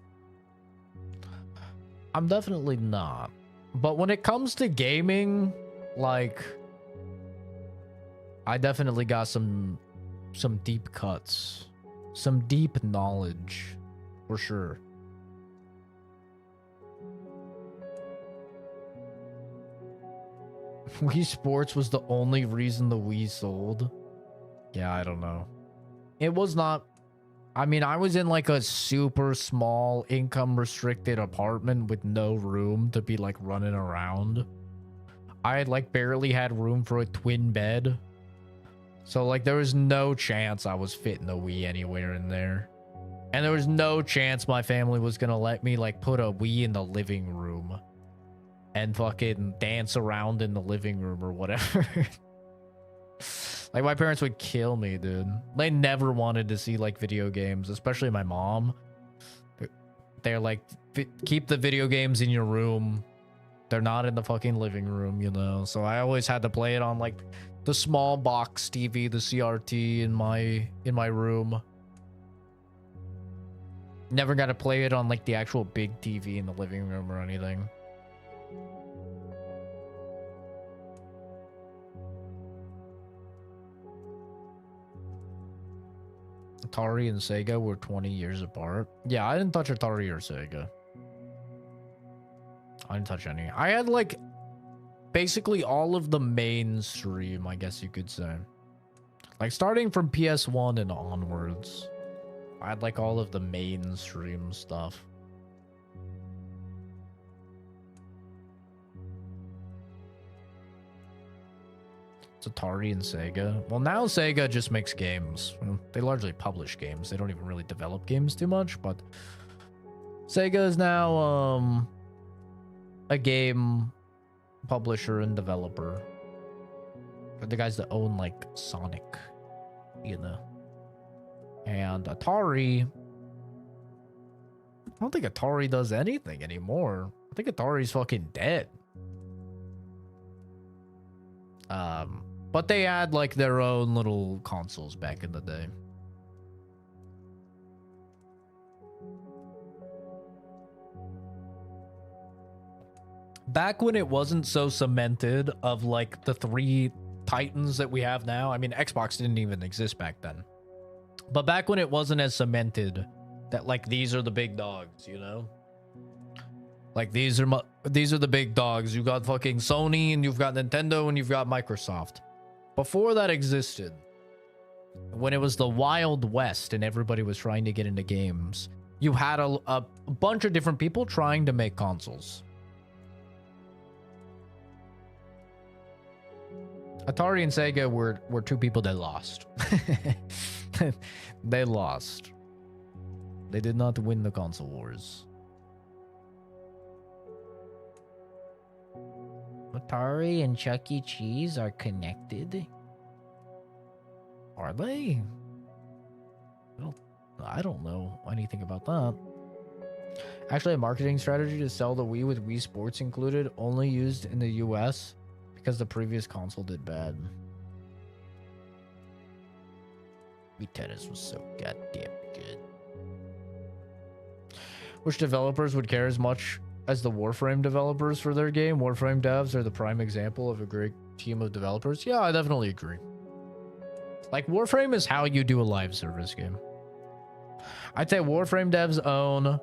I'm definitely not. But when it comes to gaming, like, I definitely got some deep cuts. Some deep knowledge, for sure. Wii Sports was the only reason the Wii sold. Yeah, I don't know. It was not... I mean, I was in like a super small income restricted apartment with no room to be like running around. I had like barely had room for a twin bed. So like there was no chance I was fitting the Wii anywhere in there. And there was no chance my family was gonna let me like put a Wii in the living room and fucking dance around in the living room or whatever. Like my parents would kill me, dude. They never wanted to see like video games, especially my mom. They're like, keep the video games in your room. They're not in the fucking living room, you know? So I always had to play it on like the small box TV, the CRT in my room. Never got to play it on like the actual big TV in the living room or anything. Atari and Sega were 20 years apart. Yeah, I didn't touch Atari or Sega. I didn't touch any. I had like basically all of the mainstream, I guess you could say. Like starting from PS1 and onwards. I had like all of the mainstream stuff. It's Atari and Sega. Well, now Sega just makes games. They largely publish games. They don't even really develop games too much, but Sega is now a game publisher and developer. They're the guys that own like Sonic, you know. And Atari, I don't think Atari does anything anymore. I think Atari's fucking dead. But they had like their own little consoles back in the day. Back when it wasn't so cemented of like the three titans that we have now. I mean, Xbox didn't even exist back then. But back when it wasn't as cemented that like these are the big dogs, you know? Like these are the big dogs. You got fucking Sony and you've got Nintendo and you've got Microsoft. Before that existed, when it was the Wild West and everybody was trying to get into games, you had a bunch of different people trying to make consoles. Atari and Sega were two people that lost. They lost. They did not win the console wars. Atari and Chuck E. Cheese are connected? Are they? I don't know anything about that. Actually, a marketing strategy to sell the Wii with Wii Sports included, only used in the US because the previous console did bad. Wii Tennis was so goddamn good. Which developers would care as much as the Warframe developers for their game? Warframe devs are the prime example of a great team of developers. Yeah, I definitely agree. Like, Warframe is how you do a live service game. I'd say Warframe devs own...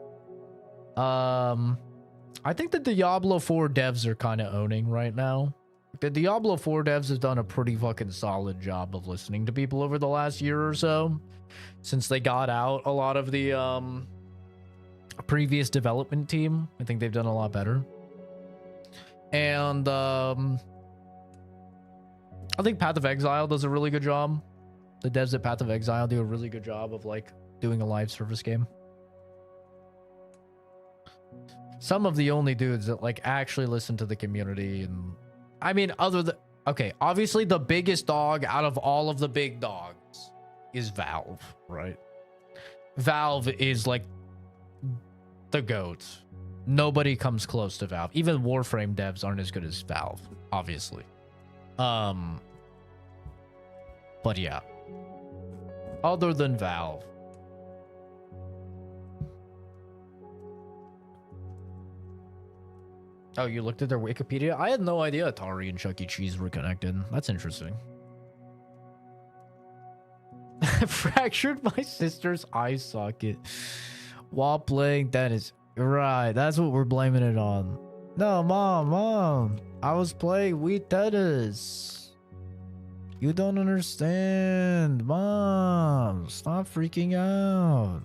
I think the Diablo 4 devs are kind of owning right now. The Diablo 4 devs have done a pretty fucking solid job of listening to people over the last year or so. Since they got out a lot of the previous development team. I think they've done a lot better. And I think Path of Exile does a really good job. The devs at Path of Exile do a really good job of like doing a live service game. Some of the only dudes that like actually listen to the community. And I mean, other than, okay, obviously the biggest dog out of all of the big dogs is Valve, right? Valve is like the GOAT. Nobody comes close to Valve. Even Warframe devs aren't as good as Valve, obviously. But yeah. Other than Valve. Oh, you looked at their Wikipedia? I had no idea Atari and Chuck E. Cheese were connected. That's interesting. Fractured my sister's eye socket while playing tennis. Right, that's what we're blaming it on. No, mom, I was playing Wii Tennis. You don't understand. Mom, stop freaking out.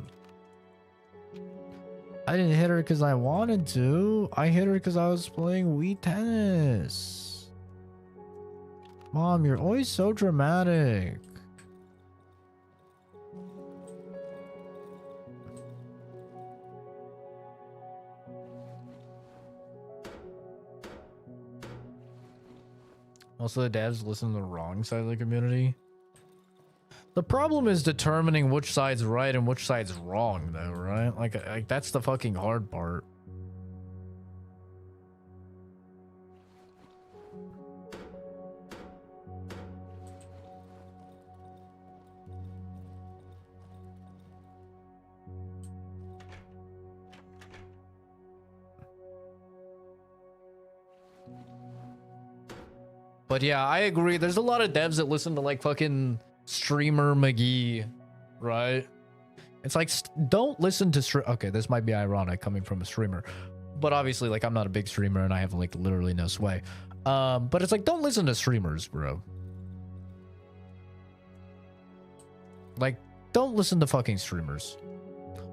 I didn't hit her because I wanted to. I hit her because I was playing Wii tennis. Mom, you're always so dramatic. Also, the devs listen to the wrong side of the community. The problem is determining which side's right and which side's wrong, though, right? Like that's the fucking hard part. But yeah, I agree. There's a lot of devs that listen to like fucking Streamer McGee, right? It's like, don't listen to okay, this might be ironic coming from a streamer, but obviously, like, I'm not a big streamer and I have like literally no sway. But it's like, don't listen to streamers, bro. Like, don't listen to fucking streamers.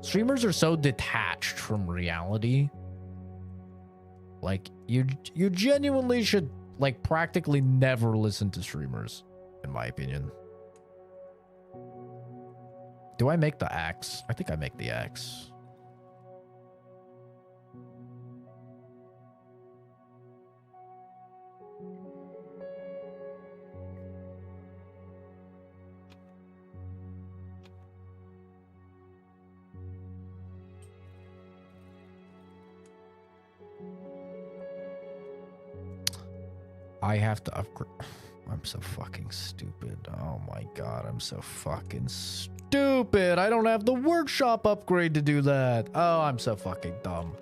Streamers are so detached from reality. Like, you genuinely should like practically never listen to streamers, in my opinion. Do I make the axe? I think I make the axe. I have to upgrade. I'm so fucking stupid. Oh my god, I'm so fucking stupid. I don't have the workshop upgrade to do that. Oh, I'm so fucking dumb.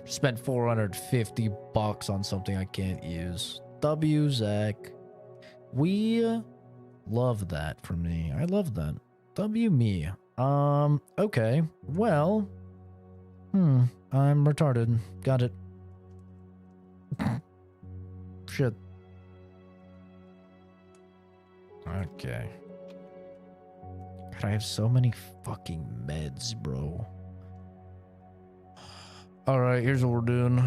Spent 450 bucks on something I can't use. W, Zach. We love that for me. I love that. W, me. Okay. Well. I'm retarded. Got it. Shit. Okay. God, I have so many fucking meds, bro. Alright, here's what we're doing.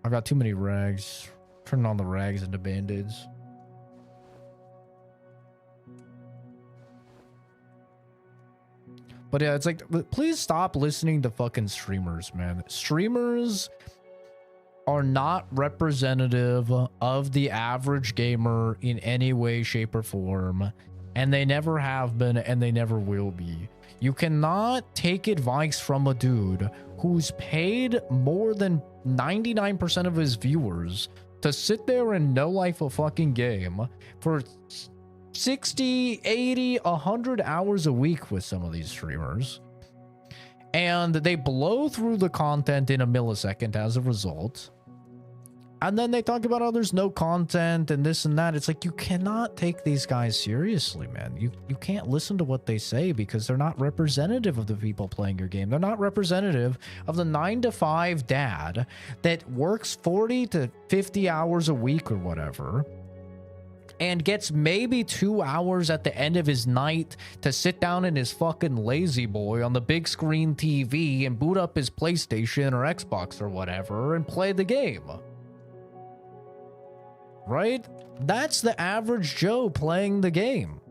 I've got too many rags. Turning on the rags into band-aids. But yeah, it's like, please stop listening to fucking streamers, man. Streamers are not representative of the average gamer in any way, shape, or form. And they never have been, and they never will be. You cannot take advice from a dude who's paid more than 99% of his viewers to sit there and no life a fucking game for 60, 80, 100 hours a week with some of these streamers. And they blow through the content in a millisecond as a result. And then they talk about how there's no content and this and that. It's like, you cannot take these guys seriously, man. You can't listen to what they say because they're not representative of the people playing your game. They're not representative of the 9-to-5 dad that works 40 to 50 hours a week or whatever and gets maybe 2 hours at the end of his night to sit down in his fucking lazy boy on the big screen TV and boot up his PlayStation or Xbox or whatever and play the game. Right? That's the average Joe playing the game.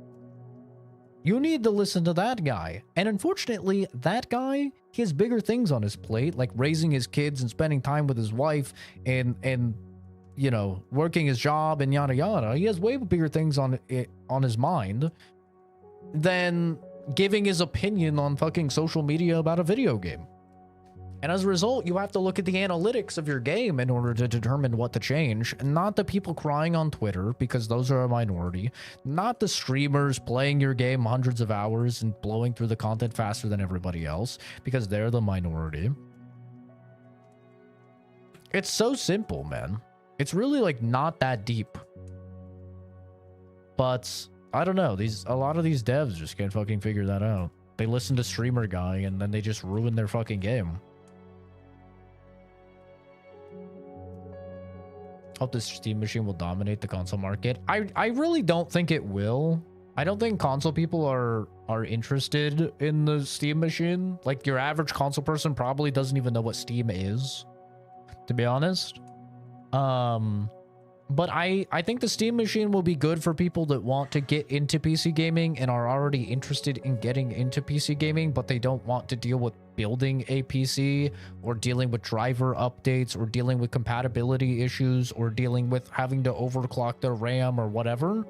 You need to listen to that guy. And unfortunately, that guy, he has bigger things on his plate, like raising his kids and spending time with his wife and you know, working his job and yada yada. He has way bigger things on his mind than giving his opinion on fucking social media about a video game. And as a result, you have to look at the analytics of your game in order to determine what to change. Not the people crying on Twitter, because those are a minority. Not the streamers playing your game hundreds of hours and blowing through the content faster than everybody else, because they're the minority. It's so simple, man. It's really like not that deep. But I don't know. A lot of these devs just can't fucking figure that out. They listen to streamer guy and then they just ruin their fucking game. Hope the Steam machine will dominate the console market. I really don't think it will. I don't think console people are interested in the Steam machine. Like, your average console person probably doesn't even know what Steam is, to be honest. But I think the Steam machine will be good for people that want to get into PC gaming and are already interested in getting into PC gaming, but they don't want to deal with building a PC or dealing with driver updates or dealing with compatibility issues or dealing with having to overclock their RAM or whatever,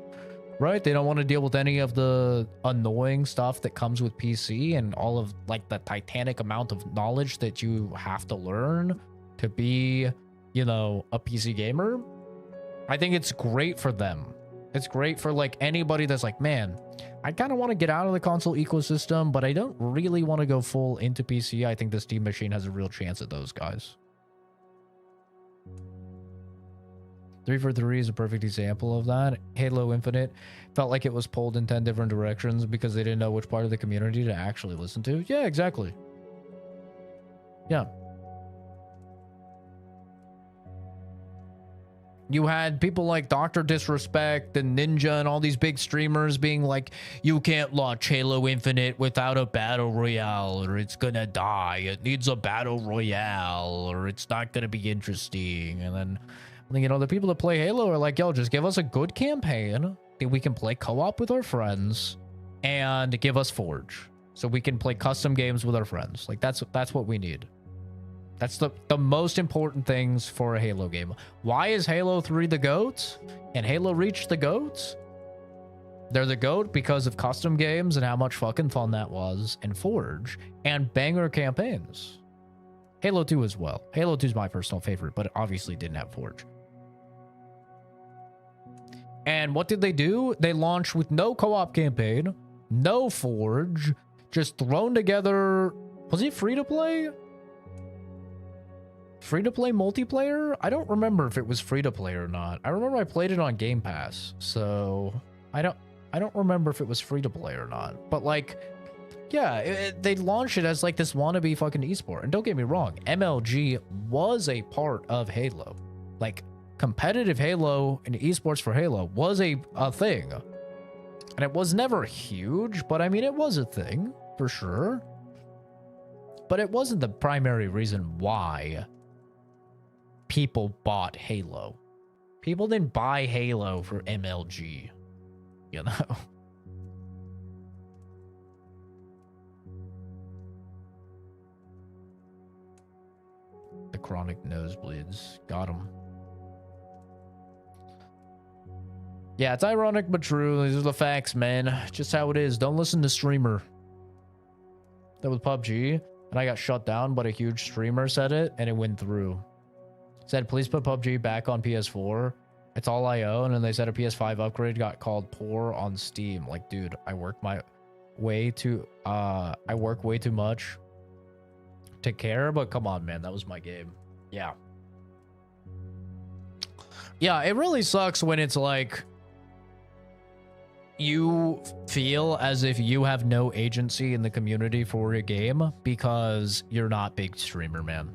right? They don't want to deal with any of the annoying stuff that comes with PC and all of like the titanic amount of knowledge that you have to learn to be, you know, a PC gamer. I think it's great for them. It's great for like anybody that's like, man, I kind of want to get out of the console ecosystem, but I don't really want to go full into PC. I think the Steam machine has a real chance at those guys. 343 is a perfect example of that. Halo Infinite felt like it was pulled in 10 different directions because they didn't know which part of the community to actually listen to. Yeah, exactly. Yeah. You had people like Dr. Disrespect and Ninja and all these big streamers being like, you can't launch Halo Infinite without a battle royale, or it's gonna die. It needs a battle royale, or it's not gonna be interesting. And then, you know, the people that play Halo are like, yo, just give us a good campaign that we can play co-op with our friends and give us Forge so we can play custom games with our friends. Like, that's what we need. That's the most important things for a Halo game. Why is Halo 3 the GOAT and Halo Reach the GOAT? They're the GOAT because of custom games and how much fucking fun that was, and Forge, and banger campaigns. Halo 2 as well. Halo 2 is my personal favorite, but it obviously didn't have Forge. And what did they do? They launched with no co-op campaign, no Forge, just thrown together. Was it free to play? Free-to-play multiplayer? I don't remember if it was free-to-play or not. I remember I played it on Game Pass, so I don't remember if it was free-to-play or not. But like, yeah, they launched it as like this wannabe fucking esport. And don't get me wrong, MLG was a part of Halo. Like, competitive Halo and esports for Halo was a thing. And it was never huge, but I mean, it was a thing, for sure. But it wasn't the primary reason why people bought Halo. People didn't buy Halo for MLG, you know? The chronic nosebleeds. Got him. Yeah, it's ironic but true. These are the facts, man. Just how it is. Don't listen to streamer. That was PUBG, and I got shut down, but a huge streamer said it, and it went through. Said, please put PUBG back on PS4. It's all I own. And they said a PS5 upgrade got called poor on Steam. Like, dude, I work way too much to care, but come on, man. That was my game. Yeah. Yeah, it really sucks when it's like you feel as if you have no agency in the community for your game because you're not big streamer, man.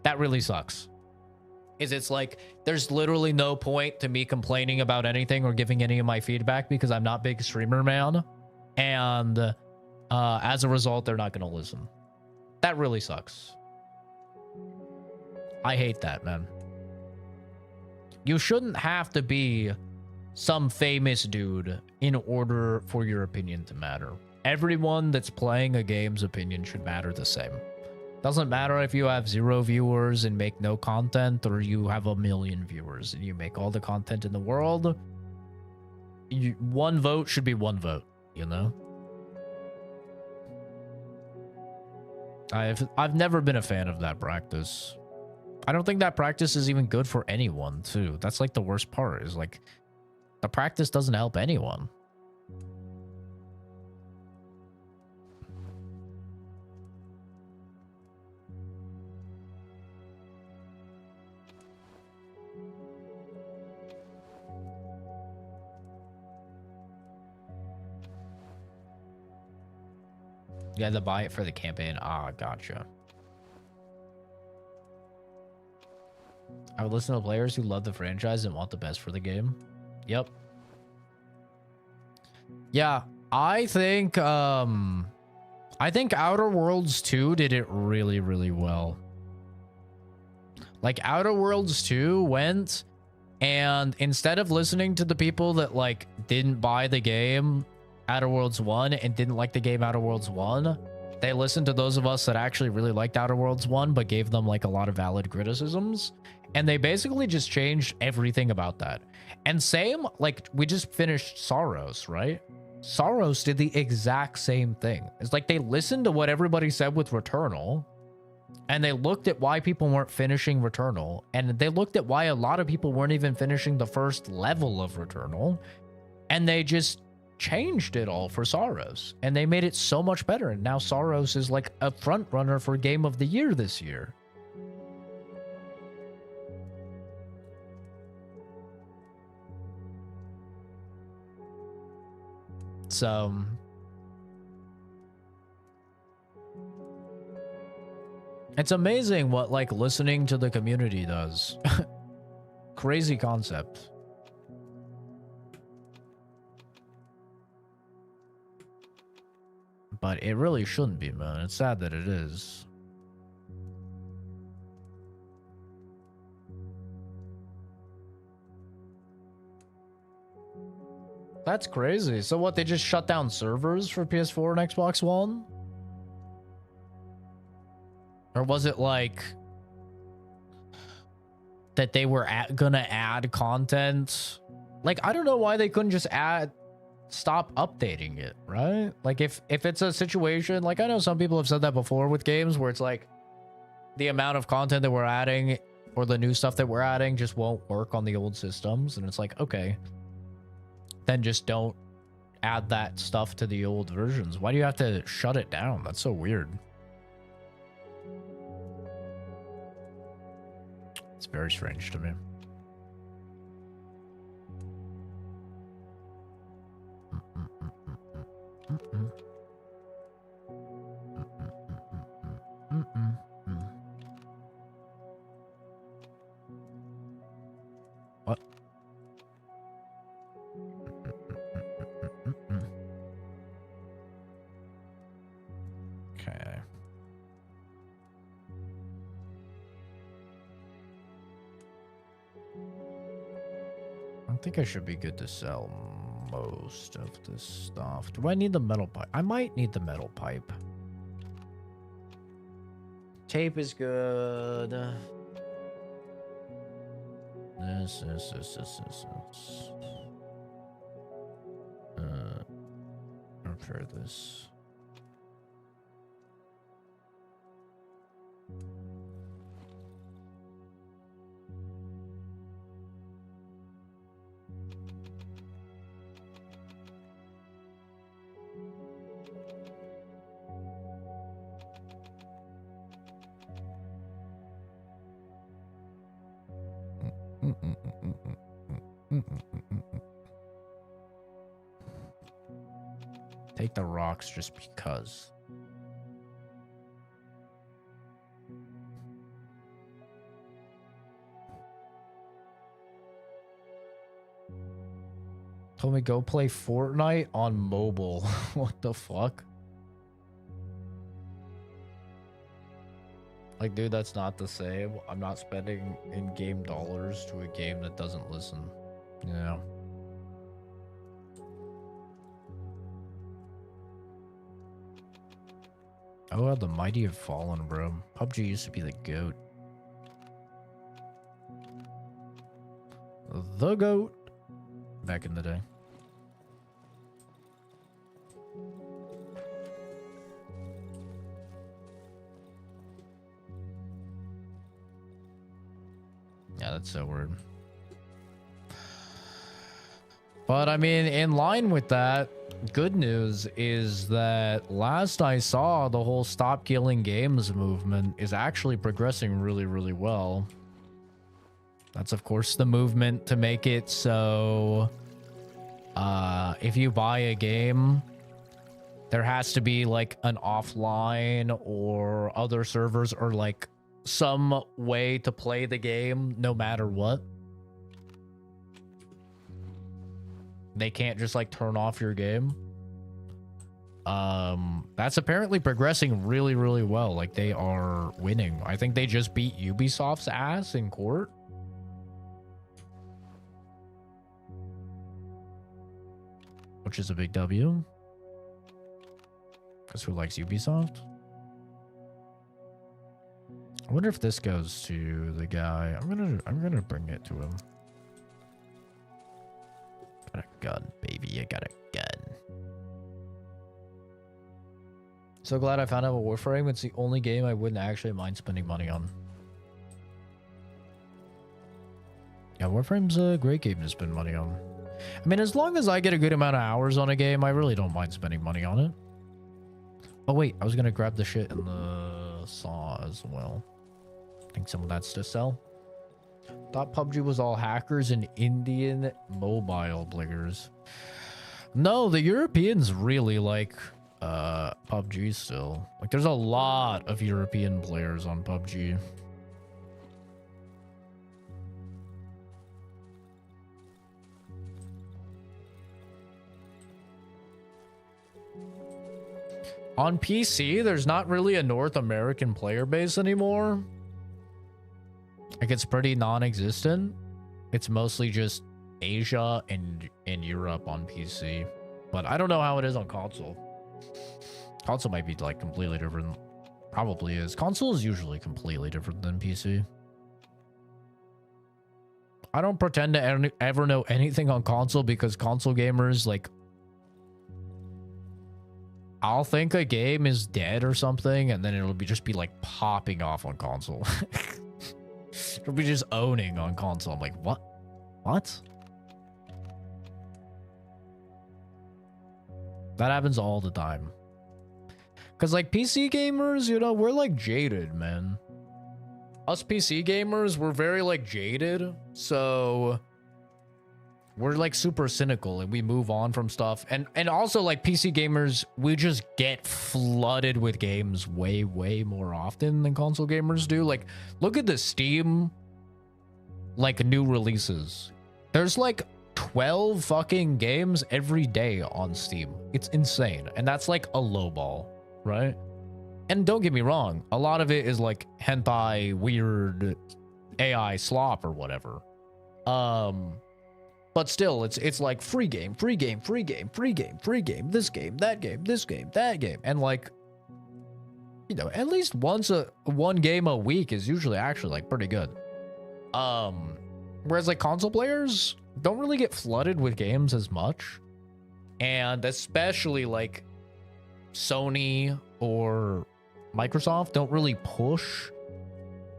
That really sucks. It's like, there's literally no point to me complaining about anything or giving any of my feedback because I'm not big streamer, man. And as a result, they're not going to listen. That really sucks. I hate that, man. You shouldn't have to be some famous dude in order for your opinion to matter. Everyone that's playing a game's opinion should matter the same. Doesn't matter if you have 0 viewers and make no content, or you have 1 million viewers and you make all the content in the world. One vote should be one vote, you know? I've never been a fan of that practice. I don't think that practice is even good for anyone, too. That's like the worst part, is like the practice doesn't help anyone. You had to buy it for the campaign. Ah, gotcha. I would listen to players who love the franchise and want the best for the game. Yep. Yeah, I think Outer Worlds 2 did it really, really well. Like Outer Worlds 2 went, and instead of listening to the people that like didn't buy the game Outer Worlds 1 and didn't like the game Outer Worlds 1, they listened to those of us that actually really liked Outer Worlds 1 but gave them like a lot of valid criticisms, and they basically just changed everything about that. And same, like we just finished Sorrows, right? Sorrows did the exact same thing. It's like they listened to what everybody said with Returnal, and they looked at why people weren't finishing Returnal, and they looked at why a lot of people weren't even finishing the first level of Returnal, and they just changed it all for Sorrows, and they made it so much better. And now Sorrows is like a front runner for Game of the Year this year. So it's amazing what like listening to the community does. Crazy concept. But it really shouldn't be, man. It's sad that it is. That's crazy. So what, they just shut down servers for PS4 and Xbox One? Or was it like that they were gonna add content? Like, I don't know why they couldn't just stop updating it, right? Like if it's a situation, like I know some people have said that before with games where it's like the amount of content that we're adding or the new stuff that we're adding just won't work on the old systems, and it's like, okay, then just don't add that stuff to the old versions. Why do you have to shut it down? That's so weird. It's very strange to me. What? Okay. I think I should be good to sell most of this stuff. Do I need the metal pipe? I might need the metal pipe. Tape is good. This. Repair this. Take the rocks just because. Told me go play Fortnite on mobile. What the fuck? Like, dude, that's not the same. I'm not spending in-game dollars to a game that doesn't listen. You know? Oh, the mighty have fallen, bro. PUBG used to be the GOAT. The GOAT. Back in the day. Yeah, that's so weird. But I mean, in line with that, good news is that last I saw, the whole stop killing games movement is actually progressing really, really well. That's of course the movement to make it so if you buy a game, there has to be like an offline or other servers or like some way to play the game no matter what. They can't just like turn off your game. That's apparently progressing really, really well. Like they are winning. I think they just beat Ubisoft's ass in court. Which is a big W. Because who likes Ubisoft? I wonder if this goes to the guy. I'm gonna bring it to him. Got a gun, baby. I got a gun. So glad I found out about Warframe. It's the only game I wouldn't actually mind spending money on. Yeah, Warframe's a great game to spend money on. I mean, as long as I get a good amount of hours on a game, I really don't mind spending money on it. Oh wait, I was gonna grab the shit in the saw as well. I think some of that's to sell. Thought PUBG was all hackers and Indian mobile bliggers. No, the Europeans really like PUBG still. Like there's a lot of European players on PUBG. On PC, there's not really a North American player base anymore. Like it's pretty non-existent. It's mostly just Asia and Europe on PC. But I don't know how it is on console. Console might be like completely different. Probably is. Console is usually completely different than PC. I don't pretend to ever know anything on console because console gamers like I'll think a game is dead or something, and then it'll just be like popping off on console. It'll be just owning on console. I'm like, what? What? That happens all the time. Because like PC gamers, you know, we're like jaded, man. Us PC gamers, we're very like jaded. So we're like super cynical and we move on from stuff. And also like PC gamers, we just get flooded with games way, way more often than console gamers do. Like look at the Steam, like new releases. There's like 12 fucking games every day on Steam. It's insane. And that's like a low ball, right? And don't get me wrong, a lot of it is like hentai, weird AI slop or whatever. But still, it's like free game, free game, free game, free game, free game, this game, that game, this game, that game. And like, you know, at least one game a week is usually actually like pretty good. Whereas like console players don't really get flooded with games as much. And especially like Sony or Microsoft don't really push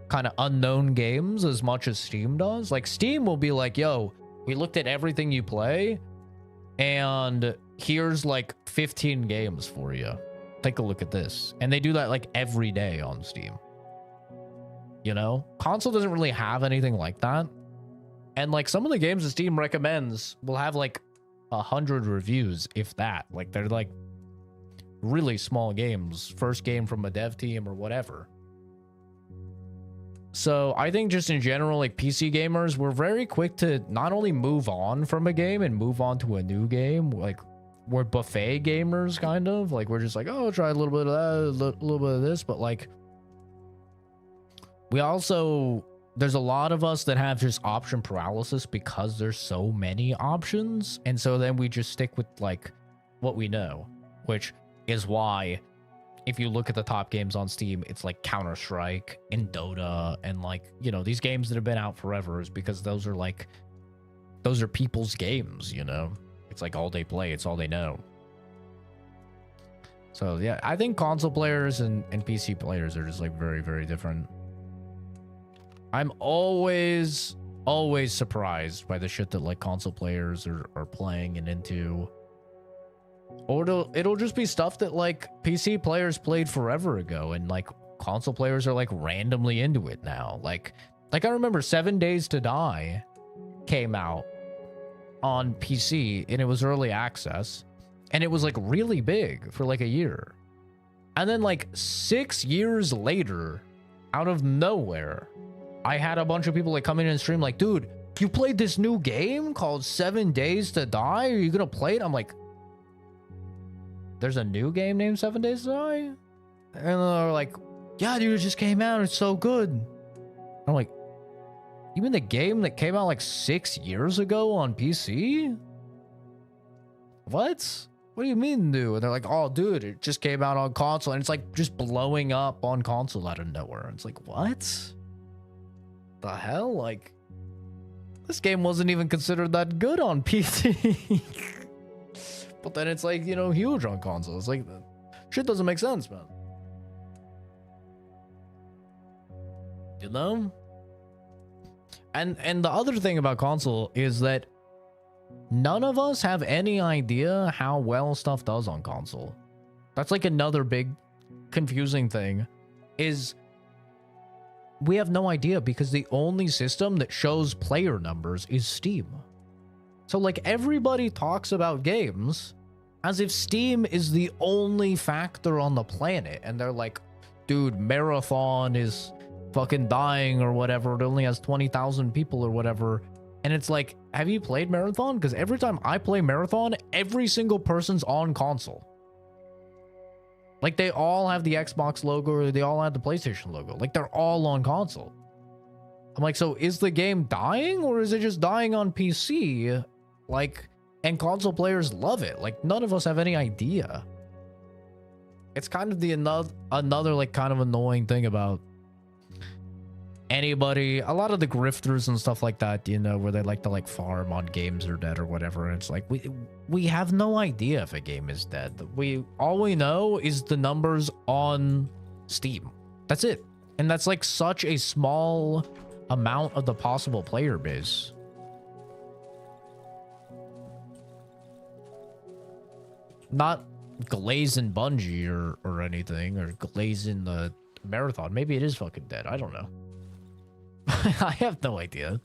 kind of unknown games as much as Steam does. Like Steam will be like, yo, we looked at everything you play and here's like 15 games for you. Take a look at this. And they do that like every day on Steam. You know, console doesn't really have anything like that. And like some of the games that Steam recommends will have like 100 reviews, if that. Like they're like really small games, first game from a dev team or whatever. So I think just in general, like PC gamers, we're very quick to not only move on from a game and move on to a new game. Like we're buffet gamers, kind of. Like we're just like, oh, try a little bit of that, a little bit of this. But like we also, there's a lot of us that have just option paralysis because there's so many options. And so then we just stick with like what we know, which is why if you look at the top games on Steam, it's like Counter-Strike and Dota and like, you know, these games that have been out forever is because those are people's games, you know? It's like all they play, it's all they know. So yeah, I think console players and PC players are just like very, very different. I'm always surprised by the shit that like console players are playing and into. Or it'll just be stuff that like PC players played forever ago and like console players are like randomly into it now. Like I remember 7 Days to Die came out on PC and it was early access and it was like really big for like a year. And then like 6 years later, out of nowhere, I had a bunch of people like come in and stream like, dude, you played this new game called 7 Days to Die? Are you gonna play it? I'm like, there's a new game named 7 Days to Die? And they're like, yeah, dude, it just came out. It's so good. I'm like, you mean the game that came out like 6 years ago on PC? What? What do you mean new? And they're like, oh, dude, it just came out on console. And it's like just blowing up on console out of nowhere. And it's like, what? The hell? Like, this game wasn't even considered that good on PC. But then it's like, you know, huge on console. It's like, shit doesn't make sense, man. You know? And the other thing about console is that none of us have any idea how well stuff does on console. That's like another big confusing thing, is we have no idea because the only system that shows player numbers is Steam. So like everybody talks about games as if Steam is the only factor on the planet, and they're like, dude, Marathon is fucking dying or whatever. It only has 20,000 people or whatever. And it's like, have you played Marathon? Because every time I play Marathon, every single person's on console. Like, they all have the Xbox logo or they all have the PlayStation logo. Like, they're all on console. I'm like, so is the game dying or is it just dying on PC? Like, and console players love it. Like, none of us have any idea. It's kind of the another like kind of annoying thing about anybody, a lot of the grifters and stuff like that, you know, where they like to like farm on games are dead or whatever. And it's like, we have no idea if a game is dead. All we know is the numbers on Steam. That's it. And that's like such a small amount of the possible player base. Not glazing Bungie or anything, or glazing the Marathon. Maybe it is fucking dead. I don't know. I have no idea.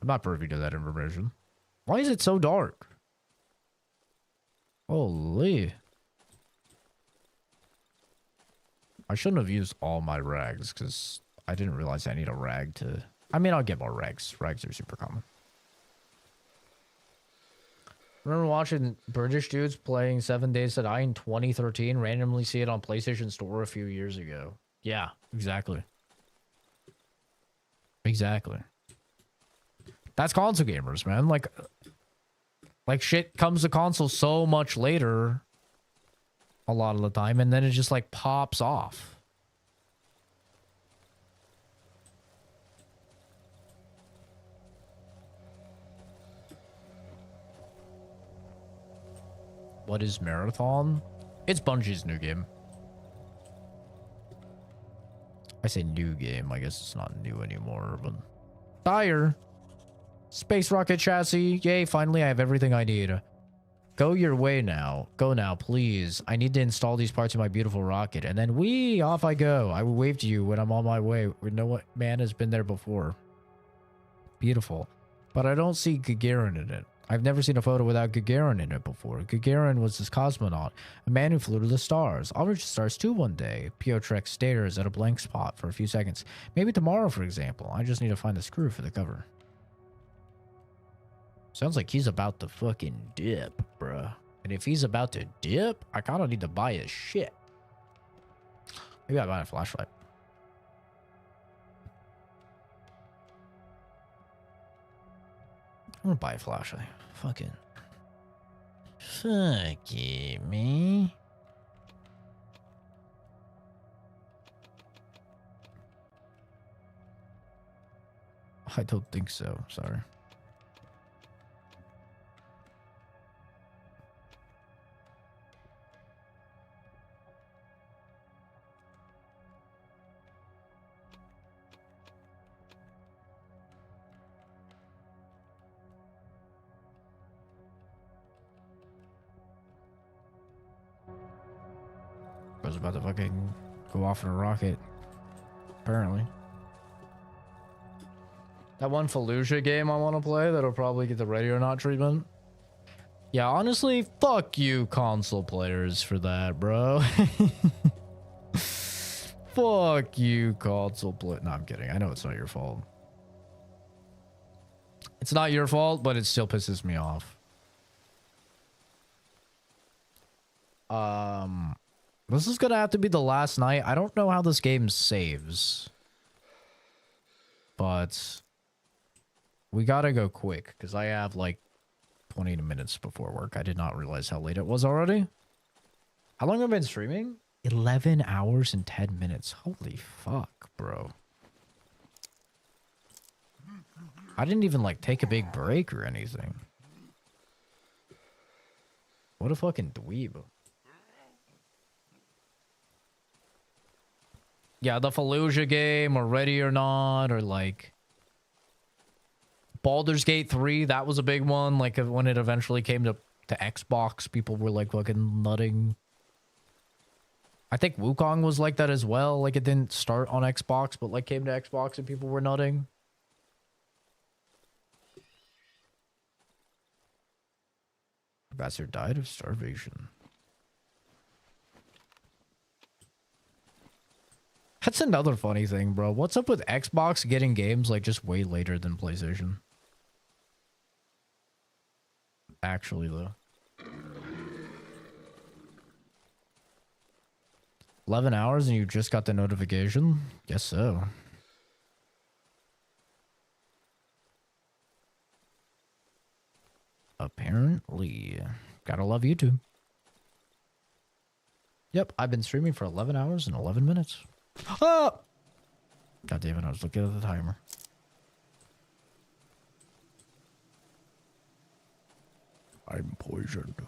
I'm not privy to that information. Why is it so dark? Holy. I shouldn't have used all my rags because I didn't realize I need a rag to... I mean, I'll get more rags. Rags are super common. Remember watching British dudes playing 7 Days to Die in 2013? Randomly see it on PlayStation Store a few years ago. Yeah, exactly. Exactly. That's console gamers, man. Like shit comes to console so much later a lot of the time, and then it just like pops off. What is Marathon? It's Bungie's new game. I say new game. I guess it's not new anymore, but... Tire! Space rocket chassis. Yay, finally I have everything I need. Go your way now. Go now, please. I need to install these parts in my beautiful rocket. And then wee, off I go. I will wave to you when I'm on my way. We know what man has been there before. Beautiful. But I don't see Gagarin in it. I've never seen a photo without Gagarin in it before. Gagarin was this cosmonaut, a man who flew to the stars. I'll reach the stars too one day. Piotrek stares at a blank spot for a few seconds. Maybe tomorrow, for example. I just need to find the screw for the cover. Sounds like he's about to fucking dip, bruh. And if he's about to dip, I kind of need to buy his shit. Maybe I buy a flashlight. I'm gonna buy a flashlight. Fucking. Fuck it, man. I don't think so. Sorry. I was about to fucking go off in a rocket. Apparently. That one Fallujah game I want to play that'll probably get the ready or not treatment. Yeah, honestly, fuck you console players for that, bro. Fuck you, console play. No, I'm kidding. I know it's not your fault. It's not your fault, but it still pisses me off. This is gonna have to be the last night. I don't know how this game saves, but we gotta go quick because I have like 20 minutes before work. I did not realize how late it was already. How long have I been streaming? 11 hours and 10 minutes. Holy fuck, bro. I didn't even like take a big break or anything. What a fucking dweeb. Yeah, the Fallujah game, or Ready or Not, or like Baldur's Gate 3, that was a big one. Like when it eventually came to Xbox, people were like fucking nutting. I think Wukong was like that as well. Like it didn't start on Xbox, but like came to Xbox and people were nutting. Bastard died of starvation. That's another funny thing, bro. What's up with Xbox getting games like just way later than PlayStation? Actually, though. 11 hours and you just got the notification? Guess so. Apparently. Gotta love YouTube. Yep, I've been streaming for 11 hours and 11 minutes. Oh! God damn it, I was looking at the timer. I'm poisoned.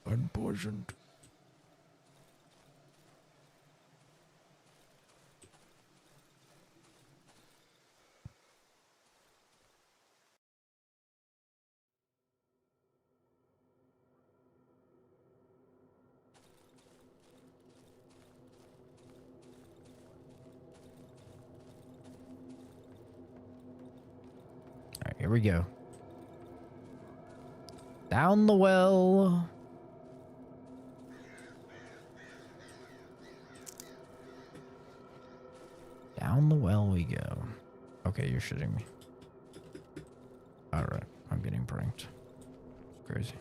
I'm poisoned. All right, here we go. Down the well. Down the well we go. Okay, you're shitting me. Alright, I'm getting pranked. Crazy.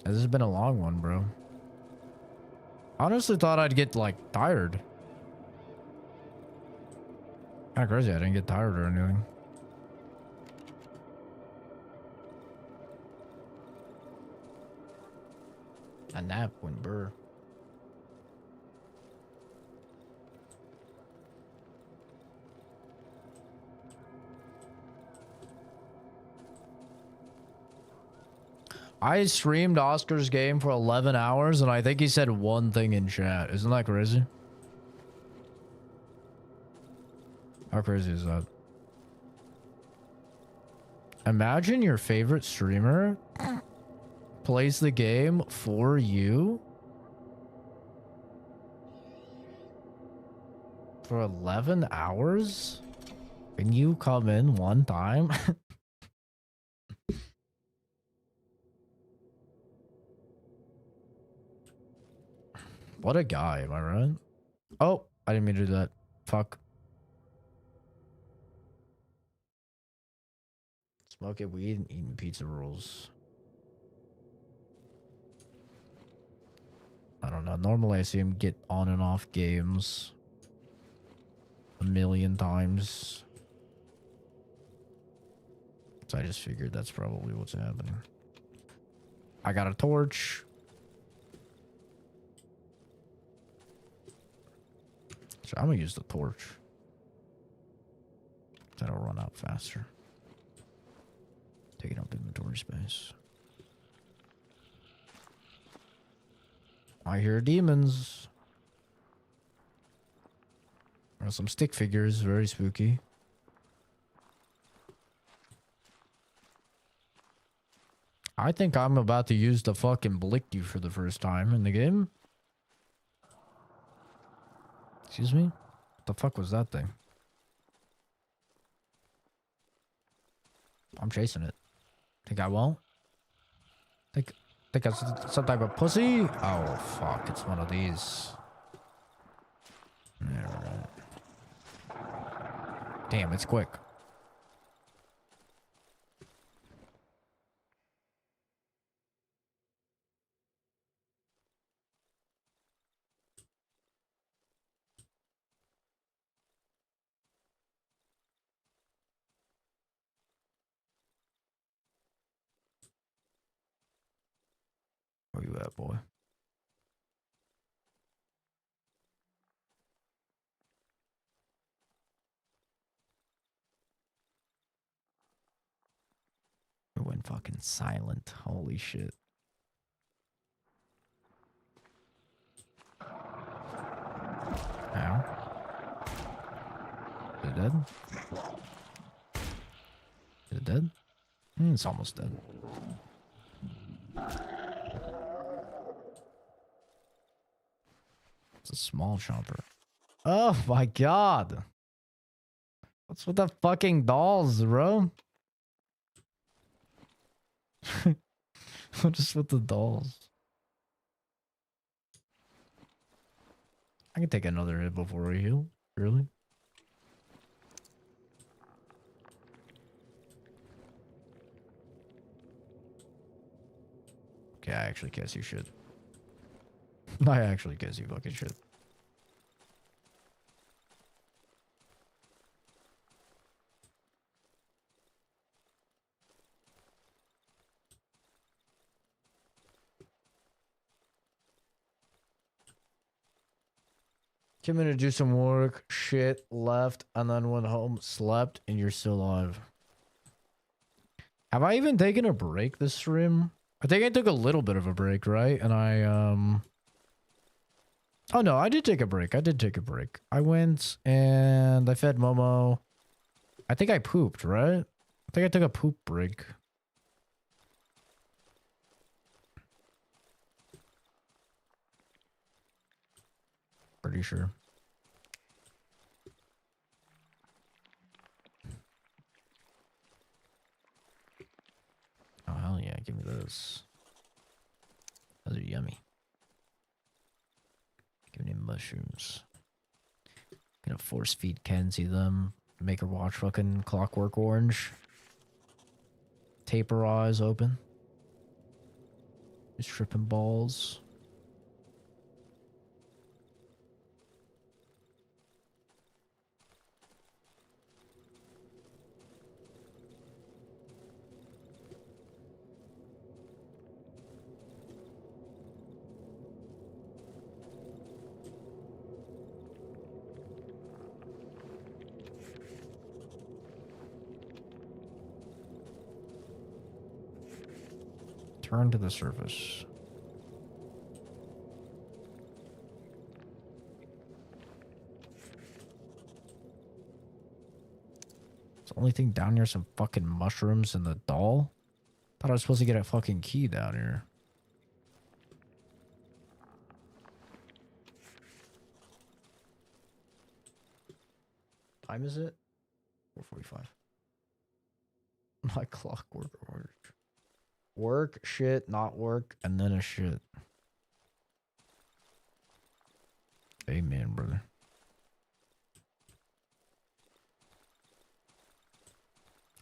This has been a long one, bro. Honestly thought I'd get, like, tired. Kinda crazy I didn't get tired or anything. A nap when burr. I streamed Oscar's game for 11 hours and I think he said one thing in chat. Isn't that crazy? How crazy is that? Imagine your favorite streamer plays the game for you for 11 hours and you come in one time. What a guy, am I right? Oh, I didn't mean to do that. Fuck. Smoking weed and eating pizza rolls. I don't know. Normally I see him get on and off games a million times. So I just figured that's probably what's happening. I got a torch. So I'm gonna use the torch. That'll run out faster. Taking up inventory space. I hear demons. Or some stick figures, very spooky. I think I'm about to use the fucking blicky for the first time in the game. Excuse me? What the fuck was that thing? I'm chasing it. Think I won't? Think that's some type of pussy? Oh, fuck. It's one of these. Alright. Damn, it's quick. Where you at, boy? It went fucking silent. Holy shit. Ow. Is it dead? Is it dead? It's almost dead. It's a small chomper. Oh my god. What's with the fucking dolls, bro? What is with the dolls? I can take another hit before we heal. Really? Okay, I actually guess you should. I actually guess you fucking should. Came in to do some work, shit, left, and then went home, slept, and you're still alive. Have I even taken a break this stream? I think I took a little bit of a break, right? And I, oh no, I did take a break. I did take a break. I went and I fed Momo. I think I pooped, right? I think I took a poop break. Pretty sure. Oh, hell yeah. Give me those. Those are yummy. Give me mushrooms. Gonna force feed Kenzie them. Make her watch fucking Clockwork Orange. Tape her eyes open. Just tripping balls. Turn to the surface. It's the only thing down here, some fucking mushrooms and the doll. Thought I was supposed to get a fucking key down here. Time is it? 4:45. My Clockwork Orange. Work, shit, not work, and then a shit. Amen, brother.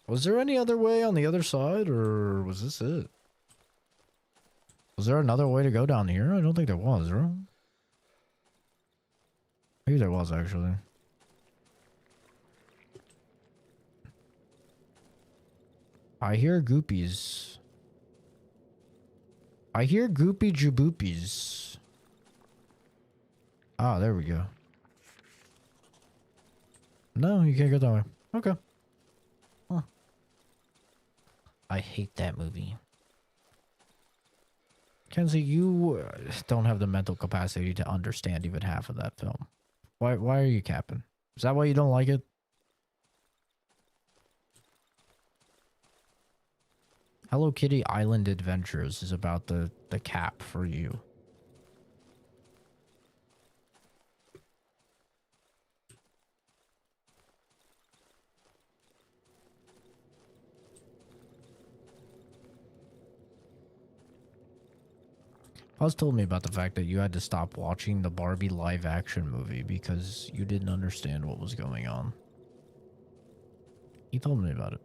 Was there any other way on the other side, or was this it? Was there another way to go down here? I don't think there was, right? Maybe there was, actually. I hear goopies. I hear goopy jaboopies. Ah, there we go. No, you can't go that way. Okay. Huh. I hate that movie. Kenzie, you don't have the mental capacity to understand even half of that film. Why are you capping? Is that why you don't like it? Hello Kitty Island Adventures is about the cap for you. Oz told me about the fact that you had to stop watching the Barbie live action movie because you didn't understand what was going on. He told me about it.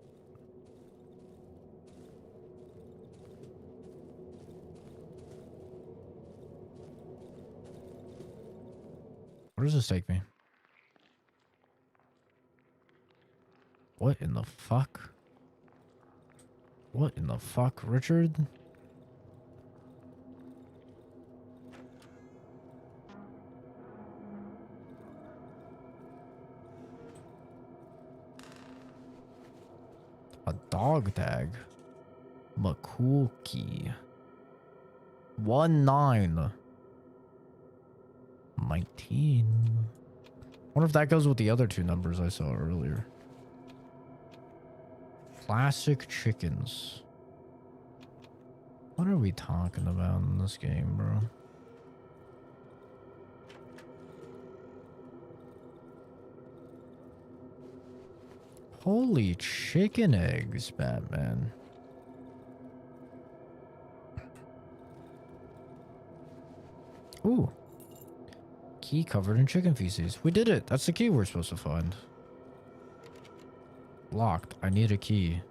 Where does this take me? What in the fuck? What in the fuck, Richard? A dog tag. Makulki. 19. Wonder if that goes with the other two numbers I saw earlier. Classic chickens. What are we talking about in this game, bro? Holy chicken eggs, Batman. Ooh. Key covered in chicken feces. We did it. That's the key we're supposed to find. Locked. I need a key.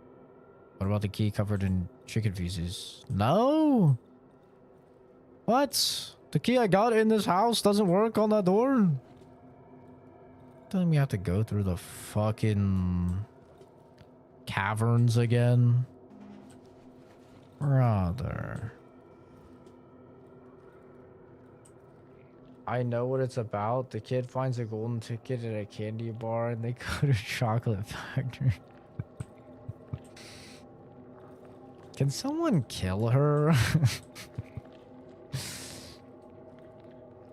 What about the key covered in chicken feces? No? What? The key I got in this house doesn't work on that door? Telling me I have to go through the fucking caverns again? Brother. I know what it's about. The kid finds a golden ticket at a candy bar and they go to a chocolate factory. Can someone kill her?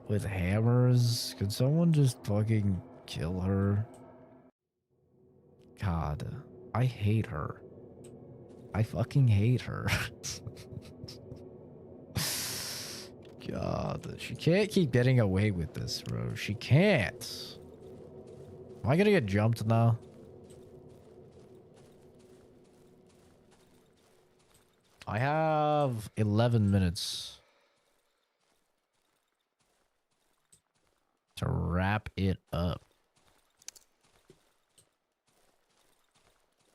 With hammers? Can someone just fucking kill her? God, I hate her. I fucking hate her. God, she can't keep getting away with this, bro. She can't. Am I gonna get jumped now? I have 11 minutes to wrap it up.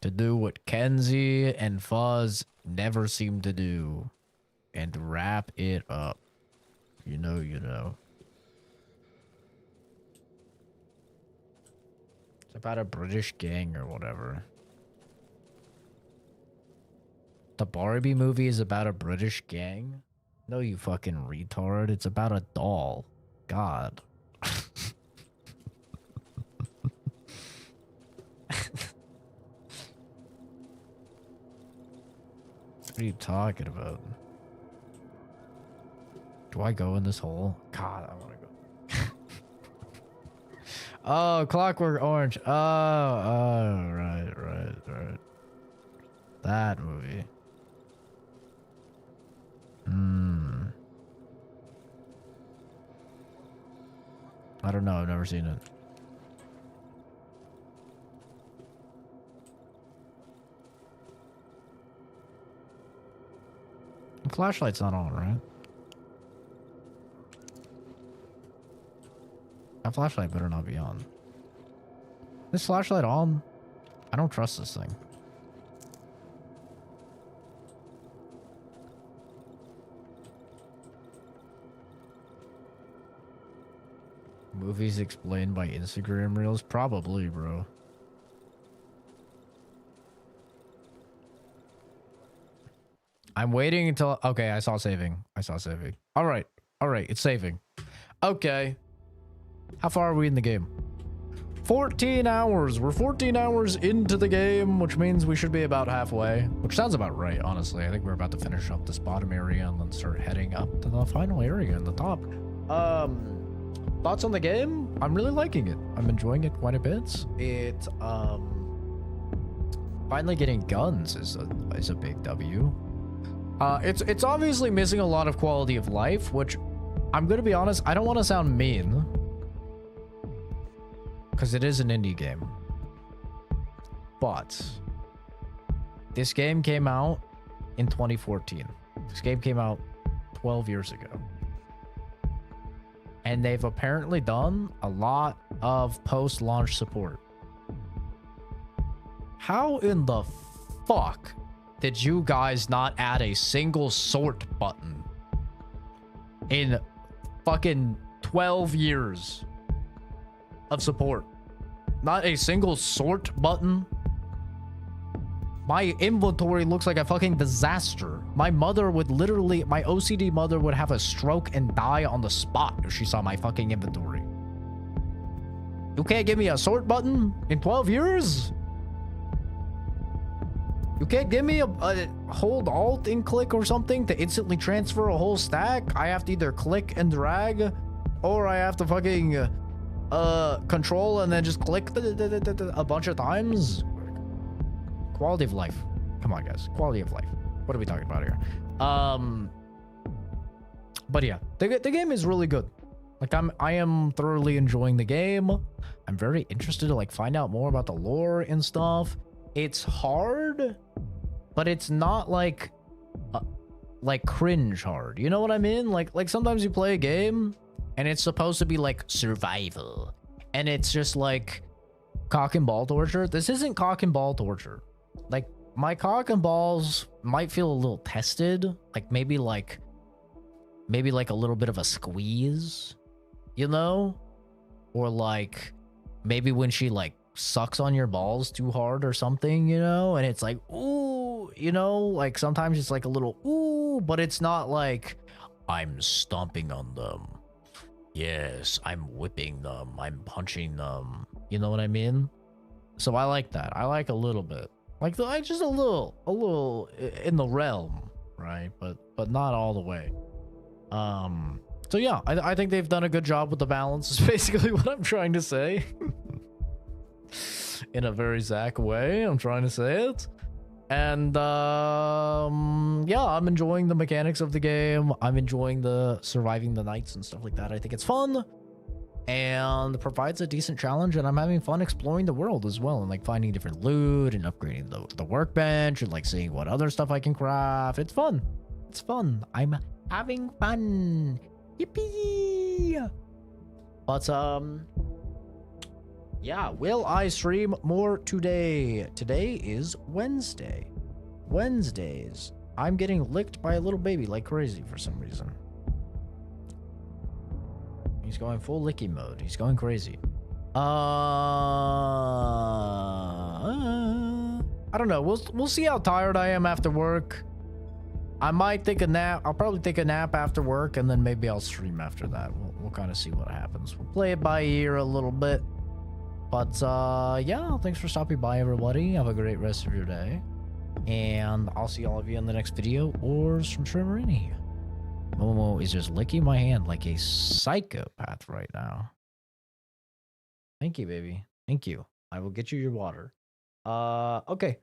To do what Kenzie and Fuzz never seem to do. And wrap it up. You know, you know. It's about a British gang or whatever. The Barbie movie is about a British gang? No, you fucking retard. It's about a doll. God. What are you talking about? Do I go in this hole? God, I want to go. Oh, Clockwork Orange. Oh, right. That movie. I don't know. I've never seen it. The flashlight's not on, right? That flashlight better not be on. This flashlight on? I don't trust this thing. Movies explained by Instagram reels? Probably, bro. I'm waiting until... Okay, I saw saving. All right. It's saving. Okay. How far are we in the game? 14 hours. We're 14 hours into the game, which means we should be about halfway. Which sounds about right, honestly. I think we're about to finish up this bottom area and then start heading up to the final area in the top. Thoughts on the game? I'm really liking it. I'm enjoying it quite a bit. Finally getting guns is a big W. It's obviously missing a lot of quality of life, which I'm gonna be honest, I don't want to sound mean, because it is an indie game. But this game came out in 2014. This game came out 12 years ago. And they've apparently done a lot of post-launch support. How in the fuck did you guys not add a single sort button in fucking 12 years of support? Not a single sort button? My inventory looks like a fucking disaster. My mother would literally, my OCD mother would have a stroke and die on the spot if she saw my fucking inventory. You can't give me a sort button in 12 years? You can't give me a hold alt and click or something to instantly transfer a whole stack? I have to either click and drag, or I have to fucking control and then just click a bunch of times. Quality of life. Come on, guys. Quality of life. What are we talking about here? But yeah, the game is really good. Like I am thoroughly enjoying the game. I'm very interested to like find out more about the lore and stuff. It's hard, but it's not like cringe hard. You know what I mean? Like sometimes you play a game and it's supposed to be like survival, and it's just like cock and ball torture. This isn't cock and ball torture. Like my cock and balls might feel a little tested, like maybe like a little bit of a squeeze, you know, or like maybe when she like sucks on your balls too hard or something, you know, and it's like, ooh, you know, like sometimes it's like a little ooh, but it's not like I'm stomping on them. Yes, I'm whipping them, I'm punching them, you know what I mean? So I like that. I like a little bit, like just a little in the realm, right? But not all the way. So yeah, I think they've done a good job with the balance, is basically what I'm trying to say. In a very Zach way, I'm trying to say it. And yeah, I'm enjoying the mechanics of the game. I'm enjoying the surviving the nights and stuff like that. I think it's fun and provides a decent challenge, and I'm having fun exploring the world as well, and like finding different loot and upgrading the workbench and like seeing what other stuff I can craft. It's fun. It's fun. I'm having fun. Yippee! But yeah, will I stream more today? Today is Wednesday. Wednesdays, I'm getting licked by a little baby like crazy for some reason. He's going full licky mode. He's going crazy. I don't know. We'll see how tired I am after work. I might take a nap. I'll probably take a nap after work, and then maybe I'll stream after that. We'll kind of see what happens. We'll play it by ear a little bit. But yeah, thanks for stopping by, everybody. Have a great rest of your day, and I'll see all of you in the next video or some Shrimmerini. Momo is just licking my hand like a psychopath right now. Thank you, baby. Thank you. I will get you your water. Okay.